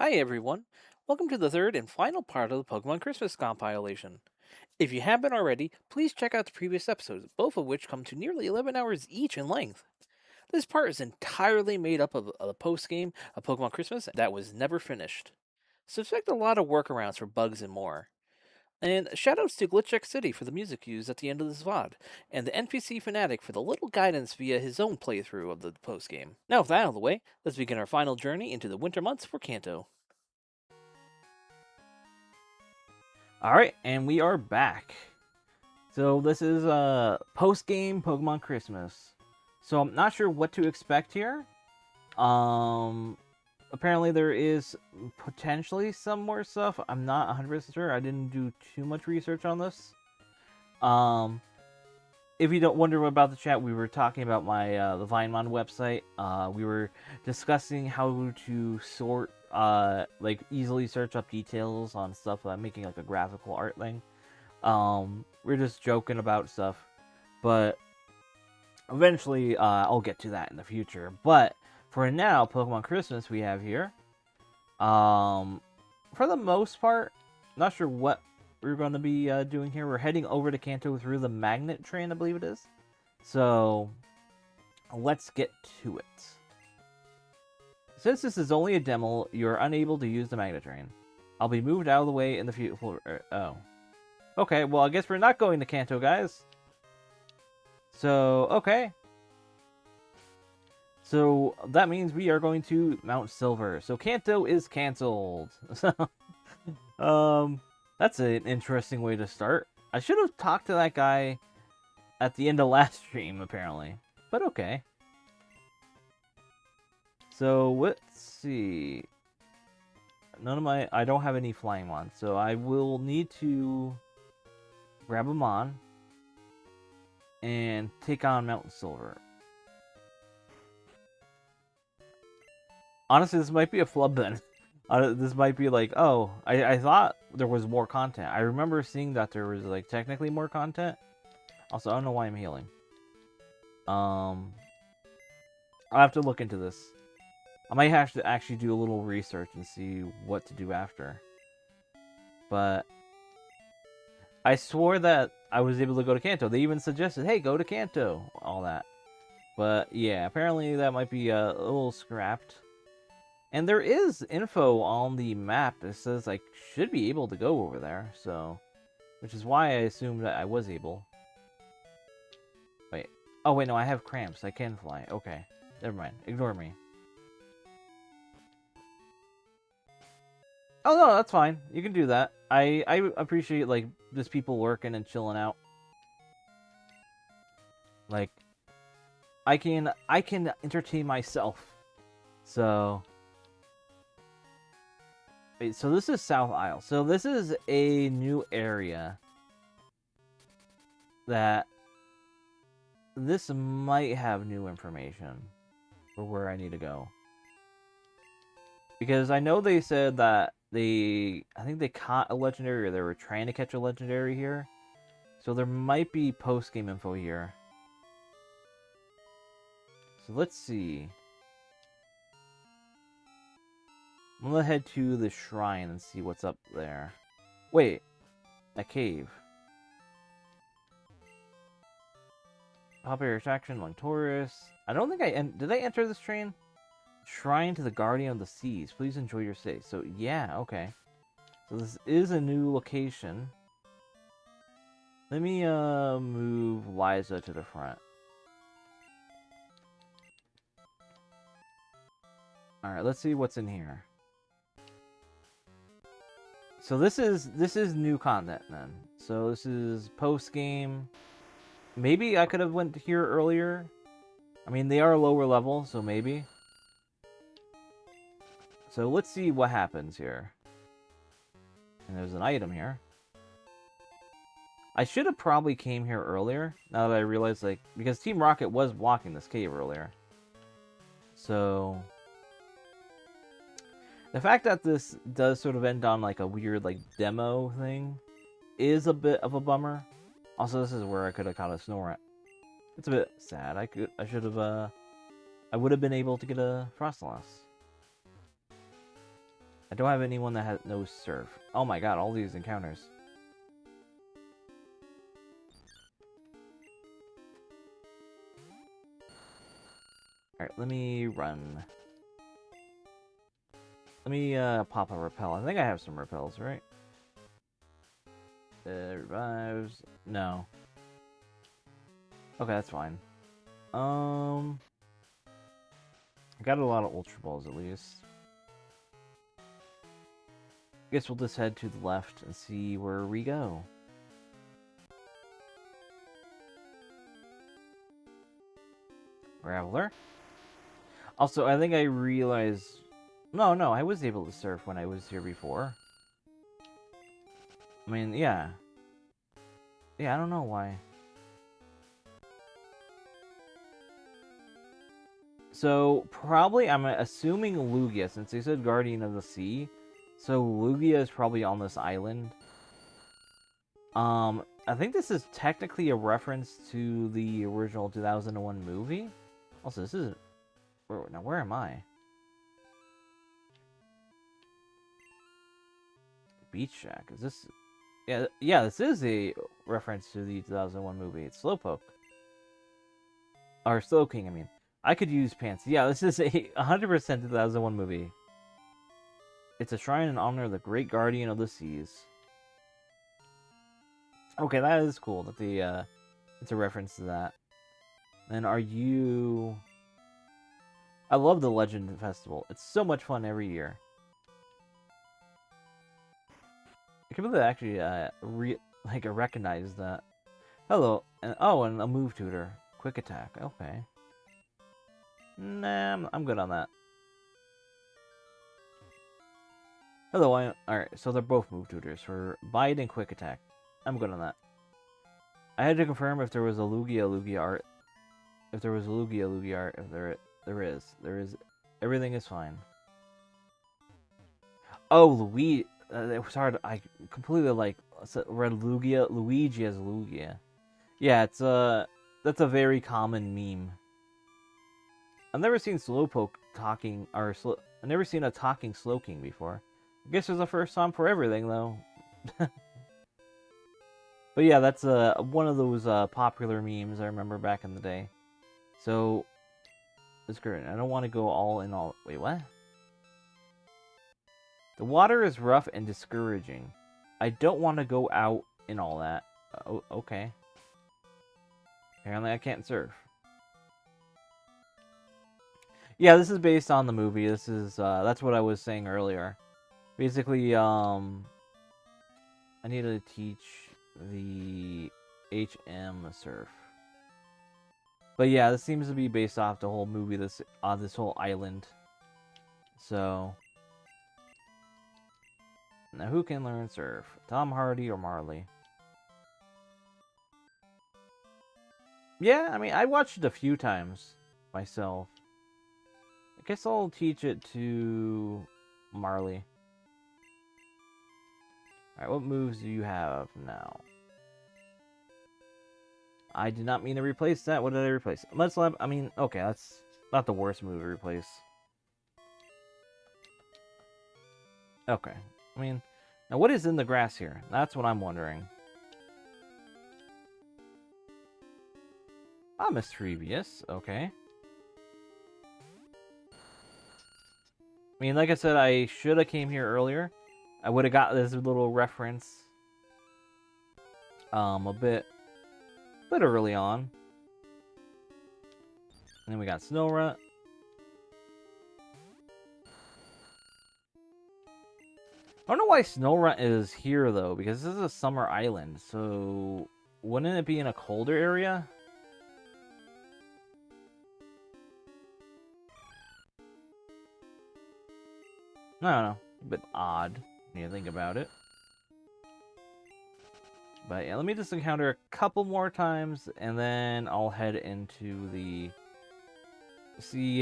Hi everyone, welcome to the third and final part of the Pokemon Christmas compilation. If you haven't already, please check out the previous episodes, both of which come to nearly 11 hours each in length. This part is entirely made up of a post game of Pokemon Christmas that was never finished. So expect a lot of workarounds for bugs and more. And shoutouts to Glitchx City for the music used at the end of this VOD, and the NPC Fanatic for the little guidance via his own playthrough of the post game. Now, with that out of the way, let's begin our final journey into the winter months for Kanto. Alright, and we are back. So this is post-game Pokemon Christmas. So I'm not sure what to expect here. Apparently there is potentially some more stuff. I'm not 100% sure. I didn't do too much research on this. If you don't wonder about the chat, we were talking about my the Vinemon website. We were discussing how to sort like easily search up details on stuff. Making like a graphical art thing. We're just joking about stuff, but eventually I'll get to that in the future. But for now, Pokemon Christmas we have here. For the most part, not sure what we're going to be doing here. We're heading over to Kanto through the magnet train, I believe it is. So let's get to it. Since this is only a demo, you're unable to use the magnet train. I'll be moved out of the way in the future. Oh. Okay, well, I guess we're not going to Kanto, guys. So, okay. So, that means we are going to Mount Silver. So, Kanto is cancelled. That's an interesting way to start. I should have talked to that guy at the end of last stream, apparently. But okay. So, let's see. I don't have any flying ones, so I will need to grab them on and take on Mountain Silver. Honestly, this might be a flub then. This might be like, oh, I thought there was more content. I remember seeing that there was like technically more content. Also, I don't know why I'm healing. I'll have to look into this. I might have to actually do a little research and see what to do after. But I swore that I was able to go to Kanto. They even suggested, hey, go to Kanto. All that. But yeah, apparently that might be a little scrapped. And there is info on the map that says I should be able to go over there. So, which is why I assumed that I was able. Wait. Oh, wait, no, I have cramps. I can fly. Okay. Never mind. Ignore me. Oh, no, that's fine. You can do that. I appreciate, like, just people working and chilling out. Like, I can entertain myself. So... Wait, so this is South Isle. So this is a new area that... This might have new information for where I need to go. Because I know they said that I think they caught a legendary, or they were trying to catch a legendary here. So there might be post-game info here. So let's see. I'm gonna head to the shrine and see what's up there. Wait, a cave. Popular attraction among tourists. I don't think did I enter this train? Shrine to the Guardian of the Seas. Please enjoy your stay. So, yeah, okay. So this is a new location. Let me move Liza to the front. Alright, let's see what's in here. So this is new content then. So this is post-game. Maybe I could have went here earlier. I mean, they are lower level, so maybe. So let's see what happens here. And there's an item here. I should have probably came here earlier, now that I realize, like, because Team Rocket was walking this cave earlier. So... The fact that this does sort of end on, like, a weird, like, demo thing is a bit of a bummer. Also, this is where I could have caught a Snorunt. It's a bit sad. I should have, I would have been able to get a Froslass. I don't have anyone that knows surf. Oh my god, all these encounters. Alright, let me run. Let me pop a repel. I think I have some repels, right? Revives. No. Okay, that's fine. I got a lot of Ultra Balls at least. Guess we'll just head to the left and see where we go. Graveler. Also, I think I realized... No, I was able to surf when I was here before. I mean, yeah. Yeah, I don't know why. So, probably, I'm assuming Lugia, since they said Guardian of the Sea. So, Lugia is probably on this island. I think this is technically a reference to the original 2001 movie. Also, this is... Now, where am I? Beach Shack. Is this... Yeah, this is a reference to the 2001 movie. It's Slowpoke. Or Slowking, I mean. I could use pants. Yeah, this is a 100% 2001 movie. It's a shrine in honor of the great guardian of the seas. Okay, that is cool that the it's a reference to that. Then are you... I love the Legend Festival. It's so much fun every year. I can't believe I actually I recognize that. Hello, and and a move tutor, quick attack. Okay. Nah, I'm good on that. Hello, alright. So they're both move tutors for Bite and quick attack. I'm good on that. I had to confirm if there was a Lugia art. If there was a Lugia art. If there is. Everything is fine. Oh, Luigi. It was hard. I completely read Luigi as Lugia. Yeah, that's a very common meme. I've never seen Slowpoke talking, I've never seen a talking Slowking before. I guess there's a first time for everything, though. But yeah, that's one of those popular memes I remember back in the day. So, it's great. I don't want to go all in all... Wait, what? The water is rough and discouraging. I don't want to go out in all that. Oh, okay. Apparently I can't surf. Yeah, this is based on the movie. This is, that's what I was saying earlier. Basically, I need to teach the HM surf. But yeah, this seems to be based off the whole movie, this whole island. So... Now, who can learn surf? Tom Hardy or Marley? Yeah, I mean, I watched it a few times myself. I guess I'll teach it to Marley. Alright, what moves do you have now? I did not mean to replace that. What did I replace? Mudslap, I mean, okay, that's not the worst move to replace. Okay. I mean, now what is in the grass here? That's what I'm wondering. Mischievous, okay. I mean, like I said, I should have came here earlier. I would have got this little reference a bit early on. And then we got Snowrut. I don't know why Snowrut is here, though, because this is a summer island, so wouldn't it be in a colder area? I don't know. A bit odd when you think about it. But yeah, let me just encounter a couple more times, and then I'll head into the...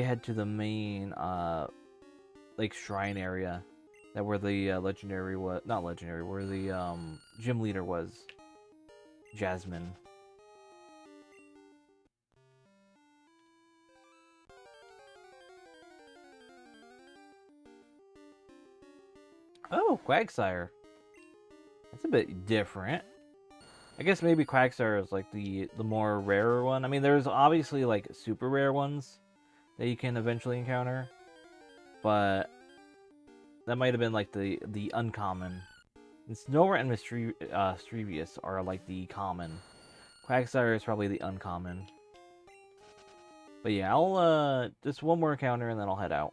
head to the main, like, shrine area. That where the legendary was... Not legendary, where the gym leader was. Jasmine. Oh, Quagsire. That's a bit different. I guess maybe Quagsire is like the more rarer one. I mean, there's obviously like super rare ones that you can eventually encounter, but that might have been like the uncommon. And Snorunt and Mischievous are like the common. Quagsire is probably the uncommon. But yeah, I'll just one more encounter and then I'll head out.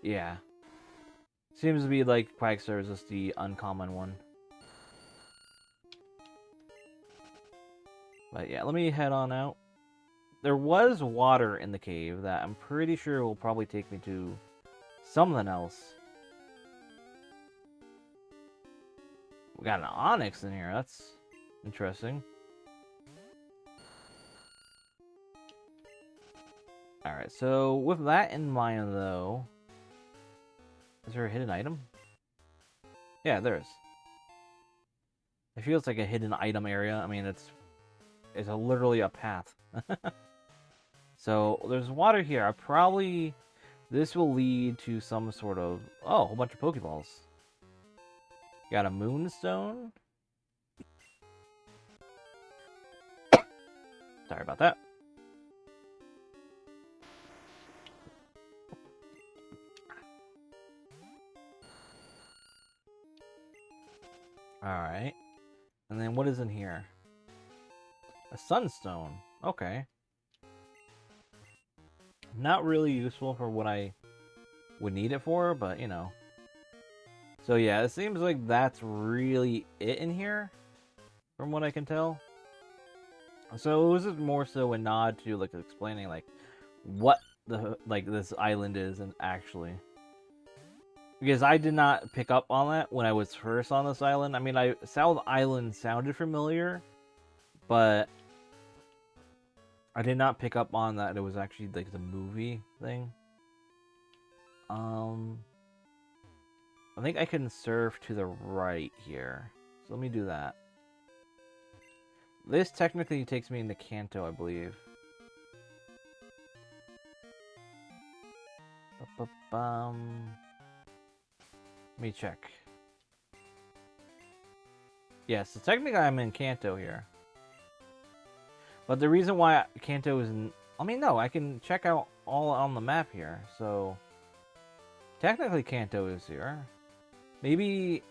Yeah. Seems to be like Quagsire is just the uncommon one. But yeah, let me head on out. There was water in the cave that I'm pretty sure will probably take me to something else. We got an onyx in here. That's interesting. Alright, so with that in mind, though... Is there a hidden item? Yeah, there is. It feels like a hidden item area. I mean, it's literally a path. So, there's water here. This will lead to some sort of... Oh, a whole bunch of Pokeballs. Got a moonstone. Sorry about that. Alright. And then what is in here? A sunstone. Okay. Not really useful for what I would need it for, but you know. So yeah, it seems like that's really it in here, from what I can tell. So it was just more so a nod to like explaining like what this island is and actually. Because I did not pick up on that when I was first on this island. I mean, South Island sounded familiar, but I did not pick up on that it was actually like the movie thing. I think I can surf to the right here. So let me do that. This technically takes me into Kanto, I believe. Let me check. Yeah, so technically I'm in Kanto here. But the reason why Kanto isn't... I mean, no, I can check out all on the map here. So, technically Kanto is here. Maybe...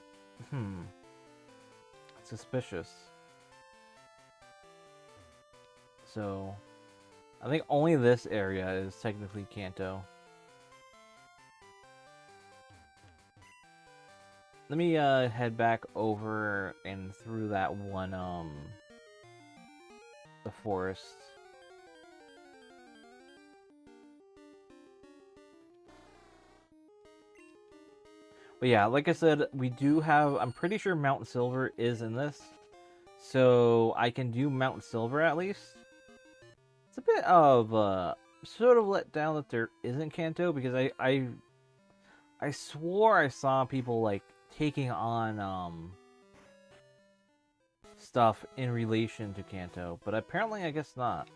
Suspicious. So, I think only this area is technically Kanto. Let me head back over and through that one, the forest. But yeah, like I said, we do have... I'm pretty sure Mount Silver is in this. So I can do Mount Silver at least. It's a bit of sort of let down that there isn't Kanto, because I swore I saw people like taking on stuff in relation to Kanto, but apparently I guess not.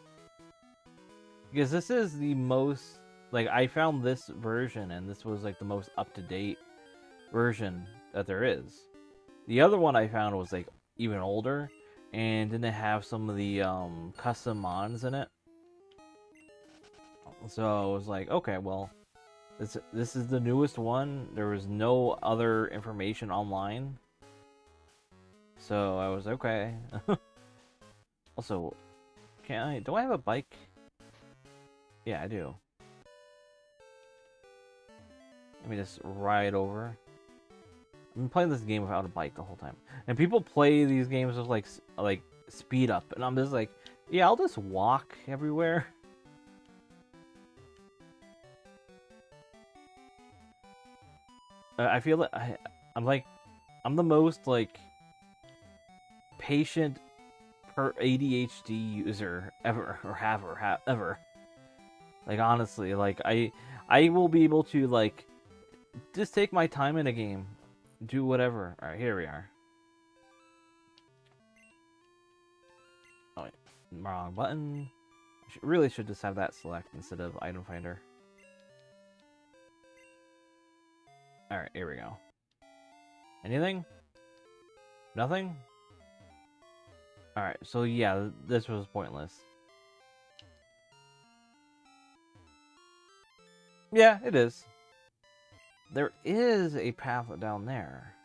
Because this is the most... Like, I found this version, and this was like the most up-to-date version that there is. The other one I found was like even older and didn't have some of the custom mods in it. So I was like, okay, well, this is the newest one. There was no other information online. So I was okay. Also, do I have a bike? Yeah, I do. Let me just ride over. I've been playing this game without a bike the whole time. And people play these games with like speed up, and I'm just like, yeah, I'll just walk everywhere. I feel like I'm the most like patient per ADHD user ever, or ever. Like honestly, like I will be able to like just take my time in a game, do whatever. All right, here we are. Oh wait, wrong button. Really should just have that select instead of item finder. Alright, here we go. Anything? Nothing? Alright, so yeah, this was pointless. Yeah, it is. There is a path down there.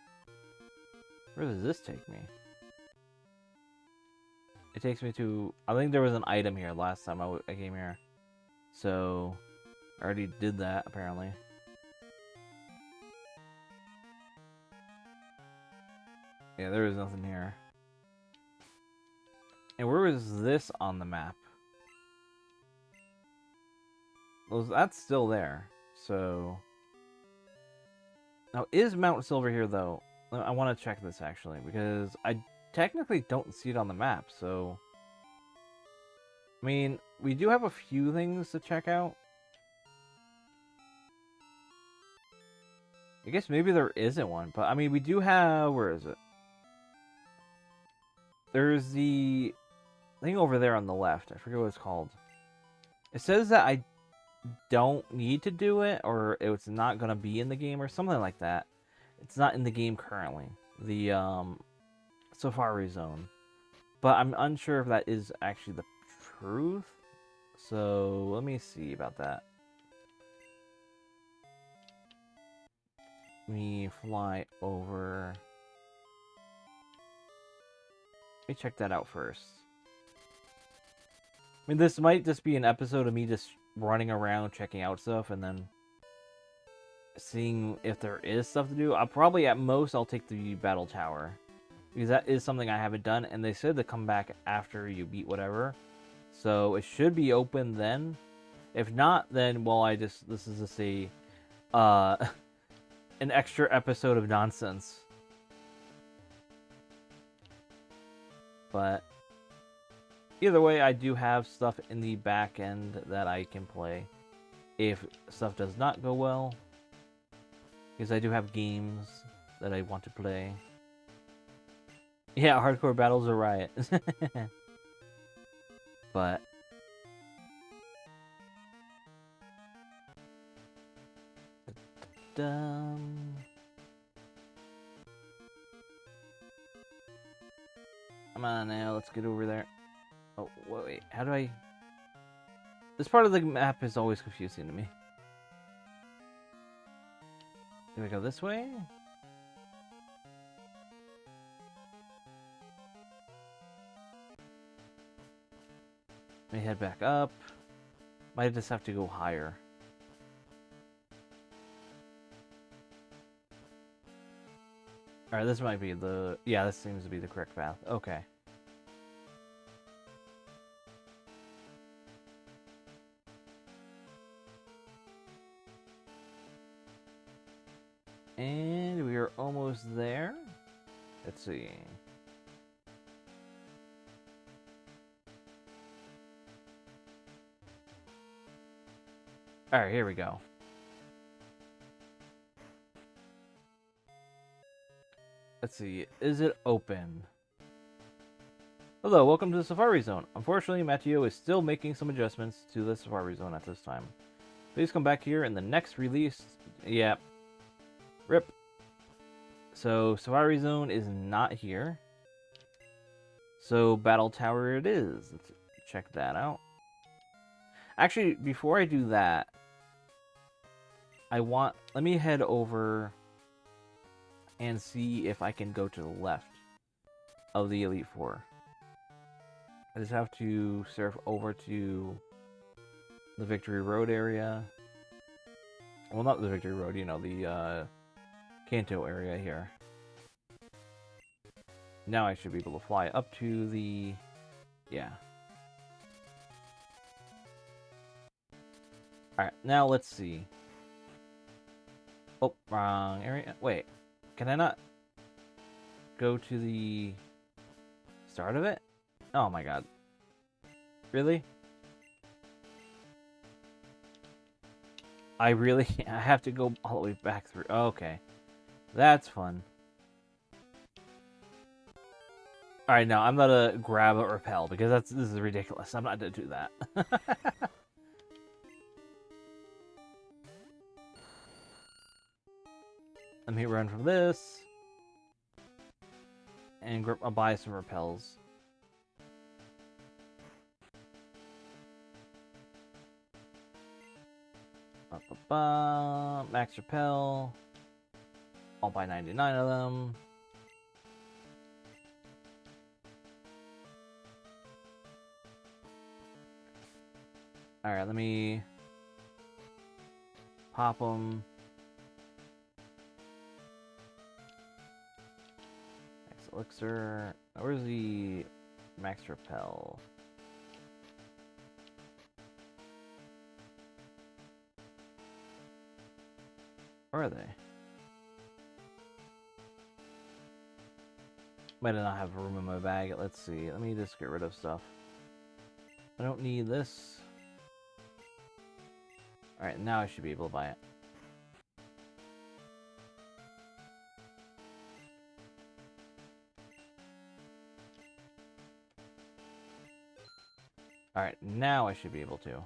Where does this take me? It takes me to... I think there was an item here last time I came here. So, I already did that, apparently. Yeah, there is nothing here. And where is this on the map? Well, that's still there. So... Now, is Mount Silver here, though? I want to check this, actually, because I technically don't see it on the map, so... I mean, we do have a few things to check out. I guess maybe there isn't one, but, I mean, we do have... Where is it? There's the thing over there on the left. I forget what it's called. It says that I don't need to do it, or it's not going to be in the game, or something like that. It's not in the game currently. The Safari Zone. But I'm unsure if that is actually the truth. So, let me see about that. Let me fly over... Let me check that out first. I mean, this might just be an episode of me just running around checking out stuff and then seeing if there is stuff to do. I'll probably, at most, I'll take the battle tower. Because that is something I haven't done, and they said to come back after you beat whatever. So it should be open then. If not, then, well, this is just a, an extra episode of nonsense. But either way, I do have stuff in the back end that I can play if stuff does not go well. Because I do have games that I want to play. Yeah, hardcore battles are riot. But come on now, let's get over there. Oh, wait, how do I... This part of the map is always confusing to me. Do we go this way? Let me head back up. Might just have to go higher. Alright, this might be the... Yeah, this seems to be the correct path. Okay. And we are almost there. Let's see. Alright, here we go. Let's see, is it open? Hello, welcome to the Safari Zone. Unfortunately, Matteo is still making some adjustments to the Safari Zone at this time. Please come back here in the next release. Yeah. RIP. So, Safari Zone is not here. So, Battle Tower it is. Let's check that out. Actually, before I do that, let me head over and see if I can go to the left of the Elite Four. I just have to surf over to the Victory Road area. Well, not the Victory Road, you know, the Kanto area here. Now I should be able to fly up to the... Yeah. Alright, now let's see. Oh, wrong area. Wait, can I not go to the start of it? Oh my god. Really? I have to go all the way back through. Okay. That's fun. Alright, no, I'm not a grab or repel because this is ridiculous. I'm not gonna do that. me run from this. And I'll buy some repels. Max repel. I'll buy 99 of them. Alright, let me pop them. Max elixir. Where's the max repel? Where are they? Might not have room in my bag. Let's see. Let me just get rid of stuff. I don't need this. Alright, now I should be able to buy it. Alright, now I should be able to.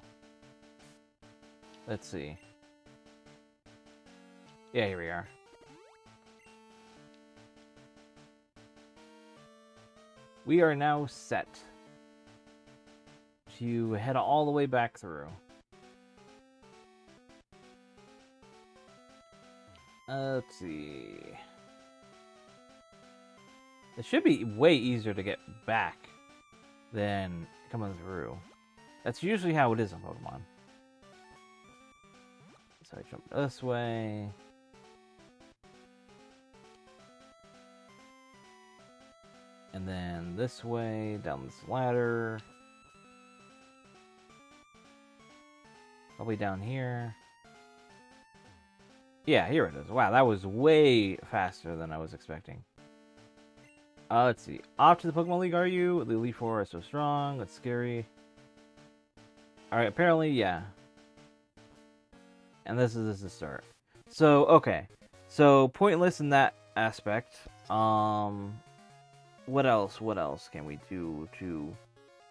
Let's see. Yeah, here we are. We are now set to head all the way back through. Let's see. It should be way easier to get back than coming through. That's usually how it is in Pokemon. So I jump this way. And then this way, down this ladder. Probably down here. Yeah, here it is. Wow, that was way faster than I was expecting. Let's see. Off to the Pokemon League, are you? The Elite Four are so strong. That's scary. Alright, apparently, yeah. And this is the start. So, okay. So, pointless in that aspect. What else? What else can we do to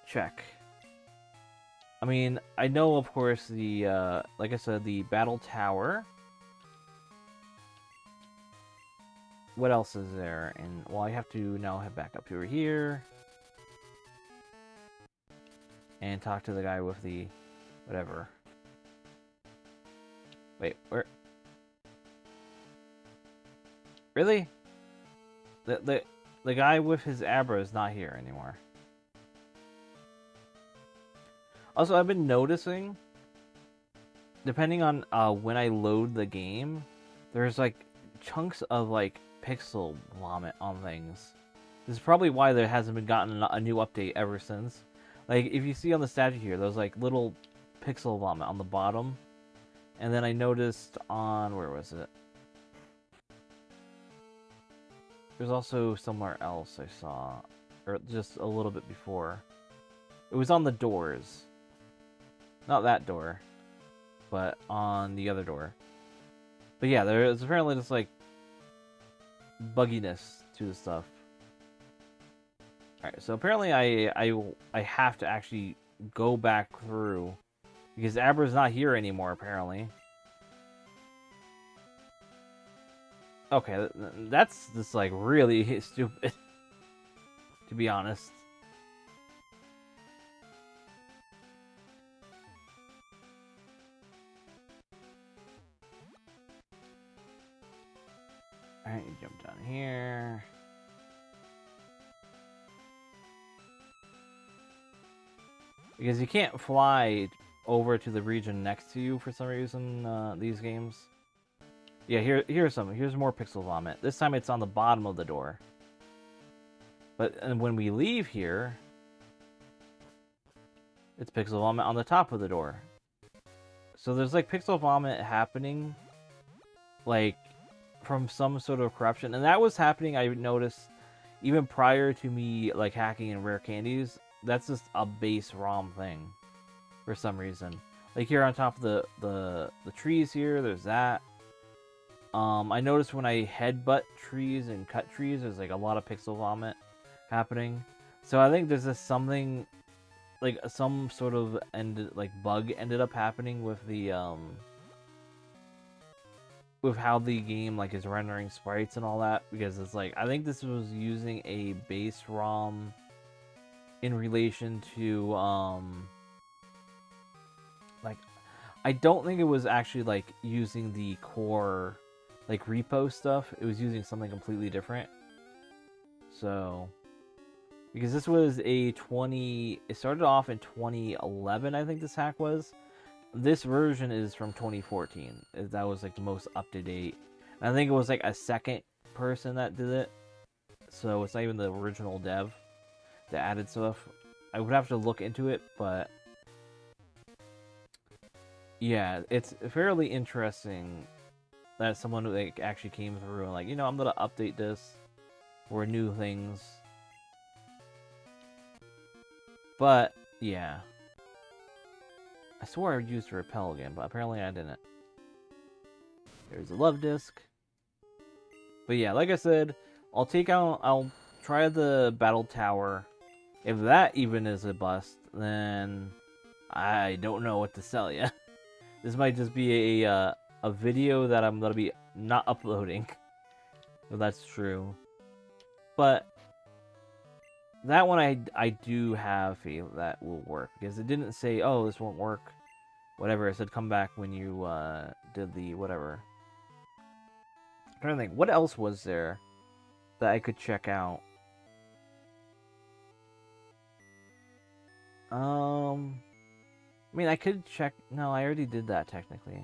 check? I mean, I know, of course, the, like I said, the Battle Tower. What else is there? And, well, I have to now head back up over here. And talk to the guy with the, whatever. Wait, where? Really? The guy with his Abra is not here anymore. Also, I've been noticing, depending on when I load the game, there's like chunks of like pixel vomit on things. This is probably why there hasn't been gotten a new update ever since. Like, if you see on the statue here, there's like little pixel vomit on the bottom. And then I noticed on, where was it? There's also somewhere else I saw, or just a little bit before. It was on the doors. Not that door, but on the other door. But yeah, there is apparently just like bugginess to the stuff. Alright, so apparently I have to actually go back through because Abra's not here anymore, apparently. Okay, that's just like really stupid, to be honest. Alright, you jump down here. Because you can't fly over to the region next to you for some reason, these games. Yeah, here's more pixel vomit. This time it's on the bottom of the door. And when we leave here, it's pixel vomit on the top of the door. So there's like pixel vomit happening, like, from some sort of corruption. And that was happening, I noticed, even prior to me like hacking in rare candies. That's just a base ROM thing for some reason. Like here on top of the trees here, there's that. I noticed when I headbutt trees and cut trees, there's like a lot of pixel vomit happening. So I think there's just something, like some sort of bug ended up happening with the with how the game like is rendering sprites and all that, because it's like I think this was using a base ROM in relation to like I don't think it was actually like using the core like repo stuff. It was using something completely different. So because this was a it started off in 2011, I think this hack was. This version is from 2014. That was like the most up to date. And I think it was like a second person that did it. So it's not even the original dev that added stuff. I would have to look into it, but yeah, it's fairly interesting that someone like actually came through and like, you know, I'm gonna update this for new things. But yeah, I swore I would use to repel again, but apparently I didn't. There's a love disc. But yeah, like I said, I'll try the battle tower. If that even is a bust, then I don't know what to sell you. This might just be a video that I'm gonna be not uploading, if that's true. But that one I do have faith that will work, because it didn't say, oh, this won't work, whatever. It said come back when you did the whatever. I'm trying to think, what else was there that I could check out? I mean, I could check. No, I already did that technically.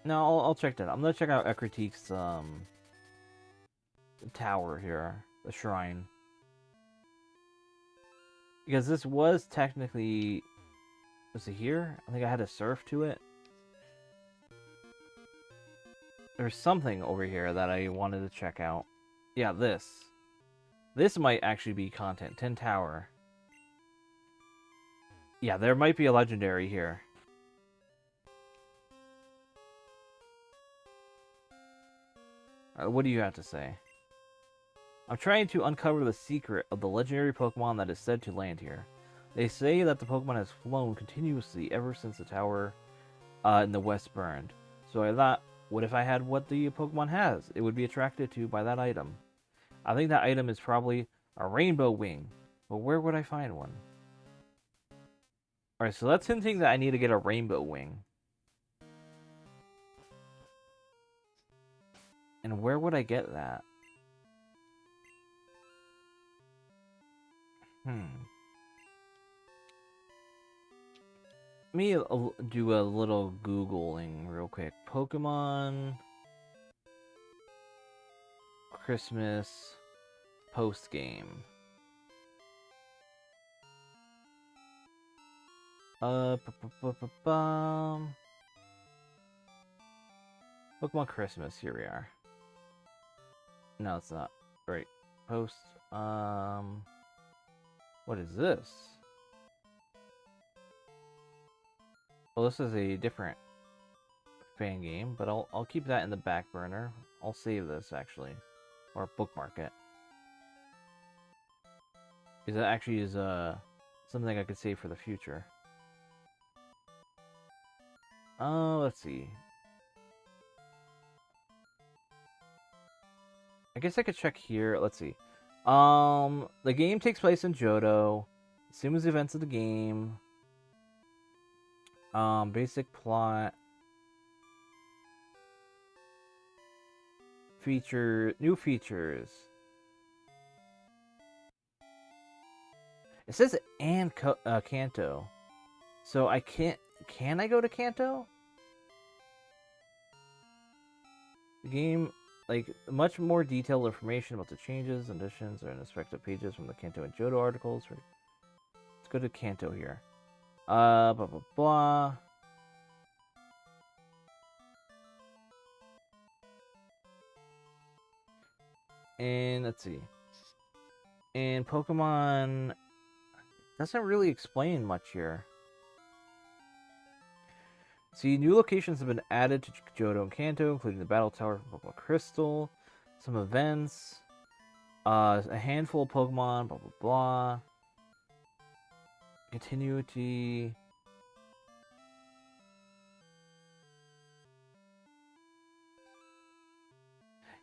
No, I'll check that out. I'm gonna check out Ecritique's tower here, the shrine, because this was technically, was it here? I think I had to surf to it. There's something over here that I wanted to check out. Yeah, this. This might actually be content. 10 Tower. Yeah, there might be a legendary here. What do you have to say? I'm trying to uncover the secret of the legendary Pokemon that is said to land here. They say that the Pokemon has flown continuously ever since the tower in the west burned. So I thought, what if I had what the Pokemon has? It would be attracted to by that item. I think that item is probably a rainbow wing. But where would I find one? Alright, so that's hinting that I need to get a rainbow wing. And where would I get that? Let me do a little Googling real quick. Pokemon Christmas post-game. Pokemon Christmas, here we are. No, it's not. Right. Post, what is this? Well, this is a different fan game, but I'll keep that in the back burner. I'll save this, actually. Or bookmark it. Because that actually is something I could save for the future. Let's see. I guess I could check here. Let's see. The game takes place in Johto. Assumes the events of the game. Basic plot. New features. It says Kanto. So I can't. Can I go to Kanto? The game, like, much more detailed information about the changes, additions, and respective pages from the Kanto and Johto articles. Let's go to Kanto here. Blah, blah, blah. And let's see. And Pokemon doesn't really explain much here. See, new locations have been added to Johto and Kanto, including the Battle Tower from Pokemon Crystal, some events, a handful of Pokemon, blah, blah, blah. Continuity.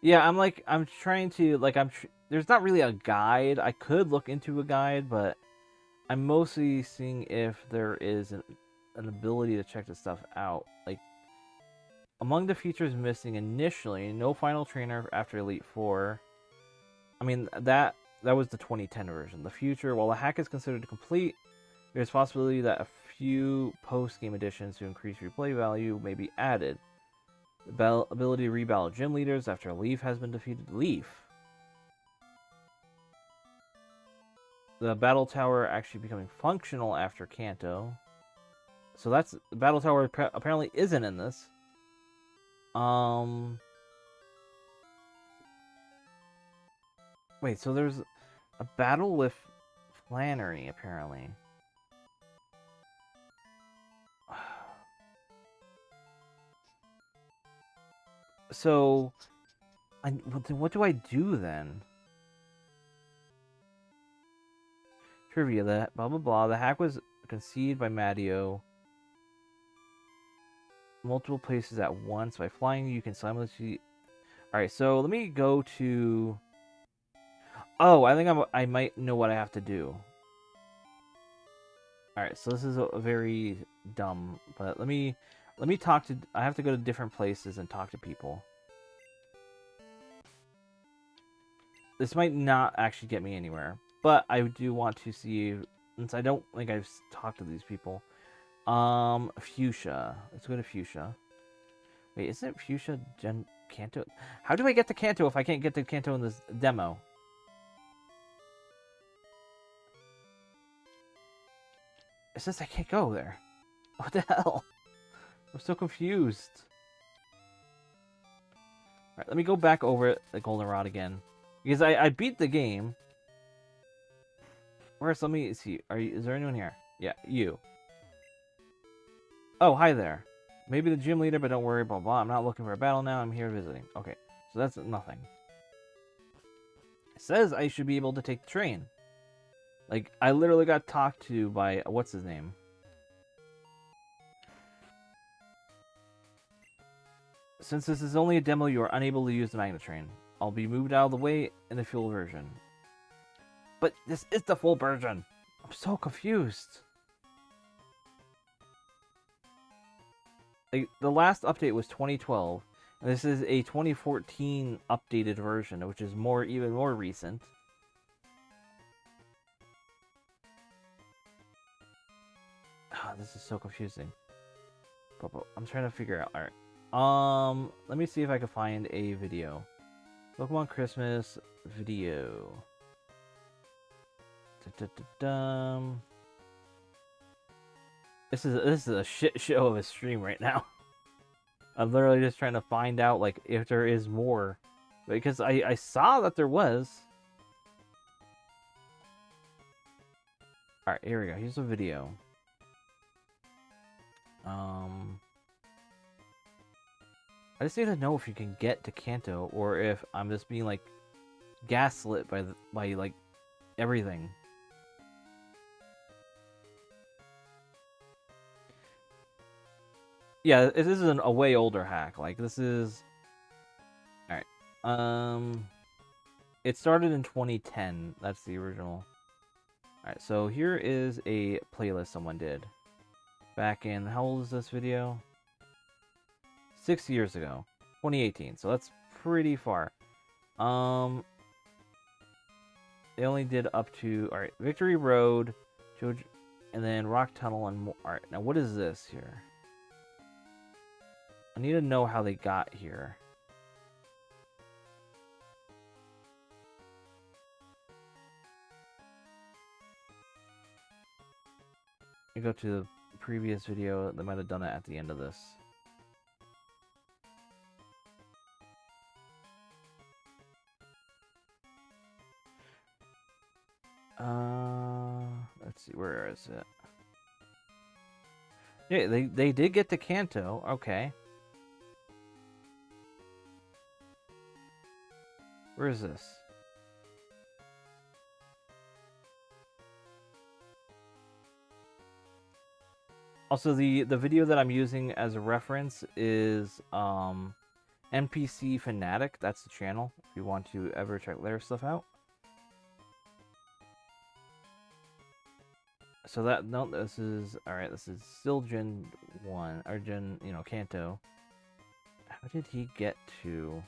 Yeah, I'm trying to, like, there's not really a guide. I could look into a guide, but I'm mostly seeing if there is an ability to check this stuff out. Like, among the features missing initially, no final trainer after Elite Four. I mean, that was the 2010 version. The future, while the hack is considered complete, there's possibility that a few post-game additions to increase replay value may be added. The ability to rebattle gym leaders after a Leaf has been defeated. Leaf. The battle tower actually becoming functional after Kanto. So that's the battle tower apparently isn't in this. Wait, so there's a battle with Flannery apparently. So, what do I do then? Trivia, that blah blah blah. The hack was conceived by Matteo. Multiple places at once. By flying, you can simultaneously. Alright, so let me go to. Oh, I think I might know what I have to do. Alright, so this is a very dumb, but let me talk to. I have to go to different places and talk to people. This might not actually get me anywhere, but I do want to see, since I don't think I've talked to these people. Fuchsia. Let's go to Fuchsia. Wait, isn't Fuchsia Kanto? How do I get to Kanto if I can't get to Kanto in this demo? It says I can't go there. What the hell? I'm so confused. Alright, let me go back over the Goldenrod again. Because I beat the game. Where's, let me see. Is there anyone here? Yeah, you. Oh, hi there. Maybe the gym leader, but don't worry, blah blah. I'm not looking for a battle now, I'm here visiting. Okay, so that's nothing. It says I should be able to take the train. Like, I literally got talked to by, what's his name? Since this is only a demo, you are unable to use the magnet train. I'll be moved out of the way in the full version. But this is the full version. I'm so confused. Like, the last update was 2012, and this is a 2014 updated version, which is even more recent. Oh, this is so confusing. I'm trying to figure out. Alright. Let me see if I can find a video. Pokemon Christmas video. This is a shit show of a stream right now. I'm literally just trying to find out, like, if there is more, because I saw that there was. All right, here we go. Here's a video. I just need to know if you can get to Kanto, or if I'm just being, like, gaslit by like everything. Yeah, this is a way older hack. Like, this is... Alright. It started in 2010. That's the original. Alright, so here is a playlist someone did. Back in... How old is this video? 6 years ago. 2018. So that's pretty far. They only did up to... Alright, Victory Road, and then Rock Tunnel, and more. Alright, now what is this here? I need to know how they got here. I go to the previous video. They might have done it at the end of this. Let's see, where is it? Yeah, they did get to Kanto. Okay. Where is this? Also, the video that I'm using as a reference is NPC Fanatic, that's the channel, if you want to ever check their stuff out. So that, no, this is, alright, this is still Gen 1, or Gen, you know, Kanto. How did he get to...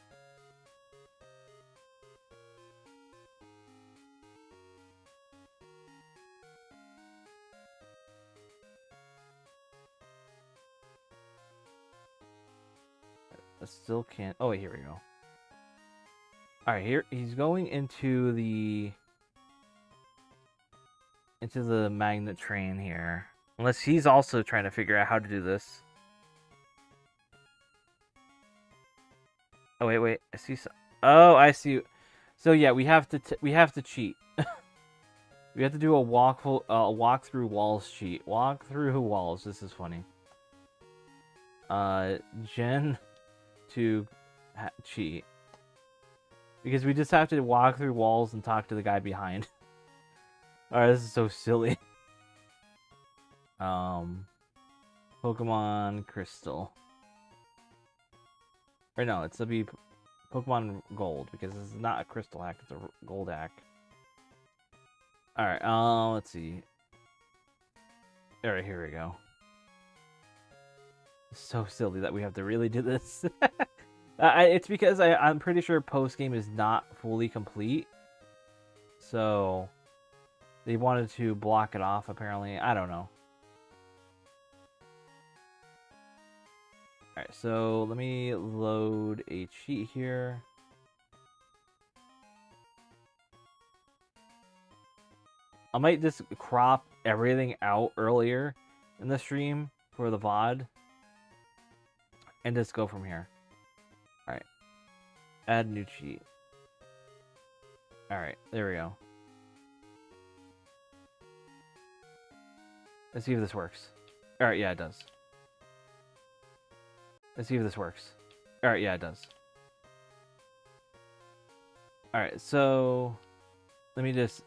I still can't... Oh, wait, here we go. Alright, here, he's going into the magnet train here. Unless he's also trying to figure out how to do this. Oh, wait, I see some... Oh, I see. So, yeah, we have to cheat. We have to do a walk through walls cheat. Walk through walls. This is funny. Gen to cheat. Because we just have to walk through walls and talk to the guy behind. Alright, this is so silly. Pokemon Crystal. Or no, it's to be Pokemon Gold, because this is not a Crystal hack, it's a Gold hack. Alright, let's see. Alright, here we go. It's so silly that we have to really do this. It's because I'm pretty sure post-game is not fully complete. So, they wanted to block it off, apparently. I don't know. Alright, so let me load a cheat here. I might just crop everything out earlier in the stream for the VOD. And just go from here. Alright. Add new cheat. Alright, there we go. Let's see if this works. Alright, yeah, it does. Let's see if this works. Alright, yeah, it does. Alright, so let me just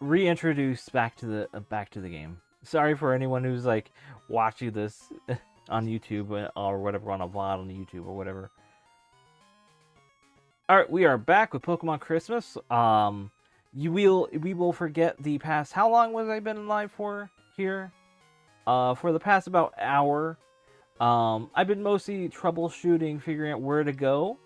reintroduce back to the game. Sorry for anyone who's like watching this on YouTube or whatever, on a VOD on YouTube or whatever. Alright, we are back with Pokemon Christmas. We will forget the past. How long was I been live for here? For the past about hour. I've been mostly troubleshooting, figuring out where to go.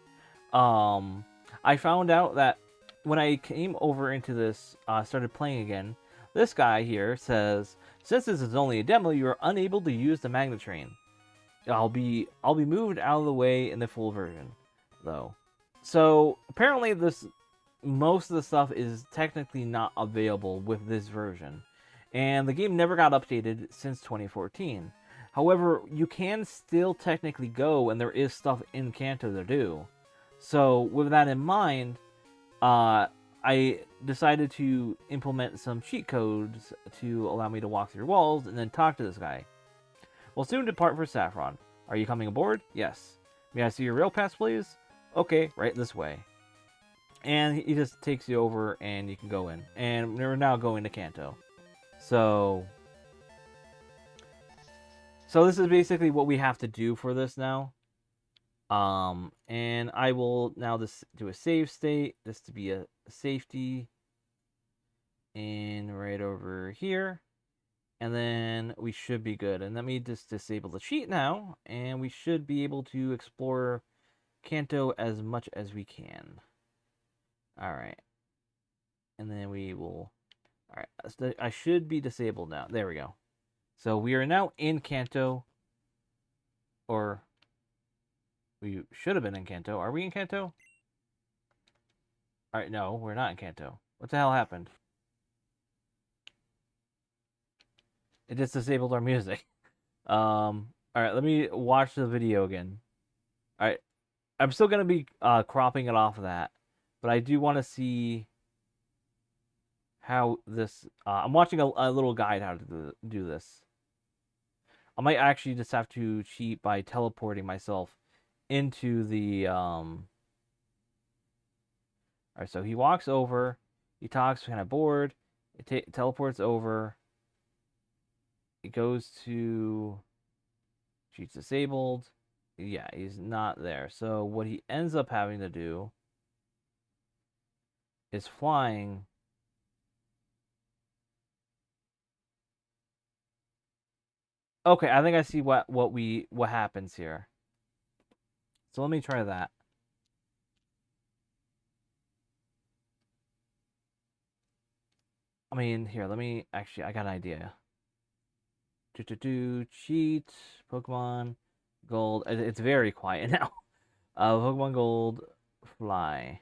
I found out that when I came over into this, started playing again, this guy here says, since this is only a demo, you are unable to use the magnet train. I'll be moved out of the way in the full version, though. So apparently most of the stuff is technically not available with this version, and the game never got updated since 2014. However, you can still technically go, and there is stuff in Kanto to do. So with that in mind, I decided to implement some cheat codes to allow me to walk through walls and then talk to this guy. We'll soon depart for Saffron. Are you coming aboard? Yes. May I see your rail pass, please? Okay, right this way. And he just takes you over and you can go in. And we're now going to Kanto. So this is basically what we have to do for this now. And I will now just do a save state, just to be a safety. And right over here. And then we should be good. And let me just disable the cheat now. And we should be able to explore Kanto as much as we can. Alright. And then we will... Alright, so I should be disabled now. There we go. So we are now in Kanto. Or... we should have been in Kanto. Are we in Kanto? Alright, no, we're not in Kanto. What the hell happened? It just disabled our music. Alright, let me watch the video again. Alright, I'm still going to be cropping it off of that. But I do want to see how this... I'm watching a little guide how to do this. I might actually just have to cheat by teleporting myself into the... Alright, so he walks over. He talks, kind of bored. It teleports over. It goes to... cheats disabled. Yeah, he's not there. So what he ends up having to do is flying. Okay, I think I see what happens here. So let me try that. I mean, here, let me actually, I got an idea. Cheat, Pokemon Gold. It's very quiet now. Pokemon Gold, fly.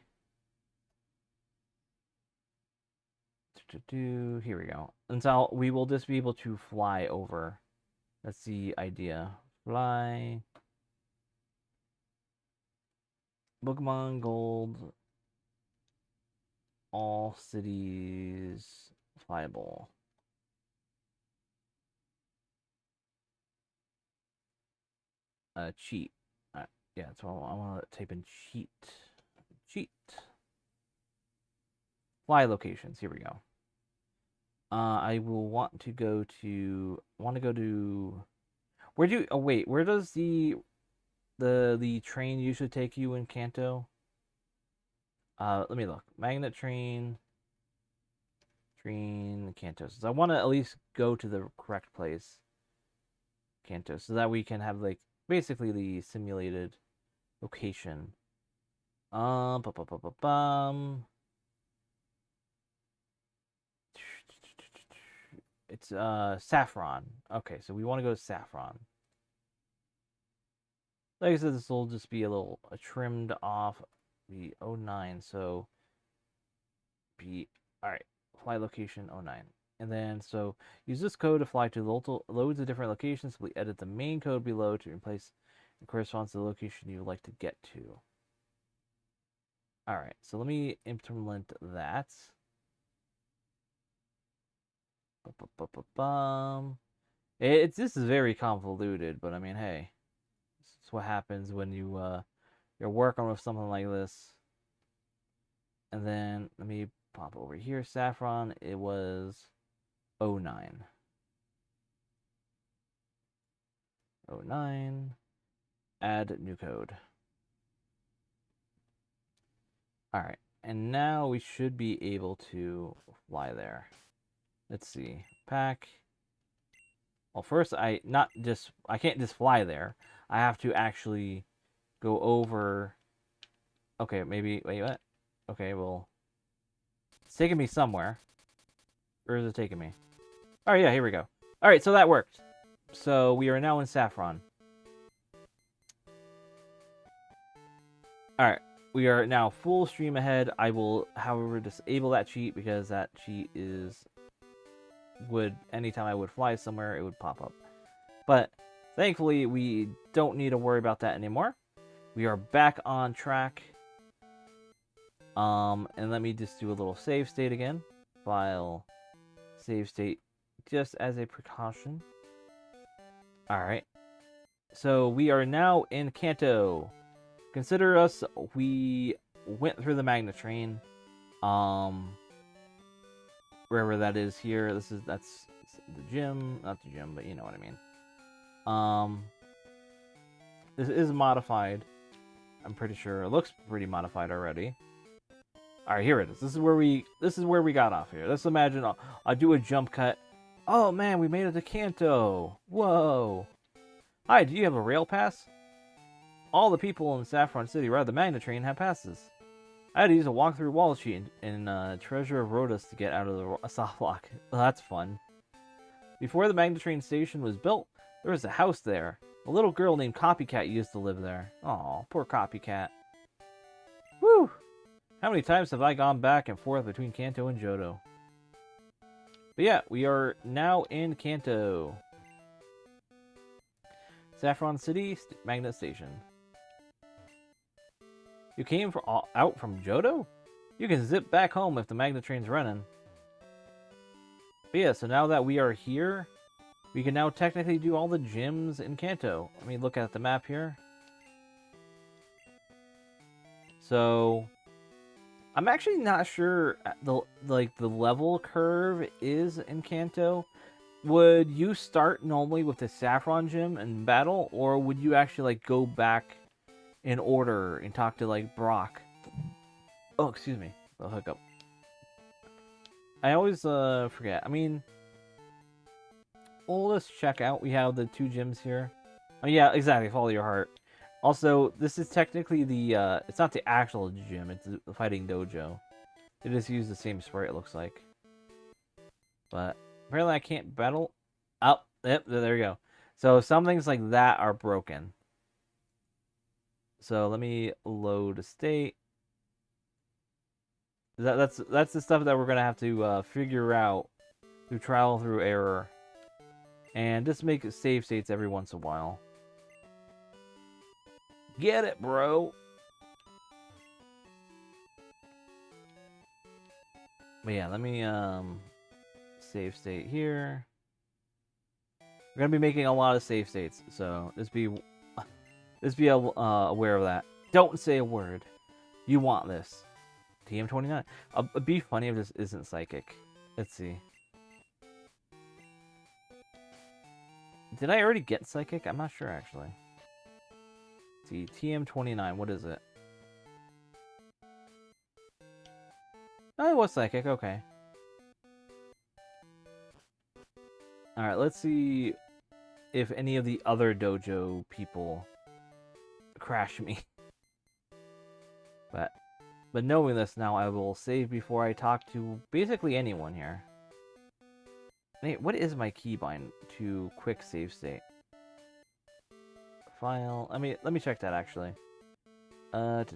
Here we go. And so we will just be able to fly over. That's the idea. Fly. Pokemon Gold. All cities flyable. Cheat. Yeah, so I want to type in cheat. Cheat. Fly locations. Here we go. I will want to go to. Where do you? Oh wait, where does the train usually take you in Kanto? Let me look. Magnet train. Kantos. So I want to at least go to the correct place. Kantos, so that we can have like basically the simulated location. It's Saffron. Okay, so we want to go to Saffron. Like I said, this will just be a little trimmed off the 09. So be all right. Fly location 09. And then, so use this code to fly to loads of different locations. Simply edit the main code below to replace and corresponds to the location you would like to get to. All right, so let me implement that. This is very convoluted, but I mean, hey, this is what happens when you're working with something like this. And then let me pop over here. Saffron. It was 09. 09. Add new code. All right, and now we should be able to fly there. Let's see. Pack. Well, first I can't just fly there. I have to actually go over. Okay, maybe wait, what? Okay, well, it's taking me somewhere. Where is it taking me? Oh yeah, here we go. All right, so that worked. So we are now in Saffron. All right, we are now full stream ahead. I will, however, disable that cheat because that cheat would anytime I would fly somewhere, it would pop up. But thankfully, we don't need to worry about that anymore. We are back on track. And let me just do a little save state again. File, save state, just as a precaution. All right. So we are now in Kanto. Consider us, we went through the magnet train. Wherever that is here. That's the gym. Not the gym, but you know what I mean. This is modified. I'm pretty sure. It looks pretty modified already. Alright, here it is. This is where we got off here. Let's imagine I'll do a jump cut. Oh man, we made it to Kanto. Whoa. Hi, do you have a rail pass? All the people in Saffron City ride the magnet train have passes. I had to use a walk-through wall sheet in Treasure of Rhodas to get out of the soft lock. Well, that's fun. Before the magnet train station was built, there was a house there. A little girl named Copycat used to live there. Aw, poor Copycat. Whew! How many times have I gone back and forth between Kanto and Johto? But yeah, we are now in Kanto. Saffron City, Magnet Station. You came out from Johto? You can zip back home if the magnet train's running. But yeah, so now that we are here, we can now technically do all the gyms in Kanto. Let me look at the map here. So, I'm actually not sure the level curve is in Kanto. would you start normally with the Saffron Gym in battle, or would you actually like go back in order and talk to like Brock? Oh, excuse me, the hookup. I always forget. I mean, well, let's check out. We have the 2 gyms here. Oh yeah, exactly. Follow your heart. Also, this is technically the it's not the actual gym. It's the fighting dojo. They just use the same sprite. It looks like. But apparently, I can't battle. Oh, yep. There you go. So some things like that are broken. So let me load a state. That's the stuff that we're gonna have to figure out through trial through error, and just make save states every once in a while. Get it, bro. But yeah, let me save state here. We're gonna be making a lot of save states, so just be aware of that. Don't say a word. You want this. TM29. It'd be funny if this isn't psychic. Let's see. Did I already get psychic? I'm not sure actually. Let's see, TM29. What is it? Oh, it was psychic. Okay. All right. Let's see if any of the other dojo people crash me. But knowing this now, I will save before I talk to basically anyone here. Hey, what is my keybind to quick save state? File. Let me check that actually. Where's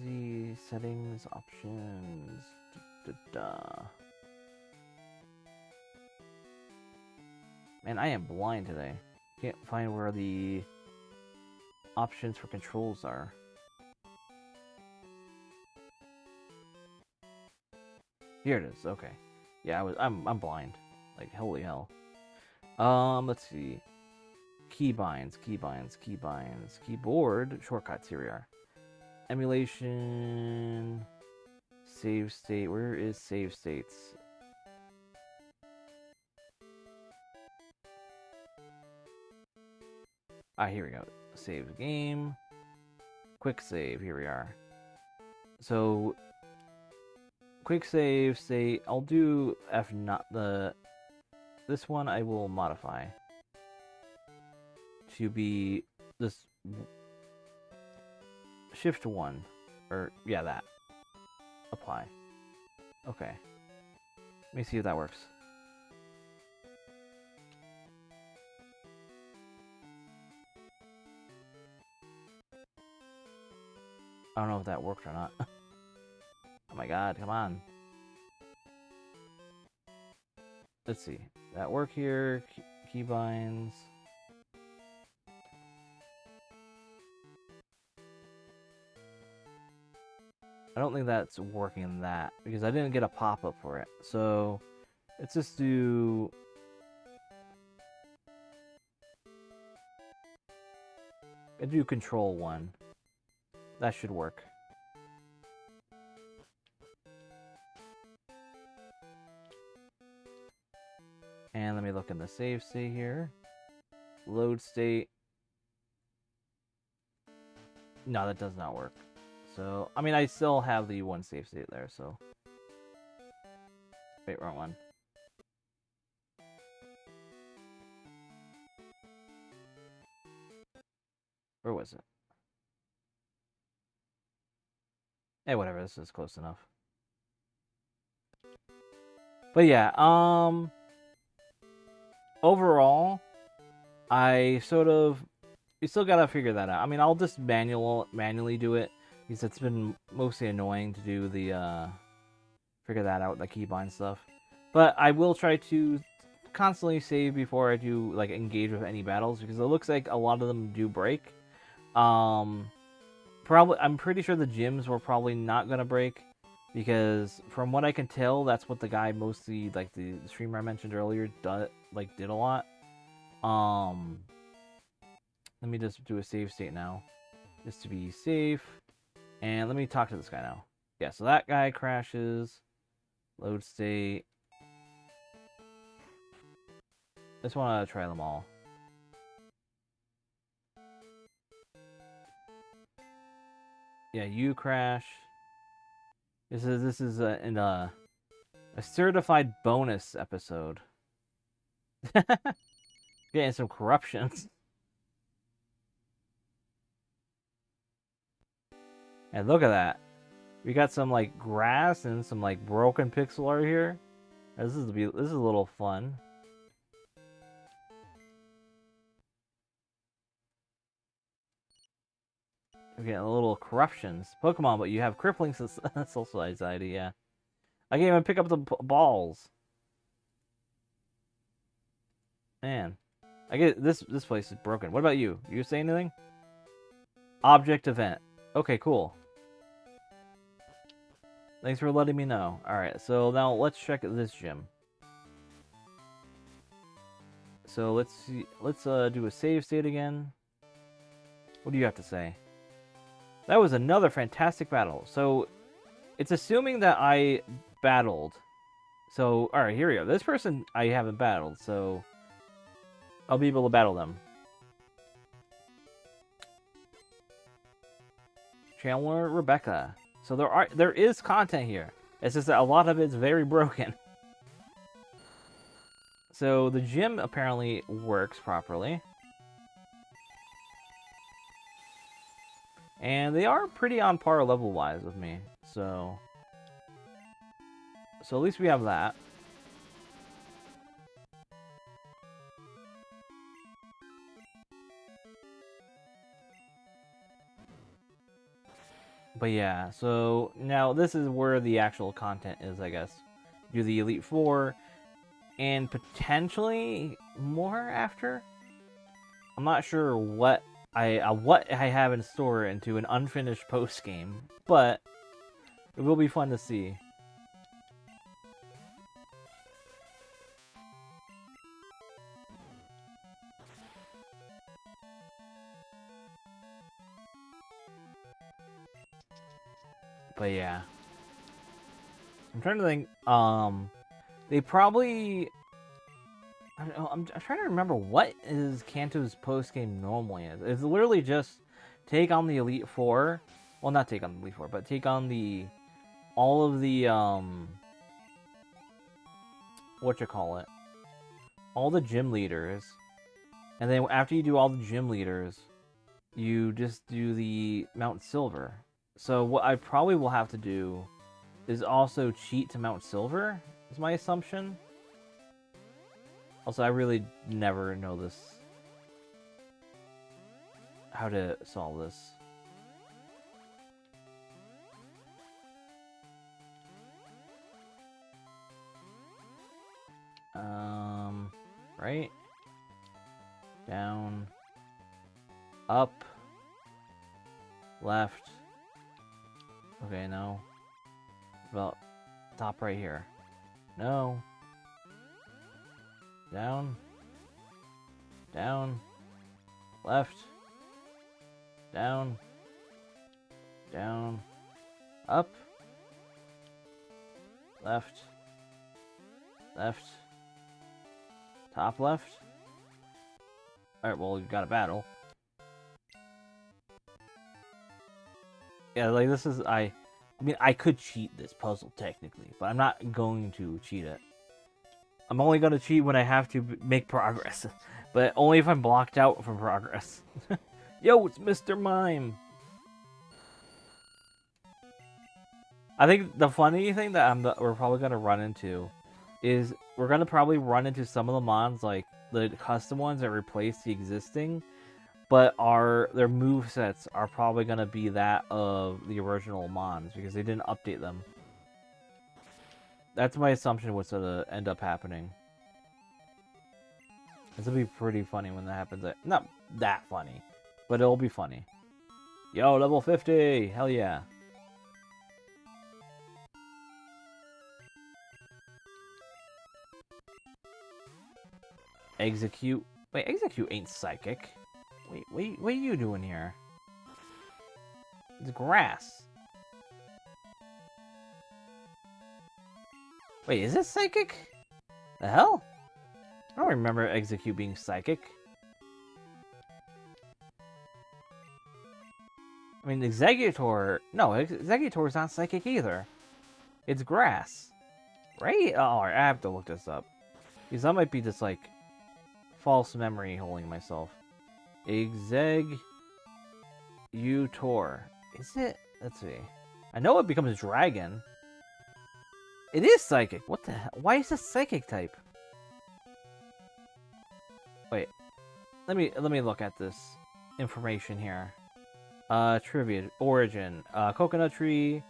the settings options? Man, I am blind today. Can't find where the options for controls are. Here it is. Okay. Yeah, I'm blind. Like holy hell. Let's see. Keybinds. Keyboard shortcuts. Here we are. Emulation. Save state. Where is save states? Ah, here we go. Save game. Quick save. Here we are. So, quick save state. I'll do F not the. This one I will modify to be this Shift 1, or yeah, that. Apply. Okay. Let me see if that works. I don't know if that worked or not. Oh my god, come on. Let's see. That work here. Keybinds. I don't think that's working in that because I didn't get a pop-up for it. So let's just do control 1. That should work. And let me look in the save state here. Load state. No, that does not work. So, I mean, I still have the one save state there, so. Wait, wrong one. Where was it? Hey, whatever, this is close enough. But yeah, overall, you still gotta figure that out. I mean, I'll just manually do it, because it's been mostly annoying to do the, figure that out, the keybind stuff. But I will try to constantly save before I do, like, engage with any battles, because it looks like a lot of them do break. I'm pretty sure the gyms were probably not gonna break, because from what I can tell, that's what the guy mostly, like the streamer I mentioned earlier, did a lot. Let me just do a save state now, just to be safe. And let me talk to this guy now. Yeah, so that guy crashes. Load state. Just want to try them all. Yeah, you crash. This is a certified bonus episode. Getting some corruptions. And look at that. We got some like grass and some like broken pixel art here. This is a little fun. We're getting a little corruptions. Pokemon, but you have crippling social anxiety, yeah. I can't even pick up the balls. Man. I get this place is broken. What about you? You say anything? Object event. Okay, cool. Thanks for letting me know. Alright, so now let's check this gym. So let's see, let's do a save state again. What do you have to say? That was another fantastic battle. So it's assuming that I battled. So, alright, here we go. This person I haven't battled, so I'll be able to battle them. Chandler, Rebecca. So there is content here. It's just that a lot of it's very broken. So the gym apparently works properly. And they are pretty on par level-wise with me. So at least we have that. But yeah, so now this is where the actual content is, I guess. Do the Elite Four, and potentially more after. I'm not sure what I have in store into an unfinished post game, but it will be fun to see. But yeah, I'm trying to think. They probably. I don't know, I'm trying to remember what is Kanto's post game normally is. It's literally just take on the Elite Four. Well, not take on the Elite Four, but take on all of the all the gym leaders, and then after you do all the gym leaders, you just do the Mount Silver. So what I probably will have to do is also cheat to Mount Silver, is my assumption. Also, I really never know this. How to solve this. Right? Down. Up. Left. Okay, no. Well, top right here. No. Down. Down. Left. Down. Down. Up. Left. Left. Top left. Alright, well, we've got a battle. Yeah, like this is, I mean, I could cheat this puzzle technically, but I'm not going to cheat it. I'm only going to cheat when I have to make progress, but only if I'm blocked out from progress. Yo, it's Mr. Mime! I think the funny thing that we're probably going to run into is we're going to probably run into some of the mons, like the custom ones that replace the existing, but their movesets are probably going to be that of the original mons because they didn't update them. That's my assumption what's going to end up happening. This will be pretty funny when that happens. Not that funny, but it'll be funny. Yo, level 50! Hell yeah. Execute. Wait, Execute ain't psychic. Wait, what are you doing here? It's grass. Wait, is it psychic? The hell? I don't remember Execute being psychic. I mean, Executor... No, Executor is not psychic either. It's grass. Right? Oh, I have to look this up. Because that might be just, like, false memory holding myself. Executor. Is it? Let's see. I know it becomes a dragon. It is psychic. What the hell? Why is it psychic type? Wait. Let me look at this information here. Trivia. Origin. Coconut tree.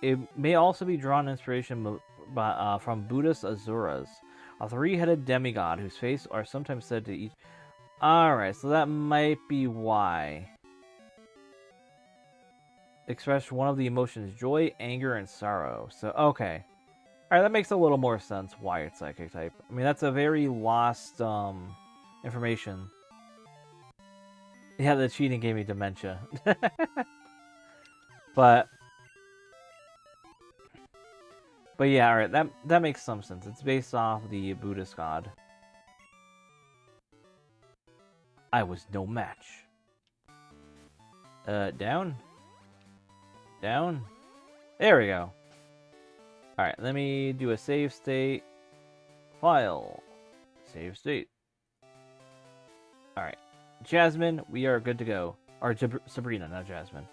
It may also be drawn inspiration from Buddhist Asuras, a three-headed demigod whose face are sometimes said to eat. Alright, so that might be why. Express one of the emotions joy, anger, and sorrow. So, okay. Alright, that makes a little more sense why it's psychic type. I mean, that's a very lost information. Yeah, the cheating gave me dementia. But yeah, alright, that makes some sense. It's based off the Buddhist god. I was no match. Down? Down? There we go. Alright, let me do a save state. File. Save state. Alright. Jasmine, we are good to go. Or Sabrina, not Jasmine.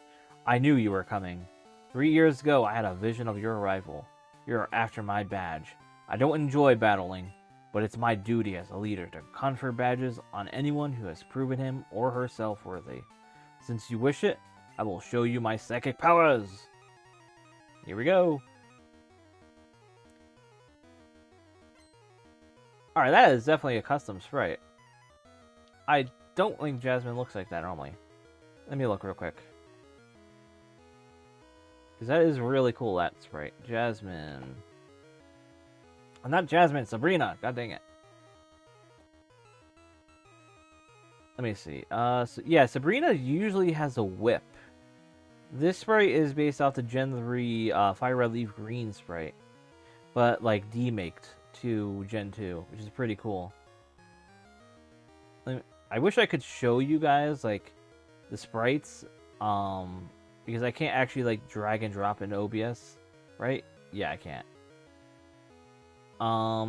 I knew you were coming. 3 years ago, I had a vision of your arrival. You're after my badge. I don't enjoy battling, but it's my duty as a leader to confer badges on anyone who has proven him or herself worthy. Since you wish it, I will show you my psychic powers. Here we go. Alright, that is definitely a custom sprite. I don't think Jasmine looks like that normally. Let me look real quick. Because that is really cool, that sprite. Jasmine. Oh, not Jasmine, Sabrina. God dang it. Let me see. So, yeah, Sabrina usually has a whip. This sprite is based off the Gen 3 Fire Red Leaf Green sprite. But, like, demaked to Gen 2, which is pretty cool. I wish I could show you guys, like, the sprites. Because I can't actually, like, drag and drop in OBS, right? Yeah, I can't.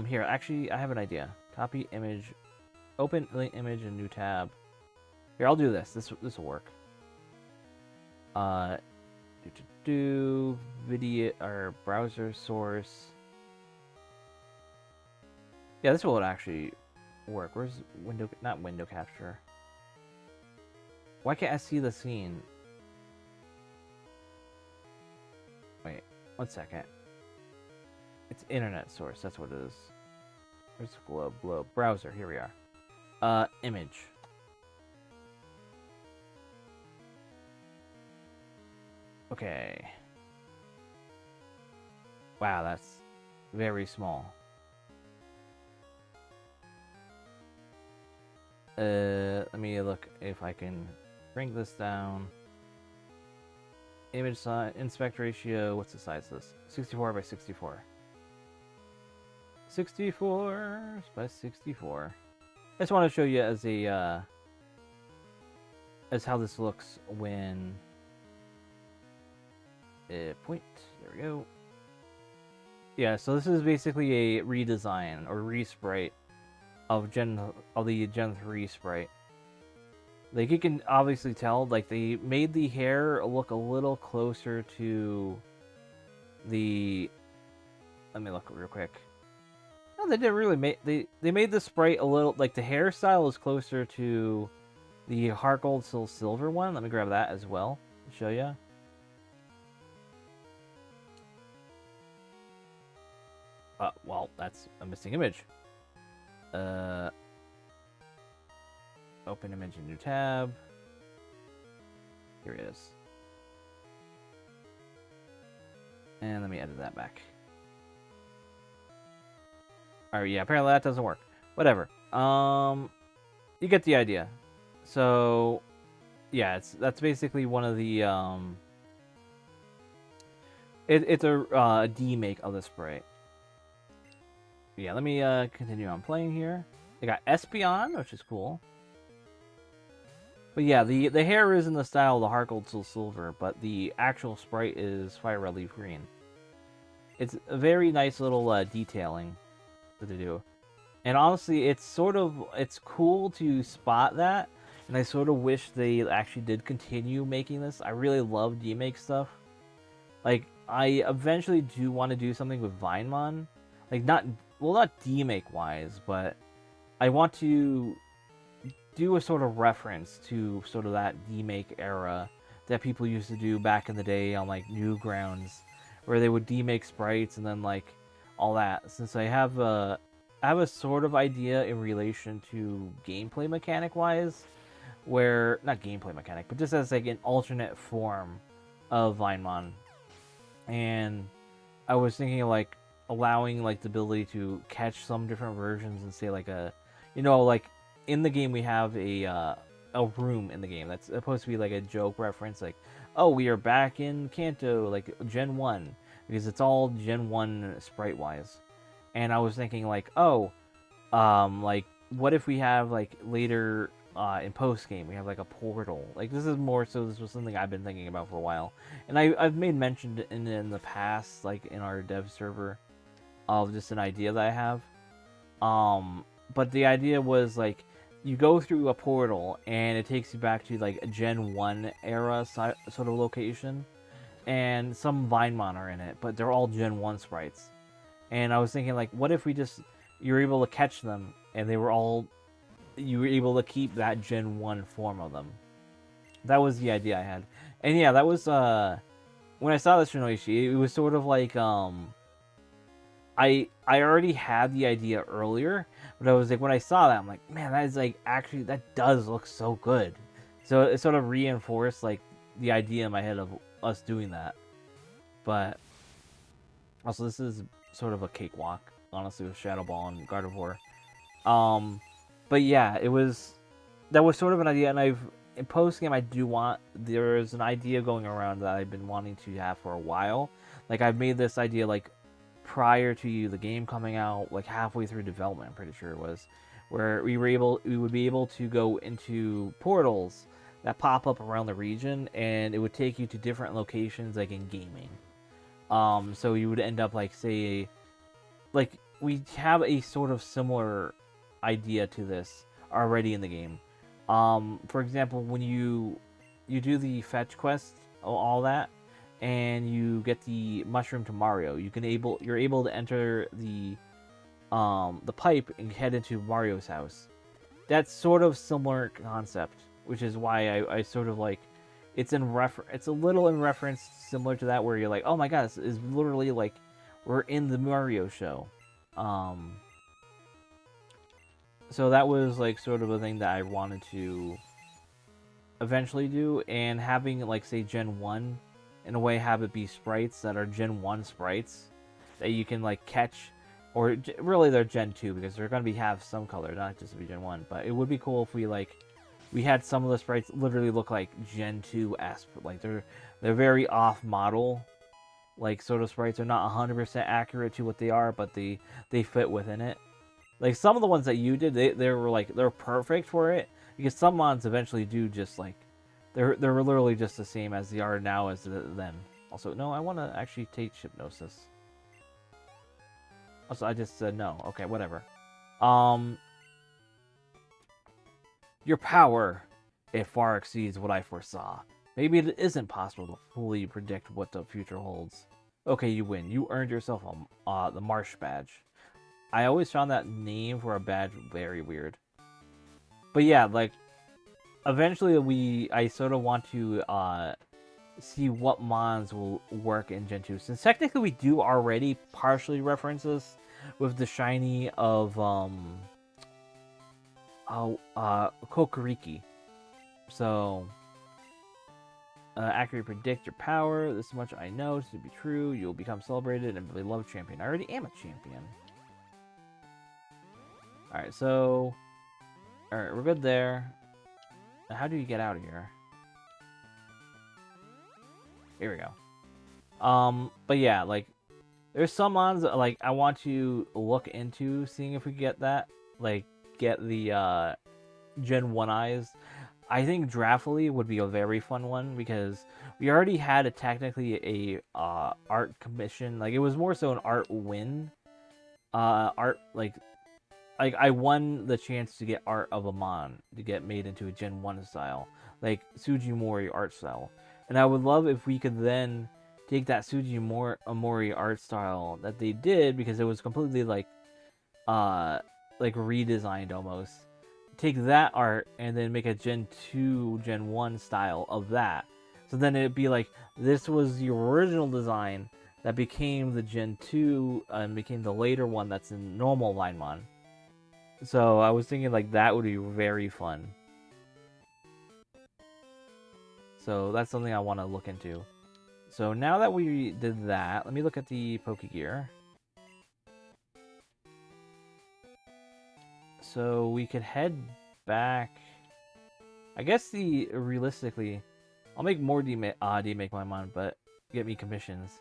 Here, actually, I have an idea. Copy image, open link image in new tab. Here, I'll do this. This will work. Video or browser source. Yeah, this will actually work. Where's window? Not window capture. Why can't I see the scene? Wait, 1 second. It's internet source, that's what it is. Where's globe? Browser, here we are. Image. Okay. Wow, that's very small. Let me look if I can bring this down. Image size, inspect ratio, what's the size of this? 64 by 64. 64 by 64. I just want to show you as a, as how this looks when, point, there we go. Yeah, so this is basically a redesign or resprite of the Gen 3 sprite. Like, you can obviously tell, like, they made the hair look a little closer to the... Let me look real quick. No, they didn't really make... They made the sprite a little... Like, the hairstyle is closer to the Heart Gold Soul Silver one. Let me grab that as well to show you. Well, that's a missing image. Open image in new tab. Here it is. And let me edit that back. Alright, yeah, apparently that doesn't work. Whatever. You get the idea. So, yeah, that's basically one of the, It's a demake of the sprite. Yeah, let me continue on playing here. They got Espeon, which is cool. But yeah, the hair is in the style of the Heart Gold Soul Silver, but the actual sprite is Fire Red Leaf Green. It's a very nice little detailing that they do. And honestly, it's cool to spot that, and I sort of wish they actually did continue making this. I really love demake stuff. Like, I eventually do want to do something with Vinemon. Like, not demake wise, but I want to do a sort of reference to sort of that demake era that people used to do back in the day on like Newgrounds, where they would demake sprites and then like all that. Since I have a sort of idea in relation to gameplay mechanic wise, where not gameplay mechanic, but just as like an alternate form of Vinemon. And I was thinking of like allowing like the ability to catch some different versions and say like like in the game we have a room in the game that's supposed to be like a joke reference, like, oh, we are back in Kanto, like Gen 1, because it's all Gen 1 sprite wise. And I was thinking like, oh, like what if we have like later in post game we have like a portal. Like this was something I've been thinking about for a while, and I've made mention in the past, like in our dev server, of just an idea that I have. But the idea was like you go through a portal and it takes you back to like a Gen 1 era sort of location, and some Vinemon are in it, but they're all Gen 1 sprites. And I was thinking like, what if you were able to catch them and you were able to keep that Gen 1 form of them. That was the idea I had. And yeah, that was when I saw this Shinoishi, it was sort of like I already had the idea earlier, but I was like, when I saw that, I'm like, man, that is like, actually, that does look so good. So it sort of reinforced like the idea in my head of us doing that. But also, this is sort of a cakewalk, honestly, with Shadow Ball and Gardevoir. But yeah, that was sort of an idea, and in post game there's an idea going around that I've been wanting to have for a while. Like I've made this idea like prior to the game coming out, like halfway through development, I'm pretty sure it was, where we would be able to go into portals that pop up around the region, and it would take you to different locations, like in gaming. So you would end up like, say, like we have a sort of similar idea to this already in the game. For example, when you do the fetch quest, all that, and you get the mushroom to Mario, you're able to enter the pipe and head into Mario's house. That's sort of similar concept, which is why I sort of like it's a little in reference similar to that, where you're like, oh my god, this is literally like we're in the Mario show. So that was like sort of a thing that I wanted to eventually do, and having like, say, Gen 1 in a way, have it be sprites that are Gen 1 sprites that you can like catch, or really they're Gen 2 because they're going to have some color, not just to be Gen 1. But it would be cool if we had some of the sprites literally look like Gen 2-esque, like they're very off model, like sort of sprites. They're not 100% accurate to what they are, but they fit within it. Like some of the ones that you did, they're perfect for it, because some mods eventually do just like they're literally just the same as they are now as then. Also, no, I want to actually take Hypnosis. Also, I just said no. Okay, whatever. Your power, it far exceeds what I foresaw. Maybe it isn't possible to fully predict what the future holds. Okay, you win. You earned yourself the Marsh Badge. I always found that name for a badge very weird. But yeah, like, eventually I sort of want to see what mods will work in Gen 2. Since technically we do already partially reference this with the shiny of Kokoriki. So accurately predict your power. This much I know to be true. You'll become celebrated and beloved champion. I already am a champion. Alright, so alright, we're good there. Now how do you get out of here? Here we go. But yeah, like there's some mons that, like I want to look into seeing if we get that, like get the Gen 1 eyes. I think Draftly would be a very fun one because we already had a technically a art commission. Like it was more so an art win. Art like I won the chance to get art of a mon to get made into a Gen 1 style, like Sujimori art style. And I would love if we could then take that Sujimori art style that they did, because it was completely like redesigned almost. Take that art and then make a Gen 2, Gen 1 style of that. So then it'd be like, this was the original design that became the Gen 2 and became the later one that's in normal Linemon. So I was thinking like that would be very fun. So that's something I want to look into. So now that we did that, let me look at the Pokegear. So we could head back. I guess realistically, I'll make more demake my mon, but get me commissions.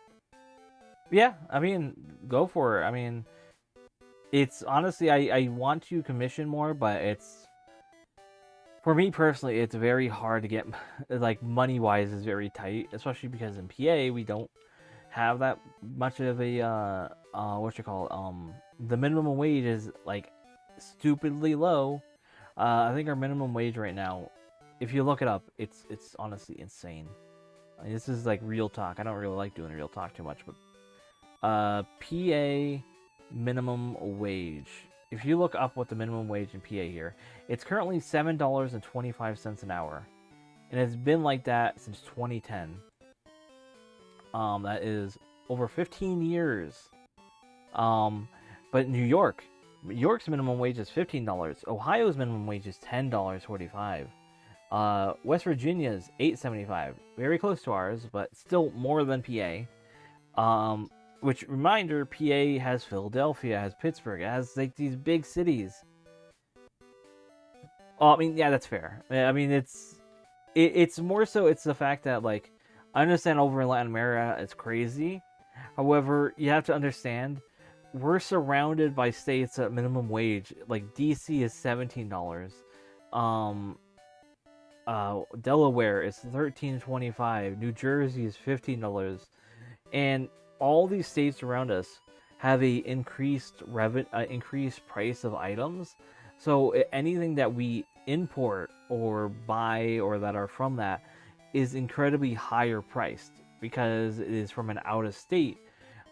Yeah, I mean, go for it. I mean, it's honestly, I want to commission more, but it's, for me personally, it's very hard to get, like, money-wise is very tight, especially because in PA, we don't have that much of a, the minimum wage is, like, stupidly low. I think our minimum wage right now, if you look it up, it's honestly insane. I mean, this is, like, real talk. I don't really like doing real talk too much, but, PA minimum wage. If you look up what the minimum wage in PA here, it's currently $7.25 an hour. And it's been like that since 2010. That is over 15 years. But New York's minimum wage is $15. Ohio's minimum wage is $10.45. West Virginia's $8.75. Very close to ours, but still more than PA. Which, reminder, PA has Philadelphia, has Pittsburgh, it has like these big cities. Oh, I mean, yeah, that's fair. I mean, it's more so it's the fact that, like, I understand over in Latin America it's crazy. However, you have to understand, we're surrounded by states at minimum wage. Like DC is $17. Delaware is $13.25. New Jersey is $15, and all these states around us have a increased price of items. So anything that we import or buy or that are from that is incredibly higher priced, because it is from an out of state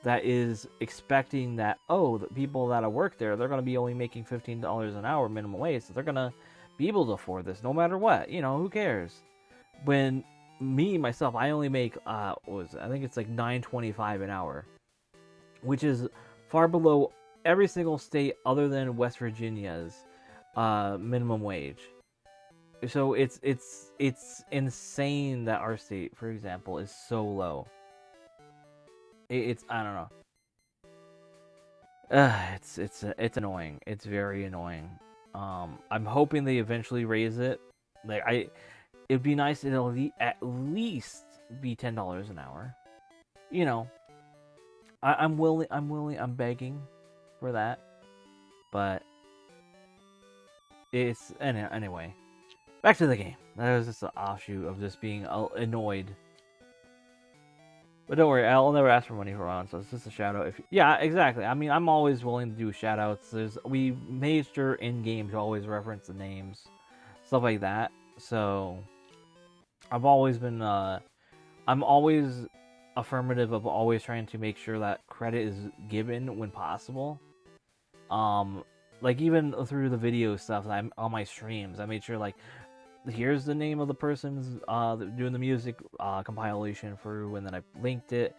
that is expecting that, oh, the people that work there, they're going to be only making $15 an hour minimum wage, so they're going to be able to afford this no matter what. You know, who cares? When myself, I only make I think it's like $9.25 an hour, which is far below every single state other than West Virginia's minimum wage. So it's insane that our state, for example, is so low. It's I don't know. It's annoying. It's very annoying. I'm hoping they eventually raise it. Like it'd be nice if it'll at least be $10 an hour. You know, I'm willing. I'm begging for that. But it's anyway. Back to the game. That was just an offshoot of just being annoyed. But don't worry, I'll never ask for money for Ron, so it's just a shout out. Yeah, exactly. I mean, I'm always willing to do shout outs. We made sure in game to always reference the names, stuff like that. So I've always been, I'm always affirmative of always trying to make sure that credit is given when possible. Like even through the video stuff that I'm on my streams, I made sure, like, here's the name of the person's doing the music compilation through, and then I linked it.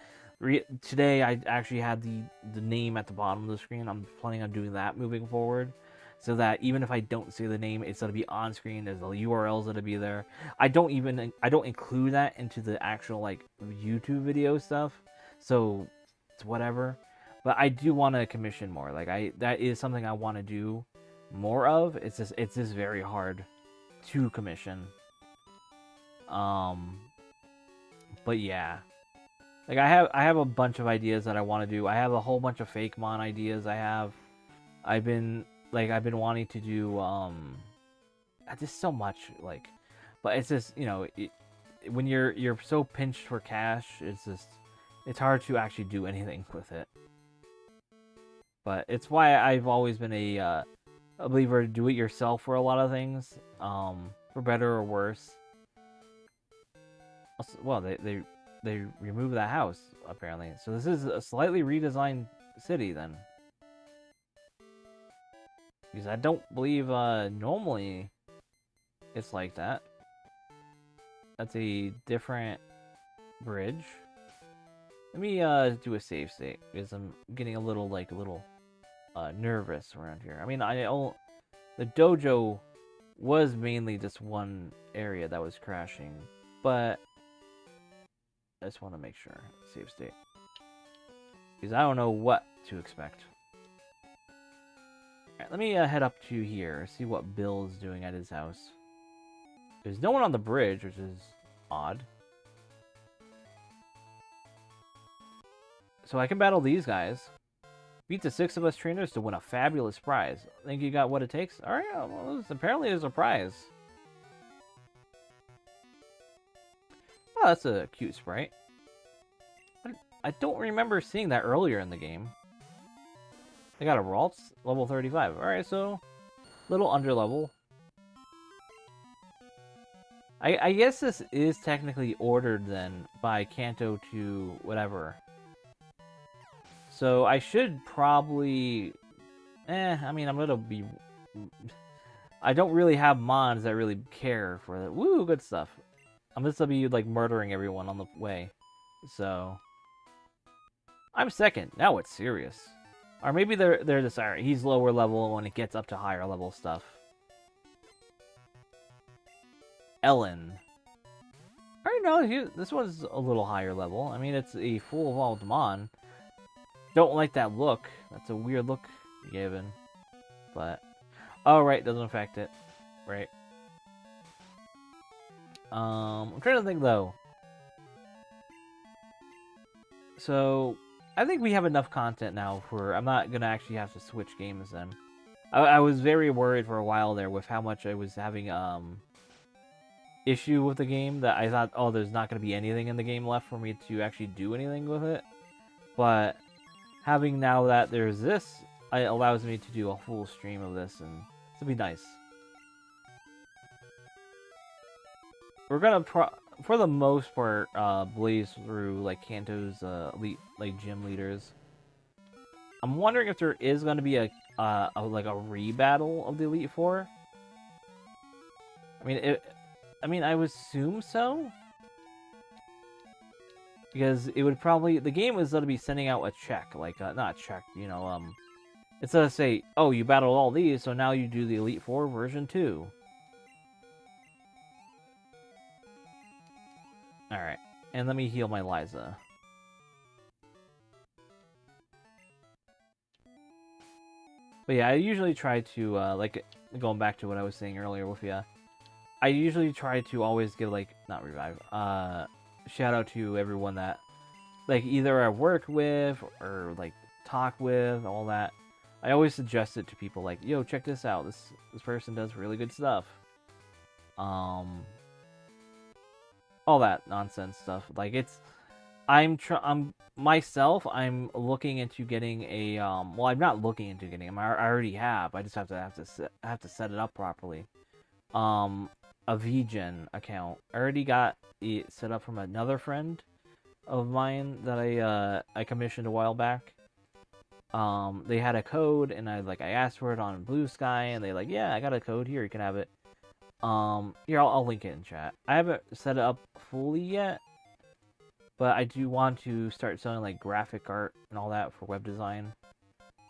Today I actually had the name at the bottom of the screen. I'm planning on doing that moving forward, so that even if I don't see the name, it's gonna be on screen. There's the URLs that'll be there. I don't include that into the actual, like, YouTube video stuff, so it's whatever. But I do want to commission more. Like that is something I want to do more of. It's just very hard to commission. But yeah. Like I have a bunch of ideas that I want to do. I have a whole bunch of fake mon ideas. I've been wanting to do just so much like, but it's just when you're so pinched for cash, it's hard to actually do anything with it. But it's why I've always been a believer to do it yourself for a lot of things, for better or worse. Well, they removed that house apparently, so this is a slightly redesigned city then. Because I don't believe normally it's like that. That's a different bridge. Let me do a save state because I'm getting a little nervous around here. I mean, the dojo was mainly just one area that was crashing, but I just want to make sure. Save state. Because I don't know what to expect. Alright, let me head up to here, see what Bill's doing at his house. There's no one on the bridge, which is odd. So I can battle these guys. Beat the 6 of us trainers to win a fabulous prize. Think you got what it takes? Alright, well, apparently there's a prize. Oh, that's a cute sprite. I don't remember seeing that earlier in the game. They got a Ralts, level 35. Alright, so little under level. I guess this is technically ordered then by Kanto to whatever. So I should probably... I mean, I'm gonna be... I don't really have mons that really care for that. Woo, good stuff. I'm just gonna be, like, murdering everyone on the way. So... I'm second. Now it's serious. Or maybe they're just, alright, he's lower level when it gets up to higher level stuff. Ellen. Alright, no, this one's a little higher level. I mean, it's a full evolved mon. Don't like that look. That's a weird look given. But, oh, right, doesn't affect it. Right. I'm trying to think, though. So, I think we have enough content now for... I'm not going to actually have to switch games then. I was very worried for a while there with how much I was having issue with the game, that I thought, oh, there's not going to be anything in the game left for me to actually do anything with it. But having now that there's this, it allows me to do a full stream of this, and it'll be nice. We're going to, for the most part, blaze through like Kanto's elite gym leaders. I'm wondering if there is going to be a rebattle of the Elite Four. I mean, I would assume so, because it would probably, the game is going to be sending out a check, like not a check, it's going to say, oh, you battled all these, so now you do the Elite Four version 2. Alright, and let me heal my Liza. But yeah, I usually try to, like, going back to what I was saying earlier with you, I usually try to always give, like, not revive, shout out to everyone that, like, either I work with, or, like, talk with, all that. I always suggest it to people, like, yo, check this out, this person does really good stuff. All that nonsense stuff. Like, it's, I'm looking into getting a, well, I'm not looking into getting them, I already have, I just have to set it up properly. A VGen account. I already got it set up from another friend of mine that I commissioned a while back. They had a code, and I asked for it on Blue Sky, and they like, yeah, I got a code here, you can have it. Here, I'll link it in chat. I haven't set it up fully yet, but I do want to start selling like graphic art and all that for web design.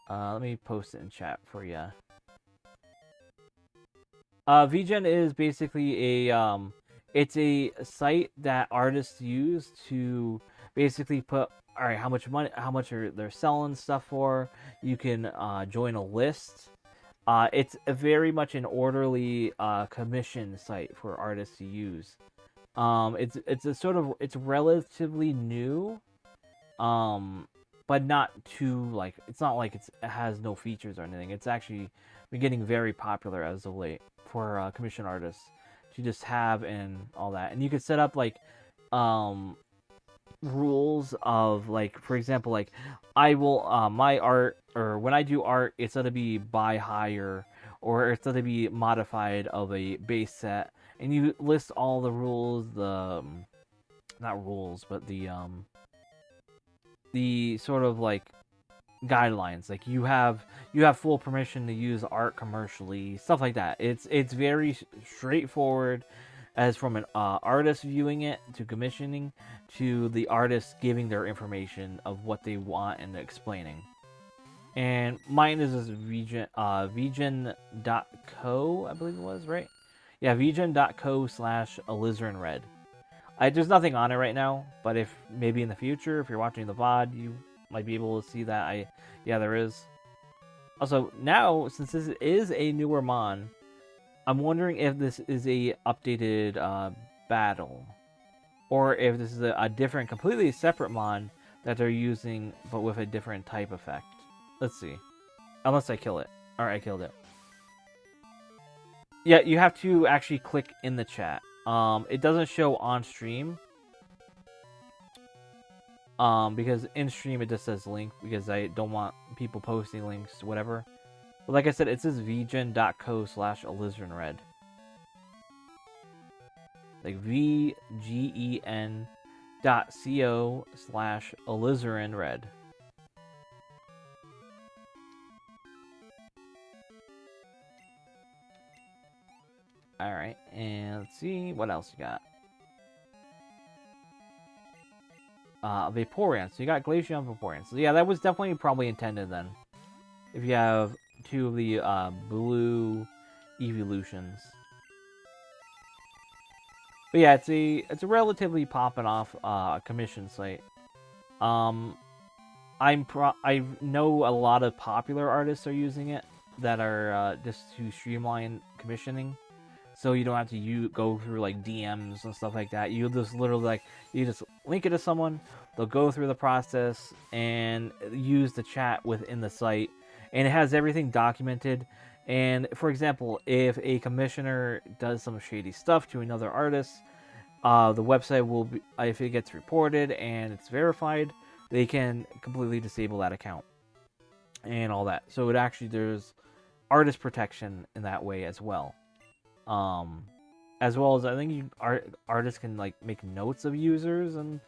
Let me post it in chat for you. VGen is basically it's a site that artists use to basically put, all right, how much they're selling stuff for. You can join a list. It's very much an orderly commission site for artists to use. It's relatively new. but not too, like, it's not like it has no features or anything. It's actually been getting very popular as of late for commission artists to just have and all that. And you could set up like rules of, like, for example, like, I will my art, or when I do art, it's going to be buy higher, or it's going to be modified of a base set, and you list all the rules, the not rules, but the sort of like guidelines, like you have full permission to use art commercially, stuff like that. It's very straightforward, as from an artist viewing it, to commissioning, to the artist giving their information of what they want and explaining. And mine is this vgen.co, I believe it was, right? Yeah, vgen.co/AlizarinRed. There's nothing on it right now, but if maybe in the future, if you're watching the VOD, you might be able to see that. Yeah, there is. Also, now, since this is a newer mon, I'm wondering if this is a updated battle, or if this is a different, completely separate mon that they're using, but with a different type effect. Let's see. Unless I kill it. Alright, I killed it. Yeah, you have to actually click in the chat. It doesn't show on stream. Because in stream it just says link, because I don't want people posting links, whatever. But like I said, it says vgen.co/AlizarinRed. Like vgen.co/AlizarinRed. Alright, and let's see what else you got. Vaporeon. So you got Glaceon, Vaporeon. So yeah, that was definitely probably intended then. If you have two of the blue evolutions. But yeah, it's a relatively popping off commission site. I know a lot of popular artists are using it that are just to streamline commissioning. So you don't have to go through like DMs and stuff like that. You just literally, like, you just link it to someone, they'll go through the process and use the chat within the site, and it has everything documented. And for example, if a commissioner does some shady stuff to another artist, the website will be, if it gets reported and it's verified, they can completely disable that account and all that. So it actually, there's artist protection in that way as well. As well as I think artists can like make notes of users, and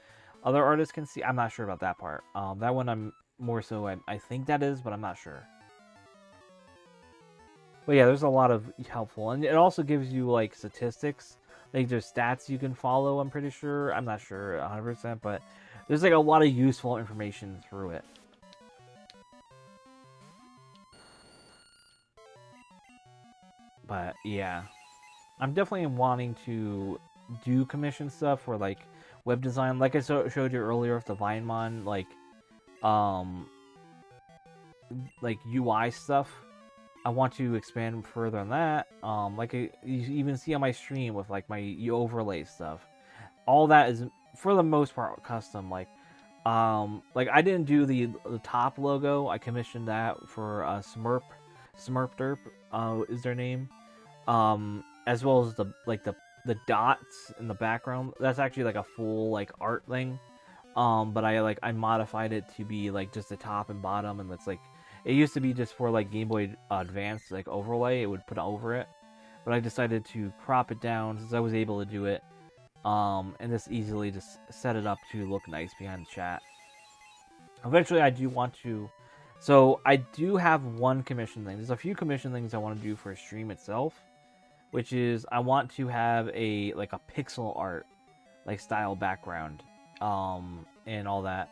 other artists can see. I'm not sure about that part. That one I'm more so, I think that is, but I'm not sure. But yeah, there's a lot of helpful, and it also gives you like statistics. Like there's stats you can follow. I'm pretty sure. I'm not sure 100%, but there's like a lot of useful information through it. But yeah. I'm definitely wanting to do commission stuff for like web design, like I showed you earlier with the Vinemon, like UI stuff. I want to expand further on that. Like you even see on my stream with like my overlay stuff. All that is for the most part custom. Like I didn't do the top logo. I commissioned that for Smurp is their name. As well as the dots in the background. That's actually like a full like art thing. But I modified it to be like just the top and bottom, and that's like, it used to be just for like Game Boy Advance like overlay, it would put over it. But I decided to crop it down since I was able to do it. And just easily just set it up to look nice behind the chat. Eventually I do want to, so I do have one commission thing. There's a few commission things I want to do for a stream itself, which is I want to have a pixel art like style background, and all that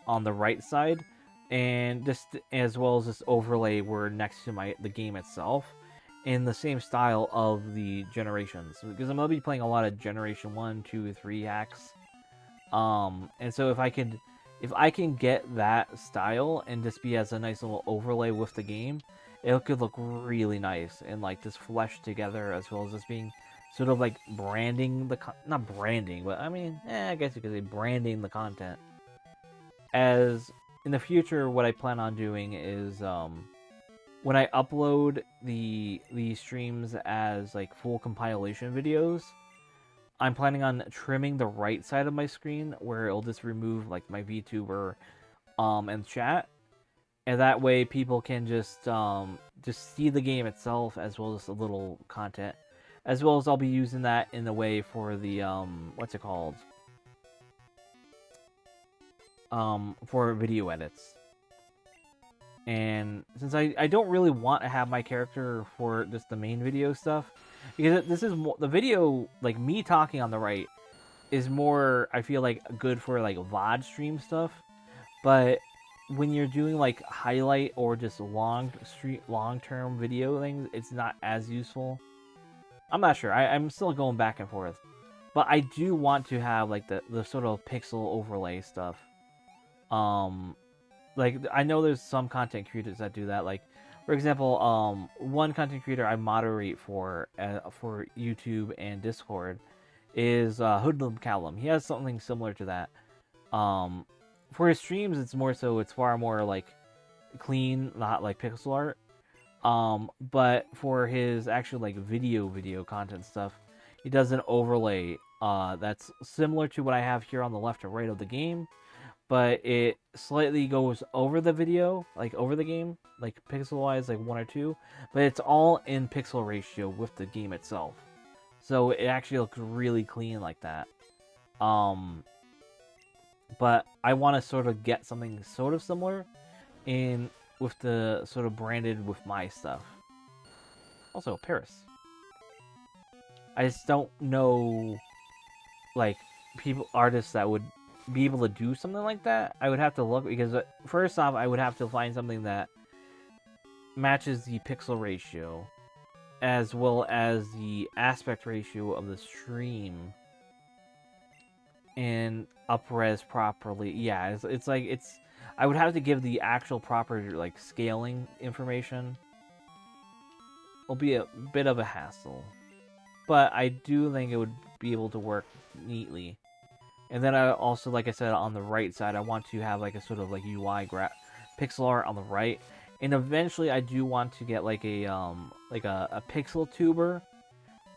on the right side, and just as well as this overlay where next to the game itself, in the same style of the generations, because I'm gonna be playing a lot of Generation 1, 2, 3 hacks, and so if I can get that style and just be as a nice little overlay with the game, it could look really nice and like just fleshed together, as well as just being sort of like branding not branding, but I mean, I guess you could say branding the content. as in the future, what I plan on doing is when I upload the streams as like full compilation videos, I'm planning on trimming the right side of my screen where it'll just remove like my VTuber and chat, and that way people can just see the game itself as well as a little content, as well as I'll be using that in a way for the what's it called, for video edits. And since I don't really want to have my character for just the main video stuff, because this is more, the video, like me talking on the right, is more, I feel like, good for like VOD stream stuff. But when you're doing like highlight or just long-term video things, it's not as useful. I'm not sure. I'm still going back and forth. But I do want to have like the sort of pixel overlay stuff. Like, I know there's some content creators that do that. Like, for example, one content creator I moderate for YouTube and Discord is Hoodlum Callum. He has something similar to that. For his streams, it's far more like clean, not like pixel art. But for his actual like video content stuff, he does an overlay that's similar to what I have here on the left or right of the game, but it slightly goes over the video, like over the game, like pixel-wise, like 1 or 2, but it's all in pixel ratio with the game itself. So it actually looks really clean like that. But I want to sort of get something sort of similar in with the sort of branded with my stuff. Also, Paris. I just don't know, like, artists that would be able to do something like that. I would have to look, because first off, I would have to find something that matches the pixel ratio as well as the aspect ratio of the stream and up-res properly. Yeah, it's like, I would have to give the actual proper like scaling information. It'll be a bit of a hassle, but I do think it would be able to work neatly. And then I also, like I said, on the right side, I want to have like a sort of like UI pixel art on the right. And eventually I do want to get like a pixel tuber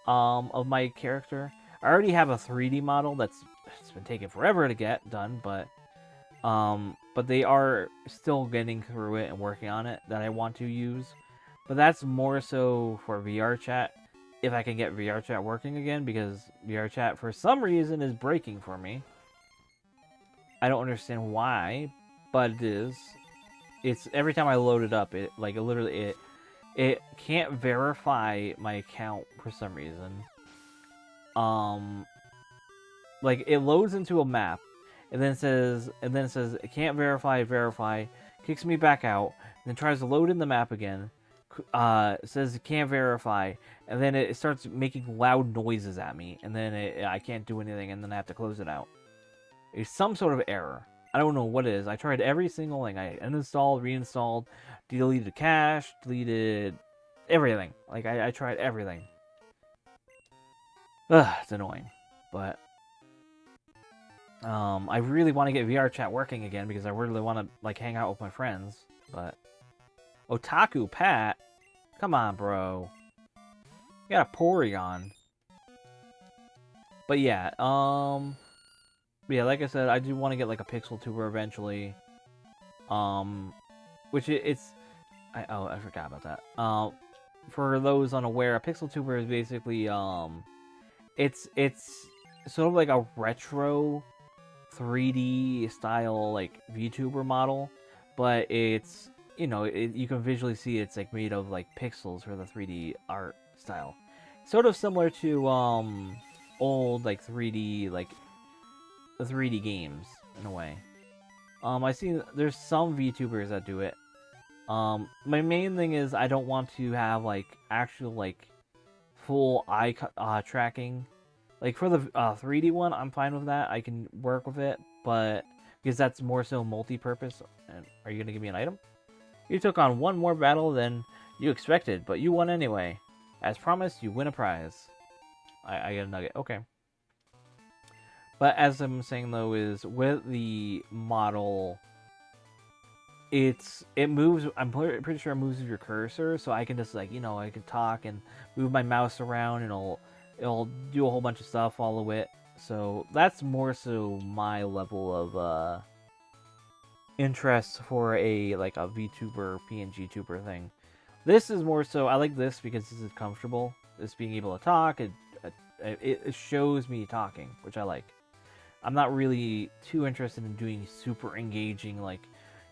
of my character. I already have a 3D model it's been taking forever to get done, but they are still getting through it and working on it that I want to use. But that's more so for VR chat, if I can get VR chat working again, because VR chat for some reason is breaking for me. I don't understand why, but it is. It's every time I load it up, it like literally it can't verify my account for some reason. Like it loads into a map, and then says it can't verify, kicks me back out, then tries to load in the map again. Says it can't verify, and then it starts making loud noises at me, and then I can't do anything, and then I have to close it out. It's some sort of error. I don't know what it is. I tried every single thing. I uninstalled, reinstalled, deleted cache, deleted everything. Like I tried everything. Ugh, it's annoying, but I really want to get VR chat working again because I really want to like hang out with my friends, but Otaku Pat, come on, bro. You got a Porygon. But yeah, yeah, like I said, I do want to get like a pixel tuber eventually. Which I forgot about that. For those unaware, a pixel tuber is basically it's sort of like a retro 3D style like VTuber model, but it's, you know, you can visually see it's like made of like pixels for the 3D art style, sort of similar to old like 3D like the 3D games in a way. I see there's some VTubers that do it. My main thing is I don't want to have like actual like full eye tracking. Like for the 3D one, I'm fine with that. I can work with it, but because that's more so multi-purpose. And are you gonna give me an item? You took on one more battle than you expected, but you won anyway. As promised, you win a prize. I get a nugget. Okay. But as I'm saying though, is with the model, it moves. I'm pretty sure it moves with your cursor, so I can just like I can talk and move my mouse around, and it'll do a whole bunch of stuff all of it. So that's more so my level of interest for a VTuber, PNG tuber thing. This is more so, I like this because this is comfortable. This being able to talk, it shows me talking, which I like. I'm not really too interested in doing super engaging, like,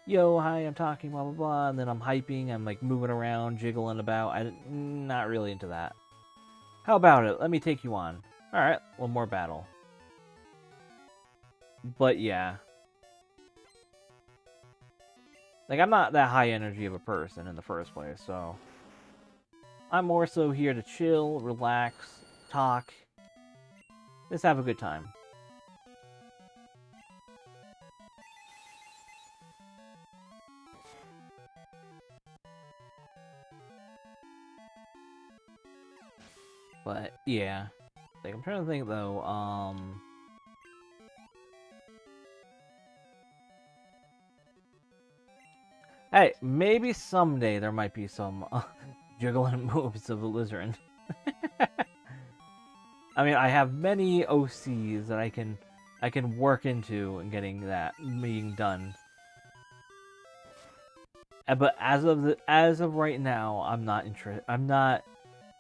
yo, hi, I'm talking, blah, blah, blah, and then I'm hyping, I'm like moving around, jiggling about. I'm not really into that. How about it? Let me take you on. Alright, one more battle. But yeah. Like, I'm not that high energy of a person in the first place, so I'm more so here to chill, relax, talk, just have a good time. But yeah, like I'm trying to think though. Hey, maybe someday there might be some jiggling moves of Alizarin. I mean, I have many OCs that I can work into and getting that being done. But as of right now, I'm not interested.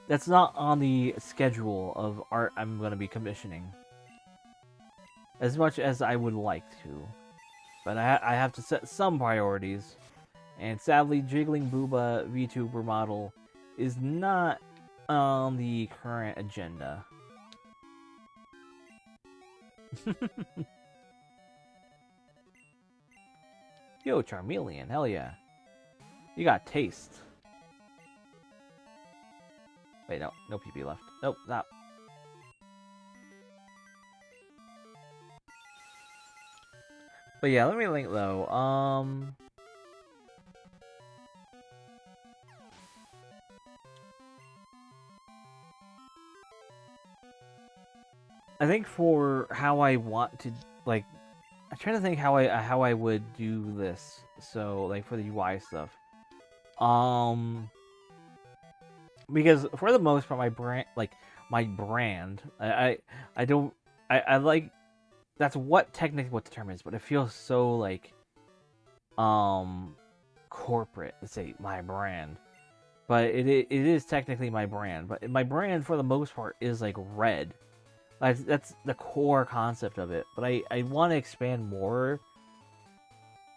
That's not on the schedule of art I'm going to be commissioning. As much as I would like to. But I have to set some priorities. And sadly, Jiggling Booba VTuber model is not on the current agenda. Yo, Charmeleon, hell yeah. You got taste. Wait, no PP left. Nope, not. But yeah, let me link though. I think for how I want to I'm trying to think how I would do this. So like for the UI stuff. Because for the most part, my brand, I like, that's what technically what the term is, but it feels so like, corporate to say my brand, but it is technically my brand, but my brand for the most part is like red. That's the core concept of it, but I want to expand more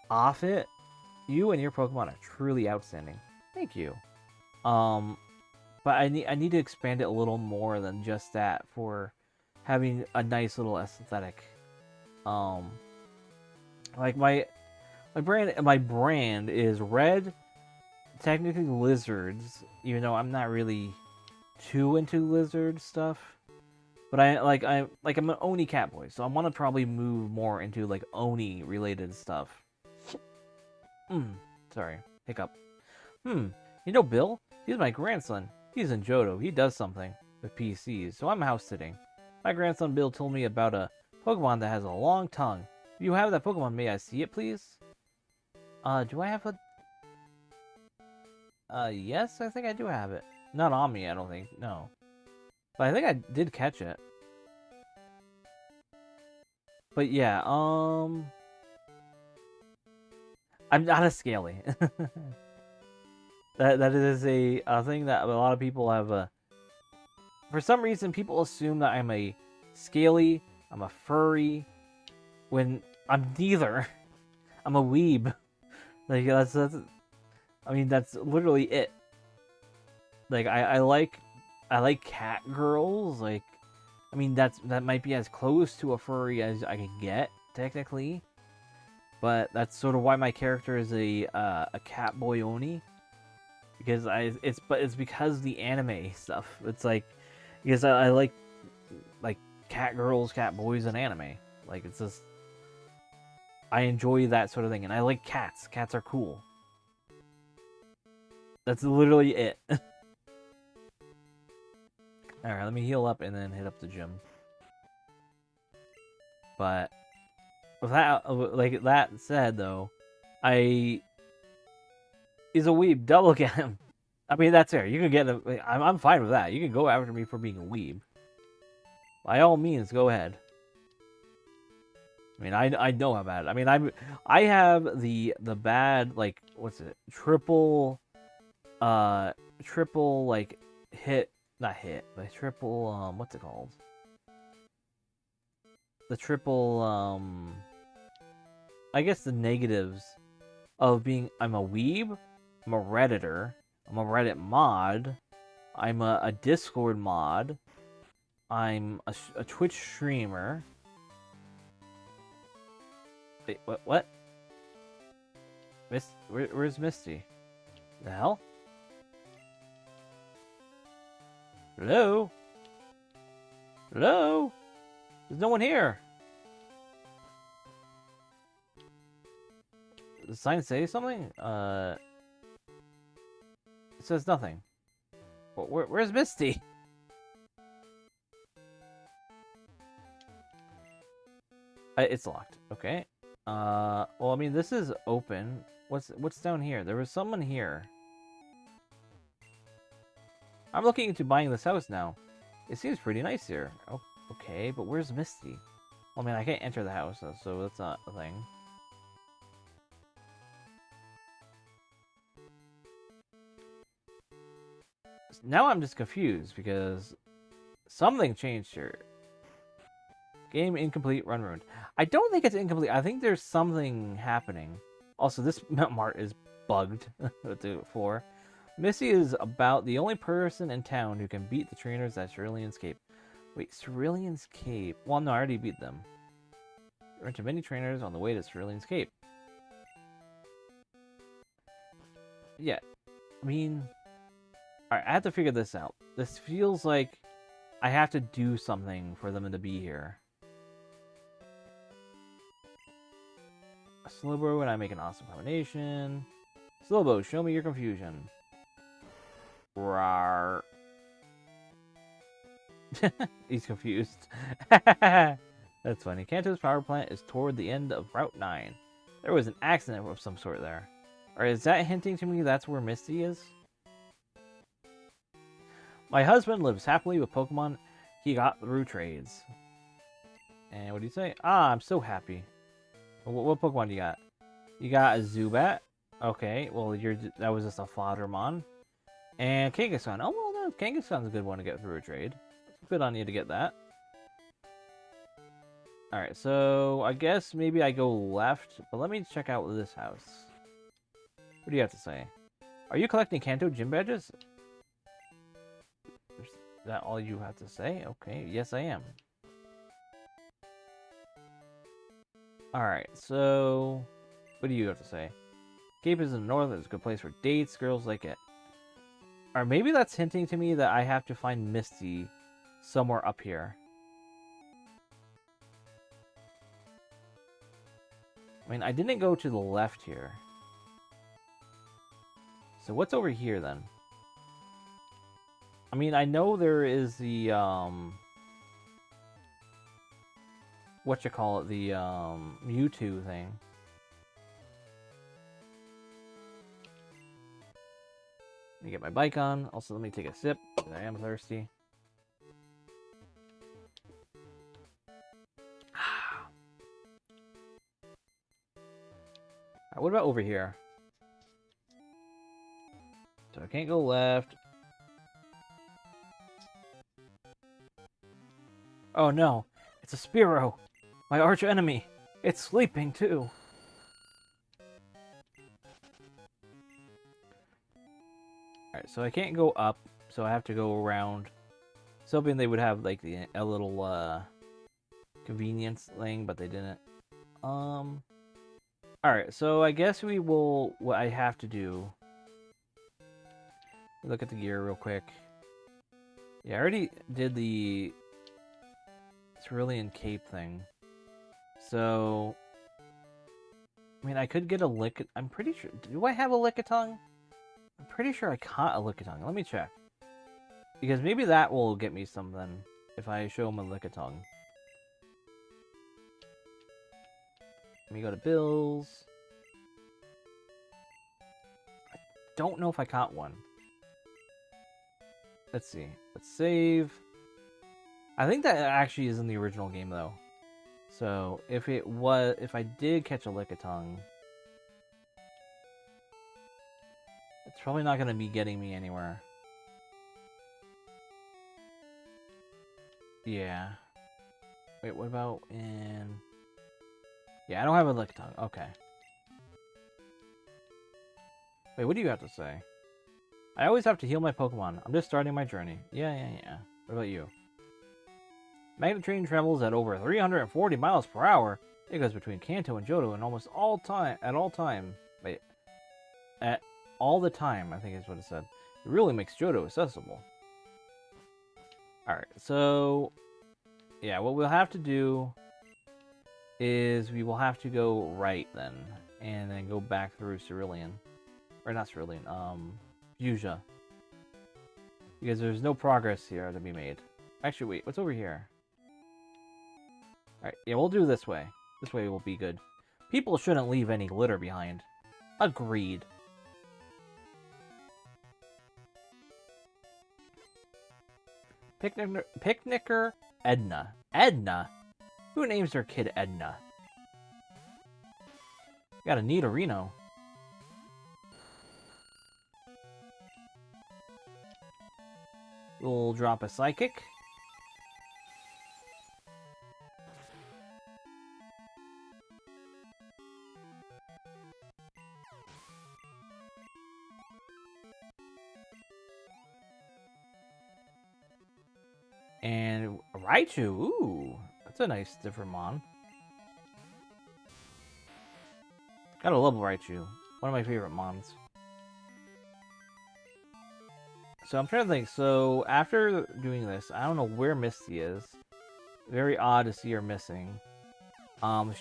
off it. You and your Pokemon are truly outstanding. Thank you. But I need to expand it a little more than just that for having a nice little aesthetic. Like my brand is red, technically lizards, even though I'm not really too into lizard stuff. But I'm an Oni cat boy, so I want to probably move more into like Oni related stuff. Sorry, hiccup. You know Bill? He's my grandson. He's in Johto. He does something with PCs, so I'm house sitting. My grandson Bill told me about a Pokemon that has a long tongue. If you have that Pokemon, may I see it, please? Do I have a... yes, I think I do have it. Not on me, I don't think. No. But I think I did catch it. But yeah, I'm not a Scaly. That is a thing that a lot of people have. For some reason, people assume that I'm a Scaly, I'm a furry, when I'm neither. I'm a weeb. Like that's I mean, that's literally it. Like I like cat girls. Like, I mean, that might be as close to a furry as I can get technically. But that's sort of why my character is a cat boy Oni. Because it's because the anime stuff. It's like, because I like cat girls, cat boys, and anime. Like, it's just, I enjoy that sort of thing, and I like cats. Cats are cool. That's literally it. Alright, let me heal up and then hit up the gym. But with that, like that said, though, he's a weeb. Double get him. I mean, that's fair. You can get him. I'm fine with that. You can go after me for being a weeb. By all means, go ahead. I mean, I know how bad. I mean, I have the bad, like, what's it? Triple like hit, not hit, but triple what's it called? The triple I guess the negatives of being I'm a weeb, I'm a Redditor, I'm a Reddit mod, I'm a Discord mod, I'm a Twitch streamer. Wait, what? Where's Misty? The hell? Hello? Hello? There's no one here. Does the sign say something? It says nothing. Where's Misty? It's locked. Okay. Well, I mean, this is open. What's down here? There was someone here. I'm looking into buying this house now. It seems pretty nice here. Oh, okay, but where's Misty? Well, I mean, I can't enter the house, so that's not a thing. Now I'm just confused because something changed here. Game incomplete, run ruined. I don't think it's incomplete. I think there's something happening. Also, this mart is bugged with the floor. Missy is about the only person in town who can beat the trainers at Cerulean's Cape. Wait, Cerulean's Cape? Well, no, I already beat them. There into many trainers on the way to Cerulean's Cape. Yeah, I mean... Alright, I have to figure this out. This feels like I have to do something for them to be here. Slowbo and I make an awesome combination. Slowbo, show me your confusion. Rawr. He's confused. That's funny. Kantos power plant is toward the end of Route 9. There was an accident of some sort there. Alright, is that hinting to me that's where Misty is? My husband lives happily with Pokemon he got through trades. And what do you say? Ah, I'm so happy. What Pokemon do you got? You got a Zubat. Okay, well, that was just a Floddermon. And Kangaskhan. Oh, well, no, Kangaskhan's a good one to get through a trade. Good on you to get that. Alright, so I guess maybe I go left, but let me check out this house. What do you have to say? Are you collecting Kanto gym badges? Is that all you have to say? Okay, yes I am. Alright, so... what do you have to say? Cape is in the north, it's a good place for dates, girls like it. Or maybe that's hinting to me that I have to find Misty somewhere up here. I mean, I didn't go to the left here. So what's over here then? I mean, I know there is the, whatchamacallit, the, Mewtwo thing. Let me get my bike on. Also, let me take a sip, because I am thirsty. Alright, what about over here? So I can't go left. Oh no, it's a Spearow, my arch enemy. It's sleeping too. Alright, so I can't go up, so I have to go around. I was hoping they would have like a little convenience thing, but they didn't. Alright, so I guess we will, what I have to do, look at the gear real quick. Yeah, I already did the Cerulean Cape thing. So, I mean, I could get a lick. I'm pretty sure. Do I have a Lickitung? I'm pretty sure I caught a Lickitung. Let me check. Because maybe that will get me something if I show him a Lickitung. Let me go to bills. I don't know if I caught one. Let's see. Let's save. I think that actually is in the original game though. So if I did catch a Lickitung, it's probably not going to be getting me anywhere. Yeah. Wait, what about in... Yeah, I don't have a Lickitung. Okay. Wait, what do you have to say? I always have to heal my Pokemon. I'm just starting my journey. Yeah. What about you? Magnet train travels at over 340 miles per hour. It goes between Kanto and Johto and almost all time. At all time. Wait. At all the time, I think is what it said. It really makes Johto accessible. Alright, so... Yeah, what we'll have to do is we will have to go right then. And then go back through Cerulean. Or not Cerulean, Fuchsia. Because there's no progress here to be made. Actually, wait, what's over here? Alright, yeah, we'll do this way. This way will be good. People shouldn't leave any litter behind. Agreed. Picnicker Edna. Edna? Who names their kid Edna? Got a Nidorino. We'll drop a Psychic. And Raichu, ooh, that's a nice different mon. Gotta love Raichu, one of my favorite mons. So I'm trying to think, so after doing this, I don't know where Misty is. Very odd to see her missing.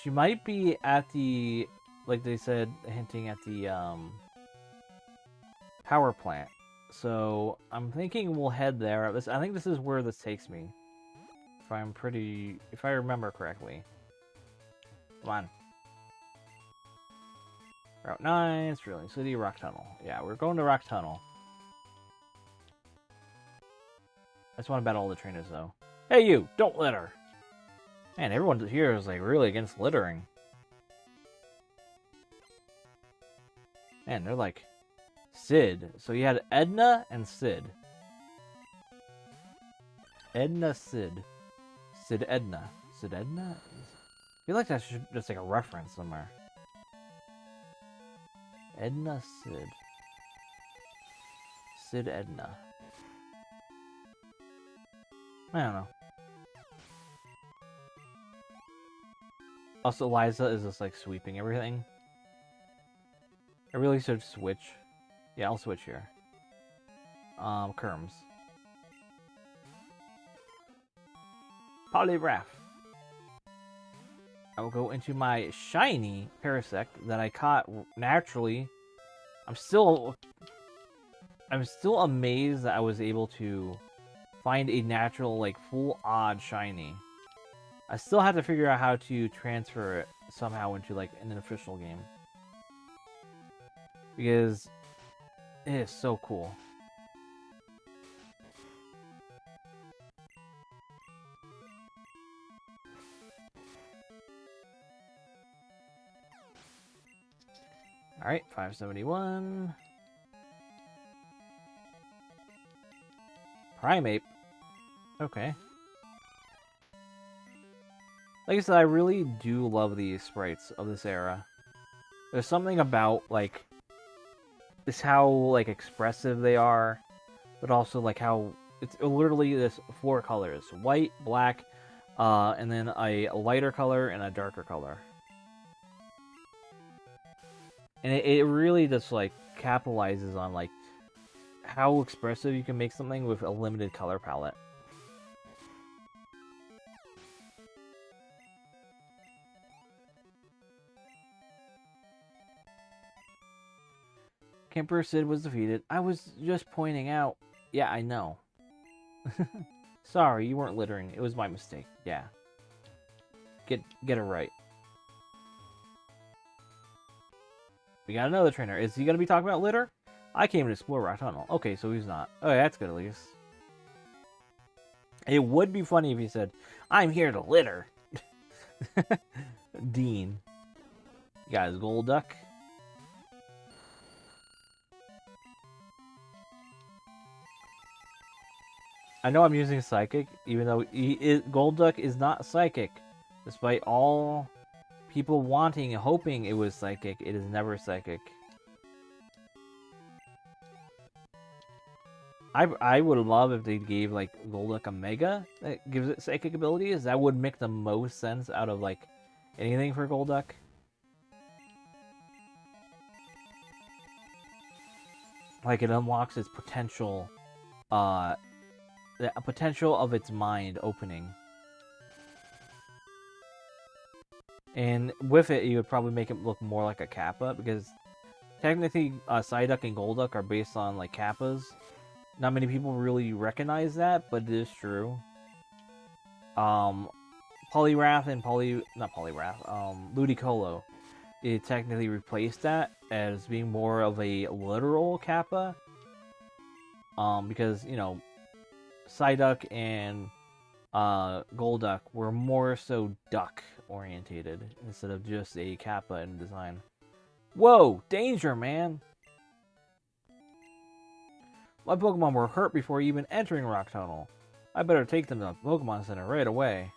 She might be at the, like they said, hinting at the power plant. So I'm thinking we'll head there. I think this is where this takes me. If I remember correctly. Come on. Route 9, Cerulean City, Rock Tunnel. Yeah, we're going to Rock Tunnel. I just want to battle all the trainers though. Hey you, don't litter! Man, everyone here is like really against littering. Man, they're like Sid. So you had Edna and Sid. Edna, Sid. Sid, Edna. Sid, Edna? I feel like that's just like a reference somewhere. Edna, Sid. Sid, Edna. I don't know. Also, Liza is just like sweeping everything. I really should switch. Yeah, I'll switch here. Kerms. Poliwrath. I will go into my shiny Parasect that I caught naturally. I'm still amazed that I was able to find a natural, like, full odd shiny. I still have to figure out how to transfer it somehow into, like, an official game. Because it is so cool. Alright, 571. Primeape. Okay. Like I said, I really do love these sprites of this era. There's something about, like, this how, like, expressive they are, but also, like, how it's literally this 4 colors. White, black, and then a lighter color and a darker color. And it really just, like, capitalizes on, like, how expressive you can make something with a limited color palette. Emperor Sid was defeated. I was just pointing out. Yeah, I know. Sorry, you weren't littering. It was my mistake. Yeah. Get it right. We got another trainer. Is he gonna be talking about litter? I came to explore Rock Tunnel. Okay, so he's not. Oh, that's good at least. It would be funny if he said, I'm here to litter. Dean. You got his gold duck. I know I'm using Psychic, even though Golduck is not Psychic. Despite all people wanting and hoping it was Psychic, it is never Psychic. I would love if they gave, like, Golduck a Mega that gives it Psychic abilities. That would make the most sense out of, like, anything for Golduck. Like, it unlocks its potential, the potential of its mind opening. And with it, you would probably make it look more like a Kappa, because technically, Psyduck and Golduck are based on, like, Kappas. Not many people really recognize that, but it is true. Poliwrath and Ludicolo, it technically replaced that as being more of a literal Kappa. Because, you know, Psyduck and Golduck were more so duck orientated instead of just a Kappa in design. Whoa! Danger, man! My Pokemon were hurt before even entering Rock Tunnel. I better take them to the Pokemon Center right away.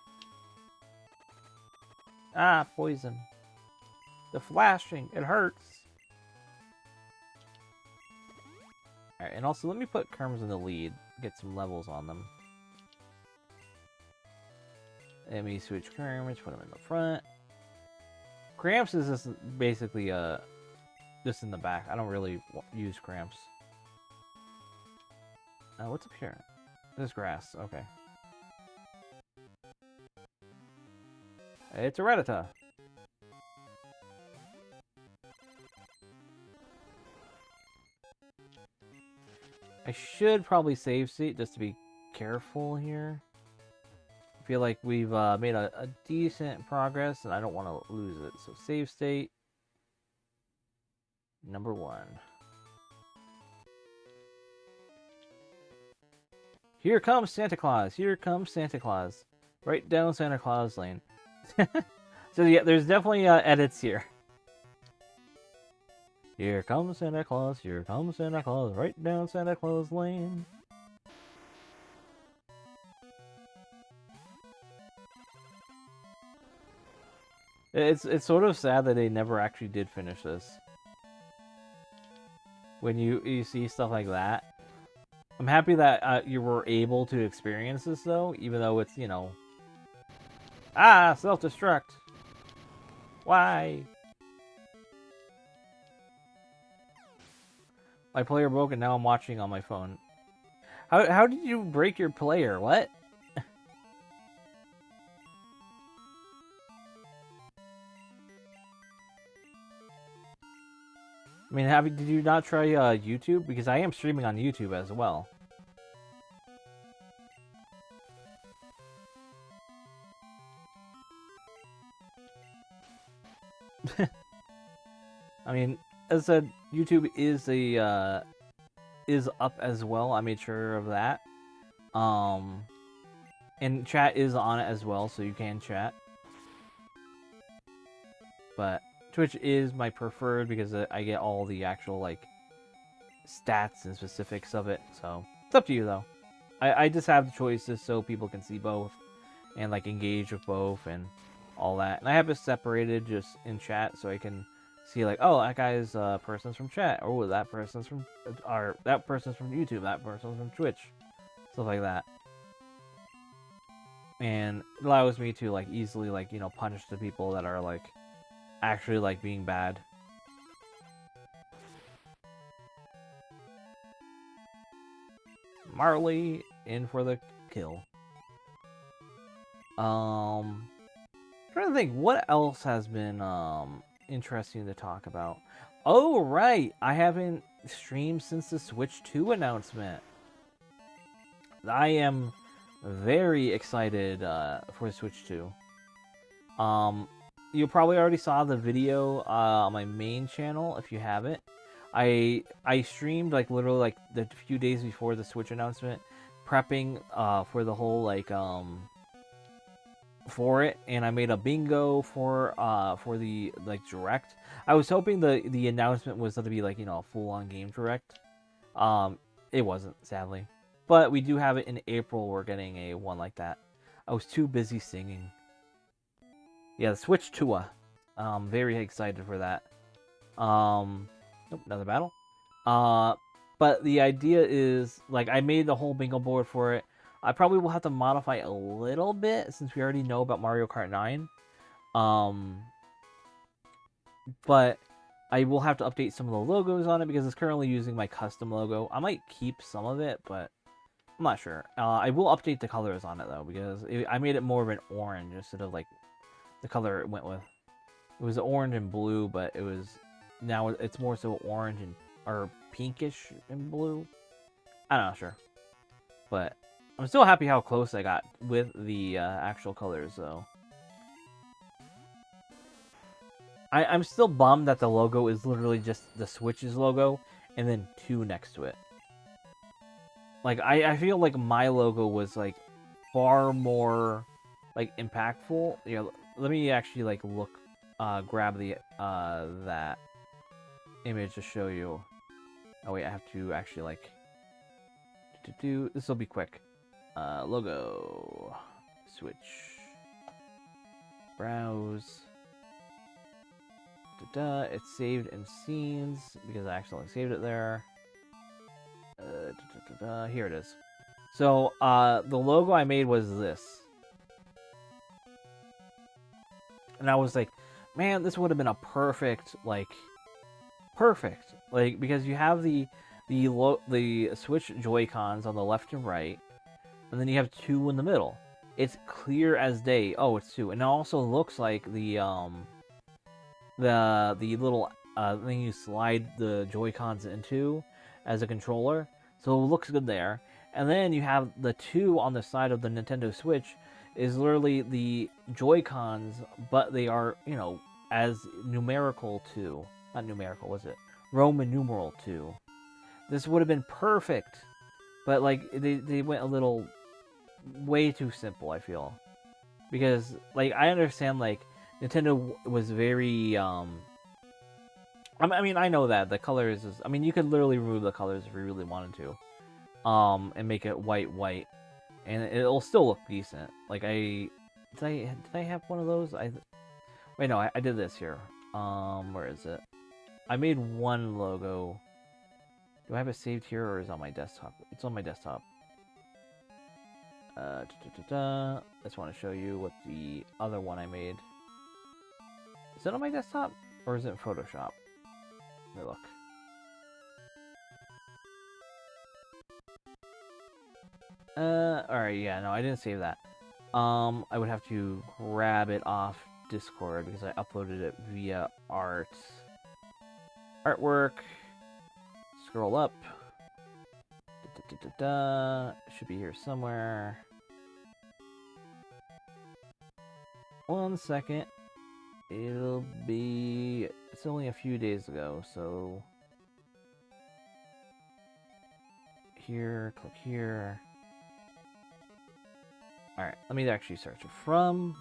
Ah, poison. The flashing, it hurts. Alright, and also let me put Kerms in the lead. Get some levels on them. Let me switch Kerms, put them in the front. Cramps is just basically just in the back. I don't really use Cramps. What's up here? There's grass. Okay. It's a Rattata. I should probably save state just to be careful here. I feel like we've made a decent progress and I don't want to lose it. So save state. Number 1. Here comes Santa Claus. Here comes Santa Claus. Right down Santa Claus Lane. So yeah, there's definitely edits here. Here comes Santa Claus. Here comes Santa Claus. Right down Santa Claus Lane. It's sort of sad that they never actually did finish this. When you see stuff like that. I'm happy that you were able to experience this, though, even though it's, you know... Ah! Self-destruct! Why? My player broke and now I'm watching on my phone. How did you break your player? What? I mean, did you not try YouTube? Because I am streaming on YouTube as well. I mean, as I said, YouTube is up as well. I made sure of that. And chat is on it as well, so you can chat. But Twitch is my preferred because I get all the actual, like, stats and specifics of it. So, it's up to you, though. I just have the choices so people can see both and, like, engage with both and all that. And I have it separated just in chat so I can see, like, oh, that guy's person's from chat. Or that person's from, or that person's from YouTube. That person's from Twitch. Stuff like that. And it allows me to, like, easily, like, you know, punish the people that are, like, actually, like, being bad. Marley in for the kill. I'm trying to think what else has been interesting to talk about. Oh right, I haven't streamed since the Switch 2 announcement. I am very excited for Switch 2. you probably already saw the video on my main channel if you haven't. I streamed like literally like the few days before the Switch announcement, prepping for the whole like for it, and I made a bingo for the like direct. I was hoping the announcement was going to be like, you know, a full-on game direct. It wasn't, sadly. But we do have it in April. We're getting a one like that. I was too busy singing. Yeah, the Switch Tua. Very excited for that. Nope, another battle. But the idea is, like, I made the whole bingo board for it. I probably will have to modify a little bit since we already know about Mario Kart 9. But I will have to update some of the logos on it because it's currently using my custom logo. I might keep some of it, but I'm not sure. I will update the colors on it, though, because I made it more of an orange instead of, like, the color it went with. It was orange and blue, but it was... Now it's more so orange and... or pinkish and blue. I'm not sure. But I'm still happy how close I got with the actual colors, though. I'm still bummed that the logo is literally just the Switch's logo and then 2 next to it. Like, I feel like my logo was, like, far more, like, impactful. You know, let me actually, like, look, grab the, that image to show you. Oh, wait, I have to actually, like, this will be quick. Logo, Switch, browse. It's saved in scenes because I accidentally saved it there. Here it is. So the logo I made was this, and I was like, man, this would have been a perfect because you have the Switch Joy-Cons on the left and right, and then you have 2 in the middle. It's clear as day. Oh, it's 2, and it also looks like the little thing you slide the Joy-Cons into as a controller, so it looks good there. And then you have the 2 on the side of the Nintendo Switch is literally the Joy-Cons, but they are, you know, as numerical 2. Not numerical, was it? Roman numeral 2. This would have been perfect, but like they went a little way too simple, I feel. Because like I understand like Nintendo was very, I mean, I know that the colors is, I mean, you could literally remove the colors if you really wanted to, and make it white, and it'll still look decent. Like, did I have one of those? Wait, no, I did this here. Where is it? I made one logo. Do I have it saved here, or is it on my desktop? It's on my desktop. I just want to show you what the other one I made. Is it on my desktop? Or is it in Photoshop? Let me look. Alright, yeah, no, I didn't save that. I would have to grab it off Discord because I uploaded it via artwork. Scroll up. It should be here somewhere. 1 second. It'll be... It's only a few days ago, so... Here, click here. Alright, let me actually search. From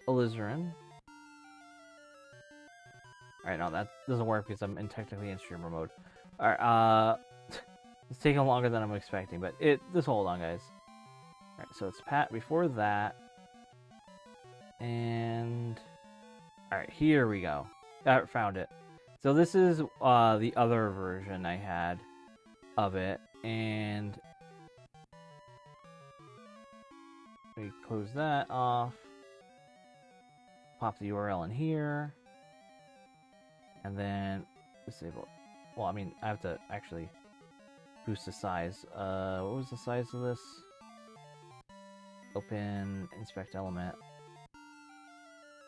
Alizarin. Alright, no, that doesn't work because I'm technically in streamer mode. Alright, it's taking longer than I'm expecting, but just hold on, guys. Alright, so it's Pat before that. And... Alright, here we go. I found it. So this is the other version I had of it, and... We close that off. Pop the URL in here. And then disable. Well, I mean, I have to actually boost the size. What was the size of this? Open, inspect element.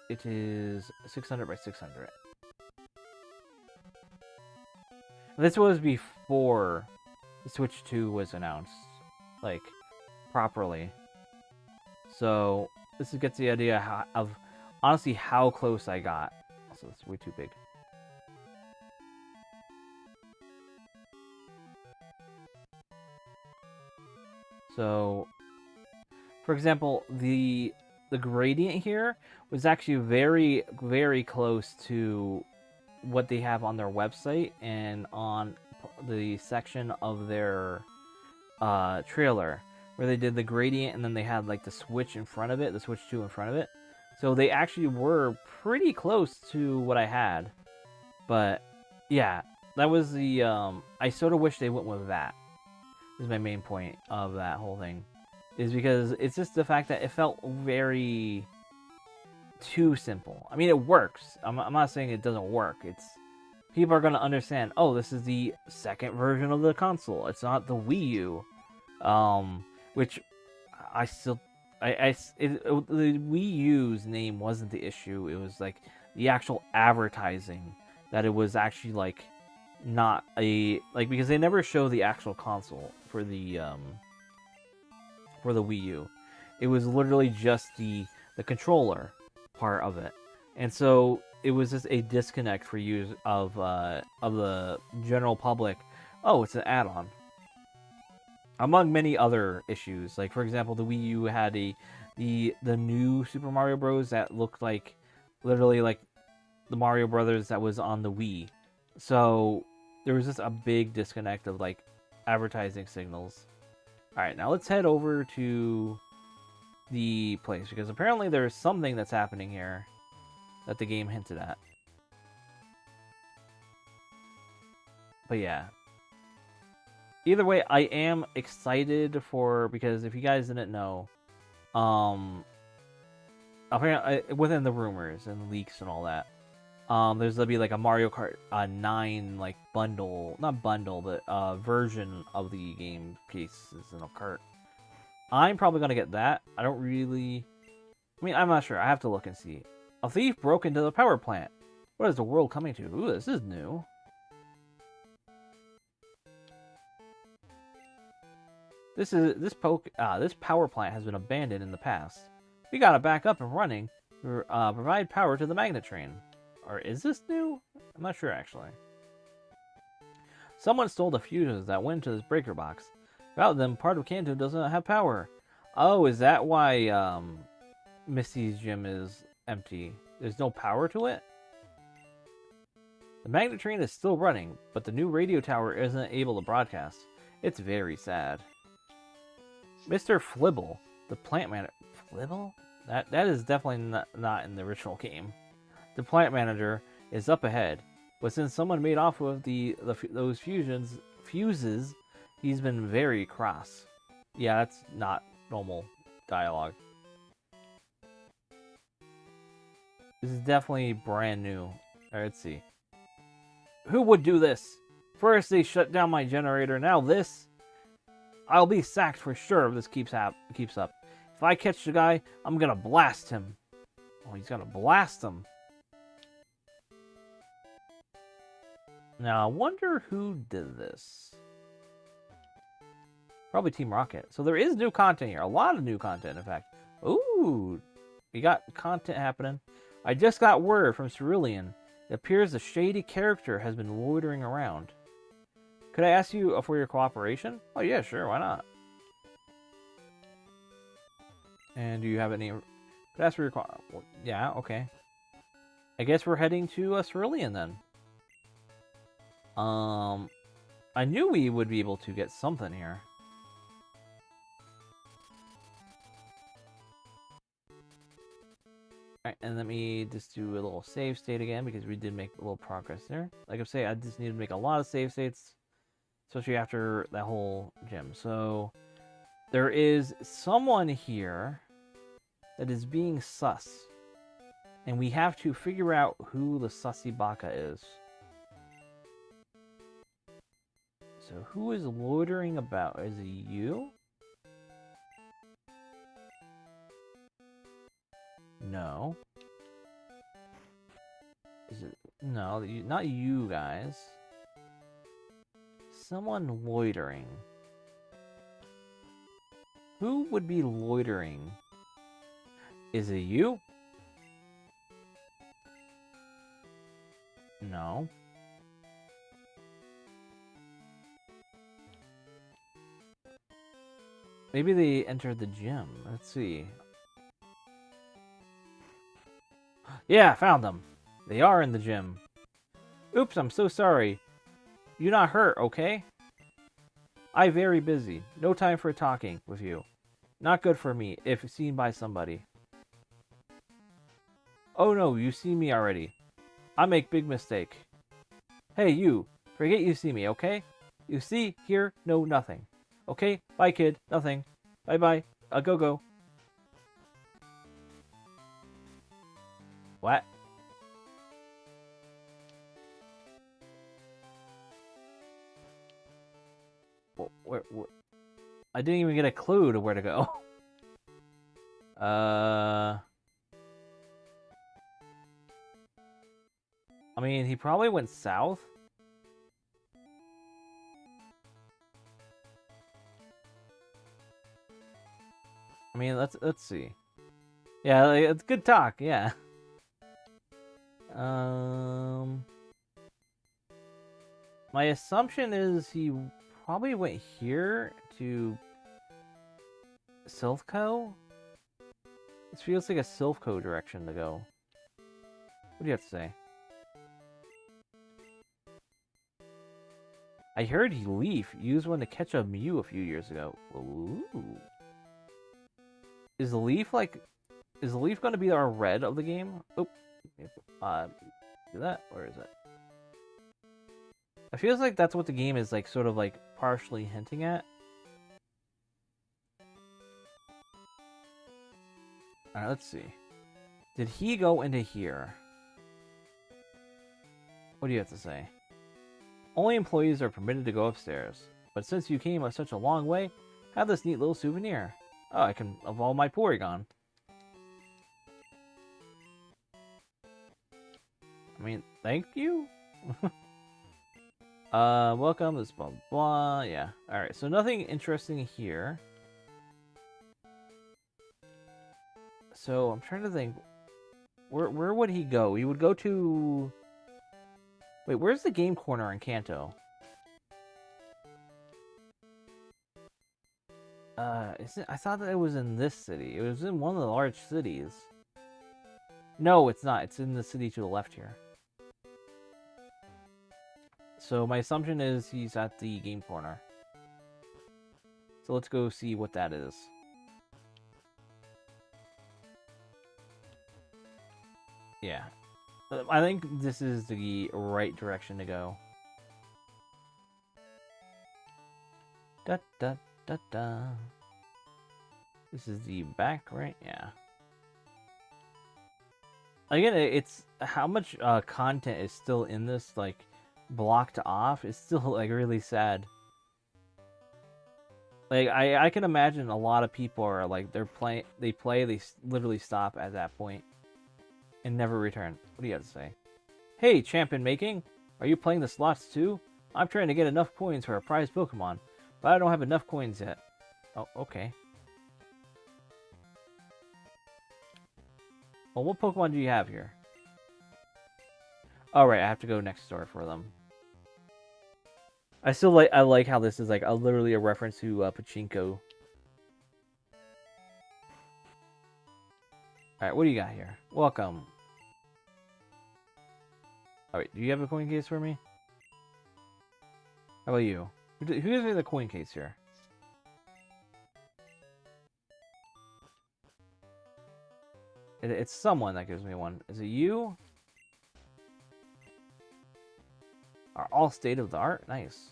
It is 600 by 600. This was before the Switch 2 was announced, like, properly. So, this gets the idea of honestly how close I got. Also, it's way too big. So, for example, the gradient here was actually very, very close to what they have on their website and on the section of their trailer, where they did the gradient and then they had like the switch in front of it, the switch 2 in front of it. So they actually were pretty close to what I had. But yeah, that was the I sort of wish they went with that. Is my main point of that whole thing. Is because it's just the fact that it felt very too simple. I mean, it works. I'm not saying it doesn't work. It's people are going to understand, oh, this is the second version of the console. It's not the Wii U. Which I still... the Wii U's name wasn't the issue. It was, like, the actual advertising. That it was actually, like, not a... Like, because they never show the actual console for the Wii U. It was literally just the controller part of it. And so it was just a disconnect for use of the general public. Oh, it's an add-on. Among many other issues, like for example, the Wii U had the new Super Mario Bros. That looked like literally like the Mario Brothers that was on the Wii. So there was just a big disconnect of like advertising signals. All right, now let's head over to the place because apparently there's something that's happening here that the game hinted at. But yeah. Either way, I am excited because if you guys didn't know, apparently within the rumors and leaks and all that, there's gonna be like a Mario Kart 9 like bundle, not bundle, but version of the game pieces in a cart. I'm probably gonna get that. I don't really. I mean, I'm not sure. I have to look and see. A thief broke into the power plant. What is the world coming to? Ooh, this is new. This power plant has been abandoned in the past. We gotta back up and running to provide power to the magnet train. Or is this new? I'm not sure actually. Someone stole the fuses that went into this breaker box. Without them, part of Kanto doesn't have power. Oh, is that why Misty's gym is empty? There's no power to it? The magnet train is still running, but the new radio tower isn't able to broadcast. It's very sad. Mr. Flibble, the plant manager... Flibble? That is definitely not in the original game. The plant manager is up ahead, but since someone made off with those fuses, he's been very cross. Yeah, that's not normal dialogue. This is definitely brand new. Alright, let's see. Who would do this? First they shut down my generator, now this? I'll be sacked for sure if this keeps up. If I catch the guy, I'm gonna blast him. Oh, he's gonna blast him. Now, I wonder who did this. Probably Team Rocket. So there is new content here. A lot of new content, in fact. Ooh, we got content happening. I just got word from Cerulean. It appears a shady character has been loitering around. Could I ask you for your cooperation? Oh yeah, sure, why not? And do you have any... Could I ask for your well, yeah, okay. I guess we're heading to Cerulean then. I knew we would be able to get something here. Alright, and let me just do a little save state again because we did make a little progress there. Like I say, I just need to make a lot of save states, especially after that whole gym. So there is someone here that is being sus, and we have to figure out who the sussy baka is. So who is loitering about? Is it you? No. Is it? No, not you guys. Someone loitering. Who would be loitering? Is it you? No. Maybe they entered the gym. Let's see. Yeah, found them. They are in the gym. Oops, I'm so sorry. You not hurt, okay? I very busy. No time for talking with you. Not good for me if seen by somebody. Oh no, you see me already. I make big mistake. Hey, you. Forget you see me, okay? You see, hear, know nothing. Okay? Bye, kid. Nothing. Bye-bye. Go. What? Where? I didn't even get a clue to where to go. I mean, he probably went south. I mean, let's see. Yeah, it's good talk. Yeah. My assumption is he probably went here to Silphco. This feels like a Silphco direction to go. What do you have to say? I heard Leaf used one to catch a Mew a few years ago. Ooh. Is Leaf going to be our red of the game? Oh, do that? Where is it? I feel like that's what the game is like, sort of like partially hinting at. All right, let's see. Did he go into here? What do you have to say? Only employees are permitted to go upstairs. But since you came such a long way, have this neat little souvenir. Oh, I can evolve my Porygon. I mean, thank you? Welcome, this blah blah, yeah. Alright, so nothing interesting here. So, I'm trying to think. Where would he go? He would go to... Wait, where's the game corner in Kanto? I thought that it was in this city. It was in one of the large cities. No, it's not. It's in the city to the left here. So my assumption is he's at the game corner. So let's go see what that is. Yeah. I think this is the right direction to go. Da da da da. This is the back, right? Yeah. Again, it's how much content is still in this, like, blocked off. It's still, like, really sad. Like, I can imagine a lot of people are, like, they literally stop at that point and never return. What do you have to say? Hey, champion making! Are you playing the slots too? I'm trying to get enough coins for a prize Pokemon, but I don't have enough coins yet. Oh, okay. Well, what Pokemon do you have here? Oh, right, I have to go next door for them. I like how this is like literally a reference to Pachinko. Alright, what do you got here? Welcome. Alright, do you have a coin case for me? How about you? Who gives me the coin case here? It's someone that gives me one. Is it you? Are all state of the art? Nice.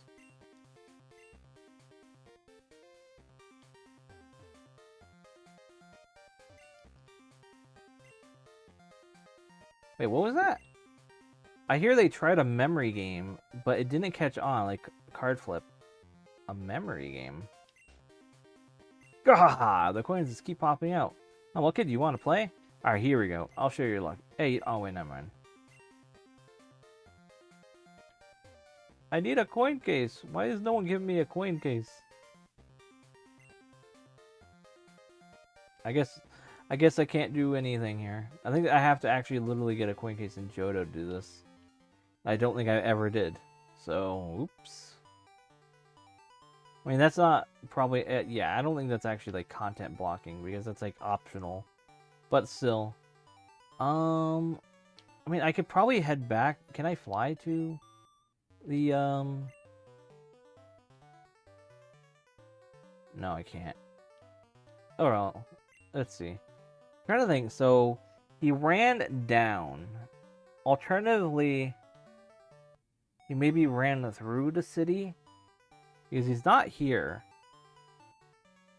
Wait, what was that? I hear they tried a memory game, but it didn't catch on, like card flip. A memory game? Gah! The coins just keep popping out. Oh, well, kid, do you want to play? Alright, here we go. I'll show you your luck. Hey, oh wait, never mind. I need a coin case. Why is no one giving me a coin case? I guess I guess I can't do anything here. I think I have to actually literally get a coin case in Johto to do this. I don't think I ever did. So, oops. I mean, that's not probably... yeah, I don't think that's actually, like, content blocking, because that's, like, optional. But still. I mean, I could probably head back. Can I fly to the, No, I can't. Oh, well. Let's see. I'm trying to think. So, he ran down. Alternatively, he maybe ran through the city. Because he's not here.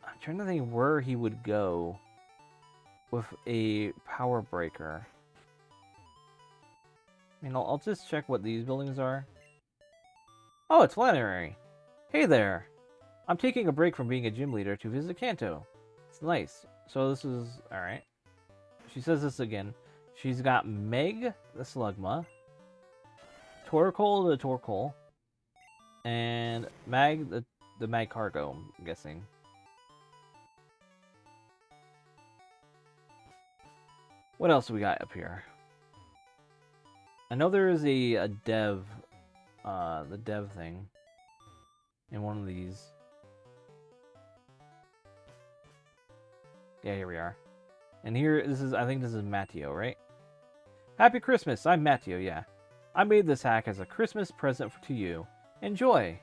I'm trying to think where he would go with a power breaker. I mean, I'll just check what these buildings are. Oh, it's Flannery. Hey there. I'm taking a break from being a gym leader to visit Kanto. It's nice. So this is... Alright. She says this again. She's got Meg, the Slugma. Torkoal, the Torkoal. And Mag, the Mag Cargo, I'm guessing. What else do we got up here? I know there is a dev, the dev thing in one of these. Yeah, here we are. And here, I think this is Matteo, right? Happy Christmas, I'm Matteo, yeah. I made this hack as a Christmas present to you. Enjoy!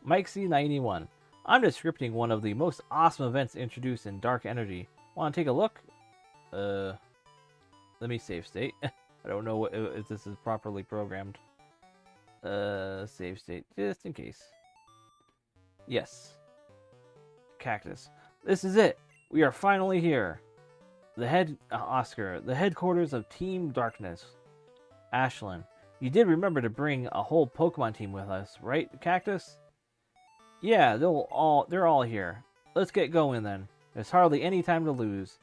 Mike C91. I'm descripting one of the most awesome events introduced in Dark Energy. Want to take a look? Let me save state. I don't know if this is properly programmed. Save state, just in case. Yes. Cactus. This is it! We are finally here! Oscar, the headquarters of Team Darkness. Ashlyn, you did remember to bring a whole Pokemon team with us, right, Cactus? Yeah, they're all here. Let's get going then. There's hardly any time to lose.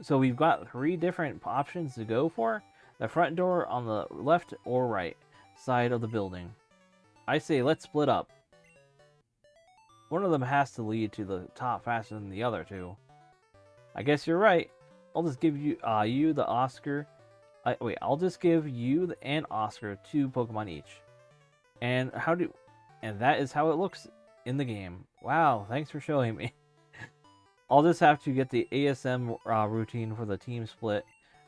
So we've got 3 different options to go for. The front door on the left or right side of the building. I say let's split up. One of them has to lead to the top faster than the other two. I guess you're right. I'll just give you the Oscar. I'll just give you and Oscar 2 Pokemon each. And that is how it looks in the game. Wow, thanks for showing me. I'll just have to get the ASM routine for the team split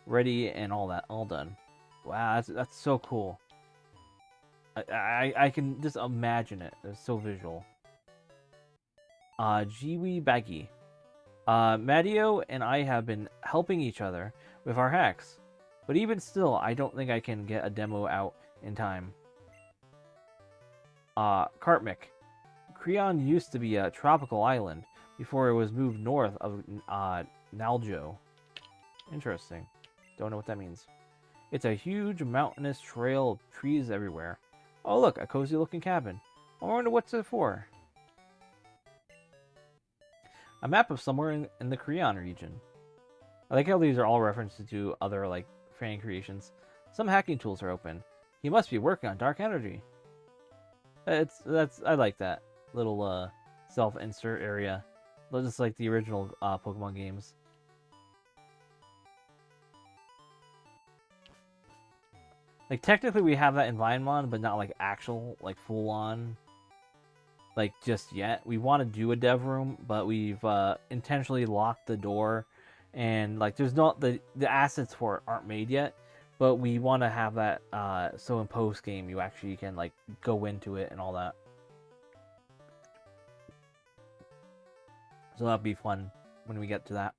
ready and all done. Wow, that's so cool. I can just imagine it. It's so visual. Jiwi Baggy. Matteo and I have been helping each other with our hacks. But even still, I don't think I can get a demo out in time. Kartmik. Creon used to be a tropical island before it was moved north of Naljo. Interesting. Don't know what that means. It's a huge mountainous trail of trees everywhere. Oh look, a cozy looking cabin. I wonder what's it for. A map of somewhere in the Creon region. I like how these are all references to other like fan creations. Some hacking tools are open. He must be working on dark energy. I like that little self-insert area. Just like the original Pokemon games. Like technically we have that in Vinemon, but not like actual, like full on, like just yet. We want to do a dev room, but we've intentionally locked the door, and like there's not the assets for it aren't made yet. But we want to have that so in post game you actually can like go into it and all that. So that'll be fun when we get to that.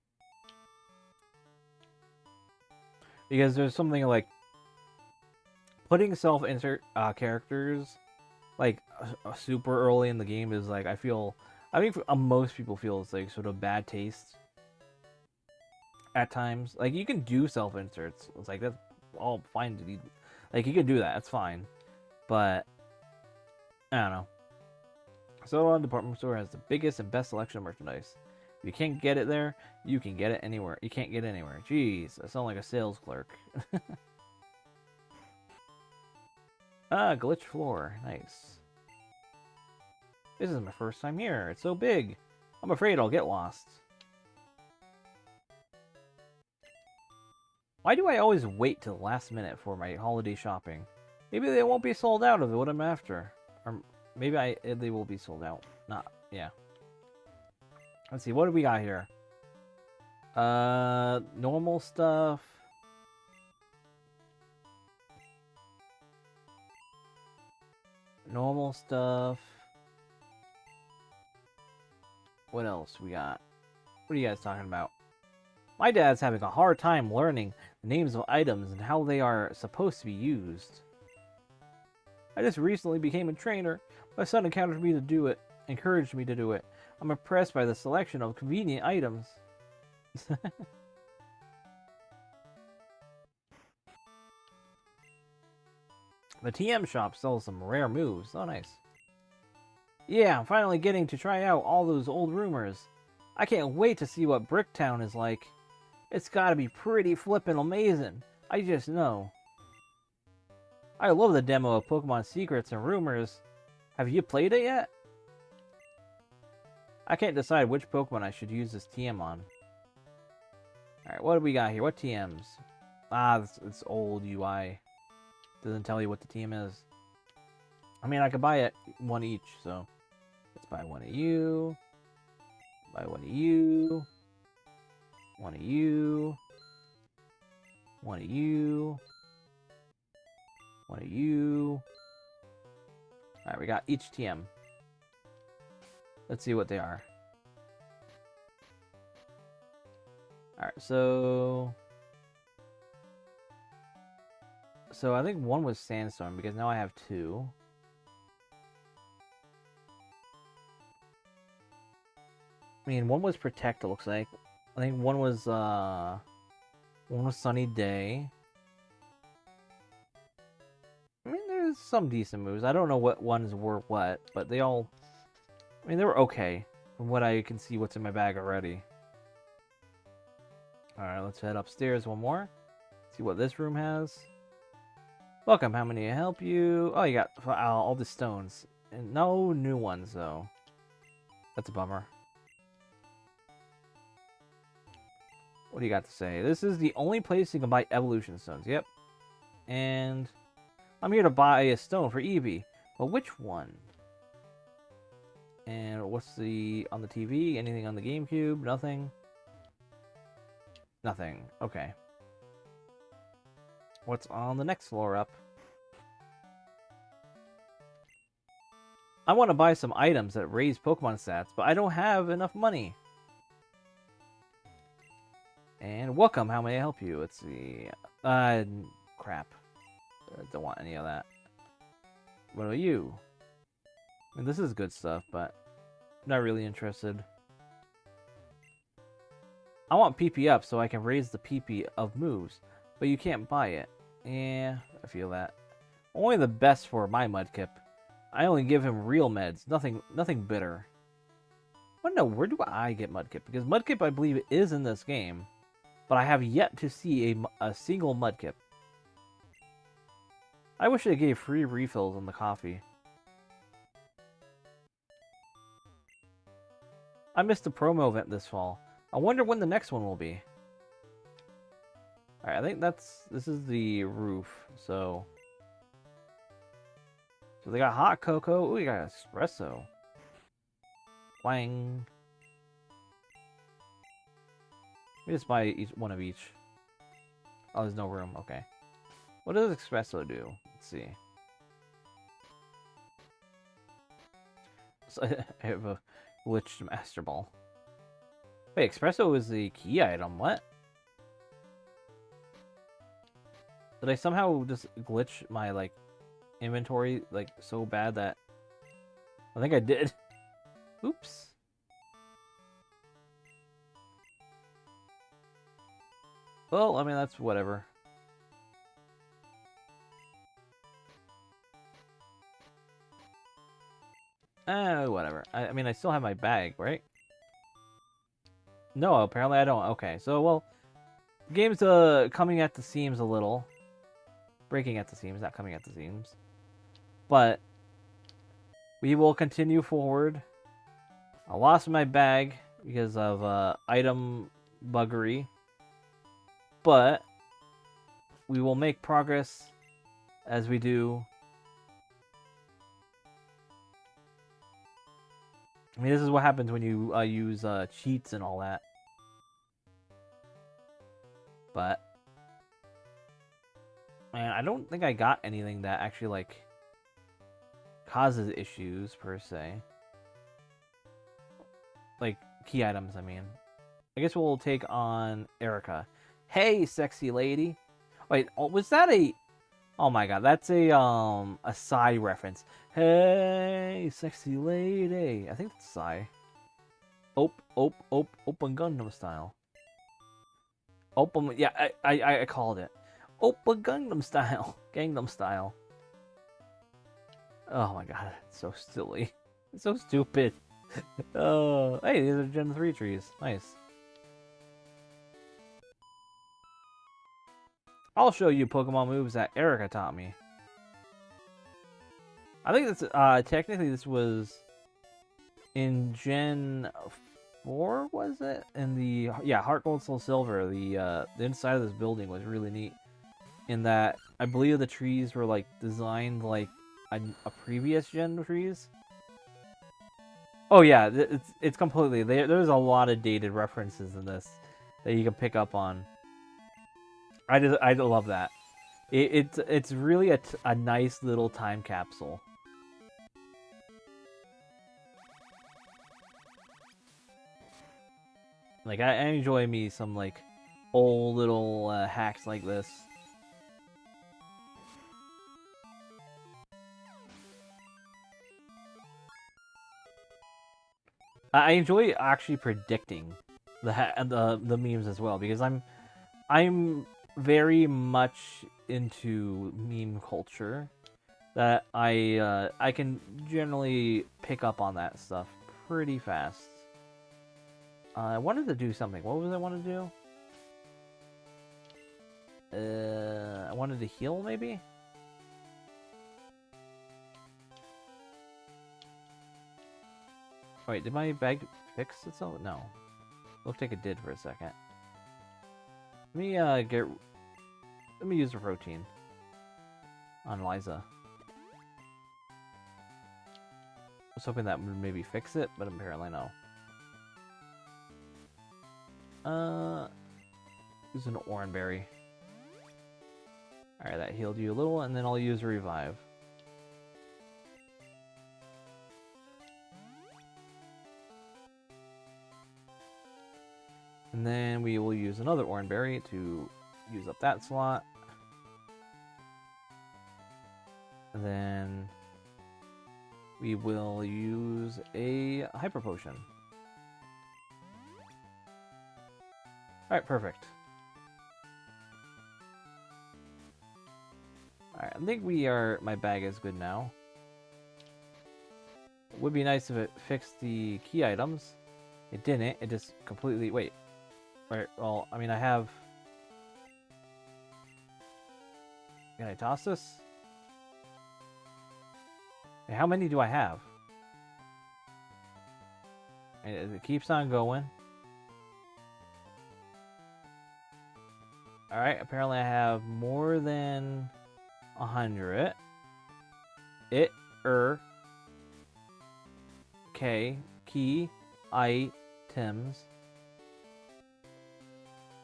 Because there's something like putting self-insert characters like super early in the game is like I think most people feel it's like sort of bad taste at times. Like you can do self-inserts. It's like that's all fine to do. Like you can do that. That's fine. But I don't know. So department store has the biggest and best selection of merchandise. If you can't get it there, you can get it anywhere. You can't get it anywhere. Jeez, I sound like a sales clerk. Glitch floor. Nice. This is my first time here. It's so big. I'm afraid I'll get lost. Why do I always wait till the last minute for my holiday shopping? Maybe they won't be sold out of what I'm after. Or maybe they will be sold out. Not, yeah. Let's see, what do we got here? Normal stuff. Normal stuff. What else we got? What are you guys talking about? My dad's having a hard time learning the names of items and how they are supposed to be used. I just recently became a trainer. My son encouraged me to do it. I'm impressed by the selection of convenient items. The TM shop sells some rare moves. Oh, nice. Yeah, I'm finally getting to try out all those old rumors. I can't wait to see what Bricktown is like. It's gotta be pretty flippin' amazing. I just know. I love the demo of Pokemon Secrets and Rumors. Have you played it yet? I can't decide which Pokemon I should use this TM on. Alright, what do we got here? What TMs? Ah, it's old UI. Doesn't tell you what the TM is. I mean, I could buy it one each, so... Let's buy one of you. Buy one of you. One of you. One of you. One of you. Alright, we got each TM. Let's see what they are. Alright, so I think one was Sandstorm, because now I have two. I mean, one was Protect, it looks like. I think one was Sunny Day. I mean, there's some decent moves. I don't know what ones were what, but they all... I mean, they were okay. From what I can see what's in my bag already. Alright, let's head upstairs one more. See what this room has. Welcome, how many help you? Oh, you got all the stones. And no new ones, though. That's a bummer. What do you got to say? This is the only place you can buy evolution stones. Yep. And I'm here to buy a stone for Eevee. But which one? And what's the on the TV? Anything on the GameCube? Nothing. Nothing. Okay. What's on the next floor up? I want to buy some items that raise Pokemon stats, but I don't have enough money. And welcome, how may I help you? Let's see. Crap. I don't want any of that. What about you? I mean, this is good stuff, but not really interested. I want PP up so I can raise the PP of moves, but you can't buy it. Yeah, I feel that. Only the best for my Mudkip. I only give him real meds, nothing bitter. I want to know, where do I get Mudkip? Because Mudkip, I believe, is in this game, but I have yet to see a single Mudkip. I wish they gave free refills on the coffee. I missed the promo event this fall. I wonder when the next one will be. Alright, I think this is the roof, so they got hot cocoa. Ooh, we got espresso. Wang. Let me just buy one of each. Oh, there's no room. Okay. What does espresso do? Let's see. So I have a glitched Master Ball. Wait, espresso is the key item. What? Did I somehow just glitch my, like, inventory, like, so bad that... I think I did. Oops. Well, I mean, that's whatever. Whatever. I mean, I still have my bag, right? No, apparently I don't. Okay, so, well, game's coming at the seams a little. Breaking at the seams, not coming at the seams. But we will continue forward. I lost my bag because of item buggery. But we will make progress as we do. I mean, this is what happens when you use cheats and all that. But man, I don't think I got anything that actually like causes issues per se. Like key items, I mean. I guess we'll take on Erica. Hey, sexy lady. Wait, was that a? Oh my god, that's a Psy reference. Hey, sexy lady. I think that's Psy. Open Gundam style. Open, yeah, I called it. Open Gangnam Style. Gangnam Style. Oh my god, it's so silly. It's so stupid. Oh, hey, these are Gen 3 trees. Nice. I'll show you Pokemon moves that Erica taught me. I think that's, technically this was in Gen 4, was it? In the, yeah, Heart Gold, Soul Silver, the inside of this building was really neat. In that, I believe the trees were, like, designed like a previous gen trees. Oh yeah, it's completely, there's a lot of dated references in this that you can pick up on. I love that. It's really a nice little time capsule. Like I enjoy me some like old little hacks like this. I enjoy actually predicting the memes as well, because I'm very much into meme culture, that I can generally pick up on that stuff pretty fast. I wanted to do something. What was I want to do? I wanted to heal, maybe? Wait, did my bag fix itself? No. Looked like it did for a second. Let me use a protein on Liza. I was hoping that would maybe fix it, but apparently no. Use an orange berry. Alright, that healed you a little, and then I'll use a revive. And then we will use another orange berry to use up that slot. And then we will use a hyper potion. Alright, perfect. Alright, I think my bag is good now. It would be nice if it fixed the key items. It didn't, it just completely, wait. Right, well, I mean, I have... Can I toss this? Hey, how many do I have? And it keeps on going. Alright, apparently I have more than 100. Key items.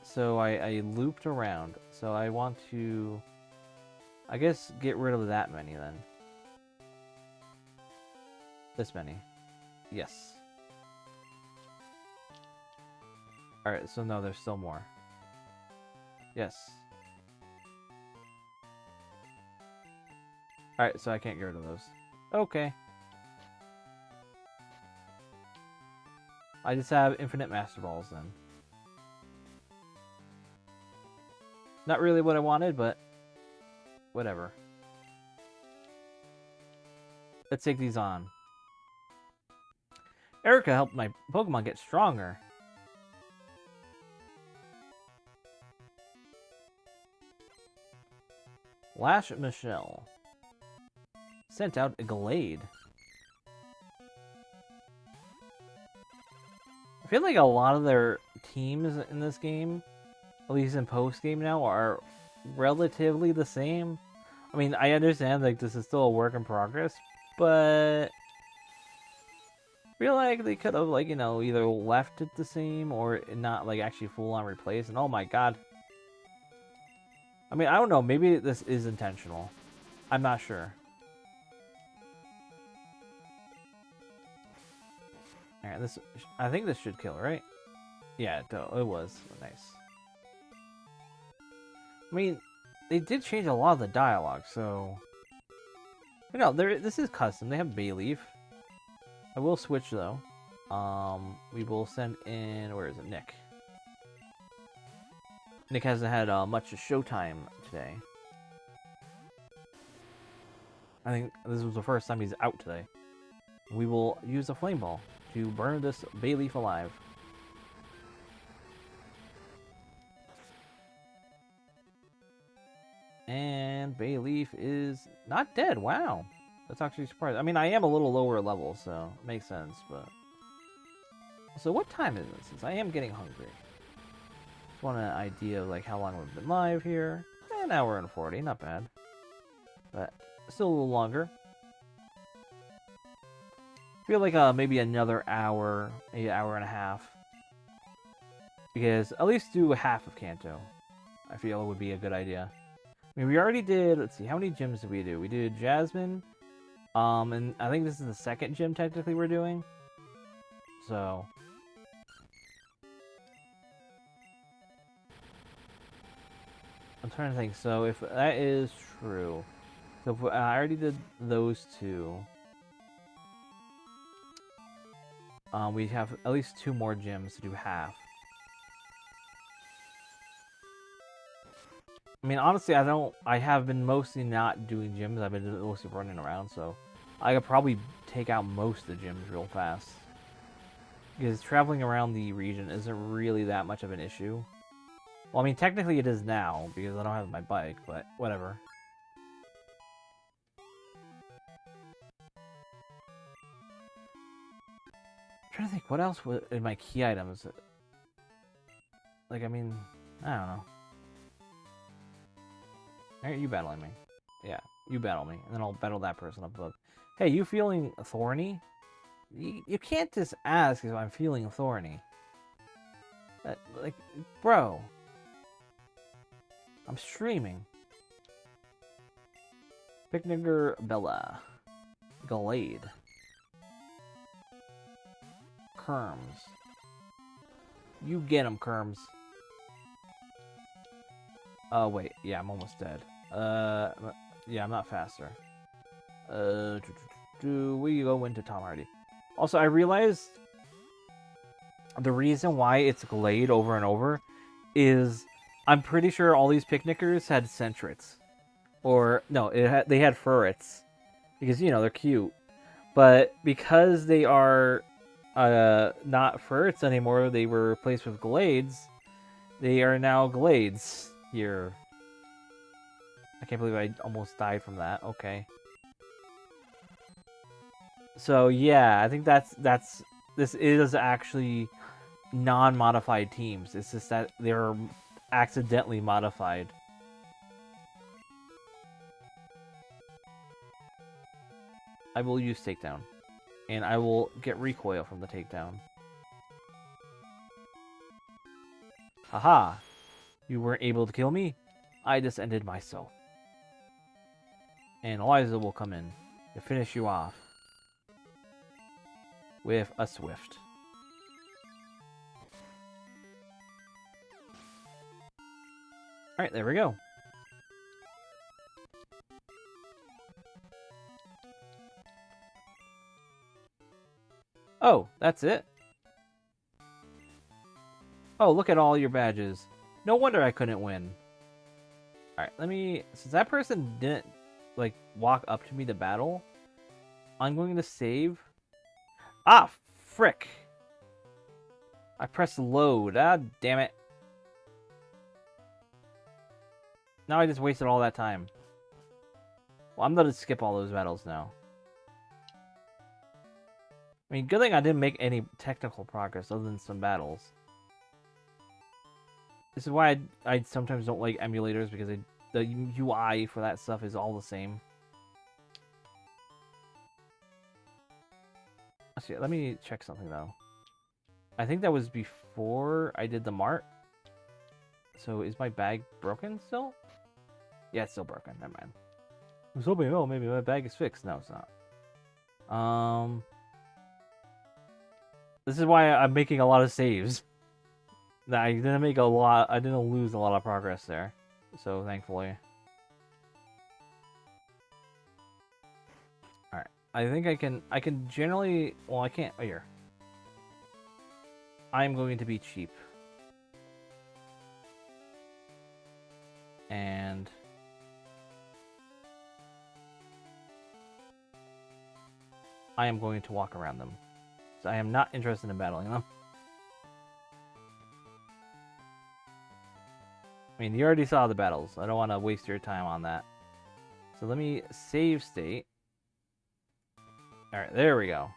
So I looped around. So I want to, I guess, get rid of that many then. This many. Yes. Alright, so no, there's still more. Yes. Alright, so I can't get rid of those. Okay. I just have infinite Master Balls then. Not really what I wanted, but whatever. Let's take these on. Erica helped my Pokemon get stronger. Lash Michelle sent out a Glade. I feel like a lot of their teams in this game, at least in post-game now, are relatively the same. I mean, I understand like this is still a work in progress, but I feel like they could have like, you know, either left it the same or not like actually full on replace. And oh my god. I mean, I don't know, maybe this is intentional. I'm not sure. Alright, this I think this should kill, right? Yeah, it was. Nice. I mean, they did change a lot of the dialogue, so... But no, this is custom. They have Bayleaf. I will switch, though. We will send in... Where is it? Nick. Nick hasn't had much showtime today. I think this was the first time he's out today. We will use a flame ball to burn this Bayleaf alive. And Bayleaf is not dead. Wow. That's actually surprising. I mean, I am a little lower level, so it makes sense, but... So what time is it? Since I am getting hungry. Just want an idea of like how long we've been live here. An hour and 40, not bad. But still a little longer. I feel like maybe another hour, maybe an hour and a half. Because at least do half of Kanto. I feel it would be a good idea. I mean, we already did, let's see, how many gyms did we do? We did Jasmine, and I think this is the second gym technically we're doing. So. I'm trying to think, so if that is true, so if I already did those two. We have at least 2 more gyms to do half. I mean, honestly, I have been mostly not doing gyms. I've been mostly running around, so I could probably take out most of the gyms real fast. Because traveling around the region isn't really that much of an issue. Well, I mean, technically it is now, because I don't have my bike, but whatever. I'm trying to think, what else was in my key items? Like, I mean, I don't know. Alright, you battling me. Yeah, you battle me, and then I'll battle that person up above. Hey, you feeling thorny? You can't just ask if I'm feeling thorny. Like, bro. I'm streaming. Picnicker Bella. Glade. Kerms. You get him, Kerms. Oh, wait. Yeah, I'm almost dead. Yeah, I'm not faster. We go into Tom Hardy. Also, I realized the reason why it's Glade over and over is I'm pretty sure all these picnickers had Centrets. Or, no, they had Furrets. Because, you know, they're cute. But because they are not Furrets anymore, they were replaced with Glades, they are now Glades here. I can't believe I almost died from that. Okay. So yeah, I think this is actually non-modified teams. It's just that they're accidentally modified. I will use takedown. And I will get recoil from the takedown. Haha! You weren't able to kill me? I just ended myself. And Eliza will come in to finish you off with a Swift. Alright, there we go. Oh, that's it? Oh, look at all your badges. No wonder I couldn't win. Alright, since that person didn't, like, walk up to me to battle, I'm going to save. Ah, frick! I pressed load. Ah, damn it. Now I just wasted all that time. Well, I'm gonna skip all those battles now. I mean, good thing I didn't make any technical progress other than some battles. This is why I sometimes don't like emulators, because the UI for that stuff is all the same. Let's see, let me check something though. I think that was before I did the mart. So is my bag broken still? Yeah, it's still broken. Never mind. I was hoping, oh, maybe my bag is fixed. No, it's not. This is why I'm making a lot of saves. I didn't make a lot. I didn't lose a lot of progress there. So thankfully. All right. I think I can. I can generally. Well, I can't. Oh, here. I'm going to be cheap. And I am going to walk around them. So I am not interested in battling them. I mean, you already saw the battles. I don't want to waste your time on that. So let me save state. Alright, there we go.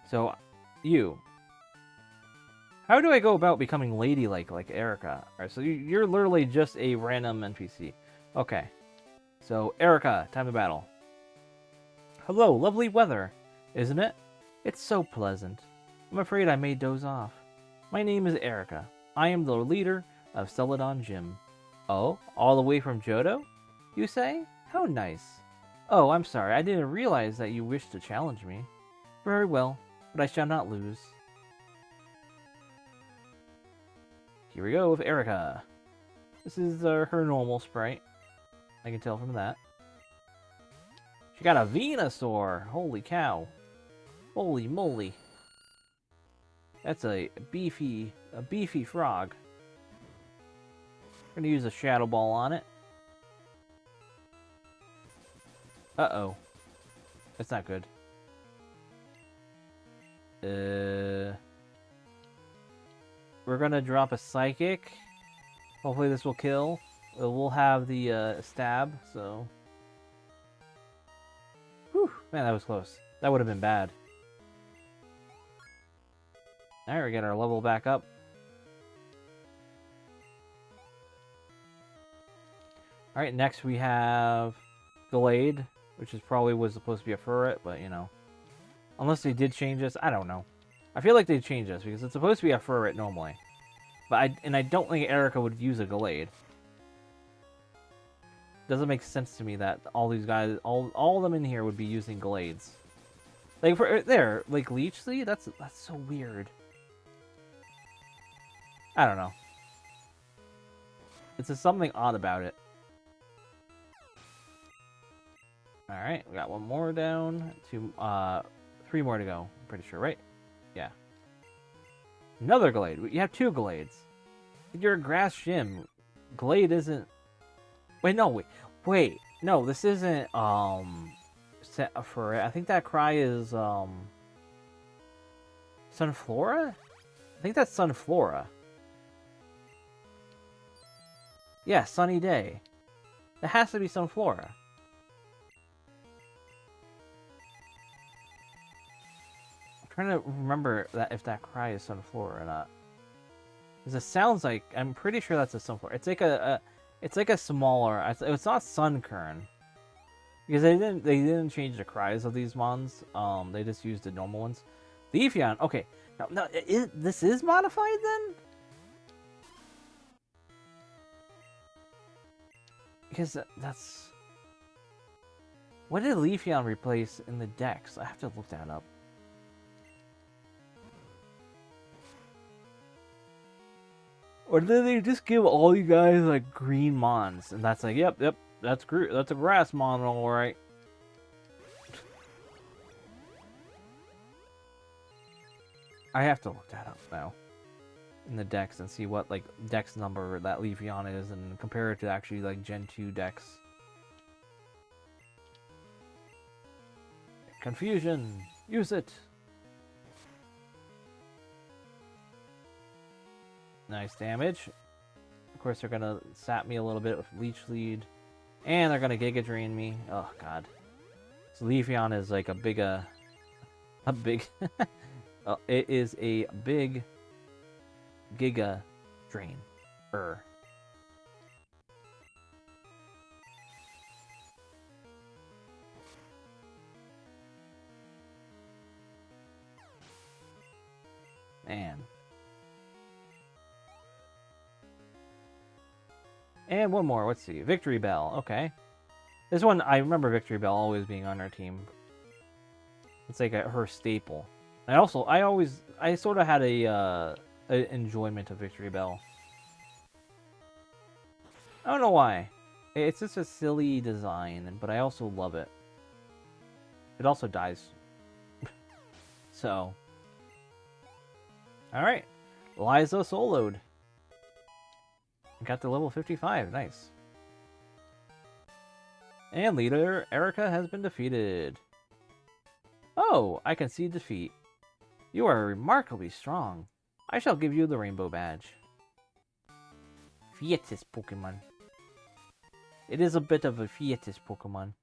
So, you. How do I go about becoming ladylike like Erica? Alright, so you're literally just a random NPC. Okay. So, Erica, time to battle. Hello, lovely weather, isn't it? It's so pleasant. I'm afraid I may doze off. My name is Erica. I am the leader of Celadon Gym. Oh, all the way from Johto, you say? How nice. Oh, I'm sorry, I didn't realize that you wished to challenge me. Very well, but I shall not lose. Here we go with Erica. This is her normal sprite. I can tell from that. She got a Venusaur! Holy cow. Holy moly. That's a beefy frog. We're gonna use a Shadow Ball on it. Uh-oh. That's not good. We're gonna drop a Psychic. Hopefully this will kill. We'll have the stab, so... Whew, man, that was close. That would have been bad. Alright, we get our level back up. Alright, next we have Glade, which is probably was supposed to be a Furret, but you know. Unless they did change this, I don't know. I feel like they changed this because it's supposed to be a Furret normally. But I don't think Erica would use a Glade. Doesn't make sense to me that all these guys, all of them in here would be using Glades. Like there, like Leech Seed? That's so weird. I don't know. It's just something odd about it. Alright, we got one more down. 3 more to go. I'm pretty sure, right? Yeah. Another Glade. You have 2 Glades. You're a grass gym. Glade isn't... Wait, no, wait. No, this isn't, set for it. I think that cry is, Sunflora? I think that's Sunflora. Yeah, Sunny Day. It has to be Sunflora. I'm trying to remember that if that cry is Sunflora or not. Because it sounds like, I'm pretty sure that's a Sunflora. It's like it's like a smaller, it's not Sunkern. Because they didn't change the cries of these mons. They just used the normal ones. The Eephion, okay. Now this is modified then? Because that's... What did Leafeon replace in the Dex? I have to look that up. Or did they just give all you guys like green mons? And that's like, yep, that's a grass mon, alright. I have to look that up now. In the Dex and see what like Dex number that Leafeon is and compare it to actually like Gen 2 Dex. Confusion! Use it! Nice damage. Of course they're gonna sap me a little bit with Leech Seed. And they're gonna Giga Drain me. Oh god. So Leafeon is like a big it is a big Giga Drain. Man. And one more. Let's see. Victory Bell. Okay. This one, I remember Victory Bell always being on our team. It's like her staple. I sort of had a enjoyment of Victory Bell. I don't know why. It's just a silly design, but I also love it. It also dies. So. Alright. Liza soloed. Got to level 55. Nice. And leader Erica has been defeated. Oh, I can see defeat. You are remarkably strong. I shall give you the rainbow badge. Fietus Pokemon. It is a bit of a Fietus Pokemon.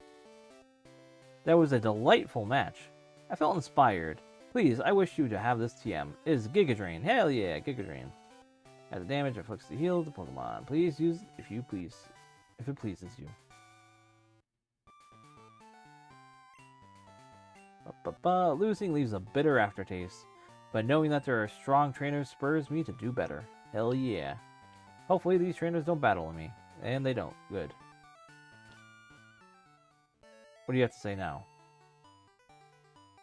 That was a delightful match. I felt inspired. Please, I wish you to have this TM. It is Giga Drain. Hell yeah, Giga Drain. As the damage afflicts the heal of the Pokemon. Please use if you please. If it pleases you. Losing leaves a bitter aftertaste, but knowing that there are strong trainers spurs me to do better. Hell yeah. Hopefully these trainers don't battle me. And they don't. Good. What do you have to say now?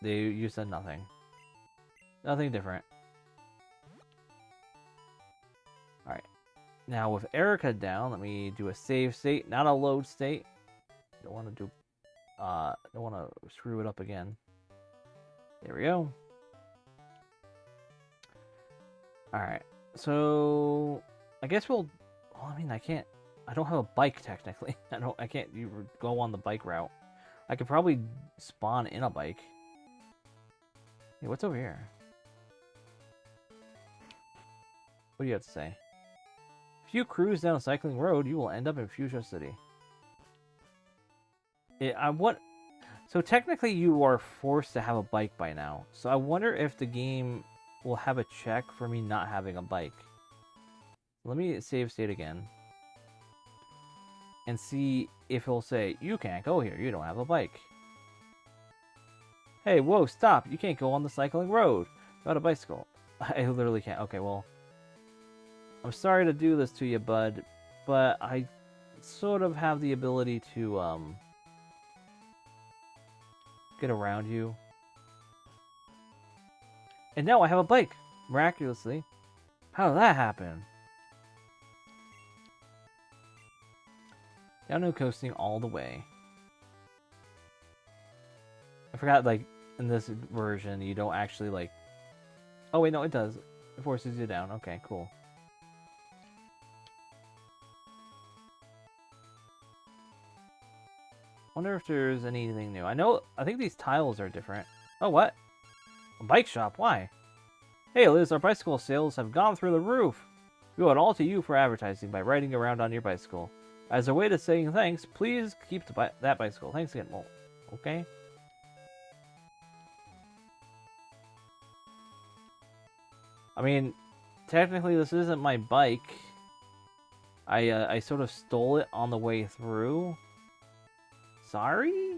You said nothing. Nothing different. Alright. Now with Erica down, let me do a save state, not a load state. Don't want to do don't want to screw it up again. There we go. Alright. So I guess we'll I mean I don't have a bike technically. I can't go on the bike route. I could probably spawn in a bike. Hey, what's over here? What do you have to say? If you cruise down a cycling road, you will end up in Fuchsia City. So technically you are forced to have a bike by now. So I wonder if the game will have a check for me not having a bike. Let me save state again. And see if it'll say, you can't go here, you don't have a bike. Hey, whoa, stop, you can't go on the cycling road. Without a bicycle. I literally can't. Okay, well. I'm sorry to do this to you, bud. But I sort of have the ability to, get around you. And now I have a bike! Miraculously. How did that happen? Downhill coasting all the way. I forgot, like, in this version, you don't actually, like... Oh, wait, no, it does. It forces you down. Okay, cool. Wonder if there's anything new. I think these tiles are different. Oh, what? A bike shop? Why? Hey, Liz, our bicycle sales have gone through the roof. We owe it all to you for advertising by riding around on your bicycle. As a way to saying thanks, please keep that bicycle. Thanks again. Well, okay. I mean, technically this isn't my bike. I sort of stole it on the way through. Sorry?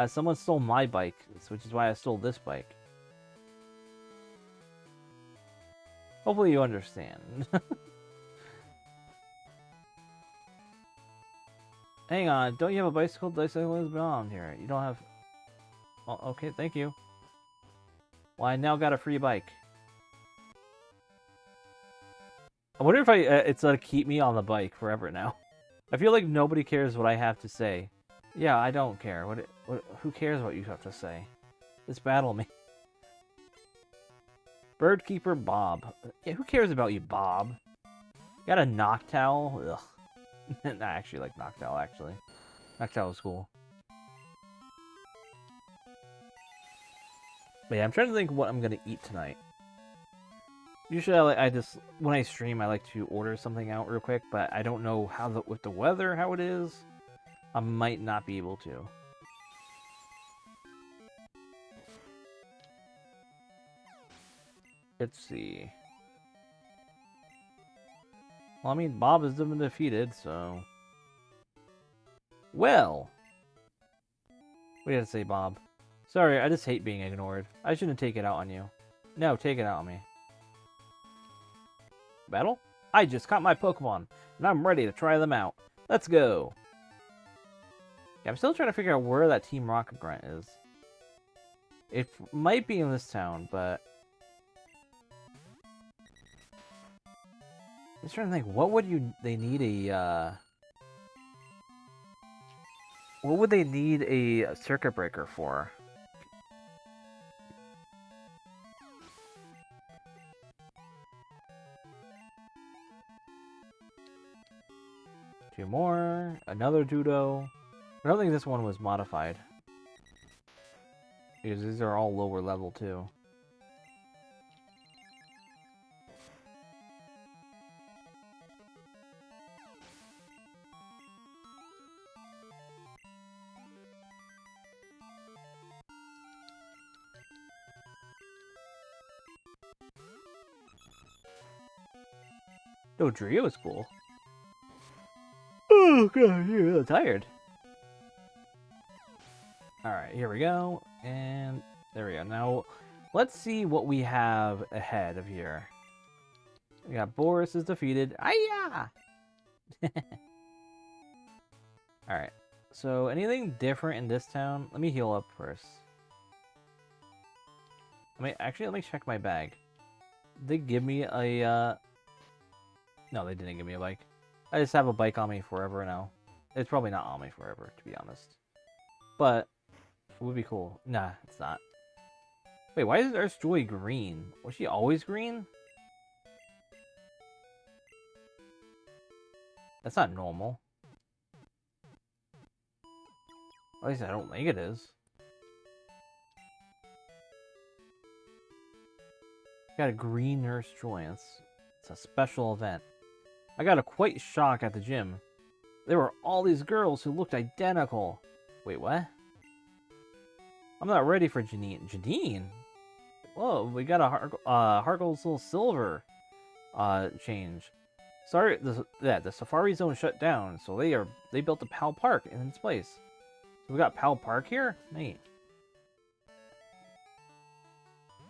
Someone stole my bike, which is why I stole this bike. Hopefully you understand. Hang on, don't you have a bicycle? Bicycle is beyond here. You don't have... Oh, okay, thank you. Well, I now got a free bike. I wonder if it's gonna keep me on the bike forever now. I feel like nobody cares what I have to say. Yeah, I don't care. Who cares what you have to say? Just battle me. Birdkeeper Bob. Yeah, who cares about you, Bob? You got a Noctowl? Ugh. I actually like Noctowl, actually. Noctowl is cool. But yeah, I'm trying to think what I'm gonna eat tonight. Usually, when I stream, I like to order something out real quick, but I don't know with the weather, how it is. I might not be able to. Let's see. Well, I mean, Bob has been defeated, so... Well! What do you have to say, Bob? Sorry, I just hate being ignored. I shouldn't take it out on you. No, take it out on me. Battle? I just caught my Pokemon, and I'm ready to try them out. Let's go! Yeah, I'm still trying to figure out where that Team Rocket Grunt is. It might be in this town, but... I'm just trying to think, what would they need a, what would they need a circuit breaker for? Two more, another Judo. I don't think this one was modified. Because these are all lower level too. Oh, Drio is cool. Oh god, you're really tired. Alright, here we go. And there we go. Now, let's see what we have ahead of here. We got Boris is defeated. Ayah! Alright. So, anything different in this town? Let me heal up first. Actually, let me check my bag. Did they give me a, No, they didn't give me a bike. I just have a bike on me forever now. It's probably not on me forever, to be honest. But, it would be cool. Nah, it's not. Wait, why is Earth's Joy green? Was she always green? That's not normal. At least I don't think it is. Got a green Nurse Joy. It's a special event. I got a quite shock at the gym. There were all these girls who looked identical. Wait, what? I'm not ready for Janine. Janine? Whoa, we got a Harkle's little silver change. Sorry, the Safari Zone shut down, so they built a PAL Park in its place. So we got PAL Park here? Neat.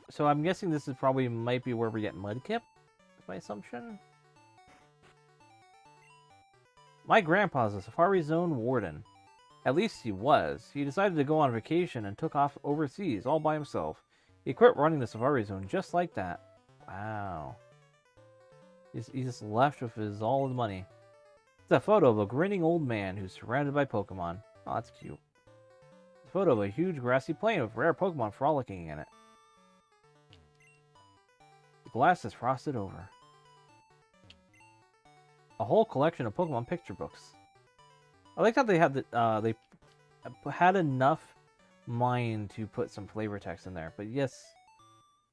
So I'm guessing this is might be where we get Mudkip, is my assumption. My grandpa's a Safari Zone warden. At least he was. He decided to go on vacation and took off overseas all by himself. He quit running the Safari Zone just like that. Wow. He just left with all his money. It's a photo of a grinning old man who's surrounded by Pokemon. Oh, that's cute. It's a photo of a huge grassy plain with rare Pokemon frolicking in it. The glass is frosted over. A whole collection of Pokemon picture books. I like how they had they had enough mind to put some flavor text in there, but yes,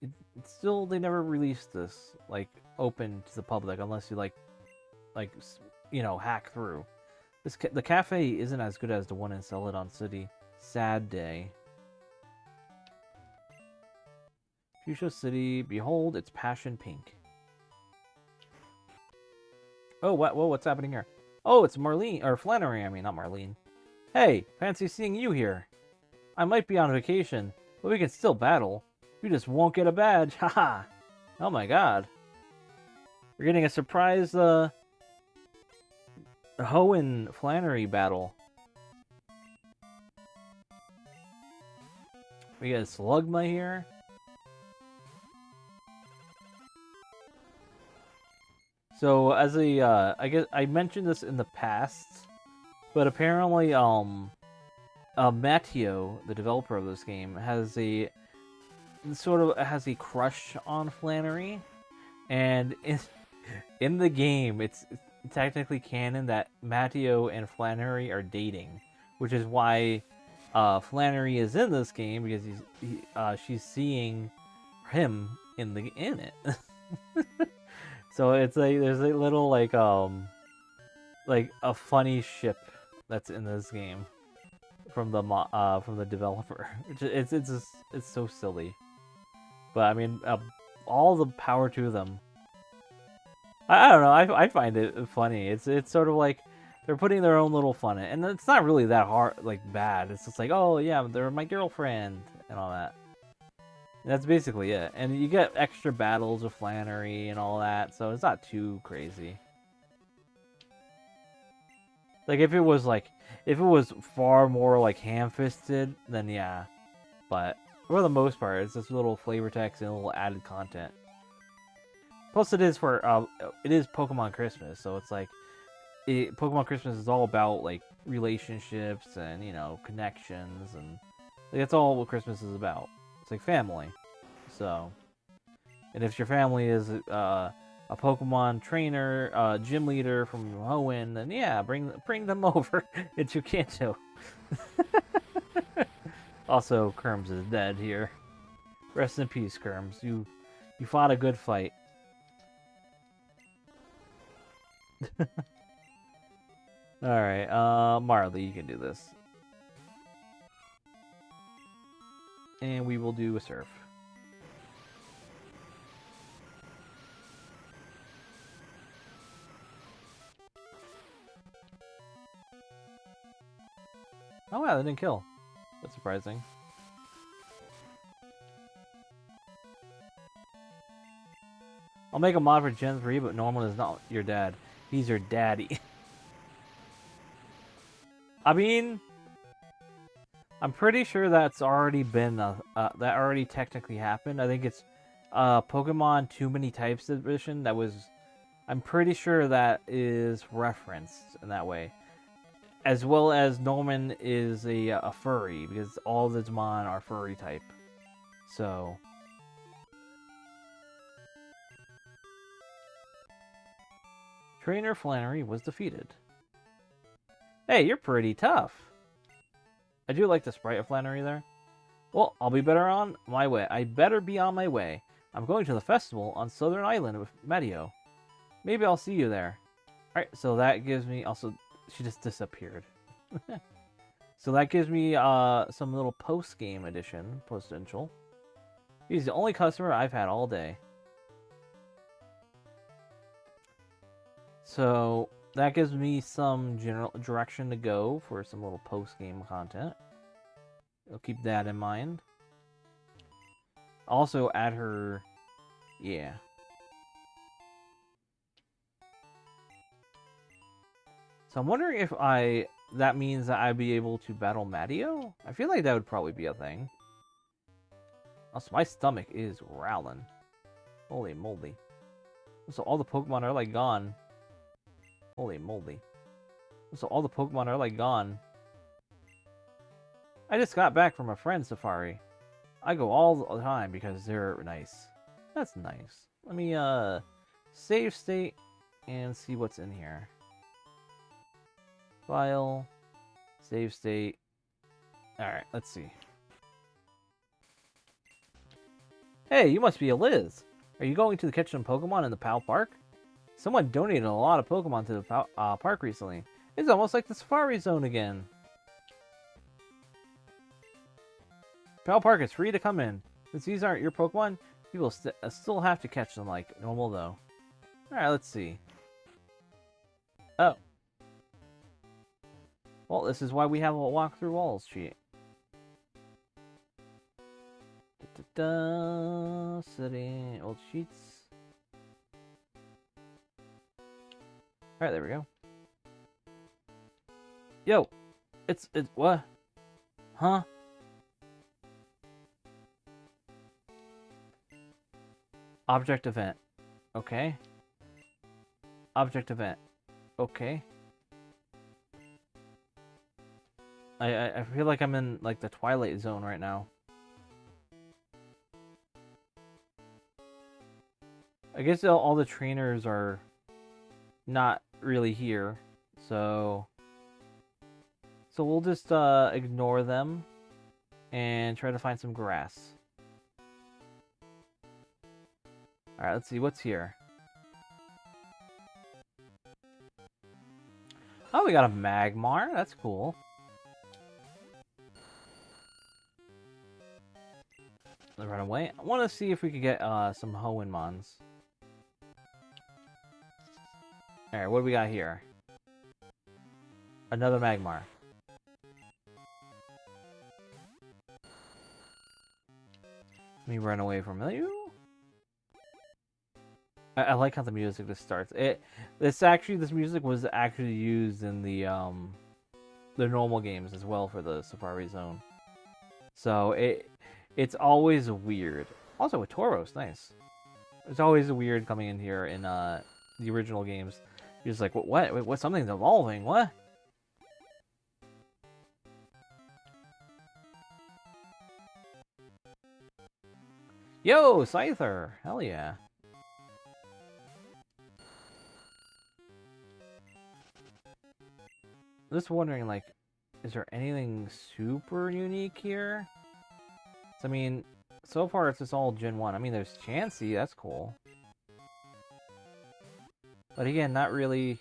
it's still, they never released this like open to the public unless you you know, hack through. The cafe isn't as good as the one in Celadon City. Sad day. Fuchsia City, behold its passion pink. Oh, what's happening here? Oh, it's Marlene, or Flannery, I mean, not Marlene. Hey, fancy seeing you here. I might be on vacation, but we can still battle. You just won't get a badge, haha. Oh my god. We're getting a surprise, Ho and Flannery battle. We got a Slugma here. So, as a, I guess I mentioned this in the past, but apparently, Matteo, the developer of this game, has a crush on Flannery, and in the game, it's technically canon that Matteo and Flannery are dating, which is why Flannery is in this game, because she's seeing him in it. So it's like there's a little like a funny ship that's in this game from the developer. It's so silly, but I mean all the power to them. I don't know. I find it funny. It's sort of like they're putting their own little fun in it, and it's not really that hard, like bad. It's just like, oh yeah, they're my girlfriend and all that. That's basically it. And you get extra battles with Flannery and all that, so it's not too crazy. Like, if it was far more, like, ham-fisted, then yeah. But, for the most part, it's just little flavor text and a little added content. Plus, it is Pokemon Christmas, so it's like, Pokemon Christmas is all about, like, relationships and, you know, connections, and like, that's all what Christmas is about. It's like family. So, and if your family is a Pokemon trainer, gym leader from Hoenn, then yeah, bring them over into Kanto. Also, Kerms is dead here. Rest in peace, Kerms. You fought a good fight. Alright, Marley, you can do this. And we will do a surf. Oh wow, that didn't kill. That's surprising. I'll make a mod for Gen 3, but Norman is not your dad. He's your daddy. I mean, I'm pretty sure that's already been, that already technically happened. I think it's Pokemon Too Many Types edition that was, I'm pretty sure that is referenced in that way. As well as Norman is a furry, because all the Digimon are furry type. So... Trainer Flannery was defeated. Hey, you're pretty tough. I do like the sprite of Flannery there. Well, I'll be better on my way. I better be on my way. I'm going to the festival on Southern Island with Medio. Maybe I'll see you there. Alright, so that gives me... Also, she just disappeared. So that gives me some little post-game edition, potential. He's the only customer I've had all day. So that gives me some general direction to go for some little post-game content. I'll keep that in mind. Also add her... Yeah. So I'm wondering if that means that I'd be able to battle Matteo? I feel like that would probably be a thing. Also, my stomach is growling. Holy moly. So all the Pokemon are like gone. Holy moly. So all the Pokemon are like gone. I just got back from a friend's safari. I go all the time because they're nice. That's nice. Let me save state and see what's in here. File, save state. Alright, let's see. Hey, you must be Liz. Are you going to the Catch Some Pokemon in the PAL Park? Someone donated a lot of Pokemon to the park recently. It's almost like the Safari Zone again. PAL Park is free to come in. Since these aren't your Pokemon, you will still have to catch them like normal though. Alright, let's see. Oh. Well, this is why we have a walk through walls sheet. Setting old sheets. Alright, there we go. Yo! It's what? Huh? Object event. Okay. Object event. Okay. I feel like I'm in like the Twilight Zone right now. I guess all the trainers are not really here, so we'll just ignore them and try to find some grass. Alright, let's see what's here. Oh, we got a Magmar. That's cool. Let's run away. I want to see if we could get some Hoenmons. Alright, what do we got here? Another Magmar. Let me run away from you. I like how the music just starts. This music was actually used in the normal games as well for the Safari Zone. So it's always weird. Also with Tauros, nice. It's always weird coming in here in the original games. You're just like, what? Something's evolving? What? Yo, Scyther! Hell yeah. I'm just wondering, like, is there anything super unique here? I mean, so far it's just all Gen 1. I mean, there's Chansey, that's cool. But again, not really...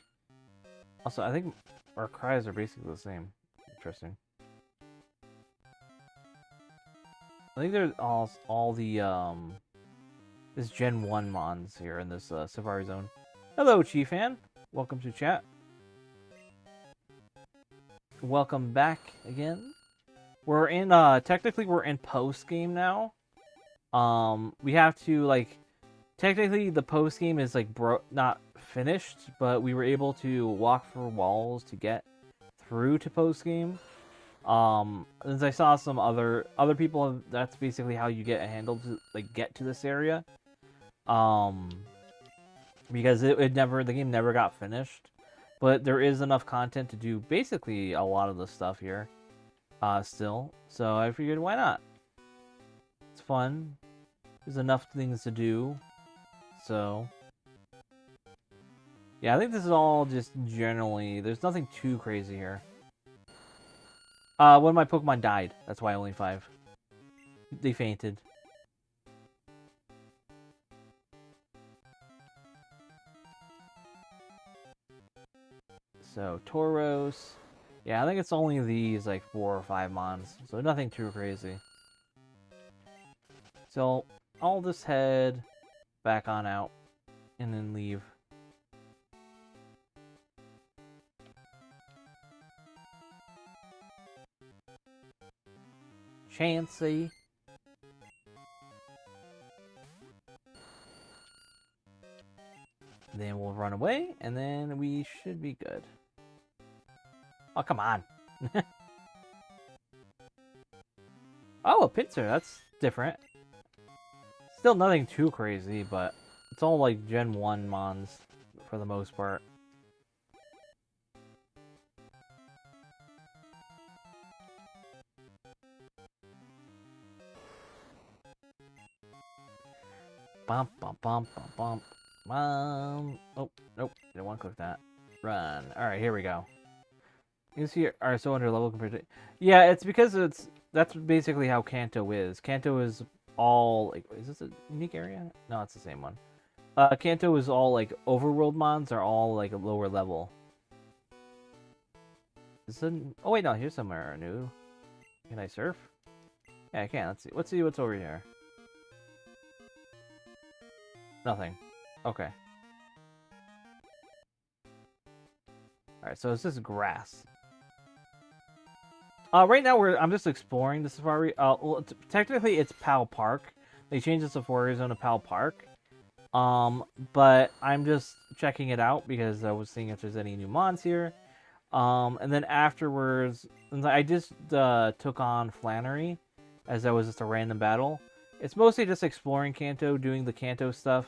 Also, I think our cries are basically the same. Interesting. I think there's all the, this Gen 1 mons here in this Safari Zone. Hello, Chiefan. Welcome to chat. Welcome back again. We're in, technically we're in post-game now. We have to, like, technically the post-game is, like, not finished, but we were able to walk through walls to get through to post-game. As I saw some other people, that's basically how you get a handle to, like, get to this area. Because the game never got finished. But there is enough content to do basically a lot of the stuff here, still. So I figured, why not? It's fun. There's enough things to do. So, yeah, I think this is all just generally, there's nothing too crazy here. One of my Pokemon died. That's why only 5. They fainted. So, Tauros. Yeah, I think it's only these, like, 4 or 5 mons. So, nothing too crazy. So, I'll just head back on out and then leave. Chansey. Then we'll run away, and then we should be good. Oh, come on. Oh, a Pinsir. That's different. Still nothing too crazy, but it's all like Gen 1 mons for the most part. Bump, bump, bump, bump, bump. Oh, nope. Didn't want to click that. Run. Alright, here we go. You see are so under level compared to... Yeah, it's because that's basically how Kanto is. Kanto is all... like, is this a unique area? No, it's the same one. Kanto is all, like, overworld mons are all, like, a lower level. Oh, wait, no, here's somewhere new. Can I surf? Yeah, I can. Let's see what's over here. Nothing. Okay. Alright, so it's just grass. Right now I'm just exploring the safari. Well, technically it's Pal Park. They changed the safari zone to Pal Park. But I'm just checking it out because I was seeing if there's any new mons here. And then afterwards, I just took on Flannery as that was just a random battle. It's mostly just exploring Kanto, doing the Kanto stuff.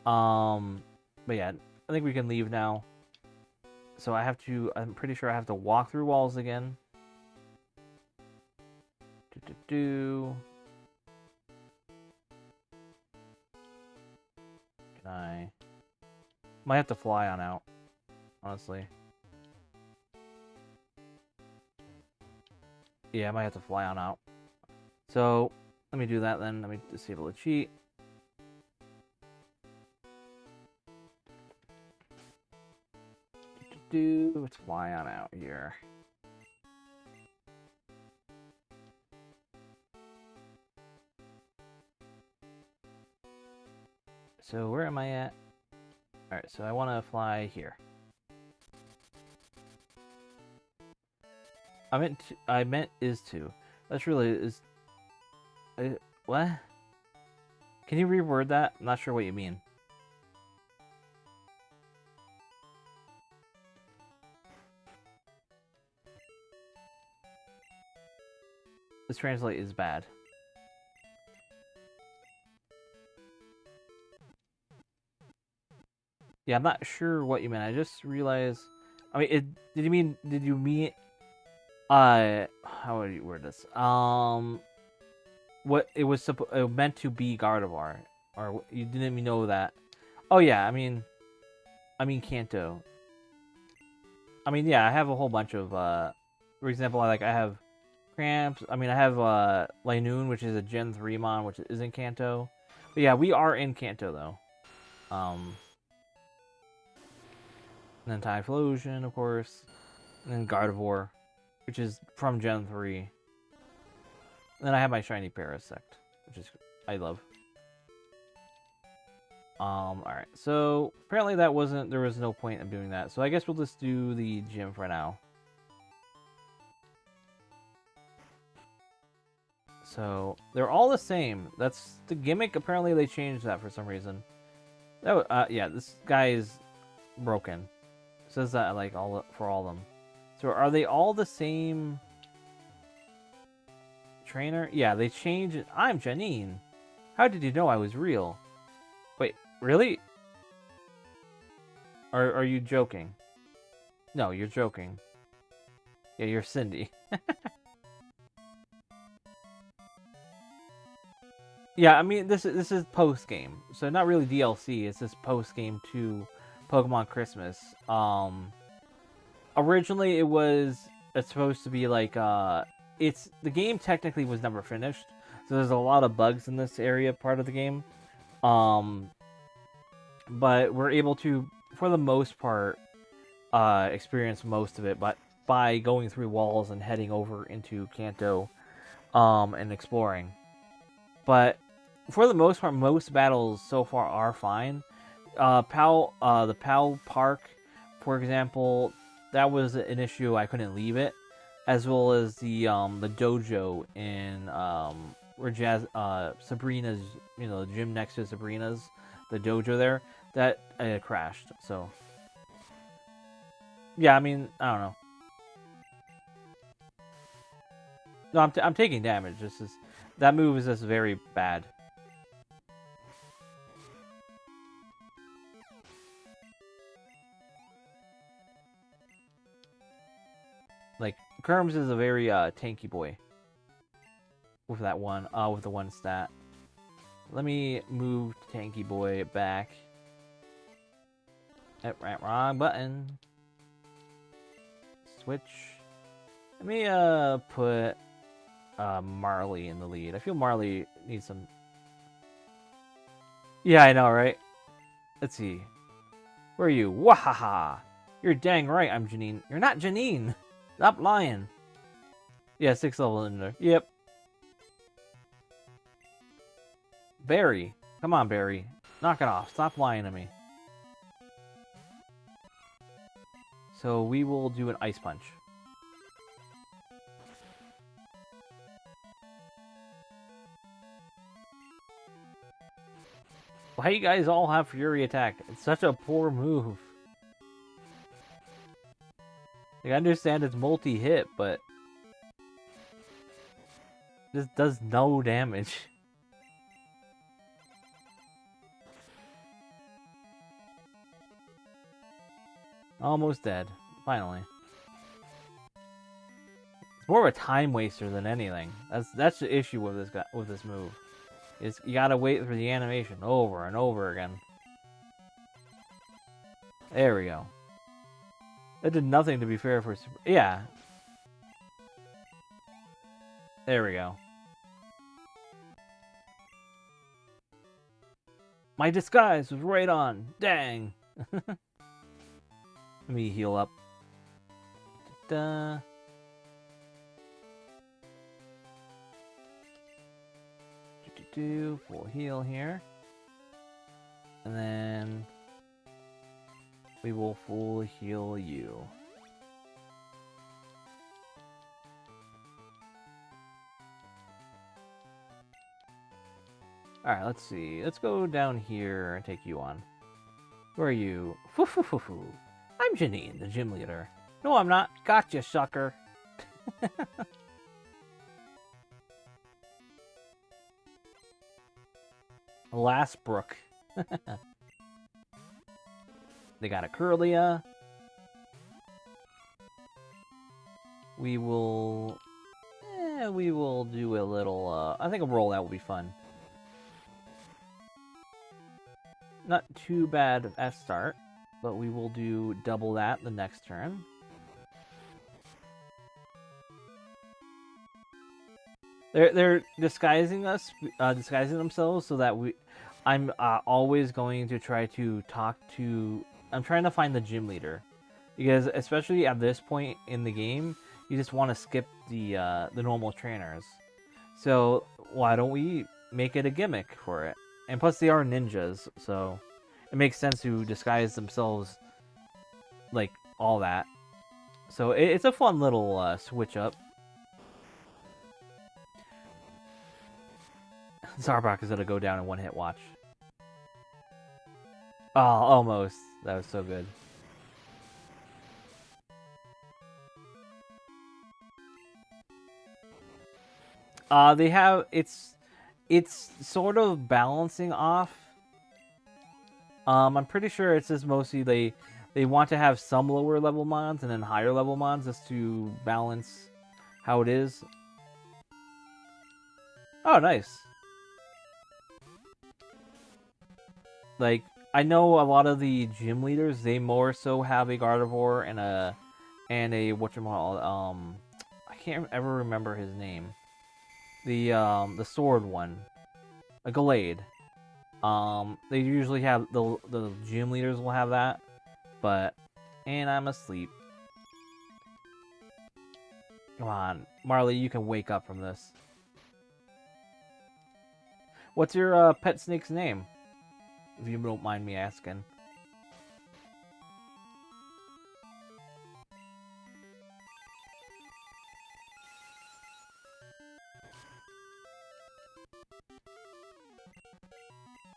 But yeah, I think we can leave now. So I'm pretty sure I have to walk through walls again. Can I? Might have to fly on out, honestly. Yeah, I might have to fly on out. So, let me do that then. Let me disable the cheat. Let's fly on out here. So where am I at? Alright, so I want to fly here. I meant is to. That's really is... what? Can you reword that? I'm not sure what you mean. This translate is bad. Yeah, I'm not sure what you meant. I just realized. I mean, did you mean? Did you mean? How would you word this? What it was meant to be Gardevoir, or you didn't even know that? Oh yeah, I mean Kanto. I mean, yeah, I have a whole bunch of. For example, I have Cramps. I mean, I have Linoon, which is a Gen 3 mon, which isn't Kanto. But yeah, we are in Kanto though. And then Typhlosion, of course. And then Gardevoir, which is from Gen 3. And then I have my shiny Parasect, which is I love. Alright. So apparently there was no point in doing that. So I guess we'll just do the gym for now. So they're all the same. That's the gimmick. Apparently they changed that for some reason. That yeah, this guy is broken. It says that like for all of them. So are they all the same trainer? Yeah, they changed it. I'm Janine. How did you know I was real? Wait, really? Are you joking? No, you're joking. Yeah, you're Cindy. Yeah, I mean this is post game, so not really DLC. It's just post game to Pokemon Christmas. Originally it's supposed to be like the game technically was never finished, so there's a lot of bugs in this area part of the game. But we're able to, for the most part, experience most of it, but by going through walls and heading over into Kanto, and exploring. But for the most part, most battles so far are fine. The PAL Park, for example, that was an issue. I couldn't leave it, as well as the dojo in where Sabrina's, the gym next to Sabrina's, the dojo there, that crashed. So yeah, I mean, I don't know. No, I'm taking damage. That move is just very bad. Like, Kerms is a very tanky boy with that one, with the one stat. Let me move tanky boy back. Right, wrong button. Switch. Let me put Marley in the lead. I feel Marley needs some. Yeah, I know, right? Let's see. Where are you? Wahaha! You're dang right, I'm Janine. You're not Janine! Stop lying. Yeah, 6th level in there. Yep. Barry. Come on, Barry. Knock it off. Stop lying to me. So we will do an Ice Punch. Why you guys all have Fury Attack? It's such a poor move. Like, I understand it's multi-hit, but this does no damage. Almost dead. Finally. It's more of a time waster than anything. That's the issue with this move. Is you gotta wait for the animation over and over again. There we go. That did nothing, to be fair, for... Yeah. There we go. My disguise was right on. Dang. Let me heal up. Da-da. Full heal here. And then we will full heal you. Alright, let's see. Let's go down here and take you on. Who are you? Foo-foo-foo-foo. I'm Janine, the gym leader. No, I'm not. Gotcha, sucker. Last Brook. They got a Curlia. We will do a little, I think a rollout will be fun. Not too bad at start, but we will do double that the next turn. They're disguising themselves so that I'm always going to try to talk to. I'm trying to find the gym leader, because especially at this point in the game, you just want to skip the normal trainers. So why don't we make it a gimmick for it? And plus, they are ninjas, so it makes sense to disguise themselves like all that. So it's a fun little switch up. Zarbok is gonna go down in one hit. Watch. Oh, almost. That was so good. They have it's sort of balancing off. I'm pretty sure it's just mostly they want to have some lower level mons and then higher level mons just to balance how it is. Oh, nice. Like, I know a lot of the gym leaders, they more so have a Gardevoir and a whatchamacallit, I can't ever remember his name. The sword one. A Gallade. They usually have the gym leaders will have that, but and I'm asleep. Come on, Marley, you can wake up from this. What's your pet snake's name? If you don't mind me asking.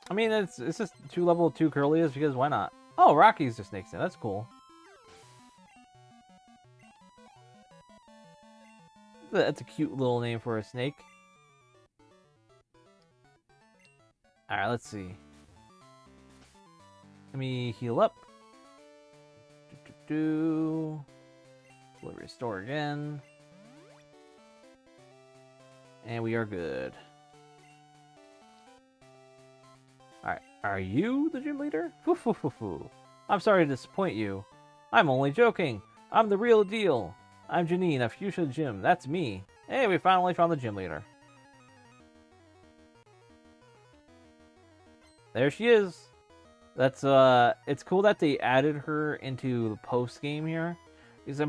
I mean, it's just level 2 Curlias because why not? Oh, Rocky's the snake's name. That's cool. That's a cute little name for a snake. Alright, let's see. Let me heal up. We'll restore again. And we are good. Alright, are you the gym leader? Foo. I'm sorry to disappoint you. I'm only joking. I'm the real deal. I'm Janine of Fuchsia Gym. That's me. Hey, we finally found the gym leader. There she is. That's it's cool that they added her into the post game here, because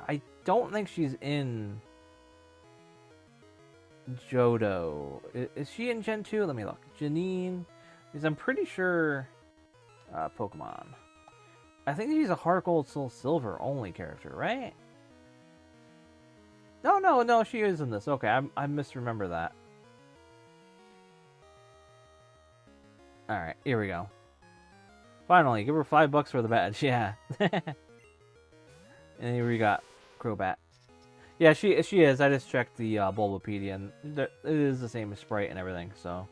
I don't think she's in Johto. Is she in Gen 2? Let me look. Janine, because I'm pretty sure Pokemon. I think she's a Heart Gold Soul Silver only character, right? No, she is in this. Okay, I misremember that. Alright, here we go. Finally, give her $5 for the badge. Yeah. And here we got Crobat. Yeah, she is. I just checked the Bulbapedia, and it is the same as Sprite and everything, so.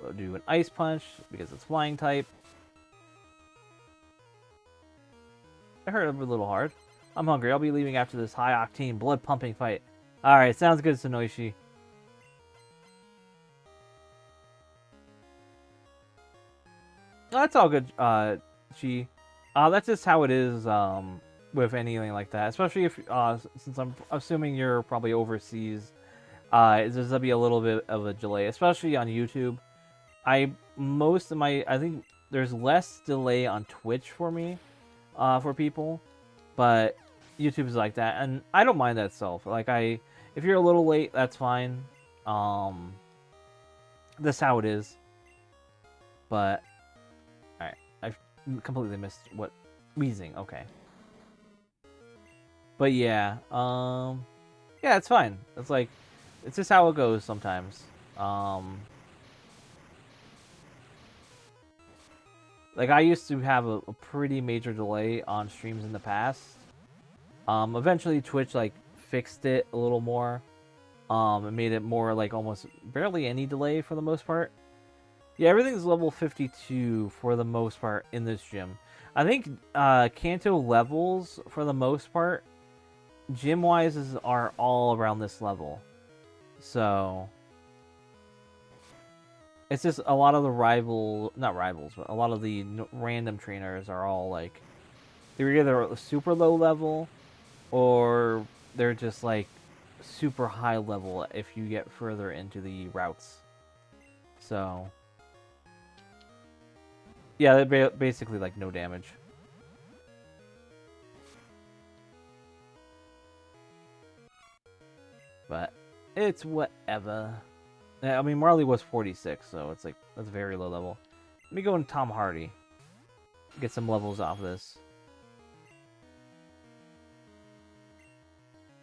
We'll do an Ice Punch, because it's Flying type. I hurt a little hard. I'm hungry. I'll be leaving after this high-octane, blood-pumping fight. Alright, sounds good, Sonoishi. Oh, that's all good, that's just how it is, with anything like that. Especially if, since I'm assuming you're probably overseas, there's gonna be a little bit of a delay, especially on YouTube. I think there's less delay on Twitch for me, for people, but YouTube is like that, and I don't mind that itself. Like, if you're a little late, that's fine. That's how it is. But I completely missed what wheezing. Okay. But yeah, yeah, it's fine. It's like, it's just how it goes sometimes. Like, I used to have a pretty major delay on streams in the past. Eventually Twitch, like, fixed it a little more. It made it more, like, almost barely any delay for the most part. Yeah, everything's level 52 for the most part in this gym. I think, Kanto levels, for the most part, gym-wise, are all around this level. So... It's just a lot of the not rivals, but a lot of the random trainers are all like, they're either super low level or they're just like super high level if you get further into the routes. So, yeah, they're basically like no damage. But it's whatever. I mean, Marley was 46, so it's like, that's very low level. Let me go in Tom Hardy. Get some levels off this.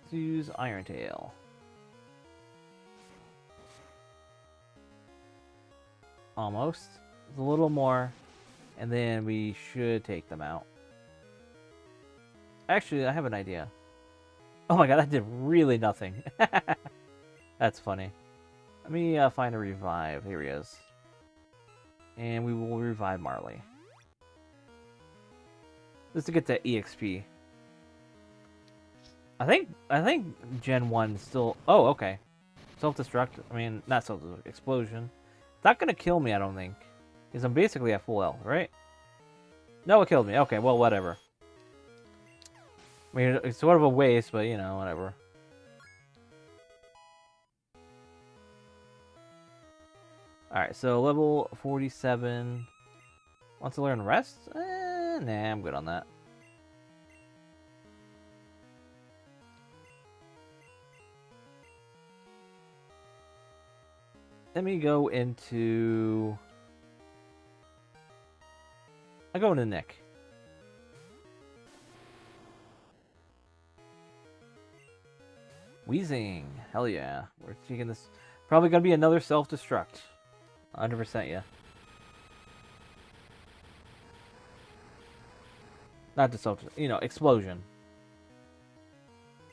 Let's use Iron Tail. Almost. It's a little more. And then we should take them out. Actually, I have an idea. Oh my god, that did really nothing. That's funny. Let me find a revive. Here he is. And we will revive Marley. Just to get that EXP. I think Gen 1 still... Oh, okay. Self-destruct. I mean, not self-destruct. Explosion. It's not gonna kill me, I don't think. Because I'm basically at full health, right? No, it killed me. Okay, well, whatever. I mean, it's sort of a waste, but, you know, whatever. Alright, so level 47. Want to learn rest? Nah, I'm good on that. Let me go into... I'll go into Nick. Wheezing. Hell yeah. We're taking this... Probably gonna be another self-destruct. 100%, yeah. Not just self, you know, explosion.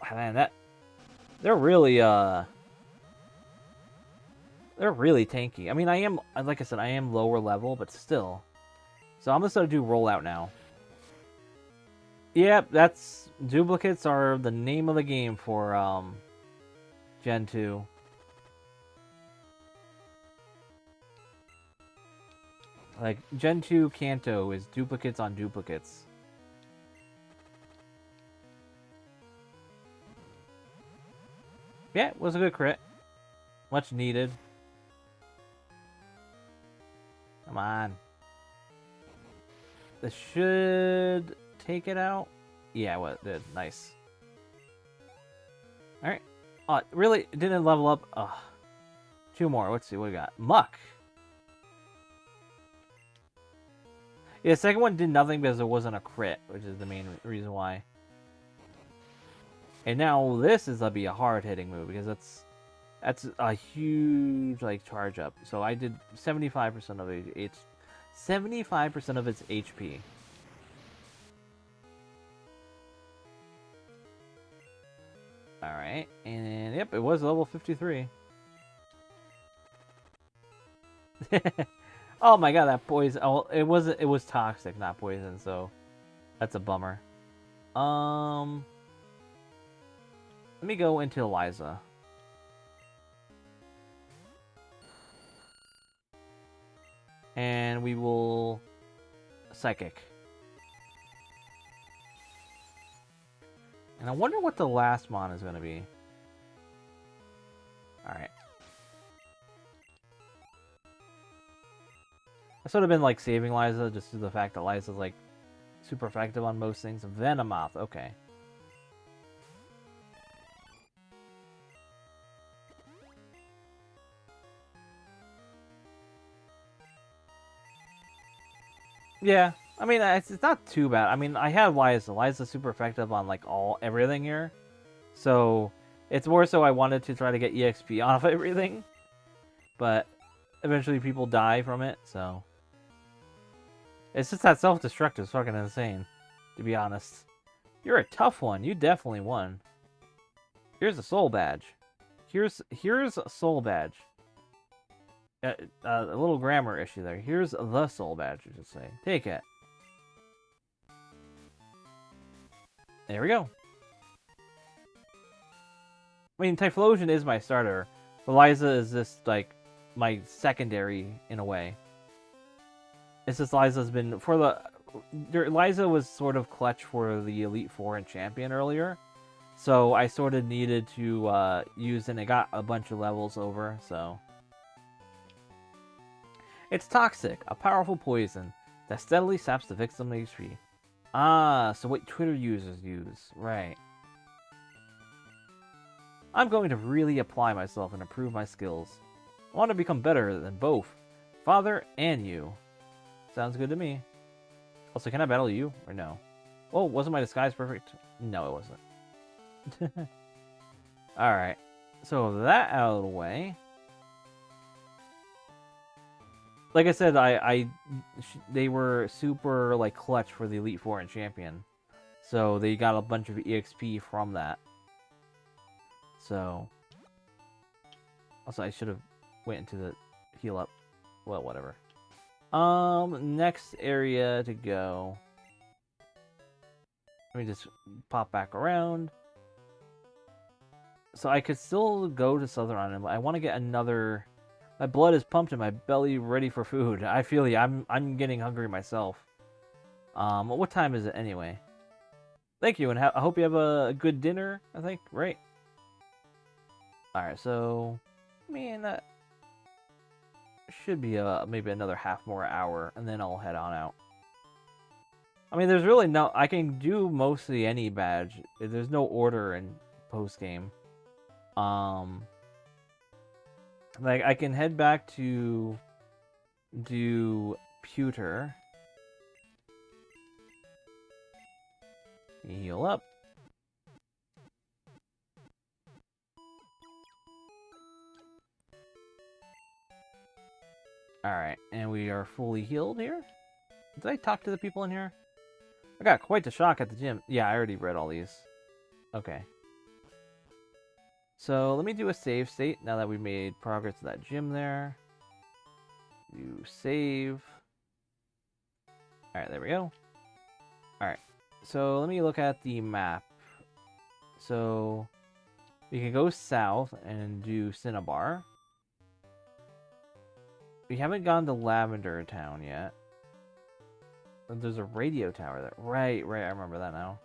Man, that they're really tanky. I mean, I am, like I said, I am lower level, but still. So I'm just gonna do rollout now. Yep, that's duplicates are the name of the game for Gen 2. Like, Gen 2 Kanto is duplicates on duplicates. Yeah, it was a good crit. Much needed. Come on. This should take it out. Yeah, well, it did. Nice. Alright. Oh, it really didn't level up. Ugh. 2 more. Let's see what we got. Muck. Yeah, the second one did nothing because it wasn't a crit, which is the main reason why. And now this is gonna be a hard-hitting move because that's a huge like charge up. So I did 75% of it. 75% of its HP. All right, and yep, it was level 53. Oh my god, that poison! Oh, it was toxic, not poison. So that's a bummer. Let me go into Eliza. And we will Psychic. And I wonder what the last mon is going to be. Alright. I sort of been like saving Liza just to the fact that Liza's like super effective on most things. Venomoth, okay. Yeah, I mean, it's not too bad. I mean, I have Liza. Liza's super effective on like everything here. So it's more so I wanted to try to get EXP off everything. but eventually people die from it, so... It's just that self-destruct is fucking insane, to be honest. You're a tough one. You definitely won. Here's a soul badge. Here's a soul badge. A little grammar issue there. Here's the soul badge, you should say. Take it. There we go. I mean, Typhlosion is my starter. Eliza is just, like, my secondary, in a way. It's just Liza's been... Liza was sort of clutch for the Elite Four and Champion earlier. So I sort of needed to use it, and it got a bunch of levels over, so... It's toxic, a powerful poison that steadily saps the victim's HP. Ah, so what Twitter users use. Right. I'm going to really apply myself and improve my skills. I want to become better than both Father and you. Sounds good to me. Also, can I battle you? Or no? Oh, wasn't my disguise perfect? No, it wasn't. Alright. So, that out of the way. Like I said, they were super, like, clutch for the Elite Four and Champion. So, they got a bunch of EXP from that. So... Also, I should have went into the heal up. Well, whatever. Next area to go. Let me just pop back around. So I could still go to Southern Island, but I want to get another... My blood is pumped and my belly ready for food. I feel you. I'm getting hungry myself. What time is it anyway? Thank you, and I hope you have a good dinner, I think, right? Alright, so... I mean, that... should be maybe another half more hour, and then I'll head on out. I mean, there's really no... I can do mostly any badge. There's no order in post-game. Like, I can head back to do Pewter. Heal up. Alright, and we are fully healed here? Did I talk to the people in here? I got quite the shock at the gym. Yeah, I already read all these. Okay. So, let me do a save state now that we made progress to that gym there. You save. Alright, there we go. Alright, so let me look at the map. So, we can go south and do Cinnabar. We haven't gone to Lavender Town yet. There's a radio tower there. Right, I remember that now.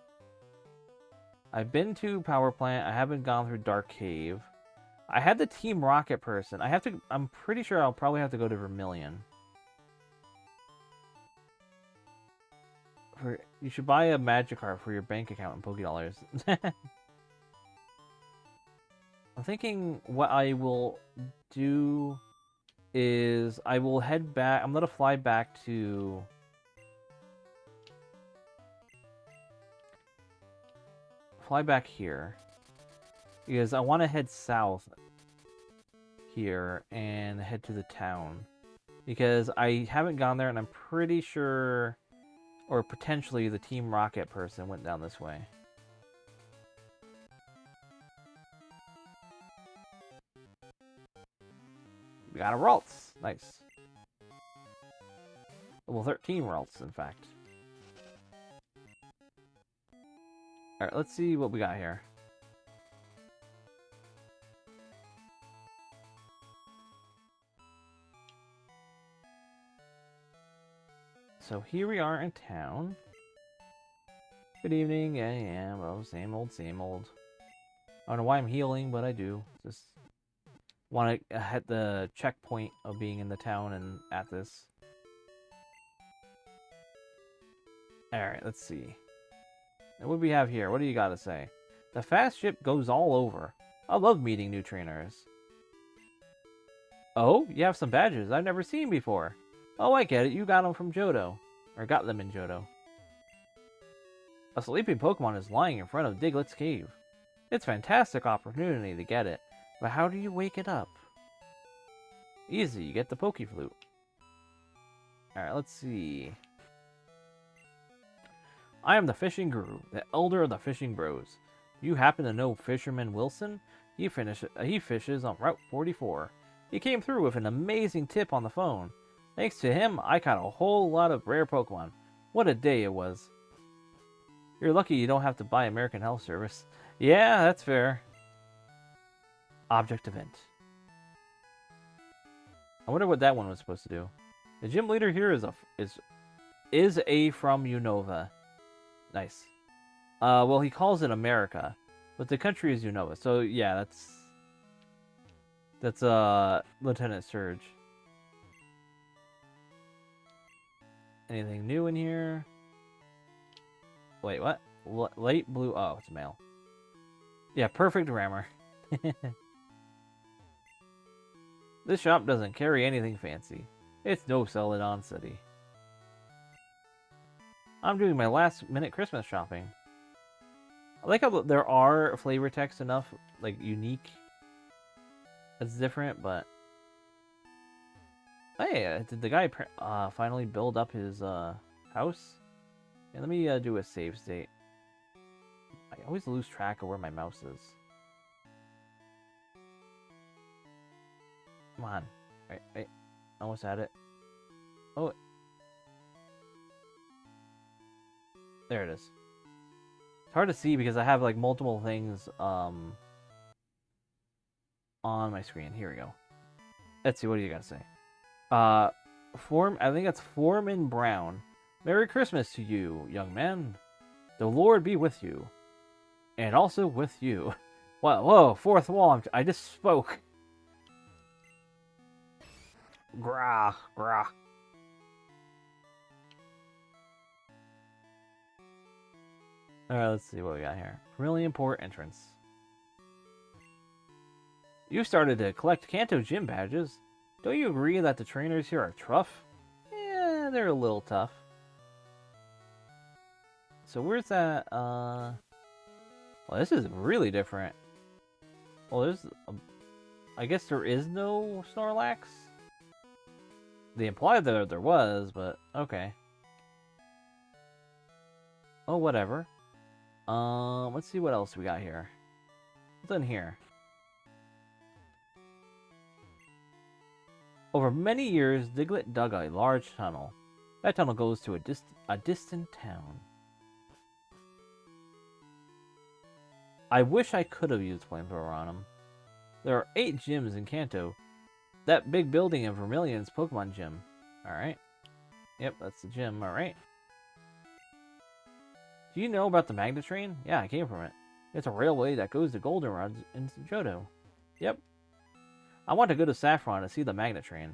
I've been to Power Plant. I haven't gone through Dark Cave. I had the Team Rocket person. I'm pretty sure I'll probably have to go to Vermilion. You should buy a Magikarp for your bank account in Pokédollars. I'm thinking what I will do is I will head back. I'm gonna fly back to... Fly back here. Because I want to head south here and head to the town. Because I haven't gone there and I'm pretty sure... Or potentially the Team Rocket person went down this way. We got a Ralts. Nice. Level 13 Ralts, in fact. Alright, let's see what we got here. So here we are in town. Good evening. Yeah, well, same old, same old. I don't know why I'm healing, but I do. Just want to hit the checkpoint of being in the town and at this. Alright, let's see. And what do we have here? What do you got to say? The fast ship goes all over. I love meeting new trainers. Oh, you have some badges I've never seen before. Oh, I get it. You got them from Johto. Or got them in Johto. A sleeping Pokemon is lying in front of Diglett's cave. It's a fantastic opportunity to get it. But how do you wake it up? Easy, you get the Poke Flute. Alright, let's see. I am the fishing guru, the elder of the fishing bros. You happen to know Fisherman Wilson? He fishes on Route 44. He came through with an amazing tip on the phone. Thanks to him, I caught a whole lot of rare Pokemon. What a day it was. You're lucky you don't have to buy American Health Service. Yeah, that's fair. Object event. I wonder what that one was supposed to do. The gym leader here is a from Unova. Nice. Well, he calls it America, but the country is Unova. So yeah, that's Lieutenant Surge. Anything new in here? Wait, what? Light blue. Oh, it's male. Yeah, perfect grammar. This shop doesn't carry anything fancy. It's no Celadon City. I'm doing my last minute Christmas shopping. I like how there are flavor text enough, like, unique. That's different, but... Hey, did the guy finally build up his house? Yeah, let me do a save state. I always lose track of where my mouse is. Come on. Wait. Almost had it. Oh. There it is. It's hard to see because I have like multiple things on my screen. Here we go. Let's see, what do you got to say? I think that's Foreman Brown. Merry Christmas to you, young man. The Lord be with you. And also with you. Whoa, fourth wall. I just spoke. Grah. Alright, let's see what we got here. Brilliant Port entrance. You started to collect Kanto gym badges. Don't you agree that the trainers here are tough? Yeah, they're a little tough. So where's that, Well, this is really different. Well, there's... I guess there is no Snorlax? They implied that there was, but okay. Oh, whatever. Let's see what else we got here. What's in here? Over many years, Diglett dug a large tunnel. That tunnel goes to a distant town. I wish I could have used Flamethrower on him. There are 8 gyms in Kanto. That big building in Vermilion's Pokemon gym. Alright. Yep, that's the gym, alright. Do you know about the Magnet Train? Yeah, I came from it. It's a railway that goes to Goldenrod in Johto. Yep. I want to go to Saffron to see the Magnet Train.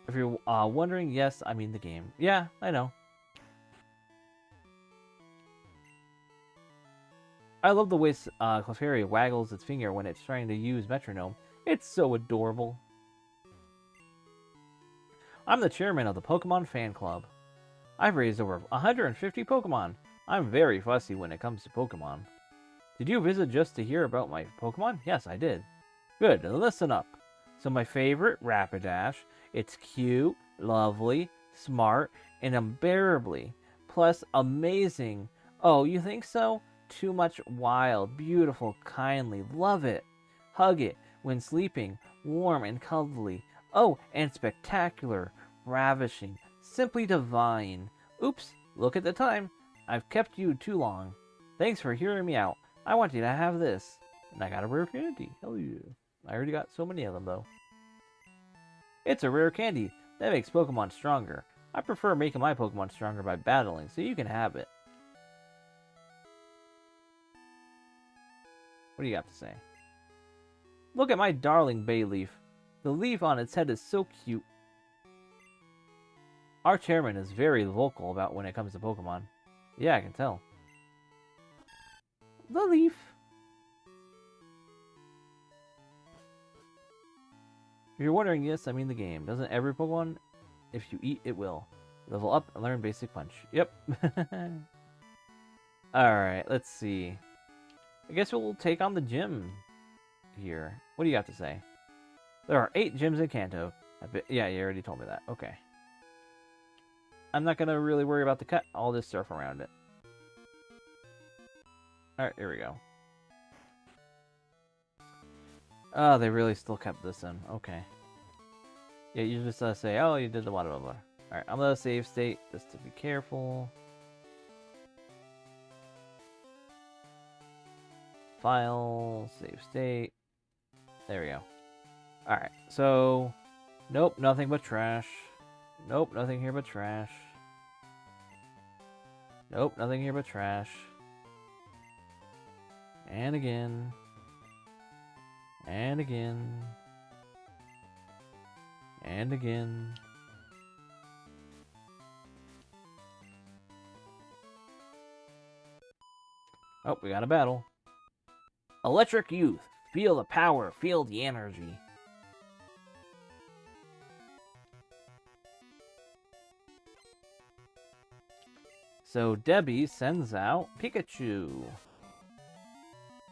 If you're wondering, yes, I mean the game. Yeah, I know. I love the way Clefairy waggles its finger when it's trying to use Metronome. It's so adorable. I'm the chairman of the Pokemon Fan Club. I've raised over 150 Pokemon. I'm very fussy when it comes to Pokemon. Did you visit just to hear about my Pokemon? Yes, I did. Good, listen up. So my favorite, Rapidash. It's cute, lovely, smart, and unbearably. Plus amazing. Oh, you think so? Too much wild, beautiful, kindly. Love it. Hug it when sleeping. Warm and cuddly. Oh, and spectacular, ravishing, simply divine. Oops, look at the time. I've kept you too long. Thanks for hearing me out. I want you to have this. And I got a rare candy. Hell yeah. I already got so many of them, though. It's a rare candy. That makes Pokemon stronger. I prefer making my Pokemon stronger by battling, so you can have it. What do you got to say? Look at my darling Bayleaf. The leaf on its head is so cute. Our chairman is very vocal about when it comes to Pokemon. Yeah, I can tell. The leaf. If you're wondering, yes, I mean the game. Doesn't every Pokemon? If you eat, it will. Level up and learn basic punch. Yep. Alright, let's see. I guess we'll take on the gym here. What do you got to say? There are 8 gyms in Kanto. Yeah, you already told me that. Okay. I'm not gonna really worry about the cut. I'll just surf around it. Alright, here we go. Oh, they really still kept this in. Okay. Yeah, you just say, oh, you did the blah, blah, blah. Alright, I'm gonna save state just to be careful. File, save state. There we go. Alright, so... Nope, nothing but trash. Nope, nothing here but trash. Nope, nothing here but trash. And again. And again. And again. Oh, we got a battle. Electric Youth. Feel the power. Feel the energy. So Debbie sends out Pikachu.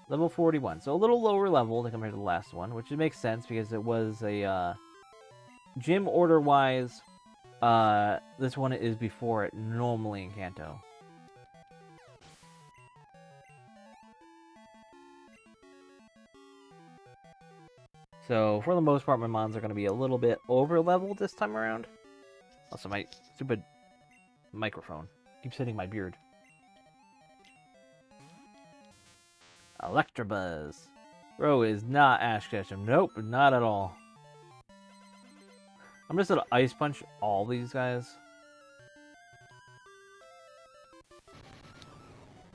Level 41. So a little lower level compared to the last one, which makes sense because it was a gym order-wise. This one is before it normally in Kanto. So for the most part, my mons are going to be a little bit over-leveled this time around. Also, my stupid microphone keeps hitting my beard. Electabuzz. Bro is not Ash Ketchum. Nope, not at all. I'm just gonna Ice Punch all these guys.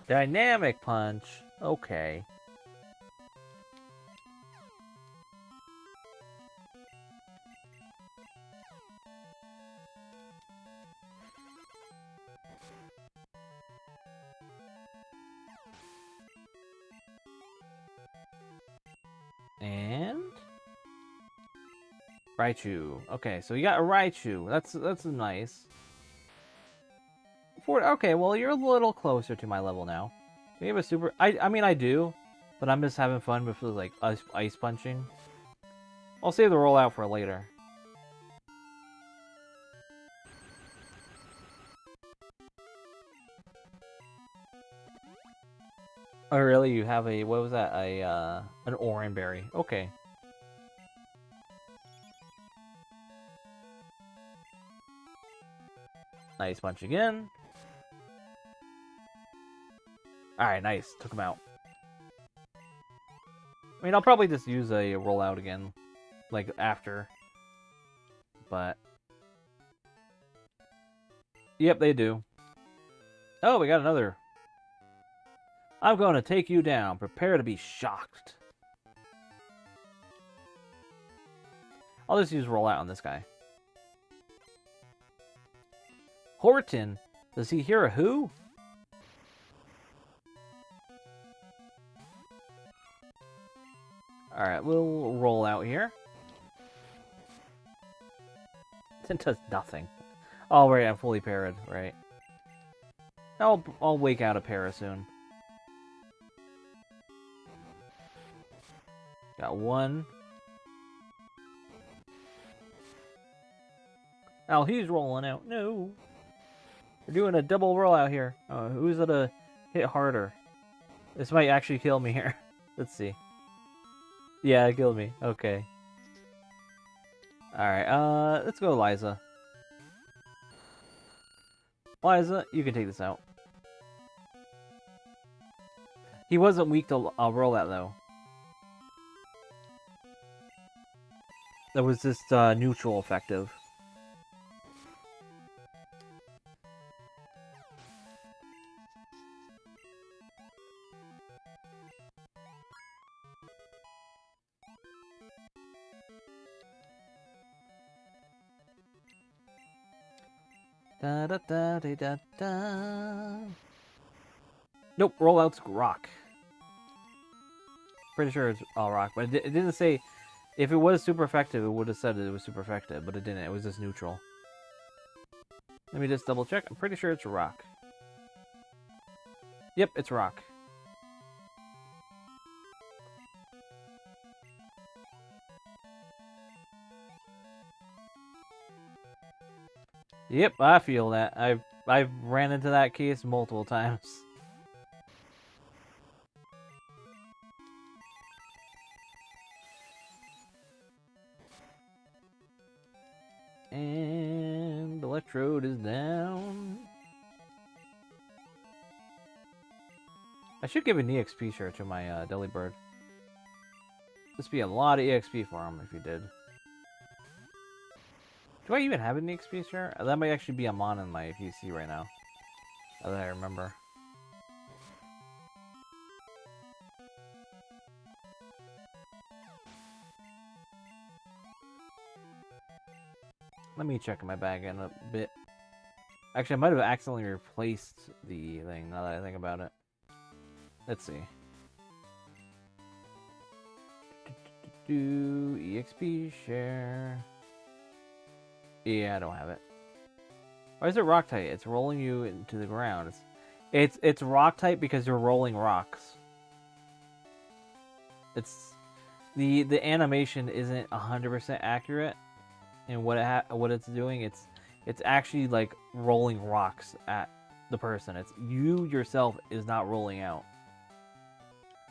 Dynamic Punch. Okay. And Raichu. Okay, so you got a Raichu. That's nice. Okay, well you're a little closer to my level now. Do you have a super? I mean I do, but I'm just having fun with like ice punching. I'll save the rollout for later. Oh really? You have a what was that? An Oranberry. Okay. Nice punch again. Alright, nice. Took him out. I mean, I'll probably just use a rollout again. Like, after. But... Yep, they do. Oh, we got another. I'm going to take you down. Prepare to be shocked. I'll just use rollout on this guy. Horton? Does he hear a who? Alright, we'll roll out here. It does nothing. Oh, right, I'm fully parried, right. I'll wake out a para soon. Got one. Oh, he's rolling out. No. We're doing a double rollout here. Oh, who's gonna hit harder? This might actually kill me here. Let's see. Yeah, it killed me. Okay. Alright, let's go Liza. Liza, you can take this out. He wasn't weak to rollout, though. That was just neutral effective. Da da da da da da. Nope, rollout's rock. Pretty sure it's all rock, but it didn't say. If it was super effective, it would have said it was super effective, but it didn't. It was just neutral. Let me just double check. I'm pretty sure it's rock. Yep, it's rock. Yep, I feel that. I've ran into that case multiple times. And the electrode is down. I should give an EXP share to my Delibird. This would be a lot of EXP for him if he did. Do I even have an EXP share? That might actually be a mon in my PC right now. Now that I remember. Let me check my bag in a bit. Actually, I might have accidentally replaced the thing now that I think about it. Let's see. EXP share. Yeah, I don't have it. Why is it rock type? It's rolling you into the ground. It's rock type because you're rolling rocks. It's the animation isn't 100% accurate in what it's doing. It's actually like rolling rocks at the person. It's you yourself is not rolling out.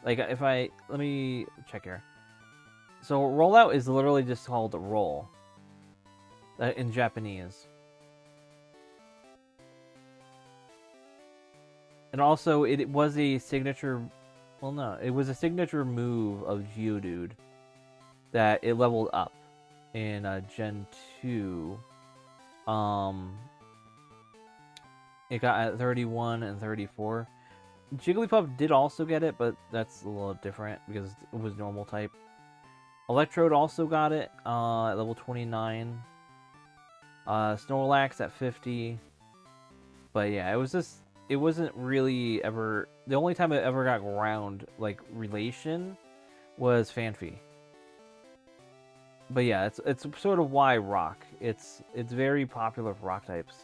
Like if let me check here. So rollout is literally just called roll. In Japanese. And also it was a signature. Well, no, it was a signature move of Geodude that it leveled up in Gen 2. It got at 31 and 34. Jigglypuff did also get it, but that's a little different because it was normal type. Electrode also got it at level 29. Snorlax at 50. But yeah, it wasn't really ever... The only time it ever got ground, like, relation was Fanphy. But yeah, it's sort of why rock. It's very popular for rock types.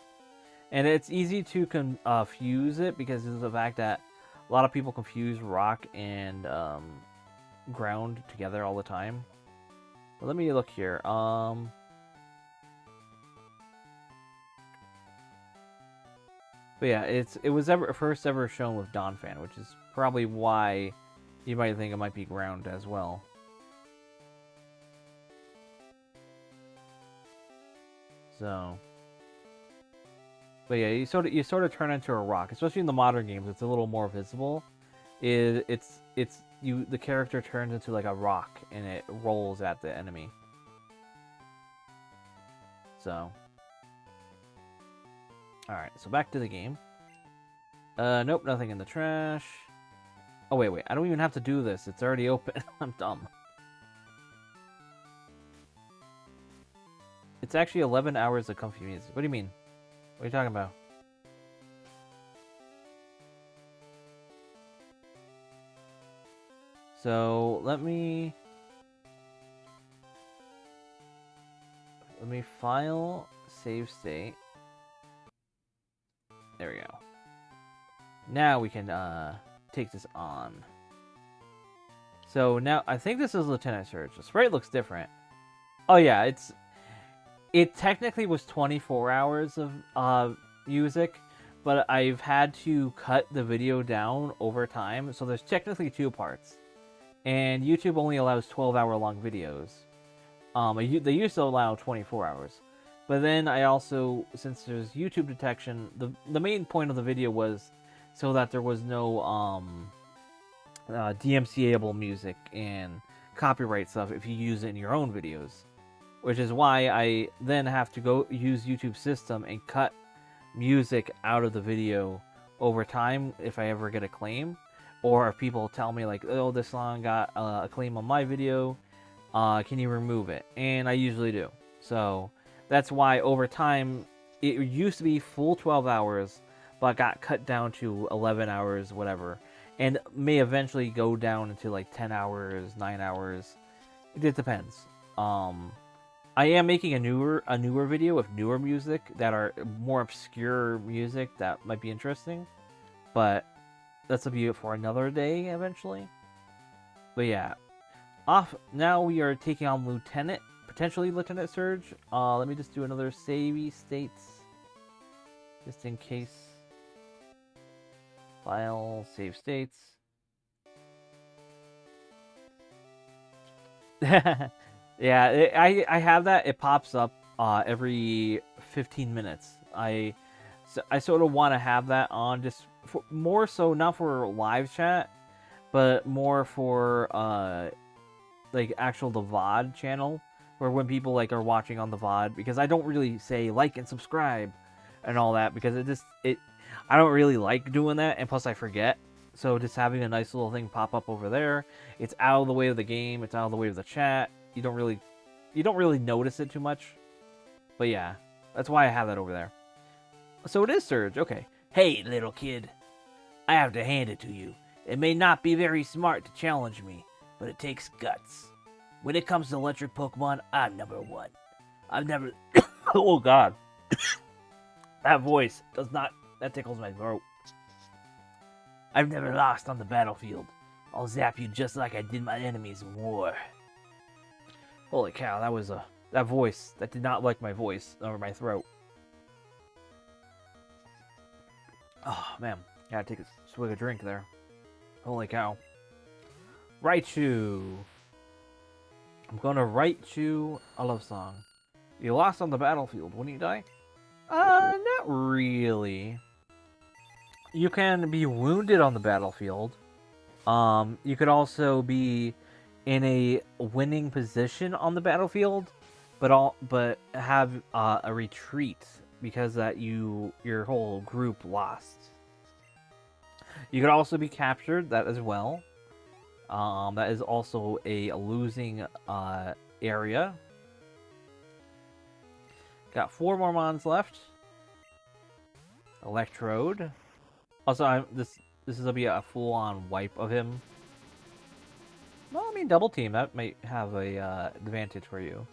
And it's easy to confuse it because of the fact that a lot of people confuse rock and ground together all the time. But let me look here. But yeah, it was first ever shown with Donphan, which is probably why you might think it might be ground as well. So, but yeah, you sort of turn into a rock, especially in the modern games. It's a little more visible. The character turns into like a rock and it rolls at the enemy. So, all right, so back to the game. Nope, nothing in the trash. Oh wait, I don't even have to do this. It's already open. I'm dumb. It's actually 11 hours of comfy music. What do you mean? What are you talking about? So, let me file, save state. There we go. Now we can take this on. So now, I think this is Lieutenant Surge. The sprite looks different. Oh yeah, it technically was 24 hours of music, but I've had to cut the video down over time, so there's technically 2 parts. And YouTube only allows 12-hour long videos. They used to allow 24 hours. But then I also, since there's YouTube detection, the main point of the video was so that there was no DMCA-able music and copyright stuff if you use it in your own videos. Which is why I then have to go use YouTube's system and cut music out of the video over time if I ever get a claim. Or if people tell me like, oh, this song got a claim on my video, can you remove it? And I usually do. So that's why over time, it used to be full 12 hours, but got cut down to 11 hours, whatever. And may eventually go down into like 10 hours, 9 hours. It depends. I am making a newer video with newer music that are more obscure music that might be interesting, but that's a be for another day eventually. But yeah, now we are taking on potentially Lieutenant Surge. Let me just do another savey states. Just in case. File, save states. Yeah, I have that. It pops up every 15 minutes. I sort of want to have that on, just for, more so not for live chat, but more for like actual the VOD channel, where when people like are watching on the VOD, because I don't really say like and subscribe and all that, because I don't really like doing that, and plus I forget. So just having a nice little thing pop up over there, it's out of the way of the game, it's out of the way of the chat. You don't really notice it too much. But yeah, that's why I have that over there. So it is Surge, okay. Hey, little kid. I have to hand it to you. It may not be very smart to challenge me, but it takes guts. When it comes to electric Pokemon, I'm number one. I've never... Oh, God. That voice does not... That tickles my throat. I've never lost on the battlefield. I'll zap you just like I did my enemies in war. Holy cow, that was a... That voice, that did not like my voice or my throat. Oh, man. Gotta take a swig of drink there. Holy cow. Raichu. I'm gonna write you a love song. You lost on the battlefield. Wouldn't you die? Not really. You can be wounded on the battlefield. You could also be in a winning position on the battlefield, but have a retreat because that your whole group lost. You could also be captured, that as well. That is also a losing area. Got 4 more mons left. Electrode. Also, this is gonna be a full-on wipe of him. Well, I mean, double team, that might have a advantage for you.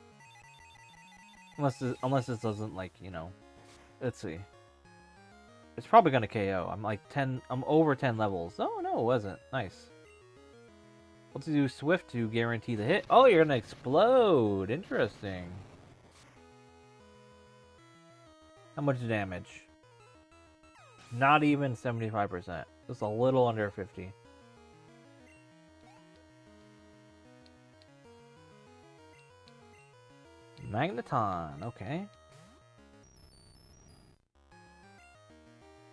Unless this doesn't, like, you know. Let's see. It's probably gonna KO. I'm over 10 levels. Oh no, it wasn't. Nice. Let's do Swift to guarantee the hit. Oh, you're gonna explode. Interesting. How much damage? Not even 75%. Just a little under 50. Magneton. Okay.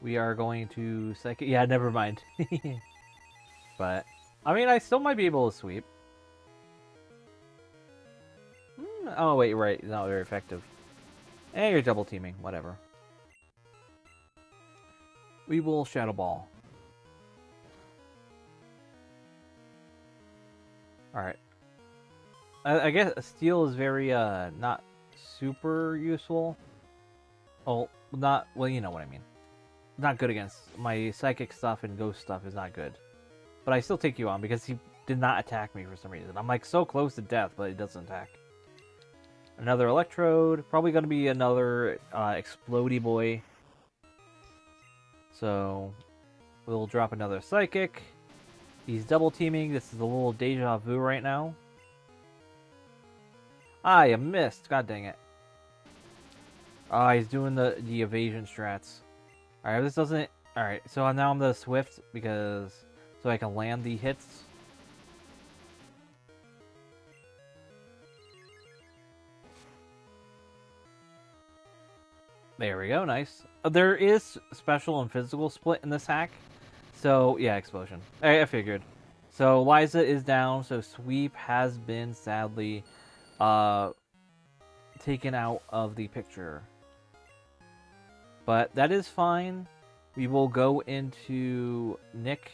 We are going to Psychic... Yeah, never mind. But, I mean, I still might be able to sweep. Oh, wait, right. Not very effective. Eh, you're double teaming. Whatever. We will Shadow Ball. Alright. I guess Steel is very, not super useful. Oh, not... Well, you know what I mean. Not good against... My Psychic stuff and Ghost stuff is not good. But I still take you on because he did not attack me for some reason. I'm, like, so close to death, but he doesn't attack. Another Electrode. Probably going to be another Explodey Boy. So, we'll drop another Psychic. He's double teaming. This is a little deja vu right now. Ah, you missed. God dang it. Ah, he's doing the evasion strats. Alright, this doesn't... Alright, so now I'm the Swift because... So I can land the hits. There we go, nice. There is special and physical split in this hack. So, yeah, explosion. I figured. So, Liza is down, so Sweep has been, sadly, taken out of the picture. But that is fine. We will go into Nick.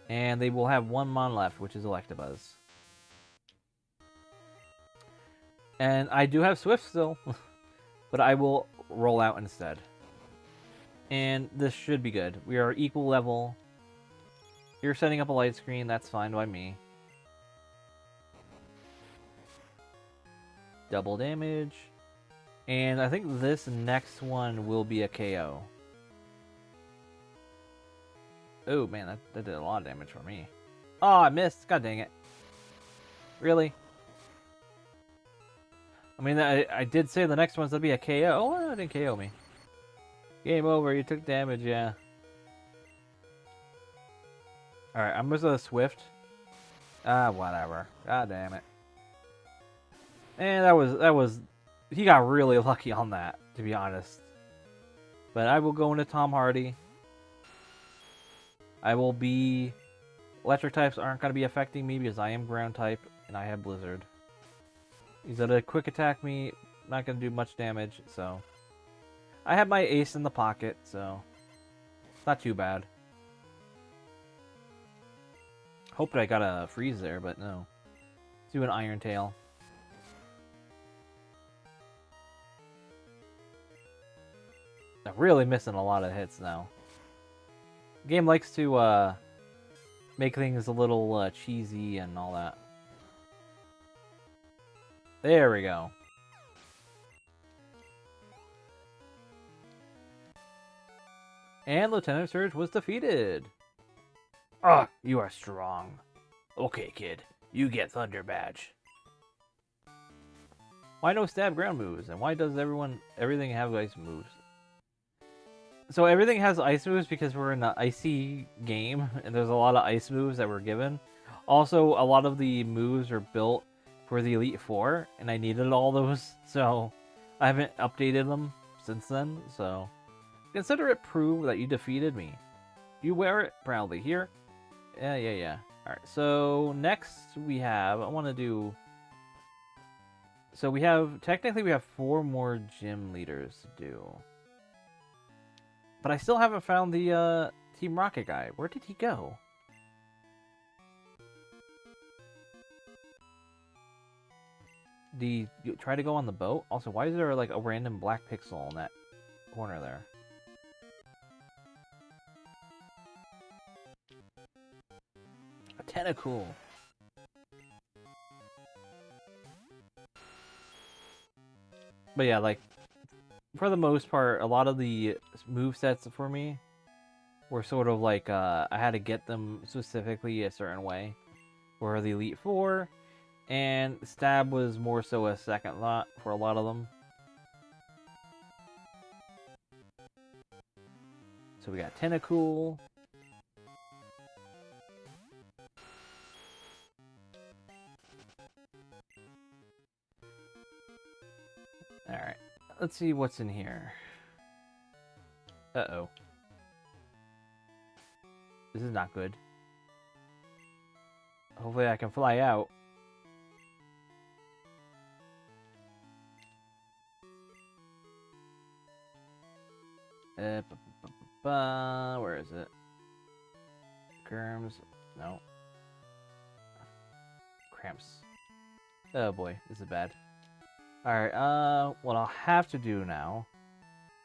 And they will have 1 mon left, which is Electabuzz. And I do have Swift still, but I will roll out instead. And this should be good. We are equal level. You're setting up a light screen, that's fine by me. Double damage. And I think this next one will be a KO. Oh man, that did a lot of damage for me. Oh, I missed. God dang it. Really? I mean, I did say the next one's gonna be a KO. Oh, it didn't KO me. Game over. You took damage. Yeah. All right. I'm just a Swift. Ah, whatever. God damn it. And that was. He got really lucky on that, to be honest. But I will go into Tom Hardy. I will be... Electric types aren't going to be affecting me because I am ground type and I have Blizzard. He's going to quick attack me. Not going to do much damage, so... I have my ace in the pocket, so... It's not too bad. Hoped I got a freeze there, but no. Let's do an Iron Tail. I'm really missing a lot of hits now. The game likes to make things a little cheesy and all that. There we go. And Lieutenant Surge was defeated. Ah, you are strong. Okay, kid. You get Thunder Badge. Why no stab ground moves? And why does everything have ice moves? So everything has ice moves because we're in an icy game, and there's a lot of ice moves that were given. Also, a lot of the moves are built for the Elite Four, and I needed all those, so I haven't updated them since then, so... Consider it proof that you defeated me. You wear it proudly. Here. Yeah. Alright, so next we have... I want to do... So we have... Technically we have 4 more gym leaders to do. But I still haven't found the Team Rocket guy. Where did he go? Did you try to go on the boat? Also, why is there like a random black pixel in that corner there? A tentacle. But yeah, like, for the most part, a lot of the movesets for me were sort of like, I had to get them specifically a certain way. For the Elite Four, and Stab was more so a second thought for a lot of them. So we got Tentacool. Alright, let's see what's in here. Uh-oh. This is not good. Hopefully I can fly out. Where is it? Germs. No. Cramps. Oh boy, this is bad. Alright, what I'll have to do now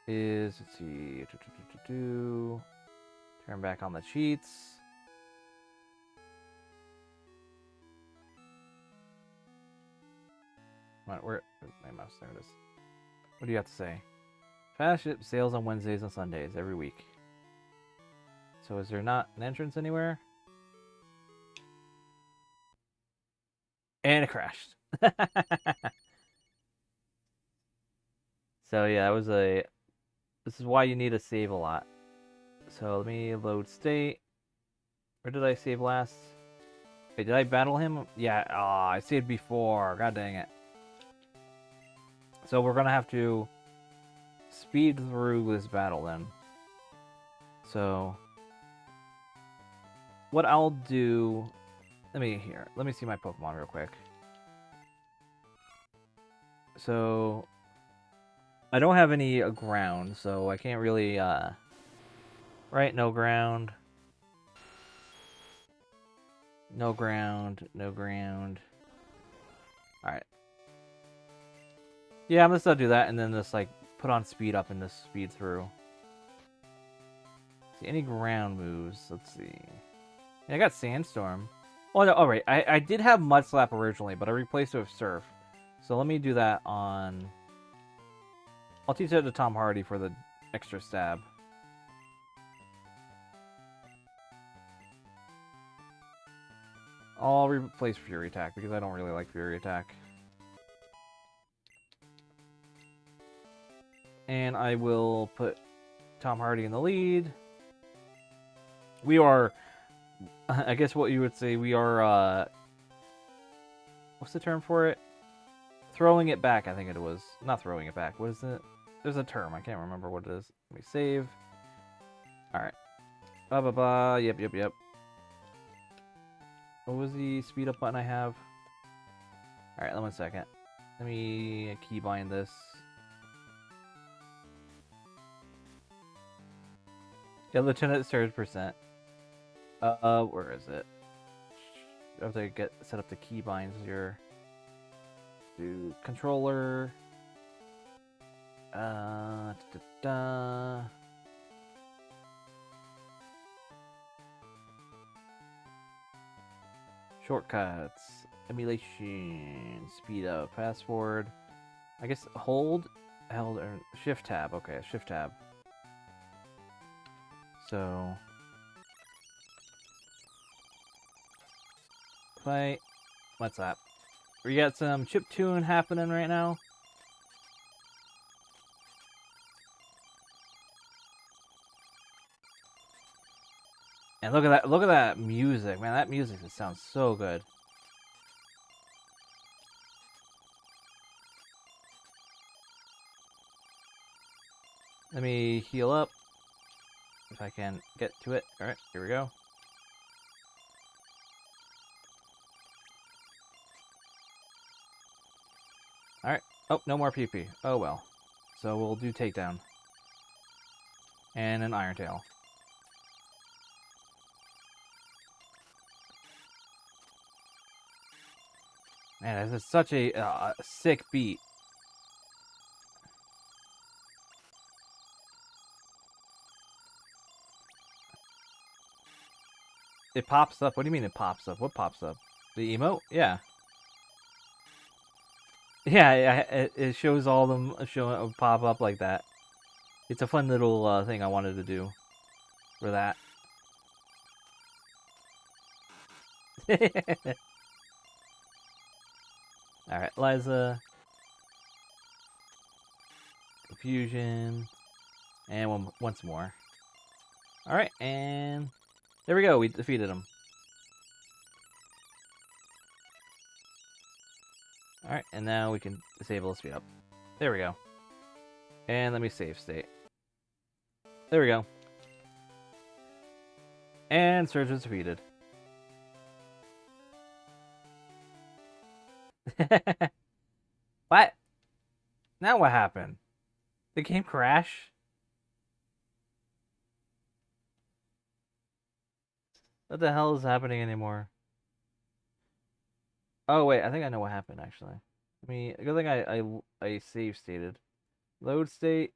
is, let's see, turn back on the cheats. Where's my mouse? There it is. What do you have to say? Fast ship sails on Wednesdays and Sundays every week. So is there not an entrance anywhere? And it crashed. So yeah, that was a... This is why you need to save a lot. So let me load state. Where did I save last? Wait, did I battle him? Yeah, I saved before. God dang it. So we're gonna have to speed through this battle then. So what I'll do... Let me see my Pokemon real quick. So I don't have any ground, so I can't really right, no ground. No ground, no ground. Alright. Yeah, I'm gonna still do that and then just like put on speed up and just speed through. See any ground moves? Let's see. Yeah, I got Sandstorm. Oh no, alright. I did have Mud Slap originally, but I replaced it with Surf. So let me do that on... I'll teach it to Tom Hardy for the extra stab. I'll replace Fury Attack because I don't really like Fury Attack. And I will put Tom Hardy in the lead. We are, I guess what you would say, we are, what's the term for it? Throwing it back, I think it was. Not throwing it back. What is it? There's a term. I can't remember what it is. Let me save. Alright. Blah, blah, blah. Yep. What was the speed up button I have? Alright, 1 second. Let me keybind this. Yeah, Lieutenant 30%. Where is it? I have to get set up the keybinds here. Do controller. Shortcuts. Emulation. Speed up. Fast forward. I guess hold. Held or shift tab. Okay, shift tab. So. Fight. What's that? We got some chiptune happening right now. And look at that music, man. That music just sounds so good. Let me heal up. If I can get to it. Alright, here we go. Alright. Oh, no more PP. Oh well. So we'll do takedown. And an Iron Tail. Man, this is such a sick beat. It pops up. What do you mean it pops up? What pops up? The emote? Yeah. Yeah, it shows all them pop up like that. It's a fun little thing I wanted to do for that. Alright, Liza. Confusion. And once more. Alright, and there we go. We defeated him. Alright, and now we can disable the speed up. There we go. And let me save state. There we go. And Surge was defeated. What? Now what happened? The game crash? What the hell is happening anymore? Oh wait, I think I know what happened actually. I mean, good thing I save stated. Load state.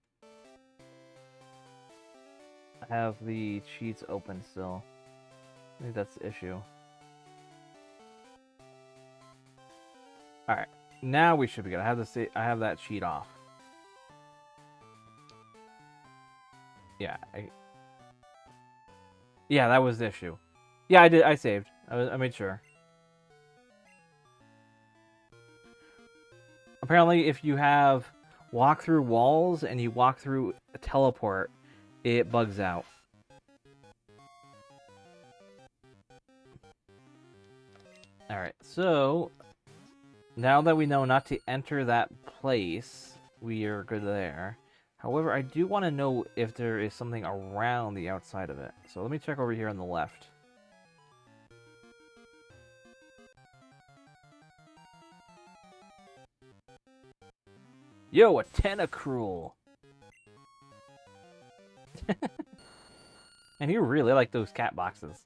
I have the cheats open still. I think that's the issue. Alright. Now we should be good. I have that cheat off. Yeah, yeah, that was the issue. Yeah, I did. I saved. I made sure. Apparently, if you have walk through walls and you walk through a teleport, it bugs out. Alright, so now that we know not to enter that place, we are good there. However, I do want to know if there is something around the outside of it. So let me check over here on the left. Yo, a Tentacruel! And you really like those cat boxes.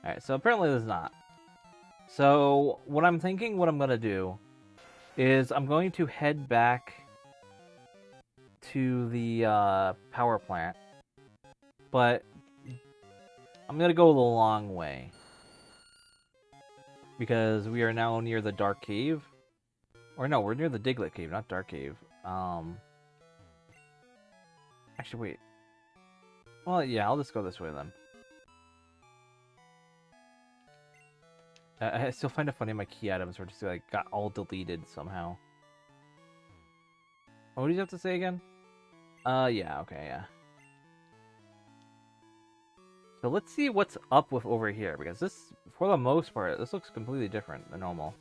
Alright, so apparently there's not. So, what I'm gonna do is I'm going to head back to the power plant. But I'm gonna go the long way. Because we are now near the Dark Cave. Or no, we're near the Diglett Cave, not Dark Cave. Actually, wait. Well, yeah, I'll just go this way then. I still find it funny my key items were just like got all deleted somehow. What did you have to say again? Yeah, okay, yeah. So let's see what's up with over here, because this, for the most part, this looks completely different than normal.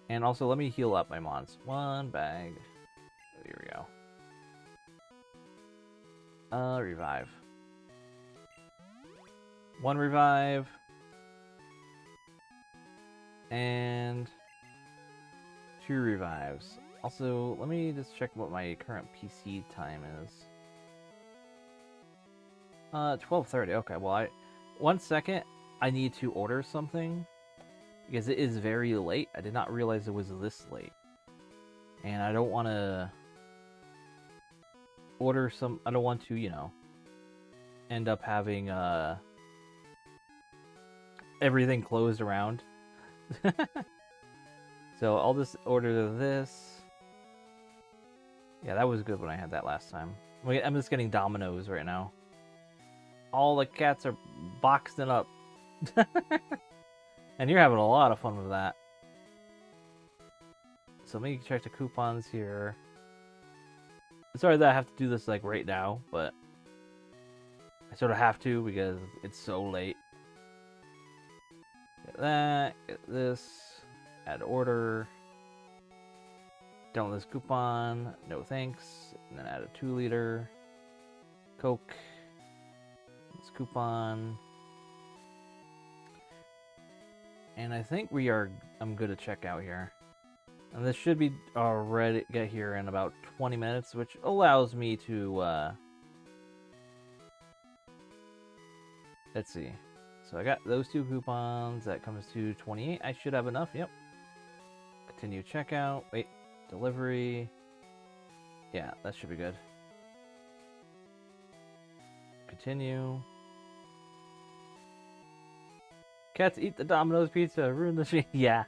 And also, let me heal up my mons. One bag. Here we go. Revive. One revive. And 2 revives. Also, let me just check what my current PC time is. 12:30. Okay, well, 1 second. I need to order something because it is very late. I did not realize it was this late, and I don't want to order some. I don't want to, you know, end up having everything closed around. So I'll just order this. Yeah, that was good when I had that last time. I'm just getting Dominoes right now. All the cats are boxing up. And you're having a lot of fun with that. So let me check the coupons here. Sorry that I have to do this like right now, but I sort of have to because it's so late. Get that, get this, add order. Done with this coupon, no thanks. And then add a 2-liter Coke. This coupon. And I think I'm good to check out here. And this should be already get here in about 20 minutes, which allows me to, let's see. So I got those 2 coupons, that comes to 28. I should have enough, yep. Continue checkout, wait, delivery. Yeah, that should be good. Continue. Cats eat the Domino's pizza, ruin the machine. Yeah.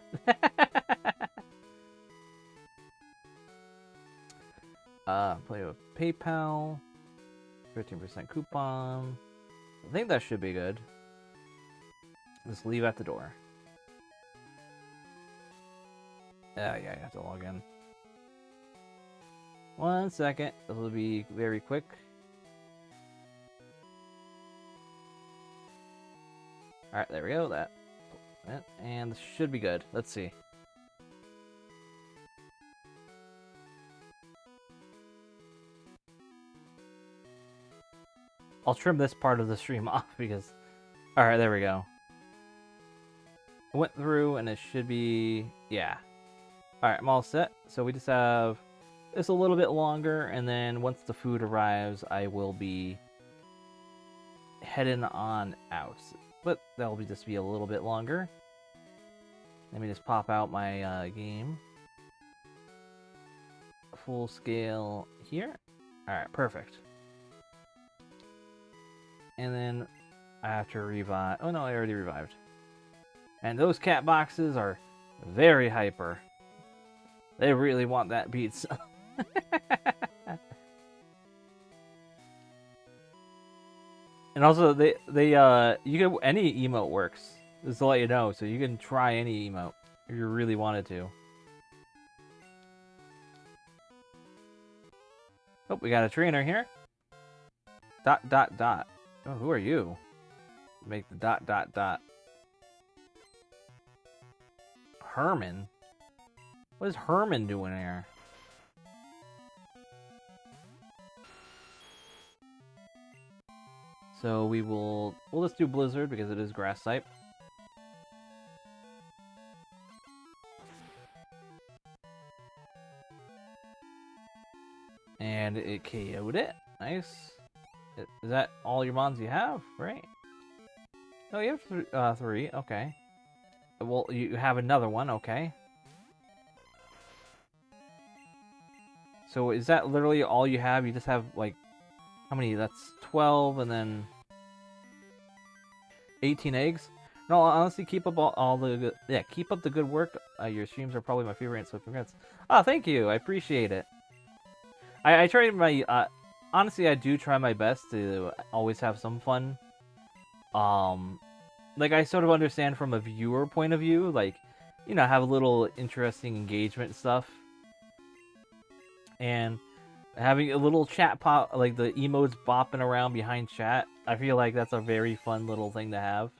Play with PayPal. 13% coupon. I think that should be good. Just leave at the door. Yeah, you have to log in. 1 second. This will be very quick. Alright, there we go. That. And this should be good. Let's see. I'll trim this part of the stream off because... Alright, there we go. I went through and it should be... Yeah. Alright, I'm all set. So we just have this a little bit longer, and then once the food arrives, I will be heading on out. But that'll just be a little bit longer. Let me just pop out my game. Full scale here. Alright, perfect. And then I have to revive. Oh no, I already revived. And those cat boxes are very hyper. They really want that pizza. And also, you can, any emote works. Just to let you know, so you can try any emote if you really wanted to. Oh, we got a trainer here. ... Oh, who are you? Make the ... Herman? What is Herman doing here? So we'll just do Blizzard because it is grass type. And it KO'd it. Nice. Is that all your mons you have? Right. Oh, you have 3. Okay. Well, you have another one. Okay. So is that literally all you have? You just have, like, how many? That's 12 and then 18 eggs? No, honestly, keep up all the good... Yeah, keep up the good work. Your streams are probably my favorite, so congrats. Oh, thank you. I appreciate it. I try my... honestly, I do try my best to always have some fun. like, I sort of understand from a viewer point of view, like, you know, have a little interesting engagement stuff. And having a little chat pop, like the emotes bopping around behind chat, I feel like that's a very fun little thing to have.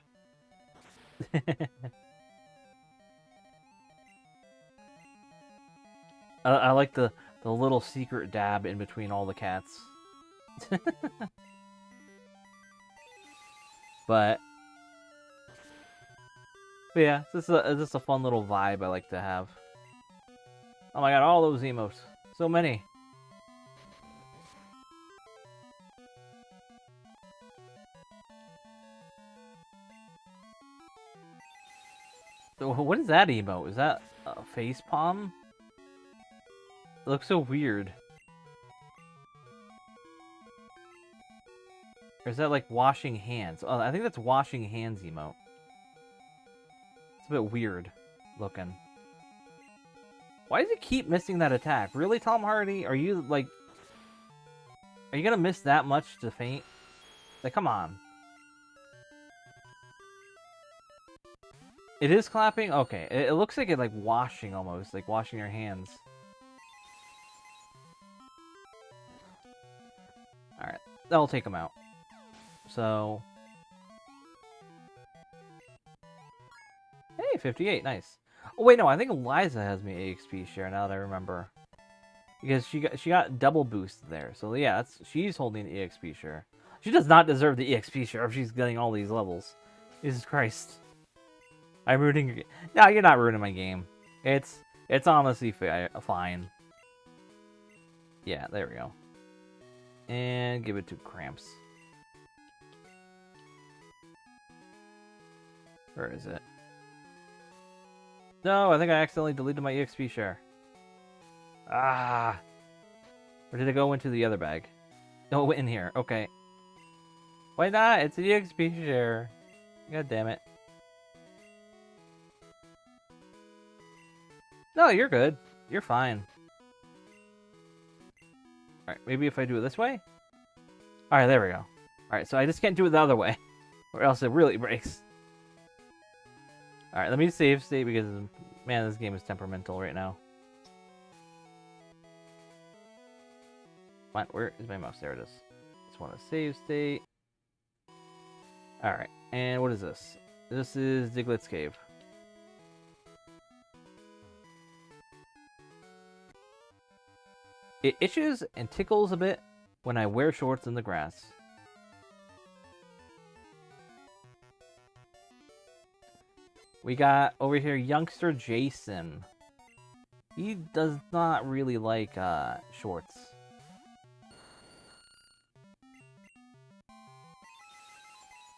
I like the little secret dab in between all the cats. But yeah, it's just a fun little vibe I like to have. Oh my god, all those emotes. So many. What is that emote? Is that a face palm? It looks so weird. Or is that like washing hands? Oh, I think that's washing hands emote. It's a bit weird looking. Why does it keep missing that attack? Really, Tom Hardy? Are you like... Are you gonna miss that much to faint? Like, come on. It is clapping? Okay. It looks like it like washing almost. Like washing your hands. Alright. That'll take him out. So... Hey, 58. Nice. Oh, wait, no. I think Eliza has me EXP share now that I remember. Because she got double boost there. So, yeah, she's holding the EXP share. She does not deserve the EXP share if she's getting all these levels. Jesus Christ. I'm rooting your game. No, you're not ruining my game. It's honestly fine. Yeah, there we go. And give it to Cramps. Where is it? No, I think I accidentally deleted my EXP share. Ah! Or did it go into the other bag? No, it went in here. Okay. Why not? It's an EXP share. God damn it. No, you're good. You're fine. Alright, maybe if I do it this way? Alright, there we go. Alright, so I just can't do it the other way. Or else it really breaks. Alright, let me save state because, man, this game is temperamental right now. What? Where is my mouse? There it is. Just want to save state. Alright, and what is this? This is Diglett's Cave. It itches and tickles a bit when I wear shorts in the grass. We got over here youngster Jason. He does not really like shorts.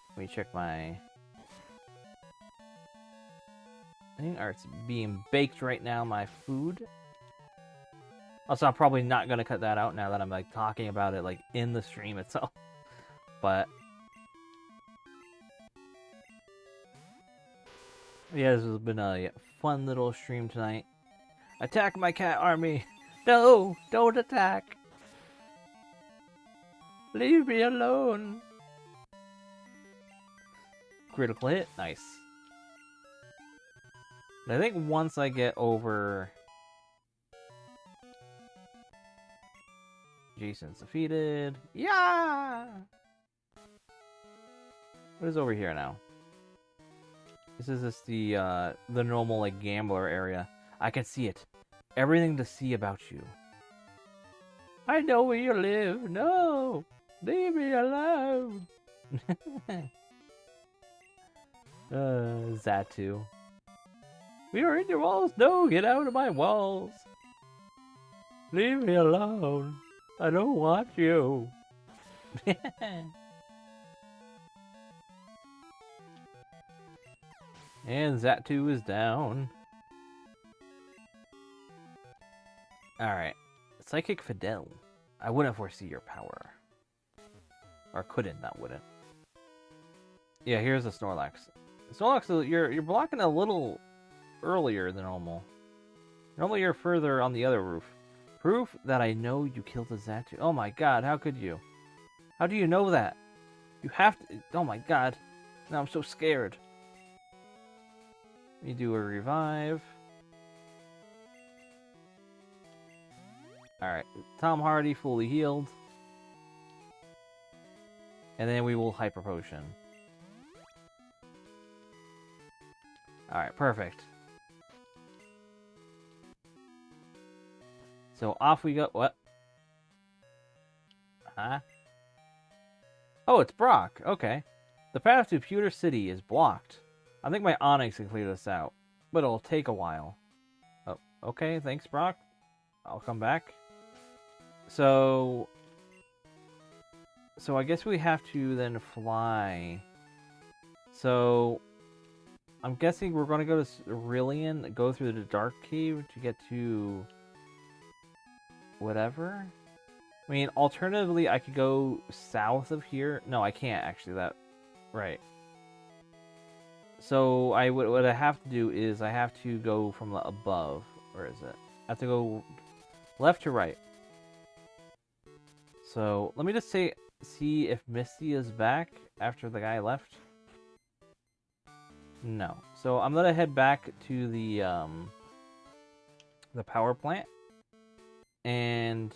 Let me check my... I think it's being baked right now, my food. Also, I'm probably not going to cut that out now that I'm like talking about it like in the stream itself. But yeah, this has been a fun little stream tonight. Attack my cat army! No! Don't attack! Leave me alone! Critical hit. Nice. But I think once I get over... Jason's defeated. Yeah! What is over here now? This is just the normal like gambler area. I can see it. Everything to see about you. I know where you live. No! Leave me alone! Zatu. We are in your walls. No, get out of my walls. Leave me alone. I don't want you. And Zatu is down. Alright. Psychic Fidel. I wouldn't foresee your power. Or couldn't, not wouldn't. Yeah, here's the Snorlax. Snorlax, you're blocking a little earlier than normal. Normally you're further on the other roof. Proof that I know you killed a Zatu. Oh my god, how could you? How do you know that? You have to... Oh my god. Now I'm so scared. Let me do a revive. Alright, Tom Hardy fully healed. And then we will Hyper Potion. Alright, perfect. So off we go. What? Huh? Oh, it's Brock. Okay. The path to Pewter City is blocked. I think my Onyx can clear this out, but it'll take a while. Oh, okay. Thanks, Brock. I'll come back. So I guess we have to then fly. So I'm guessing we're going to go to Cerulean, go through the Dark Cave to get to whatever. I mean, alternatively, I could go south of here. No, I can't actually. That right. So what I have to do is I have to go from above. Where is it? I have to go left to right. So let me just see if Misty is back after the guy left. No. So I'm gonna head back to the power plant. And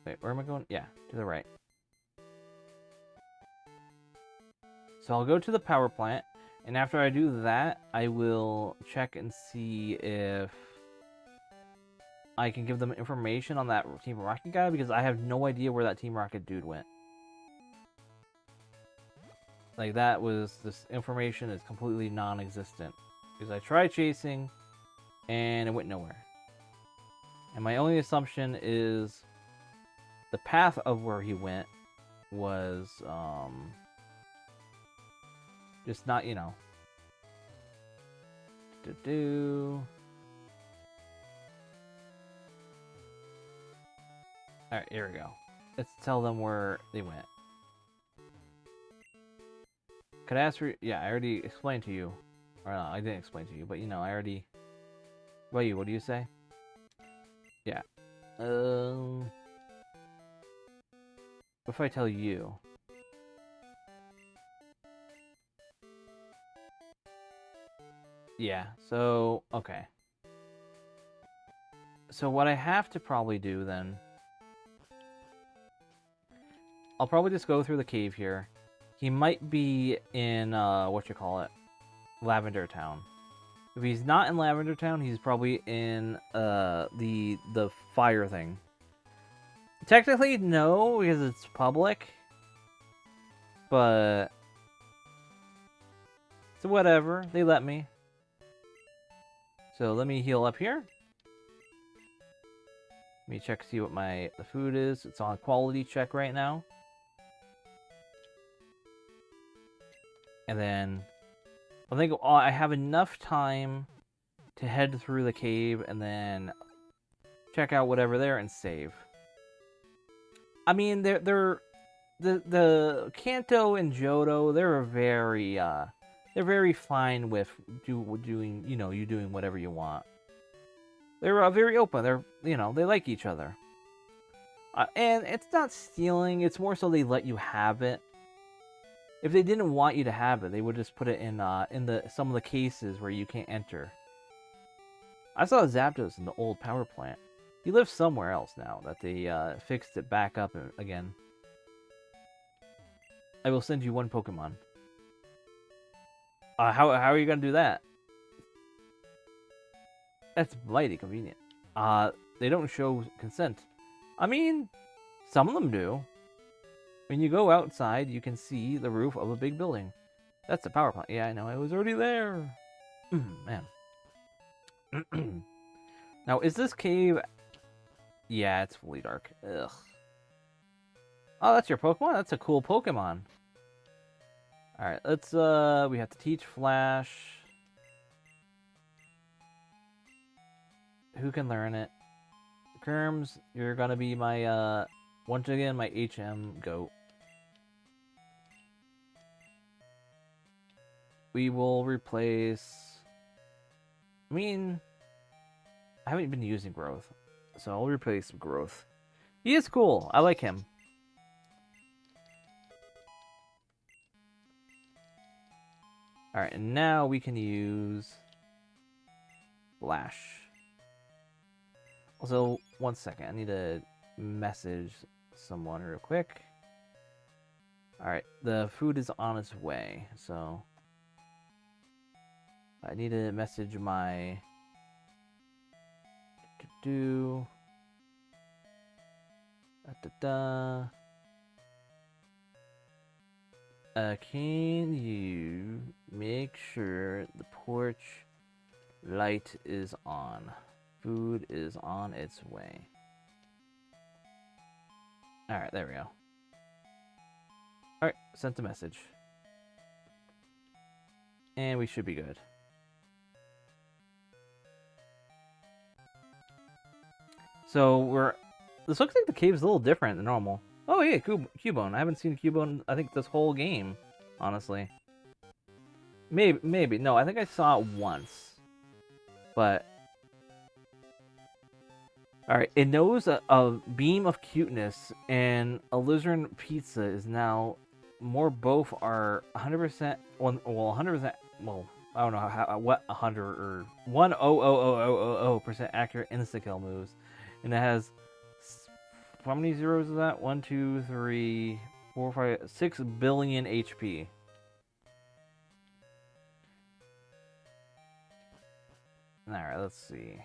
wait, where am I going? Yeah, to the right. So I'll go to the power plant, and after I do that, I will check and see if I can give them information on that Team Rocket guy, because I have no idea where that Team Rocket dude went. Like, this information is completely non-existent. Because I tried chasing, and it went nowhere. And my only assumption is the path of where he went was, just not, you know. Alright, here we go. Let's tell them where they went. Could I ask for... Yeah, I already explained to you. Or no, I didn't explain to you, but you know, I already... What about you? What do you say? Yeah. What if I tell you? Yeah, so... Okay. So what I have to probably do then... I'll probably just go through the cave here. He might be in, Lavender Town. If he's not in Lavender Town, he's probably in, the fire thing. Technically, no, because it's public. But... So whatever, they let me. So let me heal up here. Let me check, see what the food is. It's on quality check right now. And then I think I have enough time to head through the cave and then check out whatever there and save. I mean, the Kanto and Johto, they're very fine with doing, you know, you doing whatever you want. They're very open. They like each other. And it's not stealing. It's more so they let you have it. If they didn't want you to have it, they would just put it in some of the cases where you can't enter. I saw Zapdos in the old power plant. He lives somewhere else now that they fixed it back up again. I will send you one Pokemon. How are you gonna do that? That's mighty convenient. They don't show consent. I mean, some of them do. When you go outside, you can see the roof of a big building. That's the power plant. Yeah, I know. I was already there. Man. Now, is this cave... Yeah, it's fully dark. Ugh. Oh, that's your Pokemon? That's a cool Pokemon. Alright, let's, we have to teach Flash. Who can learn it? Kerms, you're gonna be my, once again, my HM goat. We will replace... I mean... I haven't been using Growth, so I'll replace Growth. He is cool. I like him. Alright, and now we can use Flash. Also, one second. I need to message someone real quick. Alright, the food is on its way, so I need to message my can you make sure the porch light is on? Food is on its way. Alright, there we go. Alright, sent the message. And we should be good. So this looks like the cave's a little different than normal. Oh yeah, Cubone. I haven't seen Cubone, I think, this whole game, honestly. Maybe. No, I think I saw it once. But alright, it knows a beam of cuteness and alizarin pizza is now both are 100%, well 100%, well, I don't know what 100 or 10000% accurate insta-kill moves. And it has, how many zeros is that? 1, 2, 3, 4, 5, 6 billion HP. Alright, let's see.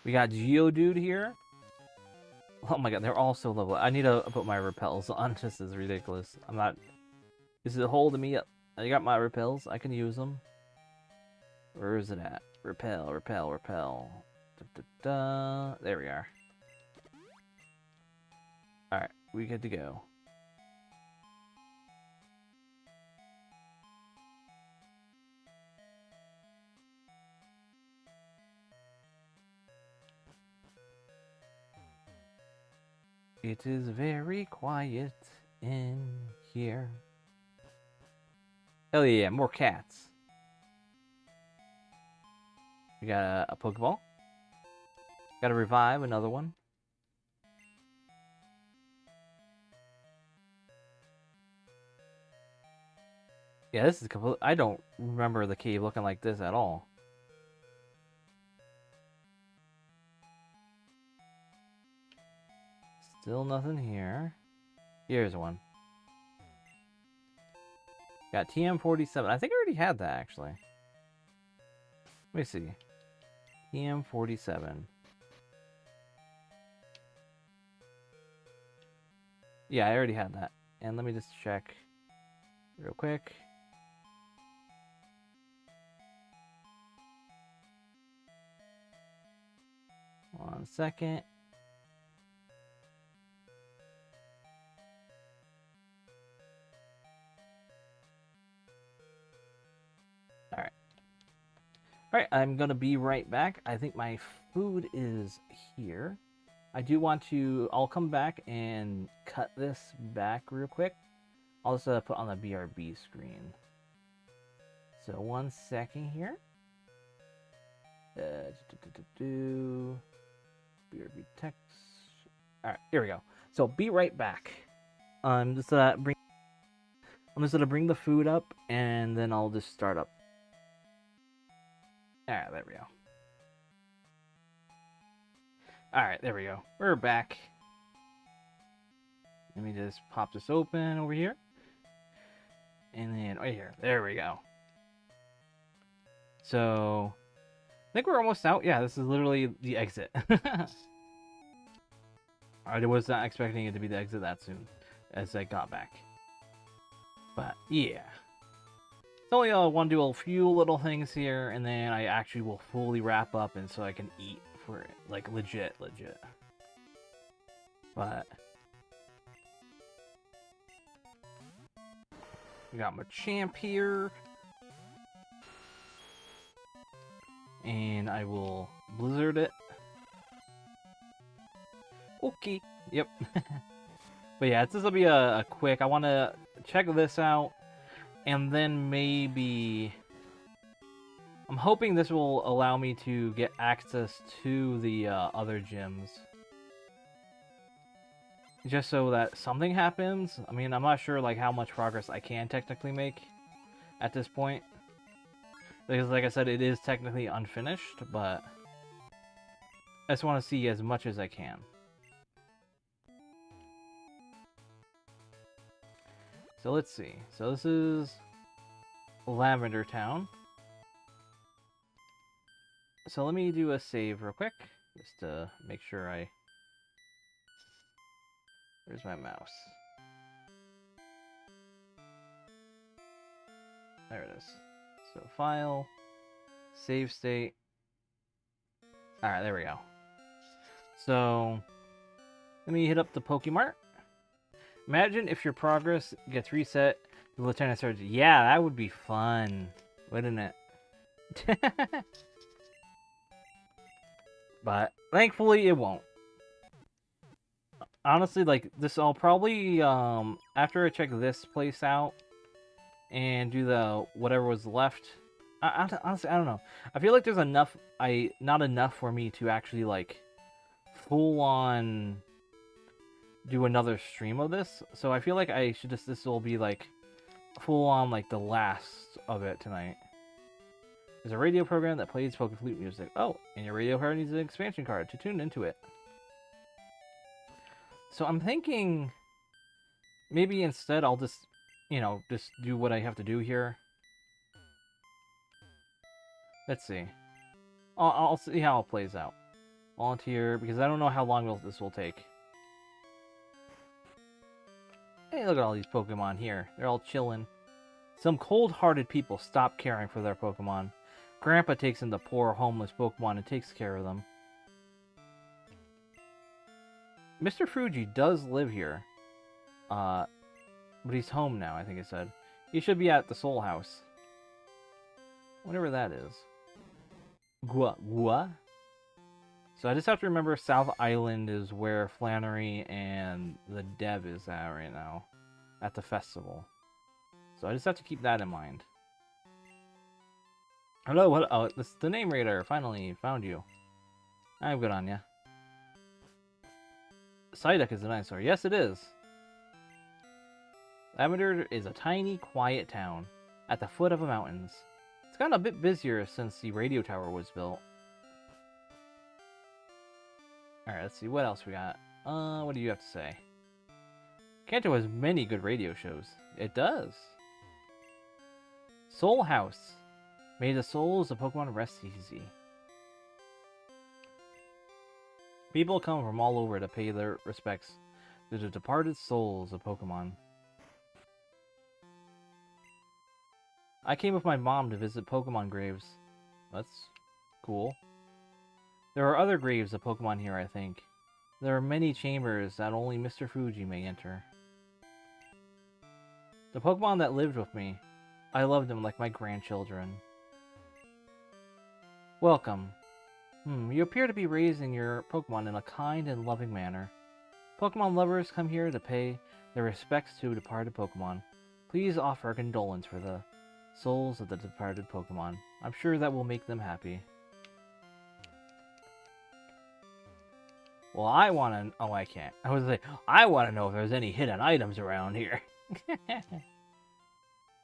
We got Geodude here. Oh my god, they're all so level. I need to put my repels on. This is ridiculous. I'm not... Is it holding me up? I got my repels. I can use them. Where is it at? Repel. There we are. Alright, we good to go. It is very quiet in here. Hell yeah, more cats. We got a Pokeball. Got to revive another one. Yeah, this is complete. I don't remember the cave looking like this at all. Still nothing here. Here's one. Got TM47. I think I already had that, actually. Let me see. TM47. Yeah, I already had that. And let me just check real quick. One second. Alright, I'm gonna be right back. I think my food is here. I do want to... I'll come back and cut this back real quick. I'll just put on the BRB screen. So, one second here. BRB text. Alright, here we go. So, be right back. I'm just gonna bring the food up, and then I'll just start up. Alright, there we go. Alright, there we go. We're back. Let me just pop this open over here. And then right here. There we go. So, I think we're almost out. Yeah, this is literally the exit. I was not expecting it to be the exit that soon as I got back. But, yeah. It's only want to do a few little things here, and then I actually will fully wrap up, and so I can eat for it. Like, legit. But we got my champ here. And I will blizzard it. Okay. Yep. But yeah, this will be a quick... I want to check this out. And then maybe... I'm hoping this will allow me to get access to the other gyms. just so that something happens. I mean, I'm not sure like how much progress I can technically make at this point. Because like I said, it is technically unfinished, but I just want to see as much as I can. So let's see. So this is Lavender Town. So let me do a save real quick, just to make sure I... Where's my mouse? There it is. So file, save state. Alright, there we go. So, let me hit up the Pokemart. Imagine if your progress gets reset, the Lieutenant Sergeant. Yeah, that would be fun, wouldn't it? But, thankfully, it won't. Honestly, like, this, I'll probably, after I check this place out, and do the, whatever was left, honestly, I don't know. I feel like there's enough, not enough for me to actually, like, full-on do another stream of this. So I feel like I should just, this will be, like, full-on, like, the last of it tonight. There's a radio program that plays Poke Flute music. Oh, and your radio card needs an expansion card to tune into it. So I'm thinking maybe instead I'll just, you know, just do what I have to do here. Let's see. I'll see how it plays out. Volunteer, because I don't know how long this will take. Hey, look at all these Pokemon here. They're all chilling. Some cold-hearted people stop caring for their Pokemon. Grandpa takes in the poor, homeless Pokemon and takes care of them. Mr. Fuji does live here. But he's home now, I think it said. He should be at the Soul House. Whatever that is. Gua? So I just have to remember South Island is where Flannery and the Dev is at right now. At the festival. So I just have to keep that in mind. Hello, what? Oh, this is the name radar. Finally found you. I'm good on ya. Psyduck is a dinosaur. Yes, it is. Lavender is a tiny, quiet town at the foot of the mountains. It's gotten a bit busier since the radio tower was built. Alright, let's see what else we got. What do you have to say? Kanto has many good radio shows. It does. Soul House. May the souls of Pokemon rest easy. People come from all over to pay their respects to the departed souls of Pokemon. I came with my mom to visit Pokemon graves. That's cool. There are other graves of Pokemon here, I think. There are many chambers that only Mr. Fuji may enter. The Pokemon that lived with me, I loved them like my grandchildren. Welcome. You appear to be raising your Pokemon in a kind and loving manner. Pokemon lovers come here to pay their respects to departed Pokemon. Please offer condolence for the souls of the departed Pokemon. I'm sure that will make them happy. Well, I want to... Oh, I can't. I was like, I want to know if there's any hidden items around here.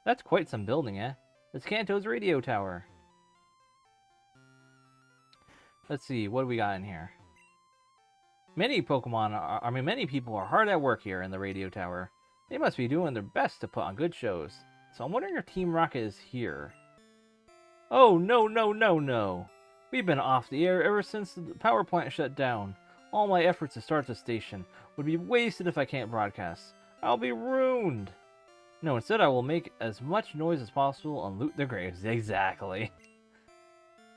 That's quite some building, eh? It's Kanto's radio tower. Let's see, what do we got in here? Many Pokemon are... many people are hard at work here in the radio tower. They must be doing their best to put on good shows. So I'm wondering if Team Rocket is here. Oh, no. We've been off the air ever since the power plant shut down. All my efforts to start the station would be wasted if I can't broadcast. I'll be ruined. No, instead I will make as much noise as possible and loot their graves. Exactly.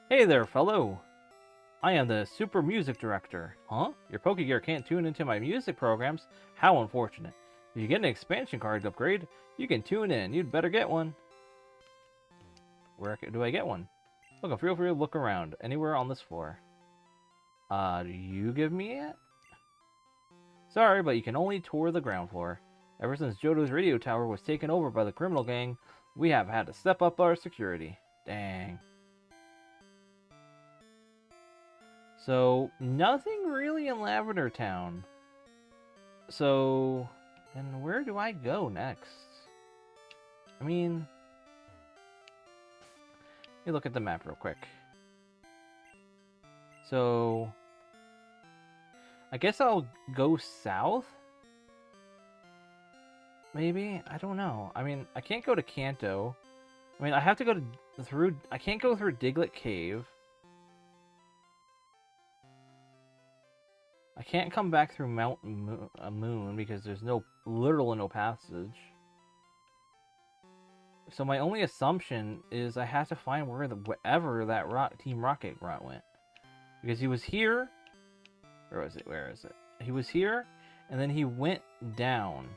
Hey there, fellow. I am the Super Music Director. Huh? Your Pokegear can't tune into my music programs? How unfortunate. If you get an expansion card upgrade, you can tune in. You'd better get one. Where do I get one? Look, feel free to look around. Anywhere on this floor. Do you give me it? Sorry, but you can only tour the ground floor. Ever since Johto's radio tower was taken over by the criminal gang, we have had to step up our security. Dang. So, nothing really in Lavender Town. So, then where do I go next? I mean, let me look at the map real quick. So, I guess I'll go south? Maybe? I don't know. I mean, I can't go to Kanto. I mean, I have to go through... I can't go through Diglett Cave. I can't come back through Mount Moon because there's literally no passage. So my only assumption is I have to find wherever that Team Rocket Grunt went. Because he was here. Where was it? Where is it? He was here, and then he went down.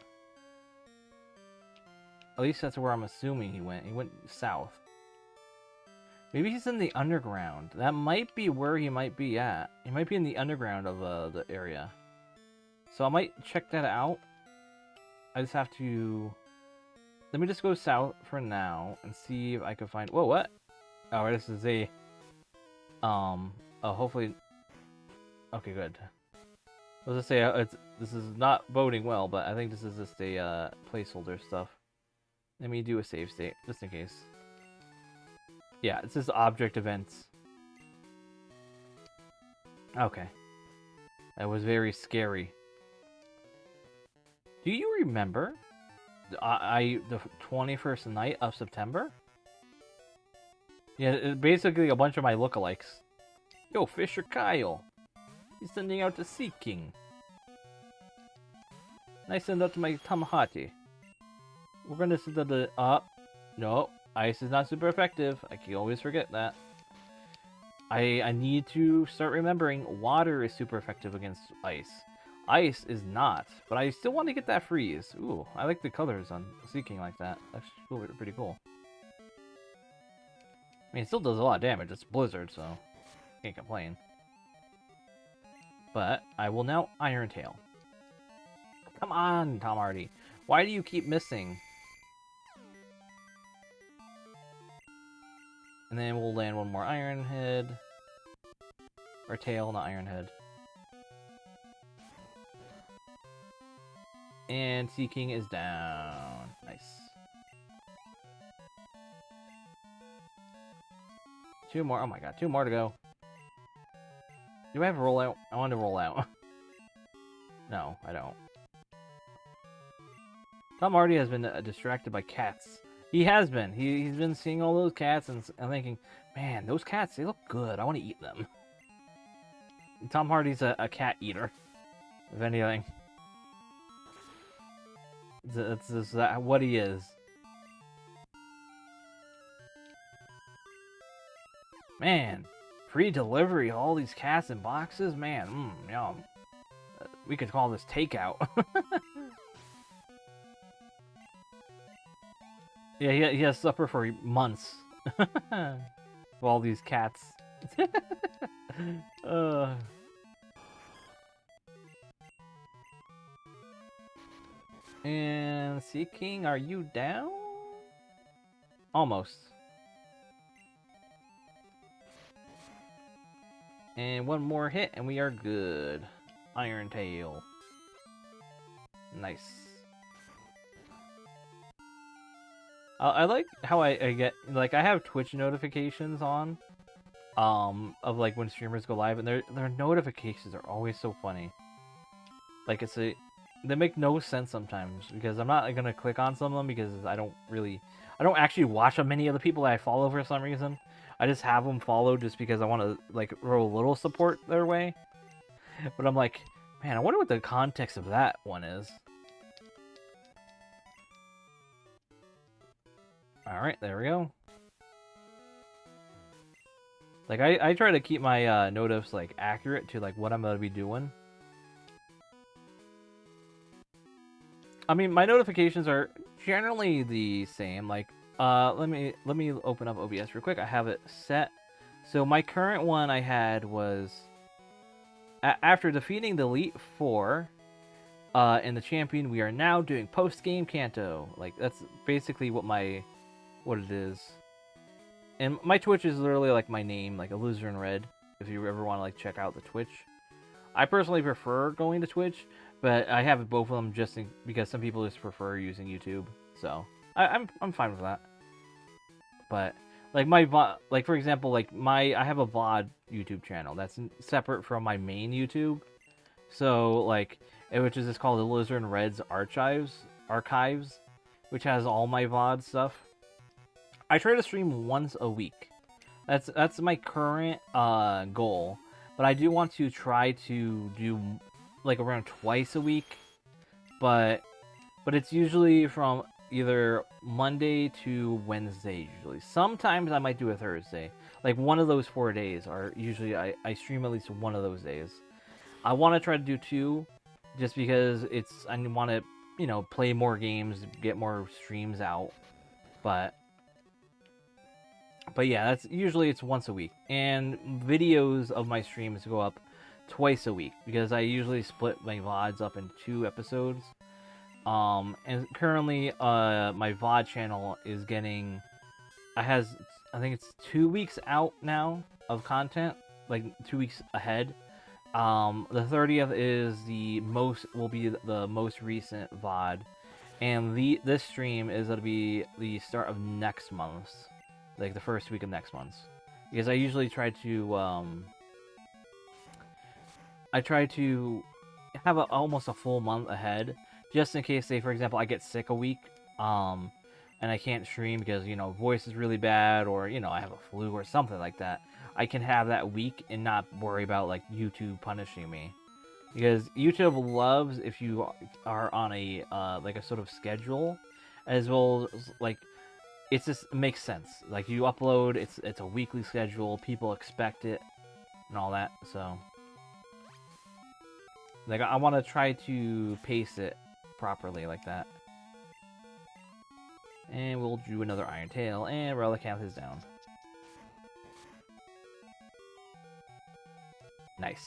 At least that's where I'm assuming he went. He went south. Maybe he's in the underground. That might be where he might be at. He might be in the underground of the area. So I might check that out. I just have to... Let me just go south for now and see if I can find... Whoa, what? Oh, this is a... Oh, hopefully... Okay, good. I was gonna say, this is not boding well, but I think this is just a placeholder stuff. Let me do a save state, just in case. Yeah, it's just object events. Okay. That was very scary. Do you remember the 21st night of September? Yeah, basically a bunch of my lookalikes. Yo, Fisher Kyle. He's sending out to Sea King. And I send out to my Tamahati. We're gonna send out the... No. Ice is not super effective. I can always forget that. I need to start remembering water is super effective against ice. Ice is not, but I still want to get that freeze. Ooh, I like the colors on Seeking like that. That's pretty cool. I mean, it still does a lot of damage. It's Blizzard, so can't complain. But I will now Iron Tail. Come on, Tom Hardy. Why do you keep missing? And then we'll land one more Iron Head. Or Tail, not Iron Head. And Sea King is down. Nice. 2 more. Oh my god, 2 more to go. Do I have a rollout? I want to roll out. No, I don't. Tom Hardy has been distracted by cats. He has been. He's been seeing all those cats and thinking, man, those cats, they look good. I want to eat them. Tom Hardy's a cat eater, if anything. That's what he is. Man, free delivery, all these cats in boxes? Man, yum. We could call this takeout. Yeah, he has supper for months. Of all these cats. And Sea King, are you down? Almost. And one more hit and we are good. Iron Tail. Nice. I like how I get, like, I have Twitch notifications on, of, like, when streamers go live, and their notifications are always so funny. Like, they make no sense sometimes, because I'm not gonna click on some of them, because I don't actually watch many of the people that I follow for some reason. I just have them followed just because I want to, like, throw a little support their way. But I'm like, man, I wonder what the context of that one is. Alright, there we go. Like, I try to keep my notifs, like, accurate to, like, what I'm going to be doing. I mean, my notifications are generally the same. Like, let me open up OBS real quick. I have it set. So my current one I had was after defeating the Elite Four in the champion, we are now doing post-game Kanto. Like, that's basically what it is. And my Twitch is literally like my name, like AlizarinRed, if you ever want to like check out the Twitch. I personally prefer going to Twitch, but I have both of them because some people just prefer using YouTube. So I'm fine with that. But like like for example, like I have a VOD YouTube channel that's separate from my main YouTube. So like which is just called AlizarinRed's Archives, which has all my VOD stuff. I try to stream once a week. That's my current goal. But I do want to try to do like around twice a week. But it's usually from either Monday to Wednesday usually. Sometimes I might do a Thursday. Like one of those 4 days are usually I stream at least one of those days. I want to try to do 2 just because I want to, you know, play more games, get more streams out. But yeah, that's usually it's once a week. And videos of my streams go up twice a week because I usually split my VODs up in 2 episodes. And currently my VOD channel is getting I think it's 2 weeks out now of content, like 2 weeks ahead. The 30th will be the most recent VOD, and this stream is gonna be the start of next month, like the first week of next month, because I usually try to have almost a full month ahead, just in case, say for example, I get sick a week, and I can't stream because, you know, voice is really bad, or, you know, I have a flu or something like that. I can have that week and not worry about like YouTube punishing me, because YouTube loves if you are on a like a sort of schedule, as well as like it makes sense. Like you upload, it's a weekly schedule, people expect it and all that. So like I want to try to pace it properly like that. And we'll do another Iron Tail, and Relic Camp is down. Nice.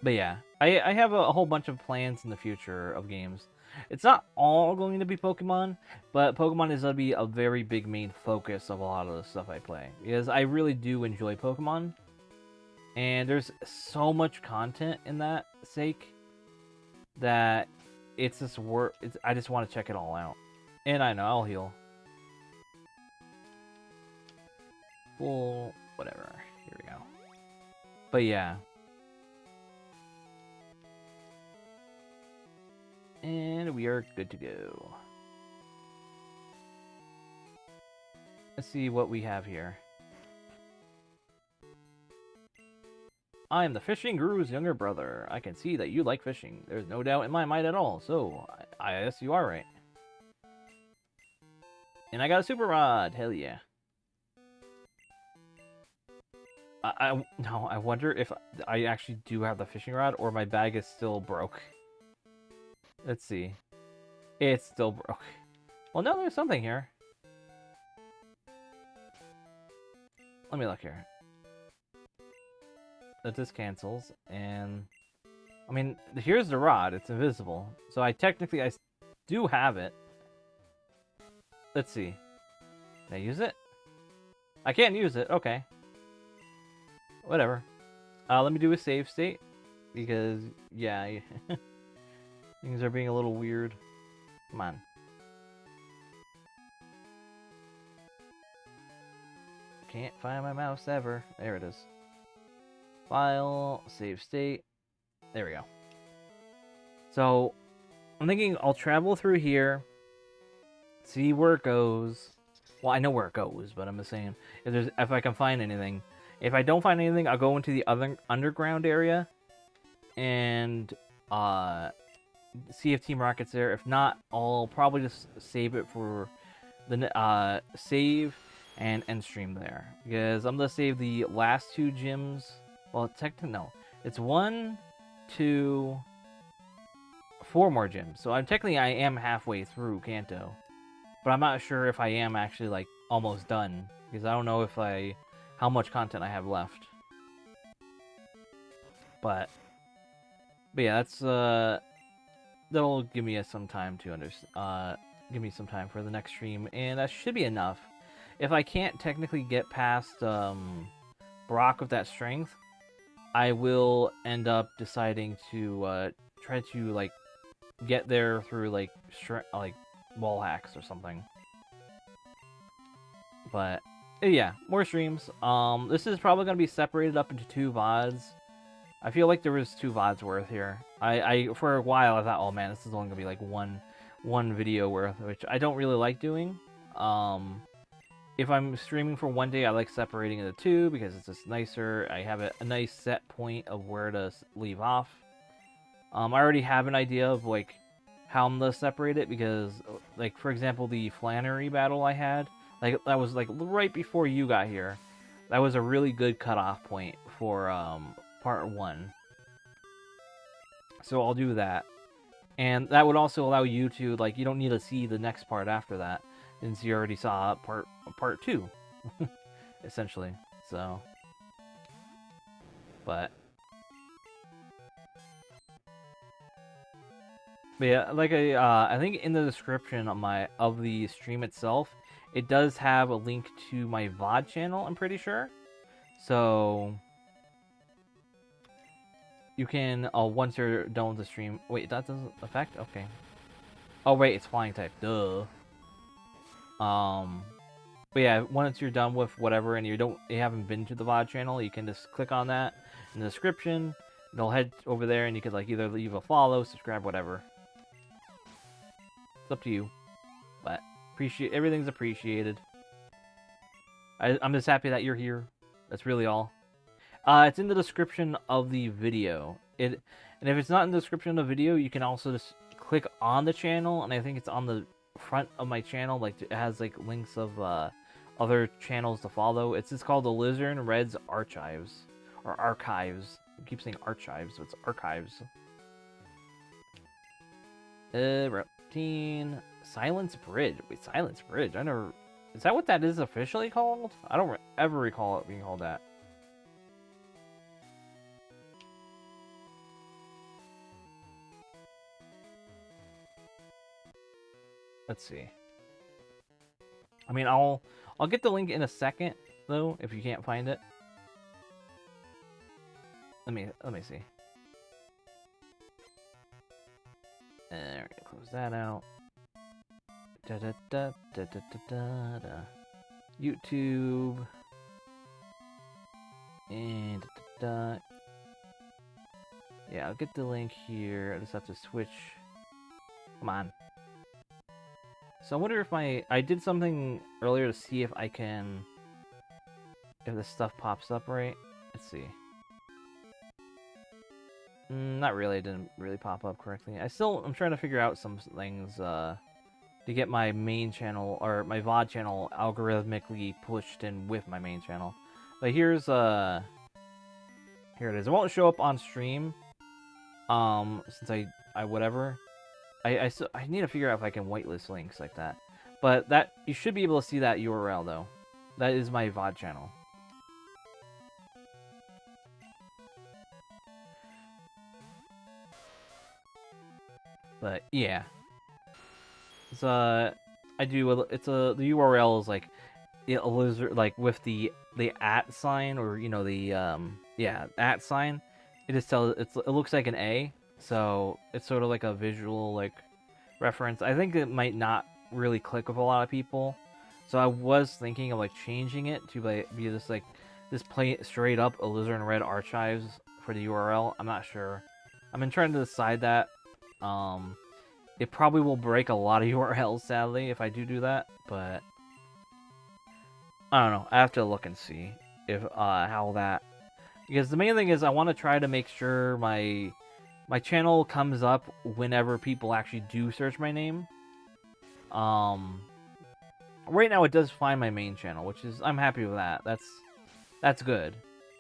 But yeah, I have a whole bunch of plans in the future of games. It's not all going to be Pokemon, but Pokemon is going to be a very big main focus of a lot of the stuff I play, because I really do enjoy Pokemon. And there's so much content in that sake that it's just I just want to check it all out. And I know I'll heal. Well, whatever. Here we go. But yeah. And we are good to go. Let's see what we have here. I am the fishing guru's younger brother. I can see that you like fishing. There's no doubt in my mind at all, so I guess you are right. And I got a super rod. Hell yeah. I wonder if I actually do have the fishing rod, or my bag is still broke. Let's see. It's still broke. Well, no, there's something here. Let me look here. That this cancels, and I mean, here's the rod. It's invisible, so I do have it. Let's see. Can I use it? I can't use it. Okay. Whatever. Let me do a save state, because yeah, things are being a little weird. Come on. Can't find my mouse ever. There it is. File, save state. There we go. So, I'm thinking I'll travel through here, see where it goes. Well, I know where it goes, but I'm just saying if I can find anything. If I don't find anything, I'll go into the other underground area and see if Team Rocket's there. If not, I'll probably just save it for the save and end stream there, because I'm gonna save the last 2 gyms. Well, technically, no. It's 1, 2, 4 more gyms. So I am halfway through Kanto. But I'm not sure if I am actually, like, almost done. Because I don't know how much content I have left. But yeah, that's, that'll give me some time to give me some time for the next stream. And that should be enough. If I can't technically get past, Brock with that strength, I will end up deciding to try to like get there through like wall hacks or something. But yeah, more streams. This is probably gonna be separated up into 2 VODs. I feel like there was 2 VODs worth here. I for a while I thought, oh man, this is only gonna be like one video worth, which I don't really like doing. If I'm streaming for one day, I like separating into 2 because it's just nicer. I have a nice set point of where to leave off. I already have an idea of like how I'm gonna separate it because, like, for example, the Flannery battle I had, like that was like right before you got here. That was a really good cutoff point for part 1. So I'll do that, and that would also allow you to like you don't need to see the next part after that, since you already saw part 2, essentially. So, but yeah, like I think in the description of the stream itself, it does have a link to my VOD channel. I'm pretty sure, so you can once you're done with the stream. Wait, that doesn't affect. Okay. Oh wait, it's flying type. Duh. But yeah, once you're done with whatever and you haven't been to the VOD channel, you can just click on that in the description. It'll head over there and you could like either leave a follow, subscribe, whatever. It's up to you. But everything's appreciated. I'm just happy that you're here. That's really all. It's in the description of the video. And if it's not in the description of the video, you can also just click on the channel, and I think it's on the front of my channel. Like it has like links of other channels to follow. It's just called AlizarinRed's Archives or Archives. I keep saying Archives, so it's Archives. Routine Silence Bridge. Wait, Silence Bridge. I never. Is that what that is officially called? I don't ever recall it being called that. Let's see. I mean, I'll get the link in a second though if you can't find it. Let me see. We're gonna close that out. YouTube and yeah, I'll get the link here. I just have to switch. Come on. So I wonder if I did something earlier to see if I can, if this stuff pops up right. Let's see. Not really. It didn't really pop up correctly. I'm trying to figure out some things to get my main channel or my VOD channel algorithmically pushed in with my main channel. But here it is. It won't show up on stream. Since I whatever. I need to figure out if I can whitelist links like that. But that you should be able to see that URL though. That is my VOD channel. But yeah. It's the URL is like a lizard, like with the @ sign, or you know the @ sign. It looks like an A. So it's sort of like a visual like reference. I think it might not really click with a lot of people. So I was thinking of like changing it to be just plain straight up AlizarinRed Archives for the URL. I'm not sure. I've been trying to decide that. It probably will break a lot of URLs sadly if I do that, but I don't know. I have to look and see if how that, because the main thing is I want to try to make sure my channel comes up whenever people actually do search my name. Right now it does find my main channel, which is, I'm happy with that. That's good.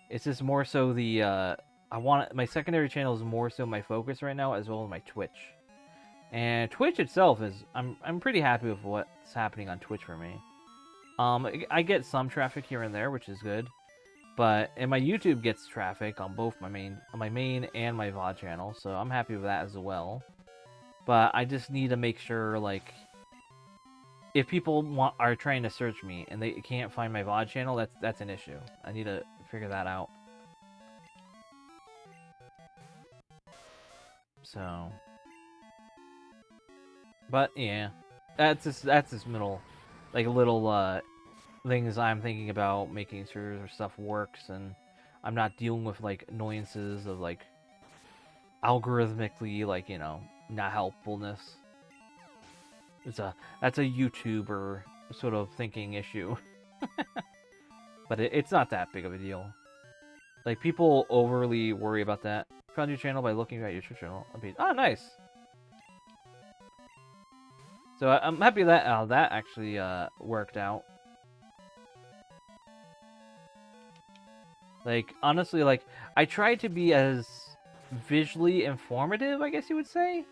It's just more so the my secondary channel is more so my focus right now, as well as my Twitch. And Twitch itself is, I'm pretty happy with what's happening on Twitch for me. I get some traffic here and there, which is good. And my YouTube gets traffic on both my main and my VOD channel, so I'm happy with that as well. But I just need to make sure, like, if people are trying to search me and they can't find my VOD channel, that's an issue. I need to figure that out. So, but yeah, that's just middle, like little things I'm thinking about, making sure stuff works, and I'm not dealing with like annoyances of like algorithmically, like, you know, not helpfulness. That's a YouTuber sort of thinking issue. But it's not that big of a deal. Like, people overly worry about that. Found your channel by looking at your channel. Oh, nice. So I'm happy that that actually worked out. Like, honestly, like, I try to be as visually informative, I guess you would say,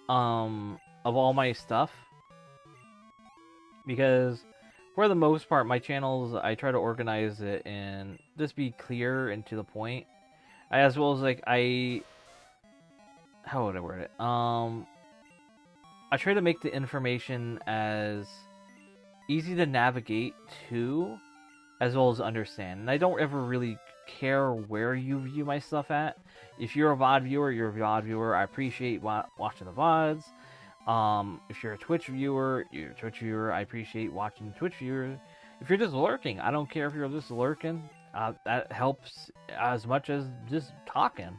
of all my stuff. Because for the most part, my channels, I try to organize it and just be clear and to the point. As well as, like, how would I word it? I try to make the information as easy to navigate to, as well as understand. And I don't ever really care where you view my stuff at. If you're a VOD viewer, you're a VOD viewer. I appreciate watching the VODs. If you're a Twitch viewer, you're a Twitch viewer. I appreciate watching Twitch viewers. If you're just lurking, I don't care if you're just lurking. That helps as much as just talking.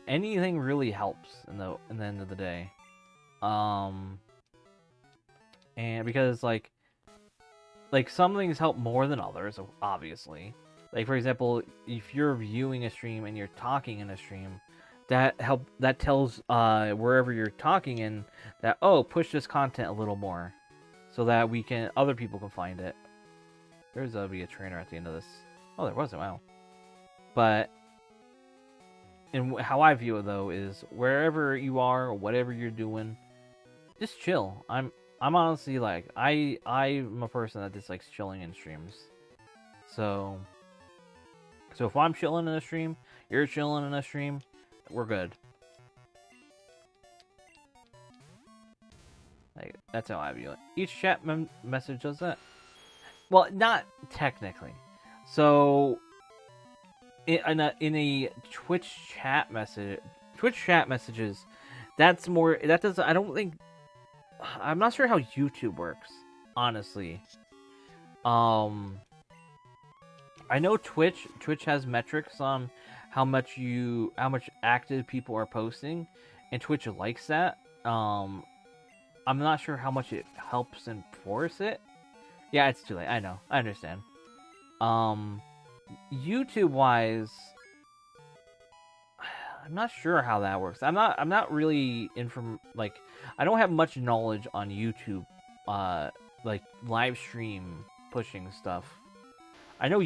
Anything really helps in the end of the day. And because like some things help more than others, obviously. Like, for example, if you're viewing a stream and you're talking in a stream, that tells wherever you're talking in that, oh, push this content a little more, so that other people can find it. There's be a trainer at the end of this. Oh, there wasn't. Wow. But how I view it though is wherever you are, or whatever you're doing, just chill. I'm honestly like I'm a person that dislikes chilling in streams. So if I'm chilling in a stream, you're chilling in a stream, we're good. Like, that's how I view it. Each chat message does that. Well, not technically. So in a Twitch chat messages, that's more. That does. I don't think. I'm not sure how YouTube works, honestly. I know Twitch has metrics on how much active people are posting, and Twitch likes that. I'm not sure how much it helps enforce it. Yeah, it's too late. I know. I understand. YouTube wise, I'm not sure how that works. I'm not really like, I don't have much knowledge on YouTube, like live stream pushing stuff. I know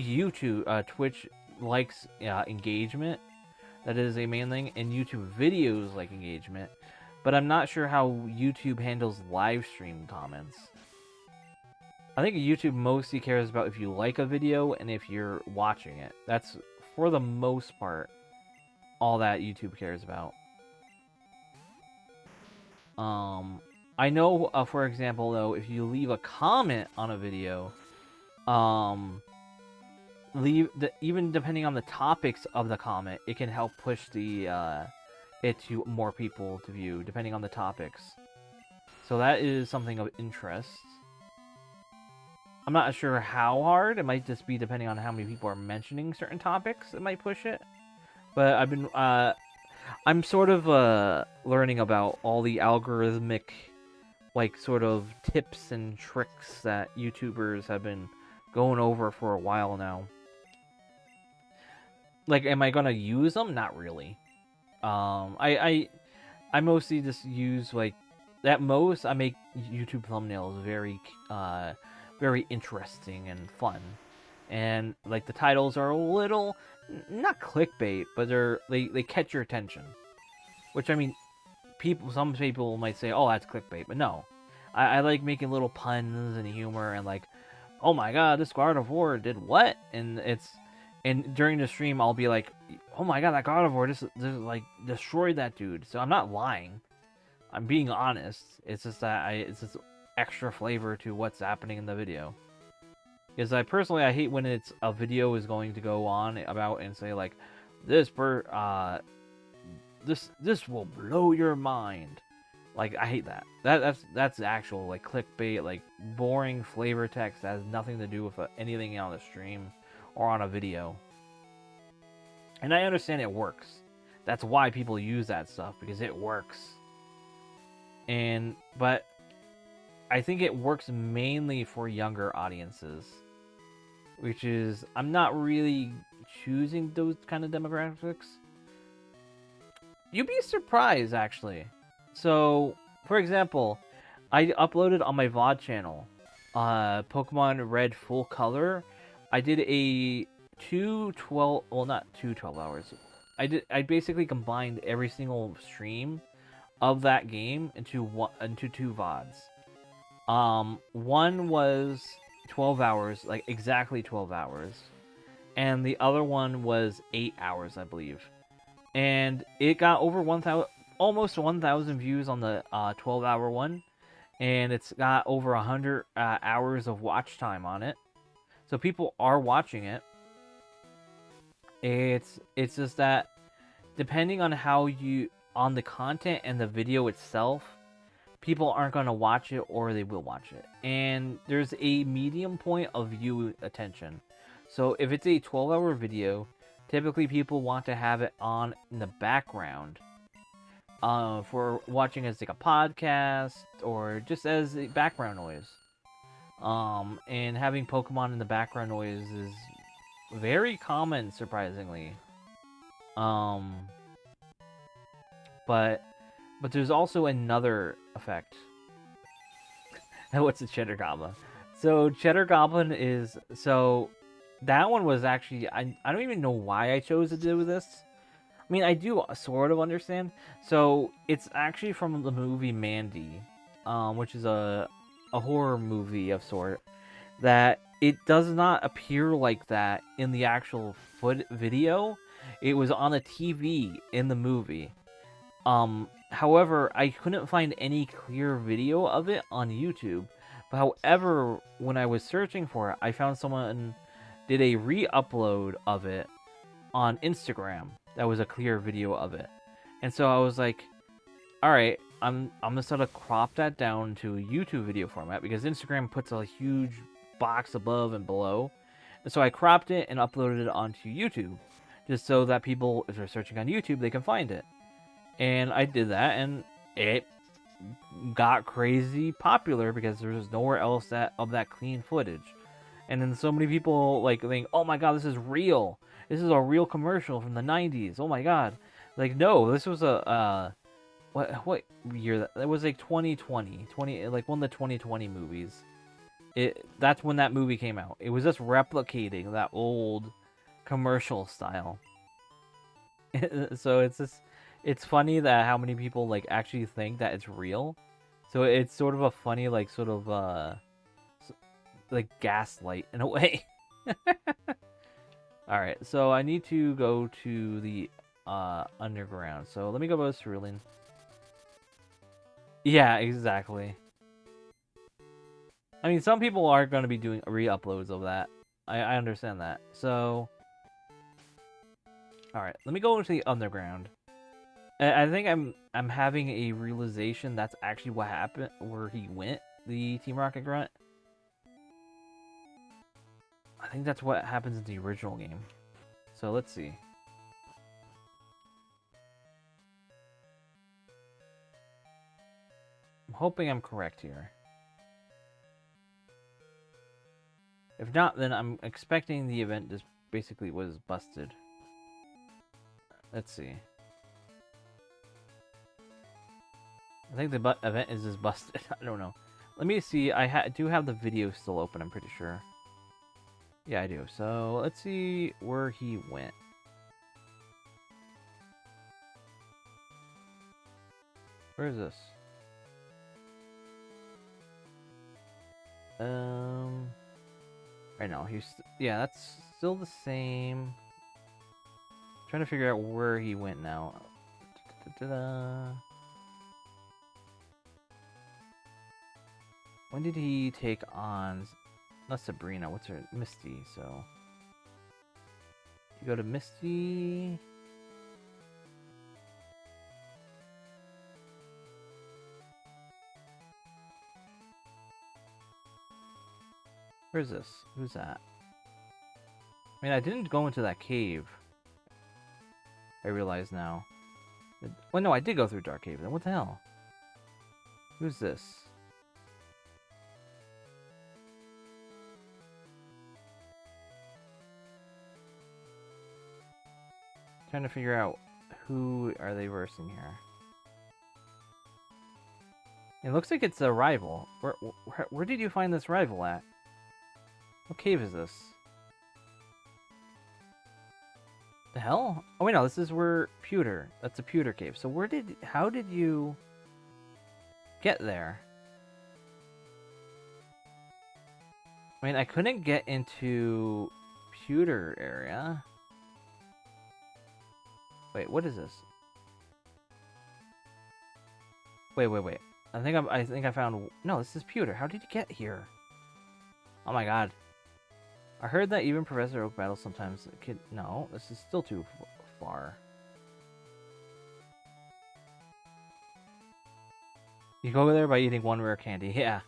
Twitch likes engagement. That is a main thing, and YouTube videos like engagement. But I'm not sure how YouTube handles live stream comments. I think YouTube mostly cares about if you like a video and if you're watching it. That's, for the most part, all that YouTube cares about. I know, for example, though, if you leave a comment on a video, even depending on the topics of the comment, it can help push it to more people to view, depending on the topics. So that is something of interest. I'm not sure how hard. It might just be depending on how many people are mentioning certain topics. It might push it. But I'm sort of learning about all the algorithmic, like, sort of tips and tricks that YouTubers have been going over for a while now. Like, am I gonna use them? Not really. I mostly just use, like, at most I make YouTube thumbnails very interesting and fun, and like the titles are a little not clickbait, but they catch your attention. Which, I mean, some people might say, oh, that's clickbait, but no, I like making little puns and humor and like, oh my god, this God of War did what? And during the stream I'll be like, oh my god, that God of War just like destroyed that dude. So I'm not lying. I'm being honest. It's just that it's just extra flavor to what's happening in the video. Because I hate when it's a video is going to go on about and say like, this this will blow your mind. Like, I hate that. That's actual like clickbait, like boring flavor text that has nothing to do with anything on the stream or on a video. And I understand it works. That's why people use that stuff, because it works. But I think it works mainly for younger audiences, which is, I'm not really choosing those kind of demographics. You'd be surprised, actually. So, for example, I uploaded on my VOD channel, Pokemon Red Full Color. I did a not 12 hours. I basically combined every single stream of that game into two VODs. One was 12 hours, like exactly 12 hours, and the other one was 8 hours, I believe. And it got over 1,000, almost 1,000 views on the 12-hour one, and it's got over 100 hours of watch time on it. So people are watching it. It's just that depending on on the content and the video itself, people aren't going to watch it or they will watch it. And there's a medium point of view attention. So if it's a 12-hour video, typically people want to have it on in the background for watching as like a podcast or just as a background noise. And having Pokemon in the background noise is very common, surprisingly. But there's also another effect. What's a Cheddar Goblin? So Cheddar Goblin is that one was actually, I don't even know why I chose to do this. I mean, I do sort of understand. So it's actually from the movie Mandy, which is a horror movie of sort. That it does not appear like that in the actual video. It was on the TV in the movie. However, I couldn't find any clear video of it on YouTube. But however, when I was searching for it, I found someone did a re-upload of it on Instagram. That was a clear video of it. And so I was like, alright, I'm gonna sort of crop that down to a YouTube video format, because Instagram puts a huge box above and below. And so I cropped it and uploaded it onto YouTube, just so that people, if they're searching on YouTube, they can find it. And I did that, and it got crazy popular because there was nowhere else of that clean footage. And then so many people like think, oh my god, this is real. This is a real commercial from the 90s. Oh my god. Like, no, this was a what year that was, like 2020, like one of the 2020 movies. That's when that movie came out. It was just replicating that old commercial style. So it's funny that how many people like actually think that it's real. So it's sort of a funny like sort of like gaslight in a way. Alright, so I need to go to the underground. So let me go to Cerulean. Yeah, exactly. I mean, some people are going to be doing re-uploads of that. I understand that. So, alright, let me go into the underground. I think I'm having a realization that's actually what happened, where he went, the Team Rocket Grunt. I think that's what happens in the original game. So let's see. I'm hoping I'm correct here. If not, then I'm expecting the event just basically was busted. Let's see. I think the event is just busted. I don't know. Let me see. I do have the video still open, I'm pretty sure. Yeah, I do. So, let's see where he went. Where is this? Right now, yeah, that's still the same. Trying to figure out where he went now. When did he take on not Sabrina. What's her? Misty. So you go to Misty. Where's this? Who's that? I mean, I didn't go into that cave. I realize now. Well, no, I did go through Dark Cave. Then what the hell? Who's this? Trying to figure out who are they versing here. It looks like it's a rival. Where did you find this rival at? What cave is this? The hell? Oh wait, no, this is where Pewter. That's a Pewter cave. So how did you get there? I mean, I couldn't get into Pewter area. Wait, what is this? Wait. I think I found. No, this is Pewter. How did you get here? Oh my god. I heard that even Professor Oak battles sometimes. No, this is still too far. You go there by eating one rare candy. Yeah.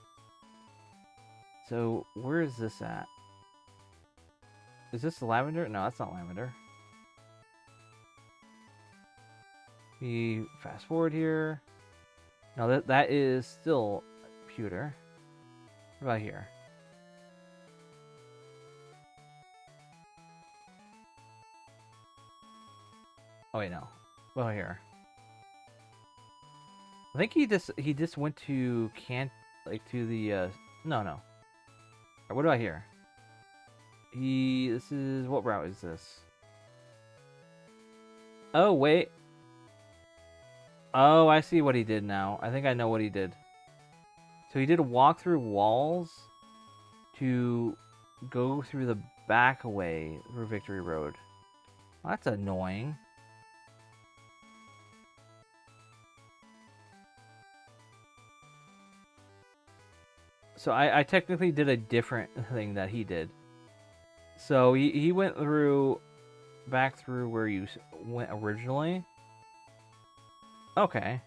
So, where is this at? Is this lavender? No, that's not lavender. We fast forward here. No, that is still Pewter. What about here? Oh wait, no. Well, here. I think he just went to to the no. What do I hear? This is what route is this? Oh wait. Oh, I see what he did now. I think I know what he did. So he did walk through walls to go through the back way through Victory Road. Well, that's annoying. So I technically did a different thing that he did. So he went back through where you went originally. Okay.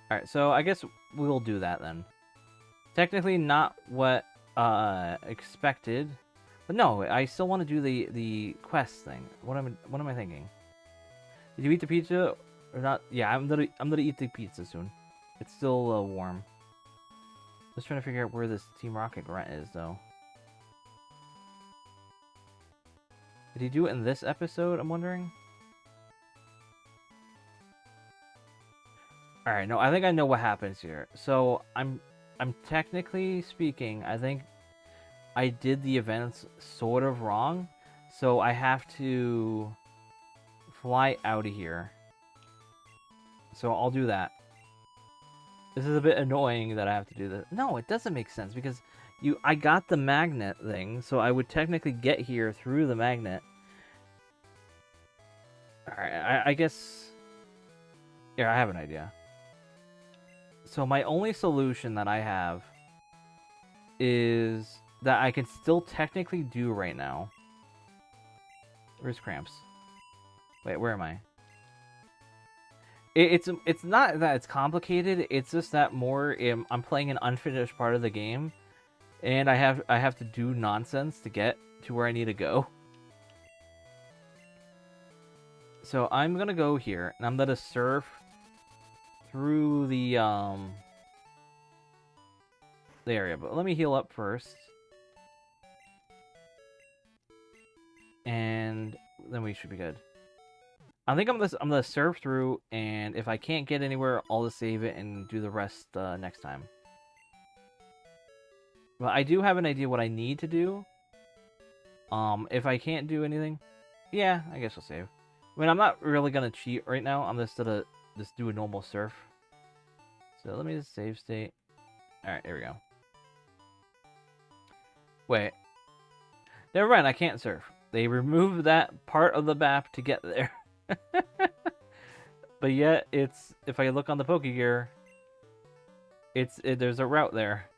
Alright, so I guess we'll do that then. Technically not what expected. But no, I still want to do the quest thing. What am I thinking? Did you eat the pizza or not? Yeah, I'm gonna eat the pizza soon. It's still warm. Just trying to figure out where this Team Rocket grunt is though. Did he do it in this episode, I'm wondering? Alright, no, I think I know what happens here. So, I'm technically speaking, I think I did the events sort of wrong. So, I have to fly out of here. So, I'll do that. This is a bit annoying that I have to do this. No, it doesn't make sense because I got the magnet thing, so I would technically get here through the magnet. Alright, I guess... Here, I have an idea. So my only solution that I have is that I can still technically do right now. Where's Cramps? Wait, where am I? It's not that it's complicated, it's just that I'm playing an unfinished part of the game. And I have to do nonsense to get to where I need to go. So I'm gonna go here, and I'm gonna surf through the area. But let me heal up first, and then we should be good. I think I'm gonna surf through, and if I can't get anywhere, I'll just save it and do the rest next time. But I do have an idea what I need to do. If I can't do anything, yeah, I guess I'll save. I mean, I'm not really gonna cheat right now. I'm just gonna do a normal surf. So let me just save state. Alright, here we go. Wait. Never mind, I can't surf. They removed that part of the map to get there. But yet, if I look on the Pokegear, There's a route there.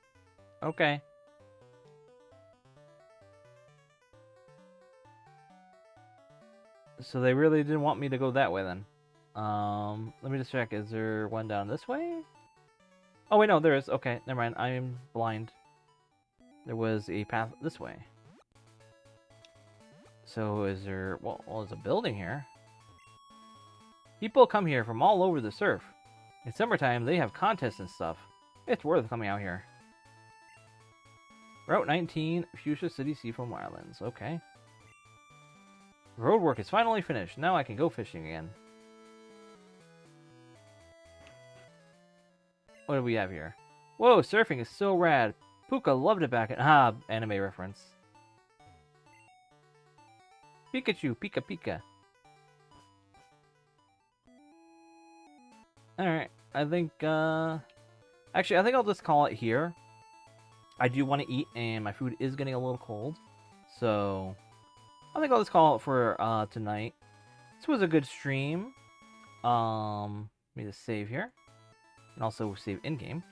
Okay. So they really didn't want me to go that way then. Let me just check. Is there one down this way? Oh wait, no, there is. Okay, never mind. I am blind. There was a path this way. So is there... Well, there's a building here. People come here from all over the surf. In summertime, they have contests and stuff. It's worth coming out here. Route 19, Fuchsia City Seafoam Islands. Okay. Road work is finally finished. Now I can go fishing again. What do we have here? Whoa, surfing is so rad. Puka loved it back in... anime reference. Pikachu, Pika Pika. Alright, I think, actually, I think I'll just call it here. I do want to eat, and my food is getting a little cold. So, I think I'll just call it for, tonight. This was a good stream. Let me just save here. And also save in-game.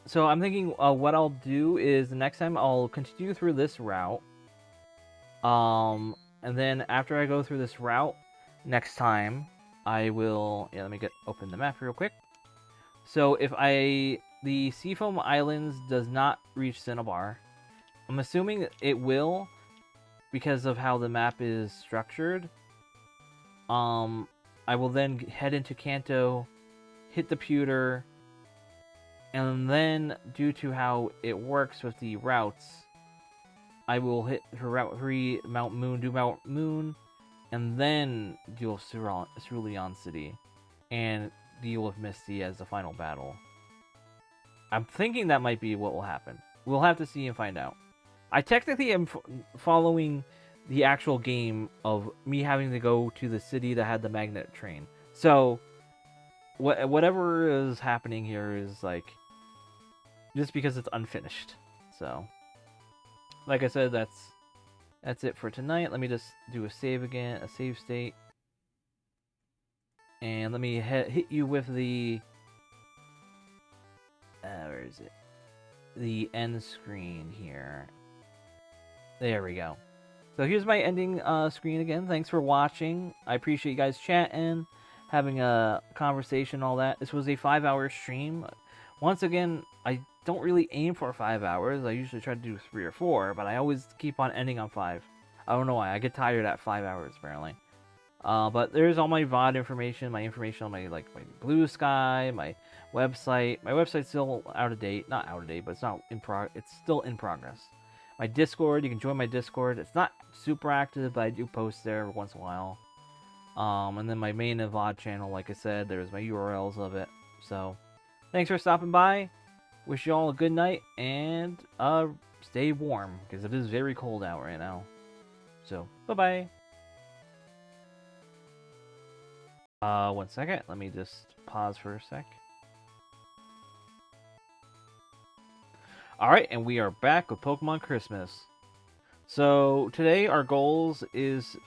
So, I'm thinking, what I'll do is, the next time I'll continue through this route. And then, after I go through this route, next time... I will... Yeah, let me open the map real quick. So, if the Seafoam Islands does not reach Cinnabar, I'm assuming it will, because of how the map is structured. I will then head into Kanto, hit the pewter, and then, due to how it works with the routes, I will hit for Route 3, Mount Moon, do Mount Moon, and then deal with Cerulean City, and deal with Misty as the final battle. I'm thinking that might be what will happen. We'll have to see and find out. I technically am following the actual game of me having to go to the city that had the magnet train. So, whatever is happening here is, like, just because it's unfinished. So, like I said, that's it for tonight. Let me just do a save again, a save state. And let me hit you with the... where is it? The end screen here. There we go. So here's my ending screen again. Thanks for watching. I appreciate you guys chatting, having a conversation, all that. This was a 5-hour stream. Once again, I don't really aim for 5 hours. I usually try to do 3 or 4, but I always keep on ending on 5. I don't know why. I get tired at 5 hours, apparently. But there's all my VOD information, my information on my Blue Sky, my website. My website's still out of date. Not out of date, but it's not it's still in progress. My Discord, you can join my Discord. It's not super active, but I do post there every once in a while. And then my main VOD channel, like I said, there's my URLs of it. So, thanks for stopping by. Wish you all a good night, and stay warm, because it is very cold out right now. So, bye-bye. 1 second. Let me just pause for a sec. Alright, and we are back with Pokemon Christmas. So, today our goal is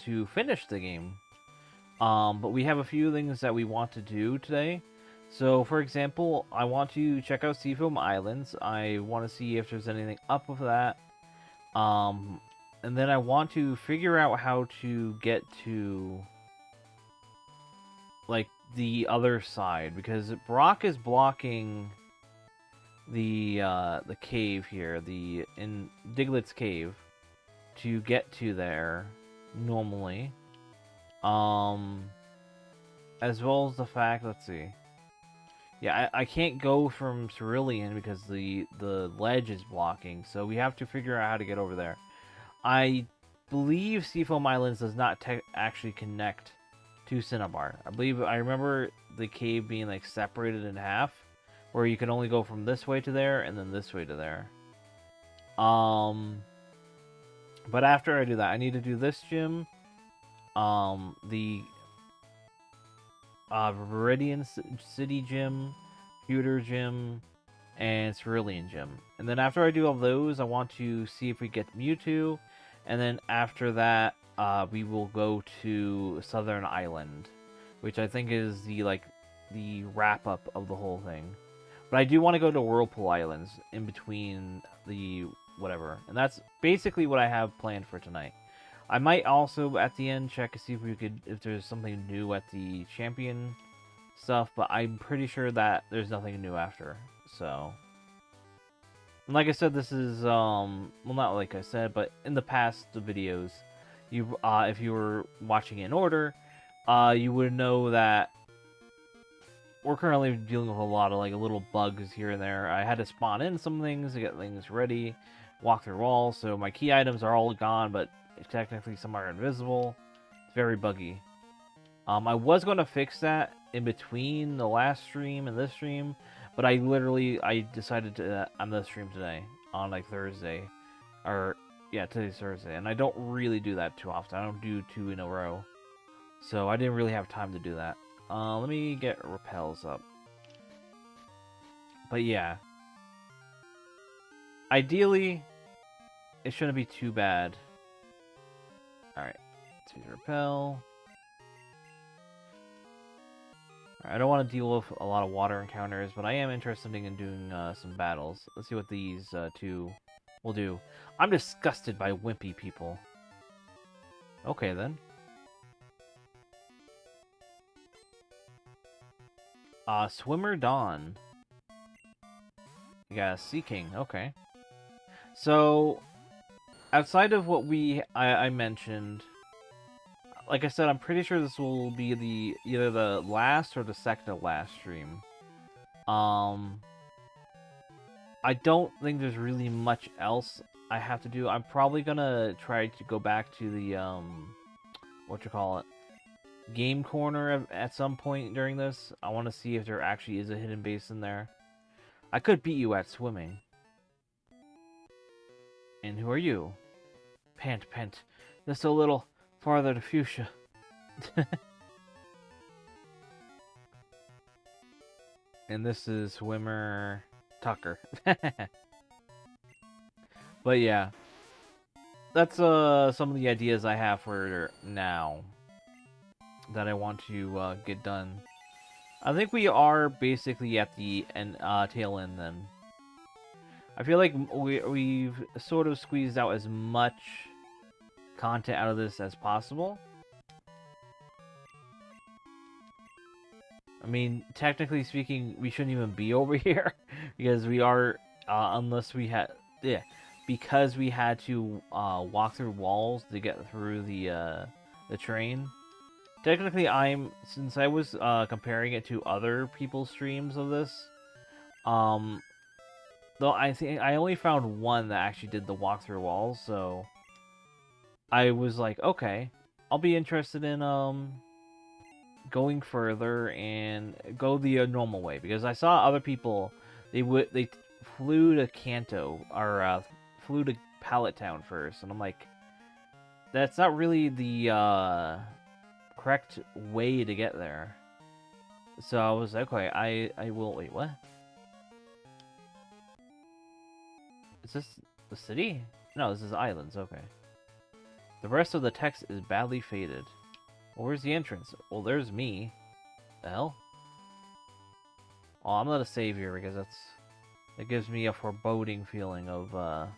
to finish the game. But we have a few things that we want to do today. So, for example, I want to check out Seafoam Islands. I want to see if there's anything up with that. And then I want to figure out how to get to, like, the other side, because Brock is blocking the cave here, in Diglett's cave, to get to there normally. As well as the fact, let's see. Yeah, I can't go from Cerulean because the ledge is blocking, so we have to figure out how to get over there. I believe Seafoam Islands does not actually connect to Cinnabar. I remember the cave being like separated in half, where you can only go from this way to there and then this way to there. But after I do that, I need to do this gym, the Viridian City Gym, Pewter Gym, and Cerulean Gym. And then after I do all those, I want to see if we get Mewtwo. And then after that, we will go to Southern Island. which I think is the wrap up of the whole thing. But I do want to go to Whirlpool Islands in between the whatever, and that's basically what I have planned for tonight. I might also at the end check to see if there's something new at the champion stuff, but I'm pretty sure that there's nothing new after. So, and like I said, this is well, not like I said, but in the past videos, if you were watching in order, you would know that we're currently dealing with a lot of little bugs here and there. I had to spawn in some things to get things ready, walk through walls, so my key items are all gone, but technically some are invisible. It's very buggy. I was going to fix that in between the last stream and this stream, but I decided to on the stream today on Thursday, or yeah, today's Thursday, and I don't really do that too often. I don't do 2 in a row, so I didn't really have time to do that. Let me get repels up. But yeah, ideally, it shouldn't be too bad. Alright, let's use repel. Right, I don't want to deal with a lot of water encounters, but I am interested in doing some battles. Let's see what these two will do. I'm disgusted by wimpy people. Okay, then. Swimmer Dawn. You got a Sea King, okay. So, outside of what I mentioned, like I said, I'm pretty sure this will be either the last or the second to last stream. I don't think there's really much else I have to do. I'm probably gonna try to go back to the game corner at some point during this. I want to see if there actually is a hidden base in there. I could beat you at swimming. And who are you? Pant. Just a little farther to fuchsia. And this is swimmer Tucker. But yeah, that's some of the ideas I have for now that I want to get done. I think we are basically at the tail end then. I feel like we've sort of squeezed out as much content out of this as possible. I mean, technically speaking, we shouldn't even be over here because we are, because we had to walk through walls to get through the train. Technically, since I was comparing it to other people's streams of this, though I think I only found one that actually did the walk through walls, so I was like, okay, I'll be interested in going further and go the normal way, because I saw other people they flew to Kanto or flew to Pallet Town first, and I'm like, that's not really the correct way to get there. So I was like, okay, I will wait. What? Is this the city? No, this is islands. Okay. The rest of the text is badly faded. Well, where's the entrance? Well, there's me. The hell? Oh, I'm not a savior because that gives me a foreboding feeling of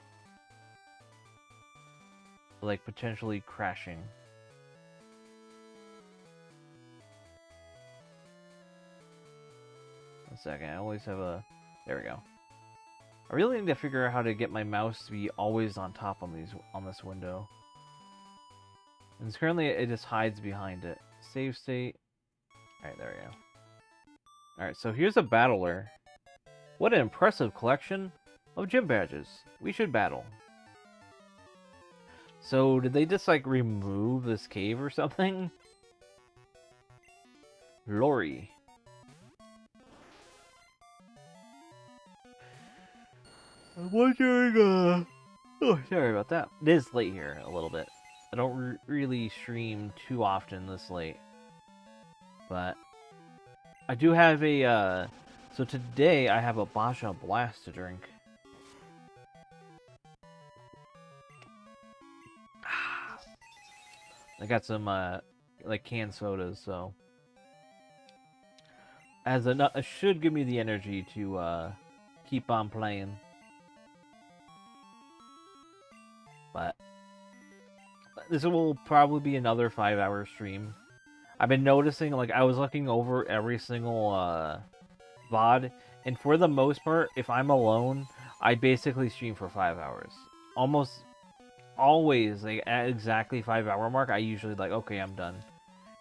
like potentially crashing. One second, I always have a... There we go. I really need to figure out how to get my mouse to be always on top on this window. And currently it just hides behind it. Save state. Alright, there we go. Alright, so here's a battler. What an impressive collection of gym badges. We should battle. So, did they just, like, remove this cave or something? Lori. I'm wondering, oh, sorry about that. It is late here a little bit. I don't really stream too often this late. But I do have a, so today I have a Baja Blast to drink. I got some, like, canned sodas, so as enough, should give me the energy to keep on playing. But this will probably be another 5-hour stream. I've been noticing, like, I was looking over every single VOD, and for the most part, if I'm alone, I basically stream for 5 hours. Almost always, like, at exactly 5-hour mark, I usually like, okay, I'm done.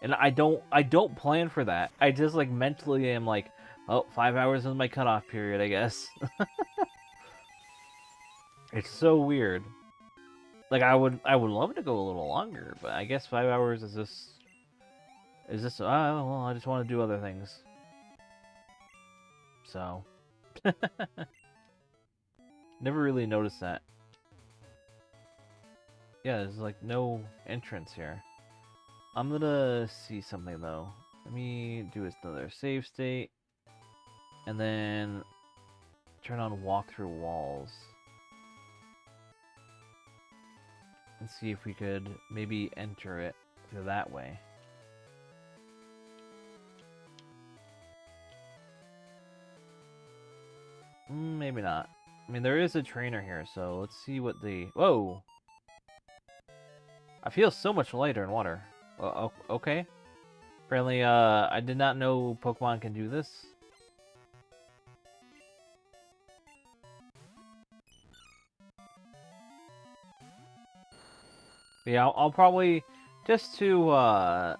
And I don't plan for that. I just, like, mentally am like, oh, 5 hours is my cutoff period, I guess. It's so weird. Like, I would love to go a little longer, but I guess 5 hours is just, oh, well, I just want to do other things. So, never really noticed that. Yeah, there's like no entrance here. I'm gonna see something though. Let me do another save state. And then turn on walk through walls. And see if we could maybe enter it through that way. Maybe not. I mean, there is a trainer here, so let's see what the... Whoa! I feel so much lighter in water. Okay. Apparently, I did not know Pokemon can do this. But yeah, I'll probably... Just to,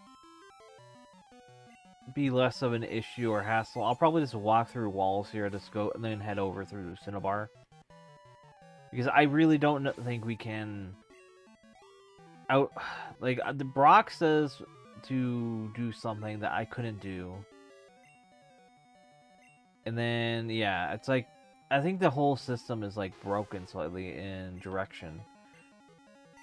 be less of an issue or hassle, I'll probably just walk through walls here to go and then head over through Cinnabar. Because I really don't think we can like the Brock says to do something that I couldn't do. And then yeah, it's like I think the whole system is like broken slightly in direction.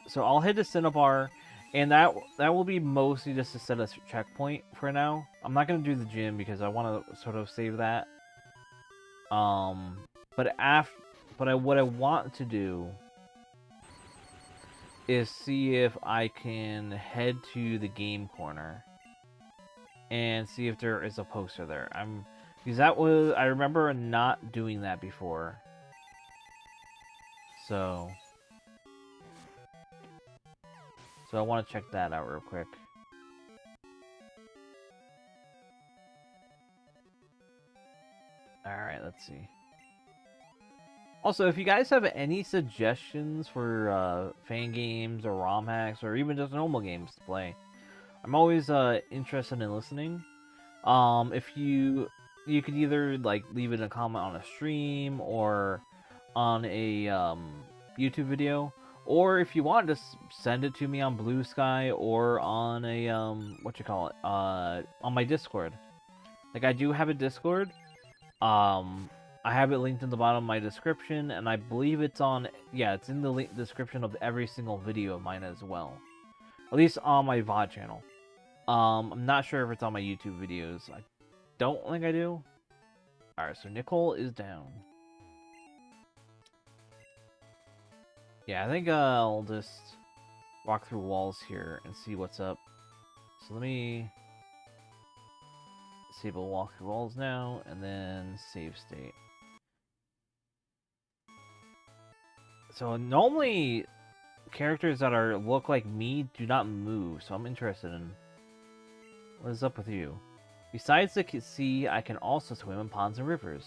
So I'll head to Cinnabar. And that will be mostly just to set a checkpoint for now. I'm not gonna do the gym because I want to sort of save that. What I want to do is see if I can head to the game corner and see if there is a poster there. Because I remember not doing that before. So I want to check that out real quick. Alright, let's see. Also, if you guys have any suggestions for fan games or ROM hacks or even just normal games to play, I'm always interested in listening. If you could either like leave it in a comment on a stream or on a YouTube video. Or if you want, just send it to me on Blue Sky or on a, on my Discord. Like, I do have a Discord. I have it linked in the bottom of my description, and I believe it's on, yeah, it's in the description of every single video of mine as well. At least on my VOD channel. I'm not sure if it's on my YouTube videos. I don't think I do. Alright, so Nicole is down. Yeah, I think I'll just walk through walls here and see what's up. So let me disable walk through walls now, and then save state. So normally, characters that look like me do not move, so I'm interested in what is up with you. Besides the sea, I can also swim in ponds and rivers.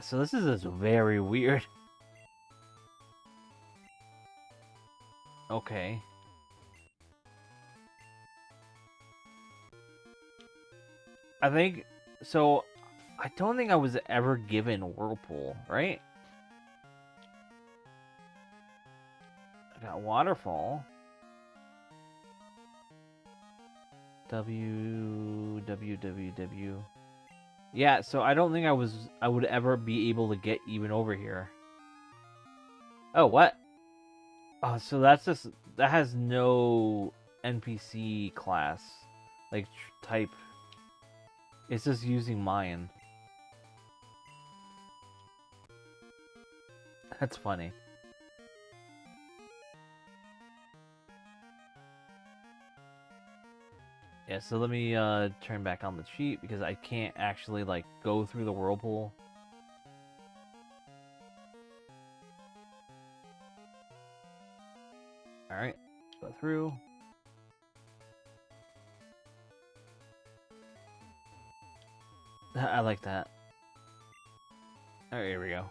So this is just very weird. Okay. I think, so, I don't think I was ever given Whirlpool, right? I got Waterfall. W. Yeah, so I don't think I would ever be able to get even over here. Oh, what? Oh, so that has no NPC class, like, type. It's just using mine. That's funny. Yeah, so let me turn back on the cheat because I can't actually like go through the whirlpool. Alright, go through. I like that. Alright, here we go.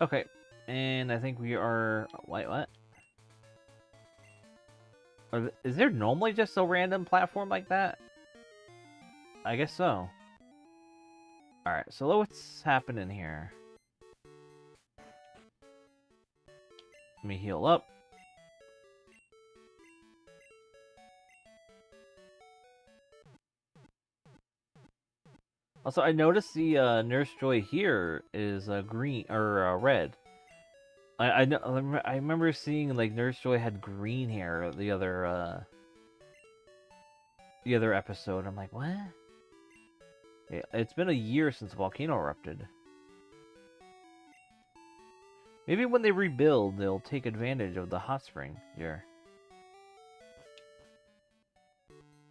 Okay, and I think we are... Wait, what? Is there normally just a random platform like that? I guess so. Alright, so what's happening here? Let me heal up. Also, I noticed the Nurse Joy here is green or red. I remember seeing like Nurse Joy had green hair the other episode. I'm like, what? Yeah, it's been a year since the volcano erupted. Maybe when they rebuild, they'll take advantage of the hot spring here.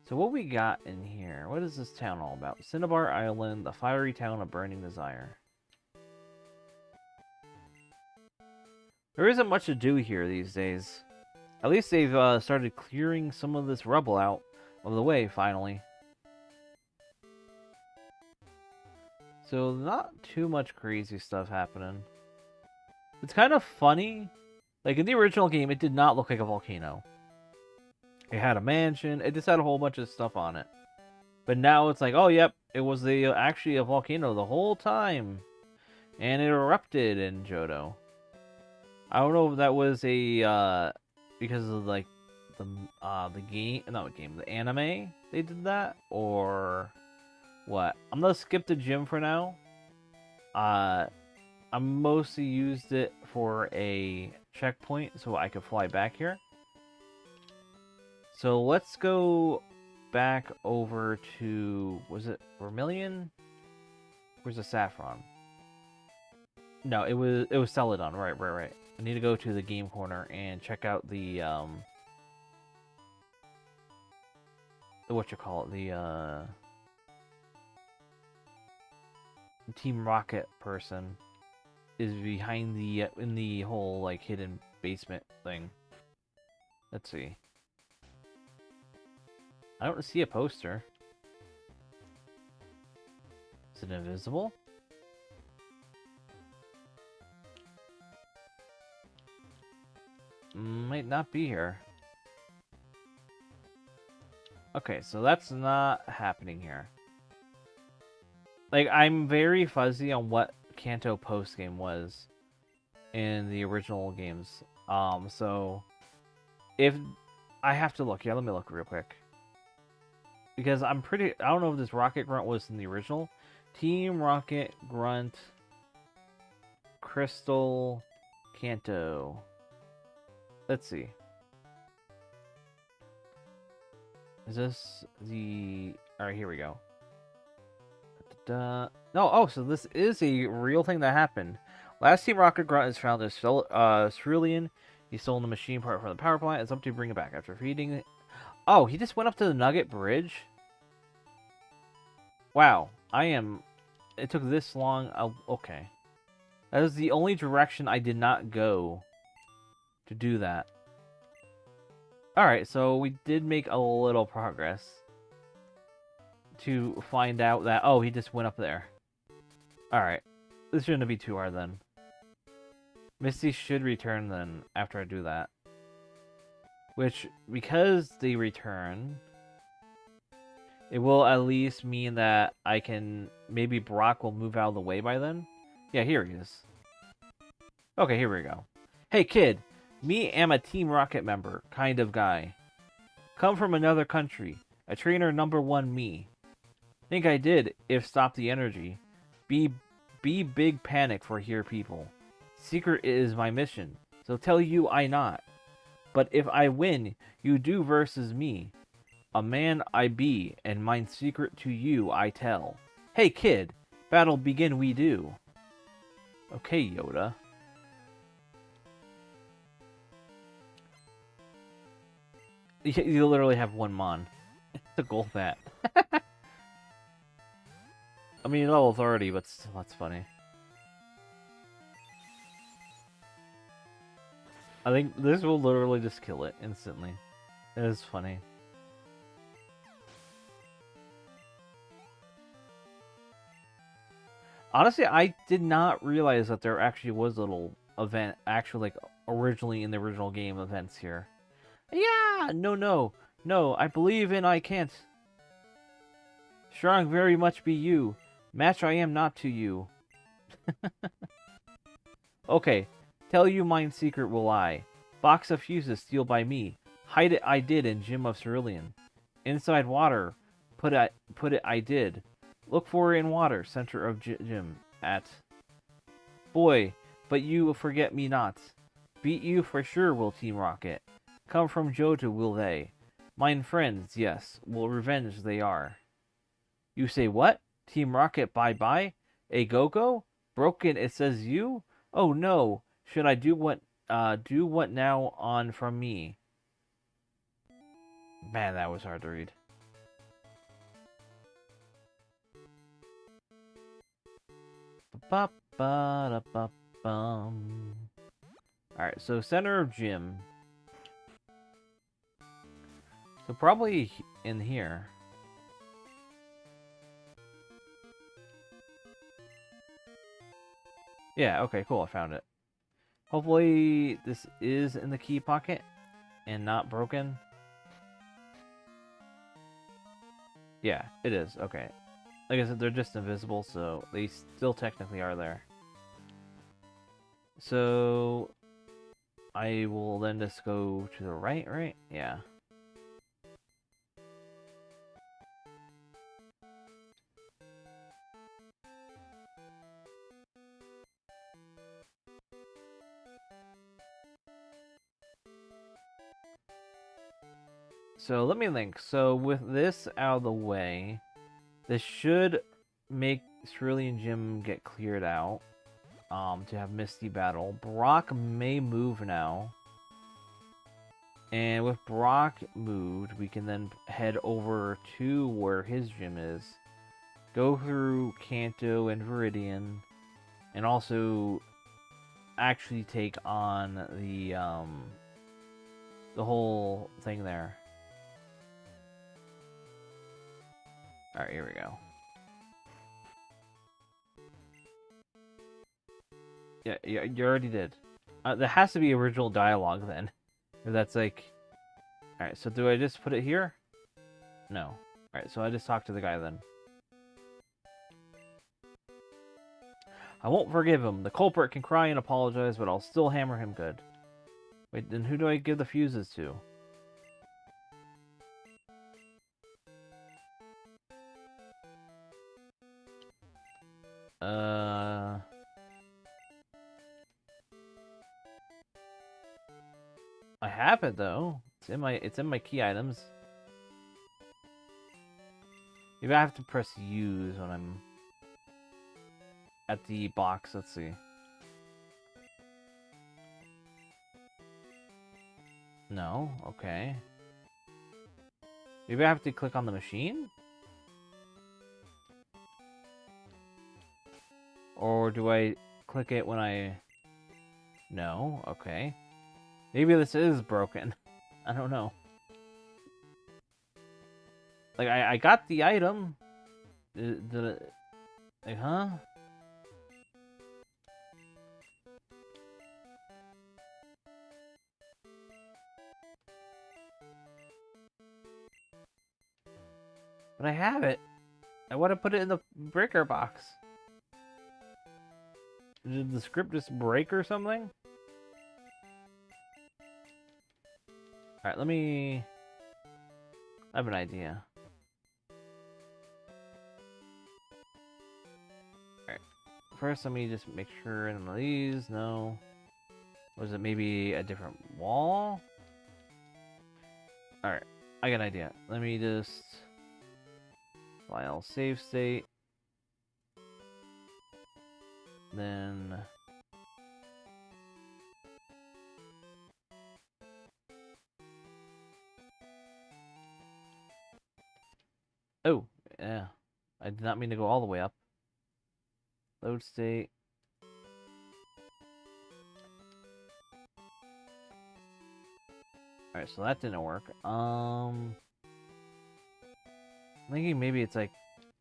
So what we got in here? What is this town all about? Cinnabar Island, the fiery town of burning desire. There isn't much to do here these days. At least they've started clearing some of this rubble out of the way, finally. So not too much crazy stuff happening. It's kind of funny. Like in the original game, it did not look like a volcano. It had a mansion. It just had a whole bunch of stuff on it. But now it's like, oh, yep, it was actually a volcano the whole time. And it erupted in Johto. I don't know if that was a, because of, like, the game, not the game, the anime they did that, or what. I'm gonna skip the gym for now. I mostly used it for a checkpoint so I could fly back here. So let's go back over to, was it Vermilion? Where's the Saffron? No, it was Celadon. Right. I need to go to the game corner and check out the the Team Rocket person is behind the in the whole like hidden basement thing. Let's see. I don't see a poster. Is it invisible? Might not be here. Okay, so that's not happening here. Like, I'm very fuzzy on what Kanto postgame was in the original games. So if I have to look, yeah, let me look real quick. Because I don't know if this Rocket Grunt was in the original. Team Rocket Grunt Crystal Kanto. Let's see. Is this the... Alright, here we go. No, oh, so this is a real thing that happened. Last Team Rocket Grunt is found as Cerulean. He stole the machine part from the power plant. It's up to bring it back after feeding it. Oh, he just went up to the Nugget Bridge? Wow, it took this long. Okay. That is the only direction I did not go to do that. Alright, so we did make a little progress to find out that, oh, he just went up there. Alright, this shouldn't be too hard then. Misty should return then after I do that. Which, because they return, it will at least mean that I can... Maybe Brock will move out of the way by then. Yeah, here he is. Okay, here we go. Hey, kid. Me am a Team Rocket member, kind of guy. Come from another country. A trainer #1 me. Think I did, if stop the energy. Be big panic for here people. Secret is my mission, so tell you I not. But if I win, you do versus me. A man I be, and mine secret to you I tell. Hey kid, battle begin we do. Okay, Yoda. You literally have one Mon. The gold bat. I mean, level 30, but still, that's funny. I think this will literally just kill it instantly. It is funny. Honestly, I did not realize that there actually was a little event, actually, like, originally in the original game events here. Yeah! No, I believe in I can't. Strong very much be you. Match I am not to you. Okay, tell you mine secret will I. Box of fuses steal by me. Hide it I did in Gym of Cerulean. Inside water, put it I did. Look for it in water, center of Gym, at. Boy, but you forget me not. Beat you for sure will Team Rocket. Come from Johto will they. Mine friends, yes, will revenge they are. You say what? Team Rocket bye-bye? A go-go? Broken it says you? Oh no, should I do what now on from me? Man, that was hard to read. Alright, so center of gym. So probably in here. Yeah, okay, cool, I found it. Hopefully this is in the key pocket and not broken. Yeah, it is, okay. Like I said, they're just invisible, so they still technically are there. So I will then just go to the right? Yeah. So let me think. So with this out of the way, this should make Cerulean Gym get cleared out. To have Misty battle. Brock may move now. And with Brock moved, we can then head over to where his gym is. Go through Kanto and Viridian. And also actually take on the whole thing there. Alright, here we go. Yeah, you already did. There has to be original dialogue then. If that's like... Alright, so do I just put it here? No. Alright, so I just talk to the guy then. I won't forgive him. The culprit can cry and apologize, but I'll still hammer him good. Wait, then who do I give the fuses to? I have it though. It's in my key items. Maybe I have to press use when I'm at the box. Let's see. No, okay. Maybe I have to click on the machine? Or do I click it when I... No, okay. Maybe this is broken. I don't know. Like, I got the item. Did it... Like, huh? But I have it. I want to put it in the breaker box. Did the script just break or something? Alright, let me... I have an idea. Alright. First, let me just make sure none of these. No. Was it maybe a different wall? Alright. I got an idea. Let me just... File save state. Then... Oh, yeah. I did not mean to go all the way up. Load state. Alright, so that didn't work. I'm thinking maybe it's like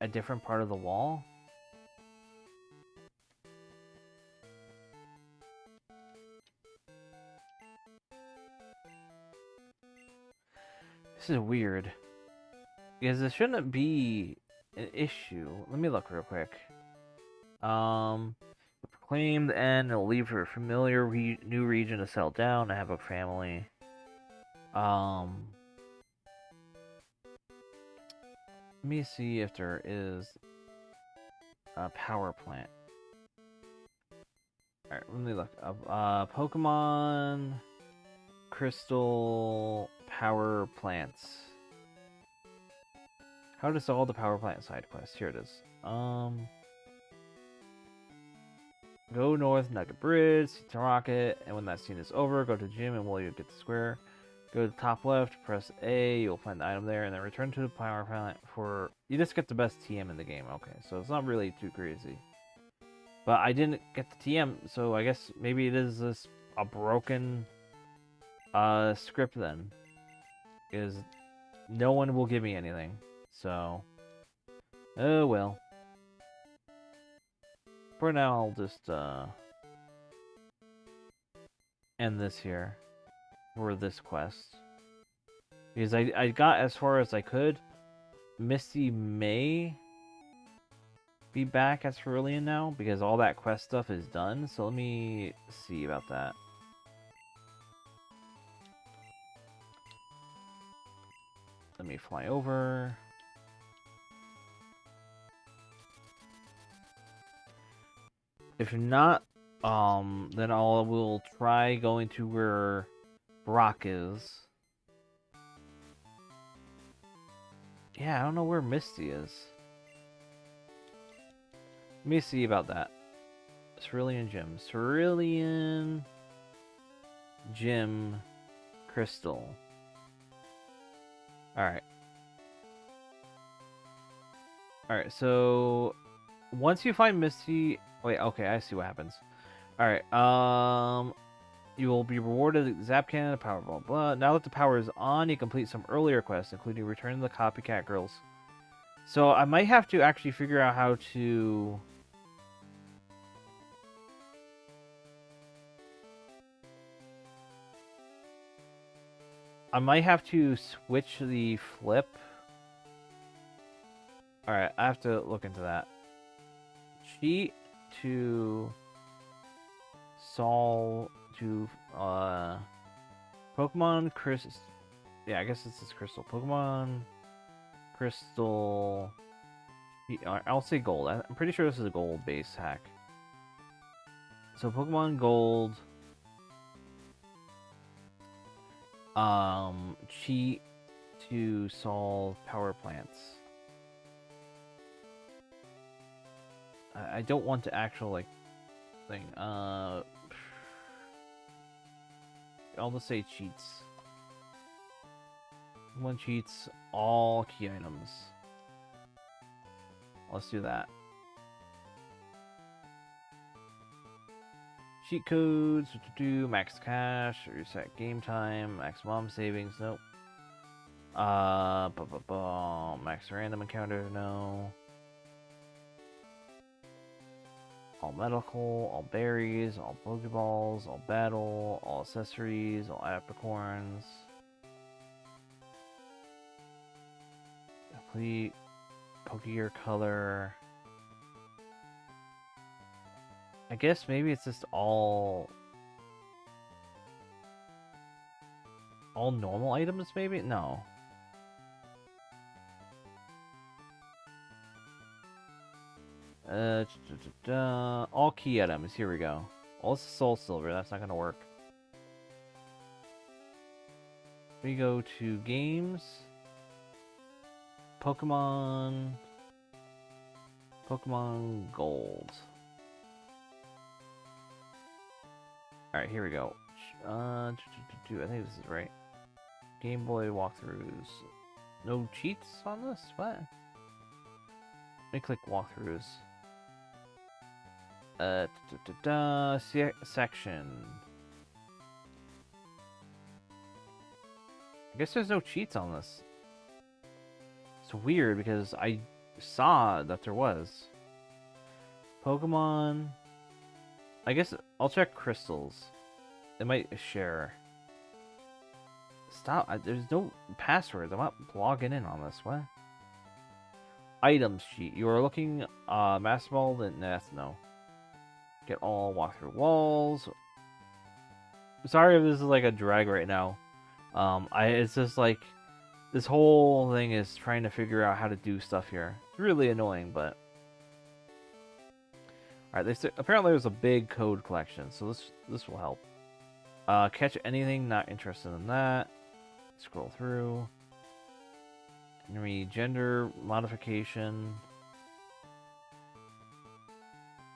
a different part of the wall. This is weird. Because it shouldn't be an issue. Let me look real quick. Proclaim the end. It'll leave for a familiar new region to settle down. I have a family. Let me see if there is a power plant. Alright, let me look up. Pokemon Crystal Power Plants. How to solve the power plant side quest. Here it is. Go north, Nugget Bridge, see the rocket, and when that scene is over, go to the gym and will you get the square. Go to the top left, press A, you'll find the item there, and then return to the power plant for... You just get the best TM in the game. Okay, so it's not really too crazy. But I didn't get the TM, so I guess maybe it is a broken script then. Because no one will give me anything. So, oh well. For now, I'll just end this here for this quest. Because I got as far as I could. Misty may be back as Cerulean now, because all that quest stuff is done. So let me see about that. Let me fly over. If not, then we'll try going to where Brock is. Yeah, I don't know where Misty is. Let me see about that. Cerulean Gym. Cerulean Gym Crystal. Alright. Alright, so once you find Misty... Wait, okay, I see what happens. Alright, you will be rewarded with Zap Cannon, Power Ball, blah. Now that the power is on, you complete some earlier quests, including Return to the Copycat Girls. So I might have to actually figure out how to... I might have to switch the flip. Alright, I have to look into that. Cheat to solve to Pokemon Crystal. Yeah, I guess this is Crystal. Pokemon Crystal. I'll say Gold. I'm pretty sure this is a Gold base hack. So Pokemon Gold. Cheat to solve power plants. I don't want to actual like thing. I'll just say cheats. One cheats all key items. Let's do that. Cheat codes, what to do, max cash, reset game time, max mom savings, nope. Max random encounter, no. All medical, all berries, all Pokeballs, all battle, all accessories, all apricorns. Complete Pokegear color. I guess maybe it's just all normal items, maybe? No. All key items. Here we go. Oh, it's Soul Silver. That's not gonna work. We go to games. Pokemon Gold. Alright, here we go. I think this is right. Game Boy walkthroughs. No cheats on this? What? Let me click walkthroughs. Section. I guess there's no cheats on this. It's weird because I saw that there was. Pokemon. I guess I'll check crystals. It might share. Stop. There's no passwords. I'm not logging in on this. What? Items sheet. You are looking Master Ball, then no. Get all walkthrough walls. Sorry if this is like a drag right now. It's just like this whole thing is trying to figure out how to do stuff here. It's really annoying, but all right. Apparently there's a big code collection, so this will help. Catch anything. Not interested in that. Scroll through. Enemy gender modification.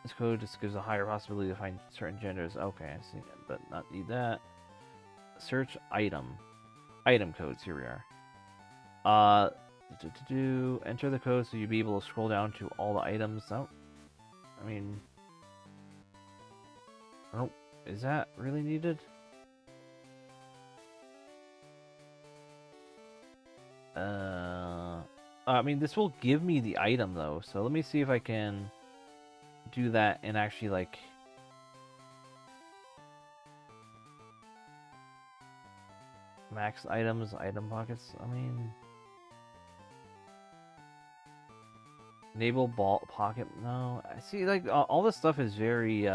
This code just gives a higher possibility to find certain genders. Okay, I see, but not need that. Search item. Item codes, here we are. Enter the code so you'll be able to scroll down to all the items. Oh, I mean, is that really needed? I mean, this will give me the item though, so let me see if I can do that and actually like max items, item pockets. I mean, enable ball pocket. No, I see. Like all this stuff is very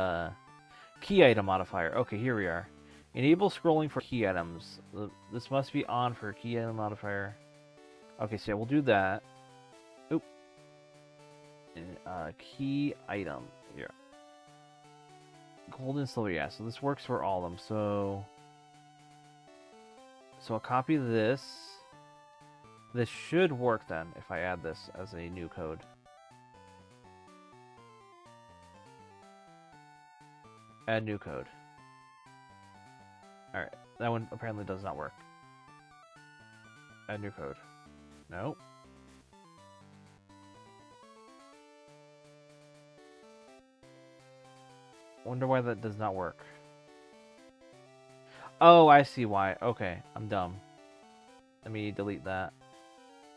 key item modifier. Okay, here we are. Enable scrolling for key items. This must be on for key item modifier. Okay, so yeah, we'll do that. Oop. And, key item here. Golden silver, yeah. So this works for all of them. So I'll copy this. This should work then if I add this as a new code. Add new code. Alright, that one apparently does not work. Add new code. No. Wonder why that does not work. Oh, I see why. Okay, I'm dumb. Let me delete that.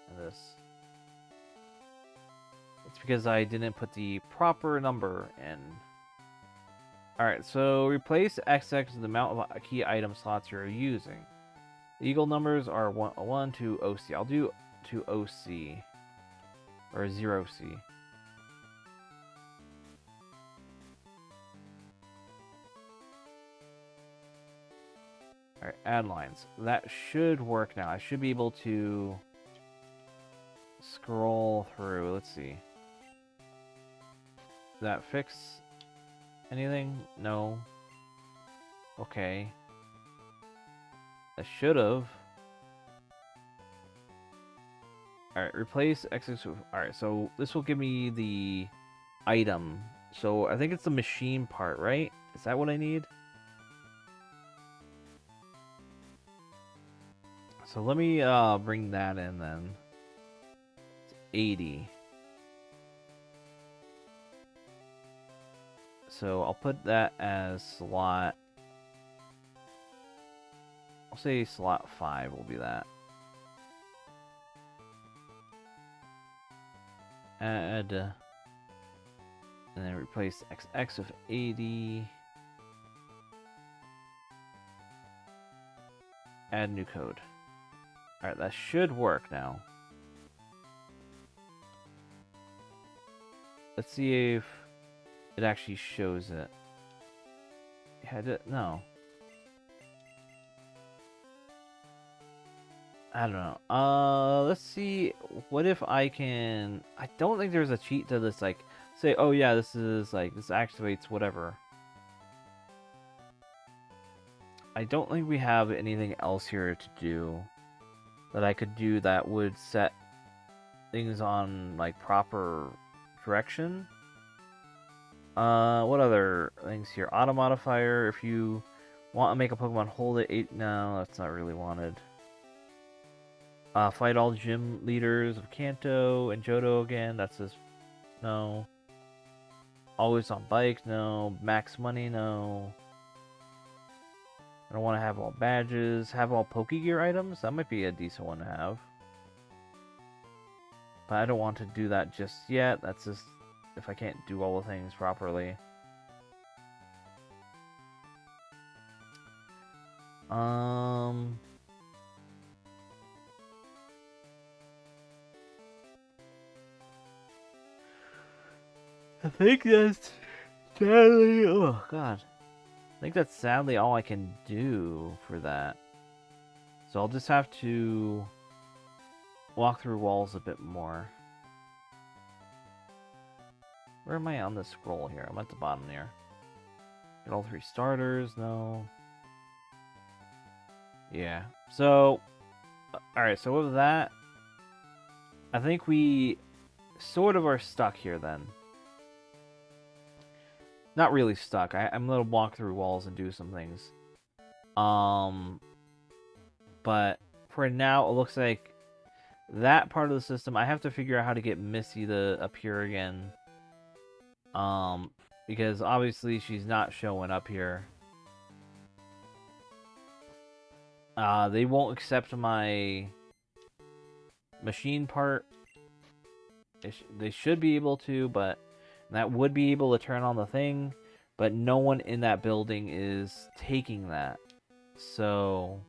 And this. It's because I didn't put the proper number in. Alright, so replace XX with the amount of key item slots you're using. The eagle numbers are 1 to OC. I'll do to OC. Or 0C. Alright, add lines. That should work now. I should be able to scroll through. Let's see. Does that fix anything? No. Okay. I should have. Alright, replace XX with... Alright, so this will give me the item. So I think it's the machine part, right? Is that what I need? So let me bring that in then. It's 80. So I'll put that as slot. I'll say slot 5 will be that. Add. And then replace XX with 80. Add new code. Alright, that should work now. Let's see if it actually shows it. No. I don't know. Let's see. What if I can... I don't think there's a cheat to this, like, say, oh yeah, this is, like, this activates whatever. I don't think we have anything else here to do that I could do that would set things on, like, proper direction. What other things here? Auto modifier, if you want to make a Pokemon hold it 8, no, that's not really wanted. Fight all gym leaders of Kanto and Johto again, that's just No. Always on bike, no. Max money, no. I don't want to have all badges. Have all Pokegear items? That might be a decent one to have. But I don't want to do that just yet. That's just if I can't do all the things properly. I think that's sadly. Oh God. I think that's sadly all I can do for that. So I'll just have to walk through walls a bit more. Where am I on the scroll here? I'm at the bottom here. Get all 3 starters, no. Yeah. So, alright, so with that, I think we sort of are stuck here then. Not really stuck. I'm gonna walk through walls and do some things. But for now, it looks like that part of the system, I have to figure out how to get Missy to appear again. Because obviously she's not showing up here. They won't accept my machine part. They should be able to, but that would be able to turn on the thing. But no one in that building is taking that. So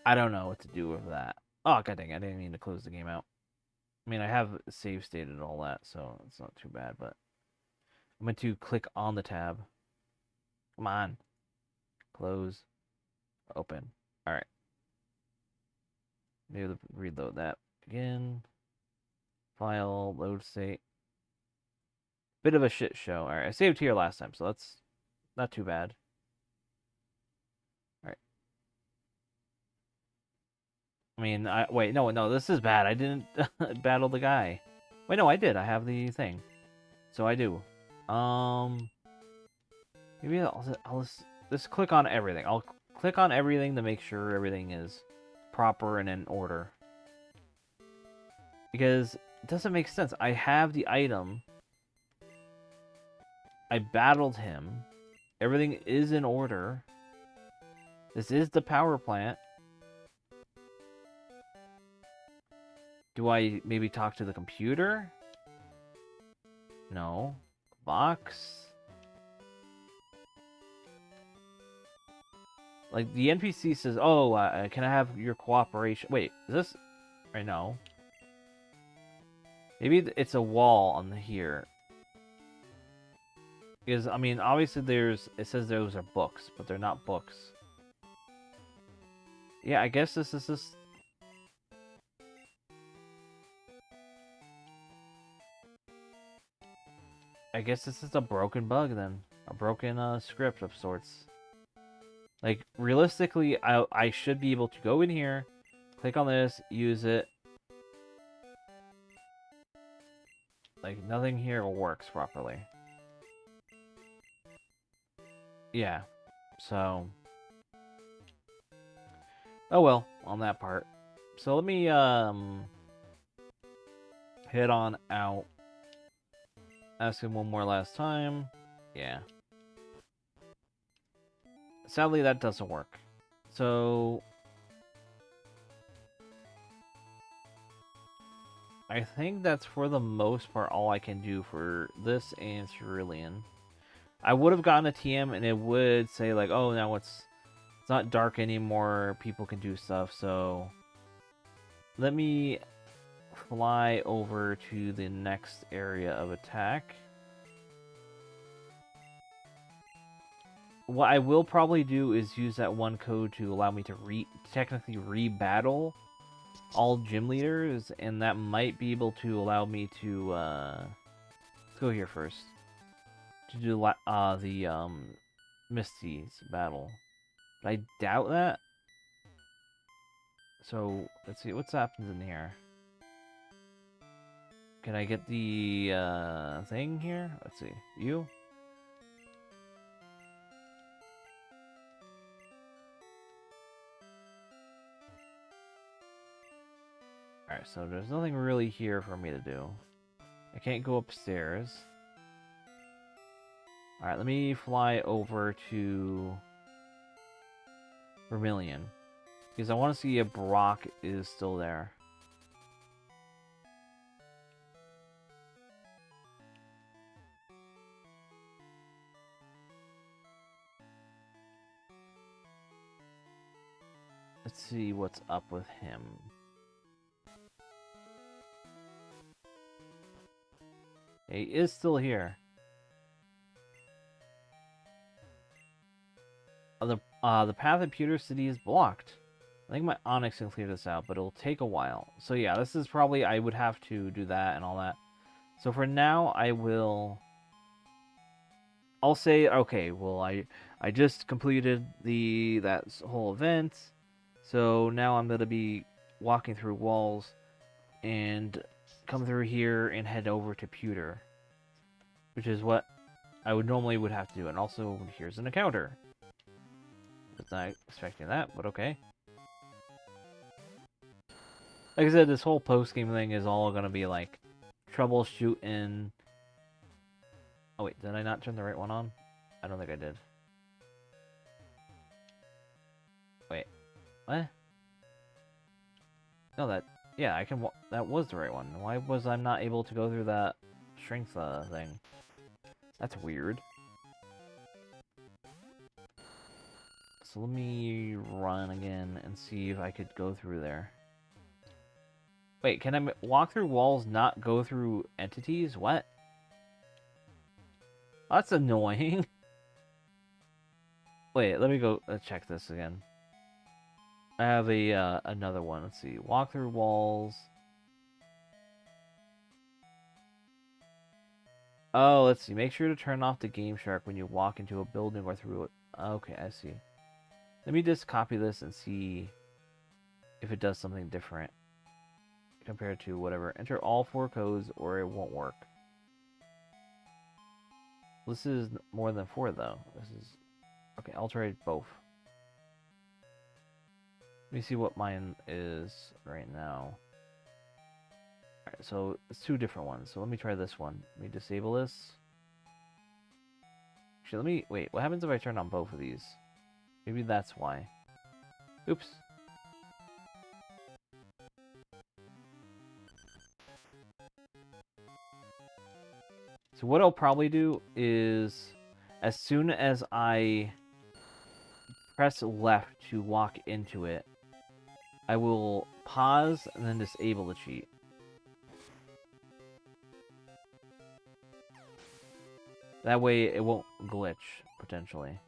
I don't know what to do with that. Oh, god dang, I didn't mean to close the game out. I mean, I have save stated and all that, so it's not too bad, but I'm going to click on the tab. Come on. Close. Open. Alright. Maybe reload that again. File, load state. Bit of a shit show. Alright, I saved here last time, so that's not too bad. Alright. I mean, wait, no, this is bad. I didn't battle the guy. Wait, no, I did. I have the thing. So I do. Maybe I'll just click on everything. I'll click on everything to make sure everything is proper and in order. Because it doesn't make sense. I have the item. I battled him. Everything is in order. This is the power plant. Do I maybe talk to the computer? No. Box? Like, the NPC says, oh, can I have your cooperation? Wait, is this... Right, no. Maybe it's a wall on here. Because, I mean, obviously it says those are books, but they're not books. Yeah, I guess this is just... I guess this is a broken bug then. A broken script of sorts. Like, realistically, I should be able to go in here, click on this, use it. Like, nothing here works properly. Yeah, so... Oh well, on that part. So let me, head on out. Ask him one more last time. Yeah. Sadly, that doesn't work. So... I think that's for the most part all I can do for this and Cerulean. I would have gotten a TM and it would say like, oh, now it's not dark anymore, people can do stuff, so... Let me fly over to the next area of attack. What I will probably do is use that one code to allow me to technically re-battle all gym leaders, and that might be able to allow me to, let's go here first. To do the Misty's battle. But I doubt that. So, let's see, what's happens in here? Can I get the, thing here? Let's see, you? Alright. Alright, so there's nothing really here for me to do. I can't go upstairs. Alright, let me fly over to Vermilion. Because I want to see if Brock is still there. Let's see what's up with him. He is still here. The path of Pewter City is blocked. I think my Onyx can clear this out, but it'll take a while. So yeah, this is probably, I would have to do that and all that. So for now, I'll say, okay, well, I just completed that whole event. So now I'm going to be walking through walls and come through here and head over to Pewter, which is what I would have to do. And also, here's an encounter. Was not expecting that, but okay. Like I said, this whole post-game thing is all going to be like troubleshooting. Oh wait, did I not turn the right one on? I don't think I did. Wait, what? No, yeah, I can. That was the right one. Why was I not able to go through that strength thing? That's weird. So let me run again and see if I could go through there. Wait, can I walk through walls, not go through entities? What? That's annoying. Wait, let me go check this again. I have another one. Let's see. Walk through walls. Oh, let's see. Make sure to turn off the Game Shark when you walk into a building or through it. Okay, I see. Let me just copy this and see if it does something different compared to whatever. Enter all 4 codes or it won't work. This is more than 4 though. This is okay. I'll try both. Let me see what mine is right now. Alright, so it's 2 different ones. So let me try this one. Let me disable this. Actually, let me wait. What happens if I turn on both of these? Maybe that's why. Oops. So what I'll probably do is, as soon as I press left to walk into it, I will pause and then disable the cheat. That way it won't glitch, potentially.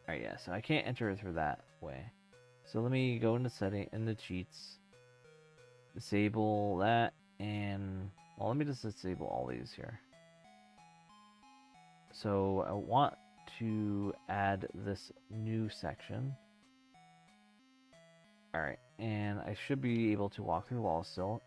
Alright, yeah, so I can't enter it through that way. So let me go into into cheats. Disable that, and well, let me just disable all these here. So I want to add this new section. Alright, and I should be able to walk through walls still.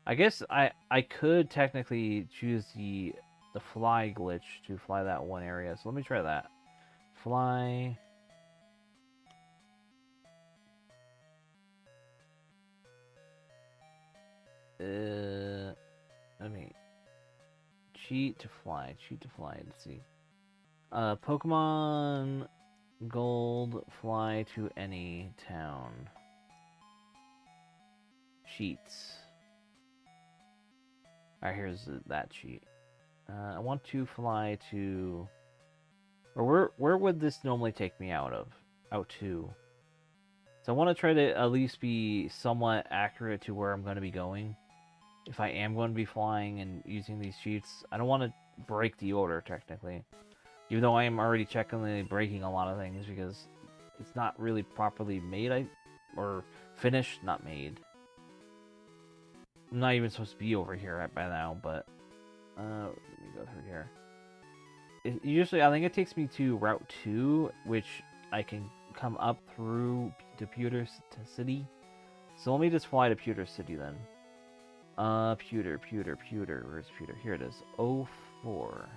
I guess I could technically choose the fly glitch to fly that one area. So let me try that. Fly. Let me cheat to fly. Cheat to fly. Let's see. Pokemon Gold, fly to any town. Cheats. Alright, here's that cheat. I want to fly to... Or where would this normally take me out to? So I want to try to at least be somewhat accurate to where I'm going to be going. If I am going to be flying and using these cheats, I don't want to break the order, technically. Even though I am already technically breaking a lot of things because it's not really properly made, or finished, not made. I'm not even supposed to be over here by now, but let me go through here. Usually, I think it takes me to Route 2, which I can come up through to Pewter City. So let me just fly to Pewter City then. Pewter. Where's pewter? Here it is. 04.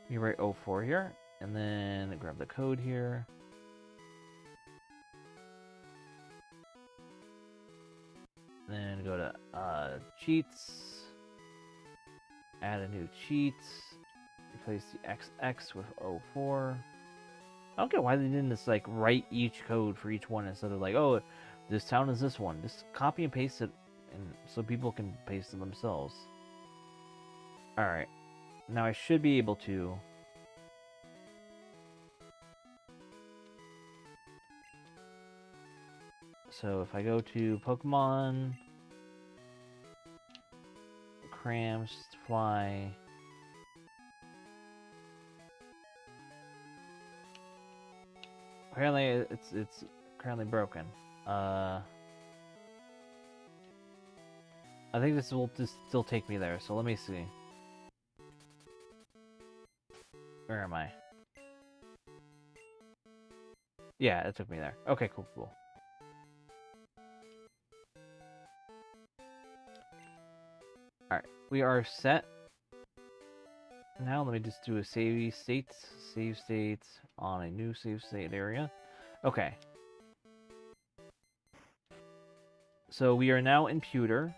You write 04 here, and then grab the code here. Then go to cheats. Add a new cheat. Replace the XX with 04. I don't get why they didn't just like write each code for each one instead of like, oh, this town is this one. Just copy and paste it, and so people can paste it themselves. All right, now I should be able to. So if I go to Pokemon, crams, fly. Apparently, it's currently broken. I think this will just still take me there. So let me see. Where am I? Yeah, it took me there. Okay, cool. Alright, we are set. Now let me just do a save states on a new save state area. Okay. So we are now in pewter.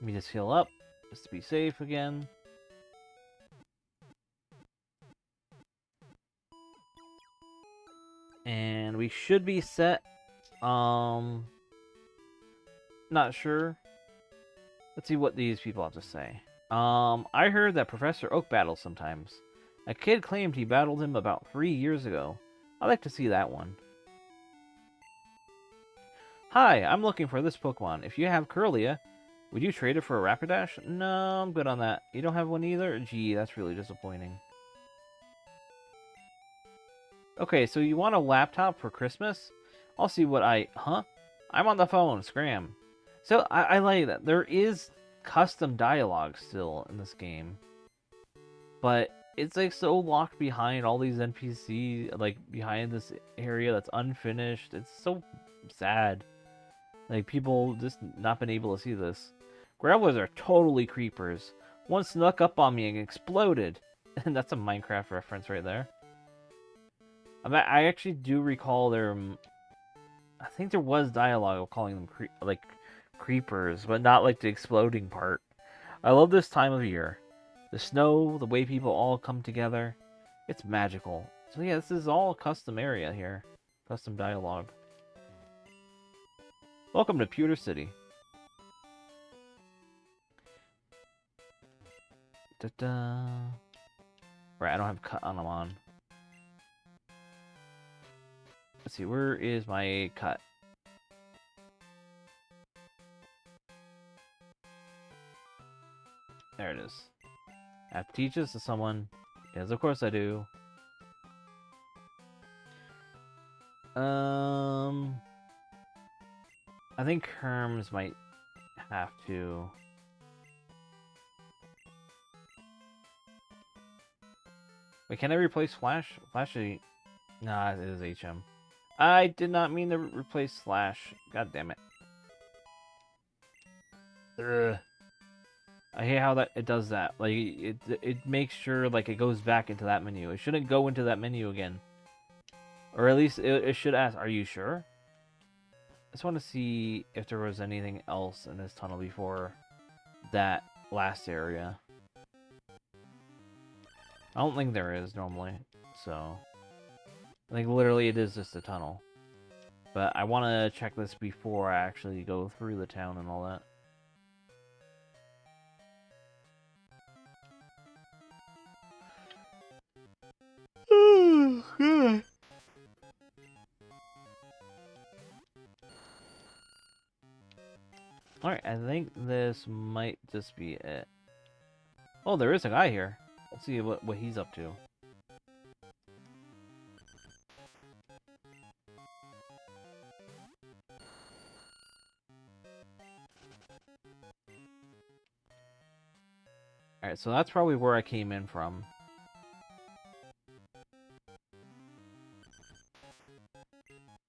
Let me just heal up, just to be safe again. And we should be set. Not sure. Let's see what these people have to say. I heard that Professor Oak battles sometimes. A kid claimed he battled him about 3 years ago. I'd like to see that one. Hi, I'm looking for this Pokemon. If you have Curlia, would you trade it for a Rapidash? No, I'm good on that. You don't have one either? Gee, that's really disappointing. Okay, so you want a laptop for Christmas? I'll see what Huh? I'm on the phone, scram. So, I like that. There is custom dialogue still in this game. But it's like so locked behind all these NPCs, like behind this area that's unfinished. It's so sad. Like people just not been able to see this. Growlers are totally creepers. One snuck up on me and exploded. And that's a Minecraft reference right there. I actually do recall there. I think there was dialogue of calling them creepers, but not like the exploding part. I love this time of year. The snow, the way people all come together. It's magical. So yeah, this is all custom area here. Custom dialogue. Welcome to Pewter City. Da-da. Right, I don't have cut on them on. Let's see, where is my cut? There it is. I have to teach this to someone. Yes, of course I do. I think Herms might have to. Wait, can I replace Flash? Flashy. Nah, it is HM. I did not mean to replace Slash. God damn it. Ugh. I hate how it does that. Like it makes sure like it goes back into that menu. It shouldn't go into that menu again. Or at least it should ask, are you sure? I just want to see if there was anything else in this tunnel before that last area. I don't think there is normally, so I think literally it is just a tunnel. But I want to check this before I actually go through the town and all that. Oh, God. Alright, I think this might just be it. Oh, there is a guy here. Let's see what he's up to. Alright, so that's probably where I came in from.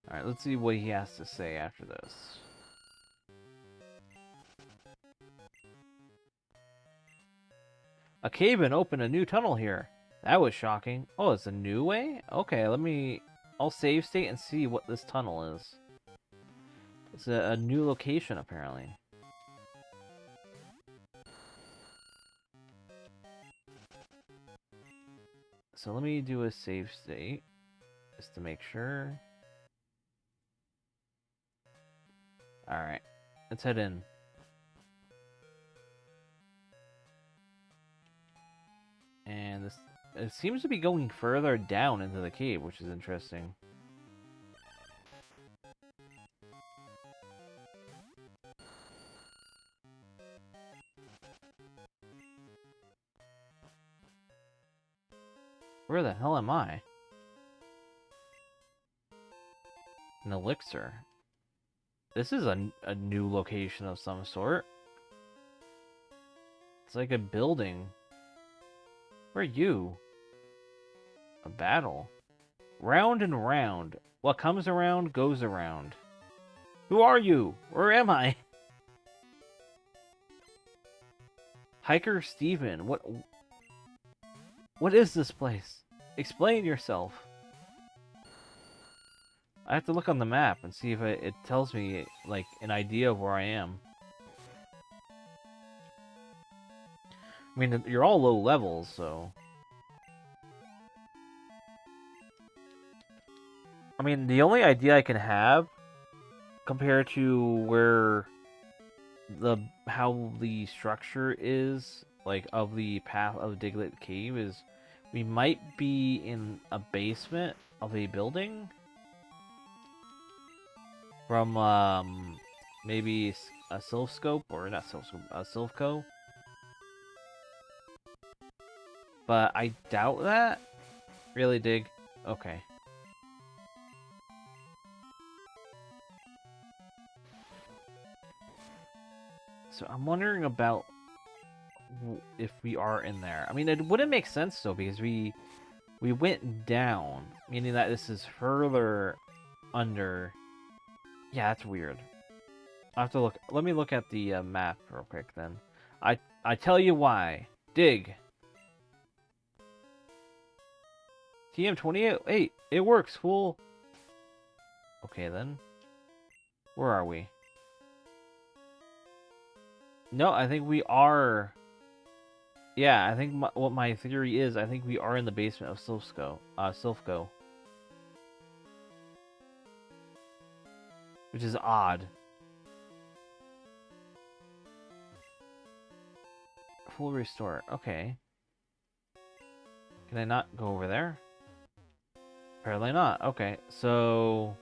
Alright, let's see what he has to say after this. A cave-in opened a new tunnel here. That was shocking. Oh, it's a new way? Okay, I'll save state and see what this tunnel is. It's a new location, apparently. So let me do a save state, just to make sure. Alright, let's head in. And it seems to be going further down into the cave, which is interesting. Where the hell am I? An elixir. This is a new location of some sort. It's like a building. Where are you? A battle. Round and round. What comes around goes around. Who are you? Where am I? Hiker Steven. What is this place? Explain yourself. I have to look on the map and see if it tells me, like, an idea of where I am. I mean, you're all low levels, so... I mean, the only idea I can have, compared to where how the structure is, like, of the path of Diglett Cave, is we might be in a basement of a building from, maybe a Silphscope, or not Silphscope, a Silphco. But I doubt that. Really, Dig? Okay. So I'm wondering about if we are in there. I mean, it wouldn't make sense though, because we went down, meaning that this is further under. Yeah, that's weird. I have to look. Let me look at the map real quick then. I tell you why. Dig. TM28. Hey, it works, fool. Okay then. Where are we? No, I think we are. Yeah, I think what my theory is, I think we are in the basement of Silphco. Which is odd. Full restore. Okay. Can I not go over there? Apparently not. Okay, so...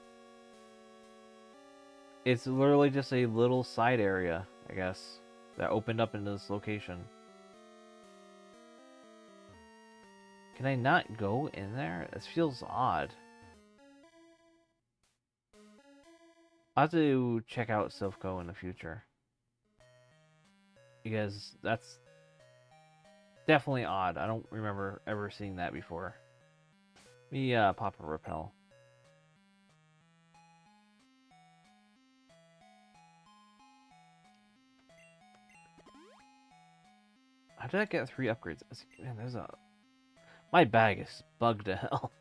it's literally just a little side area, I guess, that opened up into this location. Can I not go in there? This feels odd. I'll have to check out Silphco in the future. Because that's definitely odd. I don't remember ever seeing that before. Let me pop a repel. How did I get 3 upgrades? Man, there's a... my bag is bugged to hell.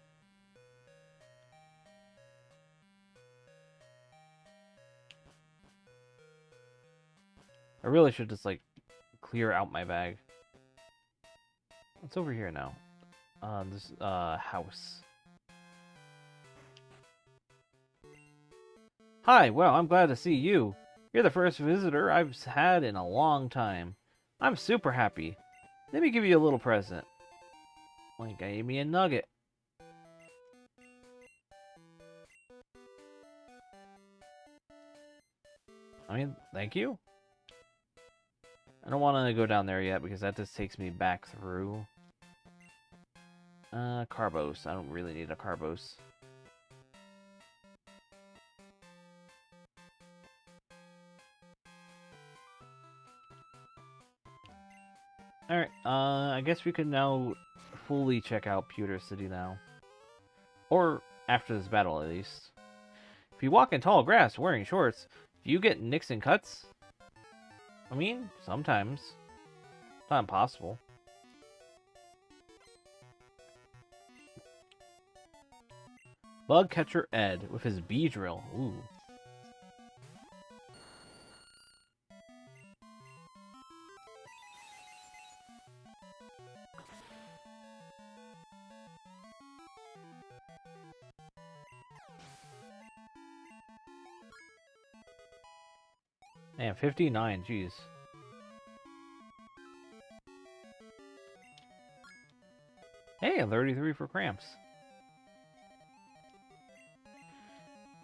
I really should just, like, clear out my bag. What's over here now? This, house. Hi, well, I'm glad to see you. You're the first visitor I've had in a long time. I'm super happy. Let me give you a little present. Like, gave me a nugget. I mean, thank you. I don't want to go down there yet because that just takes me back through. Carbos. I don't really need a Carbos. Alright, I guess we can now fully check out Pewter City now. Or after this battle, at least. If you walk in tall grass wearing shorts, do you get nicks and cuts? I mean, sometimes. It's not impossible. Bug Catcher Ed with his Beedrill. Ooh. Man, 59, jeez. Hey, 33 for Cramps.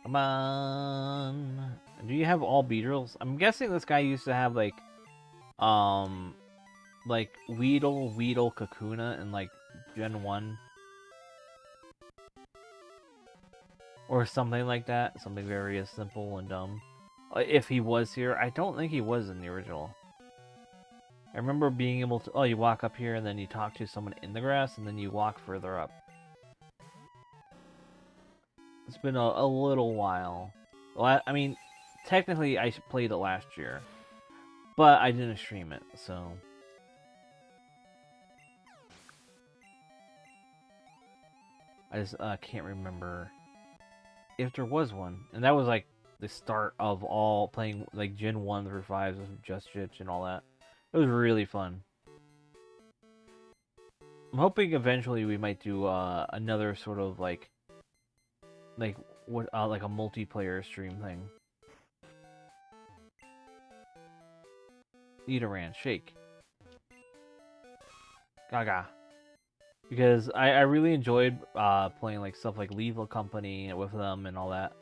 Come on. Do you have all Beedrills? I'm guessing this guy used to have, like Weedle, Kakuna, and, like, Gen 1. Or something like that. Something very simple and dumb. If he was here. I don't think he was in the original. I remember being able to... Oh, you walk up here and then you talk to someone in the grass and then you walk further up. It's been a little while. Well, I mean, technically I played it last year. But I didn't stream it, so... I just can't remember if there was one. And that was like the start of all playing like Gen 1 through 5s with Just Jitch and all that. It was really fun. I'm hoping eventually we might do another sort of like a multiplayer stream thing. Nidoran, shake. Gaga. Because I really enjoyed playing like stuff like Lethal Company with them and all that.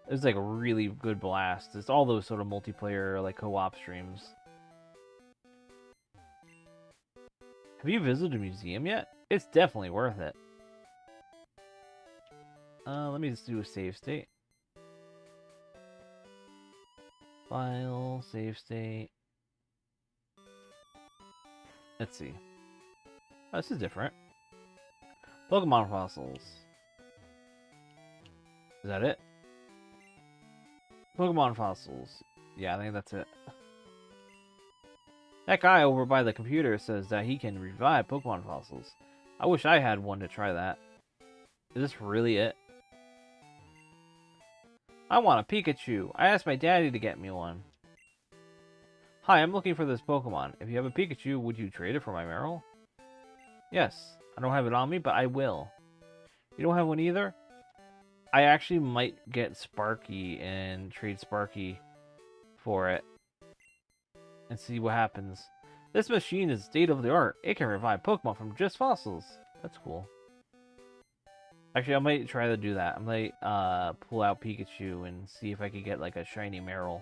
It was like a really good blast. It's all those sort of multiplayer like co-op streams. Have you visited a museum yet? It's definitely worth it. Let me just do a save state. File, save state. Let's see. Oh, this is different. Pokemon fossils. Is that it? Pokemon fossils. Yeah, I think that's it. That guy over by the computer says that he can revive Pokemon fossils. I wish I had one to try that. Is this really it? I want a Pikachu. I asked my daddy to get me one. Hi, I'm looking for this Pokemon. If you have a Pikachu, would you trade it for my Meryl? Yes. I don't have it on me, but I will. You don't have one either? I actually might get Sparky and trade Sparky for it. And see what happens. This machine is state of the art. It can revive Pokemon from just fossils. That's cool. Actually, I might try to do that. I might pull out Pikachu and see if I could get like a shiny Meryl.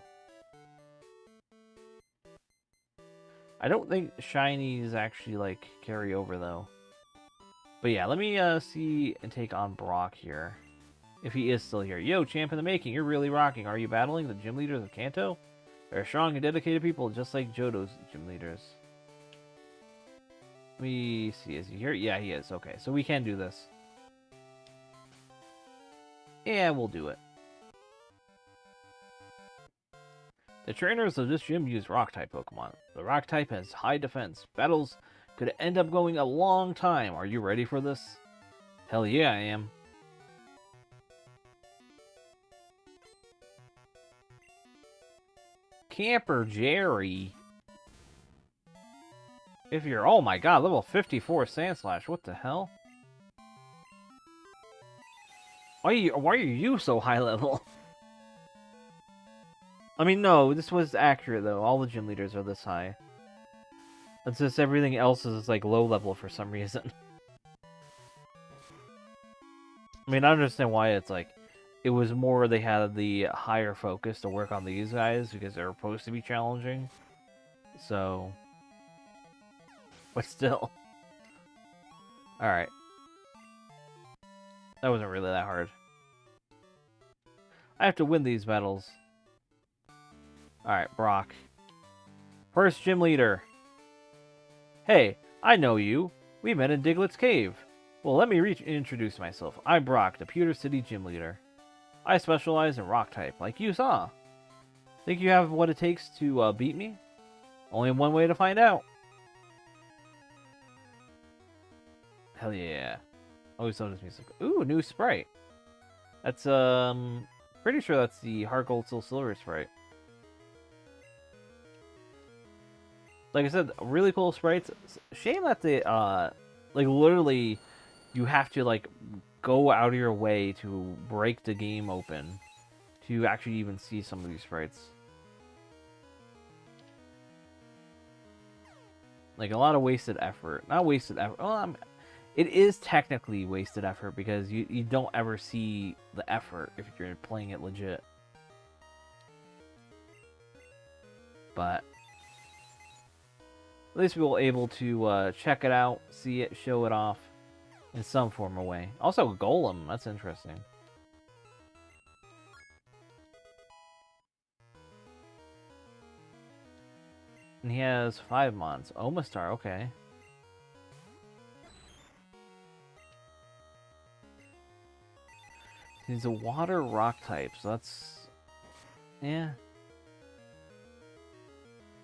I don't think shinies actually like carry over though. But yeah, let me see and take on Brock here. If he is still here. Yo, champ in the making, you're really rocking. Are you battling the gym leaders of Kanto? They're strong and dedicated people, just like Johto's gym leaders. Let me see, is he here? Yeah, he is. Okay, so we can do this. Yeah, we'll do it. The trainers of this gym use Rock-type Pokemon. The Rock-type has high defense. Battles could end up going a long time. Are you ready for this? Hell yeah, I am. Camper Jerry. If you're... Oh my god, level 54 Sandslash. What the hell? Why are you so high level? I mean, no, this was accurate, though. All the gym leaders are this high. It's just everything else is, like, low level for some reason. I mean, I understand why it's, like... It was more they had the higher focus to work on these guys, because they're supposed to be challenging. So... But still. Alright. That wasn't really that hard. I have to win these battles. Alright, Brock. First gym leader. Hey, I know you. We met in Diglett's cave. Well, let me introduce myself. I'm Brock, the Pewter City gym leader. I specialize in rock type, like you saw. Think you have what it takes to beat me? Only one way to find out. Hell yeah. Always love this music. Ooh, new sprite. That's pretty sure that's the Heart Gold Soul Silver sprite. Like I said, really cool sprites. Shame that they like literally you have to like go out of your way to break the game open to actually even see some of these sprites. Like a lot of wasted effort. Not wasted effort. Well, it is technically wasted effort because you don't ever see the effort if you're playing it legit. But at least we were able to check it out, see it, show it off in some form or way. Also, Golem. That's interesting. And he has 5 mods. Omastar, okay. He's a water rock type, so that's... yeah.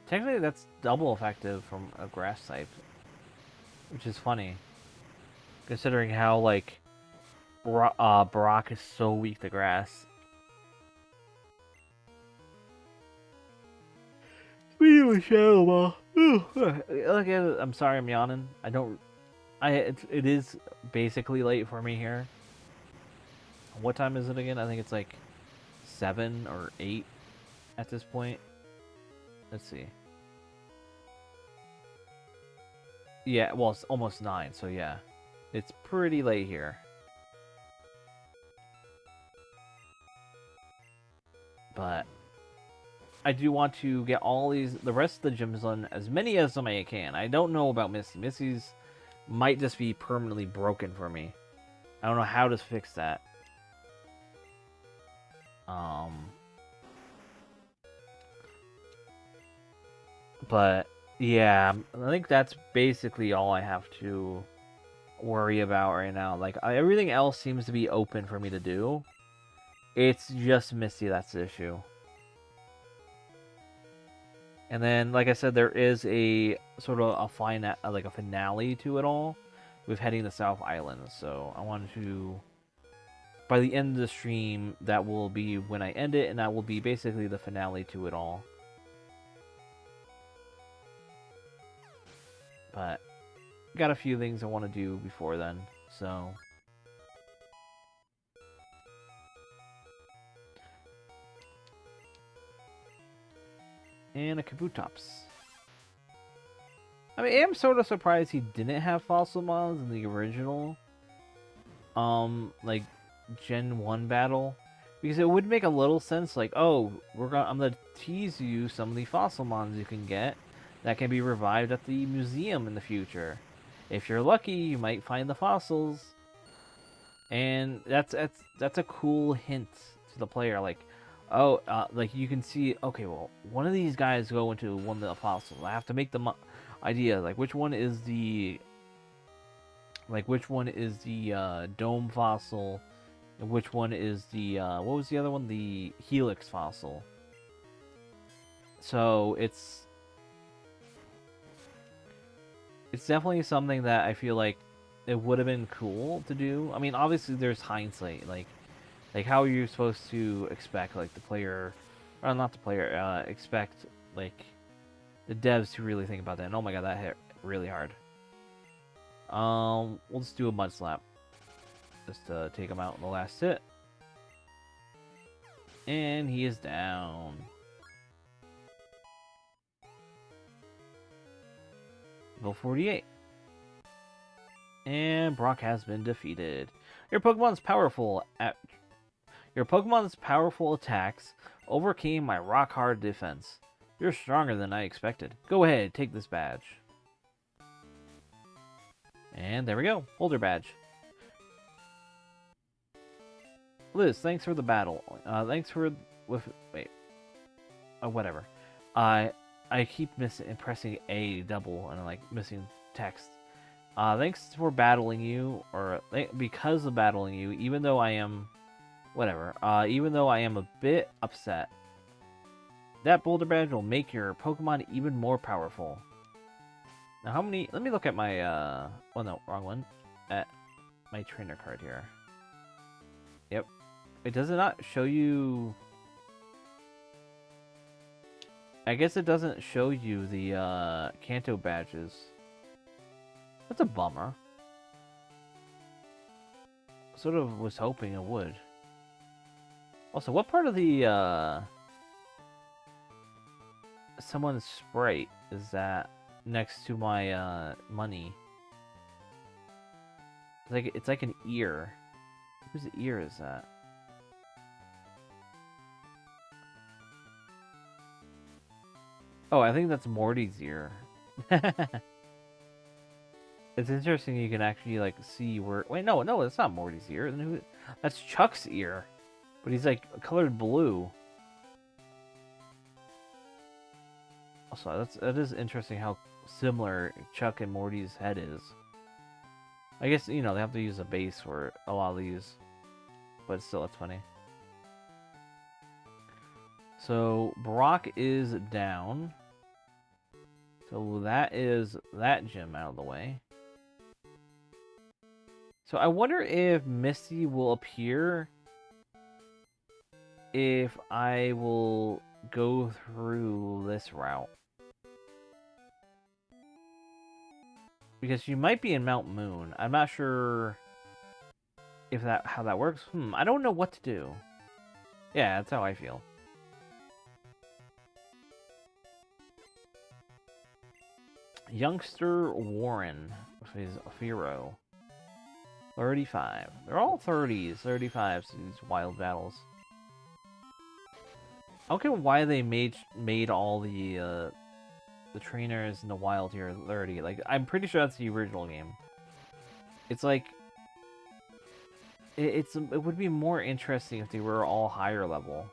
Technically, that's double effective from a grass type. Which is funny. Considering how, like, Brock is so weak to grass. Speaking of Shadow Ball. Look at it. I'm sorry I'm yawning. It is basically late for me here. What time is it again? I think it's like 7 or 8 at this point. Let's see. Yeah, well, it's almost 9, so yeah. It's pretty late here. But I do want to get all the rest of the gyms on, as many as I can. I don't know about Misty. Misty's might just be permanently broken for me. I don't know how to fix that. But yeah, I think that's basically all I have to worry about right now. Like everything else seems to be open for me to do. It's just Misty that's the issue. And then, like I said, there is a sort of a finale to it all with heading to South Island. So I wanted to, by the end of the stream, that will be when I end it, and that will be basically the finale to it all. But got a few things I want to do before then, so. And a Kabutops. I mean, I'm sort of surprised he didn't have fossil mods in the original, like Gen 1 battle, because it would make a little sense. Like, oh, I'm gonna tease you some of the fossil mods you can get that can be revived at the museum in the future. If you're lucky, you might find the fossils, and that's a cool hint to the player. Like, oh, like you can see, okay, well, one of these guys go into one of the fossils. I have to make the idea, like which one is the dome fossil, and which one is the what was the other one? The helix fossil. So it's definitely something that I feel like it would have been cool to do. I mean, obviously there's hindsight, like how are you supposed to expect like the player, or not the player, expect like the devs to really think about that. And oh my god, that hit really hard. We'll just do a mud slap just to take him out in the last hit, and he is down. Level 48. And Brock has been defeated. Your Pokemon's powerful attacks overcame my rock-hard defense. You're stronger than I expected. Go ahead, take this badge. And there we go. Holder badge. Liz, thanks for the battle. Thanks for... Wait. Whatever. I keep pressing A double and like missing text. Thanks for battling you, or because of battling you, even though I am... Whatever. Even though I am a bit upset. That boulder badge will make your Pokemon even more powerful. Now how many... Let me look at my... Oh no, wrong one. At my trainer card here. Yep. It does not show you... I guess it doesn't show you the Kanto badges. That's a bummer. Sort of was hoping it would. Also, what part of the someone's sprite is that next to my money? It's like an ear. Whose ear is that? Oh, I think that's Morty's ear. It's interesting you can actually, like, see where... Wait, no, that's not Morty's ear. That's Chuck's ear. But he's, like, colored blue. Also, that is interesting how similar Chuck and Morty's head is. I guess, you know, they have to use a base for a lot of these. But still, it's funny. So, Brock is down. So that is that gym out of the way. So I wonder if Misty will appear if I will go through this route. Because she might be in Mount Moon. I'm not sure if how that works. I don't know what to do. Yeah, that's how I feel. Youngster Warren with his Firo. 35. They're all 30s, 35s, these wild battles. I don't get why they made all the trainers in the wild here 30. Like, I'm pretty sure that's the original game. It's like it would be more interesting if they were all higher level.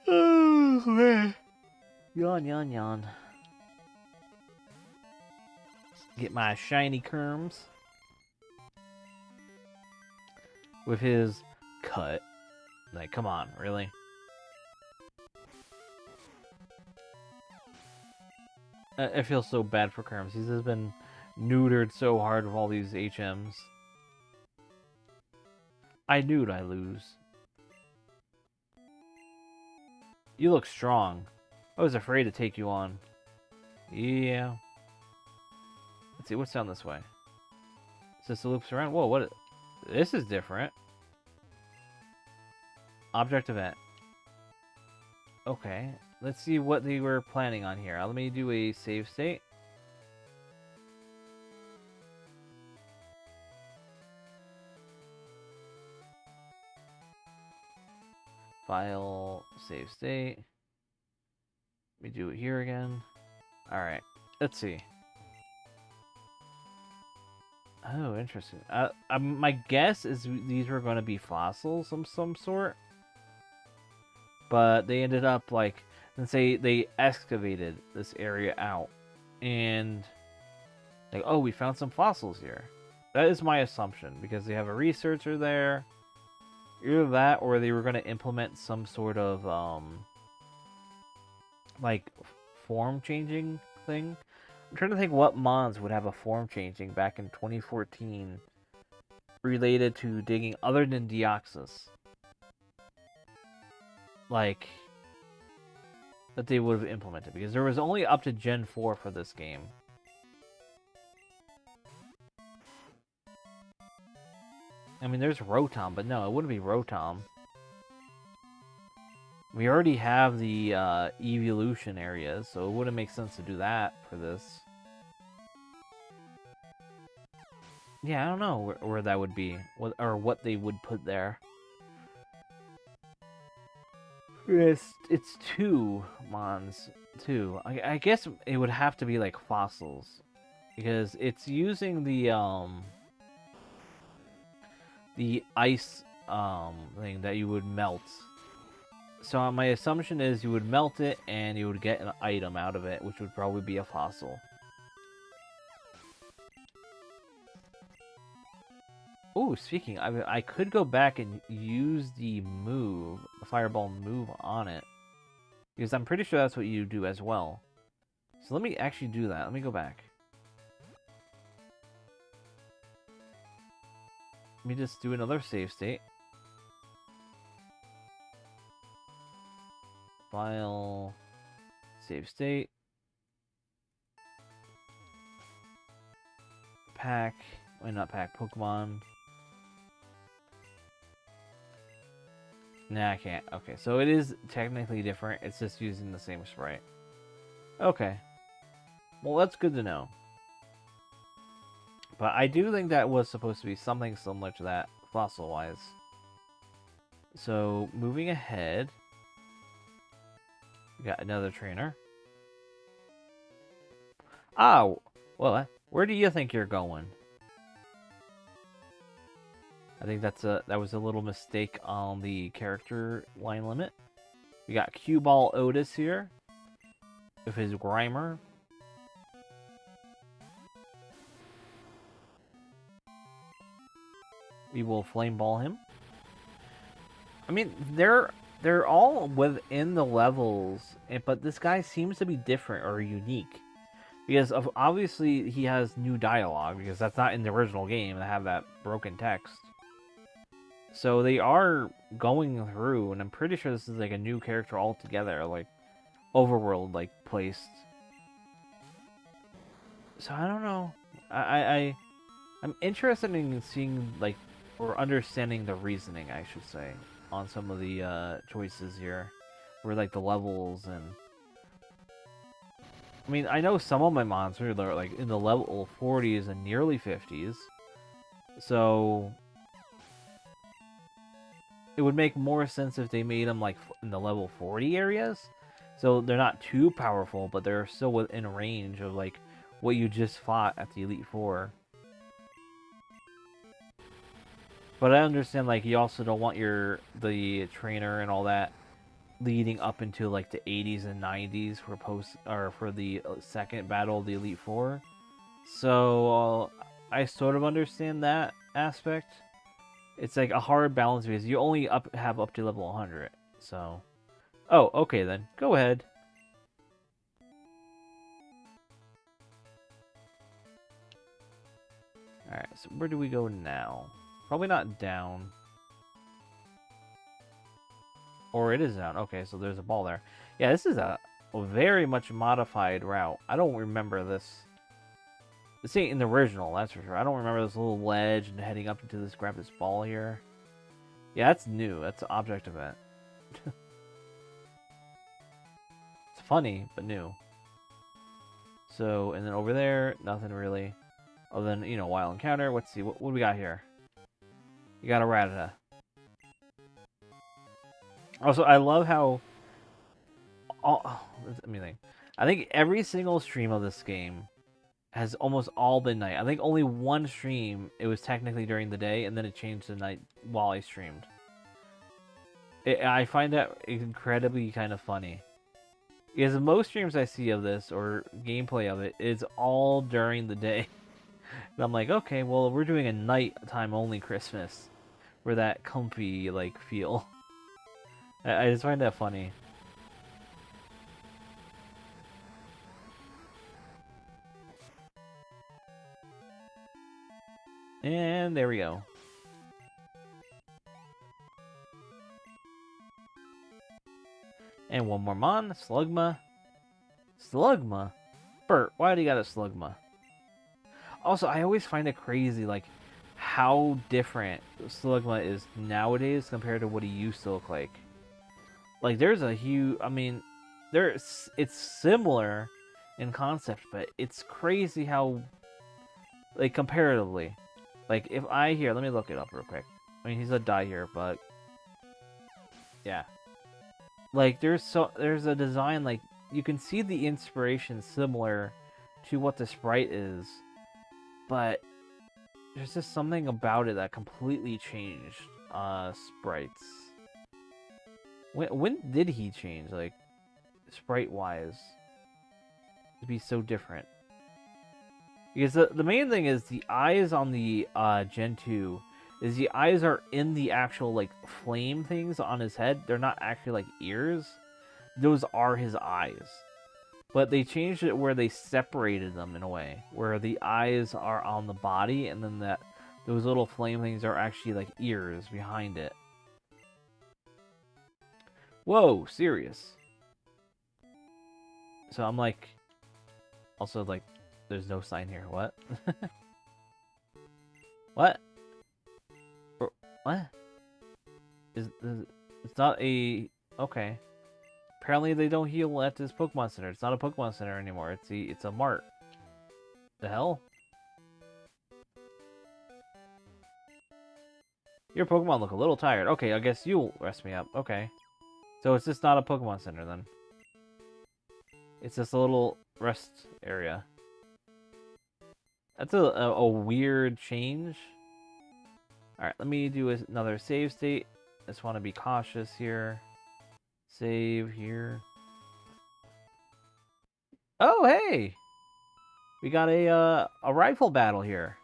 Oh man. Yawn. Get my shiny Kerms. With his cut. Like, come on, really? I feel so bad for Kerms. He's just been neutered so hard with all these HMs. I knew I lose. You look strong. I was afraid to take you on. Yeah. Let's see, what's down this way? Since the loops around? Whoa, what? This is different. Object event. Okay, let's see what they were planning on here. Let me do a save state. File, save state. Let me do it here again. Alright, let's see. Oh, interesting. My guess is these were going to be fossils of some sort. But they ended up, like, let's say they excavated this area out. And, like, oh, we found some fossils here. That is my assumption, because they have a researcher there. Either that, or they were going to implement some sort of, like, form-changing thing. I'm trying to think what mods would have a form changing back in 2014 related to digging other than Deoxys. Like, that they would have implemented. Because there was only up to Gen 4 for this game. I mean, there's Rotom, but no, it wouldn't be Rotom. We already have the evolution areas, so it wouldn't make sense to do that for this. Yeah, I don't know where that would be, or what they would put there. It's 2 Mons, 2. I guess it would have to be like fossils, because it's using the ice thing that you would melt. So my assumption is you would melt it and you would get an item out of it, which would probably be a fossil. Oh, speaking, I could go back and use the fireball move on it. Because I'm pretty sure that's what you do as well. So let me actually do that. Let me go back. Let me just do another save state. File, save state, pack, wait, not pack, Pokemon. Nah, I can't. Okay, so it is technically different. It's just using the same sprite. Okay. Well, that's good to know. But I do think that was supposed to be something similar to that, fossil-wise. So, moving ahead. We got another trainer. Oh! Well, where do you think you're going? I think that was a little mistake on the character line limit. We got Cue Ball Otis here. With his Grimer. We will Flame Ball him. I mean, they're all within the levels, but this guy seems to be different or unique. Because obviously he has new dialogue, because that's not in the original game to have that broken text. So they are going through, and I'm pretty sure this is like a new character altogether, like overworld like placed. So I don't know. I'm interested in seeing like or understanding the reasoning, I should say, on some of the choices here, where like the levels and. I mean, I know some of my monsters are like in the level 40s and nearly 50s, so it would make more sense if they made them like in the level 40 areas. So they're not too powerful, but they're still within range of like what you just fought at the Elite Four. But I understand like you also don't want the trainer and all that leading up into like the 80s and 90s for the second battle of the Elite Four. So I sort of understand that aspect. It's like a hard balance because you only have up to level 100. So, oh, okay then. Go ahead. Alright, so where do we go now? Probably not down. Or it is down. Okay, so there's a ball there. Yeah, this is a very much modified route. I don't remember this. This ain't in the original, that's for sure. I don't remember this little ledge and heading up into this, grab this ball here. Yeah, that's new. That's an object event. It's funny, but new. So, and then over there, nothing really. Other than, you know, wild encounter. Let's see, what do we got here? You got a Rattata. Also, I love how... I think every single stream of this game has almost all been night. I think only one stream, it was technically during the day, and then it changed to night while I streamed. I find that incredibly kind of funny. Because most streams I see of this, or gameplay of it, is all during the day. And I'm like, okay, well, we're doing a nighttime only Christmas. For that comfy, like, feel. I just find that funny. And there we go. And one more Mon, Slugma. Slugma? Bert, why do you got a Slugma? Also, I always find it crazy, like, how different Slugma is nowadays compared to what he used to look like. Like, there's a huge, I mean, it's similar in concept, but it's crazy how, like, comparatively. Like, if let me look it up real quick. I mean, he's a die here, but, yeah. Like, there's a design, like, you can see the inspiration similar to what the sprite is, but there's just something about it that completely changed sprites. When did he change, like, sprite-wise, to be so different? Because the main thing is the eyes on the Gen 2 is the eyes are in the actual, like, flame things on his head. They're not actually, like, ears. Those are his eyes. But they changed it where they separated them in a way. Where the eyes are on the body, and then those little flame things are actually like ears behind it. Whoa, serious. So I'm like, also like, there's no sign here. What? What? What? It's not a... Okay. Apparently they don't heal at this Pokemon Center. It's not a Pokemon Center anymore. It's a mart. The hell? Your Pokemon look a little tired. Okay, I guess you'll rest me up. Okay. So it's just not a Pokemon Center then. It's just a little rest area. That's a weird change. Alright, let me do another save state. I just want to be cautious here. Save here. Oh, hey! We got a rifle battle here.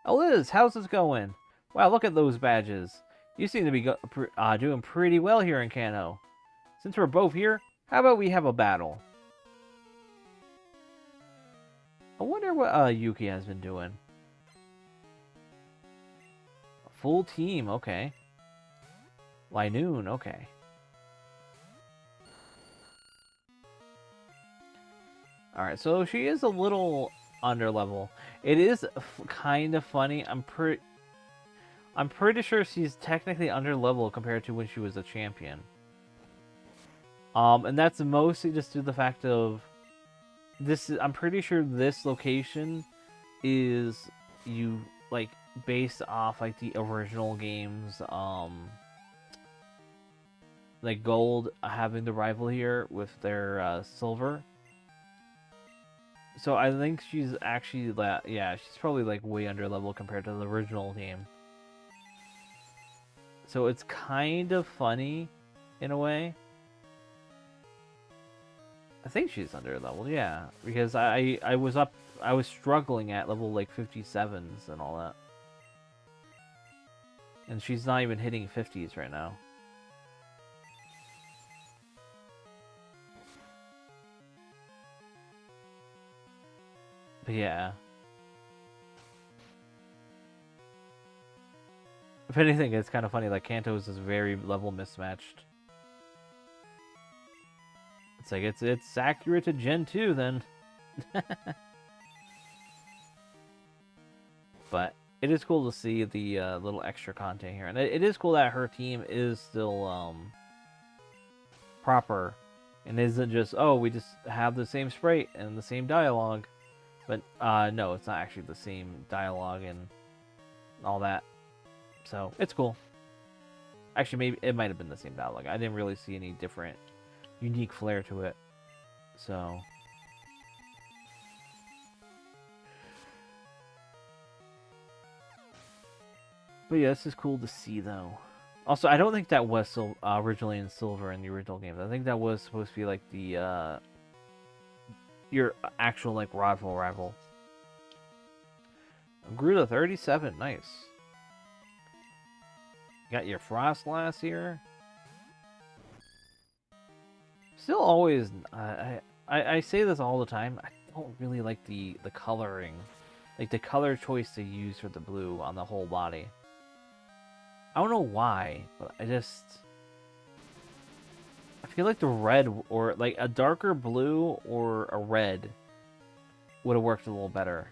Oh, Liz, how's this going? Wow, look at those badges. You seem to be doing pretty well here in Kanto. Since we're both here, how about we have a battle? I wonder what Yuki has been doing. A full team, okay. Linoon, okay. Alright, so she is a little under level. It is kind of funny. I'm pretty sure she's technically under level compared to when she was a champion. And that's mostly just due to the fact of this. I'm pretty sure this location is like based off like the original games. Like Gold having the rival here with their Silver. So I think she's actually yeah, she's probably like way under level compared to the original game. So it's kind of funny in a way. I think she's under level, yeah, because I was struggling at level like 57s and all that. And she's not even hitting 50s right now. But yeah. If anything, it's kind of funny, like Kantos is very level mismatched. It's like it's accurate to Gen 2 then. But it is cool to see the little extra content here. And it is cool that her team is still proper. And isn't just, oh, we just have the same sprite and the same dialogue. But no, it's not actually the same dialogue and all that. So it's cool. Actually, maybe it might have been the same dialogue. I didn't really see any different, unique flair to it. So but yeah, this is cool to see though. Also, I don't think that was originally in Silver in the original games. I think that was supposed to be like the your actual like rival. Grew to 37, nice. Got your Frostlass here. Still always, I say this all the time. I don't really like the coloring, like the color choice they use for the blue on the whole body. I don't know why, but I feel like the red or like a darker blue or a red would have worked a little better.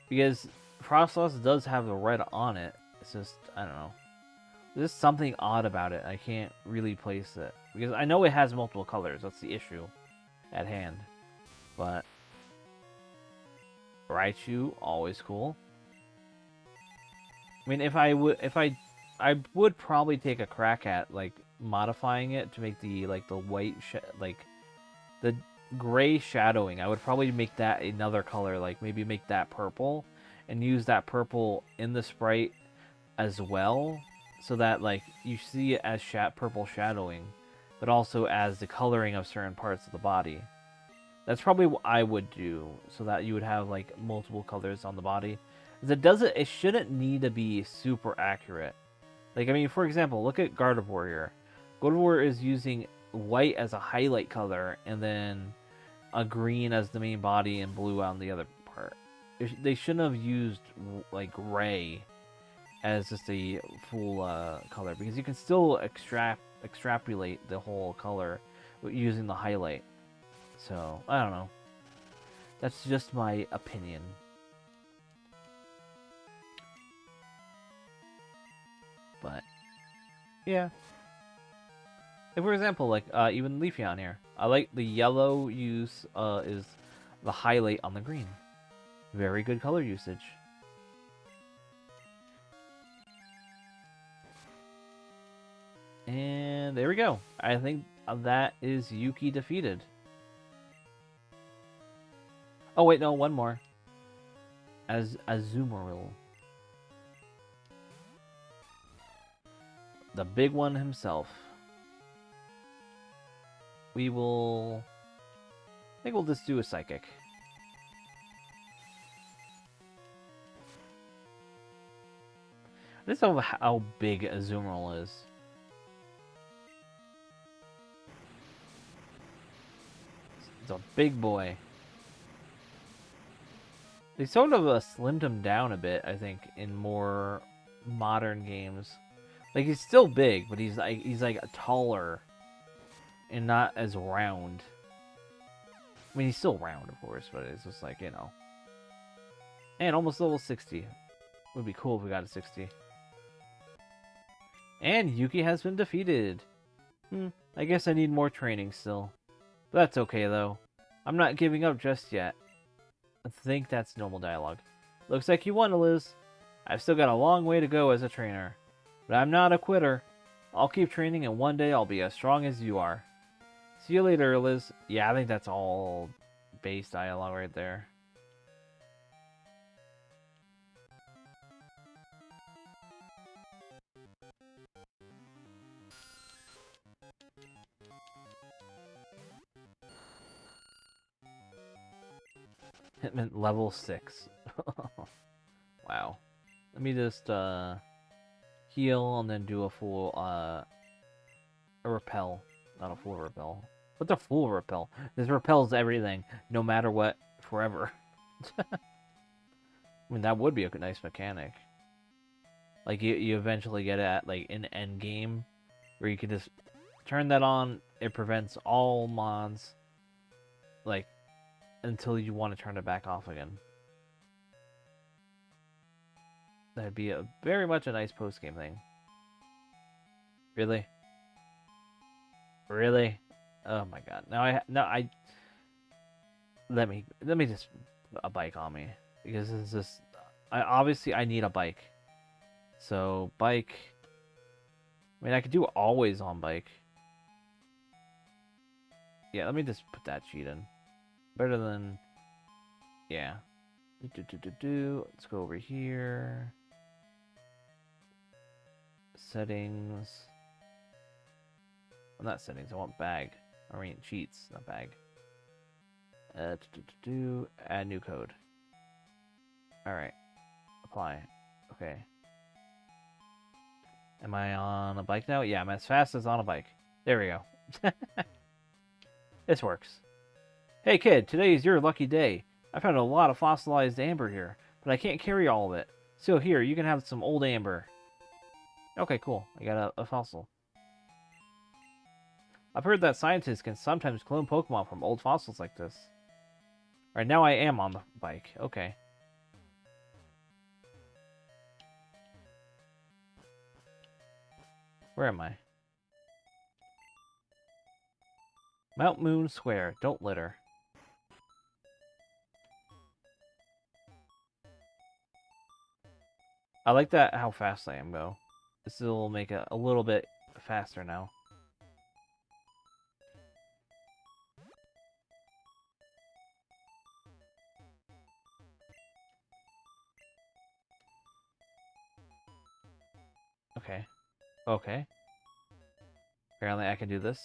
Because Frostlass does have the red on it. It's just, I don't know. There's something odd about it. I can't really place it. Because I know it has multiple colors. That's the issue at hand. But Raichu, always cool. I mean, I would probably take a crack at like modifying it to make the like the white like the gray shadowing. I would probably make that another color, like maybe make that purple and use that purple in the sprite as well, so that like you see it as purple shadowing, but also as the coloring of certain parts of the body. That's probably what I would do, so that you would have like multiple colors on the body. It shouldn't need to be super accurate. Like, I mean, for example, look at Gardevoir here. Gardevoir is using white as a highlight color, and then a green as the main body and blue on the other part. They shouldn't have used like gray as just a full color, because you can still extrapolate the whole color using the highlight. So I don't know. That's just my opinion. But yeah. Like, for example, like even Leafeon here, I like the yellow use is the highlight on the green. Very good color usage. And there we go. I think that is Yuki defeated. Oh wait, no, one more. Azumarill. The big one himself. I think we'll just do a psychic. I just don't know how big Azumarill is. It's a big boy. They sort of slimmed him down a bit, I think, in more modern games. Like, he's still big, but he's like taller and not as round. I mean, he's still round, of course, but it's just like, you know. And almost level 60. Would be cool if we got a 60. And Yuki has been defeated. I guess I need more training still. But that's okay, though. I'm not giving up just yet. I think that's normal dialogue. Looks like you won, Liz. I've still got a long way to go as a trainer. But I'm not a quitter. I'll keep training, and one day I'll be as strong as you are. See you later, Liz. Yeah, I think that's all base dialogue right there. Hitman level 6. Wow. Let me just heal and then do a full a repel. Not a full repel. What's a full repel? This repels everything, no matter what, forever. I mean, that would be a nice mechanic. Like, you eventually get it at, like, an end game, where you can just turn that on. It prevents all mods, like, until you want to turn it back off again. That'd be very much a nice post-game thing. Really? Really? Oh my god. Let me just put a bike on me, because this is just obviously I need a bike. So bike. I mean, I could do always on bike. Yeah, let me just put that cheat in. Better than, yeah. Let's go over here. Settings. Well, not settings. I want bag. I mean cheats, not bag. Add new code. All right. Apply. Okay. Am I on a bike now? Yeah, I'm as fast as on a bike. There we go. This works. Hey kid, today is your lucky day. I found a lot of fossilized amber here, but I can't carry all of it. So here, you can have some old amber. Okay, cool. I got a fossil. I've heard that scientists can sometimes clone Pokemon from old fossils like this. Alright, now I am on the bike. Okay. Where am I? Mount Moon Square. Don't litter. I like that how fast I am, though. This will make it a little bit faster now. Okay. Okay. Apparently I can do this.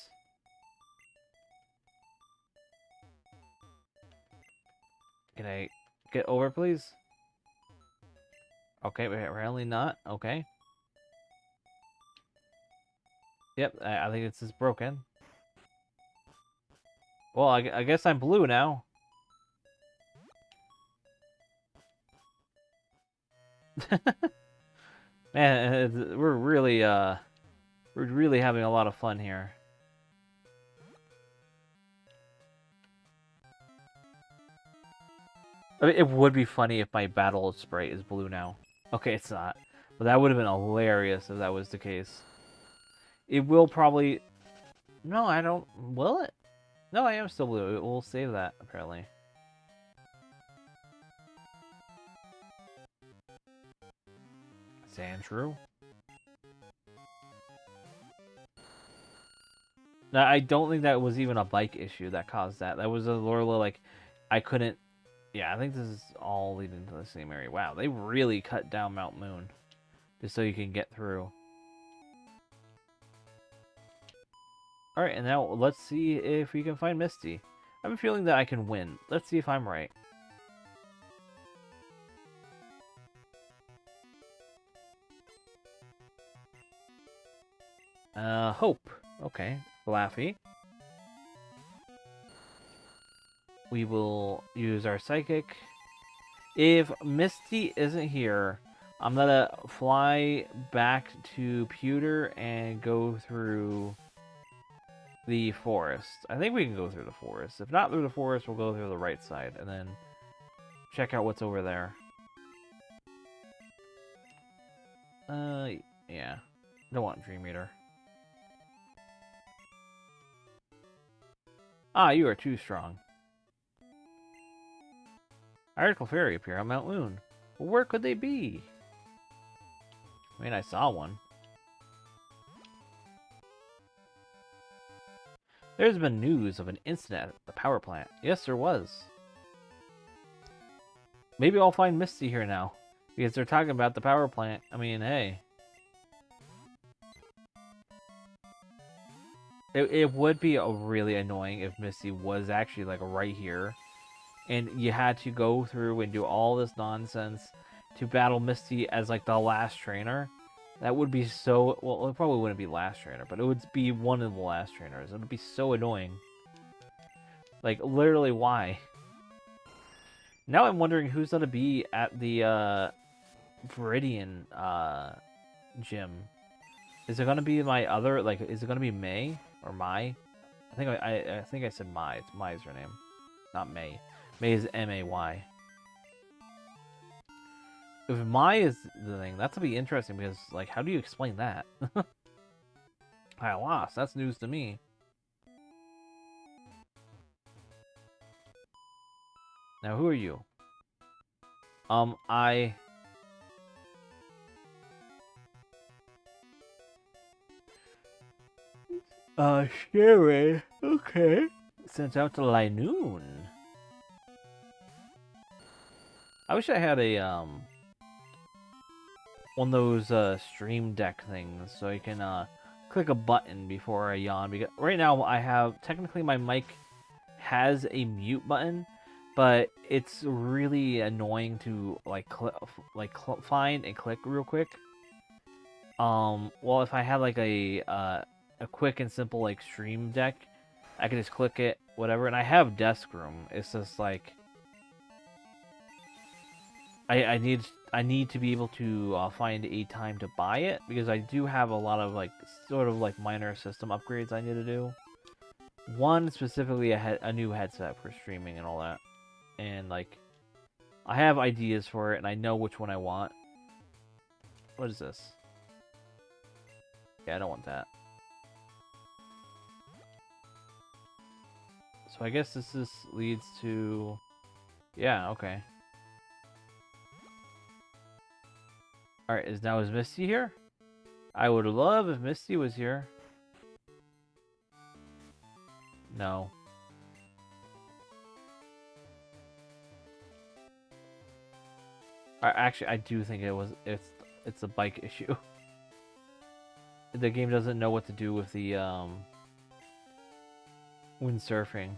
Can I get over, please? Okay, apparently not. Okay. Yep, I think it's just broken. Well, I guess I'm blue now. Man, we're really having a lot of fun here. I mean, it would be funny if my battle sprite is blue now. Okay, it's not. But that would have been hilarious if that was the case. It will probably... No, I don't... Will it? No, I am still blue. It will save that, apparently. Saying true. Now, I don't think that was even a bike issue that caused that. That was a Lorla, like, I couldn't... Yeah, I think this is all leading to the same area. Wow, they really cut down Mount Moon. Just so you can get through. Alright, and now let's see if we can find Misty. I have a feeling that I can win. Let's see if I'm right. Hope. Okay, Laffy. We will use our Psychic. If Misty isn't here, I'm gonna fly back to Pewter and go through the forest. I think we can go through the forest. If not through the forest, we'll go through the right side and then check out what's over there. Yeah. Don't want Dream Eater. Ah, you are too strong. I heard Clefairy appear on Mount Moon. Well, where could they be? I mean, I saw one. There's been news of an incident at the power plant. Yes, there was. Maybe I'll find Misty here now. Because they're talking about the power plant. I mean, hey. It would be really annoying if Misty was actually, like, right here. And you had to go through and do all this nonsense to battle Misty as, like, the last trainer. That would be so... Well, it probably wouldn't be last trainer, but it would be one of the last trainers. It would be so annoying. Like, literally, why? Now I'm wondering who's going to be at the Viridian gym. Is it going to be my other... Like, is it going to be May? Or Mai? I think I said Mai. It's Mai's her name. Not May. May is M-A-Y. If Mai is the thing, that's gonna be interesting because, like, how do you explain that? I lost. That's news to me. Now, who are you? Scary. Okay. Sent out to Linoon. I wish I had a, one of those, stream deck things, so I can, click a button before I yawn, because right now I have, technically my mic has a mute button, but it's really annoying to, like, find and click real quick. Well, if I had, like, a quick and simple, like, stream deck, I could just click it, whatever, and I have desk room. It's just, like, I need to be able to find a time to buy it, because I do have a lot of, like, sort of, like, minor system upgrades I need to do. One, specifically a new headset for streaming and all that. And, like, I have ideas for it, and I know which one I want. What is this? Yeah, I don't want that. So I guess this leads to... Yeah, okay. Alright, is Misty here? I would love if Misty was here. No. Actually, I do think it's a bike issue. The game doesn't know what to do with the windsurfing.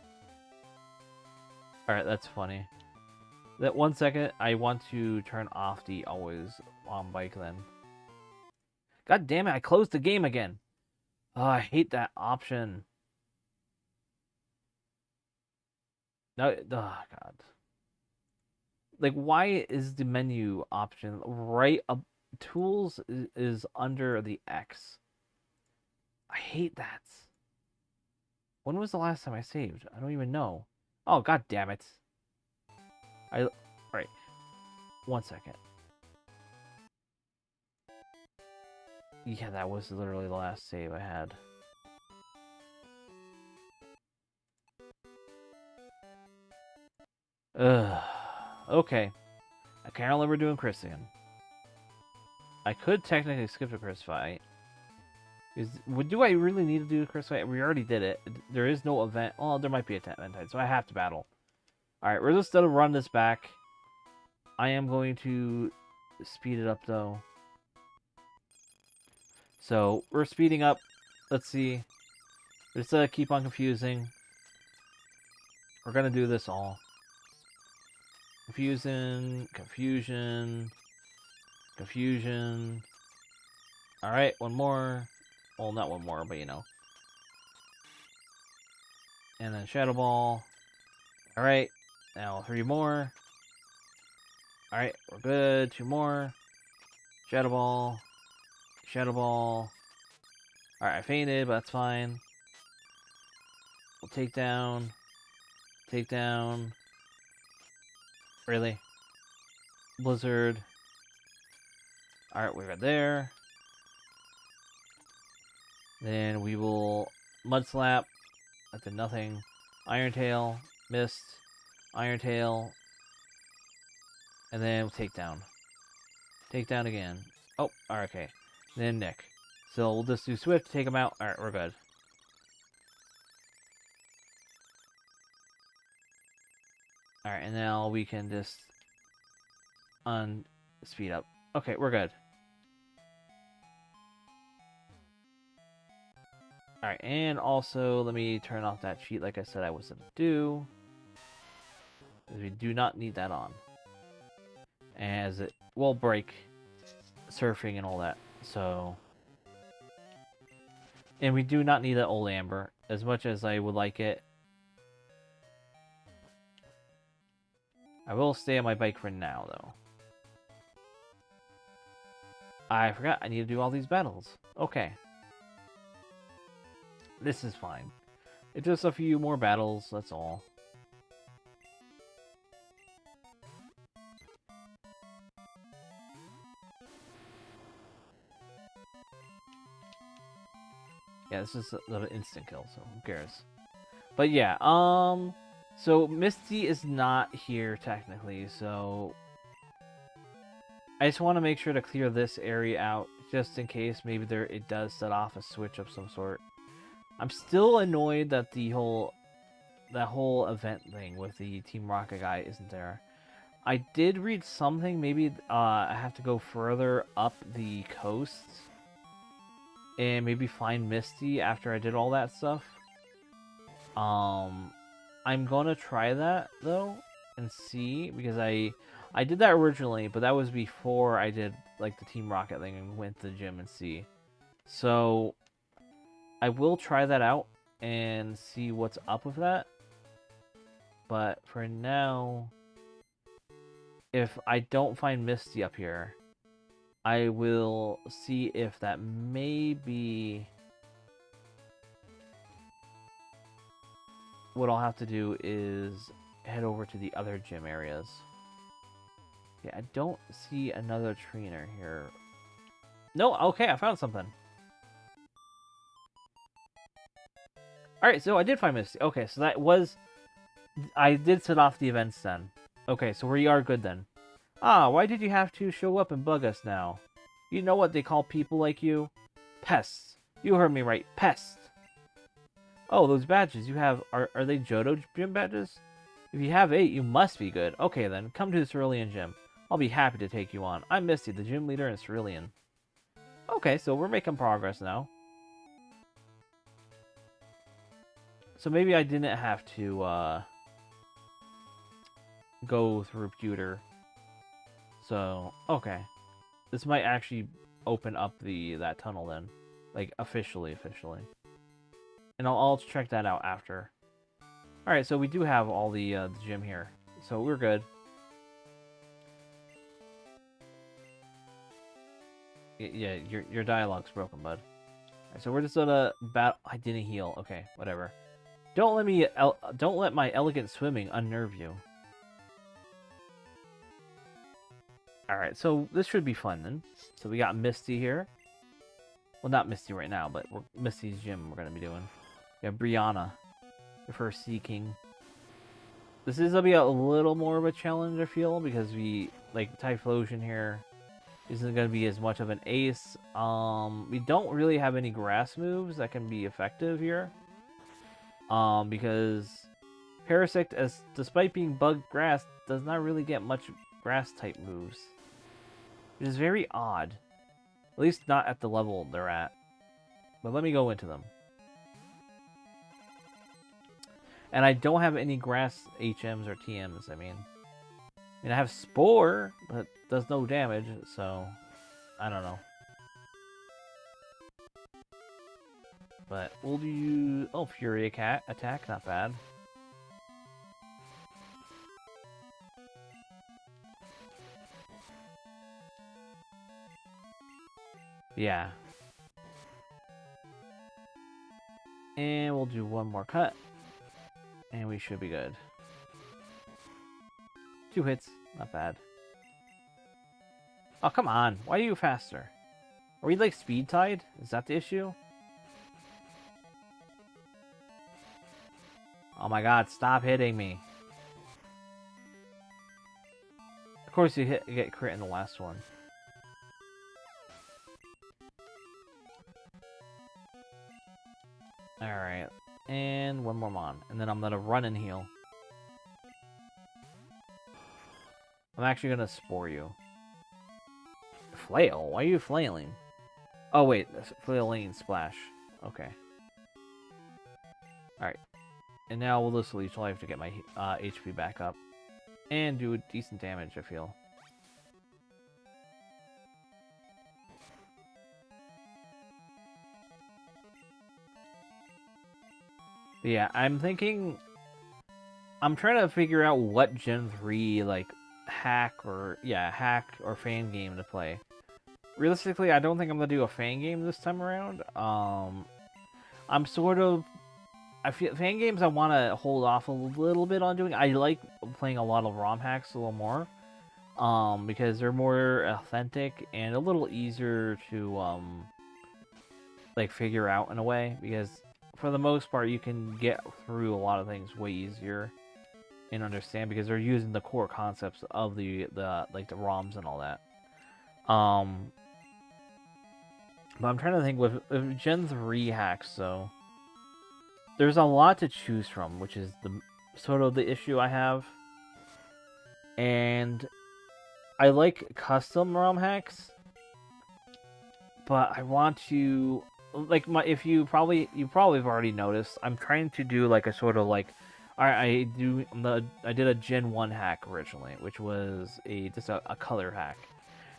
Alright, that's funny. That 1 second, I want to turn off the always on bike then. God damn it, I closed the game again. Oh, I hate that option. No, oh god. Like, why is the menu option right up? Tools is under the X. I hate that. When was the last time I saved? I don't even know. Oh, god damn it. Alright. 1 second. Yeah, that was literally the last save I had. Ugh. Okay. I can't remember doing Chris again. I could technically skip the Chris fight. Do I really need to do the Chris fight? We already did it. There is no event. Oh, there might be a event type, so I have to battle. Alright, we're just gonna run this back. I am going to speed it up, though. So, we're speeding up. Let's see. Just keep on confusing. We're gonna do this all. Confusion. Alright, one more. Well, not one more, but you know. And then Shadow Ball. Alright, now 3 more. Alright, we're good. 2 more. Shadow Ball. Alright, I fainted, but that's fine. We'll take down. Really? Blizzard. Alright, we're there. Then we will Mud Slap. That did nothing. Iron Tail. Missed. Iron Tail. And then we'll take down. Take down again. Oh, alright, okay. Then Nick. So we'll just do Swift, take him out. Alright, we're good. Alright, and now we can just speed up. Okay, we're good. Alright, and also let me turn off that cheat like I said I was going to do. Because we do not need that on. As it will break surfing and all that. So, and we do not need that old amber as much as I would like it. I will stay on my bike for now, though. I forgot I need to do all these battles. Okay. This is fine. It's just a few more battles, that's all. Yeah, this is an instant kill, so who cares? But yeah, so Misty is not here technically, so I just want to make sure to clear this area out just in case maybe it does set off a switch of some sort. I'm still annoyed that that whole event thing with the Team Rocket guy isn't there. I did read something, maybe I have to go further up the coast and maybe find Misty after I did all that stuff. I'm gonna try that though and see, because I did that originally, but that was before I did like the Team Rocket thing and went to the gym and see. So I will try that out and see what's up with that. But for now, if I don't find Misty up here, I will see if that may be what I'll have to do is head over to the other gym areas. Yeah, I don't see another trainer here. No, okay, I found something. Alright, so I did find Misty. Okay, so that was... I did set off the events then. Okay, so we are good then. Ah, why did you have to show up and bug us now? You know what they call people like you? Pests. You heard me right, pests. Oh, those badges you have, are they Johto gym badges? If you have 8, you must be good. Okay then, come to the Cerulean gym. I'll be happy to take you on. I'm Misty, the gym leader in Cerulean. Okay, so we're making progress now. So maybe I didn't have to go through Pewter. So, okay. This might actually open up that tunnel then. Like, officially. And I'll check that out after. Alright, so we do have all the gym here. So we're good. Yeah, your dialogue's broken, bud. Right, so we're just gonna battle. I didn't heal. Okay, whatever. Don't let my elegant swimming unnerve you. All right, so this should be fun then. So we got Misty here. Well, not Misty right now, but Misty's gym we're gonna be doing. We have Brianna, the first Sea King. This is gonna be a little more of a challenge, I feel, because we like Typhlosion here isn't gonna be as much of an ace. We don't really have any grass moves that can be effective here. Because Parasect, despite being bug grass, does not really get much grass type moves, which is very odd. At least not at the level they're at. But let me go into them. And I don't have any grass HMs or TMs, I mean, I have Spore, but does no damage, so I don't know. But we'll do... Oh, Fury attack, not bad. Yeah. And we'll do one more cut. And we should be good. 2 hits, not bad. Oh, come on. Why are you faster? Are we like speed tied? Is that the issue? Oh my god, stop hitting me. Of course you get crit in the last one. Alright. And one more Mon. And then I'm gonna run and heal. I'm actually gonna Spore you. Flail? Why are you flailing? Oh wait, flailing splash. Okay. Alright. And now we'll just leech life to get my HP back up. And do decent damage, I feel. But yeah, I'm trying to figure out what Gen 3, like, hack or fan game to play. Realistically, I don't think I'm gonna do a fan game this time around. I'm sort of... I feel fan games I want to hold off a little bit on doing. I like playing a lot of ROM hacks a little more. Because they're more authentic and a little easier to, like, figure out in a way. Because for the most part, you can get through a lot of things way easier and understand because they're using the core concepts of the ROMs and all that. But I'm trying to think with Gen 3 hacks, so there's a lot to choose from, which is the sort of the issue I have. And I like custom ROM hacks, but I want to like you probably have already noticed, I'm trying to do like a sort of like I did a Gen 1 hack originally, which was just a color hack.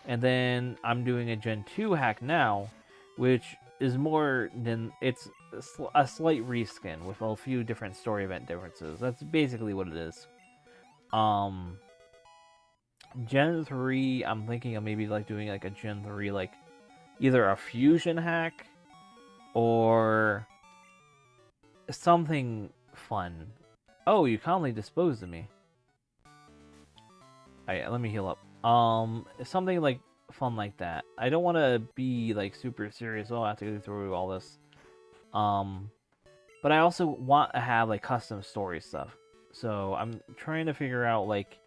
And then I'm doing a Gen 2 hack now, which is more than it's a slight reskin with a few different story event differences. That's basically what it is. Gen 3, I'm thinking of maybe like doing like a Gen 3 like either a fusion hack or something fun. Oh, you calmly disposed of me. Alright, let me heal up. Something like fun like that. I don't want to be like super serious. Oh, I have to go through all this. But I also want to have like custom story stuff. So I'm trying to figure out like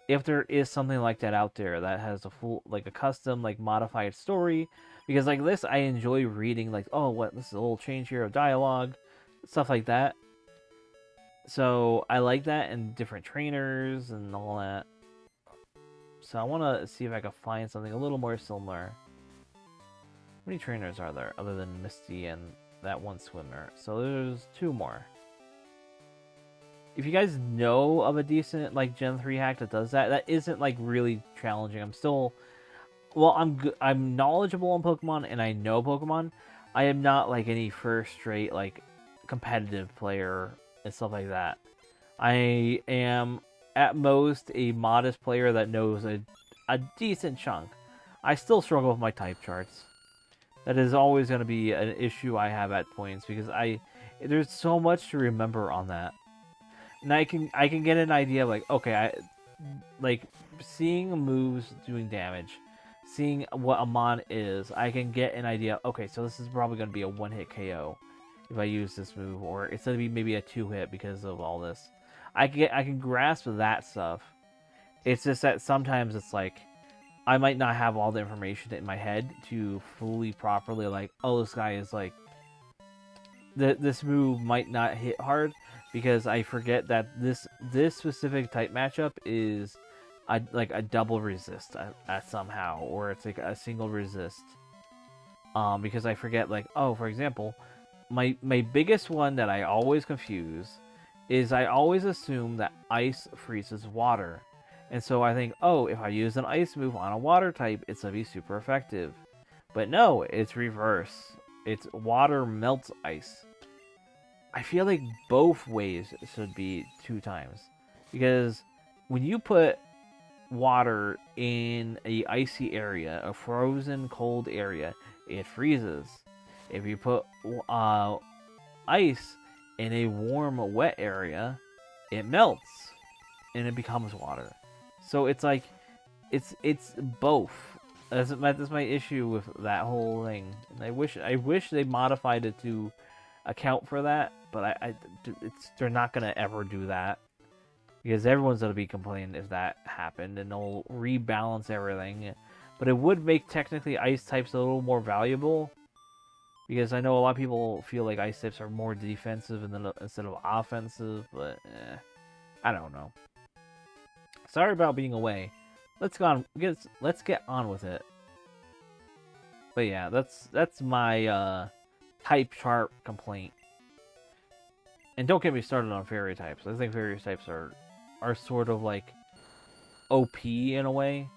if there is something like that out there that has a full like a custom like modified story. Because like this, I enjoy reading like, oh, what, this is a little change here of dialogue, stuff like that. So I like that, and different trainers and all that. So I want to see if I can find something a little more similar. How many trainers are there other than Misty and that one swimmer? So there's 2 more. If you guys know of a decent like Gen 3 hack that does that, that isn't like really challenging. I'm still, well, I'm knowledgeable on Pokemon and I know Pokemon. I am not like any first-rate like competitive player and stuff like that. I am at most a modest player that knows a decent chunk I still struggle with my type charts. That is always going to be an issue I have at points because there's so much to remember on that. And I can get an idea of like, okay, like seeing moves doing damage, seeing what a mon is, I can get an idea. Okay, so this is probably going to be a one-hit KO if I use this move, or it's going to be maybe a two-hit because of all this. I can grasp that stuff. It's just that sometimes it's like I might not have all the information in my head to fully properly like, oh, this guy is like this move might not hit hard because I forget that this specific type matchup is like a double resist at somehow, or it's like a single resist. Because I forget, like, oh, for example, my biggest one that I always confuse is I always assume that ice freezes water. And so I think, oh, if I use an ice move on a water type, it's going to be super effective. But no, it's reverse. It's water melts ice. I feel like both ways should be 2 times. Because when you put water in a icy area, a frozen cold area, it freezes. If you put ice in a warm wet area, it melts and it becomes water. So it's like it's both. That's my issue with that whole thing. And I wish they modified it to account for that, but they're not gonna ever do that because everyone's gonna be complaining if that happened, and they'll rebalance everything. But it would make technically ice types a little more valuable because I know a lot of people feel like ice types are more defensive instead of offensive, but I don't know. Sorry about being away. Let's get on with it. But yeah, that's my type chart complaint. And don't get me started on fairy types. I think fairy types are sort of like OP in a way.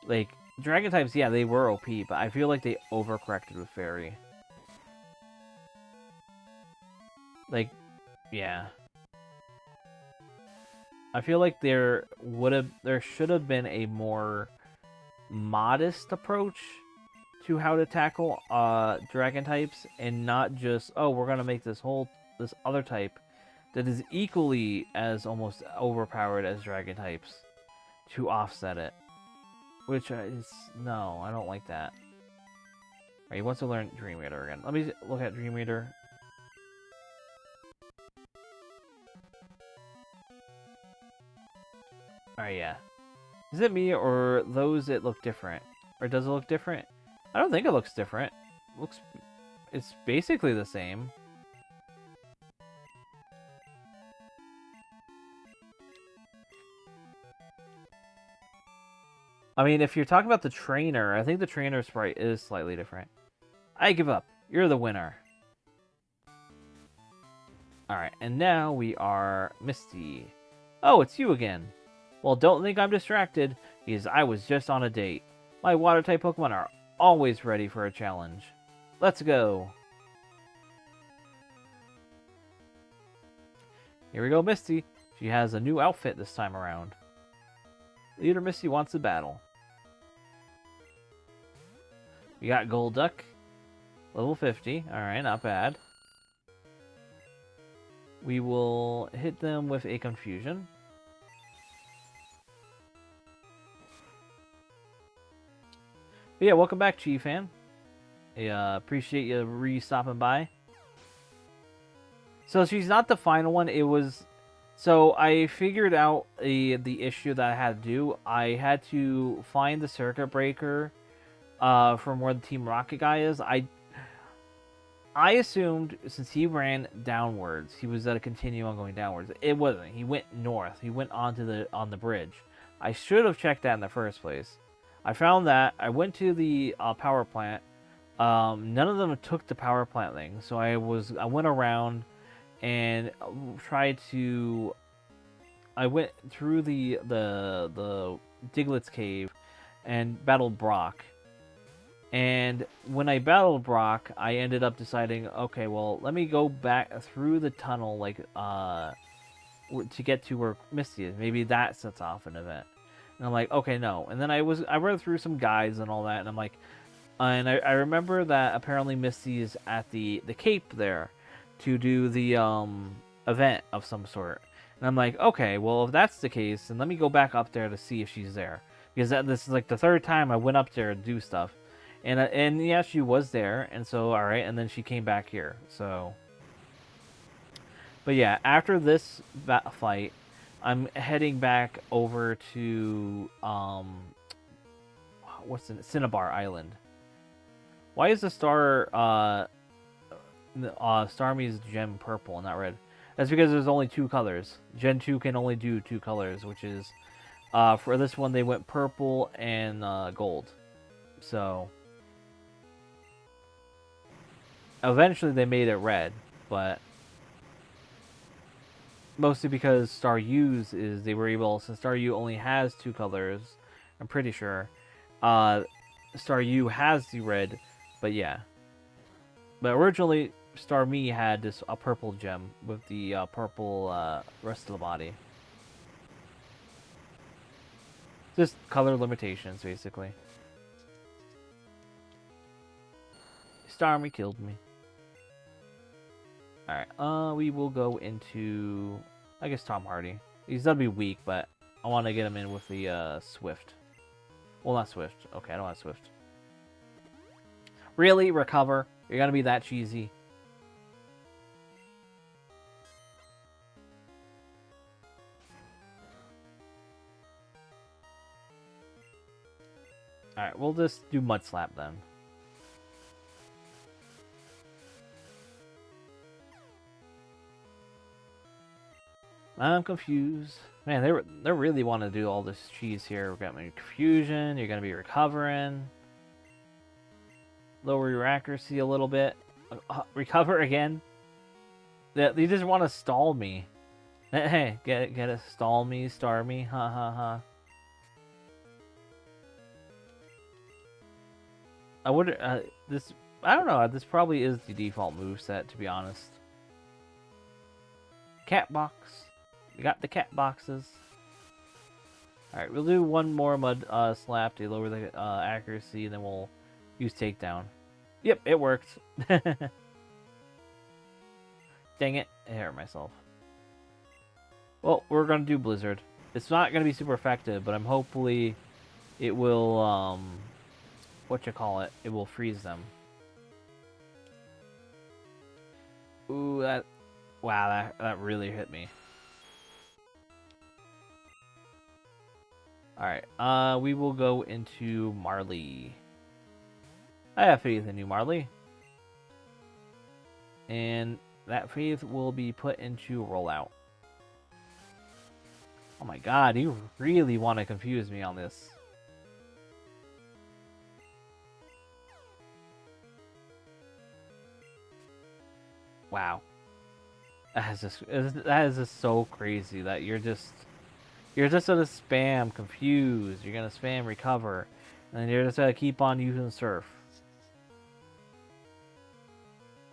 Like dragon types, yeah, they were OP, but I feel like they overcorrected with fairy. Like, yeah. I feel like there should have been a more modest approach to how to tackle dragon types, and not just, oh, we're gonna make this other type that is equally as almost overpowered as dragon types to offset it. Which no, I don't like that. Alright, he wants to learn Dream Eater again. Let me look at Dream Eater. Alright, yeah. Is it me or those that look different? Or does it look different? I don't think it looks different. It's basically the same. I mean, if you're talking about the trainer, I think the trainer sprite is slightly different. I give up. You're the winner. Alright, and now we are Misty. Oh, it's you again. Well, don't think I'm distracted, because I was just on a date. My water-type Pokemon are always ready for a challenge. Let's go. Here we go, Misty. She has a new outfit this time around. Leader Misty wants to battle. We got Golduck. Level 50. Alright, not bad. We will hit them with a Confusion. But yeah, welcome back, Chi-Fan. I appreciate you stopping by. So she's not the final one. It was... So I figured out the issue that I had to do. I had to find the circuit breaker from where the Team Rocket guy is. I assumed since he ran downwards, he was going to continue on going downwards. It wasn't. He went north. He went on the bridge. I should have checked that in the first place. I found that. I went to the power plant. None of them took the power plant thing, so I went around and tried to. I went through the Diglett's cave and battled Brock. And when I battled Brock, I ended up deciding, okay, well, let me go back through the tunnel, like to get to where Misty is. Maybe that sets off an event. And I'm like, okay, no. And then I read through some guides and all that, and I'm like, and I remember that apparently Misty is at the Cape there to do the event of some sort. And I'm like, okay, well, if that's the case, then let me go back up there to see if she's there. Because this is like the third time I went up there to do stuff. And yeah, she was there, and so, alright, and then she came back here, so... But yeah, after this fight, I'm heading back over to, what's it? Cinnabar Island. Why is the Starmie's gem purple and not red? That's because there's only 2 colors. Gen 2 can only do 2 colors, which is, for this one, they went purple and gold. So, eventually they made it red, but mostly because Star U's is they were able, since Star U only has 2 colors, I'm pretty sure, Star U has the red, but yeah. But originally, Star Me had a purple gem with the purple rest of the body. Just color limitations, basically. Starmie killed me. Alright, we will go into, I guess, Tom Hardy. He's gonna be weak, but I want to get him in with the Swift. Well, not Swift. Okay, I don't want Swift. Really? Recover? You're gonna be that cheesy? Alright, we'll just do Mud Slap then. I'm confused. Man, they really want to do all this cheese here. We've got my confusion. You're going to be recovering. Lower your accuracy a little bit. Recover again. They just want to stall me. Hey, get it? Stall me, star me. Ha ha ha. I wonder, I don't know. This probably is the default moveset, to be honest. Cat box. We got the cat boxes. Alright, we'll do one more mud slap to lower the accuracy, and then we'll use takedown. Yep, it worked. Dang it, I hurt myself. Well, we're gonna do Blizzard. It's not gonna be super effective, but I'm hopefully it will, it will freeze them. Ooh, wow, that really hit me. Alright, we will go into Marley. I have faith in you, Marley. And that faith will be put into rollout. Oh my god, you really want to confuse me on this. Wow. That is just so crazy that you're just gonna spam confuse, you're gonna spam recover, and then you're just gonna keep on using surf.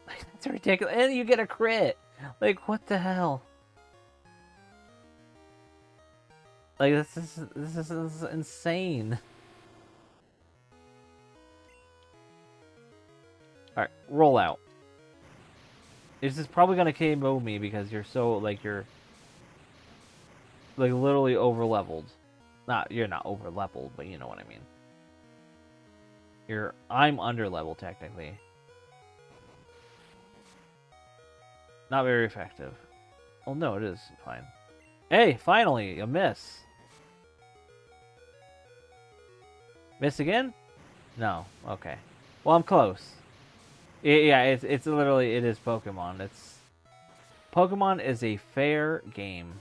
That's ridiculous. And you get a crit. Like, what the hell? Like, this is insane. Alright, roll out. This is probably gonna KO me because you're so, like, you're like literally over leveled. You're not over leveled, but you know what I mean. I'm under level technically. Not very effective. Oh no, it is fine. Hey, finally, a miss. Miss again? No. Okay. Well, I'm close. Yeah, it's literally, it is Pokemon. Pokemon is a fair game.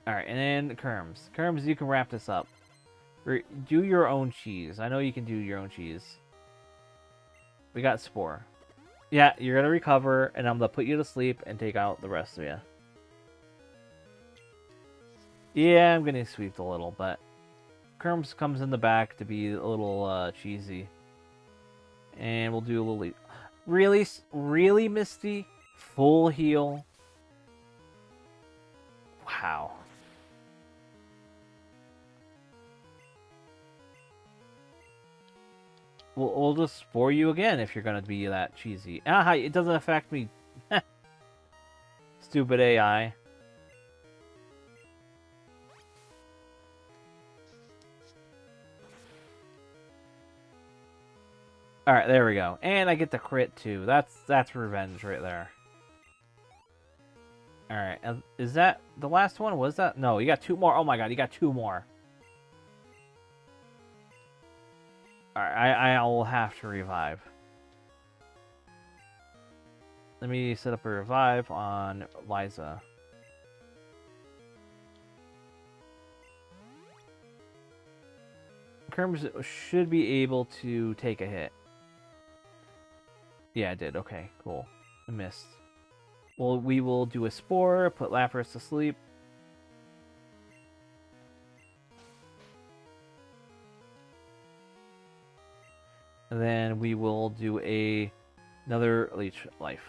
Alright, and then Kerms. Kerms, you can wrap this up. Do your own cheese. I know you can do your own cheese. We got Spore. Yeah, you're gonna recover, and I'm gonna put you to sleep and take out the rest of you. Yeah, I'm getting sweeped a little, but Kerms comes in the back to be a little cheesy. And we'll do a little... Really, Misty? Full heal? We'll just spore you again if you're gonna be that cheesy. Ah, it doesn't affect me. Stupid AI. Alright, there we go. And I get the crit too. That's revenge right there. Alright, is that the last one? Was that? No, you got 2 more. Oh my god, you got 2 more. Alright, I'll have to revive. Let me set up a revive on Liza. Kerms should be able to take a hit. Yeah, I did. Okay, cool. I missed. Well, we will do a spore, put Lapras to sleep. And then we will do another Leech Life.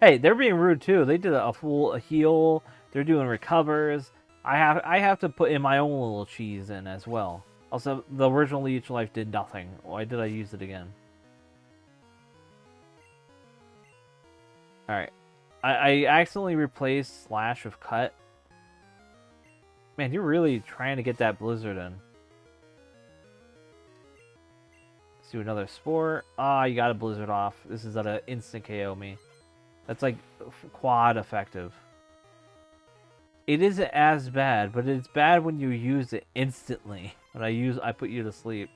Hey, they're being rude too. They did a full heal. They're doing recovers. I have to put in my own little cheese in as well. Also, the original Leech Life did nothing. Why did I use it again? Alright. I accidentally replaced Slash with Cut. Man, you're really trying to get that Blizzard in. Let's do another Spore. Ah, you got a Blizzard off. This is gonna instant KO me. That's like quad effective. It isn't as bad, but it's bad when you use it instantly. When I put you to sleep.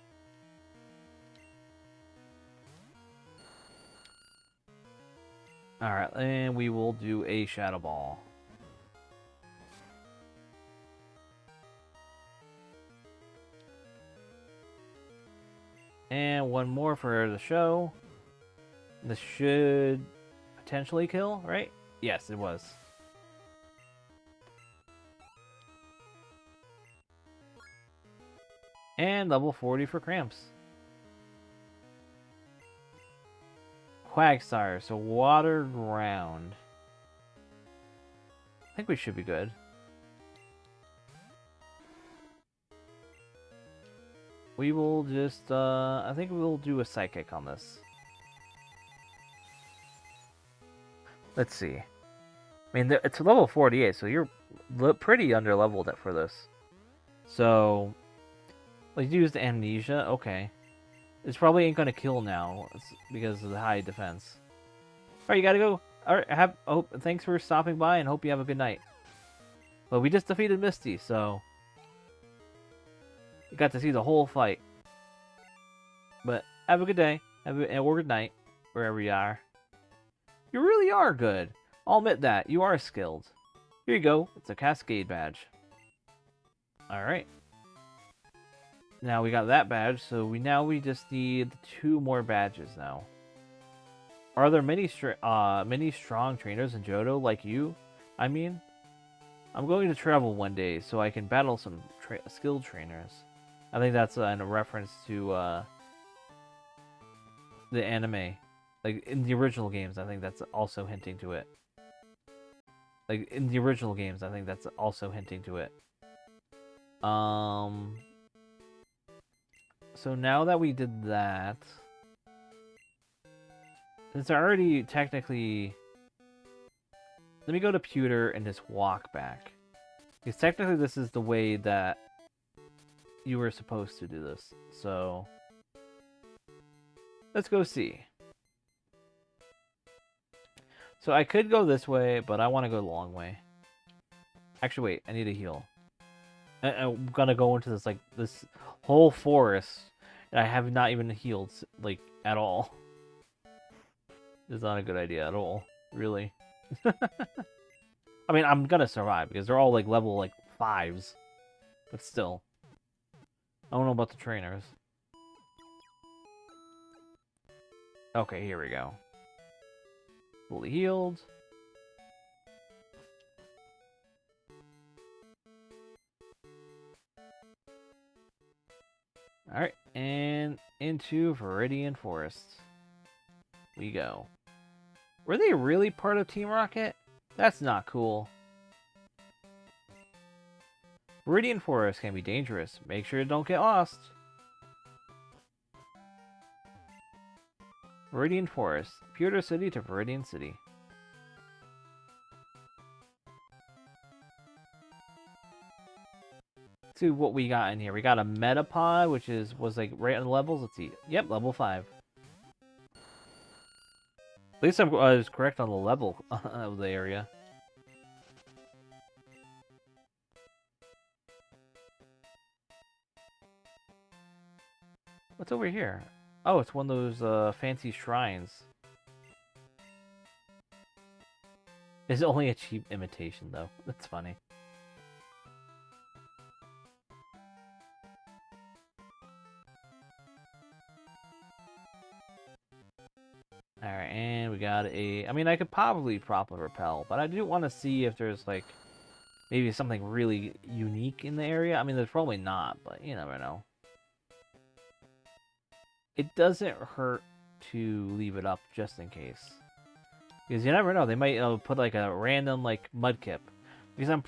Alright, and we will do a Shadow Ball. And one more for the show. This should potentially kill, right? Yes, it was. And level 40 for Cramps. Quagsire, so watered ground. I think we should be good. We will just, I think we'll do a Psychic on this. Let's see. I mean, it's level 48, so you're pretty under-leveled for this. So, let's use the Amnesia. Okay. This probably ain't gonna kill now because of the high defense. Alright, you gotta go. Alright, thanks for stopping by and hope you have a good night. But we just defeated Misty, so you got to see the whole fight. But have a good day. Or good night, wherever you are. You really are good. I'll admit that. You are skilled. Here you go. It's a Cascade badge. Alright. Now we got that badge, so we just need 2 more badges now. Are there many strong trainers in Johto like you? I mean, I'm going to travel one day so I can battle some skilled trainers. I think that's a reference to the anime. Like, in the original games, I think that's also hinting to it. Like, in the original games, I think that's also hinting to it. So now that we did that, since I already technically... Let me go to Pewter and just walk back. Because technically this is the way that you were supposed to do this. So, let's go see. So I could go this way, but I want to go the long way. Actually, wait, I need a heal. I'm gonna go into this whole forest, and I have not even healed like at all. It's not a good idea at all, really. I mean, I'm gonna survive because they're all like level 5s, but still, I don't know about the trainers. Okay, here we go. Fully healed. Alright, and into Viridian Forest we go. Were they really part of Team Rocket? That's not cool. Viridian Forest can be dangerous. Make sure you don't get lost. Viridian Forest. Pewter City to Viridian City. Let's see what we got in here. We got a Metapod, which was like right on the levels. Let's see. Yep, level 5. At least I was correct on the level of the area. What's over here? Oh, it's one of those fancy shrines. It's only a cheap imitation, though. That's funny. Alright, and we got a... I mean, I could probably prop a repel, but I do want to see if there's, like, maybe something really unique in the area. I mean, there's probably not, but you never know. It doesn't hurt to leave it up just in case. Because you never know. They might put, like, a random, like, mudkip. Because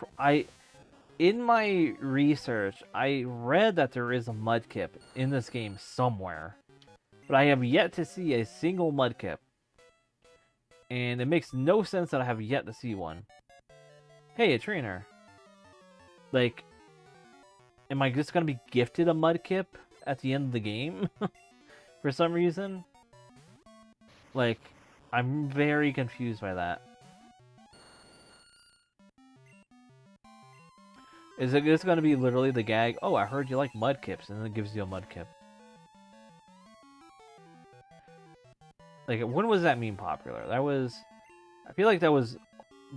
in my research, I read that there is a mudkip in this game somewhere. But I have yet to see a single mudkip. And it makes no sense that I have yet to see one. Hey, a trainer. Like, am I just going to be gifted a mudkip at the end of the game? For some reason? Like, I'm very confused by that. Is it just going to be literally the gag, oh, I heard you like mudkips, and then it gives you a mudkip? Like, when was that meme popular? That was... I feel like that was...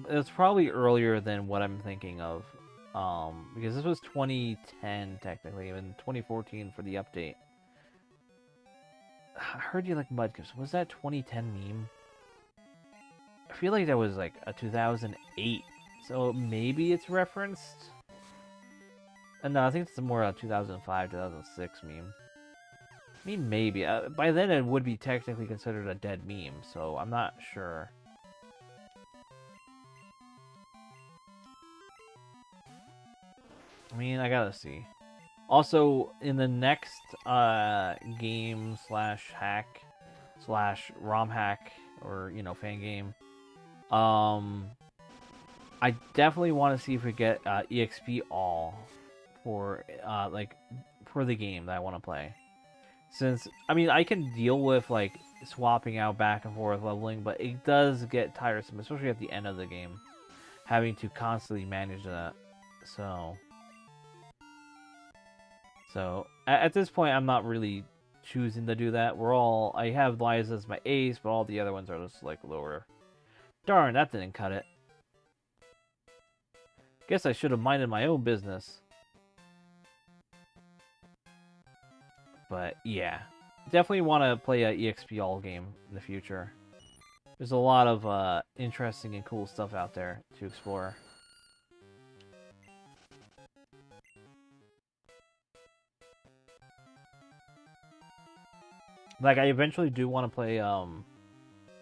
It was probably earlier than what I'm thinking of. Because this was 2010, technically, and 2014 for the update. I heard you like mudkips. Was that 2010 meme? I feel like that was like a 2008. So maybe it's referenced? No, I think it's more a 2005, 2006 meme. I mean, maybe. By then it would be technically considered a dead meme, so I'm not sure. I mean, I gotta see. Also, in the next game slash hack slash romhack or, you know, fan game, I definitely want to see if we get EXP all for like for the game that I want to play. Since, I mean, I can deal with like swapping out back and forth leveling, but it does get tiresome, especially at the end of the game, having to constantly manage that. So at this point, I'm not really choosing to do that. I have Liza as my ace, but all the other ones are just like lower. Darn, that didn't cut it. Guess I should have minded my own business. But yeah, definitely want to play a EXP all game in the future. There's a lot of interesting and cool stuff out there to explore. Like, I eventually do want to play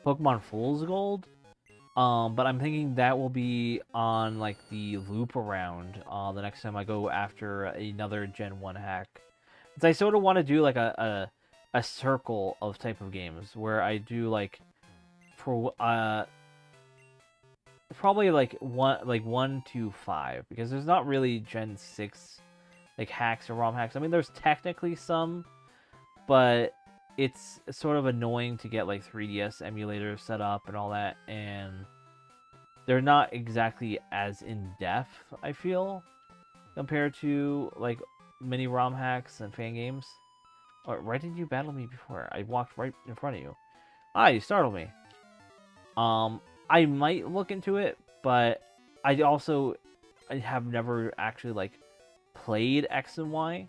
Pokemon Fool's Gold, but I'm thinking that will be on like the loop around the next time I go after another Gen 1 hack. I sort of want to do like a circle of type of games where I do like for probably like 1 to 5, because there's not really Gen 6 like hacks or ROM hacks. I mean, there's technically some, but it's sort of annoying to get like 3DS emulators set up and all that, and they're not exactly as in depth, I feel, compared to like mini ROM hacks and fan games. Or why didn't you battle me before? I walked right in front of you. Ah, you startled me. I might look into it, but I have never actually like played X and Y.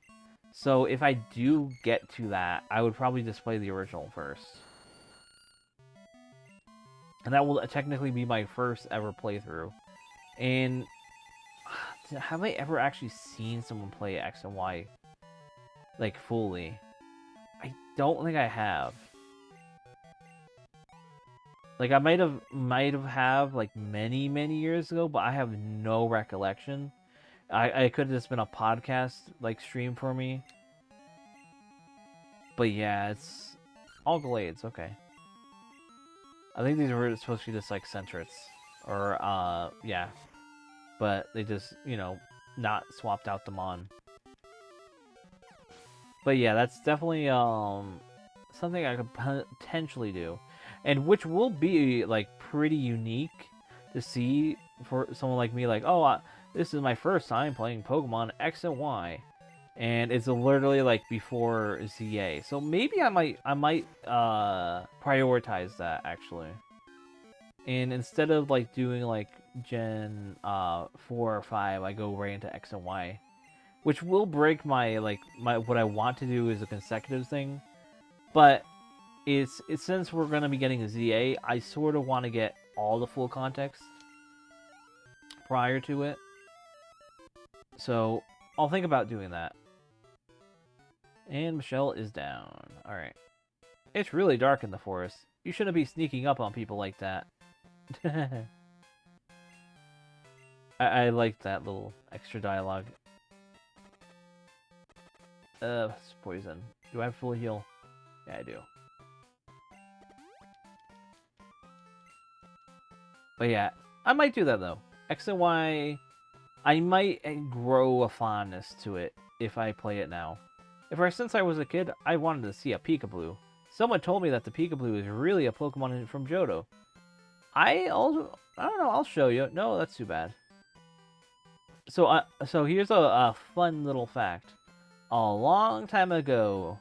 So if I do get to that, I would probably just play the original first. And that will technically be my first ever playthrough. And have I ever actually seen someone play X and Y like fully? I don't think I have. Like I might have like many years ago, but I have no recollection. I could have just been a podcast like stream for me. But yeah, it's all Glades. Okay. I think these were supposed to be just like Centrets, or yeah, but they just not swapped out the Mon. But yeah, that's definitely something I could potentially do, and which will be like pretty unique to see for someone like me. Like, oh, this is my first time playing Pokemon X and Y, and it's literally like before ZA. So maybe I might prioritize that actually, and instead of like doing like Gen 4 or 5, I go right into X and Y. Which will break my what I want to do is a consecutive thing, but it's since we're gonna be getting a ZA, I sort of want to get all the full context prior to it. So I'll think about doing that. And Michelle is down. All right, it's really dark in the forest. You shouldn't be sneaking up on people like that. I like that little extra dialogue. It's poison. Do I have full heal? Yeah, I do. But yeah, I might do that though. X and Y, I might grow a fondness to it if I play it now. Since I was a kid, I wanted to see a Peekaboo. Someone told me that the Peekaboo is really a Pokemon from Johto. I don't know, I'll show you. No, that's too bad. So here's a fun little fact. A long time ago,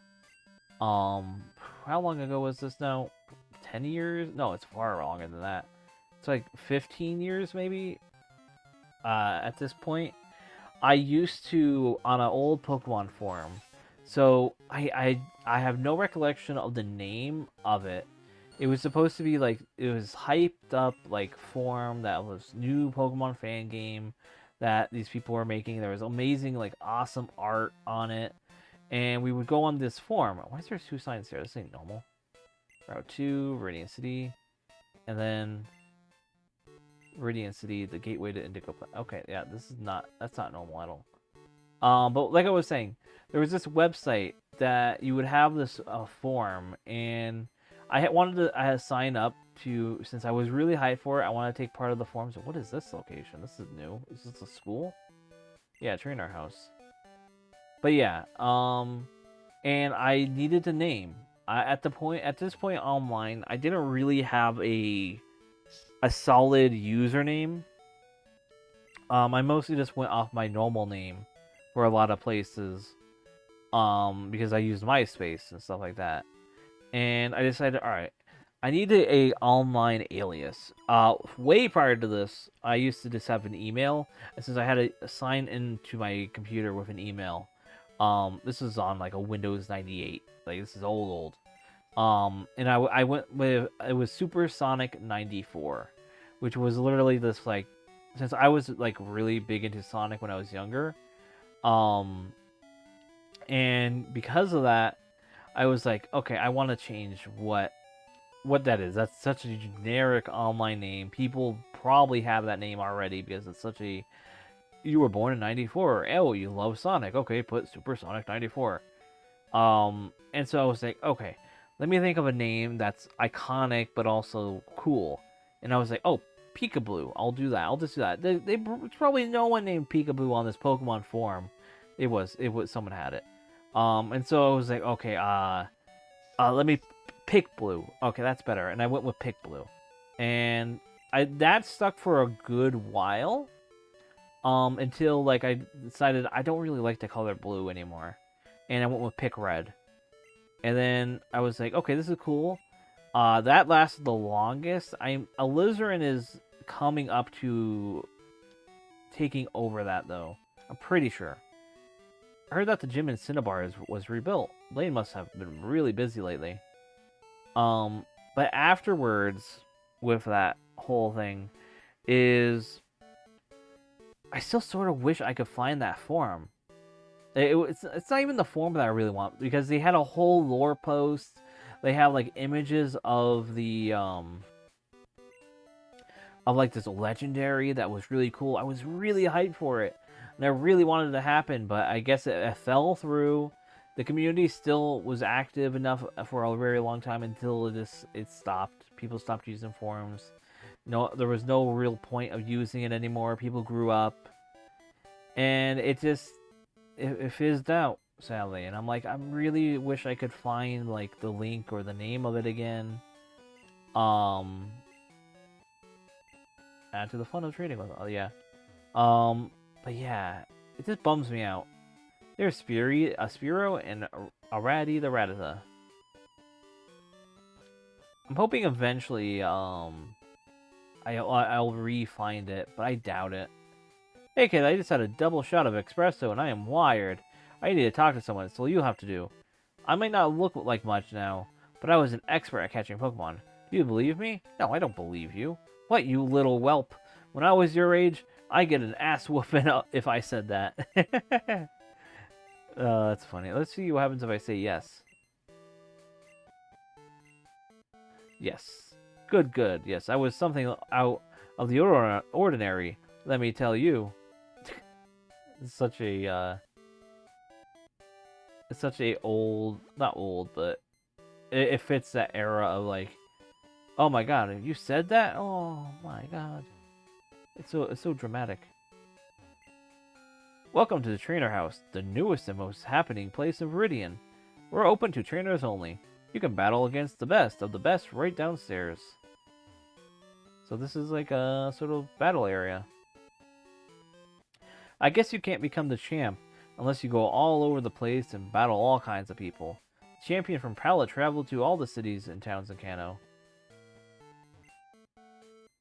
how long ago was this now? 10 years? No, it's far longer than that. It's like 15 years maybe, at this point. I used to, on an old Pokemon forum, so I have no recollection of the name of it. It was supposed to be like, it was hyped up like forum that was new Pokemon fan game that these people were making. There was amazing, like, awesome art on it. And we would go on this forum. Why is there 2 signs there? This ain't normal. Route 2, Radiant City. And then Radiant City, the gateway to Indigo. Okay, yeah, that's not normal at all. But like I was saying, there was this website that you would have this forum, and I had sign up to, since I was really hyped for it, I want to take part of the forum. So what is this location? This is new. Is this a school? Yeah, trainer house. But yeah, and I needed to name. At this point online, I didn't really have a solid username. I mostly just went off my normal name for a lot of places, because I used MySpace and stuff like that. And I decided, all right, I needed a online alias. Way prior to this, I used to just have an email, and since I had to sign into my computer with an email, this is on like a Windows 98. Like, this is old. And I went with, it was Supersonic 94, which was literally this, like, since I was like really big into Sonic when I was younger, and because of that, I was like, okay, I want to change what that is. That's such a generic online name. People probably have that name already because it's such a, you were born in 94. Oh, you love Sonic. Okay, put Supersonic 94. And so I was like, okay, let me think of a name that's iconic but also cool. And I was like, oh, Peekaboo. I'll do that. I'll just do that. They probably no one named Peekaboo on this Pokemon forum. It was someone had it. And so I was like, okay, let me pick Blue. Okay, that's better. And I went with Pick Blue. And that stuck for a good while. Until like I decided I don't really like the color blue anymore. And I went with Pick Red. And then I was like, okay, this is cool. That lasted the longest. Alizarin is coming up to taking over that though. I'm pretty sure. I heard that the gym in Cinnabar was rebuilt. Blaine must have been really busy lately. But afterwards, with that whole thing, is I still sort of wish I could find that forum. It's not even the forum that I really want, because they had a whole lore post. They have like images of the of like this legendary that was really cool. I was really hyped for it, and I really wanted it to happen, but I guess it fell through. The community still was active enough for a very long time until it stopped. People stopped using forums. No, there was no real point of using it anymore. People grew up, and it fizzed out, sadly. And I'm like, I really wish I could find like the link or the name of it again. Add to the fun of trading with. Oh yeah. But yeah, it just bums me out. There's Spiro and a Ratty the Rattata. I'm hoping eventually I'll re-find it, but I doubt it. Hey kid, I just had a double shot of espresso and I am wired. I need to talk to someone, so you'll have to do. I might not look like much now, but I was an expert at catching Pokemon. Do you believe me? No, I don't believe you. What, you little whelp? When I was your age, I'd get an ass whooping if I said that. That's funny. Let's see what happens if I say yes. Yes. Good, good. Yes, I was something out of the ordinary. Let me tell you. It's such a old, not old, but it fits that era of like, oh my god, you said that? Oh my god. It's so dramatic. Welcome to the Trainer House, the newest and most happening place in Viridian. We're open to trainers only. You can battle against the best of the best right downstairs. So this is like a sort of battle area. I guess you can't become the champ unless you go all over the place and battle all kinds of people. The champion from Pallet traveled to all the cities and towns in Kanto.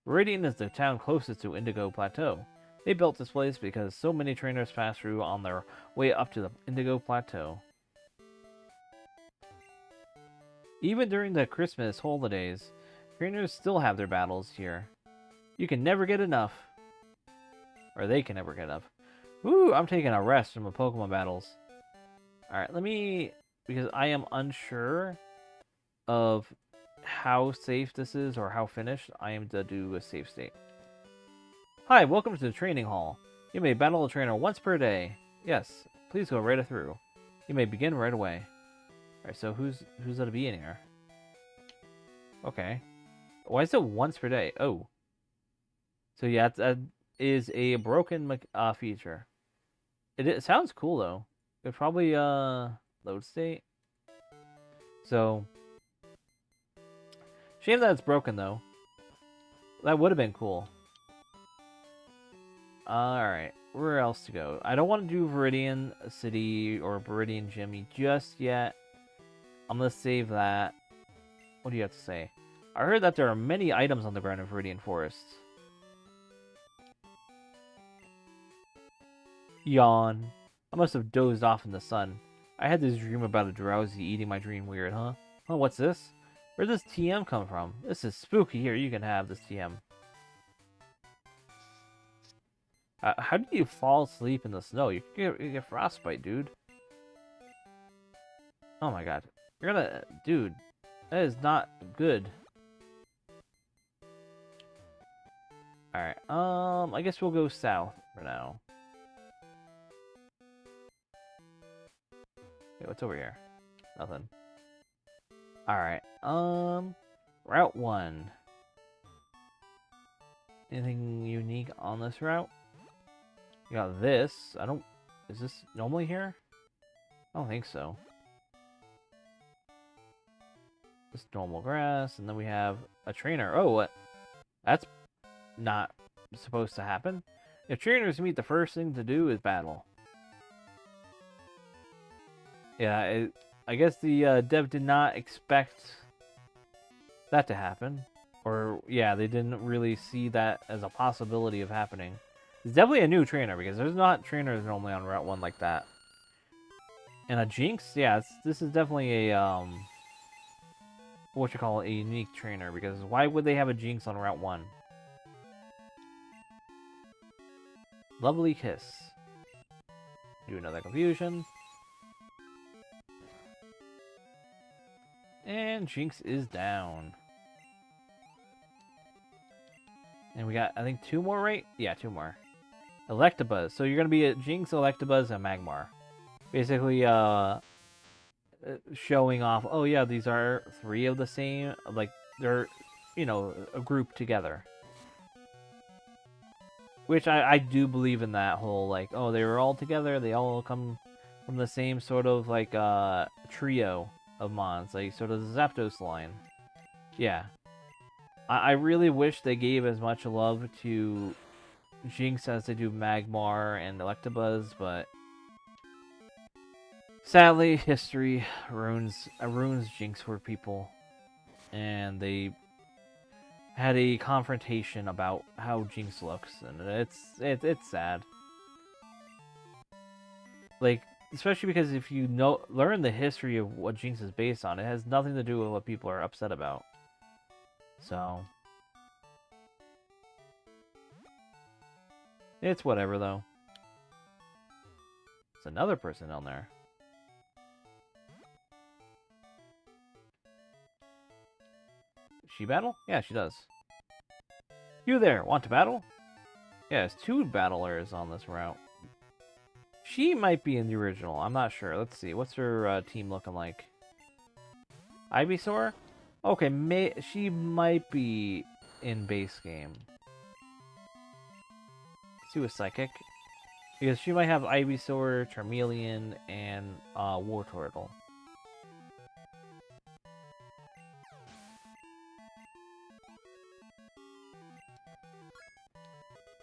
Viridian is the town closest to Indigo Plateau. They built this place because so many trainers pass through on their way up to the Indigo Plateau. Even during the Christmas holidays, trainers still have their battles here. You can never get enough. Or they can never get enough. Woo, I'm taking a rest from the Pokemon battles. Alright, because I am unsure of how safe this is or how finished, I am to do a save state. Hi, welcome to the training hall. You may battle a trainer once per day. Yes, please go right through. You may begin right away. Alright, so who's gonna be in here? Okay. Why is it once per day? Oh. So yeah, that is a broken feature. It sounds cool though. It probably load state. So shame that it's broken though. That would have been cool. Alright, where else to go? I don't want to do Viridian City or Viridian Gym just yet. I'm going to save that. What do you have to say? I heard that there are many items on the ground in Viridian Forest. Yawn. I must have dozed off in the sun. I had this dream about a drowsy eating my dream weird, huh? Oh, what's this? Where'd this TM come from? This is spooky. Here, you can have this TM. How do you fall asleep in the snow? You get frostbite, dude. Oh my god. You're gonna... Dude. That is not good. Alright. I guess we'll go south for now. Okay, what's over here? Nothing. Alright. Route 1. Anything unique on this route? You got this. Is this normally here? I don't think so. Just normal grass, and then we have a trainer. Oh, what? That's not supposed to happen. If trainers meet, the first thing to do is battle. Yeah, I guess the dev did not expect that to happen. Or, yeah, they didn't really see that as a possibility of happening. It's definitely a new trainer, because there's not trainers normally on Route 1 like that. And a Jinx? Yeah, this is definitely a, a unique trainer, because why would they have a Jinx on Route 1? Lovely Kiss. Do another confusion. And Jinx is down. And we got, I think, 2 more, right? Yeah, 2 more. Electabuzz. So you're going to be a Jinx, Electabuzz, and Magmar. Basically, showing off, oh yeah, these are 3 of the same, like, they're, you know, a group together. Which I do believe in that whole, like, oh, they were all together, they all come from the same sort of, like, trio of mons, like, sort of the Zapdos line. Yeah. I really wish they gave as much love to Jinx as they do Magmar and Electabuzz, but sadly, history ruins Jinx for people, and they had a confrontation about how Jinx looks, and it's sad. Like, especially because if you learn the history of what Jinx is based on, it has nothing to do with what people are upset about. So it's whatever, though. There's another person down there. She battle? Yeah, she does. You there, want to battle? Yeah, there's 2 battlers on this route. She might be in the original, I'm not sure. Let's see, what's her team looking like? Ivysaur? Okay, she might be in base game. Let's do a Psychic. Because she might have Ivysaur, Charmeleon, and Wartortle.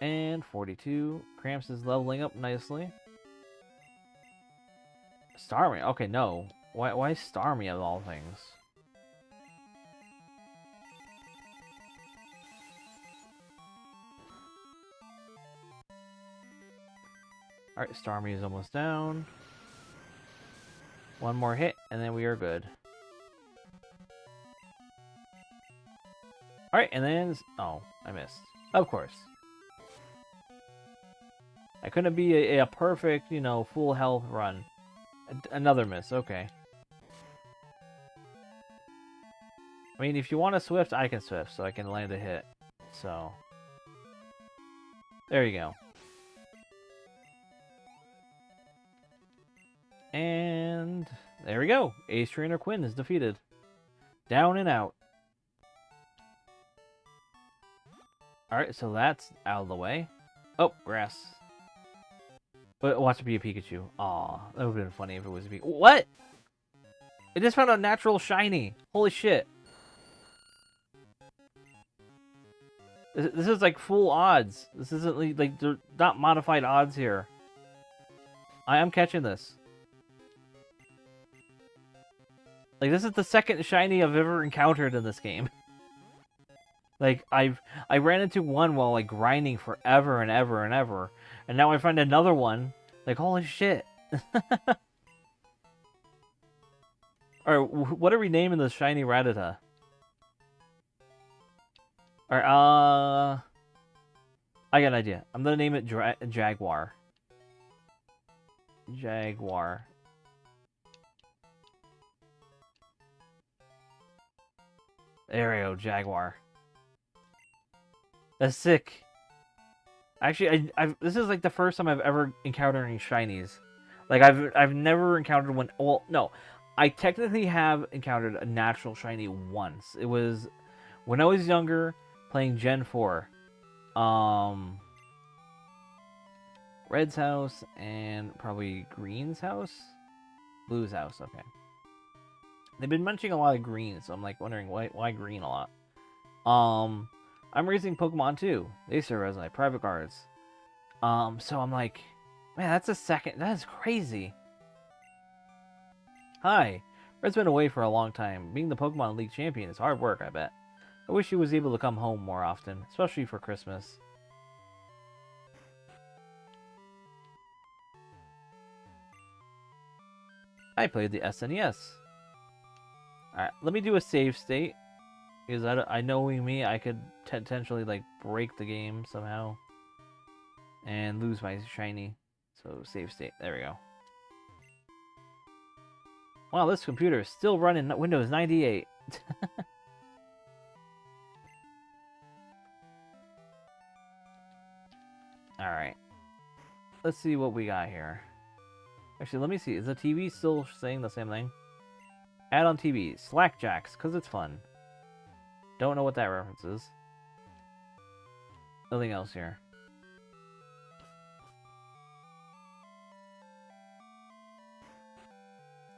And 42. Cramps is leveling up nicely. Starmie. Okay, no. Why Starmie of all things? Alright, Starmie is almost down. 1 more hit, and then we are good. Alright, and then... Oh, I missed. Of course. I couldn't be a perfect, you know, full health run. Another miss, okay. I mean, if you want to Swift, I can Swift, so I can land a hit. So... There you go. And there we go. Ace Trainer Quinn is defeated. Down and out. Alright, so that's out of the way. Oh, grass. But watch it be a Pikachu. Aw, that would have been funny if it was a Pikachu. What? It just found a natural shiny. Holy shit. This is like full odds. This isn't like they're not modified odds here. I am catching this. Like, this is the 2nd shiny I've ever encountered in this game. Like, I ran into one while, like, grinding forever and ever and ever. And now I find another one. Like, holy shit. Alright, what are we naming the shiny Rattata? Alright, I got an idea. I'm gonna name it Jaguar. Jaguar. There we go, Jaguar. That's sick. Actually, this is like the first time I've ever encountered any shinies. Like, I've never encountered one. Well, no, I technically have encountered a natural shiny once. It was when I was younger, playing Gen 4. Red's house and probably Green's house? Blue's house, okay. They've been mentioning a lot of green, so I'm like wondering why green a lot. I'm raising Pokemon too. They serve as my private cards. So I'm like, man, that's a 2nd. That is crazy. Hi. Red's been away for a long time. Being the Pokemon League champion is hard work, I bet. I wish he was able to come home more often, especially for Christmas. I played the SNES. Alright, let me do a save state. Because I knowing me, I could potentially, like, break the game somehow. And lose my shiny. So, save state. There we go. Wow, this computer is still running Windows 98. let's see what we got here. Actually, let me see. Is the TV still saying the same thing? Add on TV. Slackjacks, because it's fun. Don't know what that reference is. Nothing else here.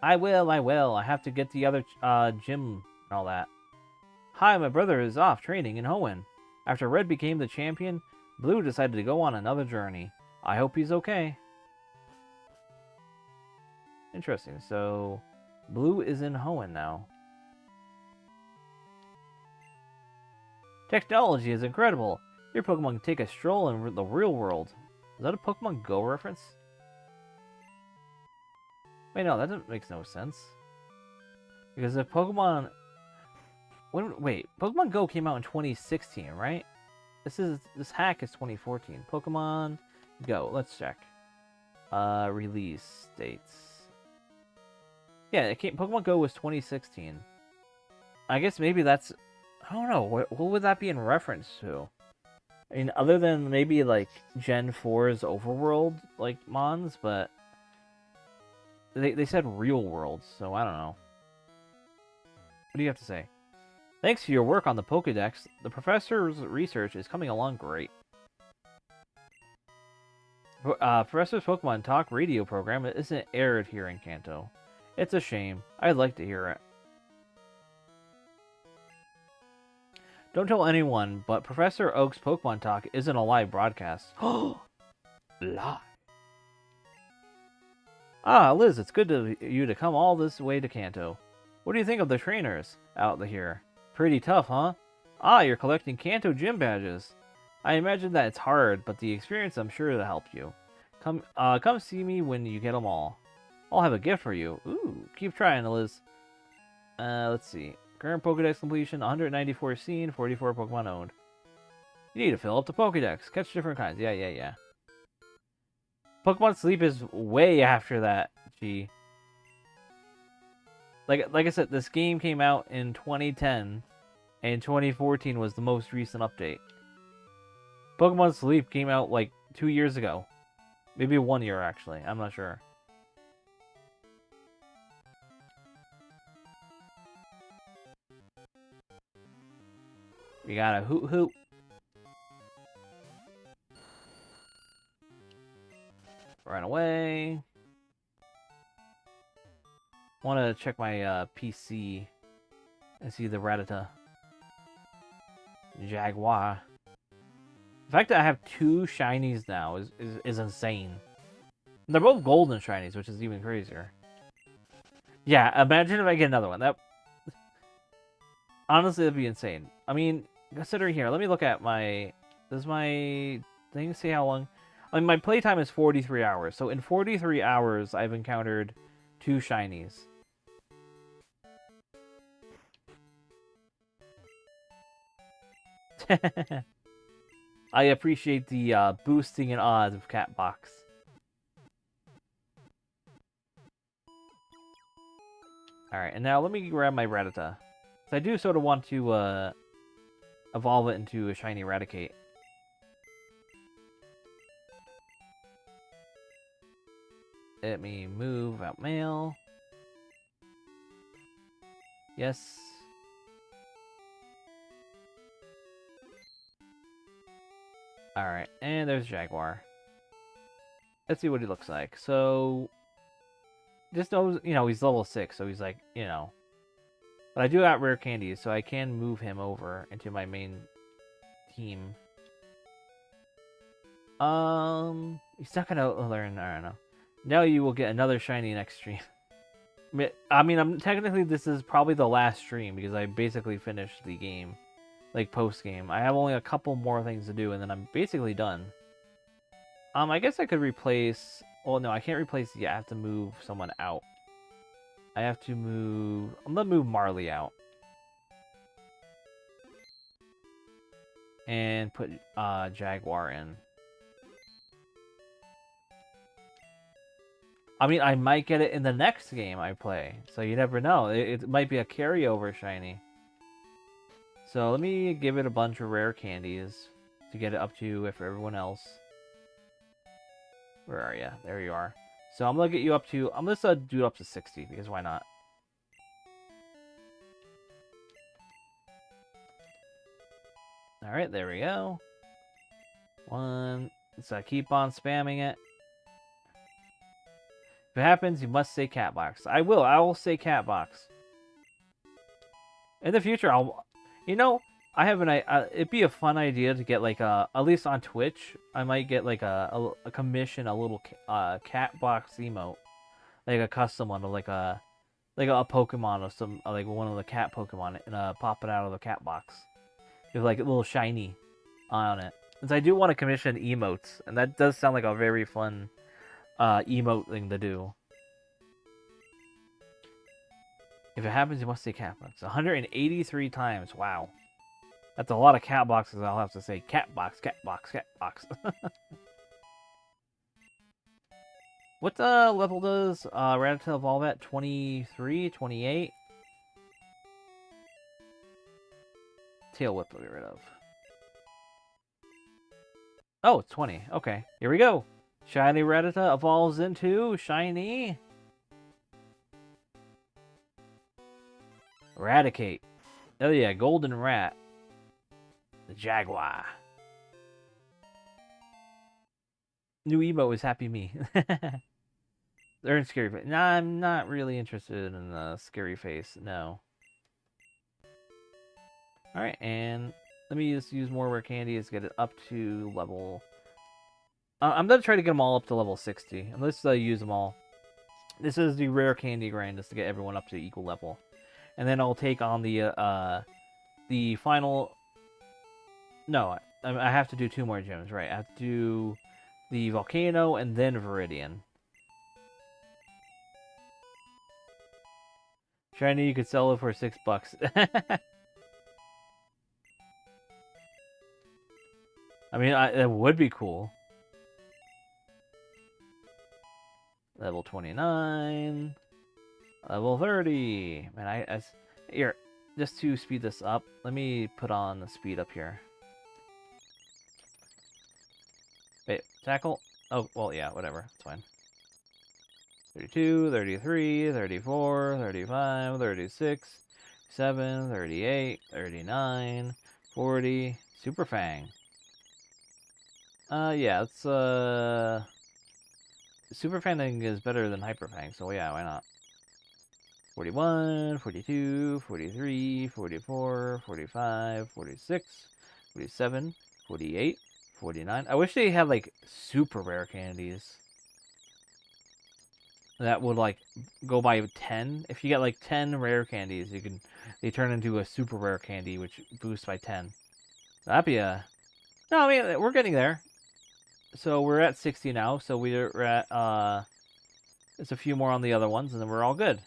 I will. I have to get the other gym and all that. Hi, my brother is off training in Hoenn. After Red became the champion, Blue decided to go on another journey. I hope he's okay. Interesting. So, Blue is in Hoenn now. Technology is incredible. Your Pokemon can take a stroll in the real world. Is that a Pokemon Go reference? Wait, no, that makes no sense. Because if Pokemon... Wait, Pokemon Go came out in 2016, right? This hack is 2014. Pokemon Go, let's check. Release dates. Yeah, Pokemon Go was 2016. I guess maybe that's... I don't know, what would that be in reference to? I mean, other than maybe, like, Gen 4's Overworld, like, mons, but... They said real world, so I don't know. What do you have to say? Thanks to your work on the Pokédex, the professor's research is coming along great. Professor's Pokemon Talk radio program isn't aired here in Kanto. It's a shame. I'd like to hear it. Don't tell anyone, but Professor Oak's Pokemon Talk isn't a live broadcast. Live. Ah, Liz, it's good of you to come all this way to Kanto. What do you think of the trainers out here? Pretty tough, huh? Ah, you're collecting Kanto gym badges. I imagine that it's hard, but the experience I'm sure will help you. Come see me when you get them all. I'll have a gift for you. Ooh, keep trying, Liz. Let's see. Current Pokédex completion, 194 seen, 44 Pokemon owned. You need to fill up the Pokédex. Catch different kinds. Yeah. Pokemon Sleep is way after that, gee. Like I said, this game came out in 2010, and 2014 was the most recent update. Pokemon Sleep came out like 2 years ago. Maybe 1 year, actually. I'm not sure. We got a Hoot. Run away. Want to check my PC and see the Rattata. Jaguar. The fact that I have 2 shinies now is insane. They're both golden shinies, which is even crazier. Yeah, imagine if I get another one. Honestly, that'd be insane. I mean, considering here, let me look at my... Does my thing see how long... I mean, my playtime is 43 hours. So in 43 hours, I've encountered 2 shinies. I appreciate the boosting in odds of Catbox. Alright, and now let me grab my Rattata. So I do sort of want to evolve it into a shiny Raticate. Let me move out mail. Yes. Alright, and there's Jaguar. Let's see what he looks like. So, just knows, you know, he's level 6, so he's like, you know. But I do got rare candies, so I can move him over into my main team. He's not gonna learn, I don't know. Now you will get another shiny next stream. I mean, technically this is probably the last stream because I basically finished the game, like post game. I have only a couple more things to do, and then I'm basically done. I guess I could replace. Well, no, I can't replace yet. I have to move someone out. I have to move. I'm gonna move Marley out and put Jaguar in. I mean, I might get it in the next game I play, so you never know. It might be a carryover shiny. So let me give it a bunch of rare candies to get it up to for everyone else. Where are you? There you are. So I'm gonna get you up to. I'm gonna do it up to 60 because why not? All right, there we go. One. So keep on spamming it. If it happens, you must say cat box. I will. I will say cat box. In the future, I'll. You know, I have an. It'd be a fun idea to get like a. At least on Twitch, I might get like a commission, a little cat box emote, like a custom one, of like a Pokemon or some like one of the cat Pokemon, and pop it out of the cat box, with like a little shiny on it. Since I do want to commission emotes, and that does sound like a very fun emote thing to do. If it happens, you must say cat box. 183 times. Wow. That's a lot of cat boxes. I'll have to say cat box, cat box, cat box. What level does Rattata evolve at? 23, 28? Tail whip I'll get rid of. Oh, it's 20. Okay, here we go. Shiny Rattata evolves into shiny Eradicate. Oh yeah, Golden Rat. The Jaguar. New emote is Happy Me. They're in Scary Face. Nah, I'm not really interested in the Scary Face. No. Alright, and let me just use more rare candies to get it up to level... I'm going to try to get them all up to level 60. And let's use them all. This is the rare candy grind, just to get everyone up to equal level. And then I'll take on the final... No, I have to do 2 more gyms, right? I have to do the Volcano and then Viridian. Shiny, you could sell it for $6. I mean, it would be cool. Level 29. Level 30. Man, here, just to speed this up, let me put on the speed up here. Wait, tackle? Oh, well, yeah, whatever. It's fine. 32, 33, 34, 35, 36, 37, 38, 39, 40. Super Fang. Yeah, it's, Super Fang is better than Hyper Fang, so yeah, why not? 41, 42, 43, 44, 45, 46, 47, 48, 49. I wish they had, like, super rare candies. That would, like, go by 10. If you get, like, 10 rare candies, they turn into a super rare candy, which boosts by 10. That'd be a... No, I mean, we're getting there. So we're at 60 now, so we're at, there's a few more on the other ones, and then we're all good.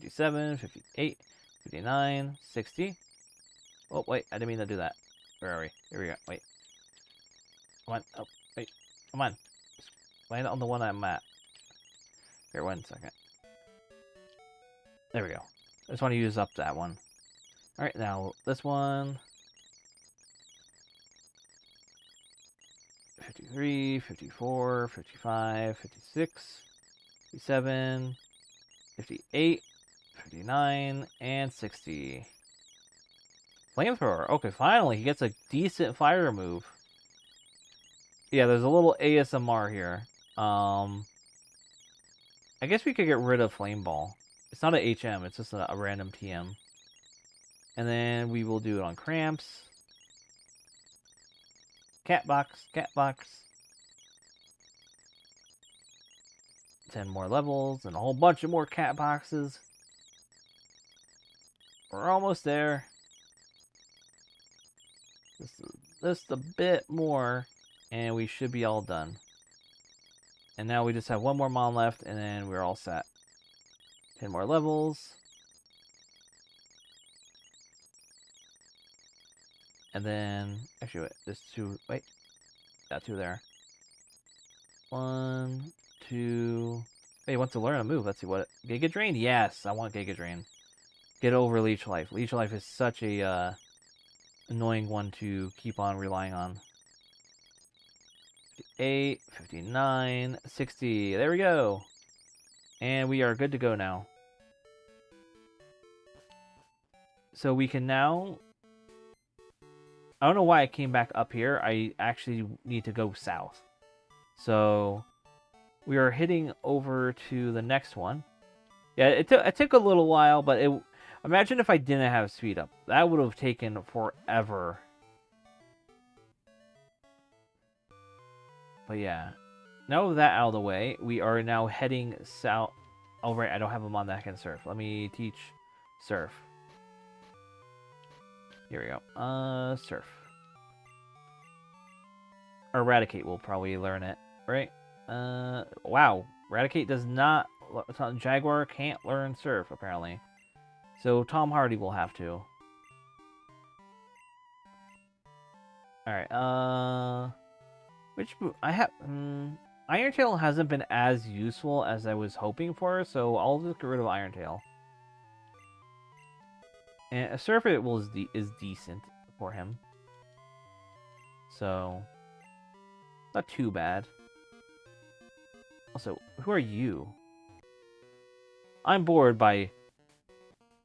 $57, $58, $59, $60. Oh, wait, I didn't mean to do that. Where are we? Here we go. Wait. Come on. Oh, wait. Come on. Just land on the one I'm at. Here, 1 second. There we go. I just want to use up that one. Alright, now this one. 53, 54, 55, 56, 57, 58, 59, and 60. Flamethrower. Okay, finally, he gets a decent fire move. Yeah, there's a little ASMR here. I guess we could get rid of Flame Ball. It's not a HM, it's just a random TM. And then we will do it on Cramps. Cat box, cat box. 10 more levels and a whole bunch of more cat boxes. We're almost there. Just a bit more, and we should be all done. And now we just have 1 more mon left, and then we're all set. 10 more levels. And then, actually, wait, there's 2, wait, got 2 there. 1, 2, hey, he wants to learn a move, let's see what, Giga Drain? Yes, I want Giga Drain. Get over Leech Life. Leech Life is such a, annoying one to keep on relying on. 58, 59, 60. There we go. And we are good to go now. So we can now... I don't know why I came back up here. I actually need to go south. So we are heading over to the next one. Yeah, it took a little while, but imagine if I didn't have speed up. That would have taken forever. But yeah. Now with that out of the way, we are now heading south. Oh, right, I don't have a mod that can surf. Let me teach surf. Here we go. Surf. Or Eradicate will probably learn it, right? Wow. Eradicate does not... Jaguar can't learn surf, apparently. So Tom Hardy will have to. Alright, which... I have... Iron Tail hasn't been as useful as I was hoping for, so I'll just get rid of Iron Tail. And a surf is decent for him. So... not too bad. Also, who are you? I'm bored by...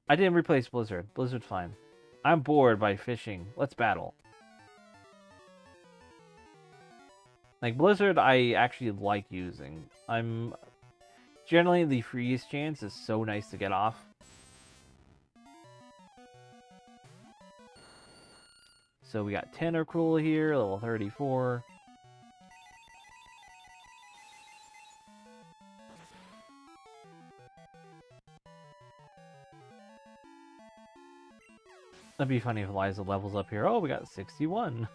I didn't replace Blizzard. Blizzard's fine. I'm bored by fishing. Let's battle. Like, Blizzard, I actually like using. Generally, the freeze chance is so nice to get off. So we got Tentacruel here, level 34. That'd be funny if Eliza levels up here. Oh, we got 61.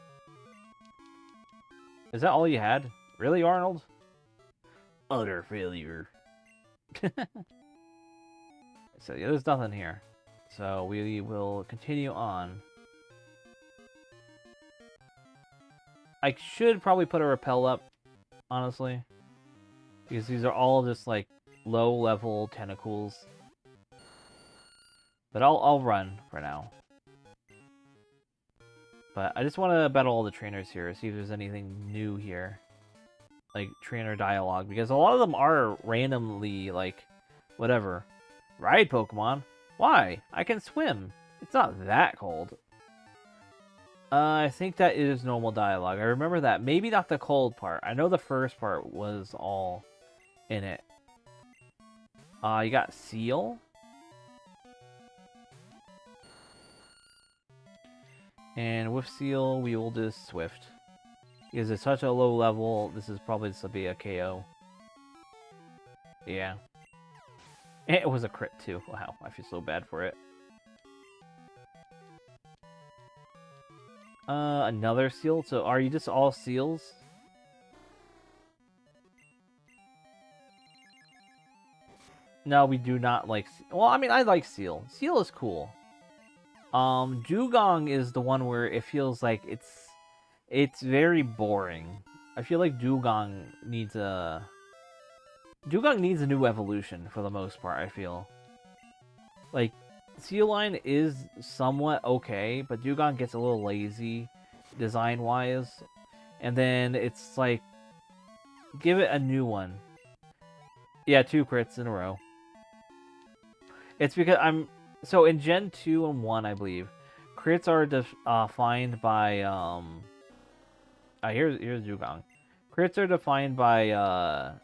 Is that all you had? Really, Arnold? Utter failure. So, yeah, there's nothing here. So, we will continue on. I should probably put a repel up, honestly. Because these are all just, like, low-level tentacles. But I'll run for now. But I just want to battle all the trainers here, see if there's anything new here. Like, trainer dialogue. Because a lot of them are randomly, like, whatever. Ride Pokemon? Why? I can swim. It's not that cold. I think that is normal dialogue. I remember that. Maybe not the cold part. I know the first part was all in it. You got Seal. And with Seal, we will do Swift. Because it's such a low level, this is probably just to be a KO. Yeah. And it was a crit too. Wow, I feel so bad for it. Another Seal? So are you just all Seals? No, we do not like... Well, I mean, I like Seal. Seal is cool. Dugong is the one where it feels like it's very boring. I feel like Dugong needs a new evolution for the most part, I feel. Like, Sealine is somewhat okay, but Dugong gets a little lazy design-wise. And then it's like, give it a new one. Yeah, 2 crits in a row. It's because so in Gen 2 and 1, I believe, crits are defined by, here's Dugong. Crits are defined by,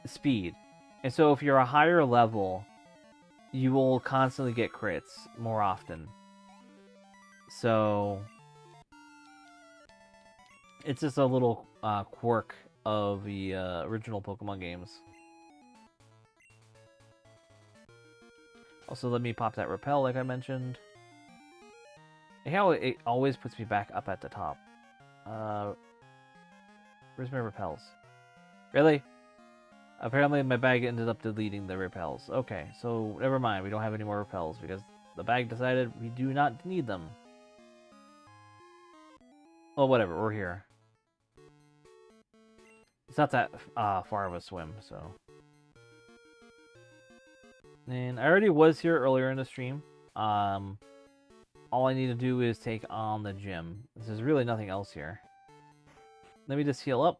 speed. And so if you're a higher level, you will constantly get crits more often. So, it's just a little, quirk of the, original Pokemon games. Also, let me pop that repel, like I mentioned. And how it always puts me back up at the top. Where's my repels? Really? Apparently my bag ended up deleting the repels. Okay, so never mind. We don't have any more repels because the bag decided we do not need them. Well, whatever. We're here. It's not that far of a swim, so... And I already was here earlier in the stream. all I need to do is take on the gym. There's really nothing else here. Let me just heal up.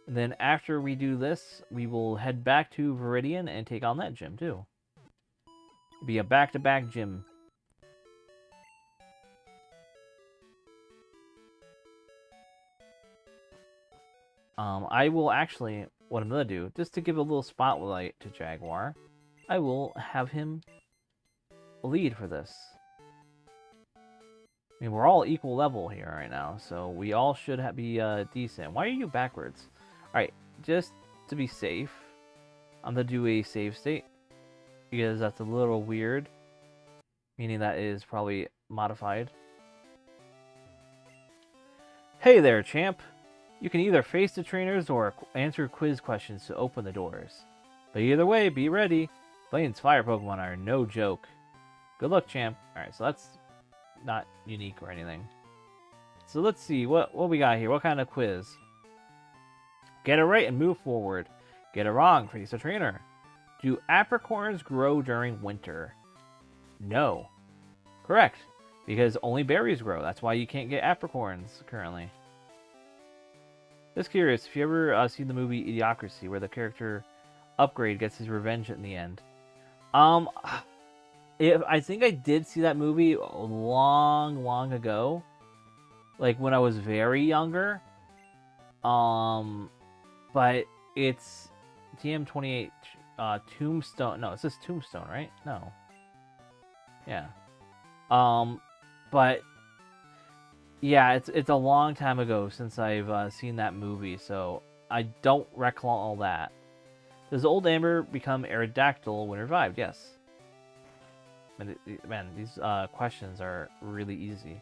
And then after we do this, we will head back to Viridian and take on that gym too. It'll be a back-to-back gym. I will actually, what I'm going to do, just to give a little spotlight to Jaguar, I will have him lead for this. I mean, we're all equal level here right now, so we all should be decent. Why are you backwards? Alright, just to be safe, I'm going to do a save state, because that's a little weird, meaning that is probably modified. Hey there, champ! You can either face the trainers or answer quiz questions to open the doors. But either way, be ready. Blaine's fire Pokemon are no joke. Good luck, champ. Alright, so that's not unique or anything. So let's see, what we got here? What kind of quiz? Get it right and move forward. Get it wrong, face the trainer. Do apricorns grow during winter? No. Correct. Because only berries grow. That's why you can't get apricorns currently. Just curious, if you ever seen the movie Idiocracy, where the character Upgrade gets his revenge in the end. I think I did see that movie long ago. Like when I was very younger. But it's TM28 Tombstone. No, it says Tombstone, right? No. Yeah. But yeah, it's a long time ago since I've seen that movie, so I don't recall all that. Does Old Amber become Aerodactyl when revived? Yes. Man, these questions are really easy.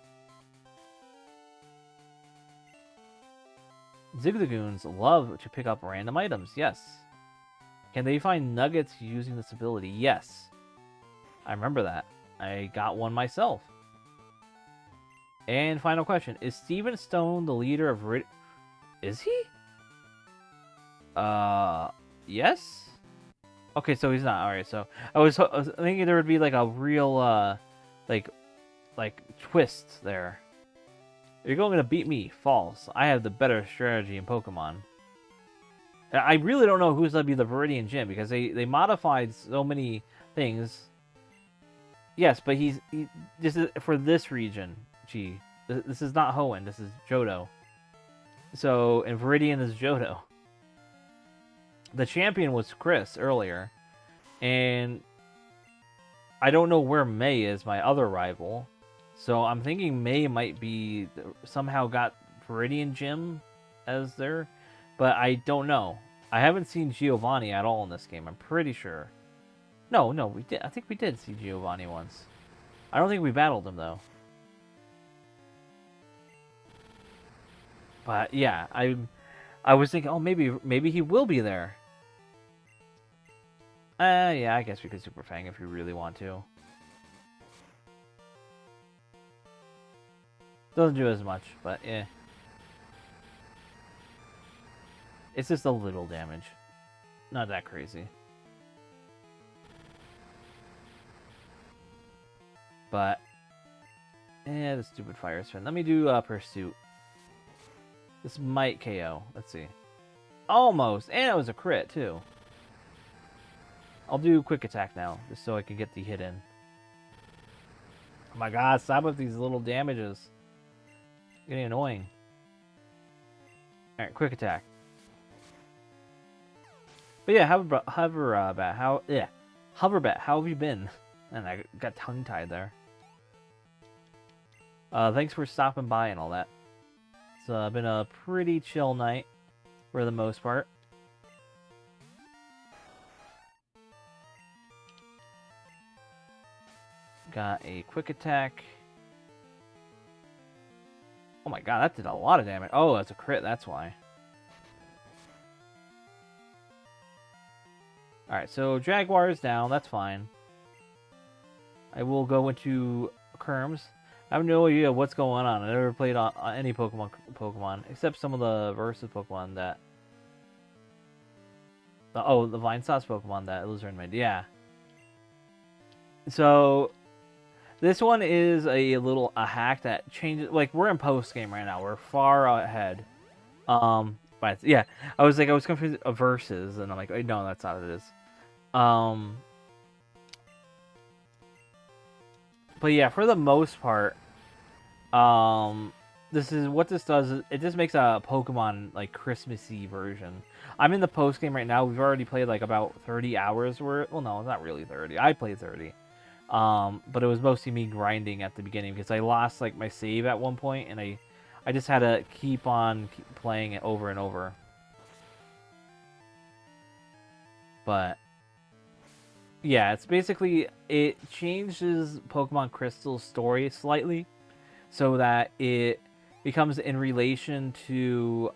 Zigzagoons love to pick up random items. Yes. Can they find nuggets using this ability? Yes. I remember that. I got one myself. And final question. Is Steven Stone the leader of Is he? Yes? Okay, so he's not. Alright, so I was thinking there would be like a real, like twist there. You're going to beat me. False. I have the better strategy in Pokemon. I really don't know who's going to be the Viridian Gym, because they modified so many things. Yes, but this is for this region. Gee, this is not Hoenn. This is Johto. So, and Viridian is Johto. The champion was Chris earlier, and I don't know where May is, my other rival. So I'm thinking May might be somehow got Viridian Gym as their, but I don't know. I haven't seen Giovanni at all in this game. I'm pretty sure. No, we did. I think we did see Giovanni once. I don't think we battled him though. But yeah, I was thinking, oh, maybe he will be there. Yeah, I guess we could Super Fang if we really want to. Doesn't do as much, but yeah. It's just a little damage. Not that crazy. But, the stupid fire spin. Let me do Pursuit. This might KO. Let's see. Almost! And it was a crit, too. I'll do Quick Attack now, just so I can get the hit in. Oh my god, stop with these little damages. Getting annoying. Alright, Quick Attack. But yeah, Hoverbat, how have you been? And I got tongue-tied there. Thanks for stopping by and all that. It's been a pretty chill night, for the most part. Got a Quick Attack. Oh my god, that did a lot of damage. Oh, that's a crit, that's why. Alright, so Jaguar is down, that's fine. I will go into Kerms. I have no idea what's going on. I never played on any Pokemon, except some of the Versus Pokemon that... Oh, the Vine Sauce Pokemon that Alizarin made, yeah. So this one is a hack that changes. Like, we're in post game right now. We're far ahead. But yeah, I was confused versus, and I'm like, wait, no, that's not what it is. But yeah, for the most part, this is what this does. Is it just makes a Pokemon like Christmassy version. I'm in the post game right now. We've already played like about 30 hours worth. Well, no, not really 30. I played 30. But it was mostly me grinding at the beginning because I lost like my save at one point, and I just had to keep playing it over and over. But yeah, it's basically, it changes Pokemon Crystal's story slightly so that it becomes in relation to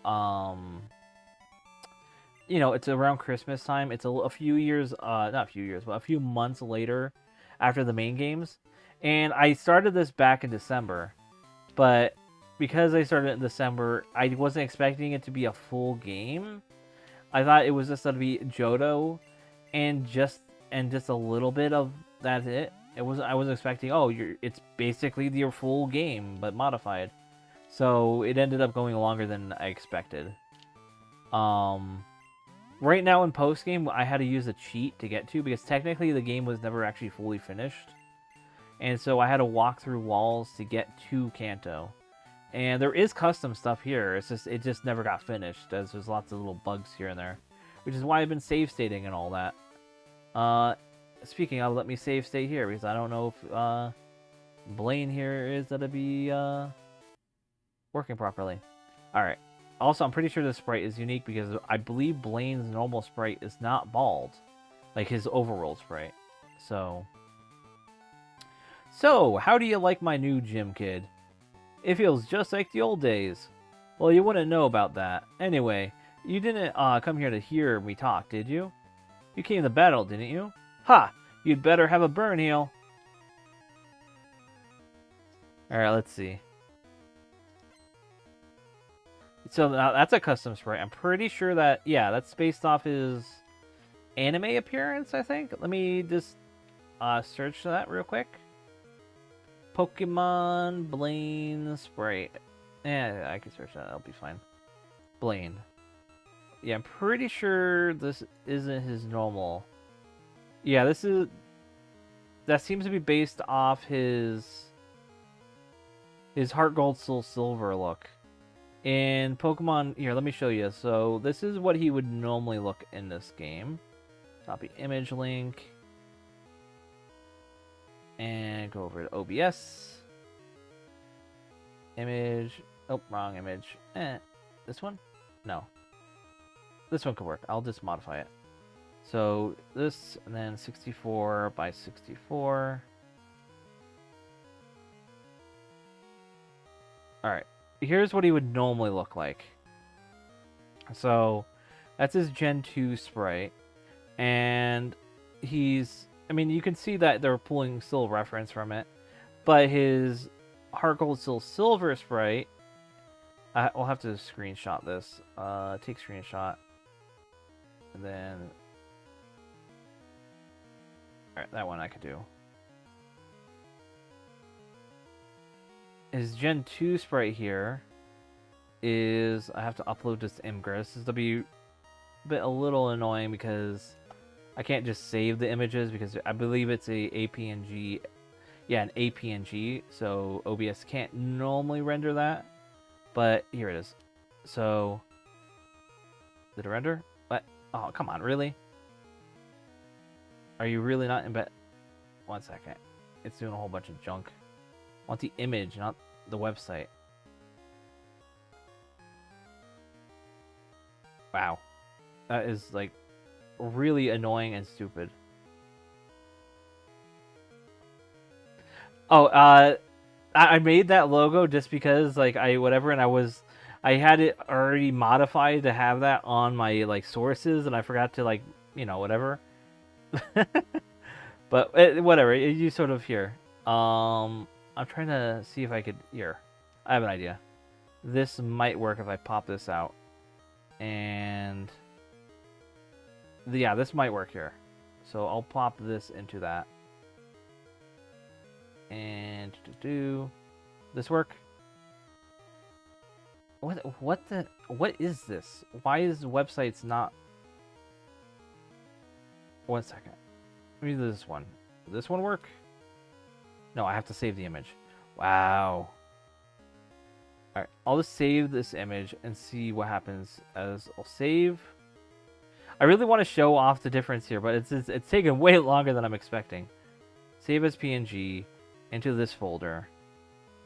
you know, it's around Christmas time. It's a few years, not a few years, but a few months later after the main games. And I started this back in December, but because I started in December, I wasn't expecting it to be a full game. I thought it was just going to be Johto and just a little bit of that's it. I wasn't expecting, oh, it's basically your full game but modified. So it ended up going longer than I expected. Right now in post game, I had to use a cheat to get to, because technically the game was never actually fully finished, and so I had to walk through walls to get to Kanto. And there is custom stuff here. It just never got finished, as there's lots of little bugs here and there, which is why I've been save stating and all that. Speaking of, let me save state here, because I don't know if Blaine here is gonna be working properly. Alright. Also, I'm pretty sure this sprite is unique because I believe Blaine's normal sprite is not bald, like his overworld sprite. So, how do you like my new gym, kid? It feels just like the old days. Well, you wouldn't know about that. Anyway, you didn't come here to hear me talk, did you? You came to battle, didn't you? Ha! You'd better have a burn heal. Alright, let's see. So now that's a custom sprite. I'm pretty sure that, yeah, that's based off his anime appearance, I think. Let me just search that real quick. Pokemon Blaine sprite. Yeah, I can search that. That'll be fine. Blaine. Yeah, I'm pretty sure this isn't his normal. Yeah, that seems to be based off his Heart Gold Soul Silver look. In Pokemon, here, let me show you. So this is what he would normally look in this game. Copy image link. And go over to OBS. Image. Oh, wrong image. This one? No. This one could work. I'll just modify it. So this, and then 64 by 64. Alright. Here's what he would normally look like. So that's his Gen 2 sprite. And I mean, you can see that they're pulling still reference from it. But his Heart Gold Soul Silver sprite, I'll have to screenshot this. Take screenshot. And then... Alright, that one I could do. His Gen 2 sprite here is... I have to upload this to Imgur. This is going to be a little annoying because I can't just save the images because I believe it's a APNG. Yeah, an APNG, so OBS can't normally render that. But here it is. So, did it render? What? Oh, come on, really? Are you really not in bed? 1 second. It's doing a whole bunch of junk. I want the image, not the website. Wow. That is, like, really annoying and stupid. Oh, I made that logo just because, like, I had it already modified to have that on my, like, sources, and I forgot to, like, you know, whatever. But whatever, you sort of here. I'm trying to see if I could here. I have an idea. This might work if I pop this out. And yeah, this might work here. So I'll pop this into that. And do this work? What is this? Why is the websites not? 1 second. Let me do this one. Does this one work? No, I have to save the image. Wow. Alright, I'll just save this image and see what happens as I'll save. I really want to show off the difference here, but it's taken way longer than I'm expecting. Save as PNG into this folder.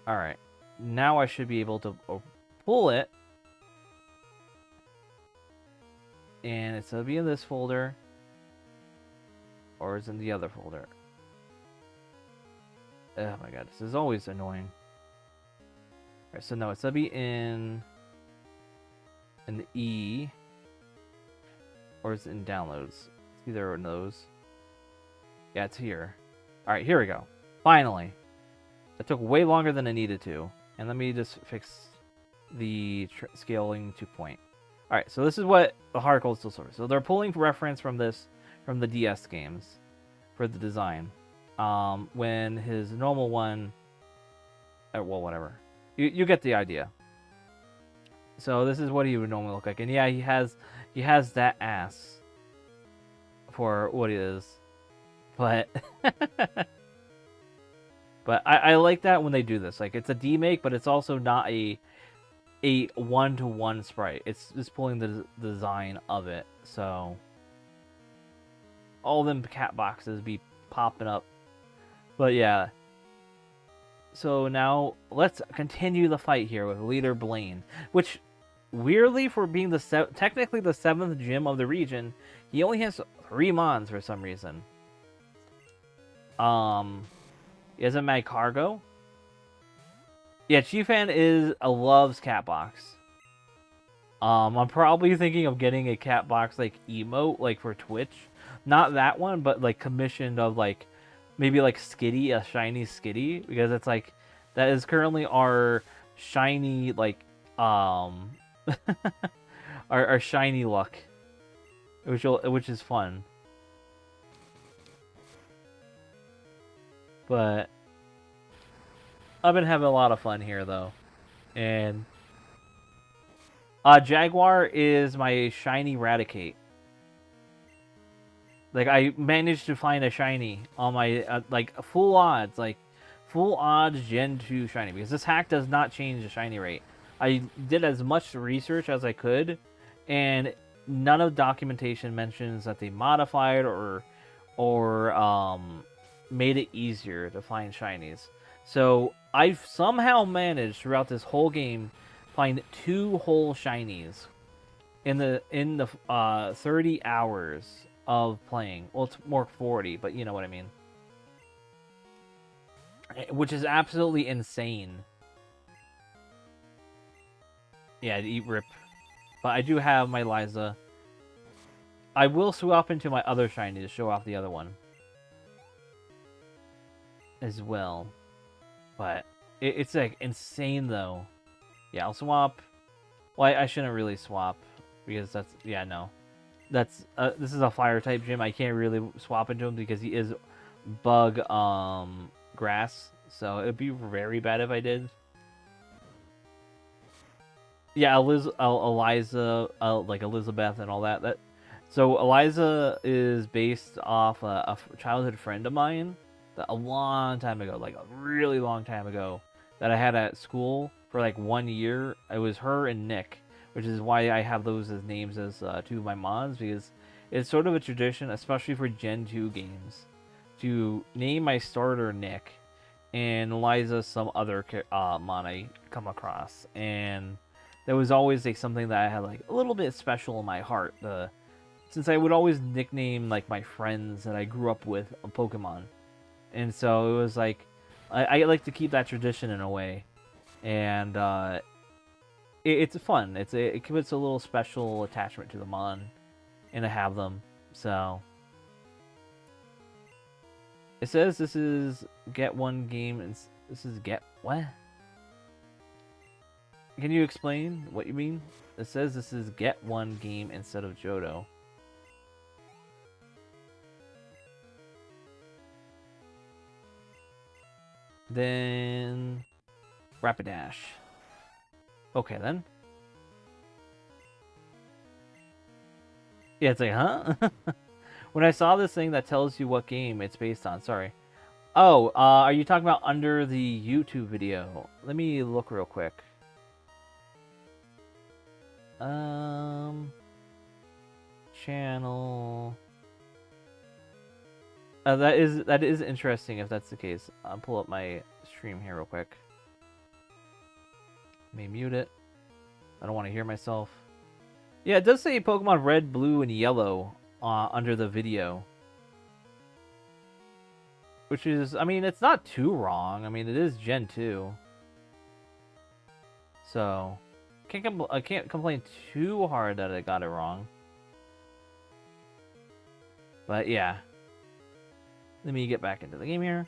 Alright, now I should be able to pull it. And it's going to be in this folder. Or it's in the other folder. Oh my god, this is always annoying. Alright, so no, it's going to be in the E. Or it's in downloads. It's either one of those. Yeah, it's here. Alright, here we go. Finally. It took way longer than it needed to. And let me just fix the scaling to point. Alright, so this is what the hard coastal source. So they're pulling reference from this, from the DS games for the design. When his normal one, well, whatever. You get the idea. So this is what he would normally look like. And yeah, he has that ass for what he is. But but I like that when they do this. Like, it's a demake, but it's also not a one-to-one sprite. It's just pulling the design of it. So all them cat boxes be popping up. But yeah. So now let's continue the fight here with Leader Blaine, which weirdly, for being technically the 7th gym of the region, he only has 3 mons for some reason. He has a Mag Cargo. Yeah, Chifan loves Catbox. I'm probably thinking of getting a Catbox like emote, like for Twitch. Not that one, but like commissioned of like maybe like Skitty, a shiny Skitty, because it's like that is currently our shiny like our shiny luck, which is fun. But I've been having a lot of fun here though, and Jaguar is my shiny Raticate. Like, I managed to find a shiny on my like full odds Gen 2 shiny, because this hack does not change the shiny rate. I did as much research as I could, and none of documentation mentions that they modified or made it easier to find shinies. So I've somehow managed throughout this whole game find 2 whole shinies in the 30 hours of playing. Well, it's more 40, but you know what I mean. Which is absolutely insane. Yeah, eat rip. But I do have my Liza. I will swap into my other shiny to show off the other one as well. But it's like insane though. Yeah, I'll swap. Well, I shouldn't really swap because that's, yeah, no. That's this is a fire type gym. I can't really swap into him because he is bug grass. So it'd be very bad if I did. Yeah, Eliza, like Elizabeth and all that. So Eliza is based off a childhood friend of mine that a long time ago, like a really long time ago, that I had at school for like 1 year. It was her and Nick, which is why I have those as names as 2 of my mods, because it's sort of a tradition, especially for Gen 2 games, to name my starter Nick and Eliza some other mod I come across. And that was always like something that I had like a little bit special in my heart, since I would always nickname like my friends that I grew up with on Pokemon. And so it was like I like to keep that tradition in a way, and it's fun. It gives a little special attachment to the mon, and to have them. So it says this is get one game, and this is get what? Can you explain what you mean? It says this is get one game instead of Johto. Then Rapidash. Okay, then. Yeah, it's like, huh? When I saw this thing that tells you what game it's based on, sorry. Oh, are you talking about under the YouTube video? Let me look real quick. Channel. That is interesting if that's the case. I'll pull up my stream here real quick. Let me mute it. I don't want to hear myself. Yeah, it does say Pokemon Red, Blue, and Yellow under the video. Which is, I mean, it's not too wrong. I mean, it is Gen 2. So, I can't complain too hard that I got it wrong. But yeah. Let me get back into the game here.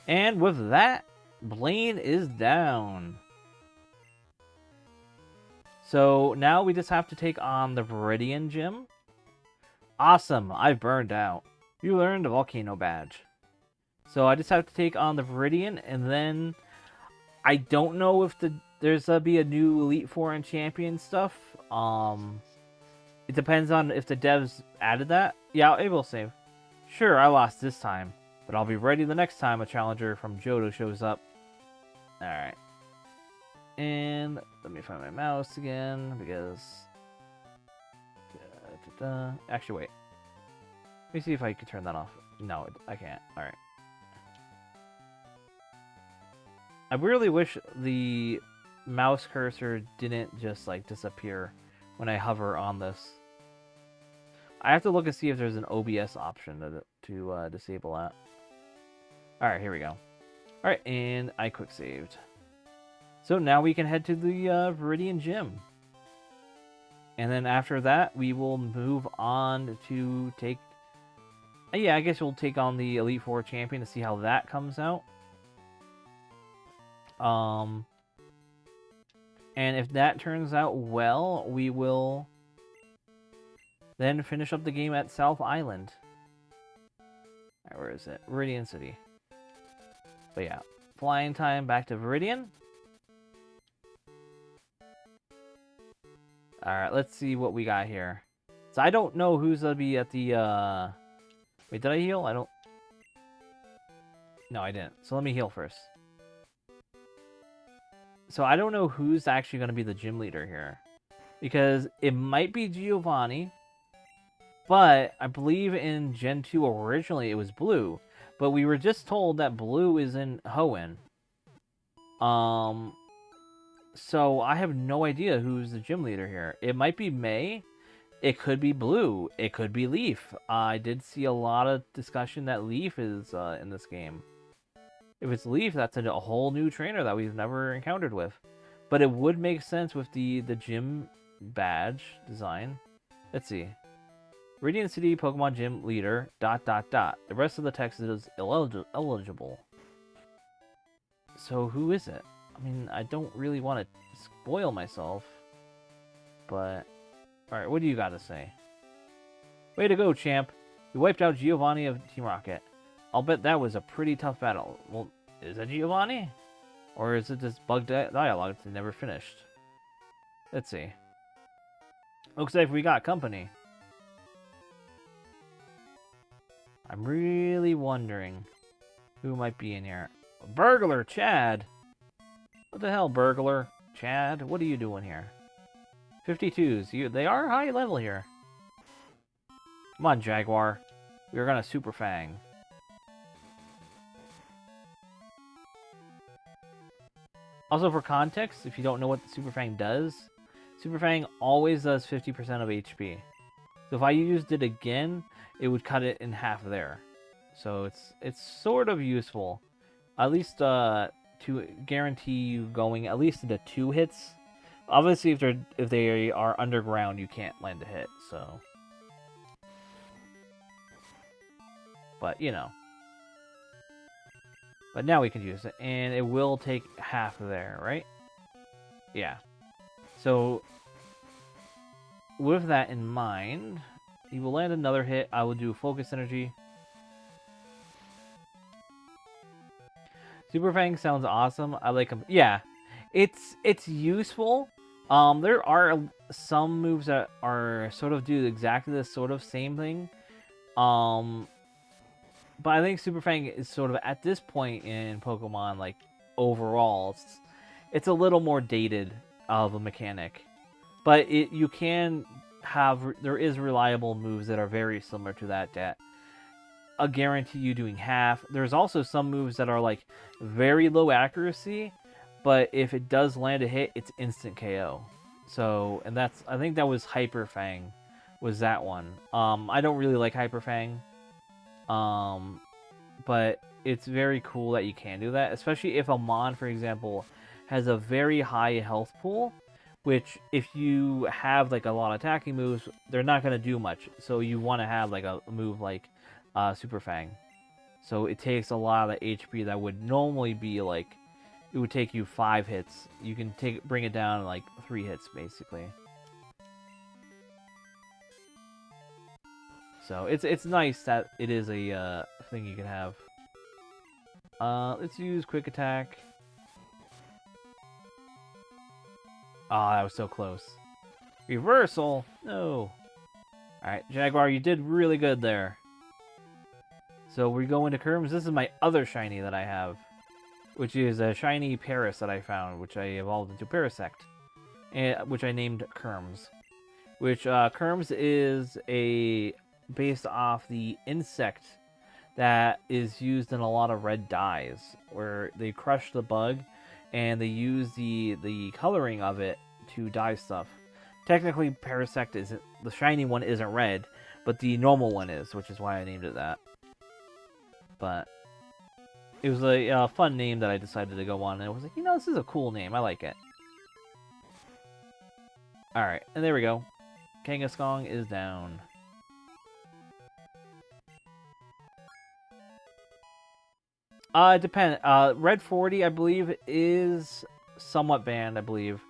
And with that, Blaine is down. So now we just have to take on the Viridian Gym. Awesome, I've burned out. You learned a Volcano Badge. So I just have to take on the Viridian, and then I don't know if there's be a new Elite Four and Champion stuff. It depends on if the devs added that. Yeah, it will save. Sure, I lost this time, but I'll be ready the next time a challenger from Johto shows up. Alright. And let me find my mouse again, because... Actually, wait. Let me see if I can turn that off. No, I can't. Alright. I really wish the mouse cursor didn't just, like, disappear when I hover on this. I have to look and see if there's an OBS option to disable that. Alright, here we go. Alright, and I quick saved. So now we can head to the Viridian Gym. And then after that, we will move on to take... Yeah, I guess we'll take on the Elite Four Champion to see how that comes out. And if that turns out well, we will then finish up the game at South Island. Alright, where is it? Viridian City. But yeah, flying time back to Viridian. Alright, let's see what we got here. So I don't know who's gonna be at the, Wait, did I heal? I don't... No, I didn't. So let me heal first. So I don't know who's actually gonna be the gym leader here. Because it might be Giovanni. But I believe in Gen 2 originally it was Blue. But we were just told that Blue is in Hoenn. So I have no idea who's the gym leader here. It might be May. It could be Blue. It could be Leaf. I did see a lot of discussion that Leaf is in this game. If it's Leaf, that's a whole new trainer that we've never encountered with. But it would make sense with the gym badge design. Let's see. Radiant City Pokemon Gym Leader, ... The rest of the text is eligible. So who is it? I mean, I don't really want to spoil myself. But... Alright, what do you got to say? Way to go, champ. You wiped out Giovanni of Team Rocket. I'll bet that was a pretty tough battle. Well, is that Giovanni? Or is it this bugged dialogue that never finished? Let's see. Looks like we got company. I'm really wondering who might be in here. Burglar, Chad! What the hell, Burglar? Chad, what are you doing here? 52s, they are high level here. Come on, Jaguar. We're gonna Super Fang. Also, for context, if you don't know what the Super Fang does, Super Fang always does 50% of HP. So if I used it again, it would cut it in half there. So it's sort of useful. At least to guarantee you going at least into 2 hits. Obviously, if they are underground, you can't land a hit. So, but you know. But now we can use it, and it will take half there, right? Yeah. So, with that in mind, he will land another hit. I will do Focus Energy. Super Fang sounds awesome. I like him. Yeah, it's useful. There are some moves that are sort of do exactly the sort of same thing. But I think Super Fang is sort of at this point in Pokemon, like overall, it's a little more dated of a mechanic. But you can have there is reliable moves that are very similar to that a guarantee you doing half. There's also some moves that are like very low accuracy, but if it does land a hit, it's instant KO. So, and that's I think that was Hyper Fang, was that one. I don't really like Hyper Fang, but it's very cool that you can do that, especially if a Mon, for example, has a very high health pool. Which, if you have like a lot of attacking moves, they're not gonna do much. So you want to have like a move like Super Fang. So it takes a lot of the HP that would normally be like, it would take you 5 hits. You can bring it down to like 3 hits basically. So it's nice that it is a thing you can have. Let's use Quick Attack. Oh, that was so close. Reversal? No. Alright, Jaguar, you did really good there. So we go into Kerms. This is my other shiny that I have, which is a shiny Paris that I found, which I evolved into Parasect, which I named Kerms. Which Kerms is based off the insect that is used in a lot of red dyes, where they crush the bug and they use the coloring of it to dye stuff. Technically, Parasect isn't, the shiny one isn't red, but the normal one is, which is why I named it that. But it was a fun name that I decided to go on, and I was like, you know, this is a cool name. I like it. Alright, and there we go. Kangaskong is down. It depends. Red 40, I believe, is somewhat banned, I believe,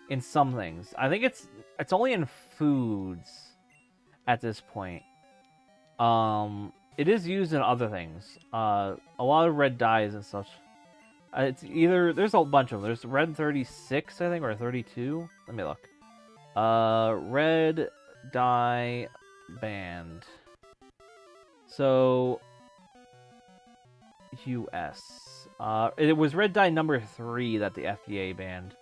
in some things. I think it's only in foods at this point. It is used in other things. A lot of red dyes and such. It's either, there's a bunch of them. There's red 36, I think, or 32. Let me look. Red dye banned. So US. It was red dye number 3 that the FDA banned.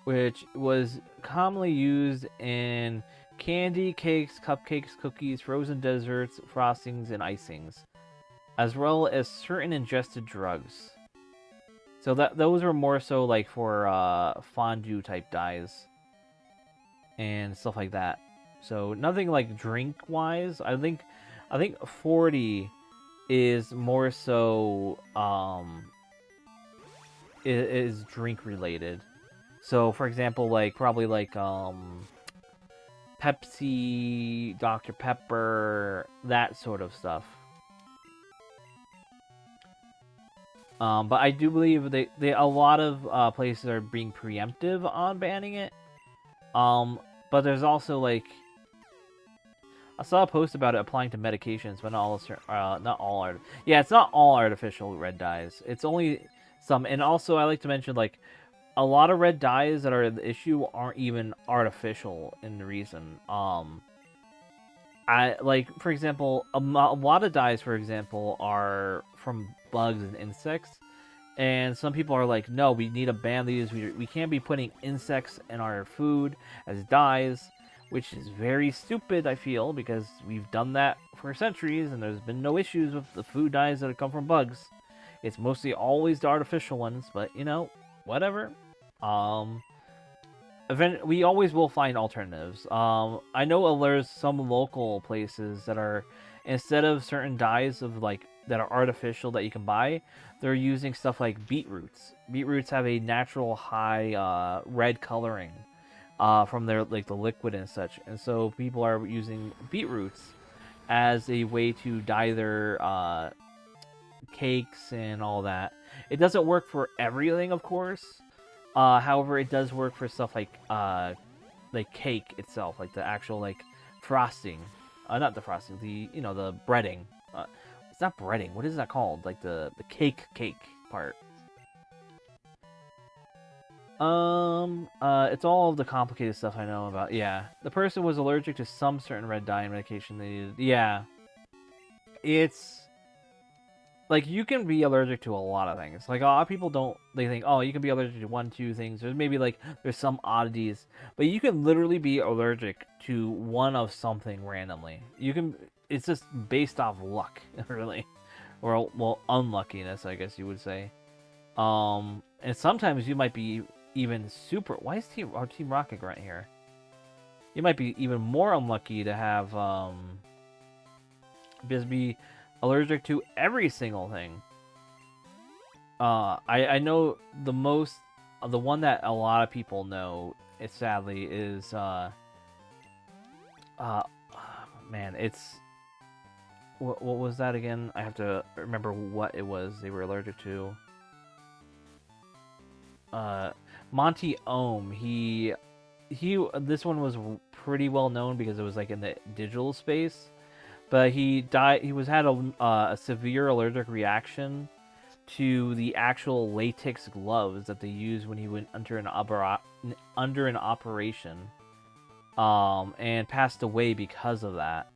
Which was commonly used in candy, cakes, cupcakes, cookies, frozen desserts, frostings, and icings, as well as certain ingested drugs. So those are more so like for fondue type dyes and stuff like that. So nothing like drink wise. I think 40 is more so is drink related. So for example, like probably like Pepsi, Dr. Pepper, that sort of stuff. But I do believe a lot of places are being preemptive on banning it. But there's also like, I saw a post about it applying to medications, but not all yeah, it's not all artificial red dyes. It's only some, and also I like to mention like a lot of red dyes that are the issue aren't even artificial in the reason. I like, for example, a lot of dyes, for example, are from bugs and insects, and some people are like, no, we need to ban these. We can't be putting insects in our food as dyes, which is very stupid, I feel, because we've done that for centuries and there's been no issues with the food dyes that have come from bugs. It's mostly always the artificial ones, but you know, whatever. We always will find alternatives. I know there's some local places that are, instead of certain dyes of like that are artificial that you can buy, they're using stuff like beetroots. Beetroots have a natural high red coloring from their like the liquid and such, and so people are using beetroots as a way to dye their cakes and all that. It doesn't work for everything, of course. However, it does work for stuff like cake itself, like the actual like frosting. Not the frosting, the the breading. It's not breading. What is that called? Like the cake part. It's all of the complicated stuff I know about. Yeah. The person was allergic to some certain red dye medication they needed. Yeah. It's like you can be allergic to a lot of things. Like a lot of people don't, they think, oh, you can be allergic to 1, 2 things. There's maybe like there's some oddities, but you can literally be allergic to one of something randomly. You can, it's just based off luck, really, or well, unluckiness, I guess you would say. And sometimes you might be even super. Why is Team Rocket right here? You might be even more unlucky to have just be allergic to every single thing. I know the one that a lot of people know, it sadly is man, it's what was that again? I have to remember what it was they were allergic to. Monty Ohm, he this one was pretty well known because it was like in the digital space, but he died. He had a severe allergic reaction to the actual latex gloves that they used when he went under an operation, and passed away because of that.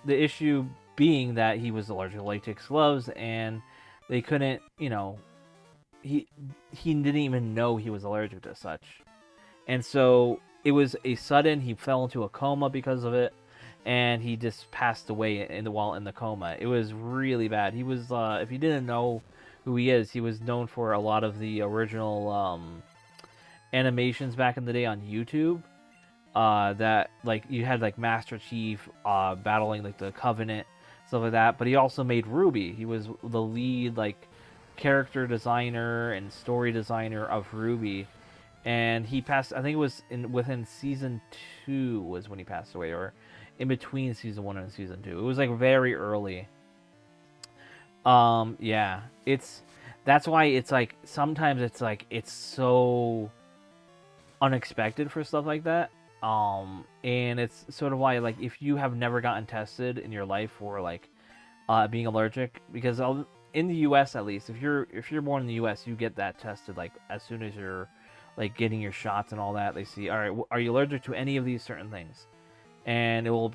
The issue being that he was allergic to latex gloves, and they couldn't, he didn't even know he was allergic to such. And so it was a sudden, he fell into a coma because of it, and he just passed away while in the coma. It was really bad. He was, if you didn't know who he is, he was known for a lot of the original animations back in the day on YouTube. That, like, you had, like, Master Chief battling, like, the Covenant, stuff like that. But he also made Ruby. He was the lead, like, character designer and story designer of Ruby. And he passed, I think it was within season 2 was when he passed away, or in between season 1 and season 2. It was, like, very early. Yeah. That's why it's, like, sometimes it's, like, it's so unexpected for stuff like that. And it's sort of why, like, if you have never gotten tested in your life for, like, being allergic, because in the U.S. at least, if you're born in the U.S., you get that tested, like, as soon as you're, like, getting your shots and all that. They see, all right, are you allergic to any of these certain things? And it will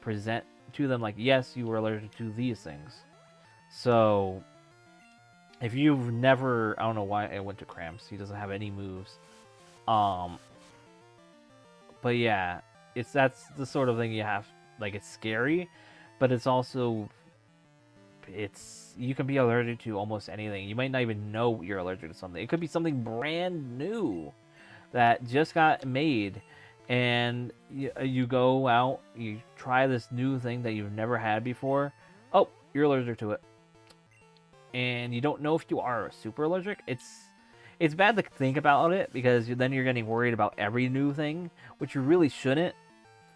present to them like, yes, you were allergic to these things. So if you've never, I don't know why I went to Cramps. He doesn't have any moves. But yeah, that's the sort of thing you have. Like, it's scary, but it's also, you can be allergic to almost anything. You might not even know you're allergic to something. It could be something brand new that just got made, and you go out, you try this new thing that you've never had before. Oh, you're allergic to it, and you don't know if you are super allergic. It's bad to think about it, because then you're getting worried about every new thing, which you really shouldn't.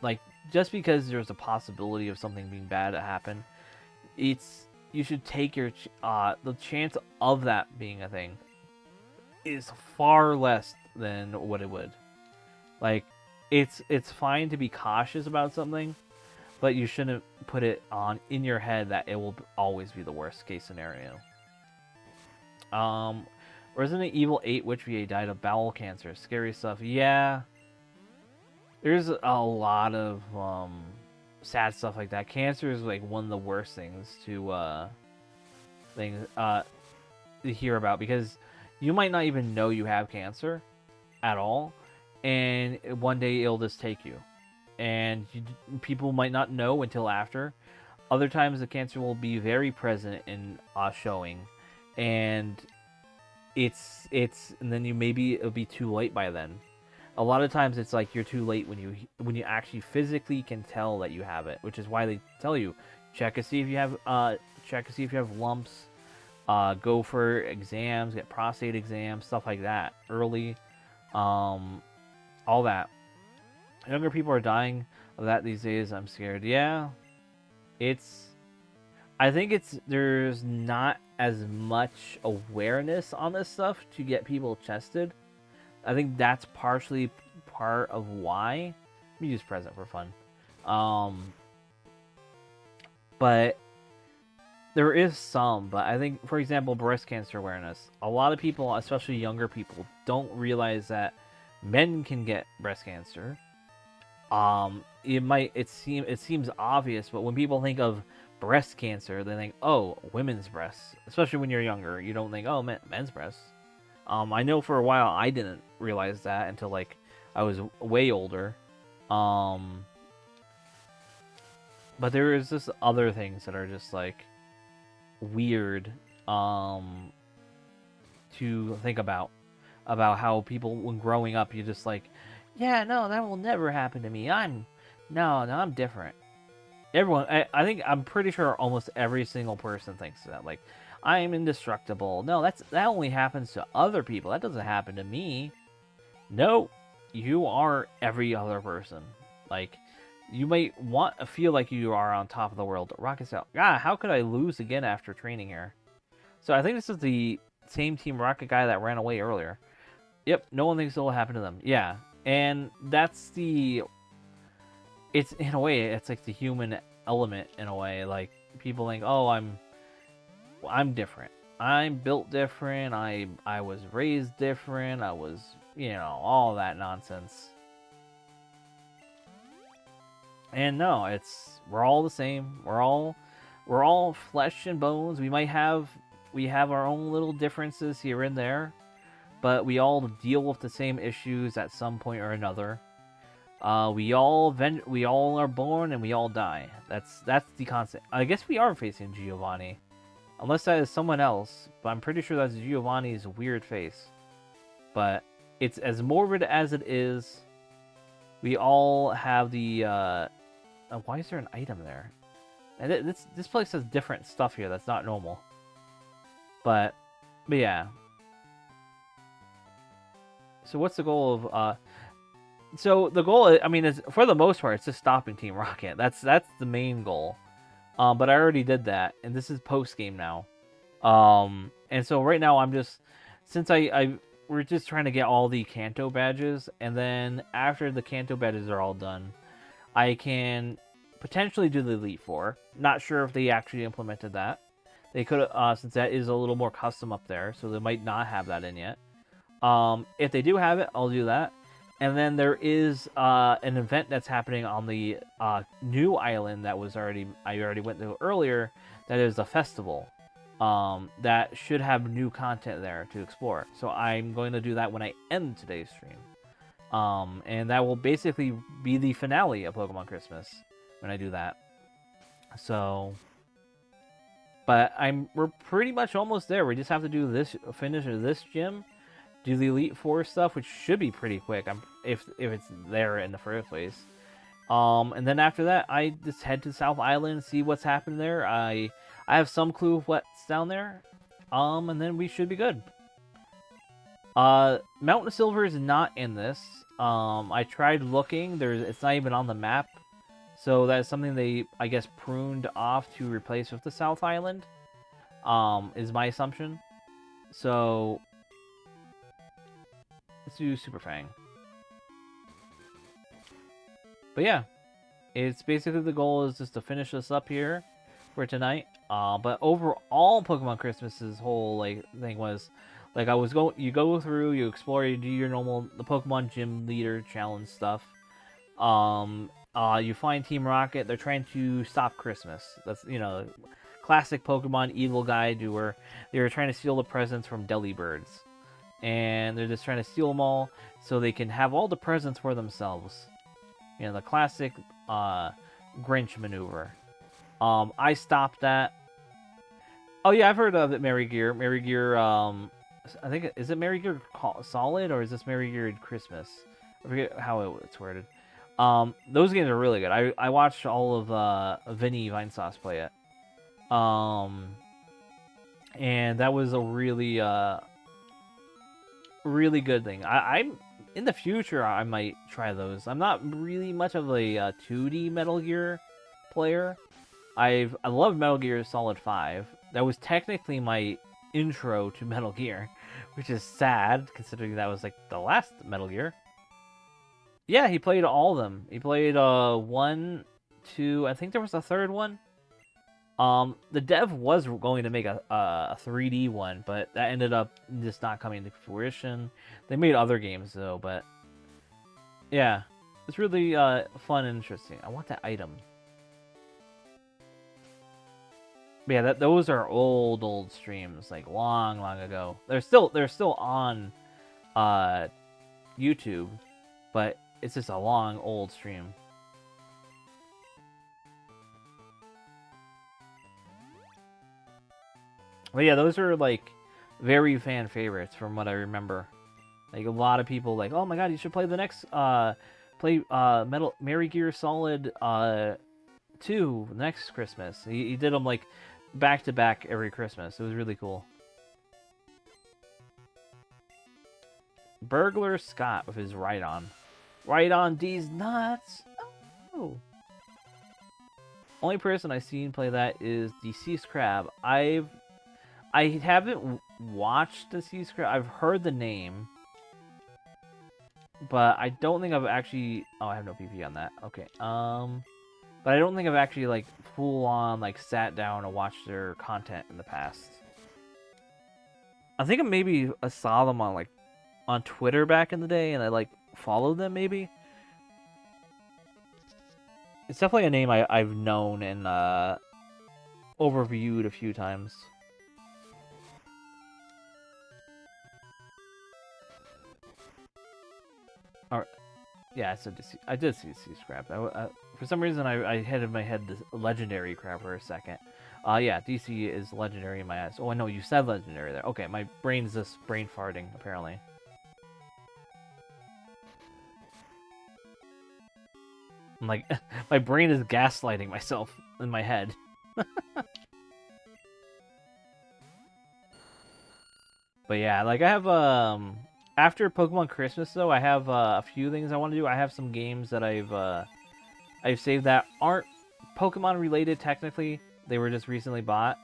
Like, just because there's a possibility of something being bad to happen, you should take the chance of that being a thing is far less than what it would. Like, it's fine to be cautious about something, but you shouldn't put it in your head that it will always be the worst case scenario. Resident Evil 8 Witch VA died of bowel cancer. Scary stuff. Yeah. There's a lot of sad stuff like that. Cancer is, like, one of the worst things to hear about, because you might not even know you have cancer at all, and one day it'll just take you. And people might not know until after. Other times the cancer will be very present in showing, and and then it'll be too late by then. A lot of times it's like you're too late when you actually physically can tell that you have it, which is why they tell you check to see if you have lumps, go for exams, get prostate exams, stuff like that early, all that. Younger people are dying of that these days. I'm scared. Yeah, I think there's not as much awareness on this stuff to get people tested. I think that's partially part of why. Let me use present for fun. But there is some, but I think, for example, breast cancer awareness. A lot of people, especially younger people, don't realize that men can get breast cancer. It seems obvious, but when people think of breast cancer, they think, oh, women's breasts. Especially when you're younger, you don't think, oh, men's breasts. I know for a while I didn't realize that until like I was way older. But there is just other things that are just like weird to think about how people, when growing up, you just like, yeah, no, that will never happen to me. I'm different. Everyone, I'm pretty sure almost every single person thinks that. Like, I am indestructible. No, that only happens to other people. That doesn't happen to me. No, you are every other person. Like, you might feel like you are on top of the world. Rocket Cell. God, how could I lose again after training here? So I think this is the same Team Rocket guy that ran away earlier. Yep, no one thinks it will happen to them. Yeah, and that's it's in a way, it's like the human element in a way. Like, people think, oh, I'm different. I'm built different. I was raised different. I was, all that nonsense. And no, we're all the same. We're all flesh and bones. We have our own little differences here and there, but we all deal with the same issues at some point or another. We all are born and we all die. That's the concept. I guess we are facing Giovanni, unless that is someone else. But I'm pretty sure that's Giovanni's weird face. But it's as morbid as it is. We all have the. Why is there an item there? And this place has different stuff here that's not normal. But yeah. So what's the goal of? So the goal, is for the most part, it's just stopping Team Rocket. That's the main goal. But I already did that, and this is post game now. And so right now since we're just trying to get all the Kanto badges, and then after the Kanto badges are all done, I can potentially do the Elite Four. Not sure if they actually implemented that. They could, since that is a little more custom up there, so they might not have that in yet. If they do have it, I'll do that. And then there is an event that's happening on the new island that I already went to earlier. That is a festival that should have new content there to explore. So I'm going to do that when I end today's stream. And that will basically be the finale of Pokemon Christmas when I do that. So, but we're pretty much almost there. We just have to do finish this gym, do the Elite Four stuff, which should be pretty quick. If it's there in the first place. And then after that, I just head to South Island, see what's happened there. I have some clue of what's down there. And then we should be good. Mountain Silver is not in this. I tried looking. It's not even on the map. So that's something they, I guess, pruned off to replace with the South Island. Is my assumption. So let's do Super Fang. But yeah, it's basically the goal is just to finish this up here for tonight. But overall, Pokemon Christmas's whole thing was you go through, you explore, you do your normal the Pokemon Gym Leader Challenge stuff. You find Team Rocket. They're trying to stop Christmas. That's classic Pokemon evil guide where they were trying to steal the presents from Delibirds, and they're just trying to steal them all so they can have all the presents for themselves. The classic Grinch maneuver. I stopped that. Oh yeah, I've heard of it. Merry Gear. I think is it Merry Gear Solid or is this Merry Gear Christmas? I forget how it's worded. Those games are really good. I watched all of Vinny Vinesauce play it. And that was a really really good thing. I'm in the future I might try those. I'm not really much of a 2D Metal Gear player. I love Metal Gear Solid 5. That was technically my intro to Metal Gear, which is sad considering that was the last Metal Gear. Yeah, he played all of them. He played 1, 2. I think there was a third one. The dev was going to make a 3D one, but that ended up just not coming to fruition. They made other games though, but yeah, it's really fun and interesting. I want that item. But yeah, those are old streams, like long ago. They're still on YouTube, but it's just a long old stream. But yeah, those are like very fan favorites from what I remember. Like a lot of people like, oh my god, you should play the next Metal Gear Solid 2 next Christmas. He did them like back to back every Christmas. It was really cool. Burglar Scott with his right on D's nuts. Oh. Only person I've seen play that is Deceased Crab. I haven't watched Deceased Crab. I've heard the name, but I don't think I've actually. Oh, I have no PP on that. Okay. But I don't think I've actually like full on like sat down and watched their content in the past. I think maybe I saw them on Twitter back in the day, and I like followed them maybe. It's definitely a name I've known and overviewed a few times. Alright. Yeah, I did see Scrap. For some reason, I had in my head this legendary crab for a second. Yeah, DC is legendary in my eyes. Oh, I know, you said legendary there. Okay, my brain's just brain farting, apparently. I'm like, my brain is gaslighting myself in my head. But yeah, like I have, after Pokemon Christmas though, I have a few things I want to do. I have some games that I've saved that aren't Pokemon related technically. They were just recently bought.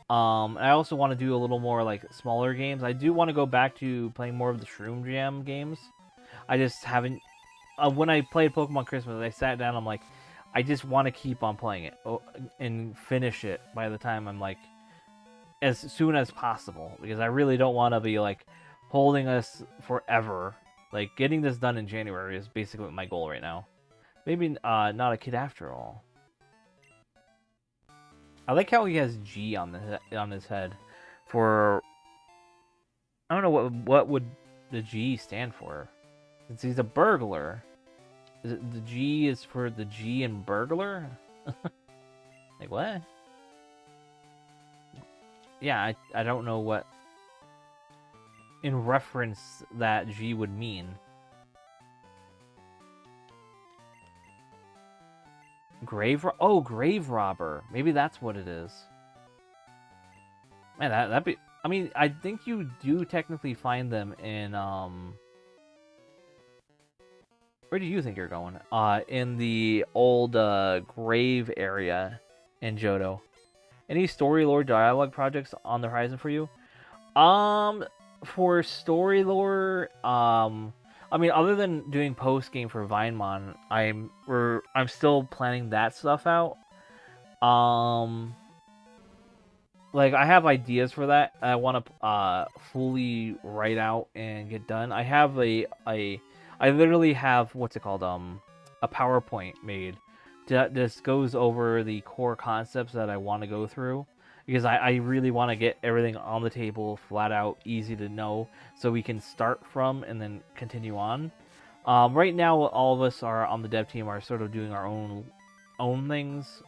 I also want to do a little more like smaller games. I do want to go back to playing more of the Shroom Jam games. I just haven't. When I played Pokemon Christmas, I sat down. I'm like, I just want to keep on playing it and finish it by the time I'm like, as soon as possible, because I really don't want to be like holding us forever. Like getting this done in January is basically my goal right now. Maybe not a kid after all. I like how he has G on his head. For I don't know what would the G stand for. Since he's a burglar. Is it the G is for the G in burglar? Like what? Yeah, I don't know what in reference that G would mean. Grave robber. Maybe that's what it is. Man, that'd be. I mean, I think you do technically find them in Where do you think you're going? In the old grave area in Johto. Any story lore dialogue projects on the horizon for you? For story lore, I mean, other than doing post game for Vinemon, I'm still planning that stuff out. Like I have ideas for that. I want to fully write out and get done. I have I literally have what's it called? A PowerPoint made that just goes over the core concepts that I want to go through. Because I really want to get everything on the table, flat out, easy to know, so we can start from and then continue on. Right now, all of us are on the dev team are sort of doing our own things.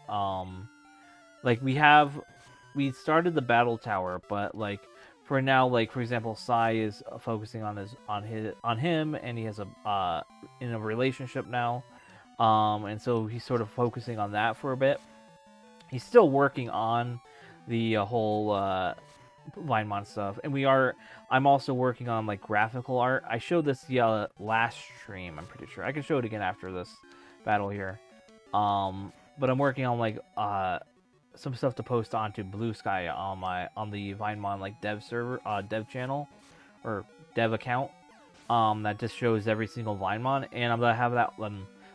Like we started the battle tower, but like for now, like for example, Sai is focusing on him, and he has in a relationship now, and so he's sort of focusing on that for a bit. He's still working on the whole Vinemon stuff, and I'm also working on like graphical art. I showed this the last stream. I'm pretty sure I can show it again after this battle here. But I'm working on like some stuff to post onto Blue Sky on the Vinemon like dev server, dev channel, or dev account. That just shows every single Vinemon, and I'm gonna have that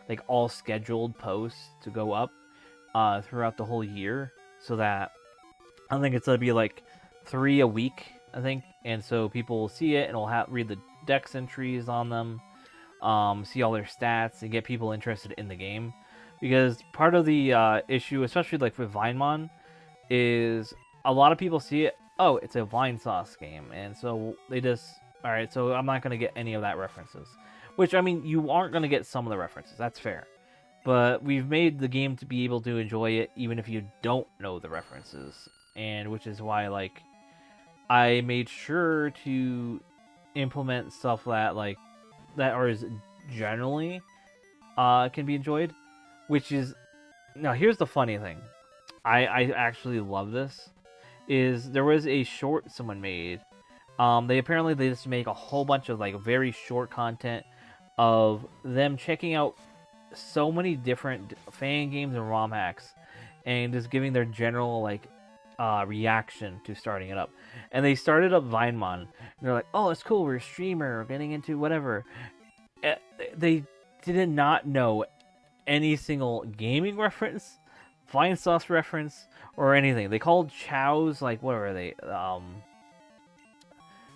like all scheduled posts to go up throughout the whole year. so that I think it's gonna be like 3 a week, I think, and so people will see it and will read the dex entries on them, see all their stats, and get people interested in the game. Because part of the issue, especially like with Vinemon, is a lot of people see it. Oh, it's a Vinesauce game, and so they just all right. So I'm not gonna get any of that references. Which I mean, you aren't gonna get some of the references. That's fair. But we've made the game to be able to enjoy it even if you don't know the references, and which is why like I made sure to implement stuff that like that are generally can be enjoyed, which is now here's the funny thing. I actually love this. Is there was a short someone made. They just make a whole bunch of like very short content of them checking out so many different fan games and ROM hacks, and just giving their general like reaction to starting it up. And they started up Vinemon. And they're like, "Oh, it's cool. We're a streamer. We're getting into whatever." They did not know any single gaming reference, Vinesauce reference, or anything. They called chows like what were they?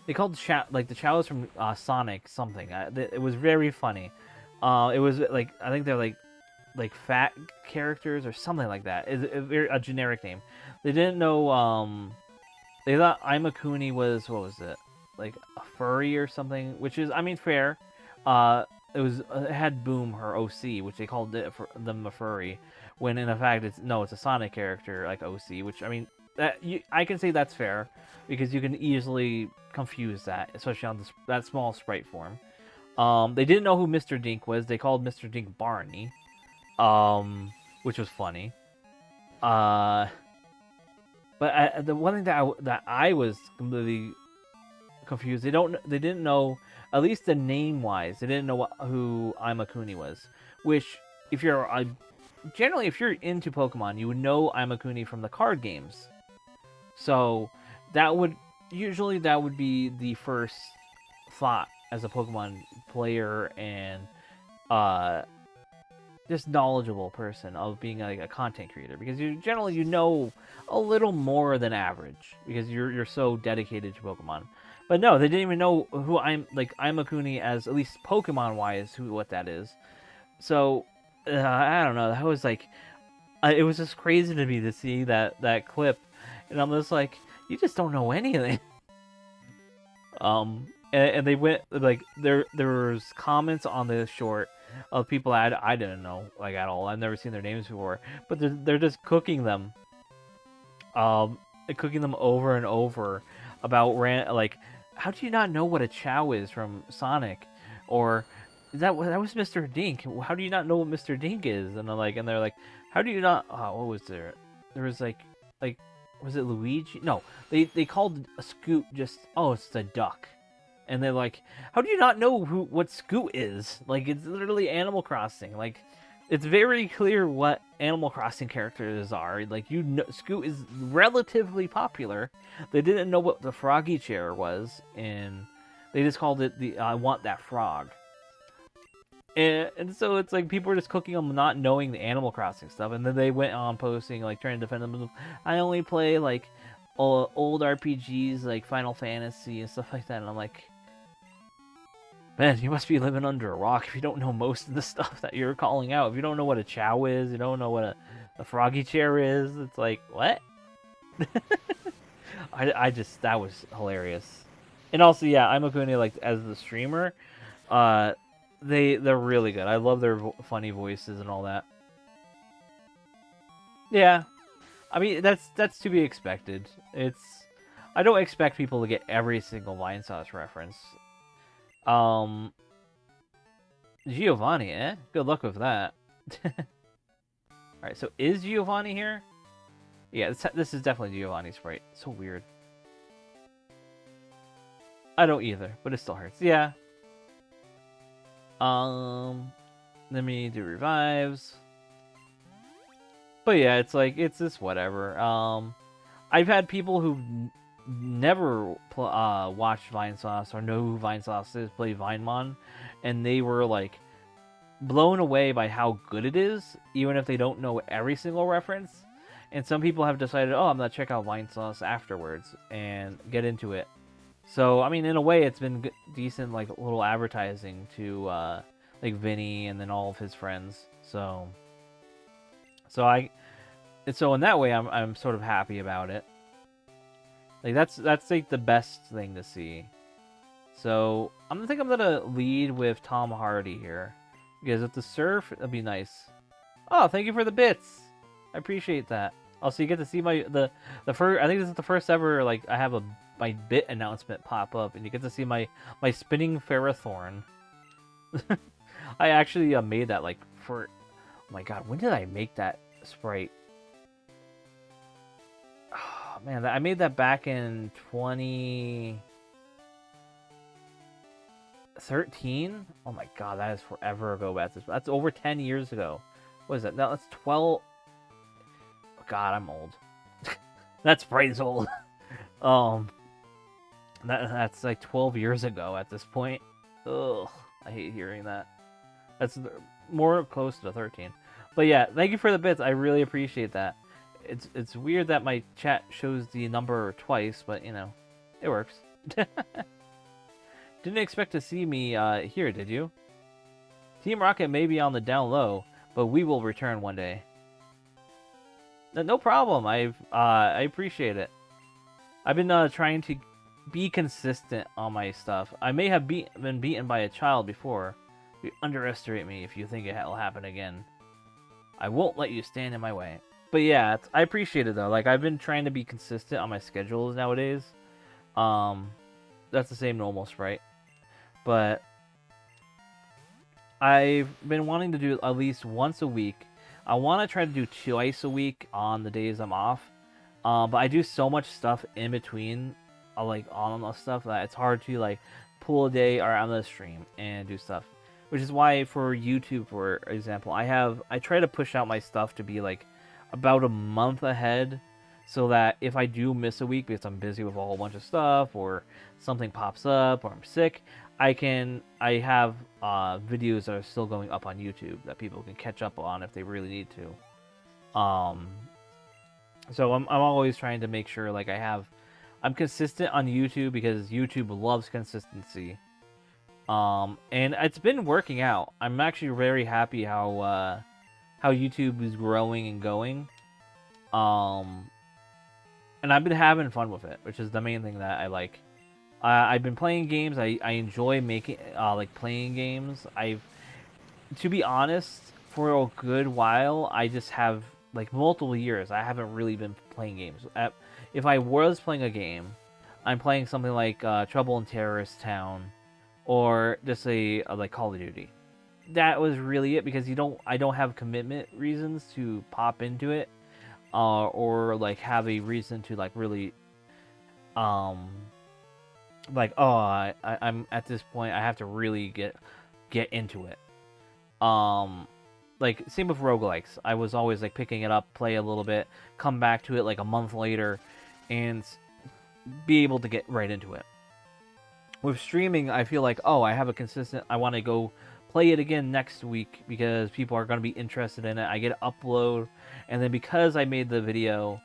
They called like the chows from Sonic something. It was very funny. It was like I think they're like fat characters or something like that. It's a generic name. They didn't know. They thought Imakuni was what was it? Like a furry or something, which is I mean fair. It had Boom her OC, which they called it for them a furry, when in fact it's a Sonic character like OC, which I mean I can say that's fair because you can easily confuse that, especially on that small sprite form. They didn't know who Mr. Dink was. They called Mr. Dink Barney, which was funny. But the one thing that I was completely confused. They didn't know, at least the name wise. They didn't know who Imakuni was. Which, if you're generally if you're into Pokemon, you would know Imakuni from the card games. So that would be the first thought as a Pokemon player and just knowledgeable person of being like a content creator, because you generally know a little more than average because you're so dedicated to Pokemon. But no, they didn't even know who Imakuni as, at least Pokemon wise, what that is. So I don't know. That was like it was just crazy to me to see that clip, and I'm just like, you just don't know anything. And they went like there was comments on this short of people I didn't know like at all. I've never seen their names before, but they're just cooking them over and over about like, how do you not know what a Chow is from Sonic, or that was Mr. Dink? How do you not know what Mr. Dink is? And they're like, how do you not? What was there? There was like was it Luigi? No, they called a Scoot just it's a duck. And they're like, how do you not know what Scoot is? Like, it's literally Animal Crossing. Like, it's very clear what Animal Crossing characters are. Like, you know, Scoot is relatively popular. They didn't know what the Froggy Chair was, and they just called it the I want that frog. And so it's like people are just cooking them not knowing the Animal Crossing stuff, and then they went on posting, like, trying to defend them. I only play, like, old RPGs, like Final Fantasy and stuff like that, and I'm like, man, you must be living under a rock if you don't know most of the stuff that you're calling out. If you don't know what a Chow is, you don't know what a Froggy Chair is, it's like, what? That was hilarious. And also, yeah, Imakuni, like, as the streamer, they're really good. I love their funny voices and all that. Yeah. I mean, that's to be expected. I don't expect people to get every single Vinesauce reference. Giovanni, eh? Good luck with that. Alright, so is Giovanni here? Yeah, this is definitely Giovanni's sprite. So weird. I don't either, but it still hurts. Yeah. Let me do revives. But yeah, it's like, it's just whatever. I've had people who've never watched Vinesauce or know who Vinesauce is play Vinemon, and they were like blown away by how good it is, even if they don't know every single reference. And some people have decided, oh, I'm gonna check out Vine Sauce afterwards and get into it. So I mean, in a way, it's been decent, like little advertising to like Vinny and then all of his friends. So in that way, I'm sort of happy about it. Like that's like the best thing to see. So I'm gonna lead with Tom Hardy here, because if the surf, that'd be nice. Oh, thank you for the bits. I appreciate that. Also, you get to see the first. I think this is the first ever like I have my bit announcement pop up, and you get to see my spinning Ferrothorn. I actually made that like for. Oh my god, when did I make that sprite? Oh man, I made that back in 2013. Oh my god, that is forever ago. That's over 10 years ago. What is that? No, that's 12. Oh god, I'm old. That sprite's old. That's like 12 years ago at this point. Ugh, I hate hearing that. That's more close to 13. But yeah, thank you for the bits. I really appreciate that. It's weird that my chat shows the number twice, but you know, it works. Didn't expect to see me here, did you? Team Rocket may be on the down low, but we will return one day. No problem. I appreciate it. I've been trying to be consistent on my stuff. I may have been beaten by a child before. You underestimate me if you think it will happen again. I won't let you stand in my way. But yeah, I appreciate it though. Like I've been trying to be consistent on my schedules nowadays. That's the same normal sprite. But I've been wanting to do at least once a week. I want to try to do twice a week on the days I'm off. But I do so much stuff in between, like on the stuff, that it's hard to like pull a day or on the stream and do stuff. Which is why for YouTube, for example, I try to push out my stuff to be like about a month ahead, so that if I do miss a week because I'm busy with a whole bunch of stuff or something pops up or I'm sick, I have videos that are still going up on YouTube that people can catch up on if they really need to. So I'm always trying to make sure like I'm consistent on YouTube, because YouTube loves consistency. And it's been working out. I'm actually very happy how YouTube is growing and going. And I've been having fun with it, which is the main thing that I like. I've been playing games. I enjoy making like playing games. To be honest, for a good while, I just have like multiple years I haven't really been playing games. If I was playing a game, I'm playing something like Trouble in Terrorist Town, or just like Call of Duty. That was really it, because I don't have commitment reasons to pop into it, or like have a reason to like really like, oh, I'm at this point I have to really get into it. Like same with roguelikes. I was always like picking it up, play a little bit, come back to it like a month later, and be able to get right into it. With streaming, I feel like, oh, I have a consistent, I want to go play it again next week because people are going to be interested in it. I get to upload, and then because I made the video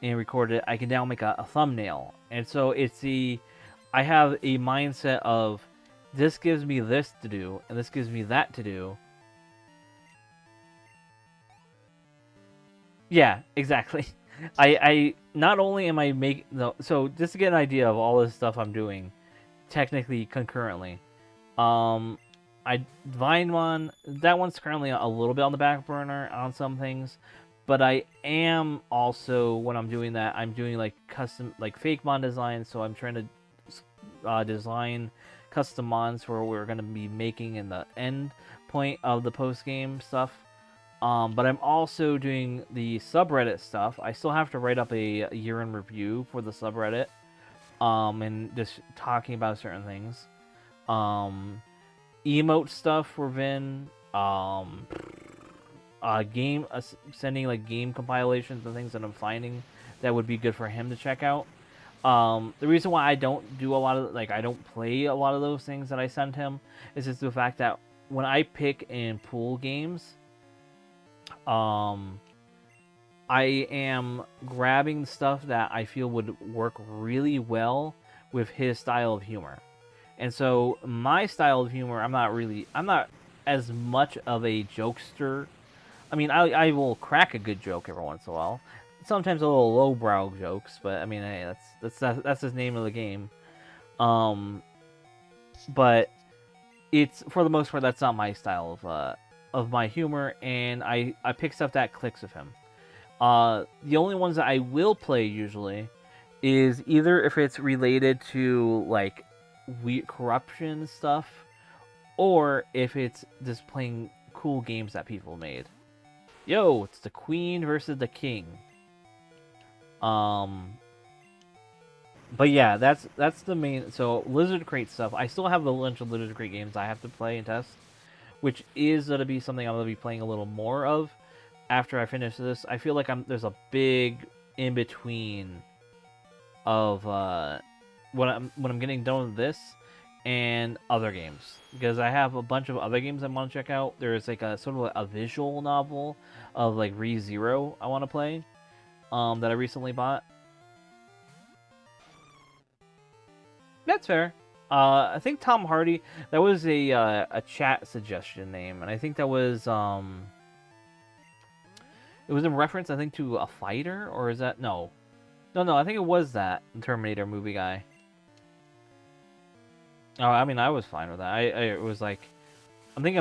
and recorded it, I can now make a thumbnail. And so I have a mindset of, this gives me this to do, and this gives me that to do. Yeah, exactly. I not only am I making, so just to get an idea of all this stuff I'm doing, technically concurrently, Vinemon, that one's currently a little bit on the back burner on some things, but I am also, when I'm doing that, I'm doing like custom, like fake mon design, so I'm trying to design custom mons where we're going to be making in the end point of the post-game stuff. But I'm also doing the subreddit stuff. I still have to write up a year-end review for the subreddit, and just talking about certain things. Emote stuff for Vin. Sending like game compilations and things that I'm finding that would be good for him to check out. The reason why I don't do a lot of, like, I don't play a lot of those things that I send him is just the fact that when I pick and pull games, I am grabbing stuff that I feel would work really well with his style of humor. And so my style of humor, I'm not as much of a jokester. I mean, I will crack a good joke every once in a while. Sometimes a little lowbrow jokes, but I mean, hey, that's the name of the game. But it's, for the most part, that's not my style of my humor, and I pick stuff that clicks with him. The only ones that I will play usually is either if it's related to like corruption stuff, or if it's just playing cool games that people made. Yo, it's the Queen versus the King. But yeah, that's the main. So Lizard Crate stuff. I still have a bunch of Lizard Crate games I have to play and test, which is gonna be something I'm gonna be playing a little more of after I finish this. I feel like there's a big in between of when I'm getting done with this and other games, because I have a bunch of other games I want to check out. There's like a sort of a visual novel of like ReZero I want to play, that I recently bought. That's fair. I think Tom Hardy, that was a chat suggestion name, and I think that was it was in reference, I think, to a fighter, or is that no, I think it was that Terminator movie guy. Oh, I mean, I was fine with that. I was like, I think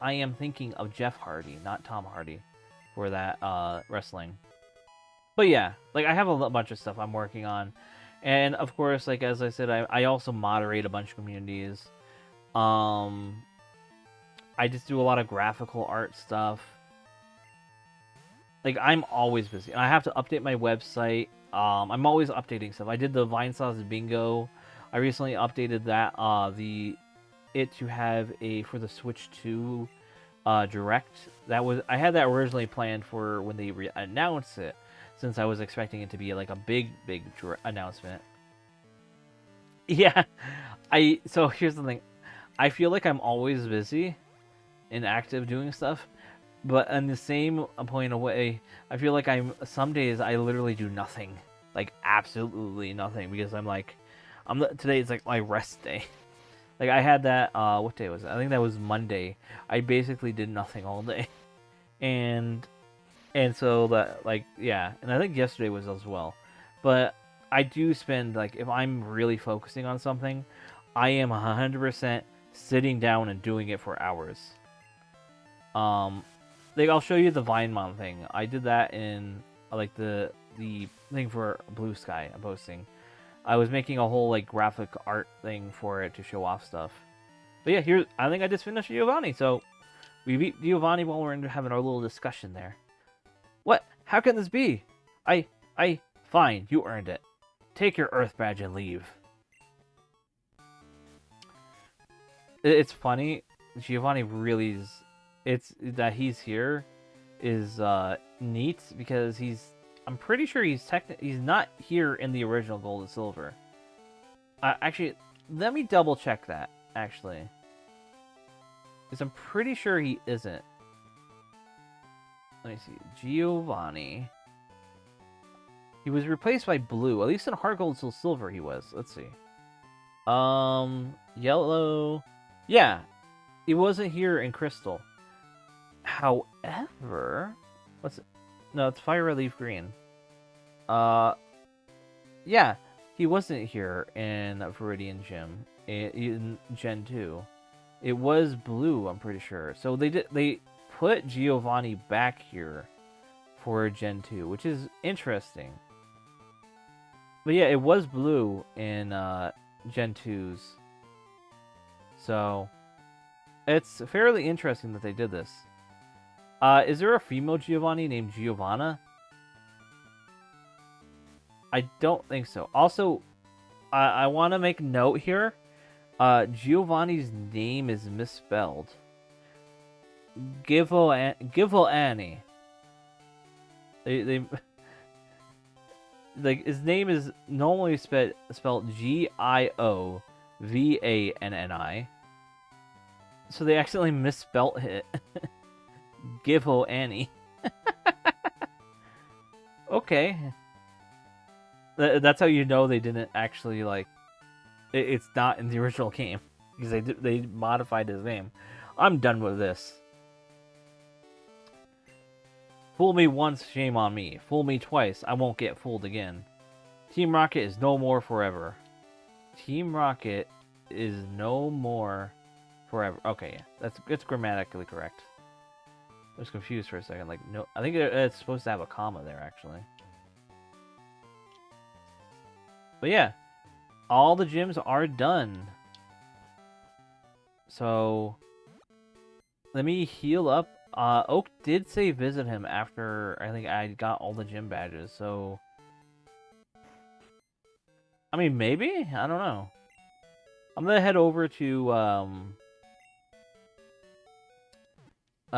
I am thinking of Jeff Hardy, not Tom Hardy, for that wrestling. But yeah, like I have a bunch of stuff I'm working on, and of course, like as I said, I also moderate a bunch of communities. I just do a lot of graphical art stuff. Like I'm always busy, and I have to update my website. I'm always updating stuff. I did the Vinesauce Bingo. I recently updated that to have a for the Switch 2 Direct. I had that originally planned for when they announced it, since I was expecting it to be like a big announcement. Yeah, so here's the thing. I feel like I'm always busy and active doing stuff, but in the same point away, I feel like some days I literally do nothing, like absolutely nothing, because I'm like, today is like my rest day. Like I had that, what day was it? I think that was Monday. I basically did nothing all day. And so that, like, yeah, and I think yesterday was as well. But I do spend, like, if I'm really focusing on something, I am 100% sitting down and doing it for hours. Like, I'll show you the Vinemon thing. I did that in, like, the thing for Blue Sky I'm posting. I was making a whole, like, graphic art thing for it to show off stuff. But yeah, I think I just finished Giovanni, so we beat Giovanni while we're having our little discussion there. What? How can this be? Fine, you earned it. Take your Earth badge and leave. It's funny, Giovanni really is, it's that he's here is neat, because I'm pretty sure he's not here in the original Gold and Silver. Actually, let me double check that, actually. Because I'm pretty sure he isn't. Let me see. Giovanni. He was replaced by Blue. At least in Heart Gold and Silver he was. Let's see. Yellow. Yeah. He wasn't here in Crystal. However, what's it? No, it's Fire Red Leaf Green. Yeah, he wasn't here in Viridian Gym in Gen 2. It was Blue, I'm pretty sure. So they put Giovanni back here for Gen 2, which is interesting. But yeah, it was Blue in Gen 2's. So it's fairly interesting that they did this. Is there a female Giovanni named Giovanna? I don't think so. Also, I want to make note here. Giovanni's name is misspelled. Giovanni. They like, his name is normally spelled Giovanni. So they accidentally misspelled it. Giovanni. Okay. That's how you know they didn't actually, like... It's not in the original game. Because they modified his name. I'm done with this. Fool me once, shame on me. Fool me twice, I won't get fooled again. Team Rocket is no more forever. Team Rocket is no more forever. Okay, yeah, it's grammatically correct. I was confused for a second. Like, no, I think it's supposed to have a comma there, actually. But yeah, all the gyms are done. So, let me heal up. Oak did say visit him after I think I got all the gym badges, so... I mean, maybe? I don't know. I'm gonna head over to,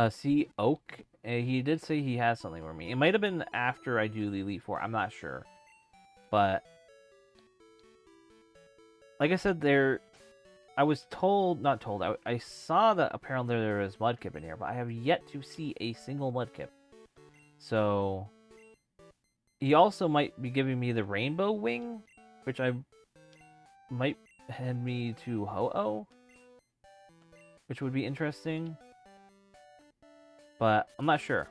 see Oak. He did say he has something for me. It might have been after I do the Elite Four. I'm not sure. But... like I said, I was told... not told. I saw that apparently there was Mudkip in here, but I have yet to see a single Mudkip. So... he also might be giving me the Rainbow Wing, which I might head me to Ho-Oh, which would be interesting. But I'm not sure.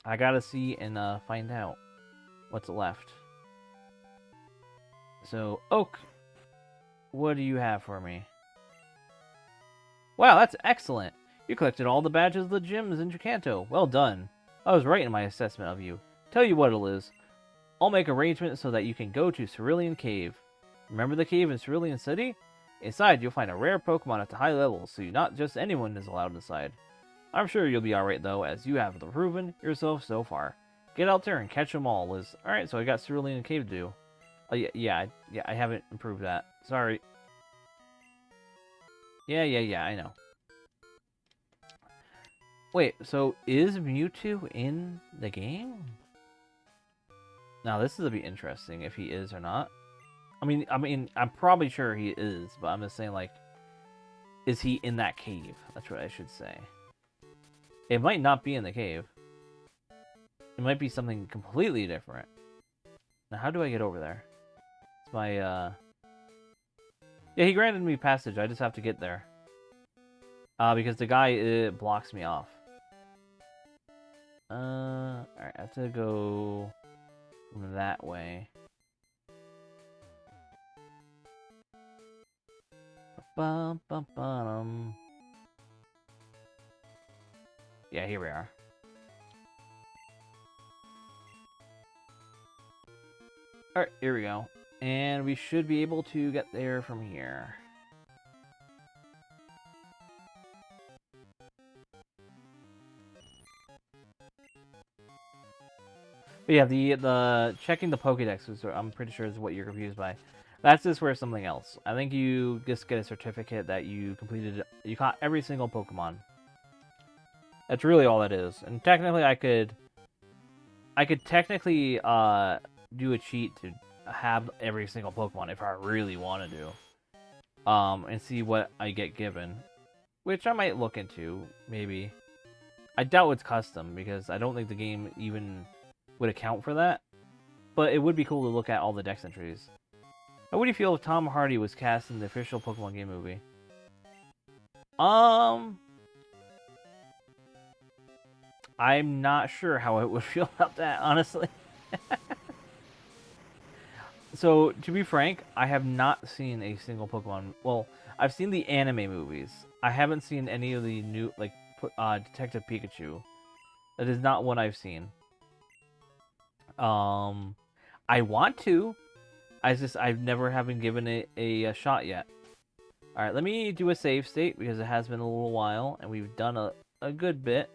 I gotta see and find out what's left. So, Oak, what do you have for me? Wow, that's excellent! You collected all the badges of the gyms in Jacanto. Well done. I was right in my assessment of you. Tell you what, Liz. I'll make arrangements so that you can go to Cerulean Cave. Remember the cave in Cerulean City? Inside, you'll find a rare Pokemon at the high levels, so not just anyone is allowed inside. I'm sure you'll be alright though, as you have proven yourself so far. Get out there and catch them all, Liz. Alright, so I got Cerulean Cave to do. Oh, yeah, I haven't improved that. Sorry. Yeah, I know. Wait, so is Mewtwo in the game? Now, this is gonna be interesting if he is or not. I mean, I'm probably sure he is, but I'm just saying, like, is he in that cave? That's what I should say. It might not be in the cave. It might be something completely different. Now, how do I get over there? It's my, Yeah, he granted me passage. I just have to get there. Because the guy blocks me off. Alright, I have to go that way. Bum, bum, bum. Yeah, here we are. Alright, here we go. And we should be able to get there from here. But yeah, the checking the Pokédex is, I'm pretty sure, is what you're confused by. That's just where something else. I think you just get a certificate that you completed. You caught every single Pokemon. That's really all that is. And technically, I could technically do a cheat to have every single Pokemon if I really want to do. And see what I get given, which I might look into maybe. I doubt it's custom because I don't think the game even would account for that. But it would be cool to look at all the Dex entries. How would you feel if Tom Hardy was cast in the official Pokemon game movie? I'm not sure how I would feel about that, honestly. So, to be frank, I have not seen a single Pokemon. Well, I've seen the anime movies. I haven't seen any of the new, like, Detective Pikachu. That is not one I've seen. I want to. I've never haven't given it a shot yet. Alright, let me do a save state because it has been a little while and we've done a good bit.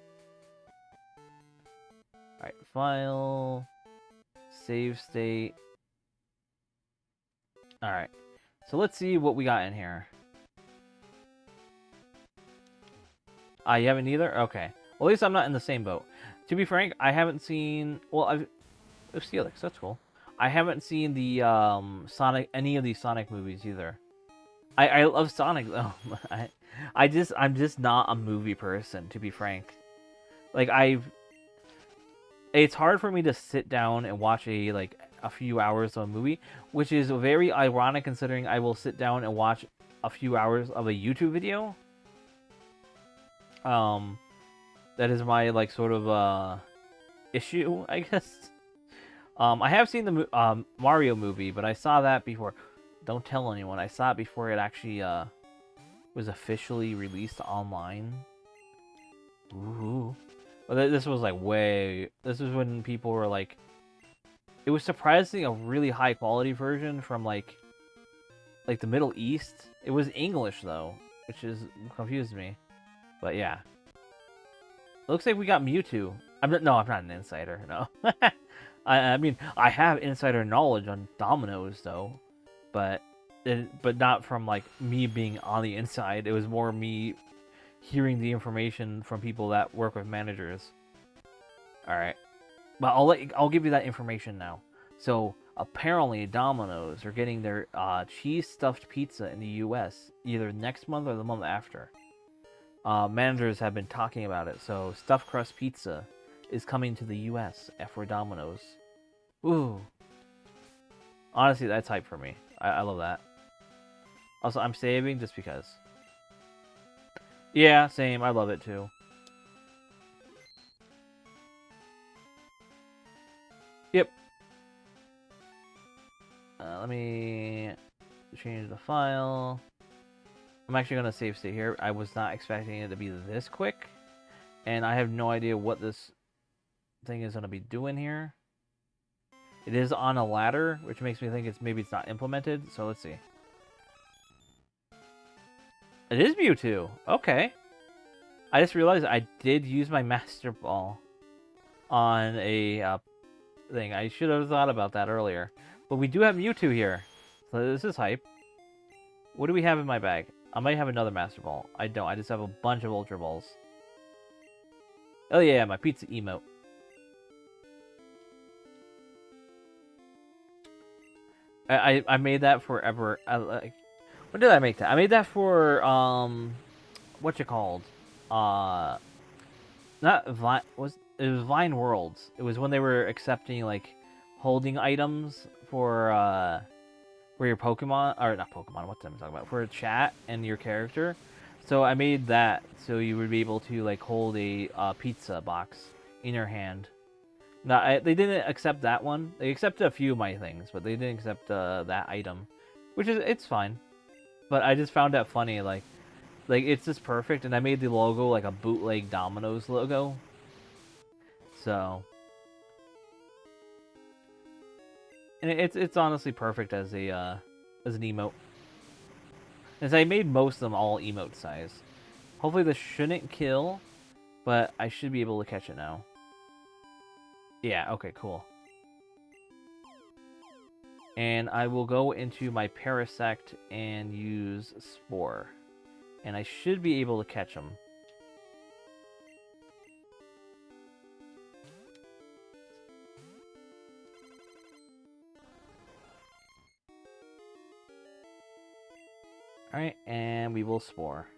Alright, file, save state. Alright, so let's see what we got in here. You haven't either? Okay. Well, at least I'm not in the same boat. To be frank, I haven't seen... Well, I've Steelix, that's cool. I haven't seen the any of these Sonic movies either. I love Sonic though. I'm just not a movie person, to be frank. Like it's hard for me to sit down and watch a few hours of a movie, which is very ironic considering I will sit down and watch a few hours of a YouTube video. That is my like sort of issue, I guess. I have seen the Mario movie, but I saw that before. Don't tell anyone. I saw it before it actually was officially released online. Ooh. Well, this was like way. This is when people were like. It was surprisingly a really high quality version from like the Middle East. It was English though, which is confused me. But yeah. It looks like we got Mewtwo. I'm not an insider. No. I mean, I have insider knowledge on Dominoes though, but not from like me being on the inside. It was more me hearing the information from people that work with managers. All right, but I'll give you that information now. So apparently, Domino's are getting their cheese stuffed pizza in the U.S. either next month or the month after. Managers have been talking about it, so stuffed crust pizza is coming to the U.S. for Domino's. Ooh. Honestly, that's hype for me. I love that. Also, I'm saving just because. Yeah, same. I love it too. Yep. Let me change the file. I'm actually going to save state here. I was not expecting it to be this quick. And I have no idea what this thing is going to be doing here. It is on a ladder, which makes me think maybe it's not implemented. So let's see. It is Mewtwo. Okay. I just realized I did use my Master Ball on a thing. I should have thought about that earlier. But we do have Mewtwo here. So this is hype. What do we have in my bag? I might have another Master Ball. I don't. I just have a bunch of Ultra Balls. Oh yeah, my pizza emote. I made that forever. When did I make that? I made that for what's it called? Not Vine. It was Vine Worlds. It was when they were accepting like holding items for your Pokemon, or not Pokemon. What am I talking about? For a chat and your character. So I made that so you would be able to like hold a pizza box in your hand. Now they didn't accept that one. They accepted a few of my things, but they didn't accept that item, which is it's fine. But I just found that funny, like it's just perfect, and I made the logo like a bootleg Domino's logo. So, and it's honestly perfect as a as an emote. As I made most of them all emote size. Hopefully this shouldn't kill, but I should be able to catch it now. Yeah, okay, cool. And I will go into my Parasect and use Spore. And I should be able to catch them. Alright, and we will Spore.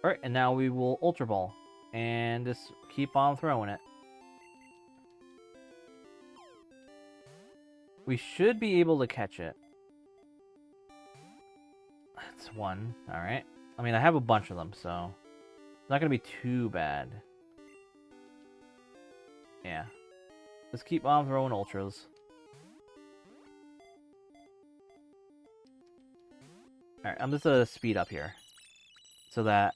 Alright, and now we will Ultra Ball. And just keep on throwing it. We should be able to catch it. That's one. Alright. I mean, I have a bunch of them, so it's not going to be too bad. Yeah. Let's keep on throwing Ultras. Alright, I'm just going to speed up here. So that...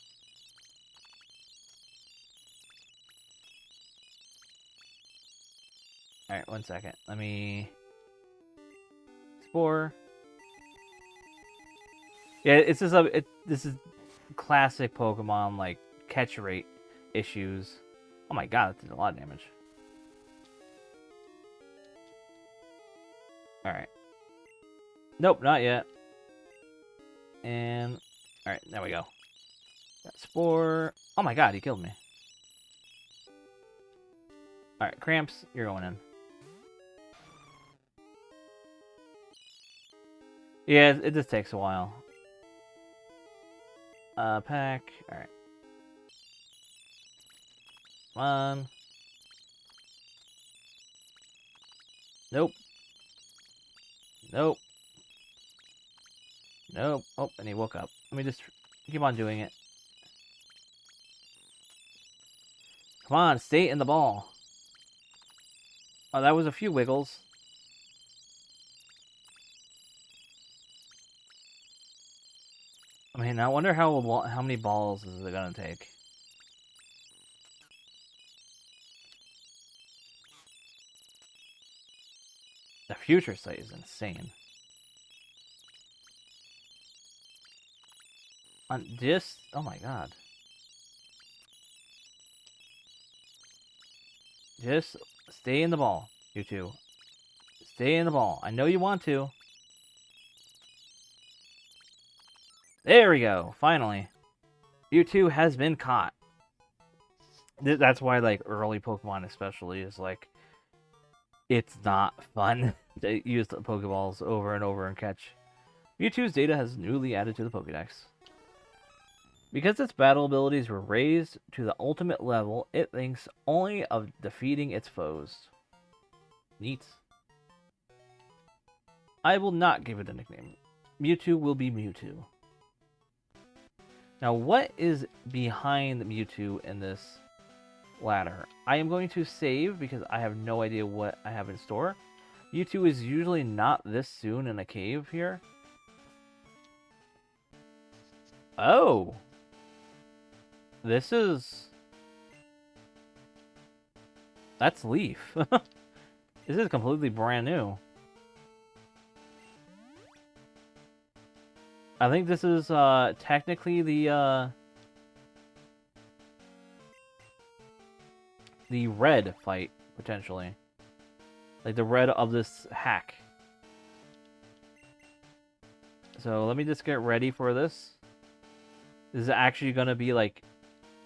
Alright, 1 second. Let me... Spore. Yeah, it's just this is classic Pokemon, like, catch rate issues. Oh my god, that did a lot of damage. Alright. Nope, not yet. And... Alright, there we go. Got Spore. Oh my god, he killed me. Alright, Cramps, you're going in. Yeah, it just takes a while. Pack. Alright. Come on. Nope. Nope. Nope. Oh, and he woke up. Let me just keep on doing it. Come on, stay in the ball. Oh, that was a few wiggles. I mean, I wonder how many balls is it gonna take. The future sight is insane. On this, oh my god. Just stay in the ball, you two. Stay in the ball. I know you want to. There we go. Finally. Mewtwo has been caught. That's why, like, early Pokemon especially is, like, it's not fun to use the Pokeballs over and over and catch. Mewtwo's data has newly added to the Pokédex. Because its battle abilities were raised to the ultimate level, it thinks only of defeating its foes. Neat. I will not give it a nickname. Mewtwo will be Mewtwo. Now, what is behind Mewtwo in this ladder? I am going to save because I have no idea what I have in store. Mewtwo is usually not this soon in a cave here. Oh! This is... That's Leaf. This is completely brand new. I think this is technically the red fight, potentially. Like the red of this hack. So let me just get ready for this. This is actually going to be like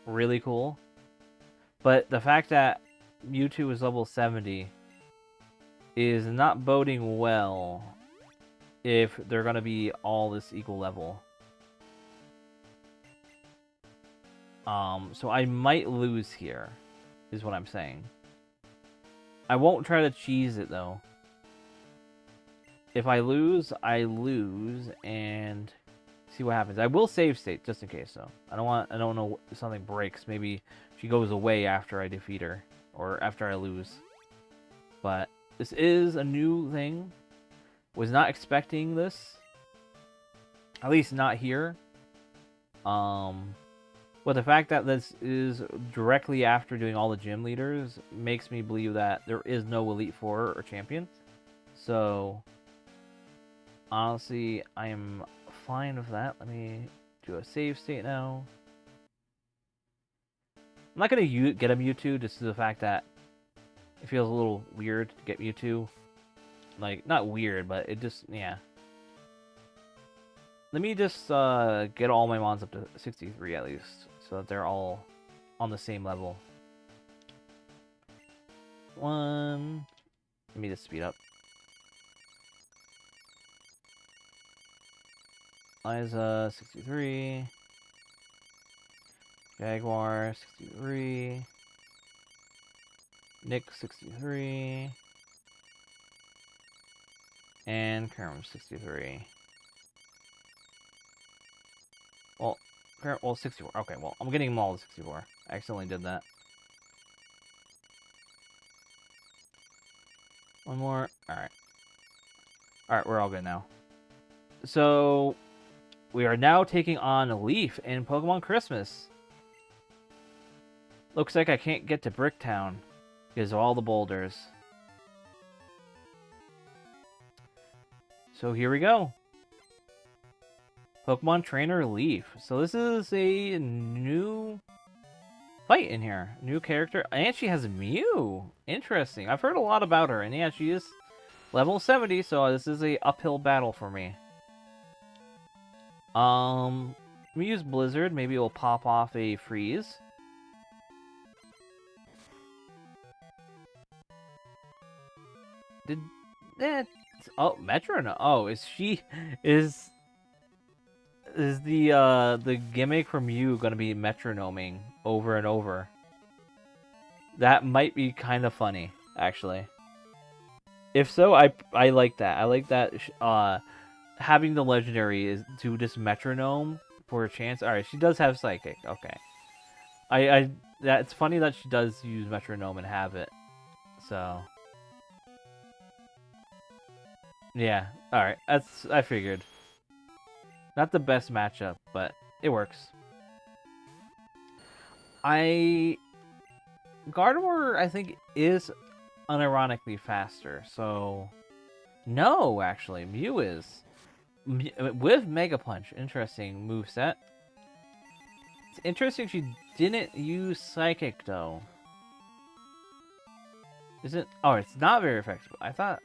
really cool. But the fact that Mewtwo is level 70 is not boding well if they're going to be all this equal level. So I might lose here, is what I'm saying. I won't try to cheese it, though. If I lose, and see what happens. I will save state, just in case, though. I don't know if something breaks. Maybe she goes away after I defeat her, or after I lose. But this is a new thing. Was not expecting this. At least not here. But the fact that this is directly after doing all the gym leaders makes me believe that there is no Elite Four or champion. So, honestly, I am fine with that. Let me do a save state now. I'm not going to get a Mewtwo just to the fact that it feels a little weird to get Mewtwo. Like, not weird, but it just, yeah. Let me just get all my mons up to 63 at least, so that they're all on the same level. Let me just speed up. Liza, 63. Jaguar, 63. Nick, 63. And Kerm, 63. Well, 64. Okay, well, I'm getting them all to 64. I accidentally did that. One more. Alright. Alright, we're all good now. So, we are now taking on Leaf in Pokemon Christmas. Looks like I can't get to Bricktown because of all the boulders. So here we go. Pokemon Trainer Leaf. So this is a new fight in here. New character. And she has Mew. Interesting. I've heard a lot about her. And yeah, she is level 70. So this is a uphill battle for me. Let me use Blizzard. Maybe it will pop off a freeze. Oh, Metronome. Oh, is the gimmick from you gonna be metronoming over and over? That might be kind of funny, actually. If so, I like that. I like that. Having the legendary is to just metronome for a chance. All right, she does have psychic. Okay. I That's funny that she does use metronome and have it. So yeah. All right. I figured. Not the best matchup, but it works. Gardevoir, I think, is unironically faster. So no, actually, Mew is with Mega Punch. Interesting moveset. It's interesting she didn't use Psychic though. Is it? Oh, it's not very effective. I thought.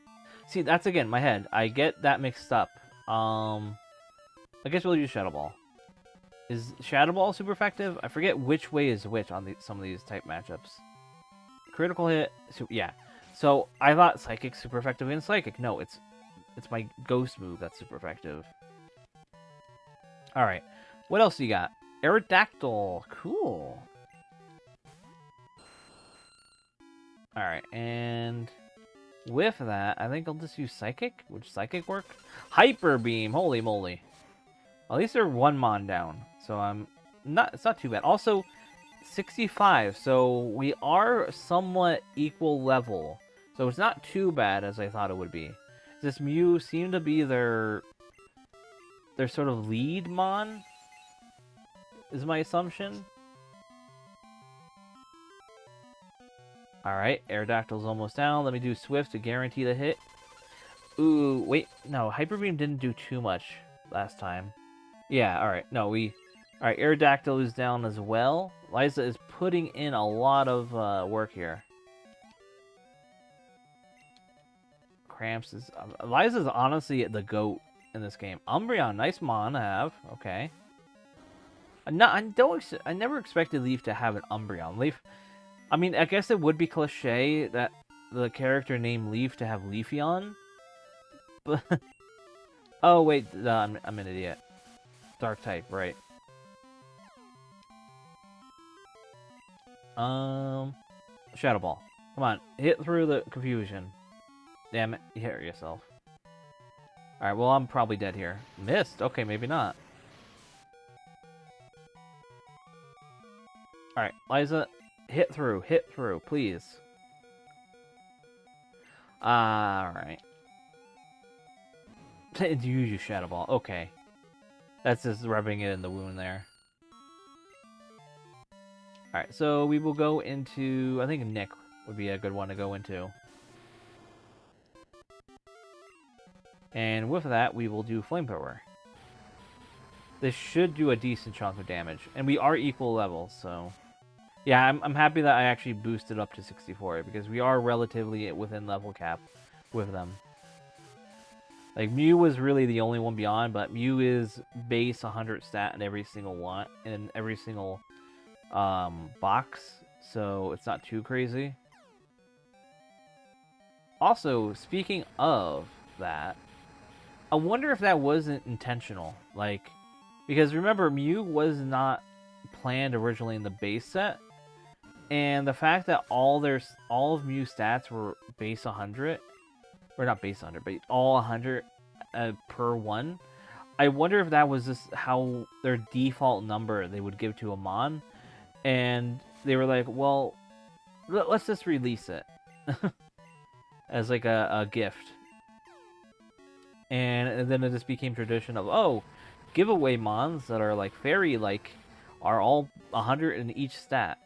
See, that's again my head. I get that mixed up. I guess we'll use Shadow Ball. Is Shadow Ball super effective? I forget which way is which on some of these type matchups. Critical hit. So, yeah. So I thought Psychic super effective in Psychic. No, it's my Ghost move that's super effective. All right. What else do you got? Aerodactyl. Cool. All right, and with that, I think I'll just use Psychic. Would Psychic work? Hyper Beam. Holy moly! At least they're one mon down, so I'm not. It's not too bad. Also, 65. So we are somewhat equal level. So it's not too bad as I thought it would be. This Mew seemed to be their sort of lead mon. Is my assumption. Alright, Aerodactyl's almost down. Let me do Swift to guarantee the hit. Ooh, wait. No, Hyper Beam didn't do too much last time. Yeah, alright. No, Alright, Aerodactyl is down as well. Liza is putting in a lot of work here. Cramps is... Liza's honestly the GOAT in this game. Umbreon, nice mon to have. Okay. I never expected Leaf to have an Umbreon. Leaf... I mean, I guess it would be cliche that the character named Leaf to have Leafeon. But... oh, wait. I'm an idiot. Dark type, right. Shadow Ball. Come on. Hit through the confusion. Damn it. You hit yourself. Alright, well, I'm probably dead here. Missed? Okay, maybe not. Alright, Liza... hit through, please. Alright. You use Shadow Ball. Okay. That's just rubbing it in the wound there. Alright, so we will go into... I think Nick would be a good one to go into. And with that, we will do Flamethrower. This should do a decent chunk of damage. And we are equal levels, so... yeah, I'm happy that I actually boosted up to 64, because we are relatively within level cap with them. Like, Mew was really the only one beyond, but Mew is base 100 stat in every single one, in every single box, so it's not too crazy. Also, speaking of that, I wonder if that wasn't intentional. Like, because remember, Mew was not planned originally in the base set. And the fact that all of Mew's stats were base 100, or not base 100, but all 100 per one, I wonder if that was just how their default number they would give to a mon, and they were like, well, let's just release it as like a gift, and then it just became tradition of, oh, giveaway mons that are like fairy-like are all 100 in each stat.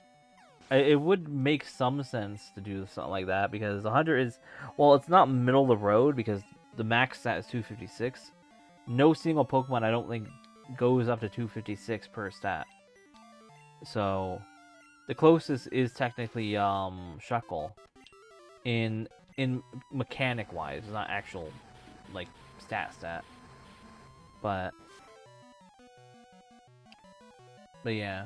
It would make some sense to do something like that, because 100 is... well, it's not middle of the road, because the max stat is 256. No single Pokemon, I don't think, goes up to 256 per stat. So, the closest is technically Shuckle. In mechanic-wise, not actual, like, stat. But yeah.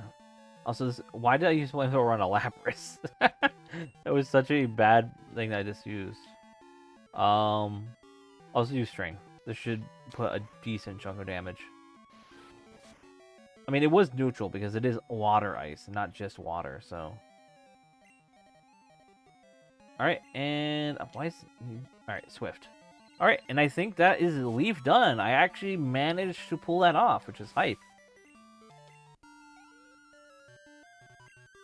Also, why did I use Flamethrower on a Lapras? That was such a bad thing that I just used. Also use Strength. This should put a decent chunk of damage. I mean, it was neutral because it is water ice, not just water, so... Alright, and why is... Alright, Swift. Alright, and I think that is Leaf done. I actually managed to pull that off, which is hype.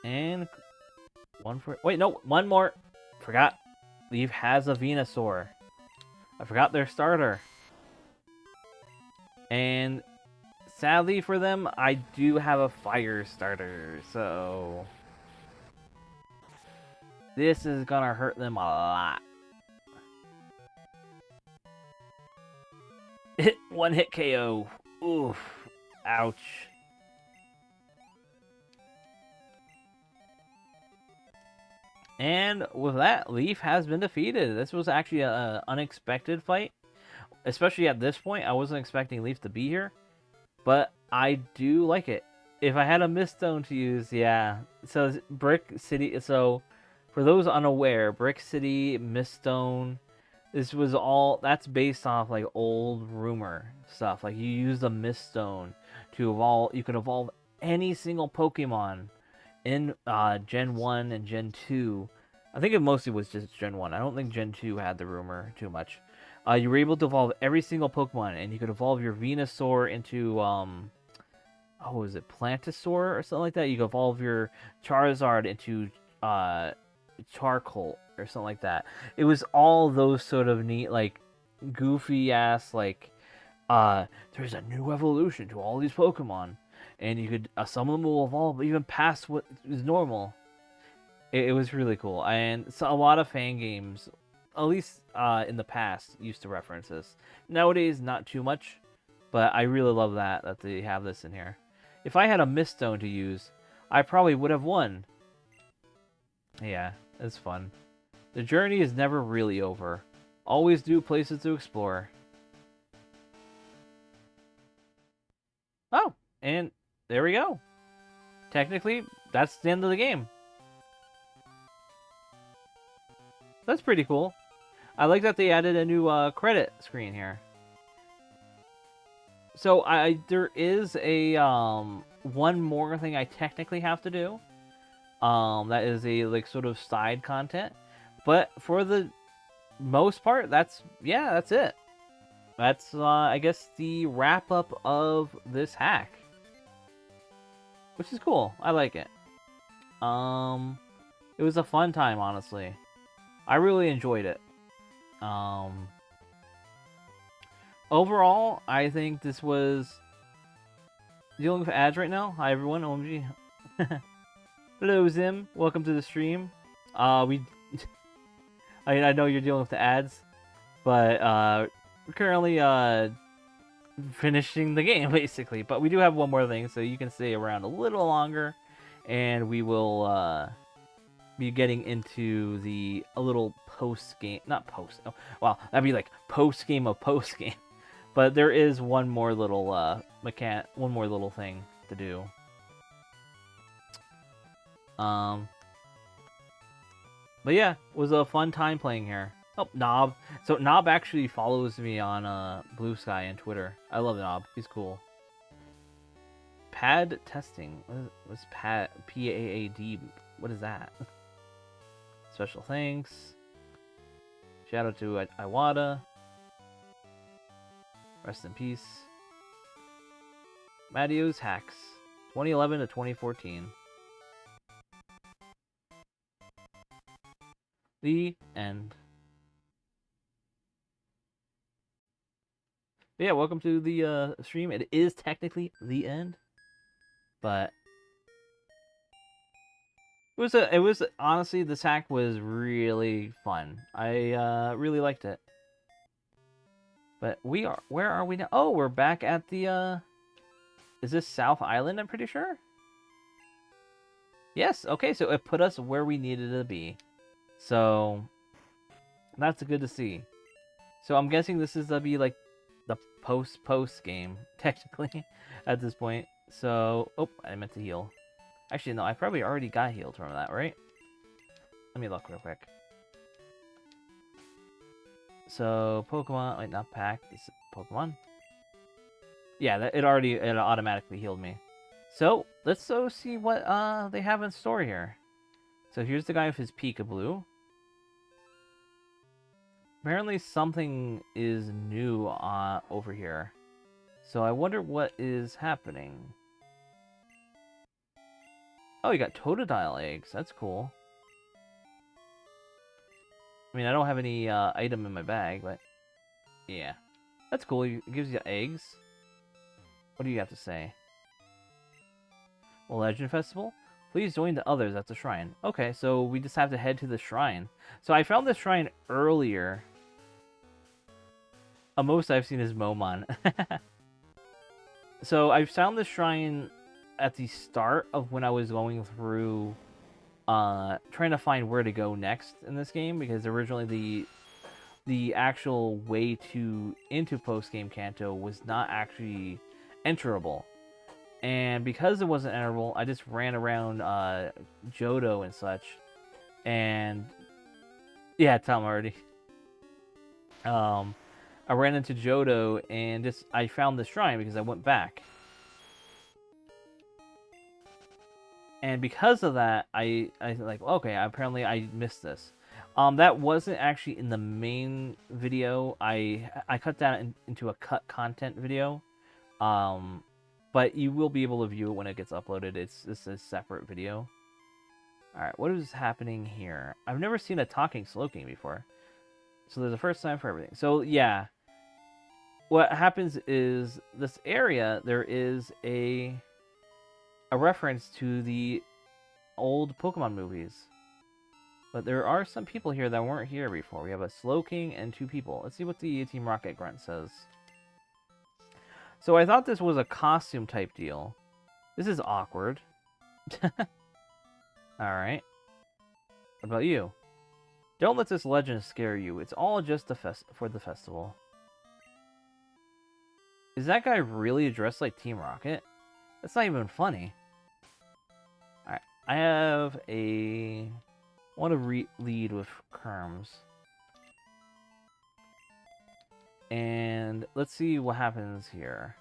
And... one for... Wait, no, one more. Forgot. Leaf has a Venusaur. I forgot their starter. And... sadly for them, I do have a fire starter, so... this is gonna hurt them a lot. One hit KO. Oof. Ouch. And with that, Leaf has been defeated. This was actually an unexpected fight. Especially at this point, I wasn't expecting Leaf to be here. But I do like it. If I had a Miststone to use, yeah. So Brick City, so for those unaware, Brick City, Miststone, this was all, that's based off like old rumor stuff. Like you use the Miststone to evolve, you could evolve any single Pokemon in Gen 1 and Gen 2. I think it mostly was just Gen 1. I don't think Gen 2 had the rumor too much. You were able to evolve every single Pokemon, and you could evolve your Venusaur into, what was it, Plantosaur or something like that? You could evolve your Charizard into, Charcoal or something like that. It was all those sort of neat, like, goofy-ass, like, there's a new evolution to all these Pokemon, and you could, some of them will evolve even past what is normal. It was really cool, and so a lot of fan games, at least in the past, used to reference this. Nowadays, not too much, but I really love that they have this in here. If I had a Miststone to use, I probably would have won. Yeah, it's fun. The journey is never really over. Always new places to explore. Oh, and there we go. Technically, that's the end of the game. That's pretty cool. I like that they added a new credit screen here. So there is a one more thing I technically have to do. That is a like sort of side content, but for the most part, that's it. That's I guess the wrap up of this hack, which is cool. I like it. It was a fun time, honestly. I really enjoyed it. Overall, I think this was dealing with ads right now. Hi everyone, OMG. Hello Zim, welcome to the stream. I know you're dealing with the ads, but we're currently finishing the game basically. But we do have one more thing, so you can stay around a little longer, and we will be getting into a little post game, not post. Oh, wow, that'd be like post game of post game. But there is one more little one more little thing to do. But yeah, it was a fun time playing here. Oh, Knob. So Knob actually follows me on Blue Sky and Twitter. I love Knob. He's cool. Pad testing. What's pad? PAAD. What is that? Special thanks. Shout out to Iwata. Rest in peace. Matteo's hacks. 2011 to 2014. The end. But yeah, welcome to the stream. It is technically the end, but it was honestly, this hack was really fun. I really liked it. But where are we now? Oh, we're back at the is this South Island, I'm pretty sure? Yes, okay, so it put us where we needed to be. So that's good to see. So I'm guessing this is be like the post game, technically, at this point. So, oh, I meant to heal. Actually, no, I probably already got healed from that, right? Let me look real quick. So, Pokemon, wait, not pack, it's Pokemon. Yeah, it automatically healed me. So, let's go see what they have in store here. So here's the guy with his Peekaboo. Apparently something is new over here. So I wonder what is happening. Oh, you got Totodile eggs. That's cool. I mean, I don't have any item in my bag, but yeah. That's cool. It gives you eggs. What do you have to say? Well, Legend Festival? Please join the others at the shrine. Okay, so we just have to head to the shrine. So I found this shrine earlier. Most I've seen is Momon. So I found this shrine at the start of when I was going through trying to find where to go next in this game, because originally the actual way into post-game Kanto was not actually enterable. And because it wasn't enterable, I just ran around Johto and such. And yeah, Tom already. I ran into Johto and I found the shrine because I went back. And because of that, I like, okay, apparently I missed this. That wasn't actually in the main video. I cut that into a cut content video. But you will be able to view it when it gets uploaded. It's a separate video. Alright, what is happening here? I've never seen a talking Slowking before. So there's a first time for everything. So yeah. What happens is this area, there is a reference to the old Pokemon movies. But there are some people here that weren't here before. We have a Slowking and 2 people. Let's see what the Team Rocket Grunt says. So I thought this was a costume type deal. This is awkward. Alright. What about you? Don't let this legend scare you. It's all just for the festival. Is that guy really dressed like Team Rocket? That's not even funny. Alright. I have a... I want to lead with Kerms. And let's see what happens here.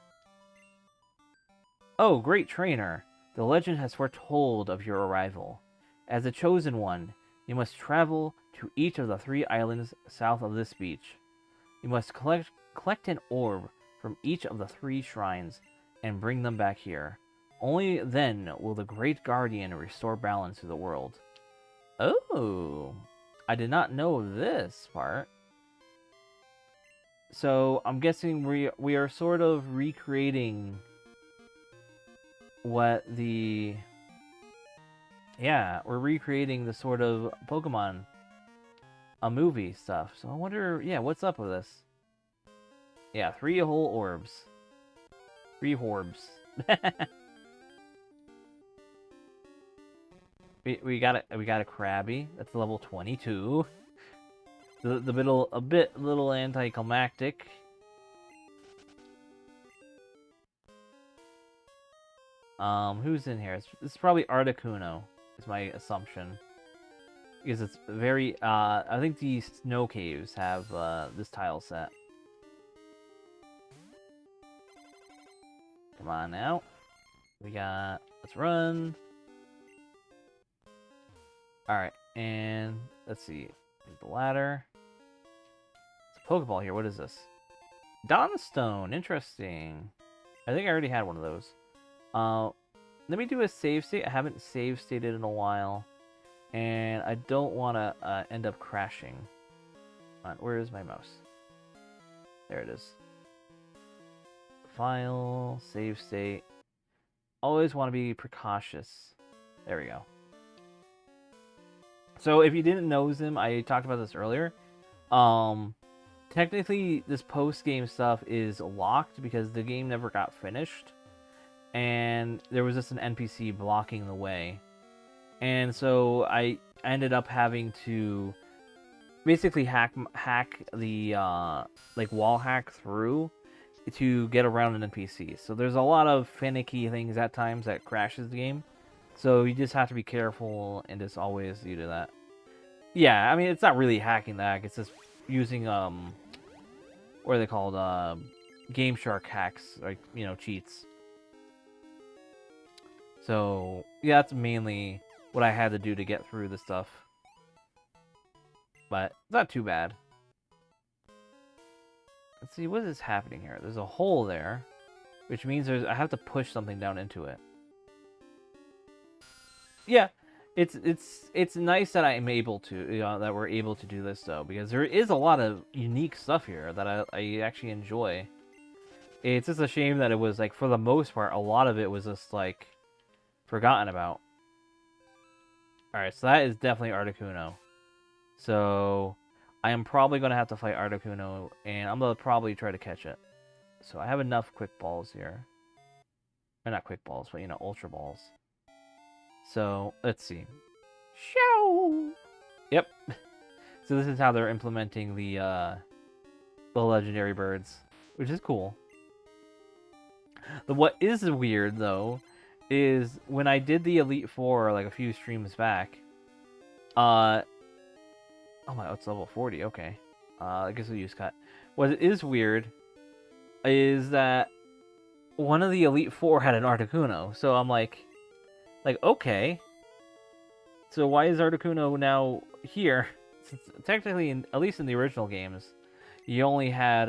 Oh, great trainer. The legend has foretold of your arrival. As the chosen one, you must travel to each of the 3 islands south of this beach. You must collect an orb from each of the 3 shrines and bring them back here. Only then will the Great Guardian restore balance to the world. Oh, I did not know this part. So I'm guessing we are sort of recreating what the... Yeah, we're recreating the sort of Pokemon movie stuff. So I wonder, yeah, what's up with this? Yeah, 3 whole orbs. 3 orbs. we got a Krabby. That's level 22. A little anticlimactic. Who's in here? It's probably Articuno, is my assumption. Because it's very, I think the snow caves have, this tile set. Come on now. Let's run. Alright, and let's see. The ladder. It's a Pokeball here. What is this? Dawnstone. Interesting. I think I already had one of those. Let me do a save state. I haven't save stated in a while. And I don't want to end up crashing. Come on, where is my mouse? There it is. File, save state. Always want to be precautious. There we go. So if you didn't know him, I talked about this earlier. Technically, this post-game stuff is locked because the game never got finished. And there was just an NPC blocking the way. And so I ended up having to basically hack the, like, wall hack through to get around an NPC. So there's a lot of finicky things at times that crashes the game. So you just have to be careful and just always do that. Yeah, I mean, it's not really hacking the hack. It's just using, what are they called? Game Shark hacks, like, you know, cheats. So, yeah, that's mainly what I had to do to get through the stuff. But, not too bad. Let's see, what is happening here? There's a hole there, which means I have to push something down into it. Yeah, it's nice that I'm able to, that we're able to do this though, because there is a lot of unique stuff here that I actually enjoy. It's just a shame that it was like, for the most part, a lot of it was just like forgotten about. All right, so that is definitely Articuno. So I am probably gonna have to fight Articuno, and I'm gonna probably try to catch it. So I have enough quick balls here. Or not quick balls, but ultra balls. So let's see. Show. Yep. So this is how they're implementing the legendary birds, which is cool. What is weird though is when I did the Elite Four like a few streams back. Oh my, it's level 40. Okay. I guess we'll use cut. What is weird is that one of the Elite Four had an Articuno, so I'm like, okay. So why is Articuno now here? Since technically, at least in the original games, you only had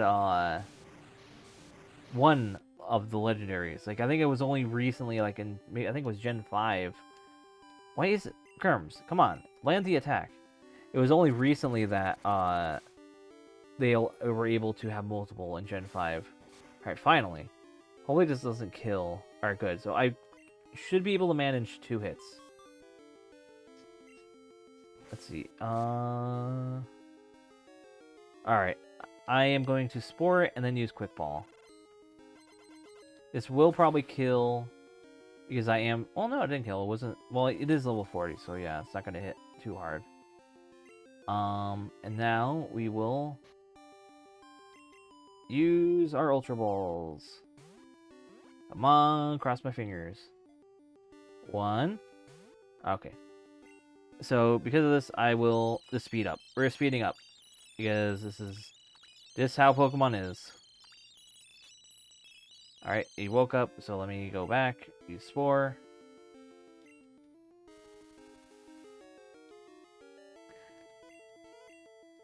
one of the legendaries. Like, I think it was only recently, like I think it was Gen 5. Why is it? Kerms, come on, land the attack. It was only recently that they were able to have multiple in Gen 5. Alright, finally. Hopefully this doesn't kill. Alright, good. So I should be able to manage 2 hits. Let's see. Alright. I am going to Spore it and then use Quick Ball. This will probably kill because I am... Well, no, it didn't kill. It wasn't... Well, it is level 40, so yeah, it's not going to hit too hard. And now we will use our Ultra Balls. Come on, cross my fingers. 1. Okay. So, because of this, I will just speed up. We're speeding up. Because this is just how Pokemon is. Alright, he woke up, so let me go back. Use Spore.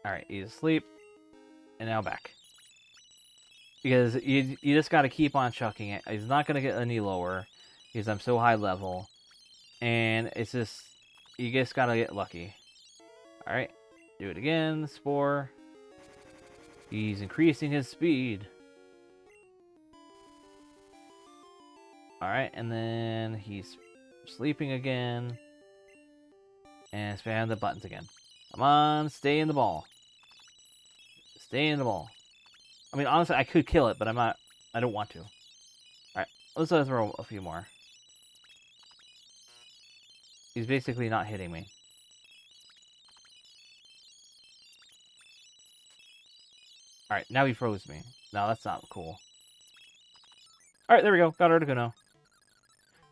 Alright, he's asleep. And now back. Because you just gotta keep on chucking it. He's not gonna get any lower. Because I'm so high level. And it's just... You just gotta get lucky. Alright. Do it again. Spore. He's increasing his speed. Alright, and then he's sleeping again. And spam the buttons again. Come on, stay in the ball. Stay in the ball. I mean, honestly, I could kill it, but I don't want to. Alright, let's throw a few more. He's basically not hitting me. Alright, now he froze me. No, that's not cool. Alright, there we go. Got Articuno.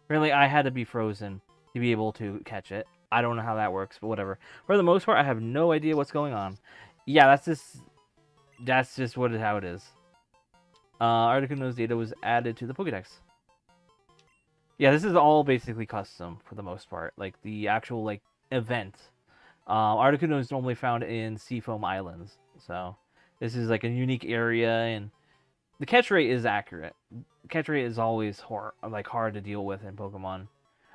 Apparently, I had to be frozen to be able to catch it. I don't know how that works, but whatever. For the most part, I have no idea what's going on. Yeah, that's just how it is. Articuno's data was added to the Pokédex. Yeah, this is all basically custom for the most part. Like, the actual, like, event. Articuno is normally found in Seafoam Islands. So, this is, like, a unique area, and the catch rate is accurate. Catch rate is always hard to deal with in Pokemon.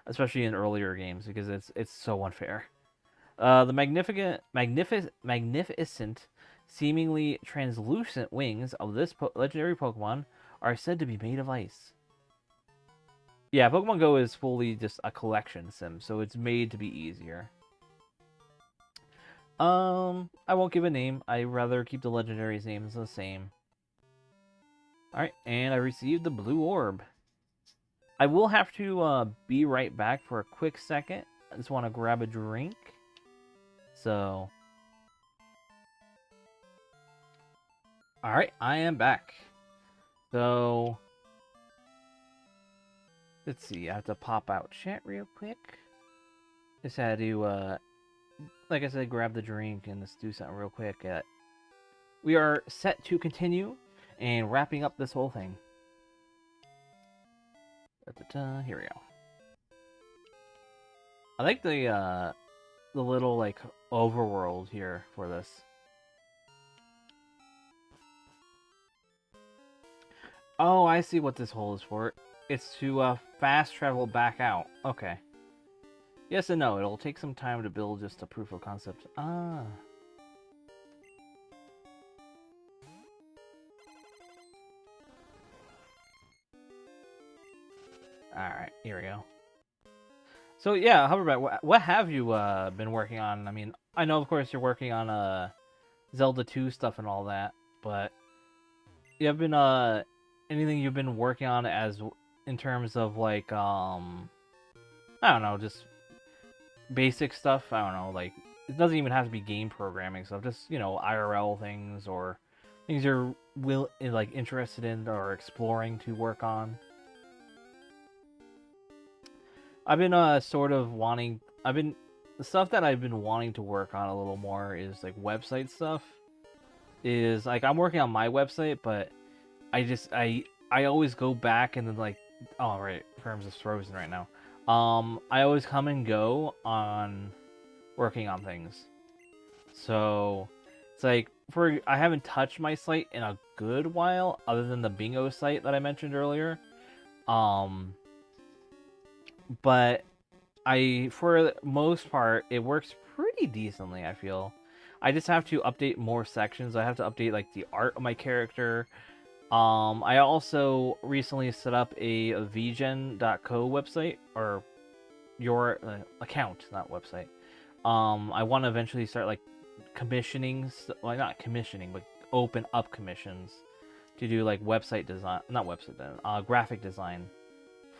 Especially in earlier games, because it's so unfair. The magnificent, seemingly translucent wings of this legendary Pokemon are said to be made of ice. Yeah, Pokemon Go is fully just a collection sim, so it's made to be easier. I won't give a name. I'd rather keep the legendaries' names the same. Alright, and I received the blue orb. I will have to be right back for a quick second. I just want to grab a drink. So... Alright, I am back. So... Let's see, I have to pop out chat real quick. Just had to, like I said, grab the drink and let's do something real quick. We are set to continue and wrapping up this whole thing. Here we go. I like the little, like, overworld here for this. Oh, I see what this hole is for. It's to fast travel back out. Okay. Yes and no. It'll take some time to build just a proof of concept. Ah. Alright, here we go. So yeah, Hoverback, what have you been working on? I mean, I know of course you're working on Zelda 2 stuff and all that, but you have been anything you've been working on as in terms of like I don't know, just basic stuff. I don't know, like it doesn't even have to be game programming stuff, just you know IRL things or things you're like interested in or exploring to work on. I've been sort of wanting. The stuff that I've been wanting to work on a little more is like website stuff. Is like I'm working on my website, but I always go back and then like oh right, Firms is frozen right now. I always come and go on working on things. So it's like I haven't touched my site in a good while, other than the bingo site that I mentioned earlier. But for the most part, it works pretty decently, I feel. I just have to update more sections. I have to update like the art of my character. I also recently set up a vgen.co website, or your account, not website. I want to eventually start like commissioning, well, not commissioning, but open up commissions to do like website design, not website design, graphic design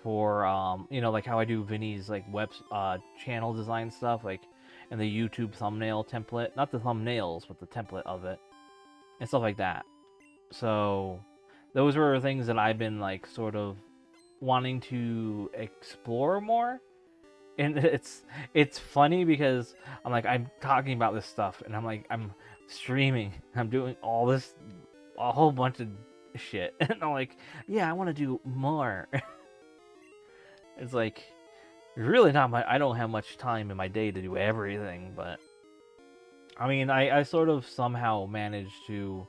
for you know, like how I do Vinny's like channel design stuff, like and the YouTube thumbnail template, not the thumbnails, but the template of it and stuff like that. So those were things that I've been like sort of wanting to explore more. And it's funny because I'm talking about this stuff and I'm streaming, I'm doing all this, a whole bunch of shit, and I'm like, yeah, I want to do more. It's like really not my. I don't have much time in my day to do everything, but I mean, I sort of somehow managed to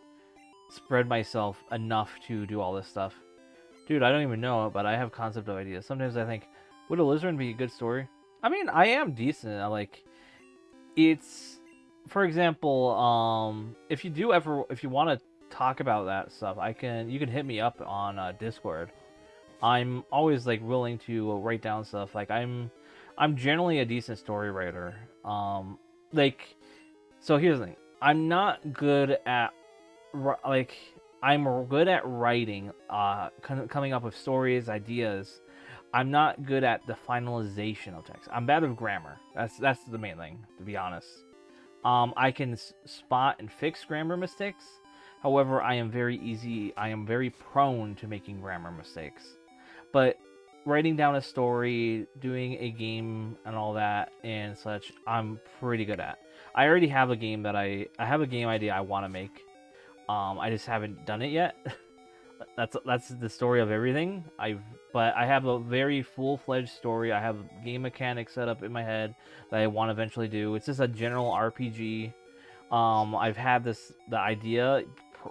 spread myself enough to do all this stuff. Dude, I don't even know, but I have concept of ideas. Sometimes I think, would Alizarin be a good story? I mean, I am decent. It's, for example, if you want to talk about that stuff, you can hit me up on Discord. I'm always like willing to write down stuff. Like I'm generally a decent story writer. So here's the thing. I'm not good at I'm good at writing, coming up with stories, ideas. I'm not good at the finalization of text. I'm bad with grammar. That's the main thing, to be honest. I can spot and fix grammar mistakes. However, I am very prone to making grammar mistakes. But writing down a story, doing a game and all that and such, I'm pretty good at. I already have a game I have a game idea I want to make. I just haven't done it yet. That's the story of everything. But I have a very full-fledged story. I have game mechanics set up in my head that I want to eventually do. It's just a general RPG. I've had the idea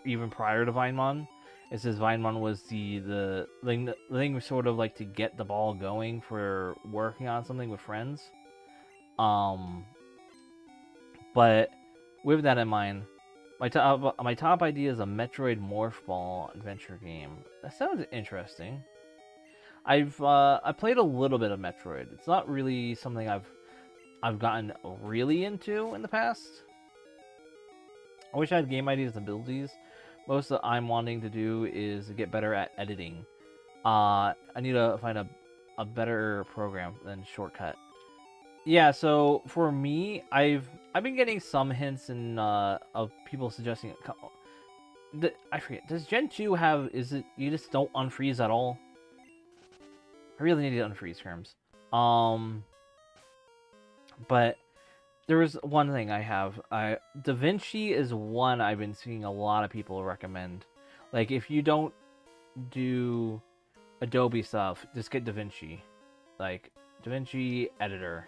even prior to Vinemon. It says Vinemon was the thing sort of like to get the ball going for working on something with friends. But with that in mind, my top idea is a Metroid Morph Ball adventure game. That sounds interesting. I played a little bit of Metroid. It's not really something I've gotten really into in the past. I wish I had game ideas and abilities. Most that I'm wanting to do is get better at editing. I need to find a better program than Shortcut. Yeah, so for me, I've been getting some hints of people suggesting it. I forget. Does Gen 2 have? Is it you just don't unfreeze at all? I really need to unfreeze terms. But there was one thing I have. DaVinci is one I've been seeing a lot of people recommend. Like, if you don't do Adobe stuff, just get DaVinci. Like, DaVinci Editor.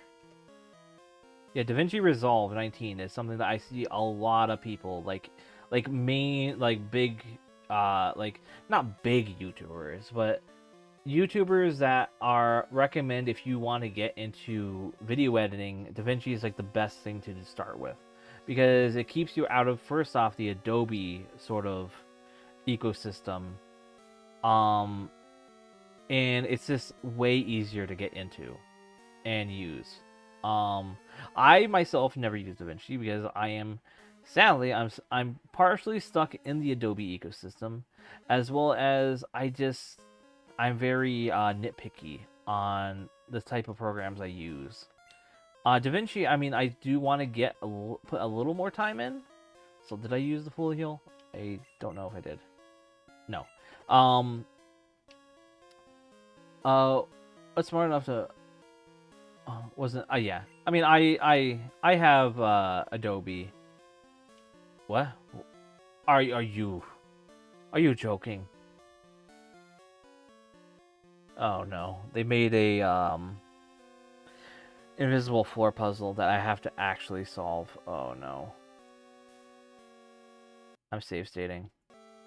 Yeah, DaVinci Resolve 19 is something that I see a lot of people, like big like not big YouTubers, but YouTubers that are recommend if you want to get into video editing. DaVinci is like the best thing to start with, because it keeps you out of, first off, the Adobe sort of ecosystem, and it's just way easier to get into and use. I myself never use DaVinci because I am, sadly, I'm partially stuck in the Adobe ecosystem, as well as I'm very nitpicky on the type of programs I use. DaVinci, I mean, I do want to put a little more time in. So did I use the full heal? I don't know if I did. No. It's smart enough to. Wasn't. Yeah. I mean, I have Adobe. What? Are you joking? Oh no, they made a invisible floor puzzle that I have to actually solve. Oh no. I'm save stating.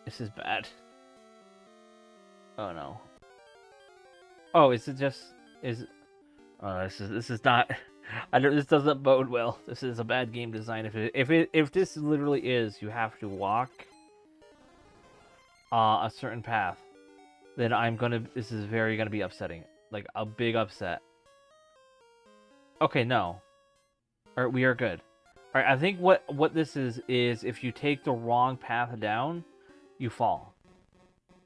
This is bad. Oh no. Oh, is it just oh, this is not. This doesn't bode well. This is a bad game design. If this literally is, you have to walk a certain path, then this is very gonna be upsetting. Like a big upset. Okay, no. Alright, we are good. Alright, I think what this is if you take the wrong path down, you fall.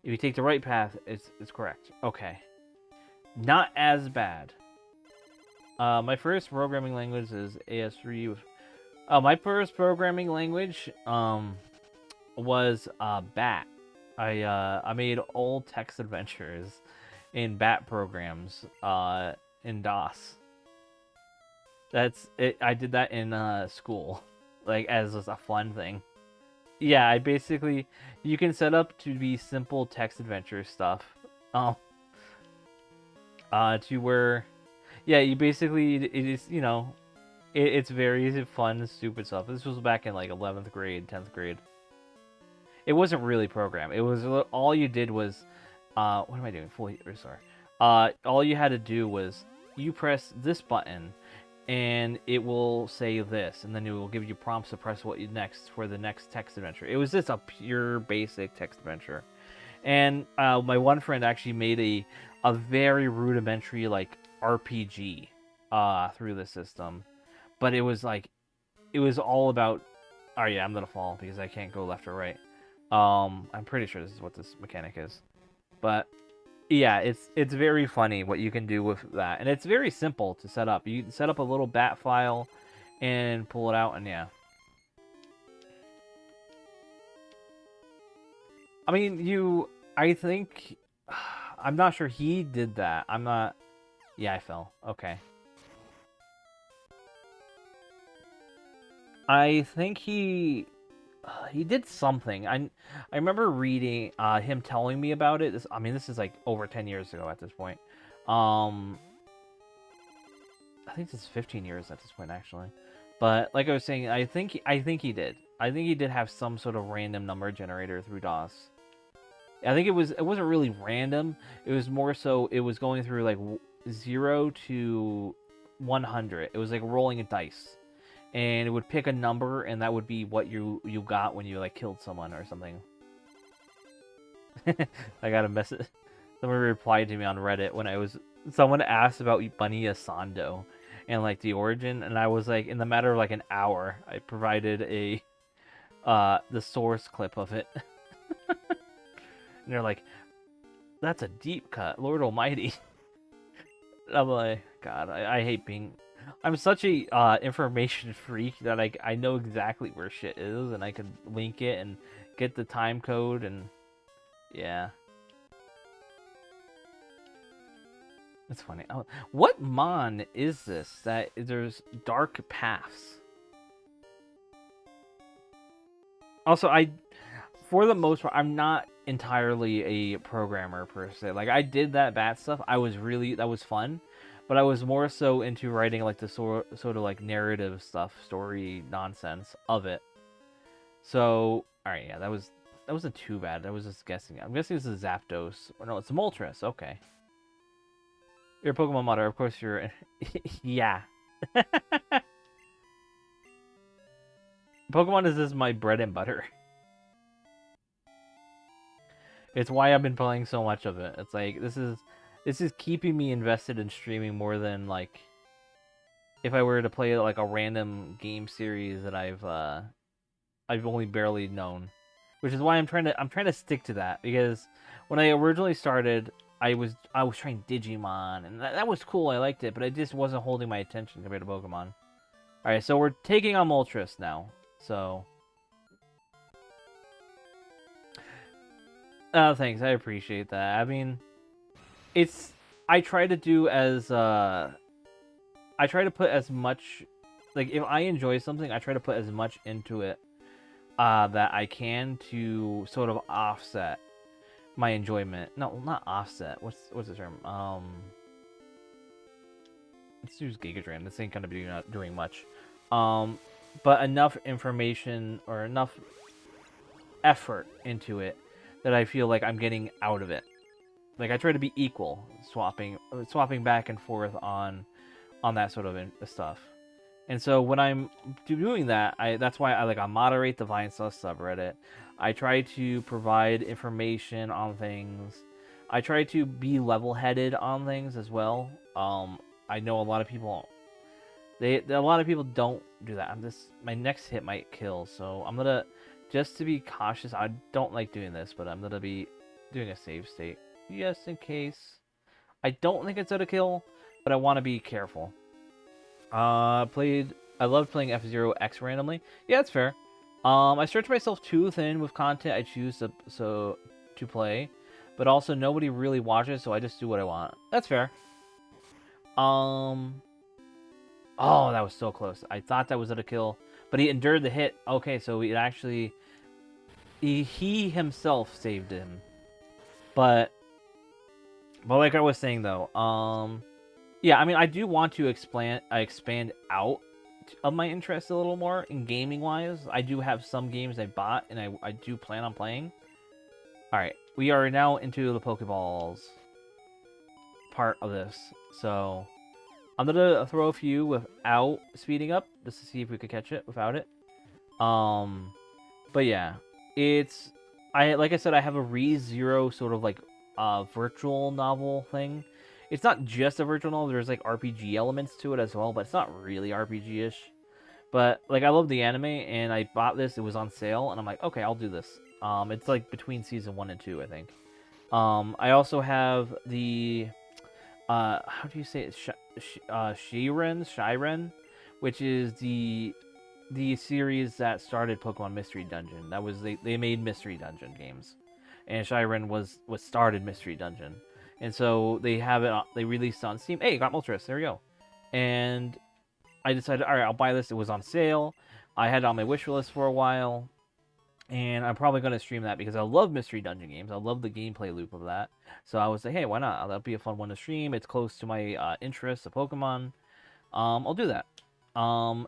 If you take the right path, it's correct. Okay. Not as bad. My first programming language is AS3. My first programming language was BAT. I made old text adventures in BAT programs in DOS. That's it. I did that in school, like as a fun thing. Yeah, you can set up to be simple text adventure stuff. To where, yeah, it is, it's very fun, stupid stuff. This was back in like 11th grade, 10th grade. It wasn't really programmed. It was, all you did was, what am I doing? Sorry. All you had to do was, you press this button, and it will say this, and then it will give you prompts to press next for the next text adventure. It was just a pure basic text adventure. And my one friend actually made a very rudimentary like RPG through the system, but it was all about. Oh yeah, I'm gonna fall because I can't go left or right. I'm pretty sure this is what this mechanic is, but yeah, it's very funny what you can do with that, and it's very simple to set up. You set up a little bat file and pull it out, and yeah. I mean, I think, I'm not sure he did that. I'm not, yeah, I fell. Okay. I think he did something. I remember reading, him telling me about it. This is like over 10 years ago at this point. I think this is 15 years at this point, actually. But like I was saying, I think he did. I think he did have some sort of random number generator through DOS. I think it wasn't really random. It was more so it was going through like 0 to 100. It was like rolling a dice, and it would pick a number, and that would be what you got when you like killed someone or something. I got a message. Someone replied to me on Reddit when someone asked about Bunny Asando and like the origin, and I was like, in the matter of like an hour, I provided the source clip of it. And they're like, that's a deep cut, Lord Almighty. I'm like, God, I hate being. I'm such a information freak that I know exactly where shit is, and I can link it and get the time code, and yeah. That's funny. Oh, what mon is this that there's dark paths? Also, for the most part, I'm not entirely a programmer per se. Like, I did that bat stuff. That was fun, but I was more so into writing like the sort of like narrative stuff, story nonsense of it. So, all right, yeah, that was that wasn't too bad. I was just guessing. I'm guessing this is Zapdos. Or no, it's Moltres. Okay. You're a Pokemon modder. Of course you're... yeah. Pokemon is just my bread and butter. It's why I've been playing so much of it. It's like, this is keeping me invested in streaming more than, like, if I were to play, like, a random game series that I've only barely known. Which is why I'm trying to stick to that, because when I originally started, I was trying Digimon, and that was cool, I liked it, but it just wasn't holding my attention compared to Pokemon. Alright, so we're taking on Moltres now, so... Oh, thanks, I appreciate that. I mean, I try to do as, I try to put as much... Like, if I enjoy something, I try to put as much into it that I can to sort of offset my enjoyment. No, not offset. What's the term? Let's use Gigadram. This ain't gonna be not doing much. But enough information or enough effort into it that I feel like I'm getting out of it. Like, I try to be equal, swapping back and forth on that sort of stuff. And so when I'm doing that, that's why I moderate the Vinesauce subreddit. I try to provide information on things. I try to be level-headed on things as well. I know a lot of people don't do that. My next hit might kill, so I'm gonna, just to be cautious, I don't like doing this, but I'm gonna be doing a save state just in case. I don't think it's out of kill, but I want to be careful. I loved playing F-Zero X randomly. Yeah, that's fair. I stretch myself too thin with content I choose to play, but also nobody really watches, so I just do what I want. That's fair. Oh, that was so close. I thought that was at a kill, but he endured the hit. Okay, so it actually... He himself saved him. But like I was saying, though, yeah, I mean, I do want to expand out of my interest a little more in gaming-wise. I do have some games I bought, and I do plan on playing. Alright, we are now into the Pokeballs part of this. So, I'm going to throw a few without speeding up, just to see if we could catch it without it. But yeah, like I said, I have a ReZero sort of like virtual novel thing. It's not just a virtual novel, there's like RPG elements to it as well, but it's not really RPG-ish. But like, I love the anime, and I bought this, it was on sale, and I'm like, okay, I'll do this. It's like between season 1 and 2, I think. I also have the how do you say it? Shiren, which is the series that started Pokemon Mystery Dungeon. That was they made Mystery Dungeon games, and Shiren was what started Mystery Dungeon. And so they have it. They released on Steam. Hey, got Moltres. There we go. And I decided, all right, I'll buy this. It was on sale. I had it on my wish list for a while, and I'm probably going to stream that because I love Mystery Dungeon games. I love the gameplay loop of that. So I was like, hey, why not? That'll be a fun one to stream. It's close to my interests of Pokemon. I'll do that.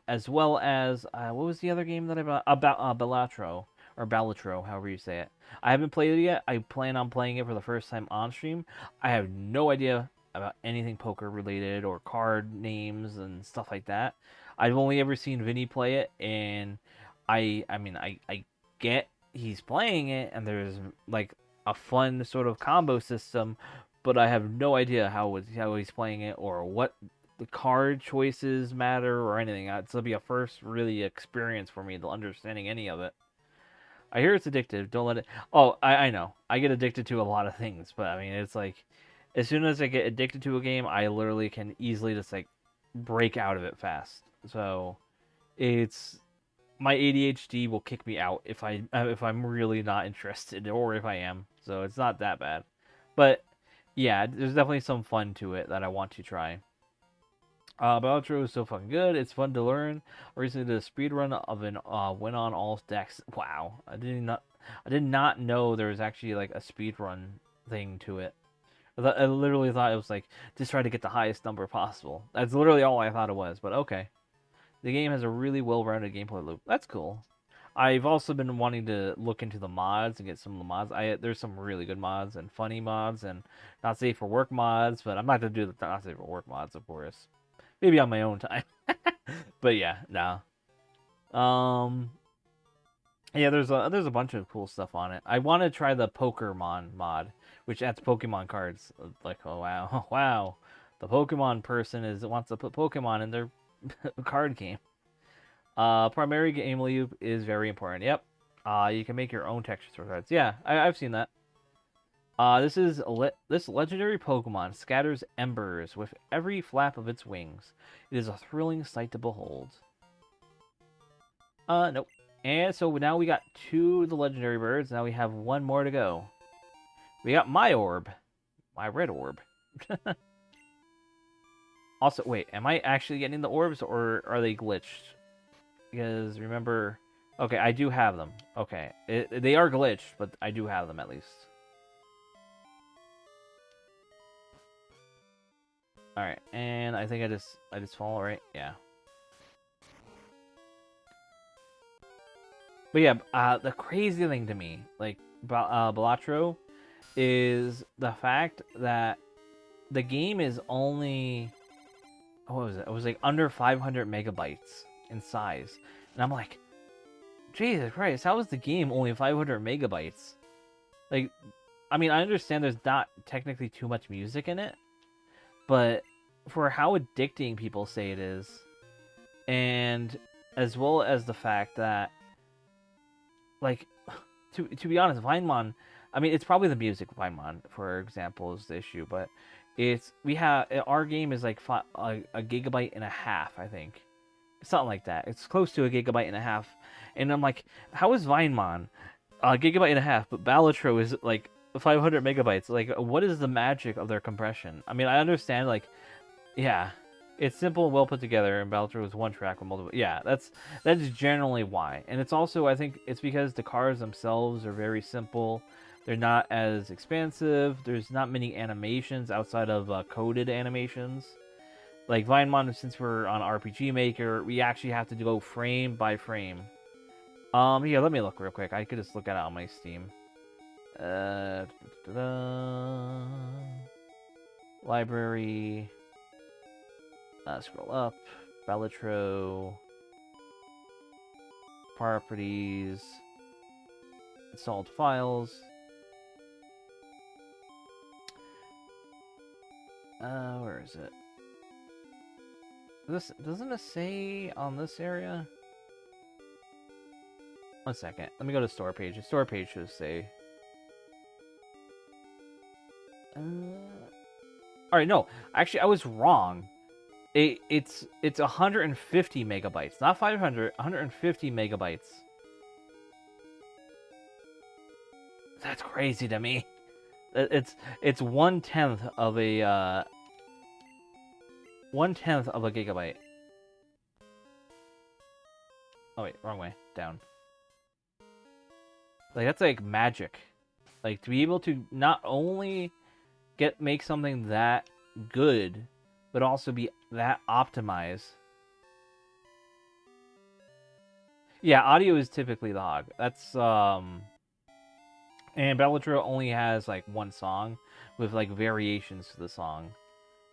As well as what was the other game that I bought? About Balatro. Or Balatro, however you say it. I haven't played it yet. I plan on playing it for the first time on stream. I have no idea about anything poker related or card names and stuff like that. I've only ever seen Vinny play it, and I get he's playing it, and there's like a fun sort of combo system, but I have no idea how he's playing it or what the card choices matter or anything. It's gonna be a first really experience for me to understanding any of it. I hear it's addictive. Don't let it... Oh, I know. I get addicted to a lot of things, but I mean, it's like, as soon as I get addicted to a game, I literally can easily just like break out of it fast. So, it's... My ADHD will kick me out if I'm really not interested, or if I am. So it's not that bad. But yeah, there's definitely some fun to it that I want to try. Balatro is so fucking good. It's fun to learn. I recently did a speedrun of an win on all decks. Wow, I did not know there was actually like a speedrun thing to it. I literally thought it was like just try to get the highest number possible. That's literally all I thought it was. But okay, the game has a really well-rounded gameplay loop. That's cool. I've also been wanting to look into the mods and get some of the mods. There's some really good mods and funny mods and not safe for work mods, but I'm not gonna do the not safe for work mods, of course. Maybe on my own time. But yeah, no. Yeah, there's a bunch of cool stuff on it. I want to try the Pokémon mod, which adds Pokemon cards. Like, oh wow, wow, the Pokemon person wants to put Pokemon in their card game. Primary game loop is very important. Yep. You can make your own textures for cards. Yeah, I've seen that. This legendary Pokemon scatters embers with every flap of its wings. It is a thrilling sight to behold. Nope. And so now we got 2 of the legendary birds. Now we have 1 more to go. We got my orb. My red orb. Also, wait, am I actually getting the orbs or are they glitched? Because remember... Okay, I do have them. Okay. They are glitched, but I do have them at least. Alright, and I think I just fall, right? Yeah. But yeah, the crazy thing to me, like, Balatro, is the fact that the game is only... What was it? It was like under 500 megabytes in size. And I'm like, Jesus Christ, how is the game only 500 megabytes? Like, I mean, I understand there's not technically too much music in it, but for how addicting people say it is, and as well as the fact that, like, to be honest, Vinemon, I mean, it's probably the music of Vinemon, for example, is the issue, but our game is like a gigabyte and a half, I think. Something like that. It's close to a gigabyte and a half. And I'm like, how is Vinemon a gigabyte and a half, but Balatro is like 500 megabytes? Like, what is the magic of their compression? I mean, I understand, like, yeah, it's simple and well put together, and Balatro is one track with multiple. Yeah, that's generally why. And it's also, I think, it's because the cars themselves are very simple. They're not as expansive. There's not many animations outside of coded animations. Like Vinemon, since we're on RPG Maker, we actually have to go frame by frame. Yeah, let me look real quick. I could just look at it on my Steam. Library. Scroll up. Balatro. Properties. Installed files. Where is it? Doesn't it say on this area? 1 second. Let me go to store page. The store page should say. Alright, no. Actually, I was wrong. It's 150 megabytes, not 500. 150 megabytes. That's crazy to me. It's 1/10 of a 1/10 of a gigabyte. Oh wait, wrong way. Down. Like, that's like magic. Like, to be able to not only make something that good, but also be that optimized. Yeah, audio is typically the hog. That's and Balatro only has like 1 song with like variations to the song.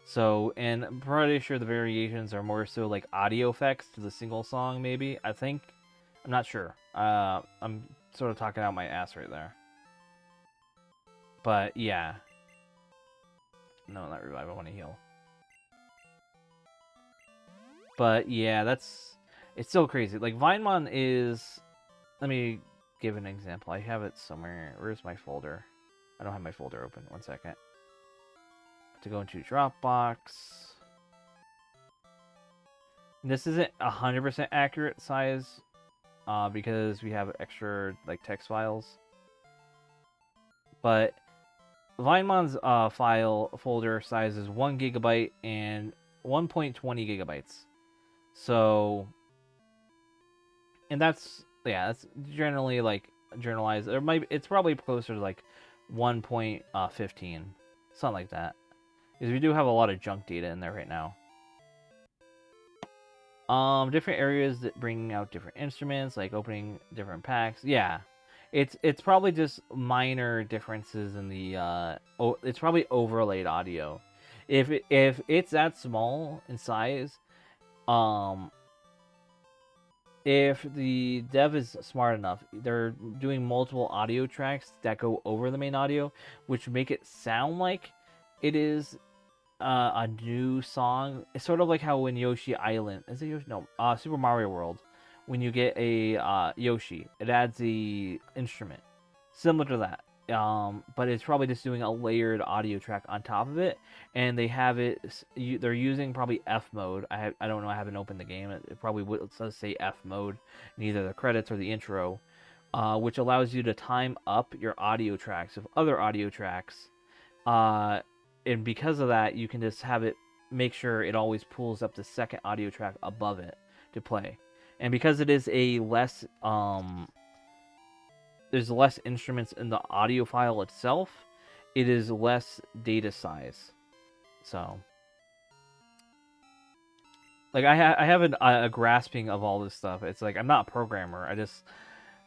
So, and I'm pretty sure the variations are more so like audio effects to the single song, maybe. I think. I'm not sure. I'm sort of talking out my ass right there. But, yeah. No, not revive. I want to heal. But, yeah, it's still crazy. Like, Vinemon is... Let me give an example. I have it somewhere. Where's my folder? I don't have my folder open. 1 second. To go into Dropbox. This isn't 100% accurate size because we have extra like text files. But Vinemon's file folder size is 1 gigabyte and 1.20 gigabytes. So, and that's generally like generalized. It's probably closer to like 1.15, something like that. Because we do have a lot of junk data in there right now. Different areas that bring out different instruments, like opening different packs. Yeah, it's probably just minor differences in the it's probably overlaid audio. If it's that small in size, um, if the dev is smart enough, they're doing multiple audio tracks that go over the main audio, which make it sound like it is a new song. It's sort of like how when Yoshi Island is it Yoshi? No, Super Mario World. When you get a Yoshi, it adds the instrument similar to that. But it's probably just doing a layered audio track on top of it, and they have it. They're using probably F mode. I don't know. I haven't opened the game. It probably would does say F mode in either the credits or the intro, which allows you to time up your audio tracks of other audio tracks. And because of that, you can just have it make sure it always pulls up the second audio track above it to play. And because it is a less there's less instruments in the audio file itself, it is less data size. So, like I have a grasping of all this stuff. It's like I'm not a programmer. I just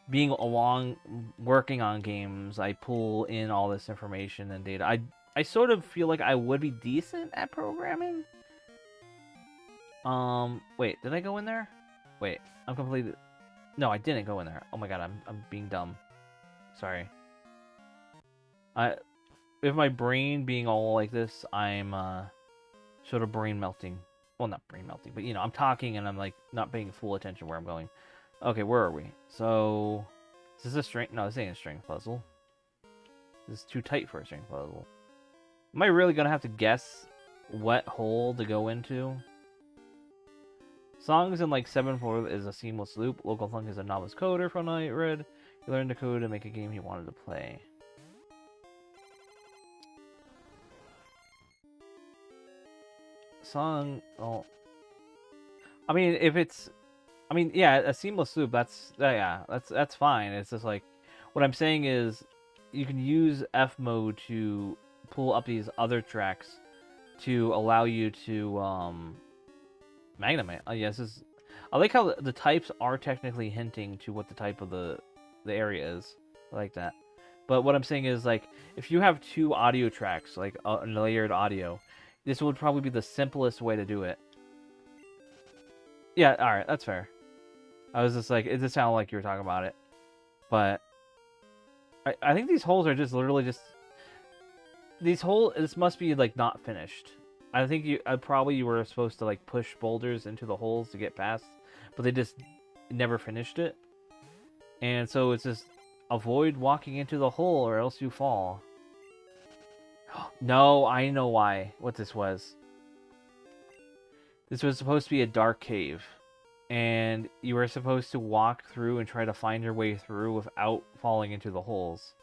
being along working on games, I pull in all this information and data. I sort of feel like I would be decent at programming. Wait, did I go in there? Wait, I'm completely... No, I didn't go in there. Oh my god, I'm being dumb. Sorry. With my brain being all like this, I'm sort of brain melting. Well, not brain melting, but you know, I'm talking and I'm like not paying full attention where I'm going. Okay, where are we? So, is this a string? No, this ain't a string puzzle. This is too tight for a string puzzle. Am I really gonna have to guess what hole to go into? Songs in like 7.4 is a seamless loop. Local Thunk is a novice coder from AlizarinRed. He learned to code and make a game he wanted to play. Song, oh, I mean, if it's, I mean, yeah, a seamless loop. That's fine. It's just like, what I'm saying is, you can use F mode to pull up these other tracks to allow you to magnify. Yes, I like how the types are technically hinting to what the type of the area is. I like that. But what I'm saying is, like, if you have two audio tracks, like layered audio, this would probably be the simplest way to do it. Yeah, alright, that's fair. I was just like, it just sounded like you were talking about it. But I think these holes are just literally just... This must be, like, not finished. I think you were supposed to, like, push boulders into the holes to get past, but they just never finished it. And so it's just, avoid walking into the hole or else you fall. No, I know why. What this was. This was supposed to be a dark cave. And you were supposed to walk through and try to find your way through without falling into the holes.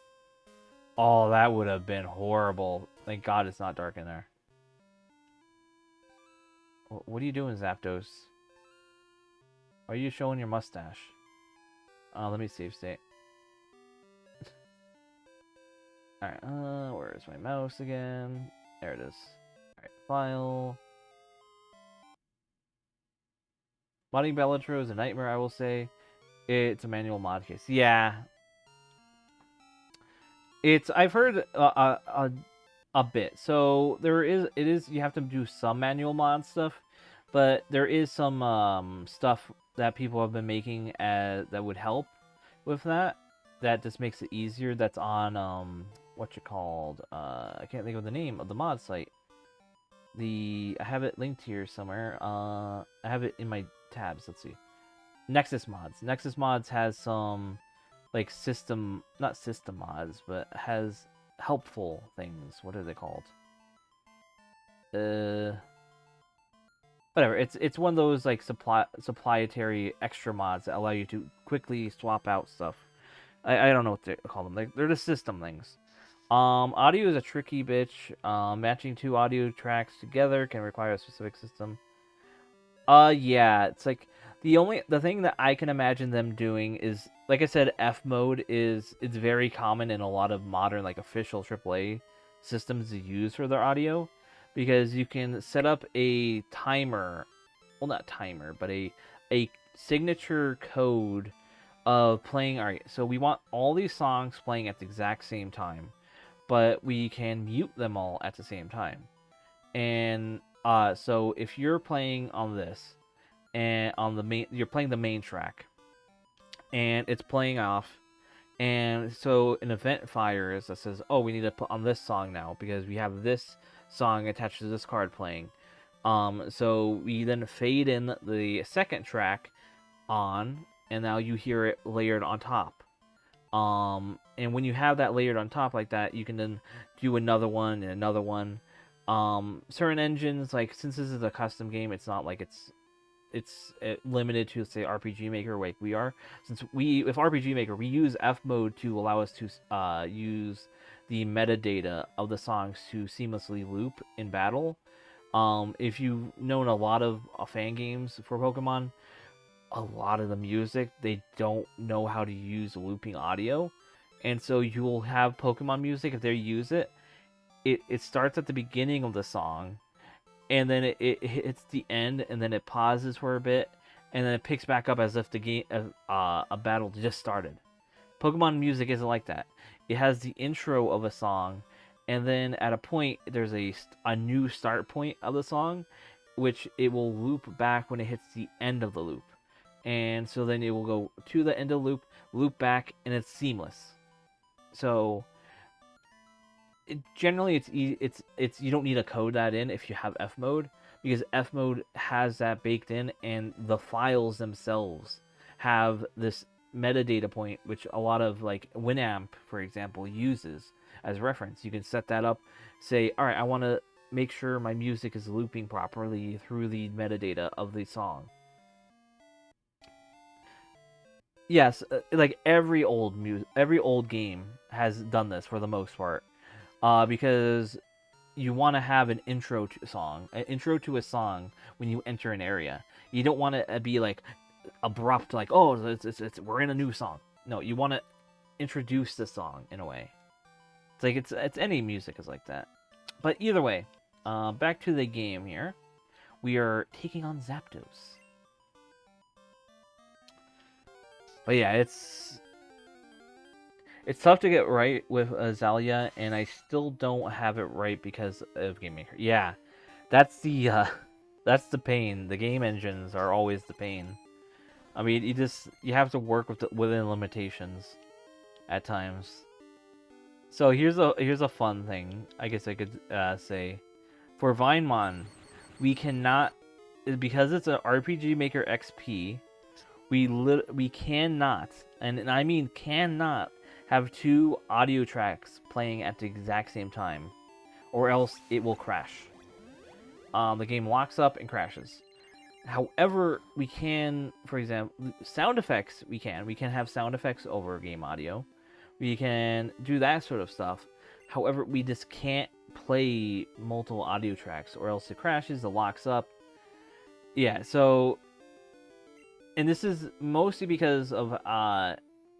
Oh, that would have been horrible. Thank God it's not dark in there. What are you doing, Zapdos? Why are you showing your mustache? Let me save state. Alright, where's my mouse again? There it is. Alright, file. Modding Bellatro is a nightmare, I will say. It's a manual mod case. Yeah. I've heard a bit. So you have to do some manual mod stuff, but there is some stuff that people have been making that would help with that. That just makes it easier. That's on I can't think of the name of the mod site. I have it linked here somewhere. I have it in my tabs. Let's see. Nexus Mods. Nexus Mods has some like not system mods, but has helpful things. What are they called? Whatever. It's one of those like supplementary extra mods that allow you to quickly swap out stuff. I don't know what to call them. They're just system things. Audio is a tricky bitch. Matching two audio tracks together can require a specific system. Yeah, it's like the thing that I can imagine them doing is, like I said, F mode it's very common in a lot of modern like official AAA systems to use for their audio, because you can set up a timer well, not timer, but a signature code of playing. All right, so we want all these songs playing at the exact same time, but we can mute them all at the same time. And so if you're playing on this and on the main, you're playing the main track, and it's playing off, and so an event fires that says, oh, we need to put on this song now because we have this song attached to this card playing. So we then fade in the second track on, and now you hear it layered on top. And when you have that layered on top like that, you can then do another one and another one. Certain engines, like, since this is a custom game, it's not like it's limited to, say, RPG Maker like we are. Since with RPG Maker, we use F mode to allow us to use the metadata of the songs to seamlessly loop in battle. If you've known a lot of fan games for Pokemon, a lot of the music, they don't know how to use looping audio. And so you will have Pokemon music, if they use it, it starts at the beginning of the song, and then it hits the end, and then it pauses for a bit, and then it picks back up as if the game, a battle just started. Pokemon music isn't like that. It has the intro of a song, and then at a point, there's a new start point of the song, which it will loop back when it hits the end of the loop. And so then it will go to the end of the loop, loop back, and it's seamless. So generally, it's you don't need to code that in if you have F mode, because F mode has that baked in, and the files themselves have this metadata point, which a lot of, like, Winamp, for example, uses as reference. You can set that up, say, all right, I want to make sure my music is looping properly through the metadata of the song. Yes, like every old game has done this for the most part, because you want to have an intro to a song when you enter an area. You don't want to be like abrupt, like, oh, we're in a new song. No, you want to introduce the song in a way. It's like it's any music is like that. But either way, back to the game here. We are taking on Zapdos. But yeah, it's tough to get right with Azalea, and I still don't have it right because of Game Maker. Yeah, that's the pain. The game engines are always the pain. I mean, you have to work within limitations at times. So here's a fun thing, I guess I could say. For Vinemon, we cannot, because it's an RPG Maker XP, we cannot, and I mean cannot, have two audio tracks playing at the exact same time, or else it will crash. The game locks up and crashes. However, we can, for example, sound effects, we can have sound effects over game audio. We can do that sort of stuff. However, we just can't play multiple audio tracks, or else it crashes, it locks up. Yeah, so, and this is mostly because of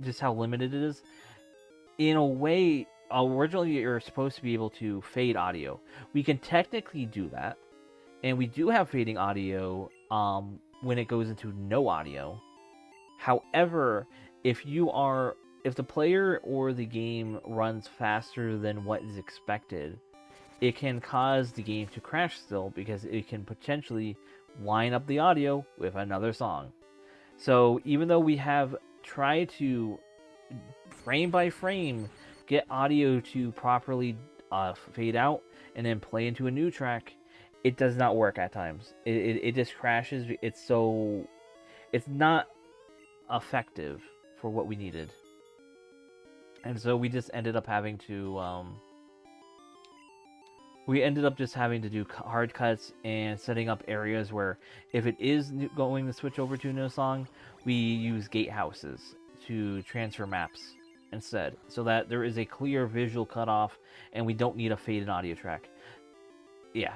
just how limited it is. In a way, originally you're supposed to be able to fade audio. We can technically do that, and we do have fading audio when it goes into no audio. However, if the player or the game runs faster than what is expected, it can cause the game to crash still, because it can potentially line up the audio with another song. So even though we have tried to frame by frame get audio to properly fade out and then play into a new track, it does not work at times. It just crashes. It's not effective for what we needed. And so we just ended up having to just having to do hard cuts and setting up areas where, if it is going to switch over to a new song, we use gatehouses to transfer maps instead, so that there is a clear visual cutoff and we don't need a faded audio track. Yeah,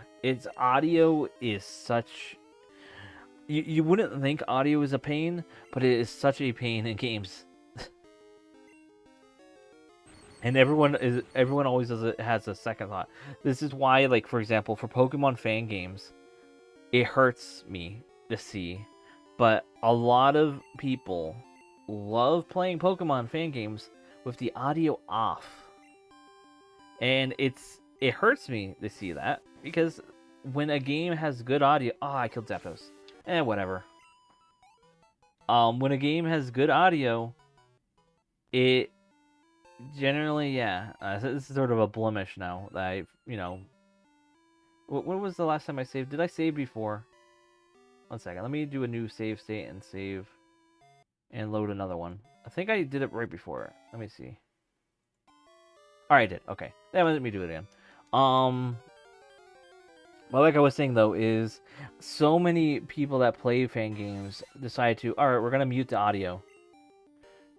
audio is such... You wouldn't think audio is a pain, but it is such a pain in games. And everyone always has a second thought. This is why, like, for example, for Pokemon fan games, it hurts me to see, but a lot of people love playing Pokemon fan games with the audio off. And it hurts me to see that, because when a game has good audio... Oh, I killed Zapdos. Whatever. When a game has good audio, it generally, yeah. This is sort of a blemish now that I, When was the last time I saved? Did I save before? 1 second. Let me do a new save state and save and load another one. I think I did it right before. Let me see. Alright, I did. Okay. That let me do it again. Well, like I was saying, though, is so many people that play fan games decide to, alright, we're going to mute the audio.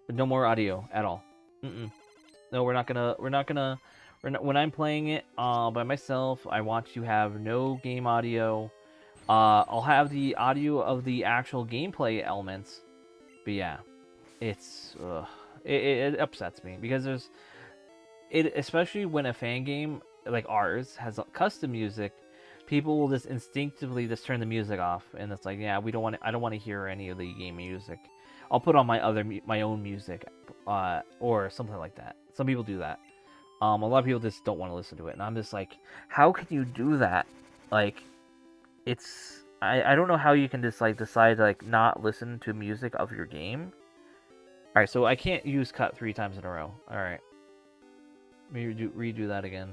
No more audio at all. No, we're not gonna, when I'm playing it by myself, I want to have no game audio. I'll have the audio of the actual gameplay elements. But yeah, it upsets me, because especially when a fan game like ours has custom music, people will just instinctively just turn the music off, and it's like, yeah, I don't want to hear any of the game music. I'll put on my own music, or something like that. Some people do that. A lot of people just don't want to listen to it, and I'm just like, how can you do that? Like, I don't know how you can just like decide to like not listen to music of your game. All right, so I can't use cut 3 times in a row. All right, maybe redo that again.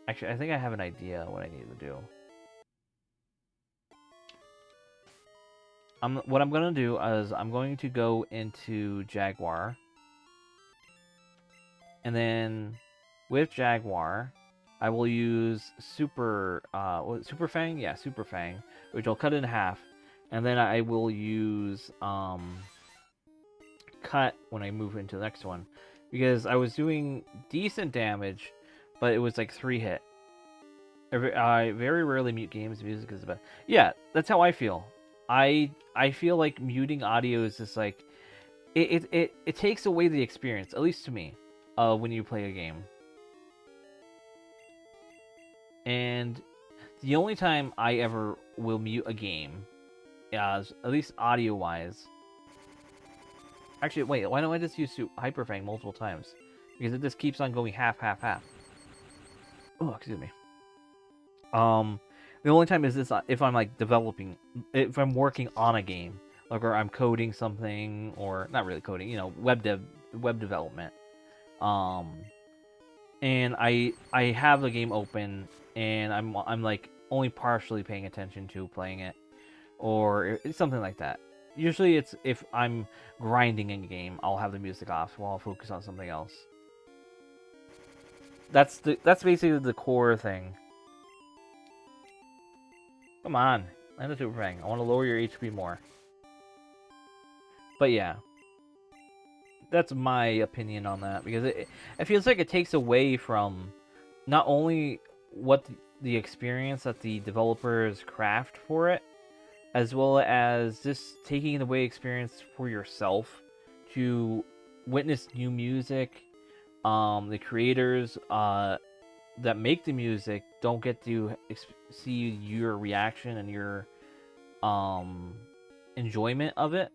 Actually, I think I have an idea what I need to do. What I'm going to do is I'm going to go into Jaguar. And then with Jaguar, I will use Super Fang? Yeah, Super Fang, which I'll cut in half. And then I will use Cut when I move into the next one. Because I was doing decent damage, but it was like 3 hit. I very rarely mute games. Music is the best. Yeah, that's how I feel. I feel like muting audio is just like it takes away the experience, at least to me, when you play a game. And the only time I ever will mute a game, at least audio wise. Actually, wait, why don't I just use Hyper Fang multiple times? Because it just keeps on going half, half, half. Oh, excuse me. The only time is this if I'm like if I'm working on a game, like, or I'm coding something, or not really coding, web development. And I have the game open, and I'm like only partially paying attention to playing it, or it's something like that. Usually it's if I'm grinding in a game, I'll have the music off while I'll focus on something else. That's basically the core thing. Come on, land the Super Fang. I want to lower your HP more. But yeah, that's my opinion on that, because it feels like it takes away from not only what the experience that the developers craft for it, as well as just taking away experience for yourself to witness new music. The creators that make the music don't get to see your reaction and your enjoyment of it.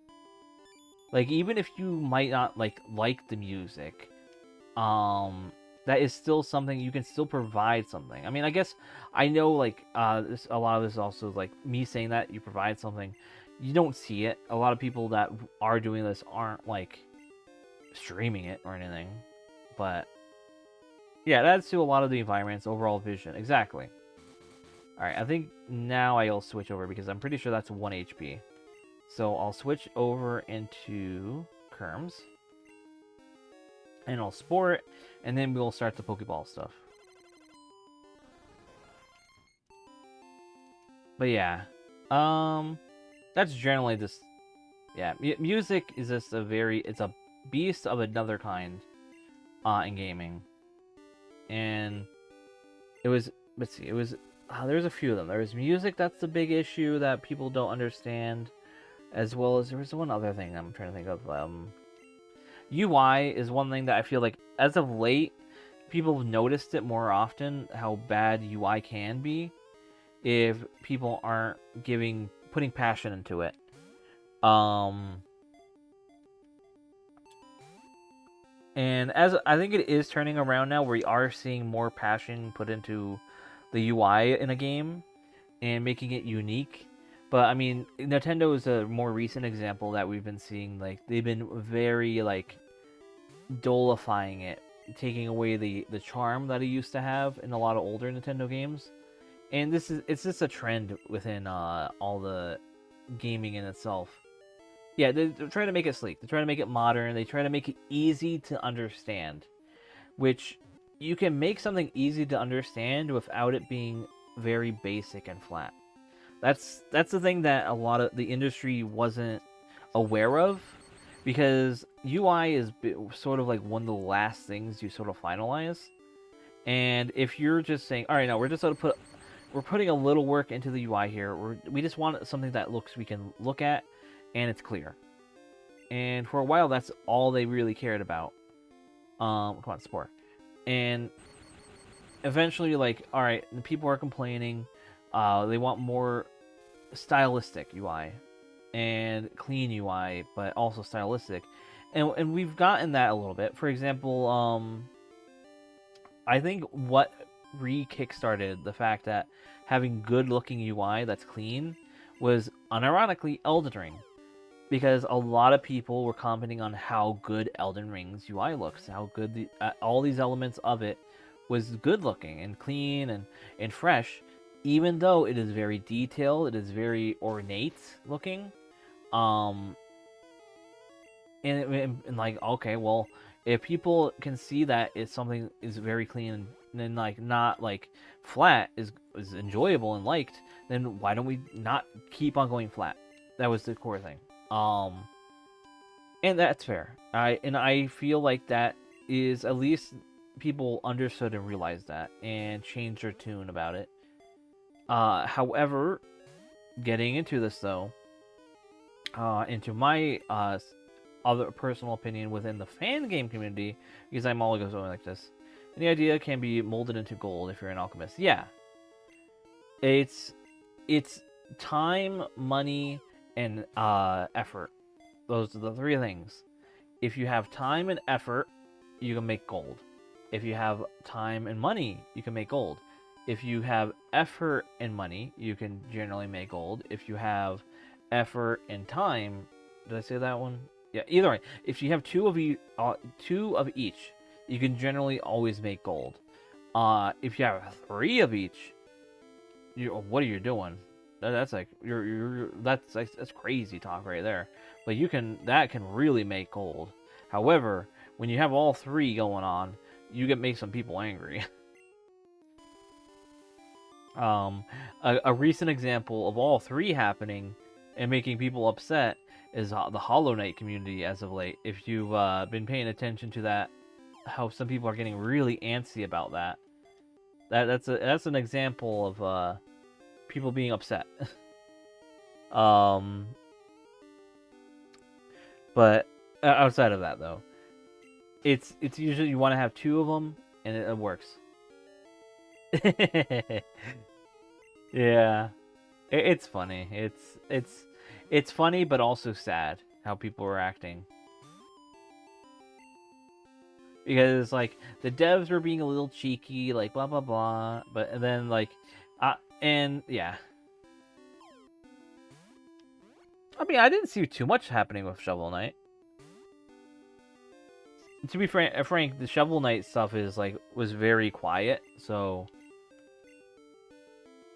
Like, even if you might not like the music, that is still something you can still provide something. I mean, I guess I know, like, a lot of this is also like me saying that you provide something. You don't see it. A lot of people that are doing this aren't like streaming it or anything, but yeah, it adds to a lot of the environment's overall vision. Exactly. Alright, I think now I'll switch over, because I'm pretty sure that's 1 HP. So I'll switch over into Kerms. And I'll spore it, and then we'll start the Pokeball stuff. But yeah, that's generally just, yeah, music is just it's a beast of another kind in gaming. And it was, let's see, there's a few of them. There's music, that's the big issue that people don't understand, as well as there was one other thing I'm trying to think of. UI is one thing that I feel like, as of late, people have noticed it more often, how bad UI can be. if people aren't putting passion into it. And as I think it is turning around now, we are seeing more passion put into the UI in a game and making it unique. But I mean, Nintendo is a more recent example that we've been seeing. Like, they've been very like dullifying it, taking away the charm that it used to have in a lot of older Nintendo games. And it's just a trend within all the gaming in itself. Yeah, they're trying to make it sleek. They're trying to make it modern. They try to make it easy to understand, which you can make something easy to understand without it being very basic and flat. That's the thing that a lot of the industry wasn't aware of, because UI is sort of like one of the last things you sort of finalize. And if you're just saying, all right, no, we're just sort of we're putting a little work into the UI here. We just want something that we can look at and it's clear. And for a while, that's all they really cared about. Come on, Spore. And eventually, like, all right, the people are complaining. They want more stylistic UI and clean UI, but also stylistic. And we've gotten that a little bit. For example, I think what re-kickstarted the fact that having good-looking UI that's clean was, unironically, Elden Ring. Because a lot of people were commenting on how good Elden Ring's UI looks, how good all these elements of it was good-looking and clean and fresh, even though it is very detailed, it is very ornate looking. And like, okay, well, if people can see that something is very clean and like not like flat is enjoyable and liked, then why don't we not keep on going flat? That was the core thing. And that's fair. I feel like that is, at least people understood and realized that and changed their tune about it. However, getting into this though, into my other personal opinion within the fan game community, because I'm always going like this, and the idea can be molded into gold if you're an alchemist. Yeah, it's time, money, and effort. Those are the three things. If you have time and effort, you can make gold. If you have time and money, you can make gold. If you have effort and money, you can generally make gold. If you have effort and time, did I say that one? Yeah, either way. If you have two of each, you can generally always make gold. If you have three of each, what are you doing? That's like that's crazy talk right there. But that can really make gold. However, when you have all three going on, you can make some people angry. A recent example of all three happening and making people upset is the Hollow Knight community as of late. If you've been paying attention to that, how some people are getting really antsy about that. That's an example of people being upset. But outside of that, though, it's usually you want to have two of them, and it works. Yeah, it's funny. It's funny, but also sad how people are acting. Because like the devs were being a little cheeky, like blah blah blah, but then like, and yeah. I mean, I didn't see too much happening with Shovel Knight. To be frank, the Shovel Knight stuff was very quiet. So,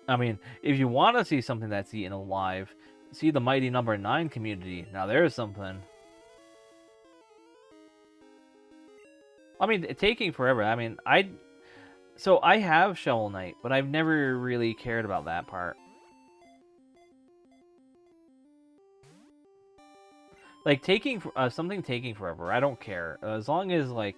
I mean, if you want to see something that's eaten alive, see the Mighty Number 9 community. Now there's something. I mean, taking forever. I mean, I have Shovel Knight, but I've never really cared about that part. Like, something taking forever, I don't care. As long as, like,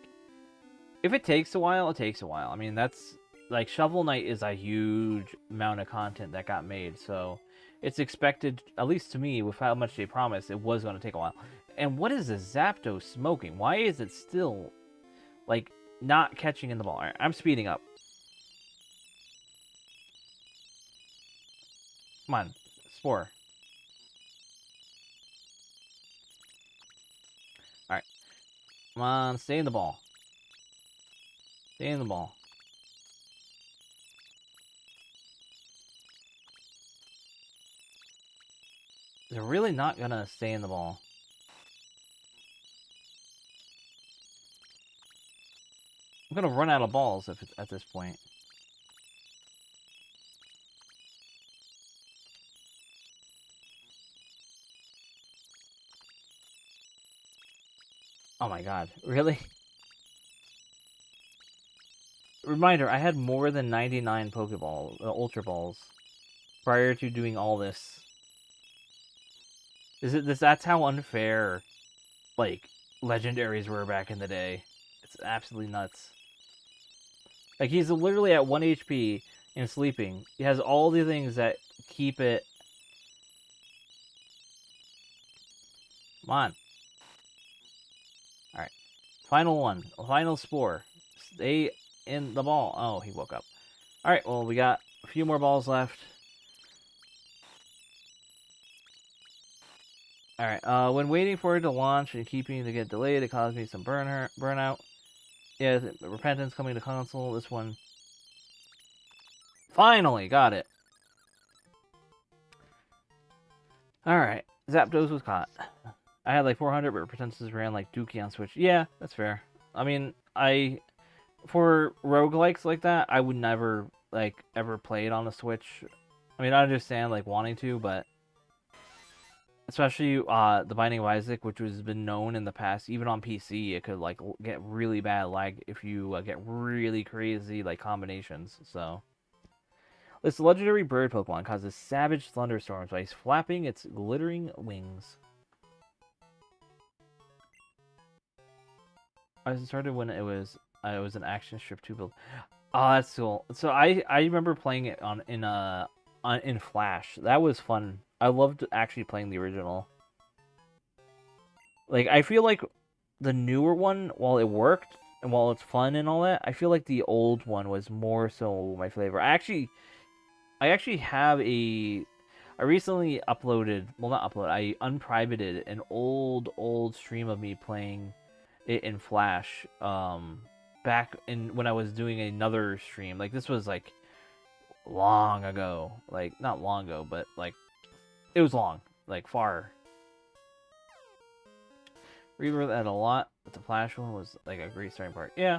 if it takes a while, it takes a while. I mean, that's, like, Shovel Knight is a huge amount of content that got made, so it's expected, at least to me, with how much they promised, it was going to take a while. And what is the Zapdos smoking? Why is it still, like, not catching in the ball? All right, I'm speeding up. Come on, Spore. Alright. Come on, stay in the ball. Stay in the ball. They're really not gonna stay in the ball. I'm gonna run out of balls if it's at this point. Oh my god, really? Reminder, I had more than 99 Pokeball, Ultra Balls prior to doing all this. That's how unfair, like, legendaries were back in the day. It's absolutely nuts. Like, he's literally at 1 HP and sleeping. He has all the things that keep it... Come on. Alright. Final one. Final Spore. Stay in the ball. Oh, he woke up. Alright, well, we got a few more balls left. Alright, when waiting for it to launch and keeping it to get delayed, it caused me some burnout. Yeah, Repentance coming to console. This one. Finally, got it. Alright, Zapdos was caught. I had like 400, but Repentance ran like Dookie on Switch. Yeah, that's fair. I mean, for roguelikes like that, I would never, like, ever play it on the Switch. I mean, I understand, like, wanting to, but... Especially the Binding of Isaac, which has been known in the past, even on PC, it could like get really bad lag if you get really crazy like combinations. So, this legendary bird Pokemon causes savage thunderstorms by flapping its glittering wings. I started when it was an action strip 2 build. Oh, that's cool. So I remember playing it in Flash. That was fun. I loved actually playing the original. Like, I feel like the newer one, while it worked, and while it's fun and all that, I feel like the old one was more so my flavor. I actually have I recently uploaded, well, not uploaded, I unprivated an old stream of me playing it in Flash, back when I was doing another stream. Like, this was, like, long ago. Like, not long ago, but, like, it was long, like far. Rebirth had a lot, but the Flash one was like a great starting part. Yeah.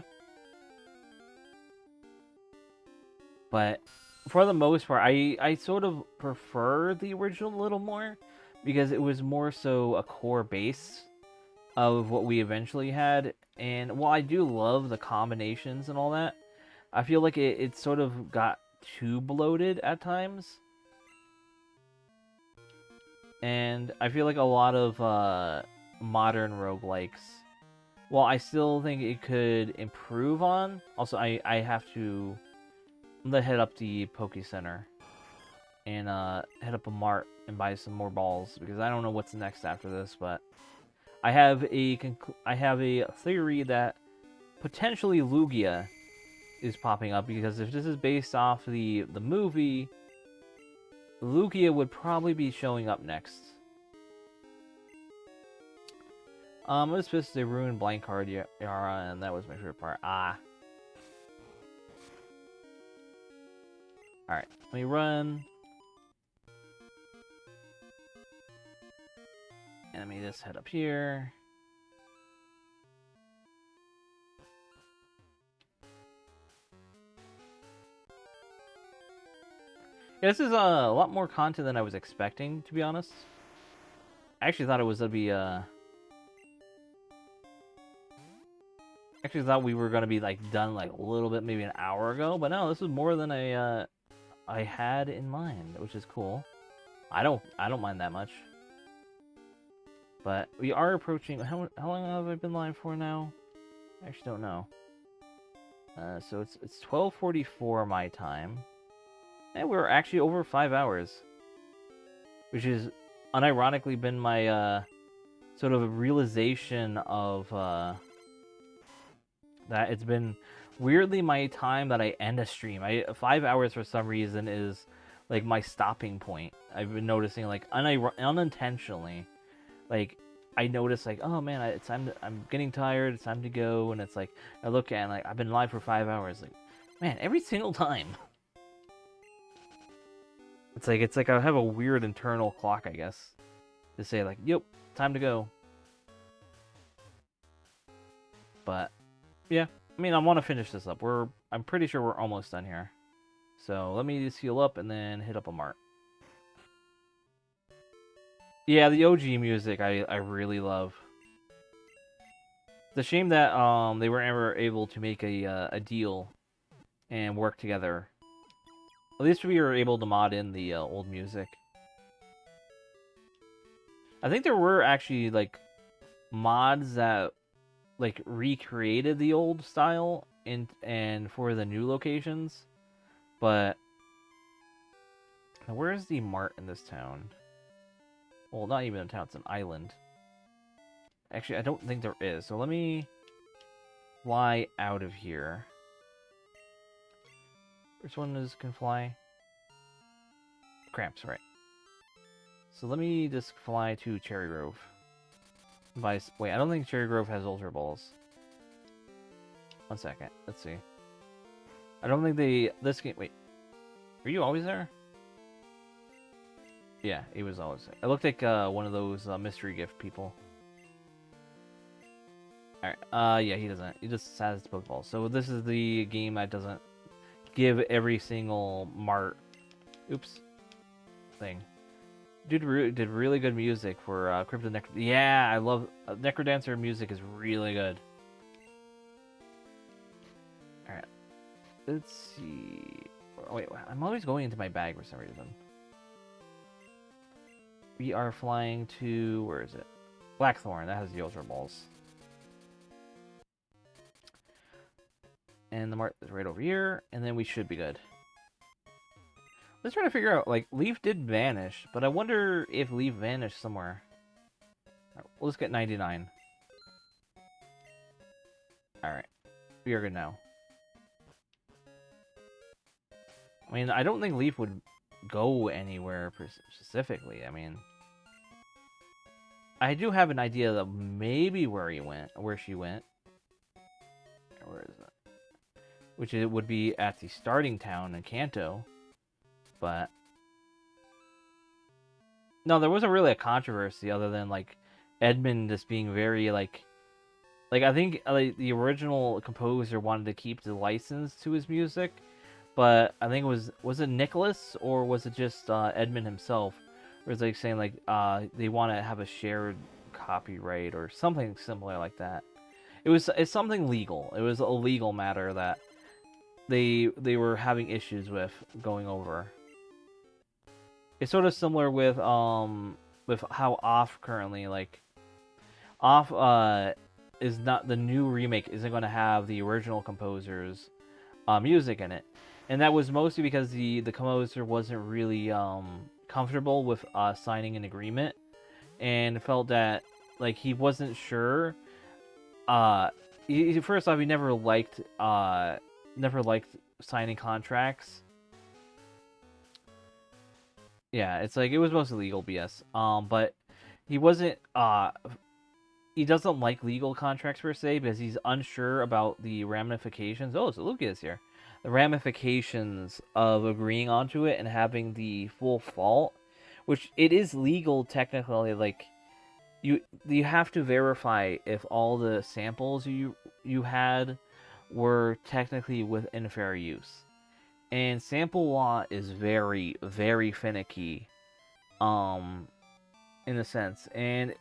But for the most part, I sort of prefer the original a little more because it was more so a core base of what we eventually had. And while I do love the combinations and all that, I feel like it sort of got too bloated at times. And I feel like a lot of modern roguelikes, well, I still think it could improve on. Also, I'm gonna head up the Poke Center and head up a mart and buy some more balls because I don't know what's next after this. But I have a theory that potentially Lugia is popping up because if this is based off the movie, Lugia would probably be showing up next. I was supposed to ruin blank card Yara, and that was my favorite part. Ah. Alright, let me run. And let me just head up here. Yeah, this is a lot more content than I was expecting, to be honest. I actually thought it was gonna be actually thought we were gonna be like done like a little bit, maybe an hour ago, but no, this is more than I had in mind, which is cool. I don't mind that much. But we are approaching. How long have I been live for now? I actually don't know. So it's 12:44 my time. And we're actually over 5 hours, which is unironically been my sort of a realization of that it's been weirdly my time that I end a stream. 5 hours for some reason is like my stopping point. I've been noticing like unintentionally, like I notice like, oh man, it's time to, I'm getting tired. It's time to go, and it's like I look at it and, like I've been live for 5 hours. Like, man, every single time. It's like I have a weird internal clock, I guess, to say like, yep, time to go. But yeah, I mean, I want to finish this up. I'm pretty sure we're almost done here. So let me just heal up and then hit up a mart. Yeah, the OG music I really love. It's a shame that they weren't ever able to make a deal and work together. At least we were able to mod in the old music. I think there were actually like mods that like recreated the old style and for the new locations, but where is the mart in this town? Well, not even a town, it's an island. Actually, I don't think there is. So let me fly out of here. Which one can fly? Cramps, right. So let me just fly to Cherry Grove. Wait, I don't think Cherry Grove has Ultra Balls. 1 second. Let's see. I don't think this game... Wait. Were you always there? Yeah, he was always there. It looked like one of those mystery gift people. Alright, yeah, he doesn't. He just has Pokeballs. So this is the game that doesn't give every single mart... Oops. Thing. Dude did really good music for Crypto Necro... Yeah, I love... Necrodancer music is really good. Alright. Let's see... Wait, I'm always going into my bag for some reason. We are flying to... Where is it? Blackthorn. That has the Ultra Balls. And the mart is right over here. And then we should be good. Let's try to figure out, like, Leaf did vanish, but I wonder if Leaf vanished somewhere. Right, well, let's get 99. Alright. We are good now. I mean, I don't think Leaf would go anywhere specifically. I mean, I do have an idea that maybe where she went. Where is it? Which it would be at the starting town in Kanto. But no, there wasn't really a controversy other than like Edmund just being very like I think like the original composer wanted to keep the license to his music, but I think it was it Nicholas or was it just Edmund himself? Or was like saying like they want to have a shared copyright or something similar like that. It's something legal. It was a legal matter that they were having issues with going over. It's sort of similar with how Off currently, like Off is not, the new remake isn't going to have the original composer's music in it, and that was mostly because the composer wasn't really comfortable with signing an agreement and felt that like he wasn't sure. First off, he never liked signing contracts. Yeah, it's like it was mostly legal BS. But he wasn't. He doesn't like legal contracts per se because he's unsure about the ramifications. Oh, so Lucas here. The ramifications of agreeing onto it and having the full fault, which it is legal technically. Like you have to verify if all the samples you had were technically within fair use. And sample law is very, very finicky, in a sense. And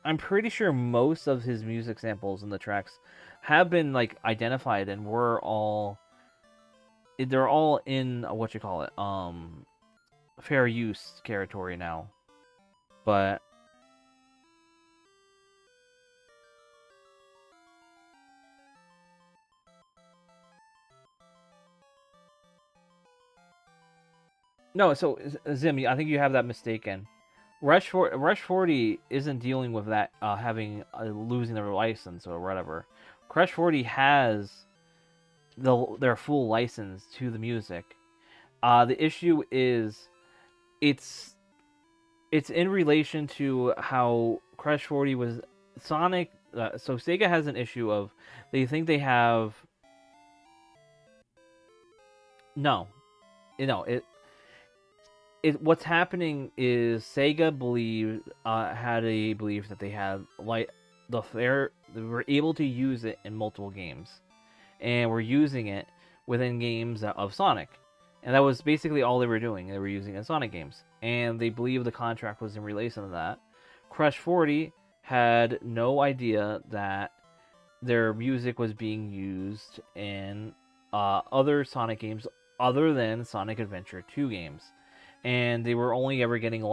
I'm pretty sure most of his music samples in the tracks have been like identified and they're all in what you call it, fair use territory now. But no, so Zim, I think you have that mistaken. Rush 40 isn't dealing with that having losing their license or whatever. Crush 40 has their full license to the music. The issue is it's in relation to how Crash 40 was Sonic. So Sega has an issue of they think they have no, what's happening is Sega had a belief that they had they were able to use it in multiple games, and were using it within games of Sonic, and that was basically all they were doing. They were using it in Sonic games, and they believed the contract was in relation to that. Crash 40 had no idea that their music was being used in other Sonic games other than Sonic Adventure 2 games, and they were only ever getting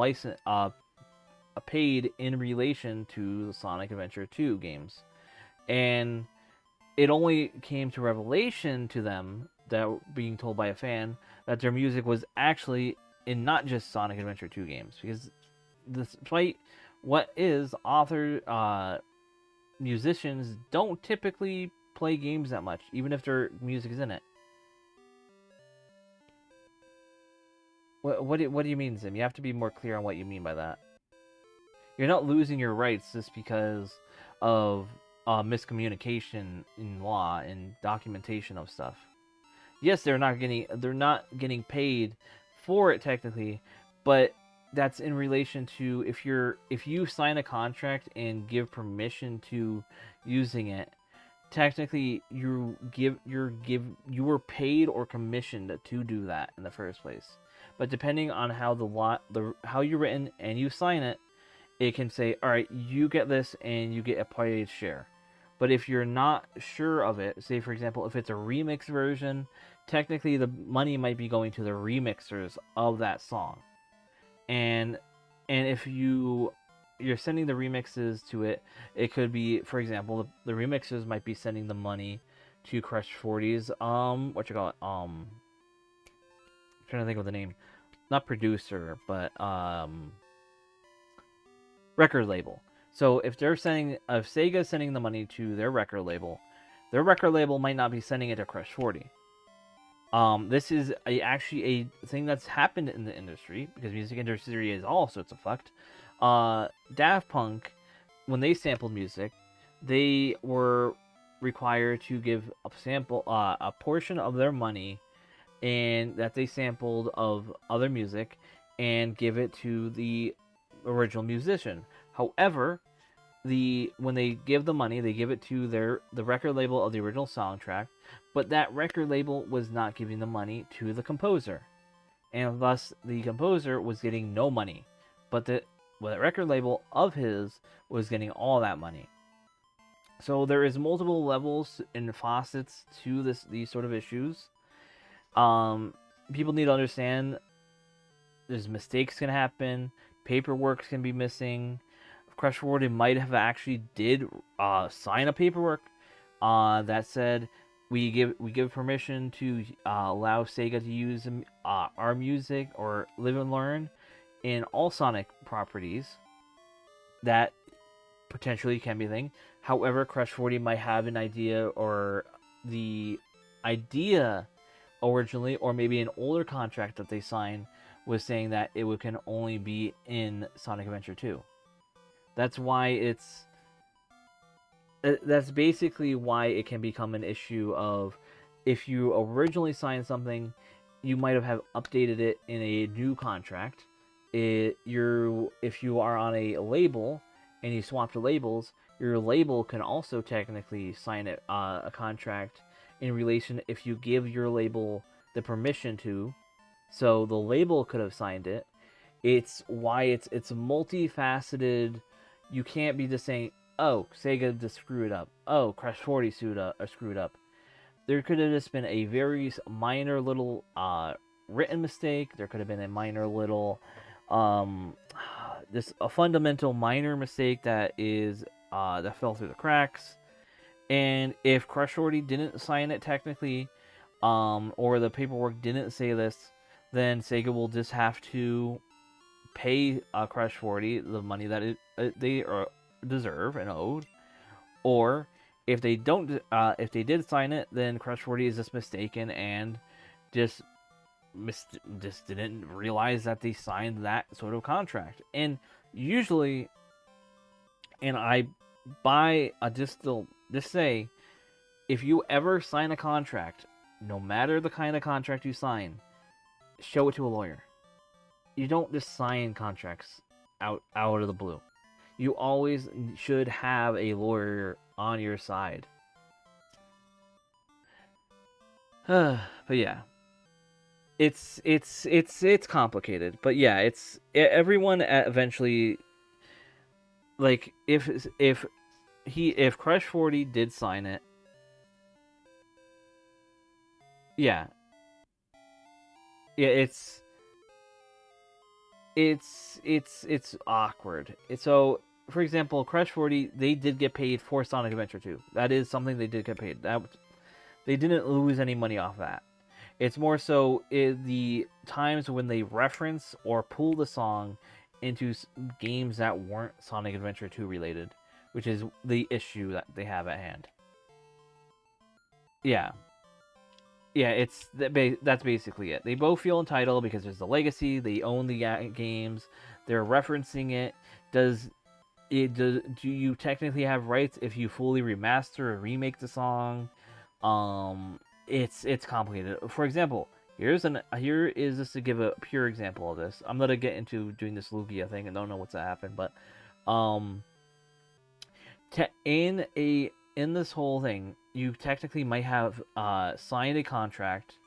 paid in relation to the Sonic Adventure 2 games. And it only came to revelation to them, that being told by a fan, that their music was actually in not just Sonic Adventure 2 games, because despite what is musicians don't typically play games that much, even if their music is in it. What do you mean, Zim? You have to be more clear on what you mean by that. You're not losing your rights just because of miscommunication in law and documentation of stuff. Yes, they're not getting paid for it technically, but that's in relation to if you sign a contract and give permission to using it, technically you were paid or commissioned to do that in the first place. But depending on how how you're written and you sign it, it can say, all right, you get this and you get a paid share. But if you're not sure of it, say for example, if it's a remix version, technically the money might be going to the remixers of that song. And if you're sending the remixes to it, it could be, for example, the remixers might be sending the money to Crush 40's I'm trying to think of the name. Not producer, but record label. So if Sega's sending the money to their record label might not be sending it to Crush 40. This is actually a thing that's happened in the industry, because music industry is all sorts of fucked. Daft Punk, when they sampled music, they were required to give a portion of their money and that they sampled of other music and give it to the original musician. However, when they give the money, they give it to the record label of the original soundtrack, but that record label was not giving the money to the composer, and thus the composer was getting no money, but the record label of his was getting all that money. So there is multiple levels and facets to these sort of issues. People need to understand there's mistakes can happen, paperwork can be missing. Crush 40 might have actually did sign a paperwork that said we give permission to allow Sega to use our music or live and learn in all Sonic properties. That potentially can be a thing. However, Crush 40 might have an idea, or the idea originally, or maybe an older contract that they signed was saying that it can only be in Sonic Adventure 2. That's why that's basically why it can become an issue of, if you originally signed something, you might have updated it in a new contract. If you are on a label and you swap the labels, your label can also technically sign a contract in relation, if you give your label the permission to. So the label could have signed it. It's why it's multifaceted. You can't be just saying, oh, Sega just screwed up. Oh, Crash 40 screwed up. There could have just been a very minor little written mistake. There could have been a minor little, just a fundamental minor mistake that fell through the cracks. And if Crush 40 didn't sign it technically, or the paperwork didn't say this, then Sega will just have to pay Crush 40 the money that they deserve and owed. Or if they don't, if they did sign it, then Crush 40 is just mistaken and just just didn't realize that they signed that sort of contract. And usually, and I buy a just say, if you ever sign a contract, no matter the kind of contract you sign, show it to a lawyer. You don't just sign contracts out of the blue. You always should have a lawyer on your side. But yeah, it's complicated. But yeah, everyone eventually, like, if Crush 40 did sign it, yeah, it's awkward. So, for example, Crush 40, they did get paid for Sonic Adventure 2. That is something they did get paid. They didn't lose any money off that. It's more so the times when they reference or pull the song into games that weren't Sonic Adventure 2 related, which is the issue that they have at hand. Yeah. Yeah, that's basically it. They both feel entitled because there's the legacy. They own the games. They're referencing it. Do you technically have rights if you fully remaster or remake the song? It's complicated. For example, here is just to give a pure example of this. I'm gonna get into doing this Lugia thing and don't know what's to happen, but in this whole thing, you technically might have signed a contract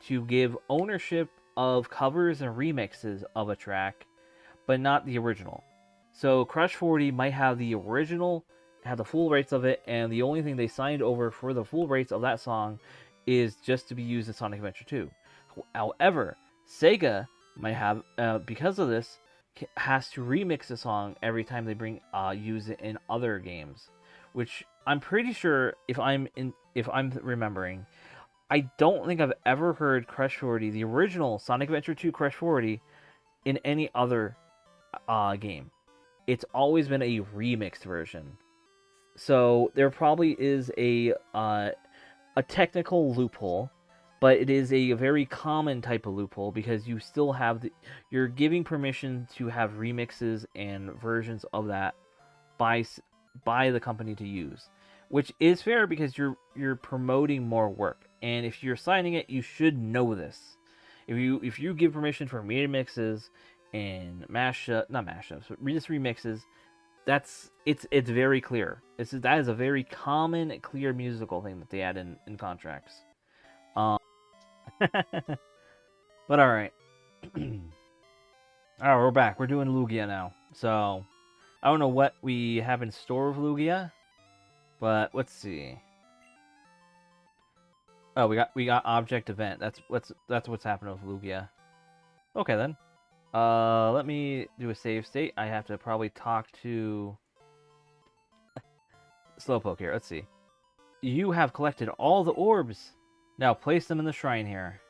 to give ownership of covers and remixes of a track, but not the original. So Crush 40 might have the original, have the full rights of it, and the only thing they signed over for the full rights of that song is just to be used in Sonic Adventure 2. However, Sega might have, because of this, has to remix the song every time they use it in other games, which I'm pretty sure, if I'm remembering, I don't think I've ever heard Crush 40, the original Sonic Adventure 2 Crush 40, in any other game. It's always been a remixed version. So there probably is a technical loophole, but it is a very common type of loophole because you still have you're giving permission to have remixes and versions of that by the company to use, which is fair because you're promoting more work. And if you're signing it, you should know this. If you give permission for remixes and not mashups, but just remixes, it's very clear. That is a very common, clear musical thing that they add in contracts. But all right. All right, we're back. We're doing Lugia now. So I don't know what we have in store with Lugia, but let's see. Oh, we got object event. That's what's happening with Lugia. Okay then. Let me do a save state. I have to probably talk to Slowpoke here. Let's see. You have collected all the orbs. Now place them in the shrine here.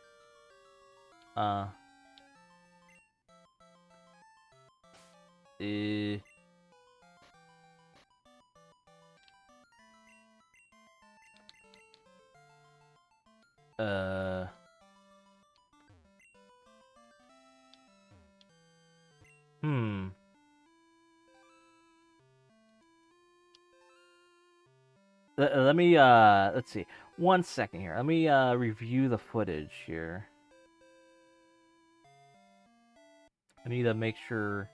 Let me, let's see. 1 second here. Let me, review the footage here. I need to make sure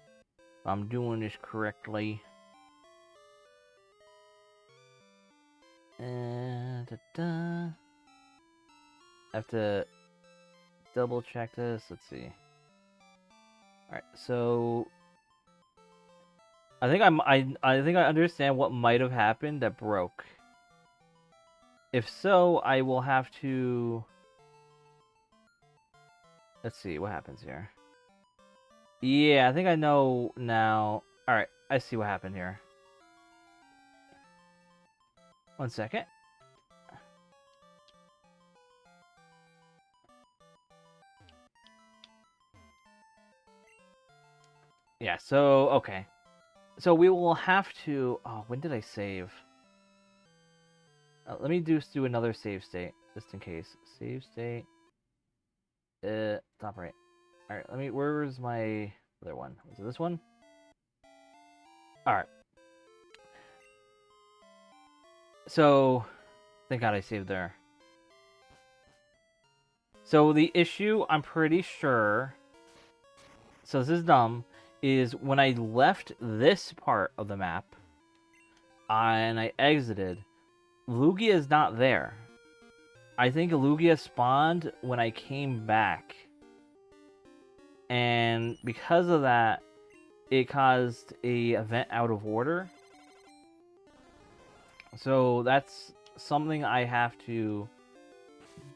I'm doing this correctly. I have to double check this. Let's see. Alright, so I think I think I understand what might have happened that broke. If so, I will have to... Let's see, what happens here? Yeah, I think I know now. Alright, I see what happened here. 1 second. Yeah, so, okay. So we will have to... Oh, when did I save? Let me do another save state, just in case. Save state. Top right. All right, where's my other one? Was it this one? All right. So, thank God I saved there. So the issue, I'm pretty sure, so this is dumb, is when I left this part of the map, and I exited, Lugia is not there. I think Lugia spawned when I came back. And because of that, it caused a event out of order. So that's something I have to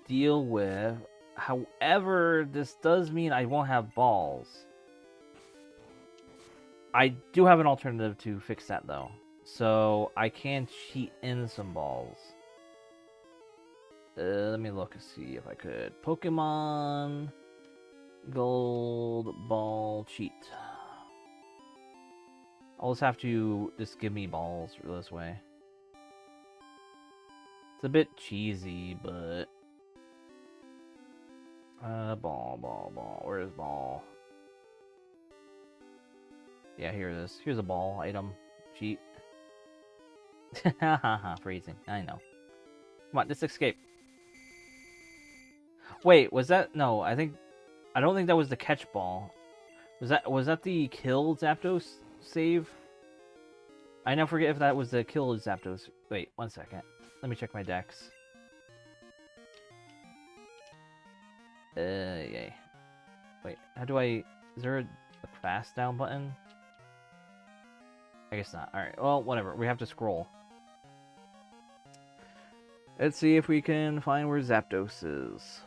deal with. However, this does mean I won't have balls. I do have an alternative to fix that, though. So I can cheat in some balls. Let me look and see if I could. Pokemon Gold Ball Cheat. I'll just have to just give me balls this way. It's a bit cheesy, but... ball. Where is ball? Yeah, here it is. Here's a ball item. Cheat. Haha, freezing. I know. Come on, just escape. Wait, was that... No, I don't think that was the catch ball. Was that the kill Zapdos save? I now forget if that was the kill Zapdos. Wait, 1 second. Let me check my decks. Yay. Wait, how do I... Is there a fast down button? I guess not. Alright, well, whatever. We have to scroll. Let's see if we can find where Zapdos is.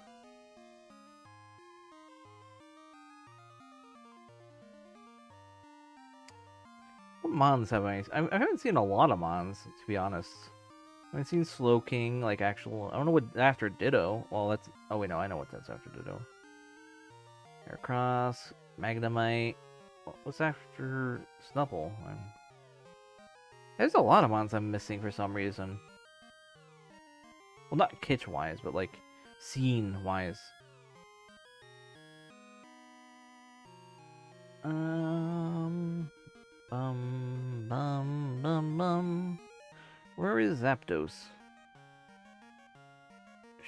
What mons have I haven't seen a lot of mons, to be honest. I haven't seen Slowking, like actual... I don't know what after Ditto. Well, that's... Oh, wait, no, I know what that's after Ditto. Aircross, Magnemite... What's after Snubble? There's a lot of mons I'm missing for some reason. Well, not kitsch-wise, but, like, scene-wise. Where is Zapdos?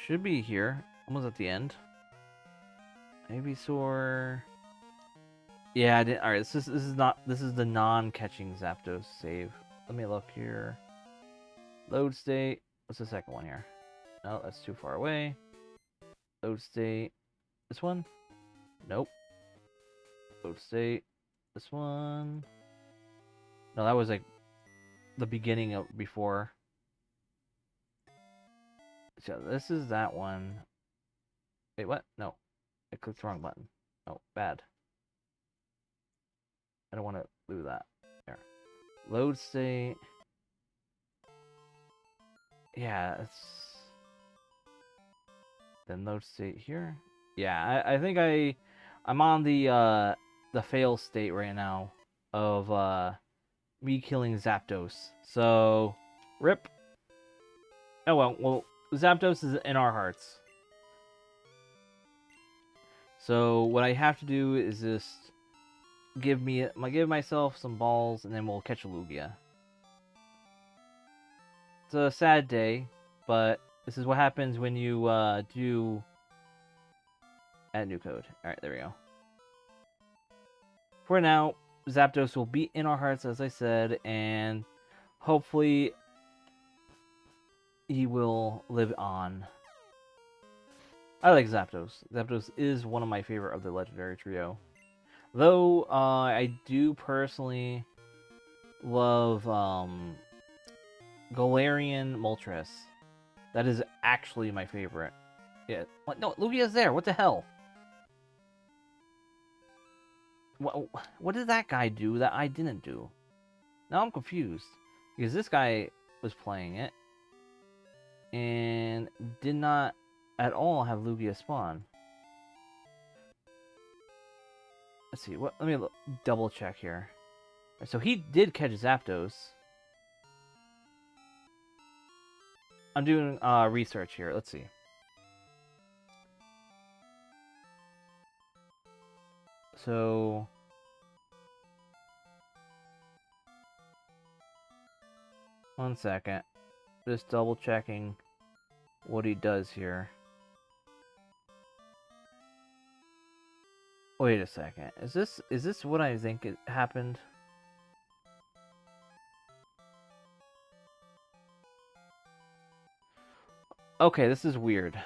Should be here. Almost at the end. Ivysaur. Yeah, I didn't. Alright, this is the non-catching Zapdos save. Let me look here. Load state. What's the second one here? No, that's too far away. Load state. This one? Nope. Load state. This one. No, that was like the beginning of before. So this is that one. Wait, what? No. I clicked the wrong button. Oh, bad. I don't want to do that. There. Load state. Yeah, it's... Then load state here. Yeah, I think I'm on the fail state right now of me killing Zapdos. So, rip. Oh well, Zapdos is in our hearts. So what I have to do is just give myself some balls, and then we'll catch a Lugia. It's a sad day, but this is what happens when you do add new code. Alright, there we go. For now, Zapdos will be in our hearts, as I said, and hopefully he will live on. I like Zapdos. Zapdos is one of my favorite of the Legendary Trio. Though, I do personally love Galarian Moltres. That is actually my favorite. Yeah. What? No, Lugia's there. What the hell? What did that guy do that I didn't do? Now I'm confused. Because this guy was playing it and did not at all have Lugia spawn. Let's see. Let me double check here. So he did catch Zapdos. I'm doing research here. Let's see. So... One second. Just double checking what he does here. Wait a second. Is this what I think it happened? Okay, this is weird.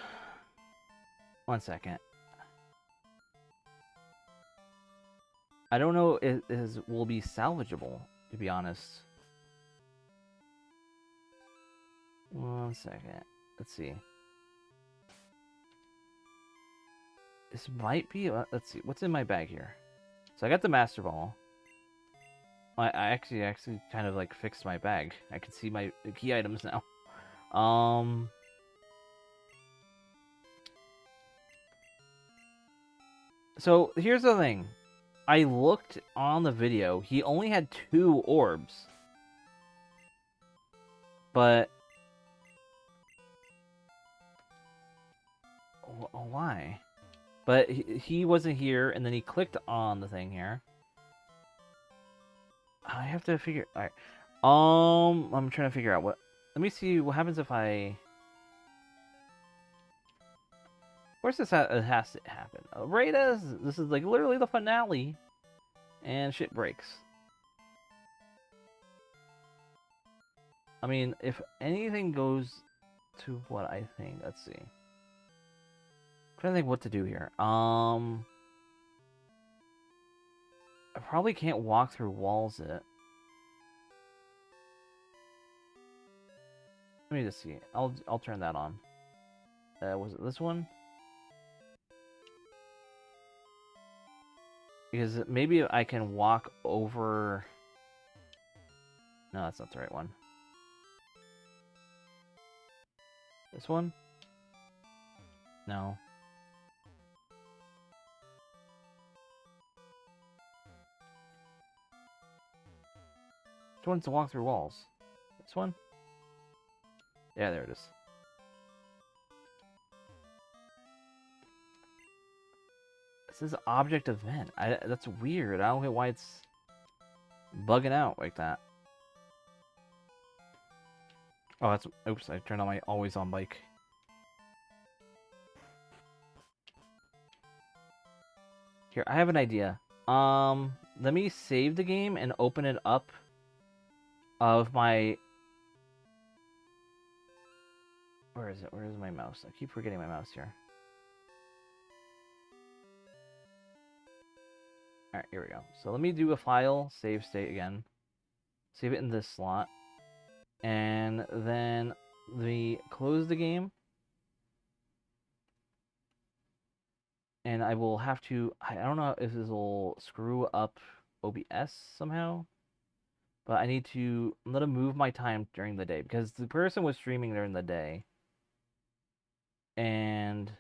One second. I don't know if this will be salvageable, to be honest. One second. Let's see. This might be... let's see. What's in my bag here? So I got the Master Ball. I actually kind of like fixed my bag. I can see my key items now. So here's the thing. I looked on the video. He only had 2 orbs. But... why? But he wasn't here, and then he clicked on the thing here. I have to figure... Alright. I'm trying to figure out what... Let me see what happens if I... Of course this has to happen. Right as... This is like literally the finale. And shit breaks. I mean, if anything goes to what I think... Let's see. I'm trying to think what to do here. I probably can't walk through walls it. Let me just see. I'll turn that on. Was it this one? Because maybe I can walk over... No, that's not the right one. This one? No. Which one's to walk through walls? This one? Yeah, there it is. This is object event. That's weird. I don't get why it's bugging out like that. Oh, that's... Oops, I turned on my always on bike. Here, I have an idea. Let me save the game and open it up of my... Where is it? Where is my mouse? I keep forgetting my mouse here. Alright, here we go. So let me do a file, save state again. Save it in this slot. And then close the game. And I will have to... I don't know if this will screw up OBS somehow. But I need to let him move my time during the day. Because the person was streaming during the day. And...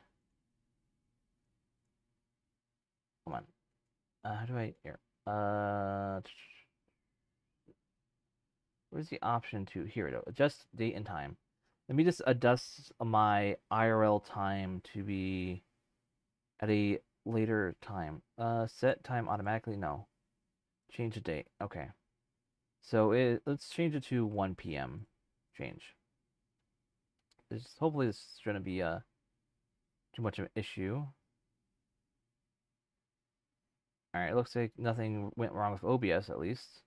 Come on. How do I... Here. Where's the option to... Here we go. Adjust date and time. Let me just adjust my IRL time to be at a later time. Set time automatically? No. Change the date. Okay. So let's change it to 1 p.m. Change. Hopefully this shouldn't be too much of an issue. Alright, it looks like nothing went wrong with OBS at least.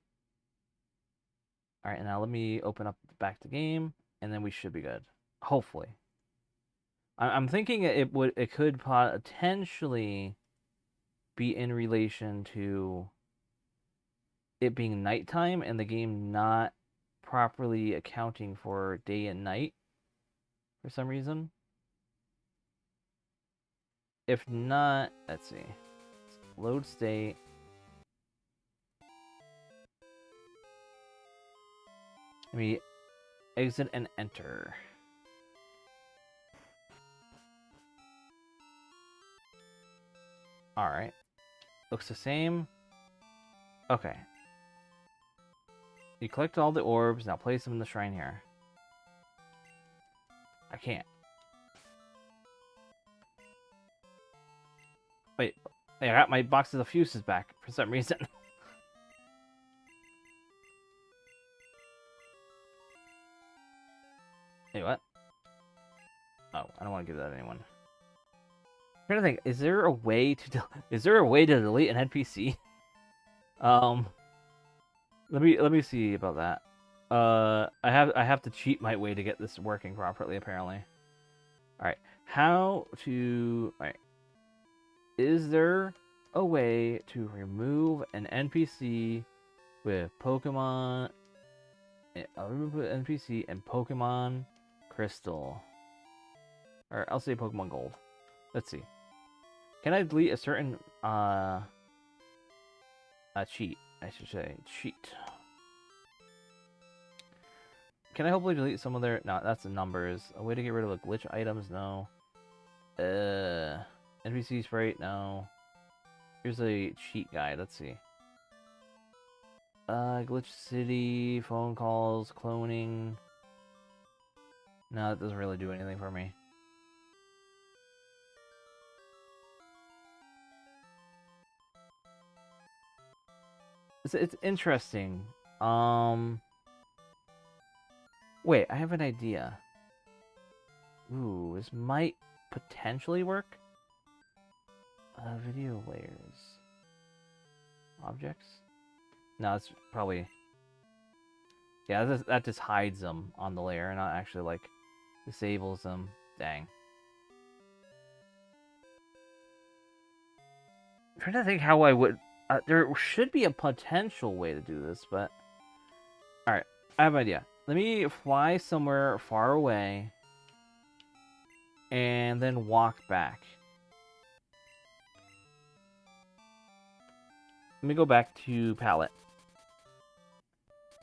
Alright, now let me open up back the game, and then we should be good. Hopefully. I'm thinking it could potentially be in relation to it being nighttime and the game not properly accounting for day and night for some reason. If not, let's see. Load state. Let me exit and enter. Alright. Looks the same. Okay. You collect all the orbs, now place them in the shrine here. I can't. Wait, Hey, I got my boxes of fuses back for some reason. Hey, what? Oh, I don't want to give that to anyone. I'm trying to think, is there a way to delete an NPC? Let me see about that. I have to cheat my way to get this working properly, apparently. Alright. How to... Alright. Is there a way to remove an NPC with Pokemon... I'll remove an NPC and Pokemon Crystal. Or I'll say Pokemon Gold. Let's see. Can I delete a certain... a cheat, I should say. Cheat. Can I hopefully delete some of their... No, that's the numbers. A way to get rid of the glitch items? No. NPC sprite? No. Here's a cheat guide. Let's see. Glitch city, phone calls, cloning. No, that doesn't really do anything for me. It's interesting. Wait, I have an idea. Ooh, this might potentially work. Video layers. Objects? No, it's probably... Yeah, that just hides them on the layer, and not actually, like, disables them. Dang. I'm trying to think how I would... there should be a potential way to do this, but... Alright, I have an idea. Let me fly somewhere far away, and then walk back. Let me go back to palette.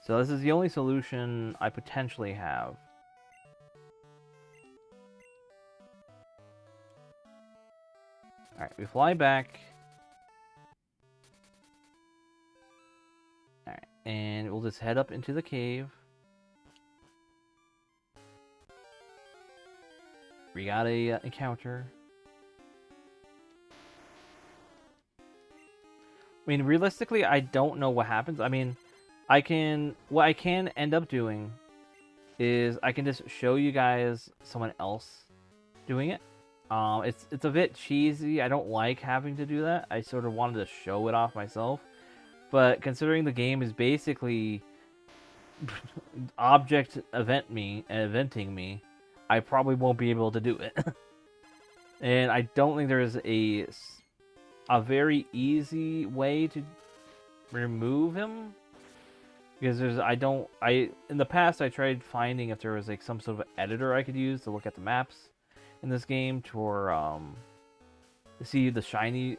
So this is the only solution I potentially have. Alright, we fly back. Alright, and we'll just head up into the cave. We got a encounter. I mean, realistically, I don't know what happens. I mean, what I can end up doing is I can just show you guys someone else doing it. It's a bit cheesy. I don't like having to do that. I sort of wanted to show it off myself. But considering the game is basically eventing me, I probably won't be able to do it. And I don't think there is a very easy way to remove him, because in the past I tried finding if there was like some sort of editor I could use to look at the maps in this game to see the shiny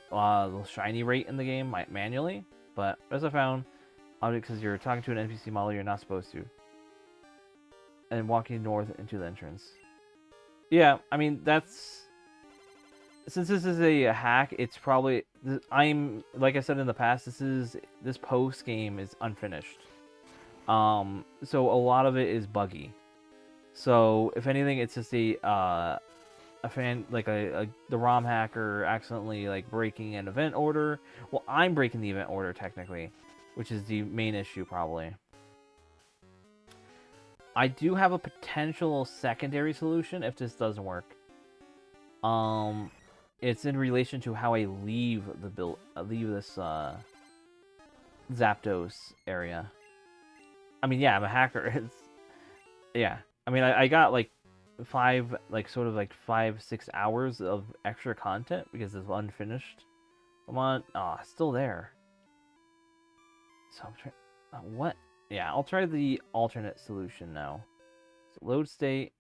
rate in the game manually, but as I found, because you're talking to an NPC model you're not supposed to, and walking north into the entrance. Yeah, I mean, since this is a hack, it's probably... like I said in the past, this post game is unfinished. So a lot of it is buggy. So if anything, it's just the ROM hacker accidentally like breaking an event order. Well, I'm breaking the event order technically, which is the main issue probably. I do have a potential secondary solution if this doesn't work. It's in relation to how I leave this Zapdos area. I mean, yeah, I'm a hacker. Yeah. I mean, I got like 5, 6 hours of extra content because it's unfinished. Come on. Oh, it's still there. So I'm trying... what? Yeah, I'll try the alternate solution now. So load state.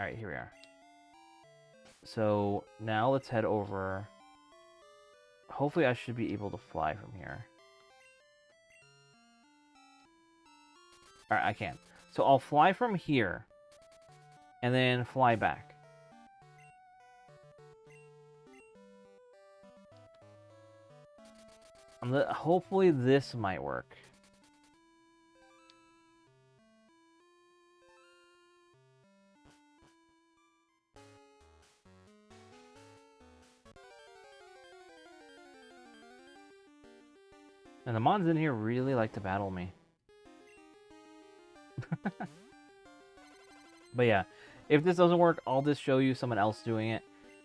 Alright, here we are. So now let's head over. Hopefully I should be able to fly from here. Alright, I can. So I'll fly from here and then fly back. Hopefully this might work. And the mons in here really like to battle me. But yeah, if this doesn't work, I'll just show you someone else doing it.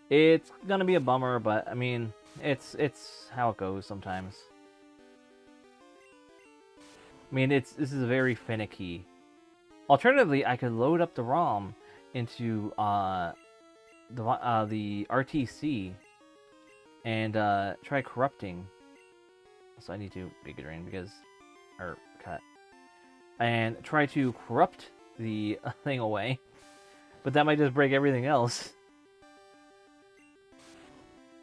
It's gonna be a bummer, but I mean, it's how it goes sometimes. I mean, this is very finicky. Alternatively, I could load up the ROM into the RTC and try corrupting. So I need to make it drain because, or cut, and try to corrupt the thing away. But that might just break everything else.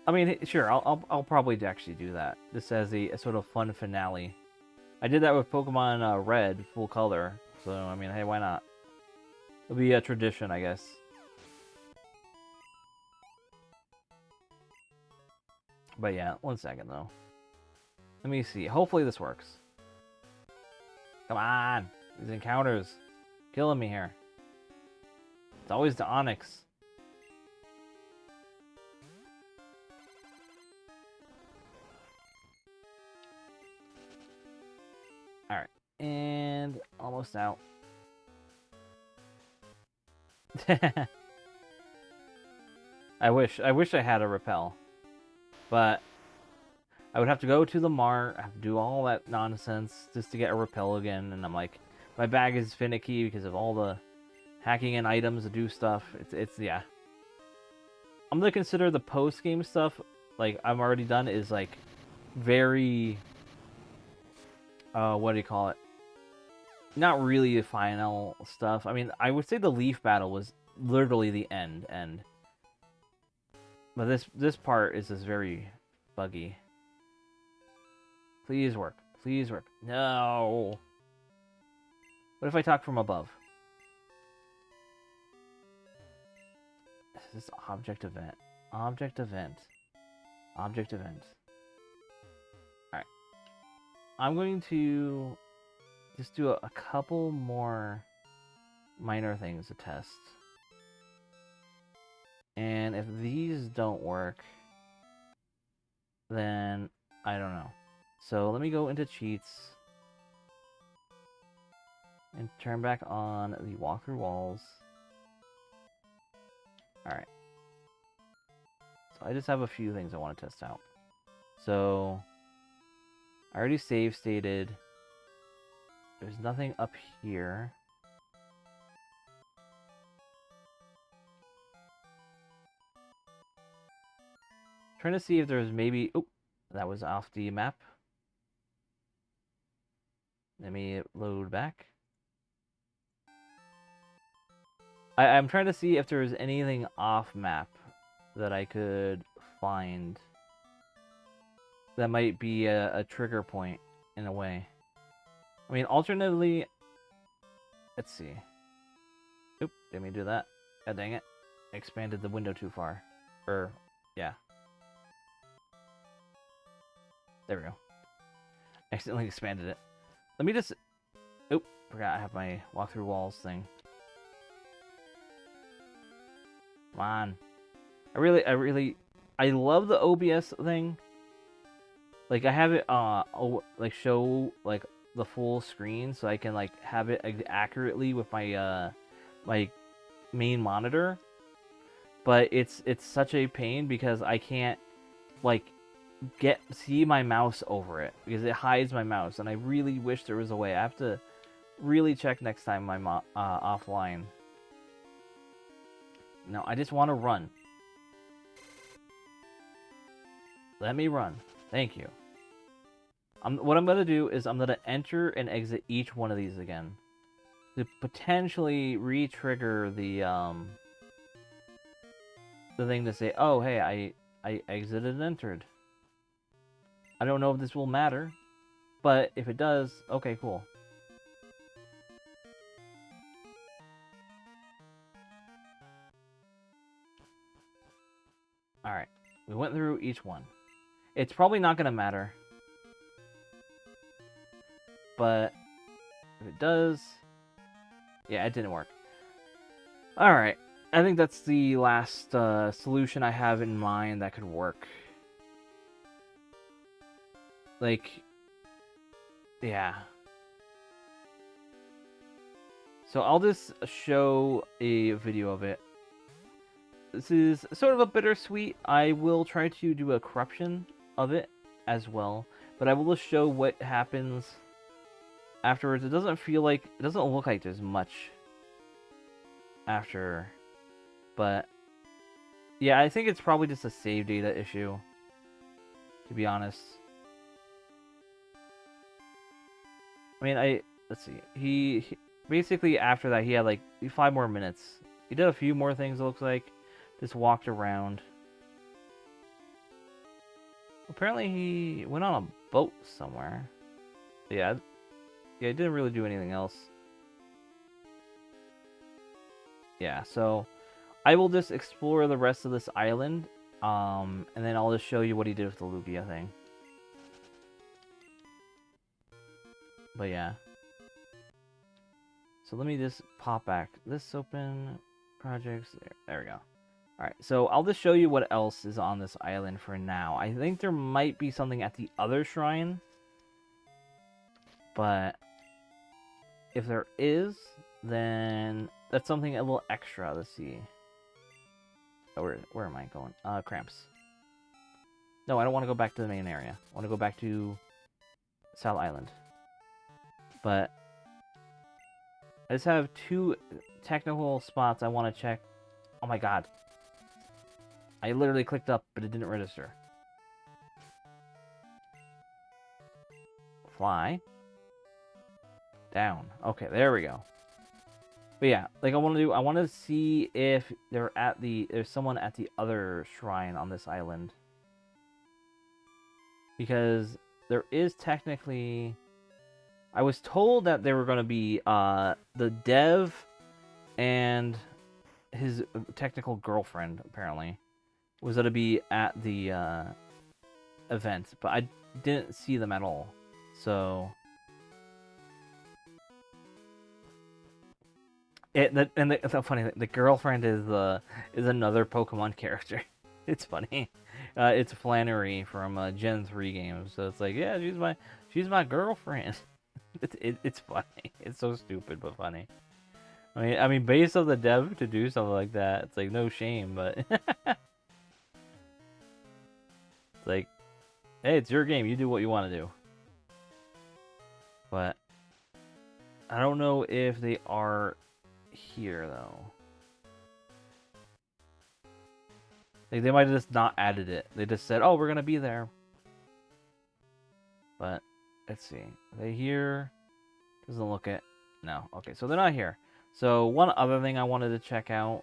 I mean, sure, I'll probably actually do that. This as a sort of fun finale. I did that with Pokemon Red, full color. So, I mean, hey, why not? It'll be a tradition, I guess. But yeah, 1 second, though. Let me see. Hopefully this works. Come on! These encounters. Killing me here. It's always the Onyx. Alright. And almost out. I wish I had a repel. But I would have to go to the mart, I have to do all that nonsense just to get a repel again, and I'm like, my bag is finicky because of all the hacking in items to do stuff. It's yeah. I'm gonna consider the post-game stuff, like I've already done, is like very what do you call it? Not really the final stuff. I mean, I would say the Leaf battle was literally the end. But this part is just very buggy. Please work. Please work. No. What if I talk from above? This is object event. Object event. Object event. Alright. I'm going to just do a couple more minor things to test. And if these don't work, then I don't know. So let me go into cheats and turn back on the walkthrough walls. Alright. So I just have a few things I want to test out. So I already save stated. There's nothing up here. Trying to see if there's maybe... Oh, that was off the map. Let me load back. I'm trying to see if there's anything off map that I could find that might be a trigger point in a way. I mean, alternatively, let's see. Oop, didn't mean to do that. God dang it. Expanded the window too far. Yeah. There we go. Accidentally expanded it. Let me just... Oop, forgot I have my walkthrough walls thing. Come on. I love the OBS thing. Like, I have it, like, show, like, the full screen, so I can, like, have it accurately with my, my main monitor. But it's such a pain because I can't, like, see my mouse over it because it hides my mouse, and I really wish there was a way. I have to really check next time I'm offline. No, I just want to run. Let me run. Thank you. What I'm gonna do is I'm gonna enter and exit each one of these again to potentially re-trigger the thing to say, oh hey, I exited and entered. I don't know if this will matter, but if it does, okay, cool. Alright, we went through each one. It's probably not going to matter, but if it does, yeah, it didn't work. Alright, I think that's the last solution I have in mind that could work. Like, Yeah. So I'll just show a video of it. This is sort of a bittersweet. I will try to do a corruption of it as well, but I will just show what happens afterwards. It doesn't look like there's much after, but yeah, I think it's probably just a save data issue, to be honest. I mean, let's see. He basically after that he had like 5 more minutes. He did a few more things. It looks like just walked around. Apparently he went on a boat somewhere. Yeah, he didn't really do anything else. Yeah, so I will just explore the rest of this island, and then I'll just show you what he did with the Lugia thing. But yeah. So let me just pop back this open projects. There we go. Alright, so I'll just show you what else is on this island for now. I think there might be something at the other shrine, but if there is, then that's something a little extra. Let's see. Oh, where am I going? Cramps. No, I don't want to go back to the main area. I want to go back to South Island. But I just have 2 technical spots I want to check. Oh my god. I literally clicked up, but it didn't register. Fly. Down. Okay, there we go. But yeah, like I want to see if there's someone at the other shrine on this island. Because there is technically... I was told that there were going to be the dev and his technical girlfriend, apparently, was going to be at the event, but I didn't see them at all. So it's funny. The girlfriend is another Pokemon character. It's funny. It's Flannery from Gen 3 games. So it's like, yeah, she's my girlfriend. It's funny. It's so stupid but funny. I mean, based on the dev to do something like that, it's like no shame, but it's like, hey, it's your game. You do what you want to do. But I don't know if they are here though. Like, they might have just not added it. They just said, "Oh, we're gonna be there." But let's see. Are they here? Doesn't look it. No. Okay, so they're not here. So one other thing I wanted to check out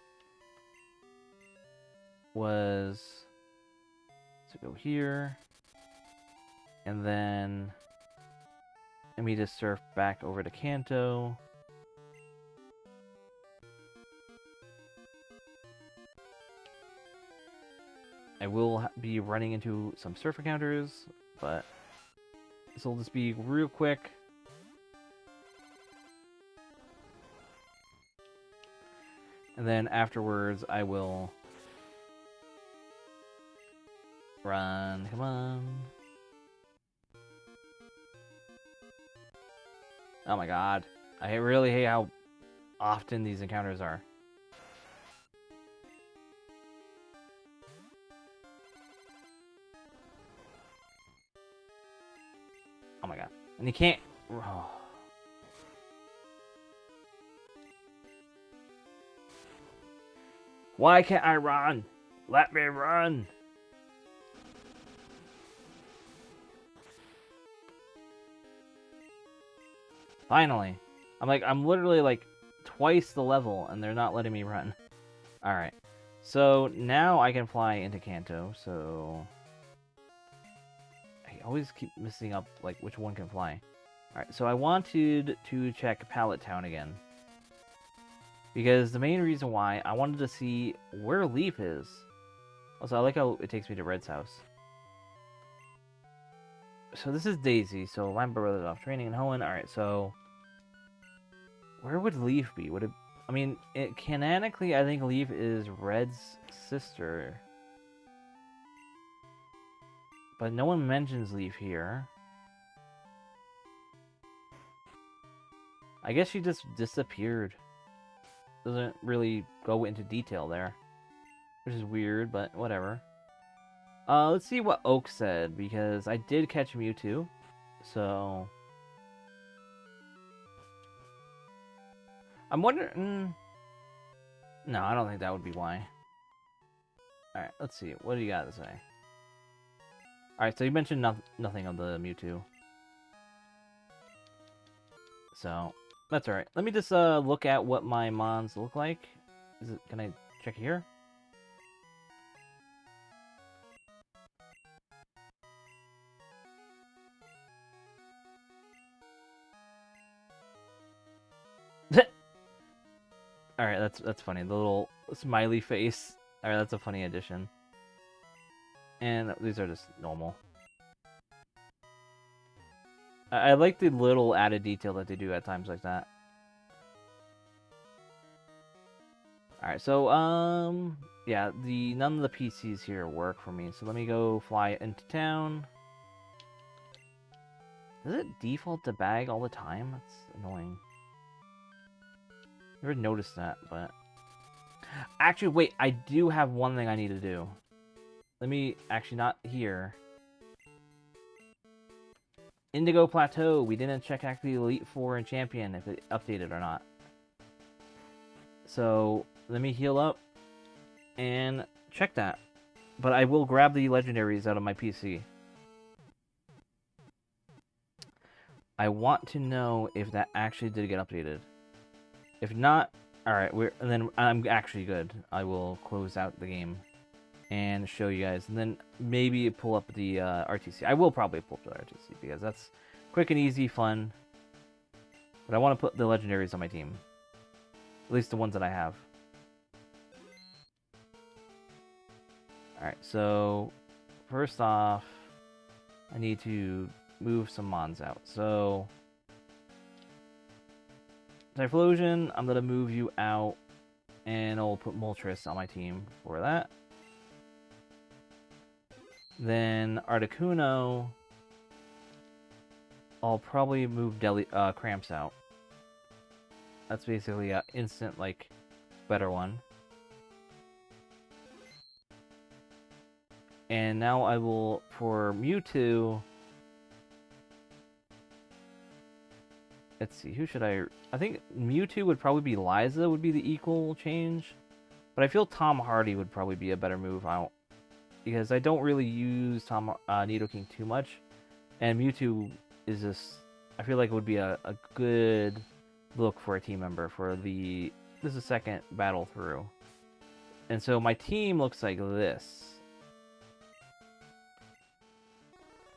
was to go here, and then let me just surf back over to Kanto. I will be running into some surf encounters, but this will just be real quick. And then afterwards, I will run. Come on. Oh my god. I really hate how often these encounters are. Oh my god. And you can't... Oh. Why can't I run? Let me run! Finally. I'm literally like twice the level and they're not letting me run. Alright. So now I can fly into Kanto, so... I always keep messing up like which one can fly. Alright, so I wanted to check Pallet Town again. Because the main reason why, I wanted to see where Leaf is. Also, I like how it takes me to Red's house. So this is Daisy, so Lime Brothers off training and Hoenn. Alright, so... where would Leaf be? Would it... I mean, canonically, I think Leaf is Red's sister. But no one mentions Leaf here. I guess she just disappeared. Doesn't really go into detail there. Which is weird, but whatever. Let's see what Oak said, because I did catch Mewtwo. So... I'm wondering... No, I don't think that would be why. Alright, let's see. What do you got to say? Alright, so you mentioned nothing of the Mewtwo. So, that's alright. Let me just look at what my mons look like. Can I check here? Alright, that's funny. The little smiley face. Alright, that's a funny addition. And these are just normal. I like the little added detail that they do at times like that. Alright, so, yeah, none of the PCs here work for me. So let me go fly into town. Does it default to bag all the time? That's annoying. Never noticed that, but... Actually, wait, I do have one thing I need to do. Let me... Actually, not here. Indigo Plateau. We didn't check actually Elite Four and Champion if it updated or not. So, let me heal up and check that. But I will grab the legendaries out of my PC. I want to know if that actually did get updated. If not, alright, then I'm actually good. I will close out the game and show you guys. And then maybe pull up the RTC. I will probably pull up the RTC because that's quick and easy, fun. But I want to put the legendaries on my team. At least the ones that I have. Alright, so first off, I need to move some mons out. So... Typhlosion, I'm going to move you out, and I'll put Moltres on my team for that. Then Articuno, I'll probably move Cramps out. That's basically an instant, like, better one. And now I will, for Mewtwo... Let's see, who should I think Mewtwo would probably be Liza, would be the equal change. But I feel Tom Hardy would probably be a better move out. Because I don't really use Nidoking too much. And Mewtwo is just... I feel like it would be a good look for a team member for the... This is the second battle through. And so my team looks like this.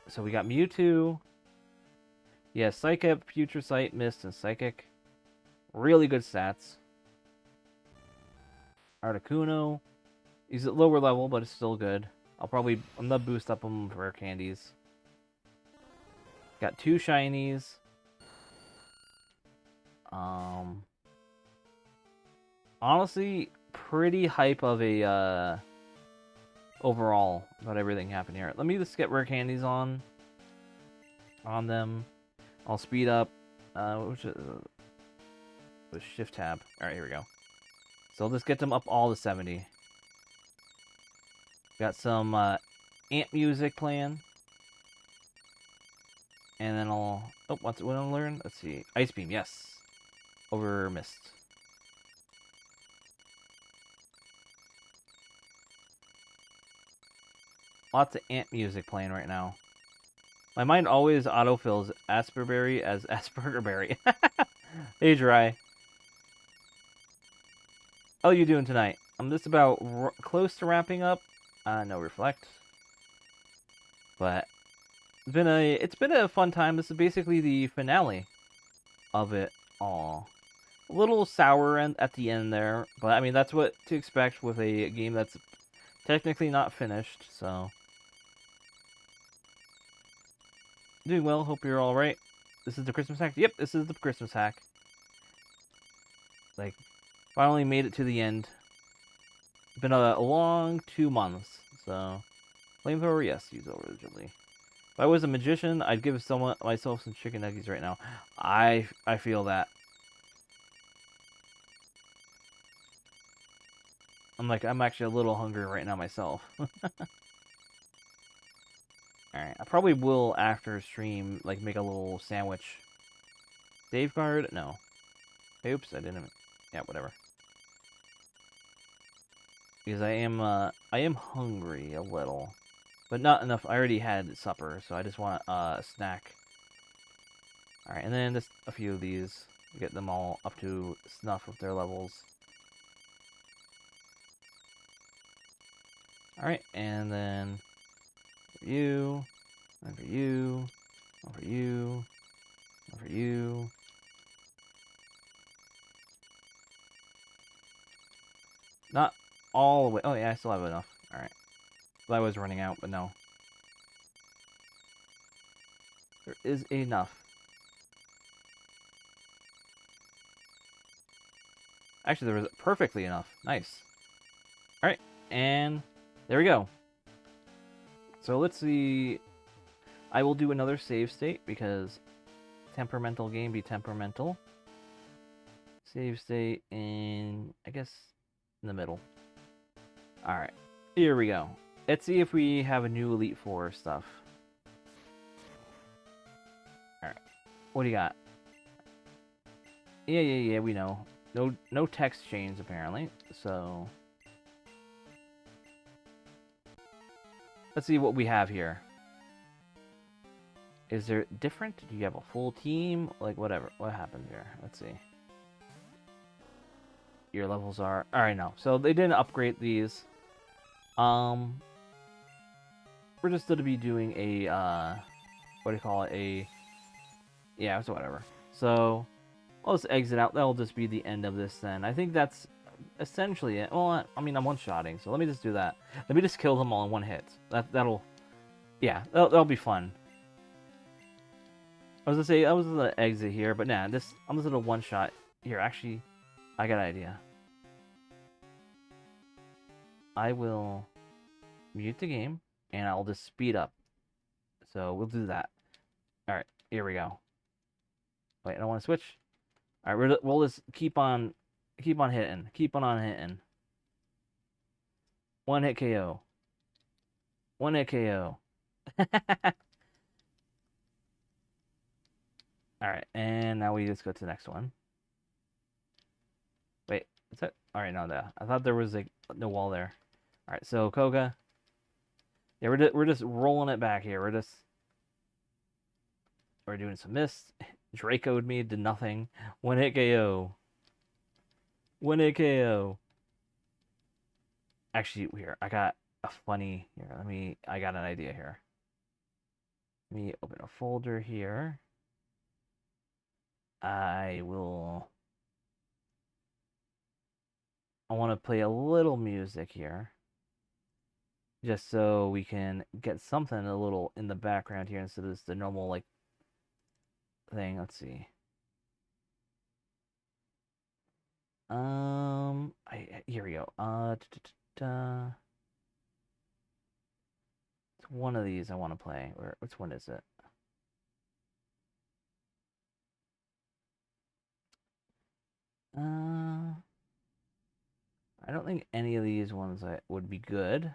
So we got Mewtwo... Yeah, Psychic, Future Sight, Mist, and Psychic. Really good stats. Articuno. He's at lower level, but it's still good. I'm gonna boost up him for candies. Got 2 shinies. Honestly, pretty hype of a, overall about everything happened here. Let me just get rare candies on them. I'll speed up, with shift tab. Alright, here we go. So I'll just get them up all to 70. Got some ant music playing. And then I'll... Oh, what do I learn? Let's see. Ice Beam, yes. Over Mist. Lots of ant music playing right now. My mind always autofills Asperberry as Aspergerberry. Hey, Dry. How are you doing tonight? I'm just about close to wrapping up. No Reflect. But it's been a fun time. This is basically the finale of it all. A little sour at the end there, but I mean that's what to expect with a game that's technically not finished. So. Doing well, hope you're alright. This is the Christmas hack? Yep, this is the Christmas hack. Like, finally made it to the end. It's been a long 2 months, so... Flamethrower, yes, use originally. If I was a magician, I'd give myself some chicken nuggets right now. I feel that. I'm actually a little hungry right now myself. Alright, I probably will after stream, like, make a little sandwich. Safeguard? No. Oops, I didn't. Yeah, whatever. Because I am hungry a little. But not enough. I already had supper, so I just want a snack. Alright, and then just a few of these. Get them all up to snuff with their levels. Alright, and then for you, and for you, and for you, and for you. Not all the way. Oh, yeah, I still have enough. Alright. Thought I was running out, but no. There is enough. Actually, there was perfectly enough. Nice. Alright, and there we go. So let's see. I will do another save state because temperamental game be temperamental. Save state in, I guess, in the middle. Alright, here we go. Let's see if we have a new Elite Four stuff. Alright, what do you got? Yeah, we know. No text chains, apparently, so... Let's see what we have here. Is there different? Do you have a full team? Like, whatever. What happened here? Let's see. Your levels are... Alright, no. So, they didn't upgrade these. We're just going to be doing a, what do you call it? Yeah, so whatever. So, I'll just exit out. That'll just be the end of this then. I think that's essentially it. Well, I mean, I'm one-shotting, so let me just do that. Let me just kill them all in one hit. That'll... Yeah, that'll be fun. I was gonna say, I was gonna exit here, but nah, I'm just gonna one-shot. Here, actually, I got an idea. I will mute the game, and I'll just speed up. So, we'll do that. Alright, here we go. Wait, I don't want to switch. Alright, we'll just keep on hitting. Keep on hitting. One hit KO. One hit KO. Alright, and now we just go to the next one. Wait, is that... Alright, no, I thought there was, like, no wall there. Alright, so, Koga. Yeah, we're just rolling it back here. We're doing some mist. Draco'd me, did nothing. One hit KO. One hit KO. Actually, here, I got a funny... Here, I got an idea here. Let me open a folder here. I want to play a little music here. Just so we can get something a little in the background here instead of just the normal, like, thing. Let's see. Here we go. It's one of these I want to play. Which one is it? I don't think any of these ones would be good.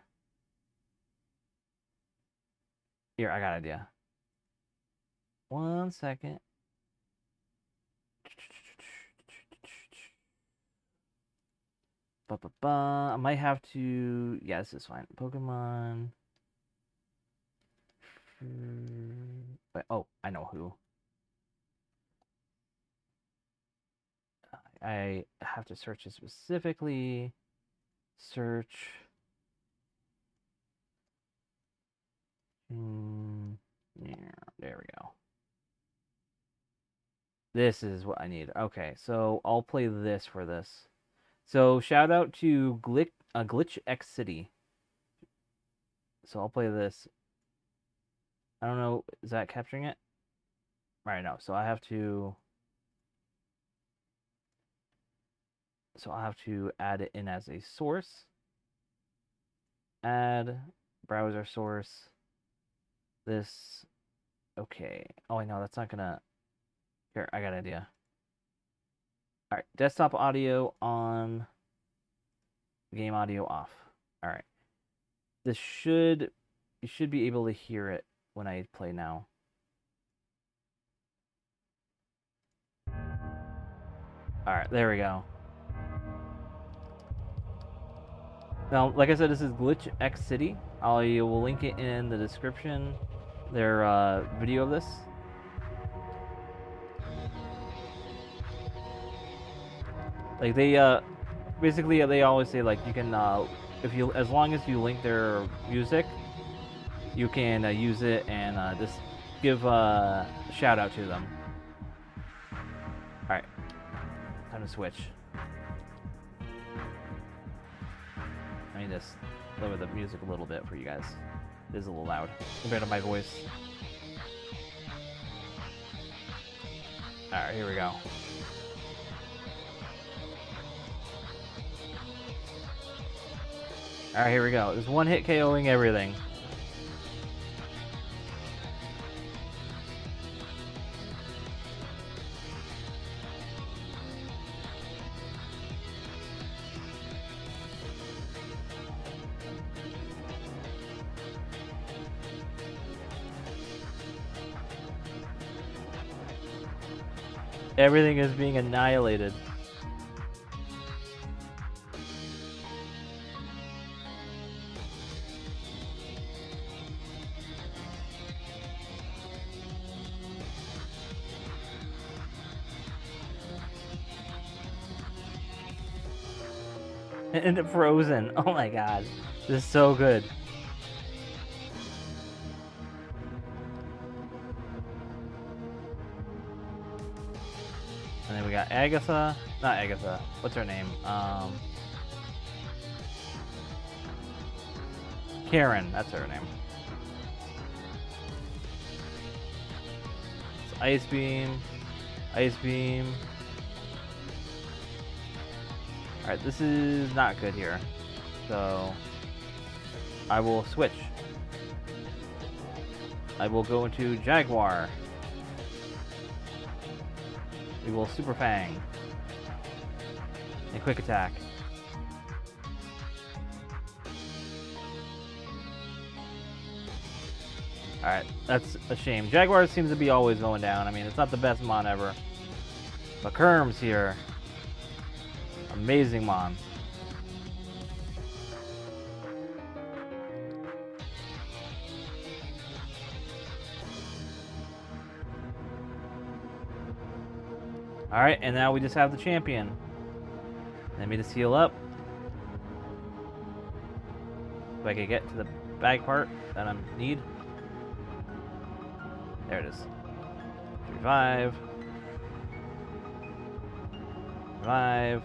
Here, I got an idea. 1 second. I might have to... Yeah, this is fine. Pokemon. Wait, oh, I know who. I have to search it specifically. Search. Yeah, there we go. This is what I need. Okay, so I'll play this for this. So shout out to Glitch X City. So I'll play this. I don't know, is that capturing it? Right, no. So I have to... So I'll have to add it in as a source. Add browser source. This. Okay. Oh, I know that's not gonna. Here, I got an idea. All right, desktop audio on. Game audio off. All right. You should be able to hear it when I play now. All right, there we go. Now, like I said, this is Glitch X City. I will link it in the description. Their video of this. Like they basically they always say like you can if you as long as you link their music, you can use it and just give a shout out to them. All right, time to switch. Let me just lower the music a little bit for you guys. It is a little loud compared to my voice. All right, here we go. All right, here we go. There's one hit KOing everything. Everything is being annihilated. And frozen. Oh my god. This is so good. And then we got Agatha. Not Agatha. What's her name? Karen. That's her name. It's Ice Beam. Ice Beam. Alright, this is not good here. So I will switch. I will go into Jaguar. We will Super Fang. And Quick Attack. Alright, that's a shame. Jaguar seems to be always going down. I mean, it's not the best mon ever. But Kerm's here. Amazing mon. Alright, and now we just have the champion. Let me just heal up. If I could get to the bag part that I need. There it is. Revive. Revive.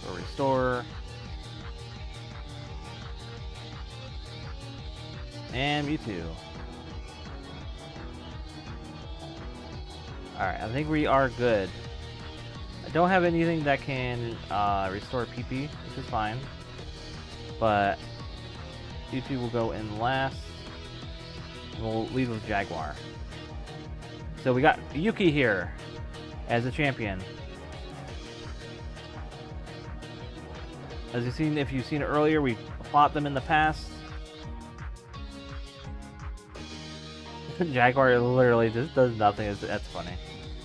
Or restore. And Mewtwo. Alright, I think we are good. I don't have anything that can restore PP, which is fine. But Mewtwo will go in last. We'll lead with Jaguar. So we got Yuki here as a champion. As you've seen, if you've seen it earlier, we fought them in the past. Jaguar literally just does nothing. That's funny.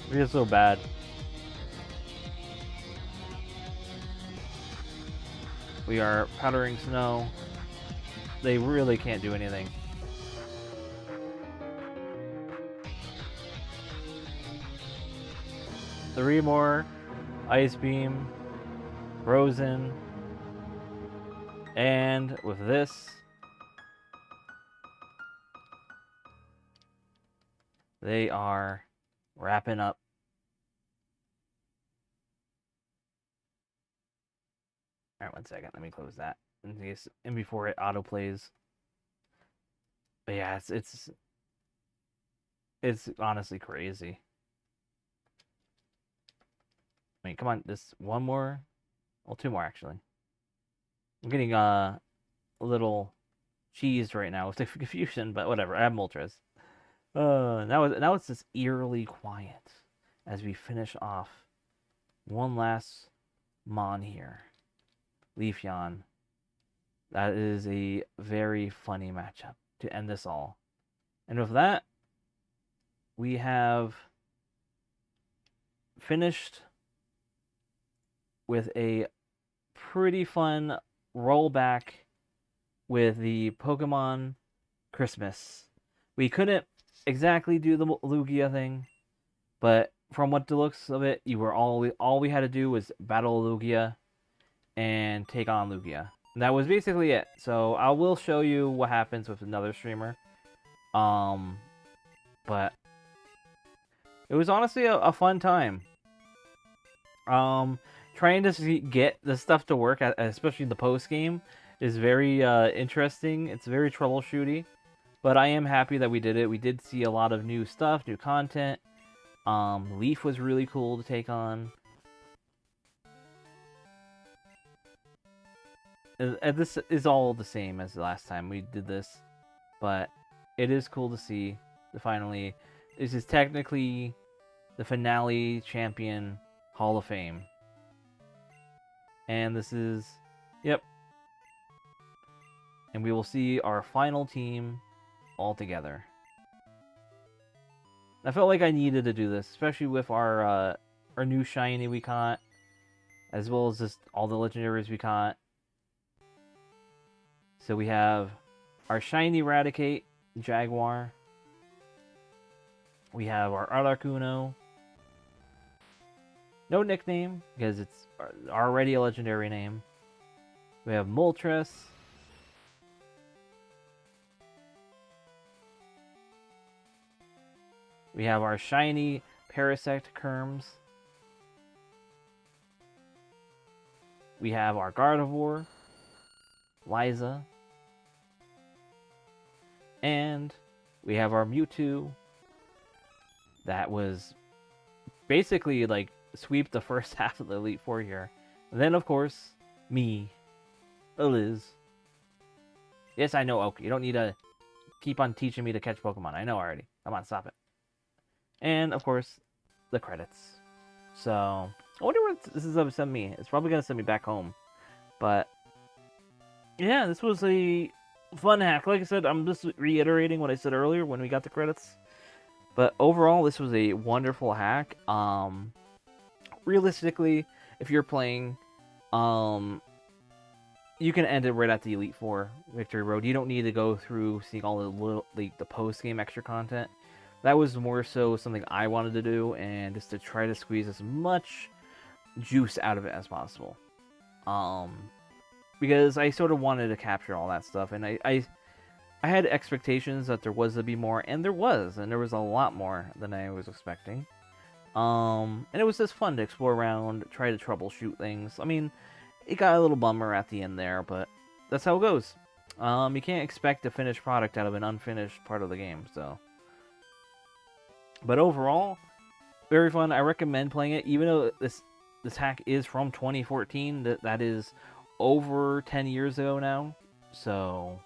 We're just so bad. We are powdering snow. They really can't do anything. Three more. Ice Beam. Frozen. And with this, they are wrapping up. All right, 1 second. Let me close that and before it auto plays. But yeah, it's honestly crazy. I mean, come on, this one more, well, two more actually. I'm getting a little cheesed right now with the confusion, but whatever. I have Moltres. Now it's just eerily quiet as we finish off one last mon here. Leafeon. That is a very funny matchup to end this all. And with that, we have finished with a pretty fun rollback with the Pokemon Christmas. We couldn't exactly do the Lugia thing, but from what the looks of it, you were all we had to do was battle Lugia and take on Lugia. And that was basically it. So I will show you what happens with another streamer. But it was honestly a fun time. Trying to get the stuff to work, especially the post game, is very interesting. It's very troubleshooty, but I am happy that we did it. We did see a lot of new stuff, new content. Leaf was really cool to take on. And this is all the same as the last time we did this, but it is cool to see the finally. This is technically the finale champion Hall of Fame. And this is, yep. And we will see our final team all together. I felt like I needed to do this, especially with our new shiny we caught, as well as just all the legendaries we caught. So we have our shiny Raticate, Jaguar. We have our Articuno. No nickname, because it's already a legendary name. We have Moltres. We have our shiny Parasect Kerms. We have our Gardevoir, Liza. And we have our Mewtwo. That was basically like sweep the first half of the Elite Four here. And then, of course, me, Eliz. Yes, I know, Oak. You don't need to keep on teaching me to catch Pokemon. I know already. Come on, stop it. And, of course, the credits. So, I wonder what this is going to send me. It's probably going to send me back home. But, yeah, this was a fun hack. Like I said, I'm just reiterating what I said earlier when we got the credits. But overall, this was a wonderful hack. Realistically, if you're playing, you can end it right at the Elite Four Victory Road. You don't need to go through seeing all the post-game extra content. That was more so something I wanted to do, and just to try to squeeze as much juice out of it as possible. Because I sort of wanted to capture all that stuff, and I had expectations that there was to be more, and there was a lot more than I was expecting. And it was just fun to explore around, try to troubleshoot things. I mean, it got a little bummer at the end there, but that's how it goes. You can't expect a finished product out of an unfinished part of the game, so. But overall, very fun. I recommend playing it, even though this hack is from 2014. That is over 10 years ago now, so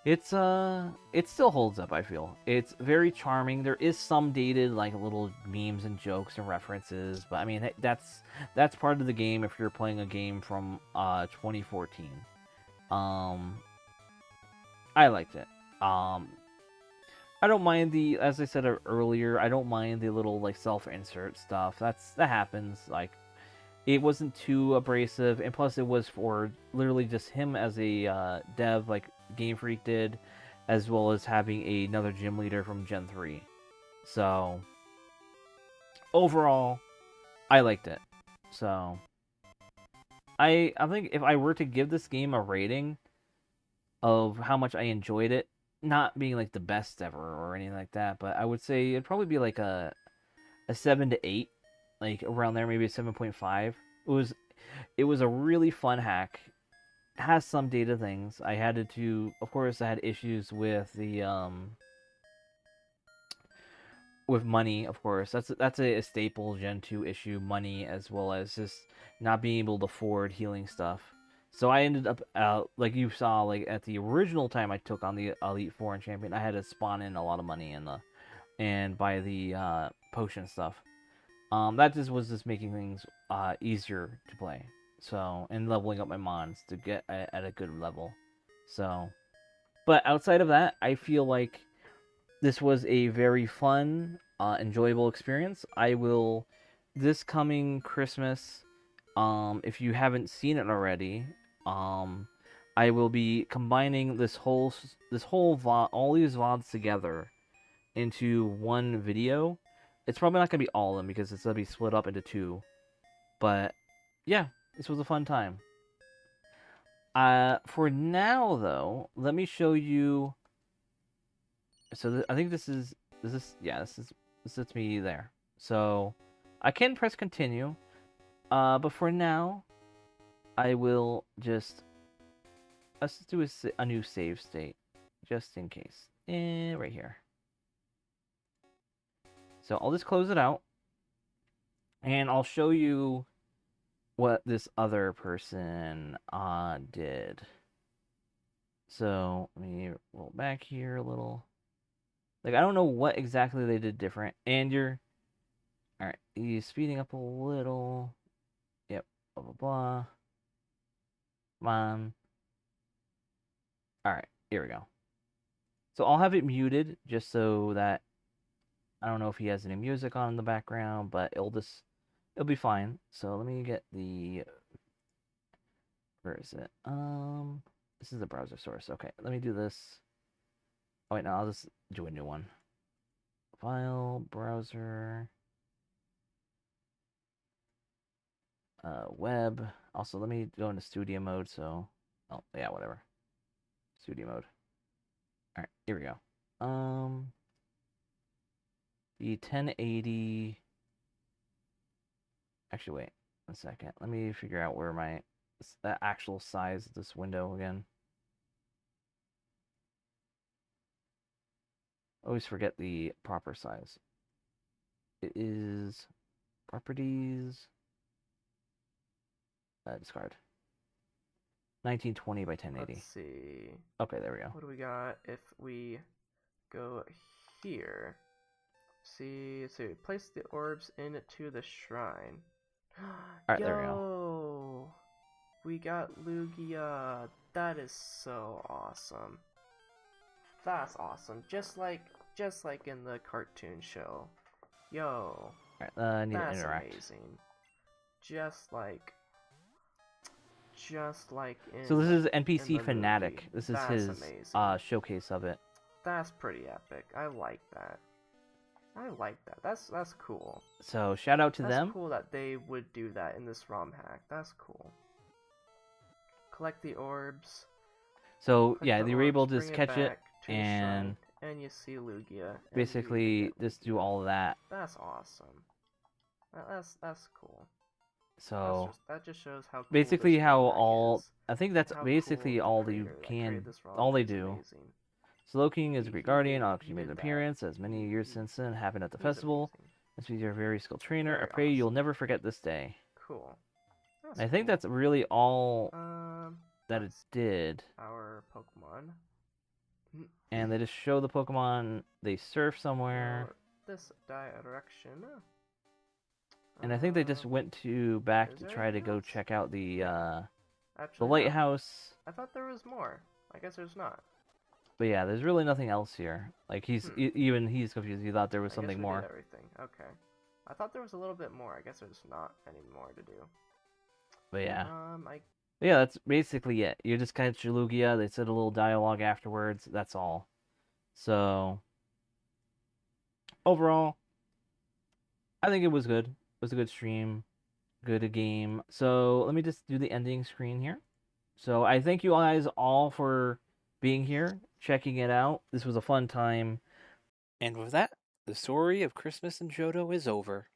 it still holds up. I feel it's very charming. There is some dated like little memes and jokes and references, but I mean that's part of the game if you're playing a game from 2014. I liked it. I don't mind as I said earlier, I don't mind the little like self-insert stuff. That happens. Like, it wasn't too abrasive, and plus it was for literally just him as a dev, like Game Freak did, as well as having another gym leader from Gen 3. So overall, I liked it. So I think if I were to give this game a rating of how much I enjoyed it, not being like the best ever or anything like that, but I would say it'd probably be like a 7 to 8, like around there, maybe a 7.5. It was a really fun hack. It has some data things. I had of course, I had issues with the with money, of course. That's a staple Gen 2 issue, money, as well as just not being able to afford healing stuff. So I ended up, like you saw, like at the original time I took on the Elite Four and Champion, I had to spawn in a lot of money and buy the potion stuff. That was just making things easier to play. So, and leveling up my mons to get at a good level. So, but outside of that, I feel like this was a very fun, enjoyable experience. I will, this coming Christmas, if you haven't seen it already, I will be combining all these VODs together into one video. It's probably not gonna be all of them because it's gonna be split up into two. But yeah, this was a fun time. For now though, let me show you. So I think this is me there. So I can press continue, but for now, I will just let's do a new save state just in case. Right here. So I'll just close it out, and I'll show you what this other person did. So let me roll back here a little. Like, I don't know what exactly they did different. And you're... Alright, he's speeding up a little. Yep, blah, blah, blah. Come on. Alright, here we go. So I'll have it muted just so that... I don't know if he has any music on in the background, but it'll be fine. So let me get the... Where is it? This is the browser source. Okay, let me do this. Oh, wait, no, I'll just do a new one. File, browser, web. Also, let me go into studio mode, so... Oh, yeah, whatever. Studio mode. Alright, here we go. The 1080... Actually, wait a second. Let me figure out where the actual size of this window again. I always forget the proper size. It is properties, discard. 1920 by 1080. Let's see. Okay, there we go. What do we got if we go here? See, so place the orbs into the shrine. Alright, there we go. We got Lugia. That is so awesome. That's awesome. Just like in the cartoon show. Yo. Alright, I need to that's interact. Amazing. Just like in... So this is NPC Fanatic. Movie. This is that's his amazing. showcase of it. That's pretty epic. I like that. That's cool. So shout out to them. That's cool that they would do that in this ROM hack. That's cool. Collect the orbs. So yeah, they were able to just catch it and you see Lugia. Basically, just do all of that. That's awesome. That's cool. So that just shows how cool basically how I think that's basically cool all they do. Amazing. Slow King is a Greek guardian. He made an appearance as many years since then happened at the festival. This means you're a very skilled trainer. I pray you'll never forget this day. Cool. I think that's really all that it did. Our Pokemon. And they just show the Pokemon. They surf somewhere. This direction. And I think they just went back to try to go check out the lighthouse. I thought there was more. I guess there's not. But yeah, there's really nothing else here. Like even he's confused. He thought there was something more. Did everything. Okay. I thought there was a little bit more. I guess there's not any more to do. But yeah. Yeah, that's basically it. You just catch your Lugia. They said a little dialogue afterwards. That's all. So overall, I think it was good. It was a good stream, good game. So let me just do the ending screen here. So I thank you guys all for being here, checking it out. This was a fun time. And with that, the story of Christmas in Johto is over.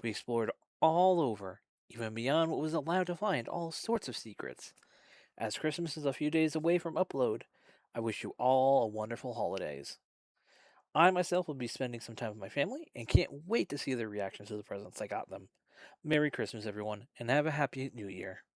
We explored all over, even beyond what was allowed to find, all sorts of secrets. As Christmas is a few days away from upload, I wish you all a wonderful holidays. I myself will be spending some time with my family and can't wait to see their reactions to the presents I got them. Merry Christmas, everyone, and have a happy New Year.